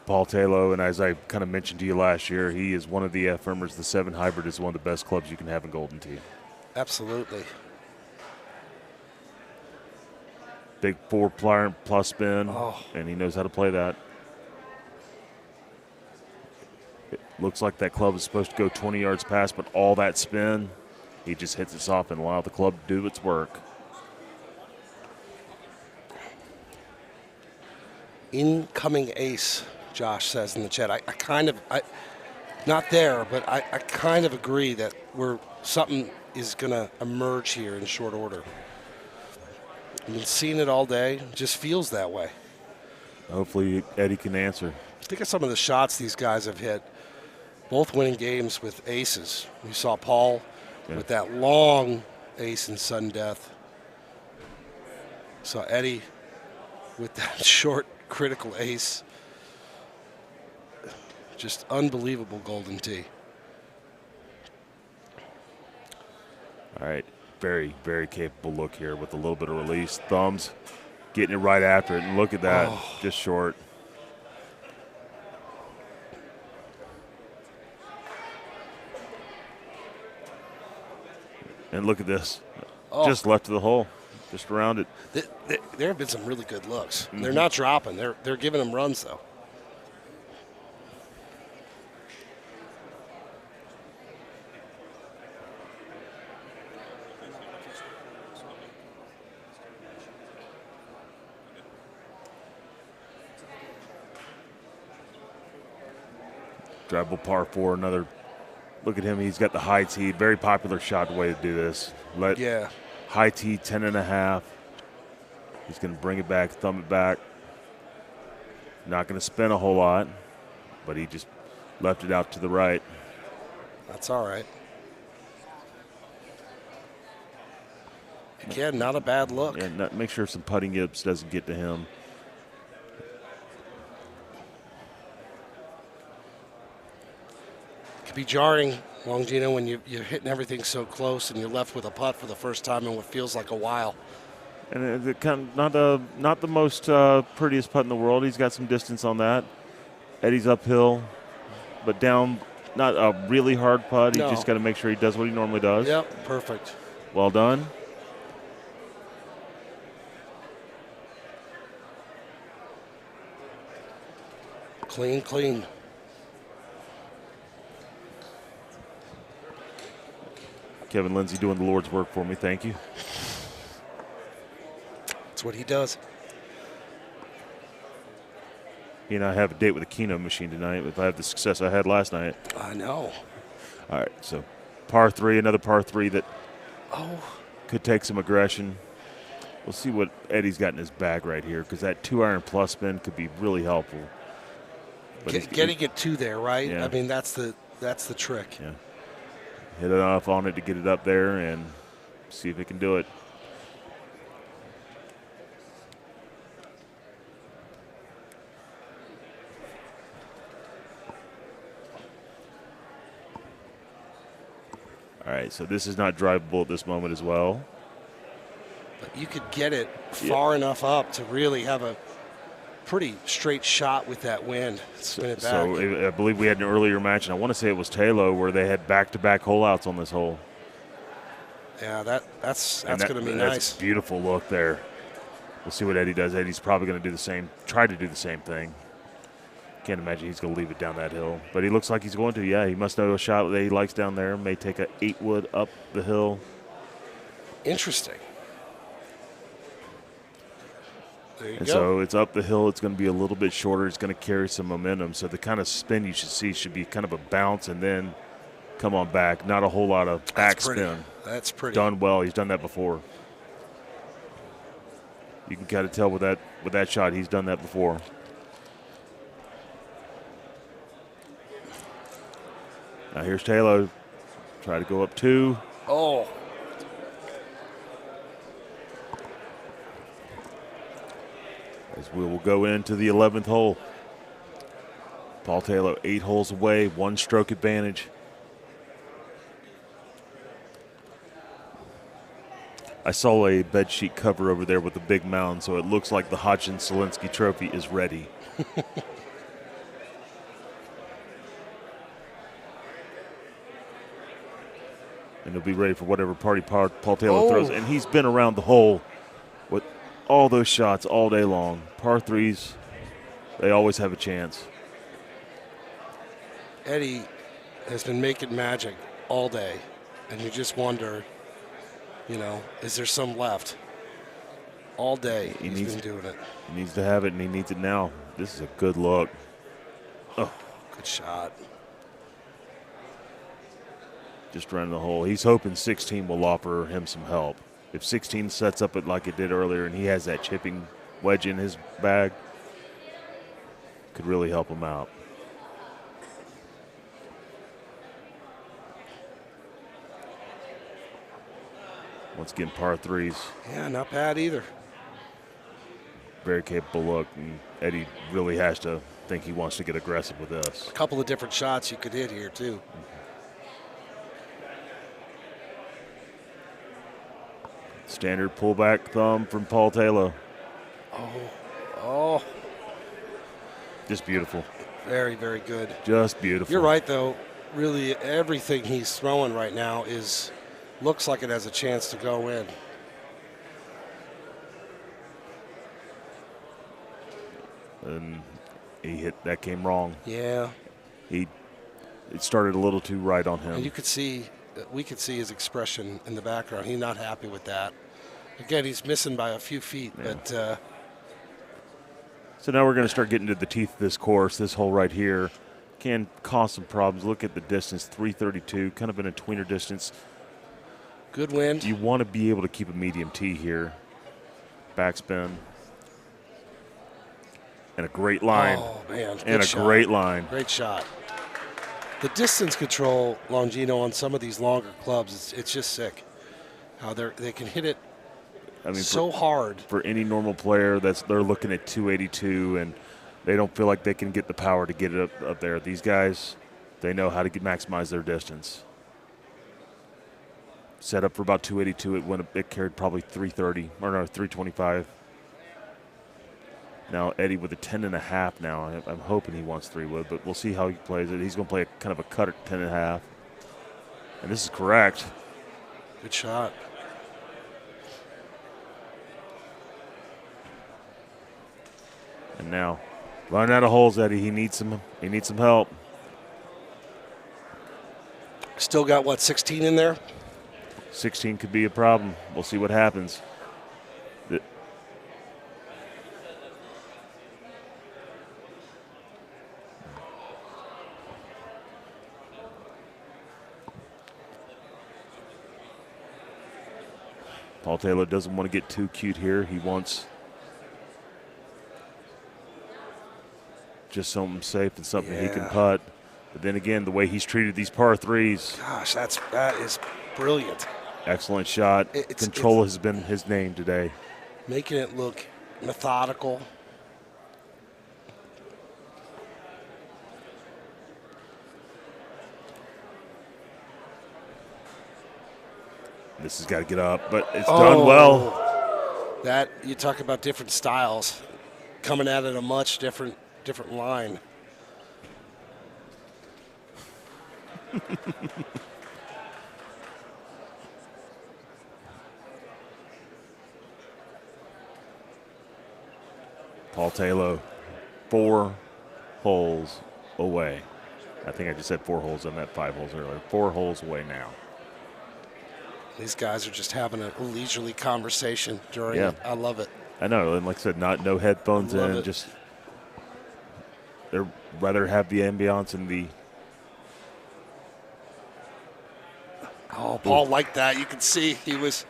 Paul Taylor, and as I kind of mentioned to you last year, he is one of the affirmers. The 7 Hybrid is one of the best clubs you can have in Golden Tee. Absolutely. Big 4 plus spin, and he knows how to play that. It looks like that club is supposed to go 20 yards past, but all that spin, he just hits it soft and allows the club to do its work. Incoming ace, Josh says in the chat. I not there, but I kind of agree that something is going to emerge here in short order. I've been seeing it all day. It just feels that way. Hopefully Eddie can answer. Think of some of the shots these guys have hit. Both winning games with aces. We saw Paul with that long ace in sudden death. Saw Eddie with that short critical ace. Just unbelievable Golden Tee. All right, very, very capable look here with a little bit of release. Thumbs, getting it right after it, and look at that, just short. And look at this, just left of the hole, just around it. There have been some really good looks. They're not dropping. They're giving them runs, though. Drivable par 4, another. Look at him. He's got the high tee. Very popular shot way to do this. High tee, 10.5. He's going to bring it back, thumb it back. Not going to spin a whole lot, but he just left it out to the right. That's all right. Again, not a bad look. Yeah, make sure some putting yips doesn't get to him. Could be jarring Longino, when you're hitting everything so close and you're left with a putt for the first time in what feels like a while. And it kind of not the most prettiest putt in the world. He's got some distance on that. Eddie's uphill, but down, not a really hard putt. He just got to make sure he does what he normally does. Yep, perfect. Well done. Clean, clean. Kevin Lindsay doing the Lord's work for me. Thank you. That's what he does. He and I have a date with a Keno machine tonight if I have the success I had last night. I know. All right, so par 3, another par 3 that could take some aggression. We'll see what Eddie's got in his bag right here because that 2-iron plus spin could be really helpful. But Getting it to there, right? Yeah. I mean, that's the trick. Yeah. Hit enough on it to get it up there and see if it can do it. All right, so this is not drivable at this moment as well. But you could get it far enough up to really have a pretty straight shot with that wind. Spin it back. So I believe we had an earlier match, and I want to say it was Taylor, where they had back-to-back holeouts on this hole. Yeah, that's going to be nice. That's a beautiful look there. We'll see what Eddie does. Eddie's probably going to do the same, try to do the same thing. Can't imagine he's going to leave it down that hill. But he looks like he's going to. Yeah, he must know a shot that he likes down there. May take a 8-wood up the hill. Interesting. There you And go. so it's up the hill. It's going to be a little bit shorter. It's going to carry some momentum. So the kind of spin you should see should be kind of a bounce and then come on back. Not a whole lot of backspin. That's pretty. Done well. He's done that before. You can kind of tell with that shot, he's done that before. Now here's Taylor. Try to go up 2. Oh. As we will go into the 11th hole. Paul Taylor 8 holes away, 1-stroke advantage. I saw a bedsheet cover over there with a big mound, so it looks like the Hodgson-Selinsky Trophy is ready. And he'll be ready for whatever party Paul Taylor throws. And he's been around the hole with all those shots all day long. Par 3s, they always have a chance. Eddie has been making magic all day, and you just wonder, is there some left? All day he's been doing it. He needs to have it, and he needs it now. This is a good look. Oh, good shot. Just running the hole. He's hoping 16 will offer him some help. If 16 sets up it like it did earlier and he has that chipping wedge in his bag, could really help him out. Once again, par 3s. Yeah, not bad either. Very capable look, and Eddie really has to think he wants to get aggressive with this. A couple of different shots you could hit here, too. Standard pullback thumb from Paul Taylor. Oh. Just beautiful. Very, very good. Just beautiful. You're right, though. Really, everything he's throwing right now looks like it has a chance to go in. And that came wrong. Yeah. It started a little too right on him. And we could see his expression in the background. He's not happy with that. Again, he's missing by a few feet, but. So now we're going to start getting to the teeth of this course. This hole right here can cause some problems. Look at the distance, 332, kind of in a tweener distance. Good wind. You want to be able to keep a medium tee here. Backspin. And a great line. Oh, man. And a great line. Great shot. The distance control, Longino, on some of these longer clubs, it's just sick. How they can hit it so hard. For any normal player, they're looking at 282, and they don't feel like they can get the power to get it up there. These guys, they know how to maximize their distance. Set up for about 282. It carried probably 330 or no 325. Now Eddie with a 10.5 now. I'm hoping he wants 3 wood, but we'll see how he plays it. He's going to play kind of a cut at 10.5. And this is correct. Good shot. And now, running out of holes, Eddie. He needs some help. Still got what, 16 in there? 16 could be a problem. We'll see what happens. Paul Taylor doesn't want to get too cute here. He wants just something safe and something he can putt. But then again, the way he's treated these par threes. Gosh, that is brilliant. Excellent shot. Control has been his name today. Making it look methodical. This has got to get up, but it's done well. That, you talk about different styles, coming at it a much different line. Paul Taylor, 4 holes away. I think I just said 4 holes. I meant 5 holes earlier. 4 holes away now. These guys are just having a leisurely conversation during it. I love it. I know, and like I said, no headphones in. It. Just they'd rather have the ambiance and the. Oh, Paul liked that. You can see he was.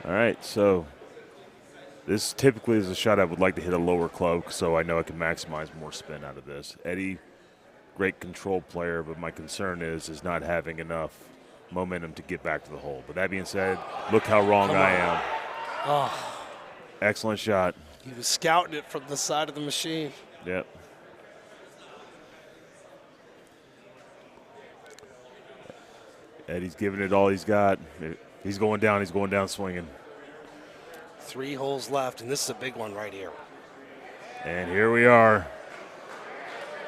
All right, so this typically is a shot I would like to hit a lower club, so I know I can maximize more spin out of this. Eddie, great control player, but my concern is not having enough momentum to get back to the hole. But that being said, look how wrong I am. Oh. Excellent shot. He was scouting it from the side of the machine. Yep. Eddie's giving it all he's got. He's going down swinging. 3 holes left, and this is a big one right here. And here we are.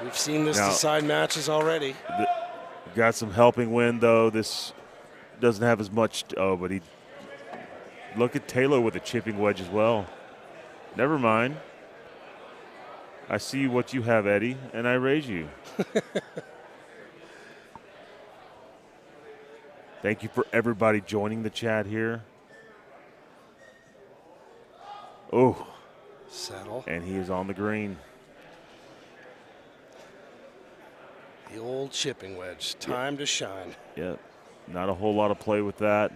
We've seen this decide matches already. Got some helping wind, though. This doesn't have as much. But he. Look at Taylor with a chipping wedge as well. Never mind. I see what you have, Eddie, and I raise you. Thank you for everybody joining the chat here. Oh. Settle. And he is on the green. The old chipping wedge. Time to shine. Yep. Not a whole lot of play with that.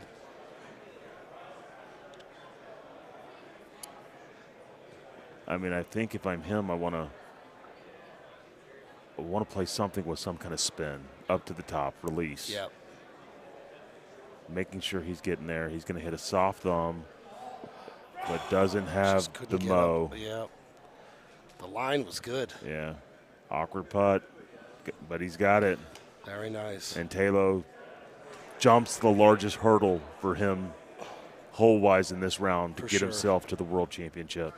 I mean, I think if I'm him, I want to play something with some kind of spin up to the top, release. Yep. Making sure he's getting there. He's going to hit a soft thumb, but doesn't have the mow. Yeah. The line was good. Yeah. Awkward putt, but he's got it. Very nice. And Taylor jumps the largest hurdle for him hole-wise in this round to get himself to the World Championship.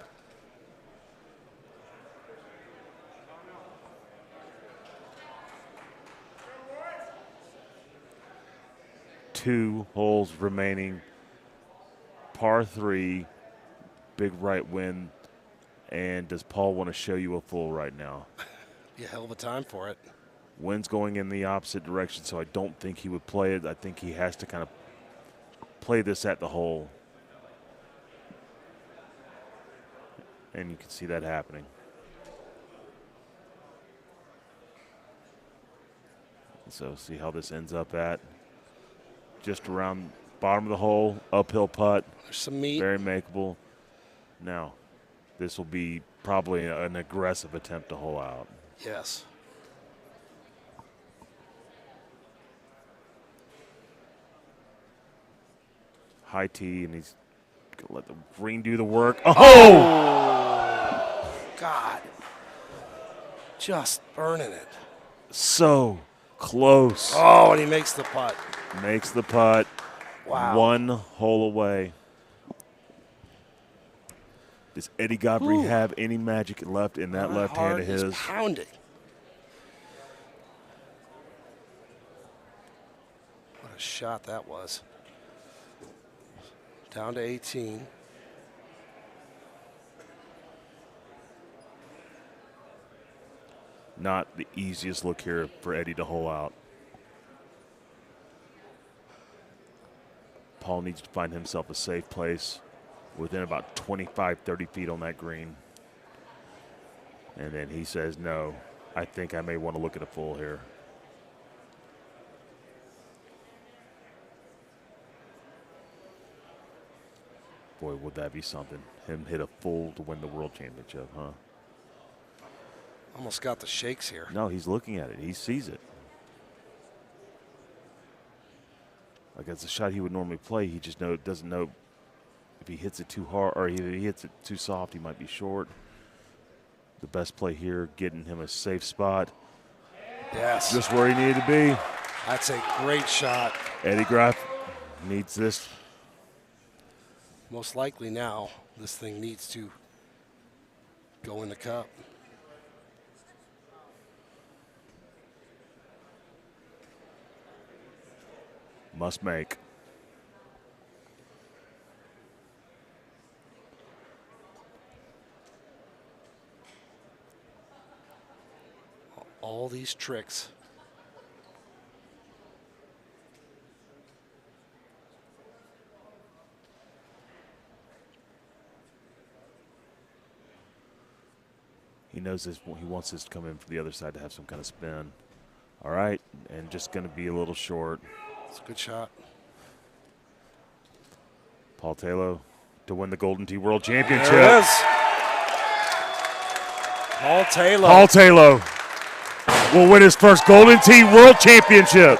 Two holes remaining. Par 3, big right wind. And does Paul want to show you a full right now? Be a hell of a time for it. Wind's going in the opposite direction, so I don't think he would play it. I think he has to kind of play this at the hole. And you can see that happening. So see how this ends up at. Just around bottom of the hole, uphill putt. There's some meat. Very makeable. Now, this will be probably an aggressive attempt to hole out. Yes. high tee, and he's going to let the green do the work. Oh! God. Just burning it. So close. Oh, and he makes the putt. Makes the putt. Wow. 1 hole away. Does Eddie Godfrey have any magic left in that left hand of his? He's pounding. What a shot that was. Down to 18. Not the easiest look here for Eddie to hole out. Paul needs to find himself a safe place within about 25, 30 feet on that green. And then he says, no, I think I may want to look at a full here. Boy, would that be something. Him hit a full to win the World Championship, huh? Almost got the shakes here. No, he's looking at it. He sees it. Like, that's a shot he would normally play. He just doesn't know if he hits it too hard or he hits it too soft, he might be short. The best play here, getting him a safe spot. Yes. Just where he needed to be. That's a great shot. Eddie Graff needs this. Most likely now, this thing needs to go in the cup. Must make. All these tricks. He knows this. He wants this to come in from the other side to have some kind of spin. All right, and just going to be a little short. It's a good shot. Paul Taylor to win the Golden Tee World Championship. There it is. Paul Taylor. Paul Taylor will win his first Golden Tee World Championship.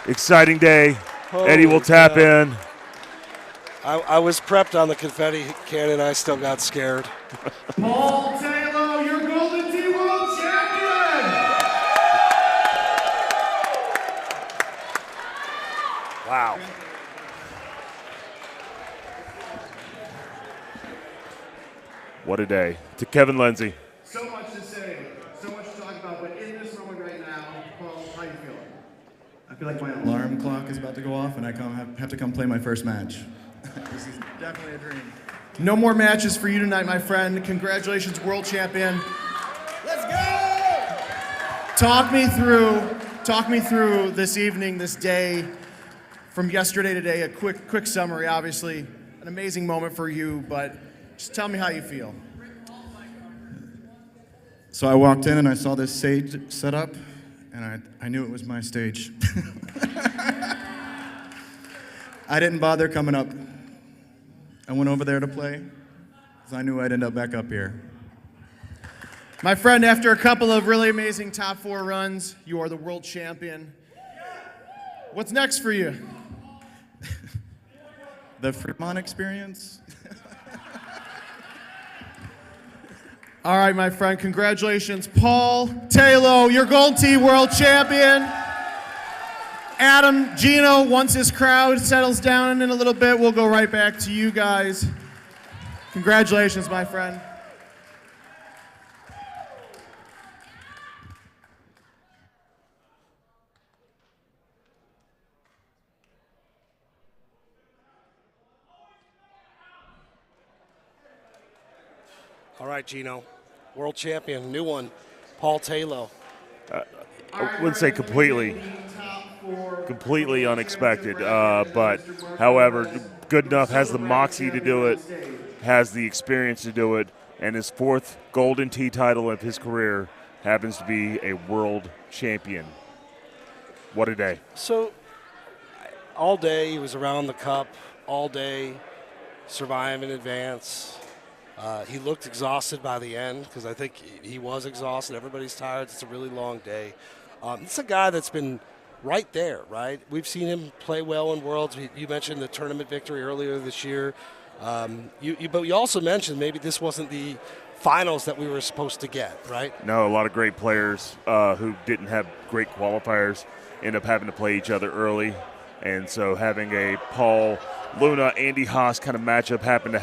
Exciting day. Eddie will tap in. I was prepped on the confetti cannon. I still got scared. Paul Taylor, your Golden Tee World Champion! Wow. What a day. To Kevin Lindsay. So much to say, so much to talk about, but in this moment right now, Paul, how you feeling? I feel like my alarm clock is about to go off and I have to come play my first match. This is definitely a dream. No more matches for you tonight, my friend. Congratulations, world champion. Let's go! Talk me through this evening, this day, from yesterday to today. A quick summary, obviously. An amazing moment for you, but just tell me how you feel. So I walked in and I saw this stage set up, and I knew it was my stage. I didn't bother coming up. I went over there to play, because I knew I'd end up back up here. My friend, after a couple of really amazing top 4 runs, you are the world champion. What's next for you? The Fremont experience? All right, my friend, congratulations. Paul Taylor, your Golden Tee World Champion. Adam, Gino, once his crowd settles down in a little bit, we'll go right back to you guys. Congratulations, my friend. All right, Gino. World champion, new one, Paul Taylor. I wouldn't say completely unexpected, but however, good enough, has the moxie to do it, has the experience to do it, and his 4th Golden Tee title of his career happens to be a world champion. What a day. So all day he was around the cup, all day survive in advance. He looked exhausted by the end, because I think he was exhausted. Everybody's tired. It's a really long day. It's a guy that's been right there, right? We've seen him play well in Worlds. You mentioned the tournament victory earlier this year. But you also mentioned maybe this wasn't the finals that we were supposed to get, right? No, a lot of great players who didn't have great qualifiers end up having to play each other early. And so having a Paul Luna, Andy Haas kind of matchup happen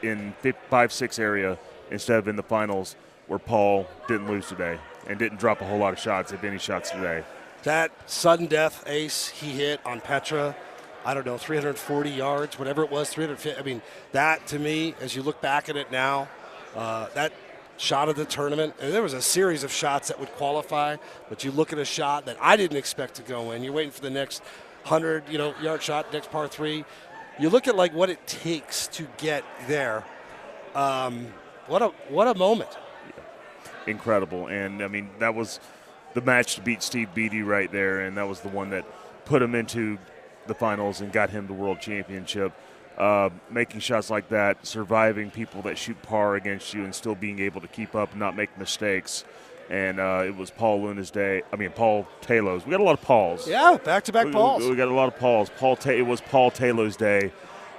in 5-6 area instead of in the finals, where Paul didn't lose today and didn't drop a whole lot of shots, if any shots today. That sudden death ace he hit on Petra, I don't know, 340 yards, whatever it was, 350. I mean, that to me, as you look back at it now, that shot of the tournament, and there was a series of shots that would qualify, but you look at a shot that I didn't expect to go in. You're waiting for the next 100-yard shot, next par 3. You look at like what it takes to get there. What a moment. Incredible. And I mean, that was the match to beat Steve Beattie right there, and that was the one that put him into the finals and got him the world championship. Making shots like that, surviving people that shoot par against you and still being able to keep up and not make mistakes. And it was Paul Luna's day. I mean, Paul Taylor's. We got a lot of Pauls. Yeah, back-to-back Pauls. We got a lot of Pauls. It was Paul Taylor's day,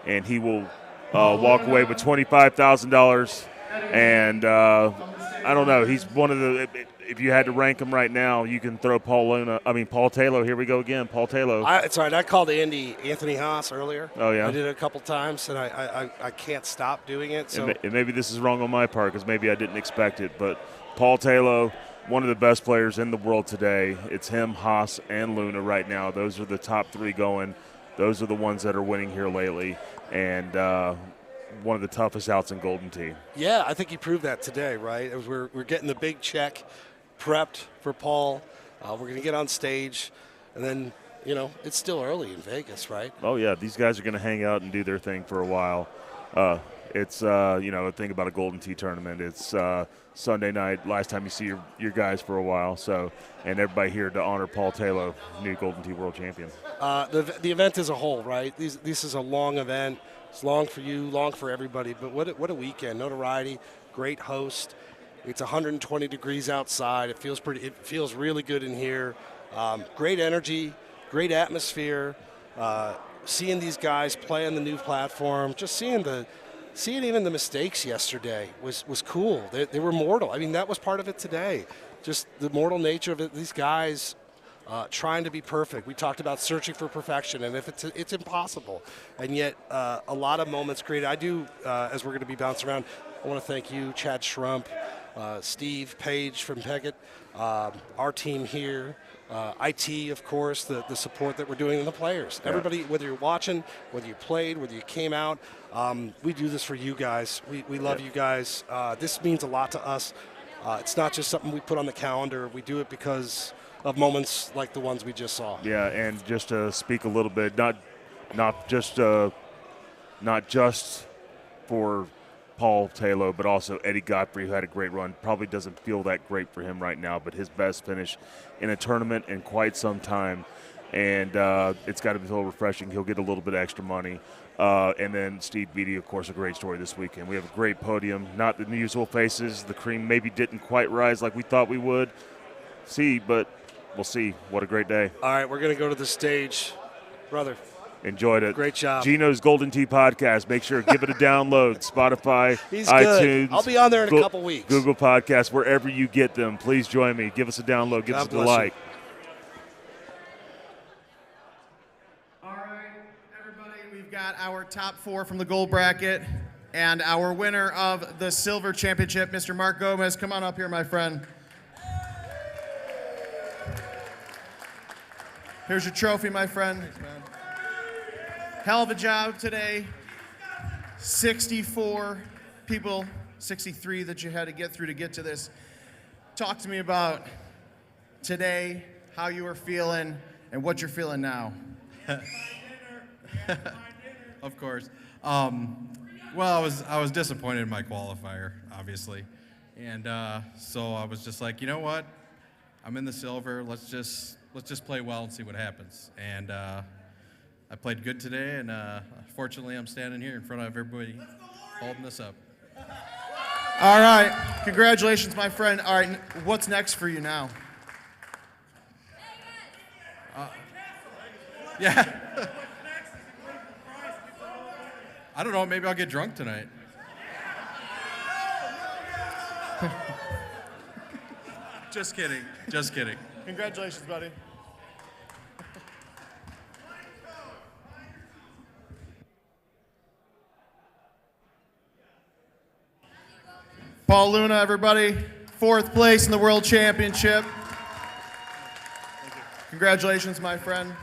and he will walk away with $25,000. And I don't know. He's one of the. If you had to rank him right now, you can throw Paul Taylor. Here we go again, Paul Taylor. It's all right. I called Anthony Haas earlier. Oh, yeah? I did it a couple times, and I can't stop doing it. So. And maybe this is wrong on my part because maybe I didn't expect it. But Paul Taylor, one of the best players in the world today. It's him, Haas, and Luna right now. Those are the top 3 going. Those are the ones that are winning here lately. And one of the toughest outs in Golden Tee. Yeah, I think he proved that today, right? As we're getting the big check prepped for Paul. We're going to get on stage, and then, it's still early in Vegas, right? Oh, yeah. These guys are going to hang out and do their thing for a while. It's, a thing about a Golden Tee tournament. It's Sunday night, last time you see your guys for a while. So, and everybody here to honor Paul Taylor, new Golden Tee world champion. The event as a whole, right? This is a long event. It's long for you, long for everybody. But what a weekend. Notoriety, great host. It's 120 degrees outside. It feels really good in here. Great energy, great atmosphere. Seeing these guys play on the new platform, just seeing even the mistakes yesterday was cool. They were mortal. I mean, that was part of it today. Just the mortal nature of it. These guys trying to be perfect. We talked about searching for perfection, and if it's impossible, and yet a lot of moments created. I do, as we're going to be bouncing around, I want to thank you, Chad Schrump, Steve Page from Peggett, our team here, IT, of course, the support that we're doing, and the players. Yeah. Everybody, whether you're watching, whether you played, whether you came out, we do this for you guys. We love you guys. This means a lot to us. It's not just something we put on the calendar. We do it because of moments like the ones we just saw. Yeah, and just to speak a little bit, not just for Paul Taylor, but also Eddie Godfrey, who had a great run. Probably doesn't feel that great for him right now, but his best finish in a tournament in quite some time. And it's got to feel refreshing. He'll get a little bit extra money. And then Steve Beattie, of course, a great story this weekend. We have a great podium, not the usual faces. The cream maybe didn't quite rise like we thought we would. But we'll see. What a great day. All right, we're going to go to the stage. Brother. Enjoyed it. Great job. Gino's Golden Tee podcast. Make sure to give it a download. Spotify, He's iTunes. Good. I'll be on there in a couple weeks. Google Podcasts, wherever you get them. Please join me. Give us a download. Give us a like. All right, everybody, we've got our top 4 from the gold bracket and our winner of the silver championship, Mr. Mark Gomez. Come on up here, my friend. Here's your trophy, my friend. Thanks, man. Hell of a job today. 64 people, 63 that you had to get through to get to this. Talk to me about today, how you were feeling, and what you're feeling now. Of course. Well, I was disappointed in my qualifier, obviously, and so I was just like, you know what? I'm in the silver. Let's just play well and see what happens. And I played good today, and fortunately, I'm standing here in front of everybody holding this up. All right. Congratulations, my friend. All right. What's next for you now? Yeah. I don't know. Maybe I'll get drunk tonight. Just kidding. Just kidding. Congratulations, buddy. Paul Luna, everybody. 4th place in the World Championship. Congratulations, my friend.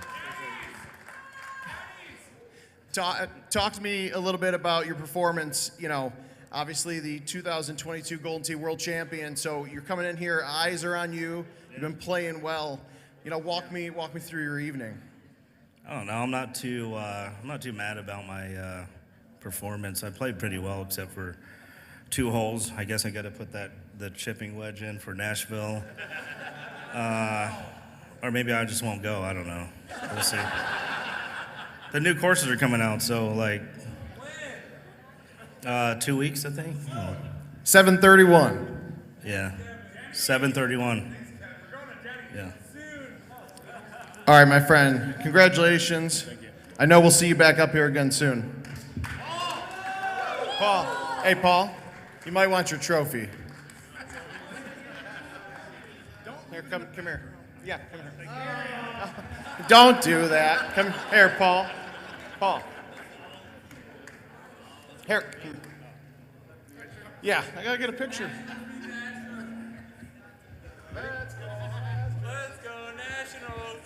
Talk to me a little bit about your performance. You know, obviously the 2022 Golden Tee World Champion. So you're coming in here, eyes are on you. You've been playing well. You know, walk me through your evening. I don't know. I'm not too mad about my performance. I played pretty well except for 2 holes. I guess I got to put the chipping wedge in for Nashville, or maybe I just won't go. I don't know. We'll see. The new courses are coming out, so like 2 weeks, I think. 7:31. Yeah, 7:31. Yeah. All right, my friend. Congratulations. Thank you. I know we'll see you back up here again soon. Paul. Hey, Paul. You might want your trophy. Here, come here. Yeah, come here. Don't do that. Come here, Paul. Paul. Here. Yeah, I gotta get a picture. Let's go Nationals.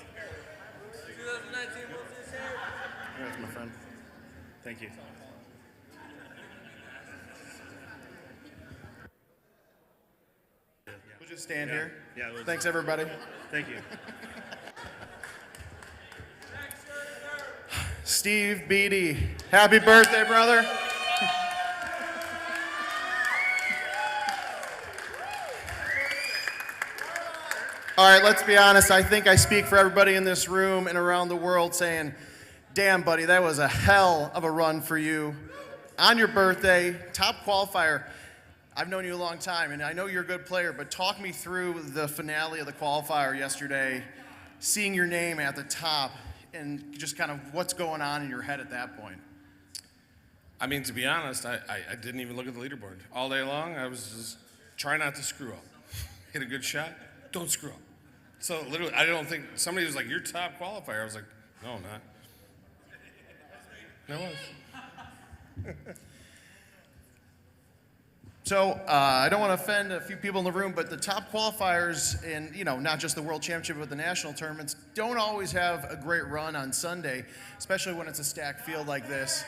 2019 World Series. That's my friend. Thank you. We'll just stand here. Yeah. Thanks, everybody. Thank you. Steve Beatty. Happy birthday, brother. All right, let's be honest. I think I speak for everybody in this room and around the world saying, damn, buddy, that was a hell of a run for you. On your birthday, top qualifier. I've known you a long time, and I know you're a good player, but talk me through the finale of the qualifier yesterday, seeing your name at the top, and just kind of what's going on in your head at that point. I mean, to be honest, I didn't even look at the leaderboard. All day long, I was just trying not to screw up. Hit a good shot, don't screw up. So literally, I don't think, somebody was like, you're top qualifier. I was like, no, I'm not. No, I was. So I don't want to offend a few people in the room, but the top qualifiers in, you know, not just the World Championship, but the national tournaments don't always have a great run on Sunday, especially when it's a stacked field like this.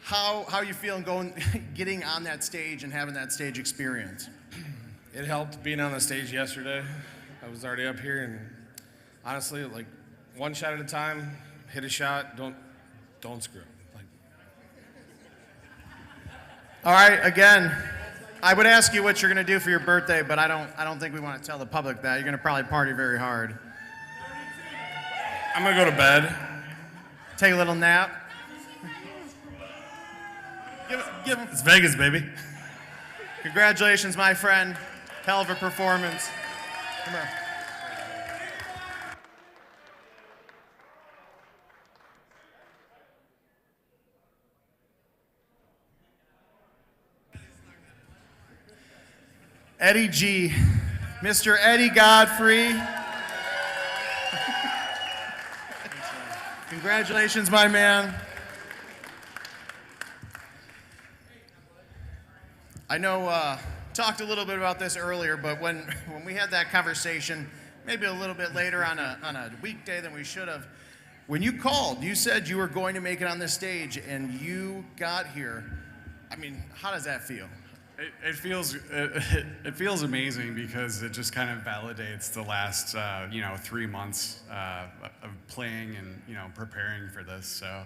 How are you feeling getting on that stage and having that stage experience? It helped being on the stage yesterday. I was already up here, and honestly, like one shot at a time, hit a shot, don't screw up. All right, again, I would ask you what you're going to do for your birthday, but I don't think we want to tell the public that. You're going to probably party very hard. I'm going to go to bed. Take a little nap. Give him. It's Vegas, baby. Congratulations, my friend. Hell of a performance. Come here. Eddie G, Mr. Eddie Godfrey. Congratulations, my man. I know, talked a little bit about this earlier, but when we had that conversation, maybe a little bit later on a weekday than we should have, when you called, you said you were going to make it on this stage, and you got here. I mean, how does that feel? It feels amazing because it just kind of validates the last 3 months of playing and preparing for this. So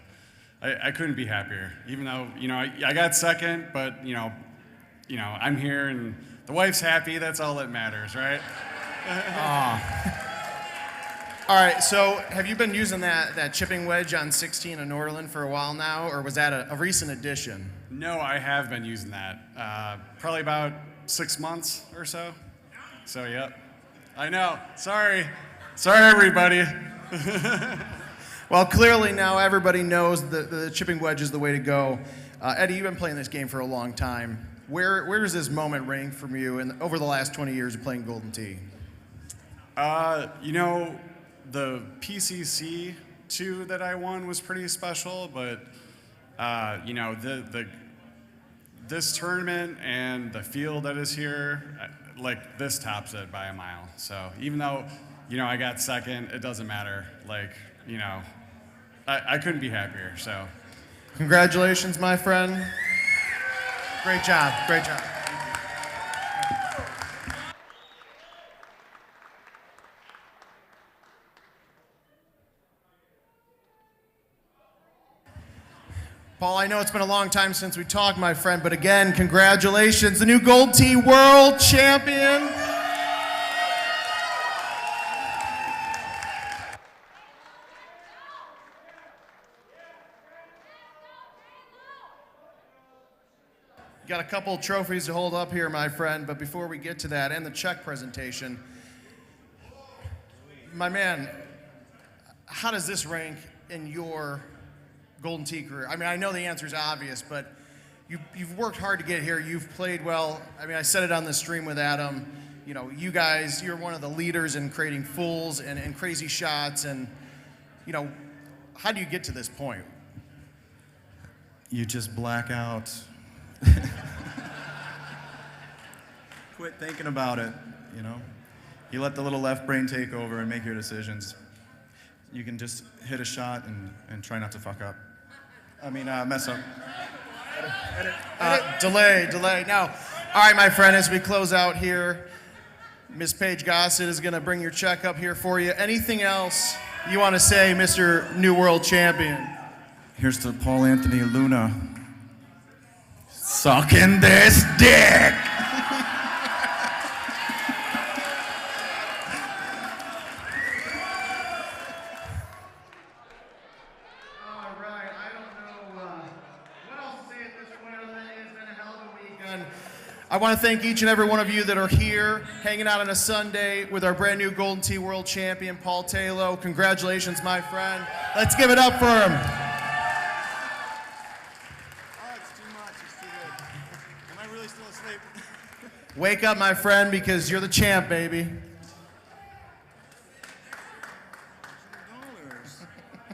I couldn't be happier. Even though I got second, but I'm here and the wife's happy. That's all that matters, right? All right. So have you been using that chipping wedge on 16 in Norland for a while now, or was that a recent addition? No, I have been using that. Probably about 6 months or so. So, yep. I know. Sorry, everybody. Well, clearly now everybody knows that the chipping wedge is the way to go. Eddie, you've been playing this game for a long time. Where does this moment rank from you over the last 20 years of playing Golden Tee? You know, the PCC 2 that I won was pretty special, but you know, this tournament and the field that is here, like this tops it by a mile. So even though, you know, I got second, it doesn't matter. Like, you know, I couldn't be happier, so. Congratulations, my friend. Great job, great job. Paul, I know it's been a long time since we talked, my friend, but again, congratulations, the new Gold Tee World Champion. Got a couple trophies to hold up here, my friend, but before we get to that and the check presentation, my man, how does this rank in your Golden Tee career? I mean, I know the answer is obvious, but you've worked hard to get here. You've played well. I mean, I said it on the stream with Adam. You know, you guys, you're one of the leaders in creating fulls and crazy shots. And, you know, how do you get to this point? You just black out. Quit thinking about it, you know? You let the little left brain take over and make your decisions. You can just hit a shot and try not to fuck up. I mean, mess up. Delay. Now, all right, my friend, as we close out here, Miss Paige Gossett is going to bring your check up here for you. Anything else you want to say, Mr. New World Champion? Here's to Paul Anthony Luna. Sucking this dick! I want to thank each and every one of you that are here, hanging out on a Sunday with our brand new Golden Tee World Champion, Paul Taylor. Congratulations, my friend. Let's give it up for him. Oh, it's too much. It's too good. Am I really still asleep? Wake up, my friend, because you're the champ, baby.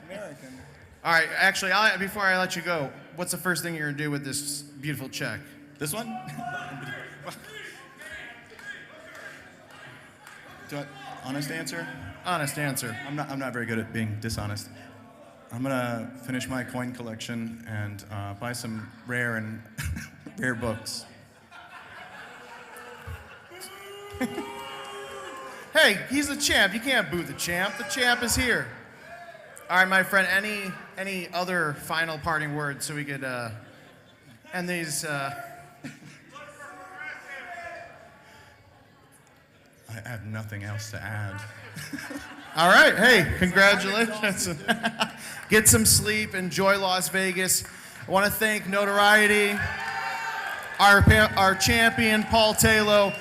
American. All right, actually, before I let you go, what's the first thing you're going to do with this beautiful check? This one? Honest answer? Honest answer. I'm not very good at being dishonest. I'm gonna finish my coin collection and buy some rare books. Hey, he's the champ. You can't boo the champ. The champ is here. All right, my friend. Any other final parting words so we could end these? I have nothing else to add. All right. Hey, congratulations. Get some sleep. Enjoy Las Vegas. I want to thank Notoriety, our champion, Paul Taylor.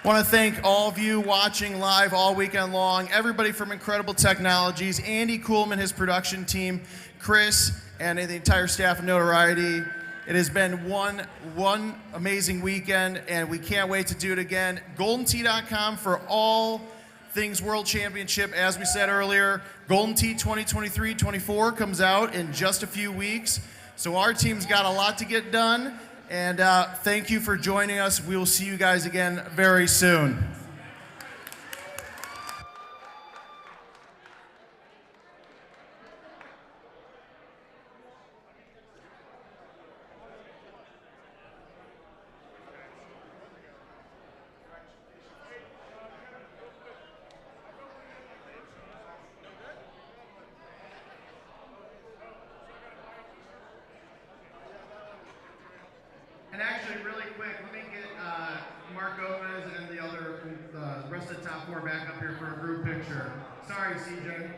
I want to thank all of you watching live all weekend long, everybody from Incredible Technologies, Andy Kuhlman, his production team, Chris, and the entire staff of Notoriety. It has been one amazing weekend, and we can't wait to do it again. GoldenTee.com for all things World Championship. As we said earlier, Golden Tee 2023-24 comes out in just a few weeks. So our team's got a lot to get done, and thank you for joining us. We will see you guys again very soon. And actually, really quick, let me get Mark Gomez and the rest of the top four back up here for a group picture. Sorry, CJ.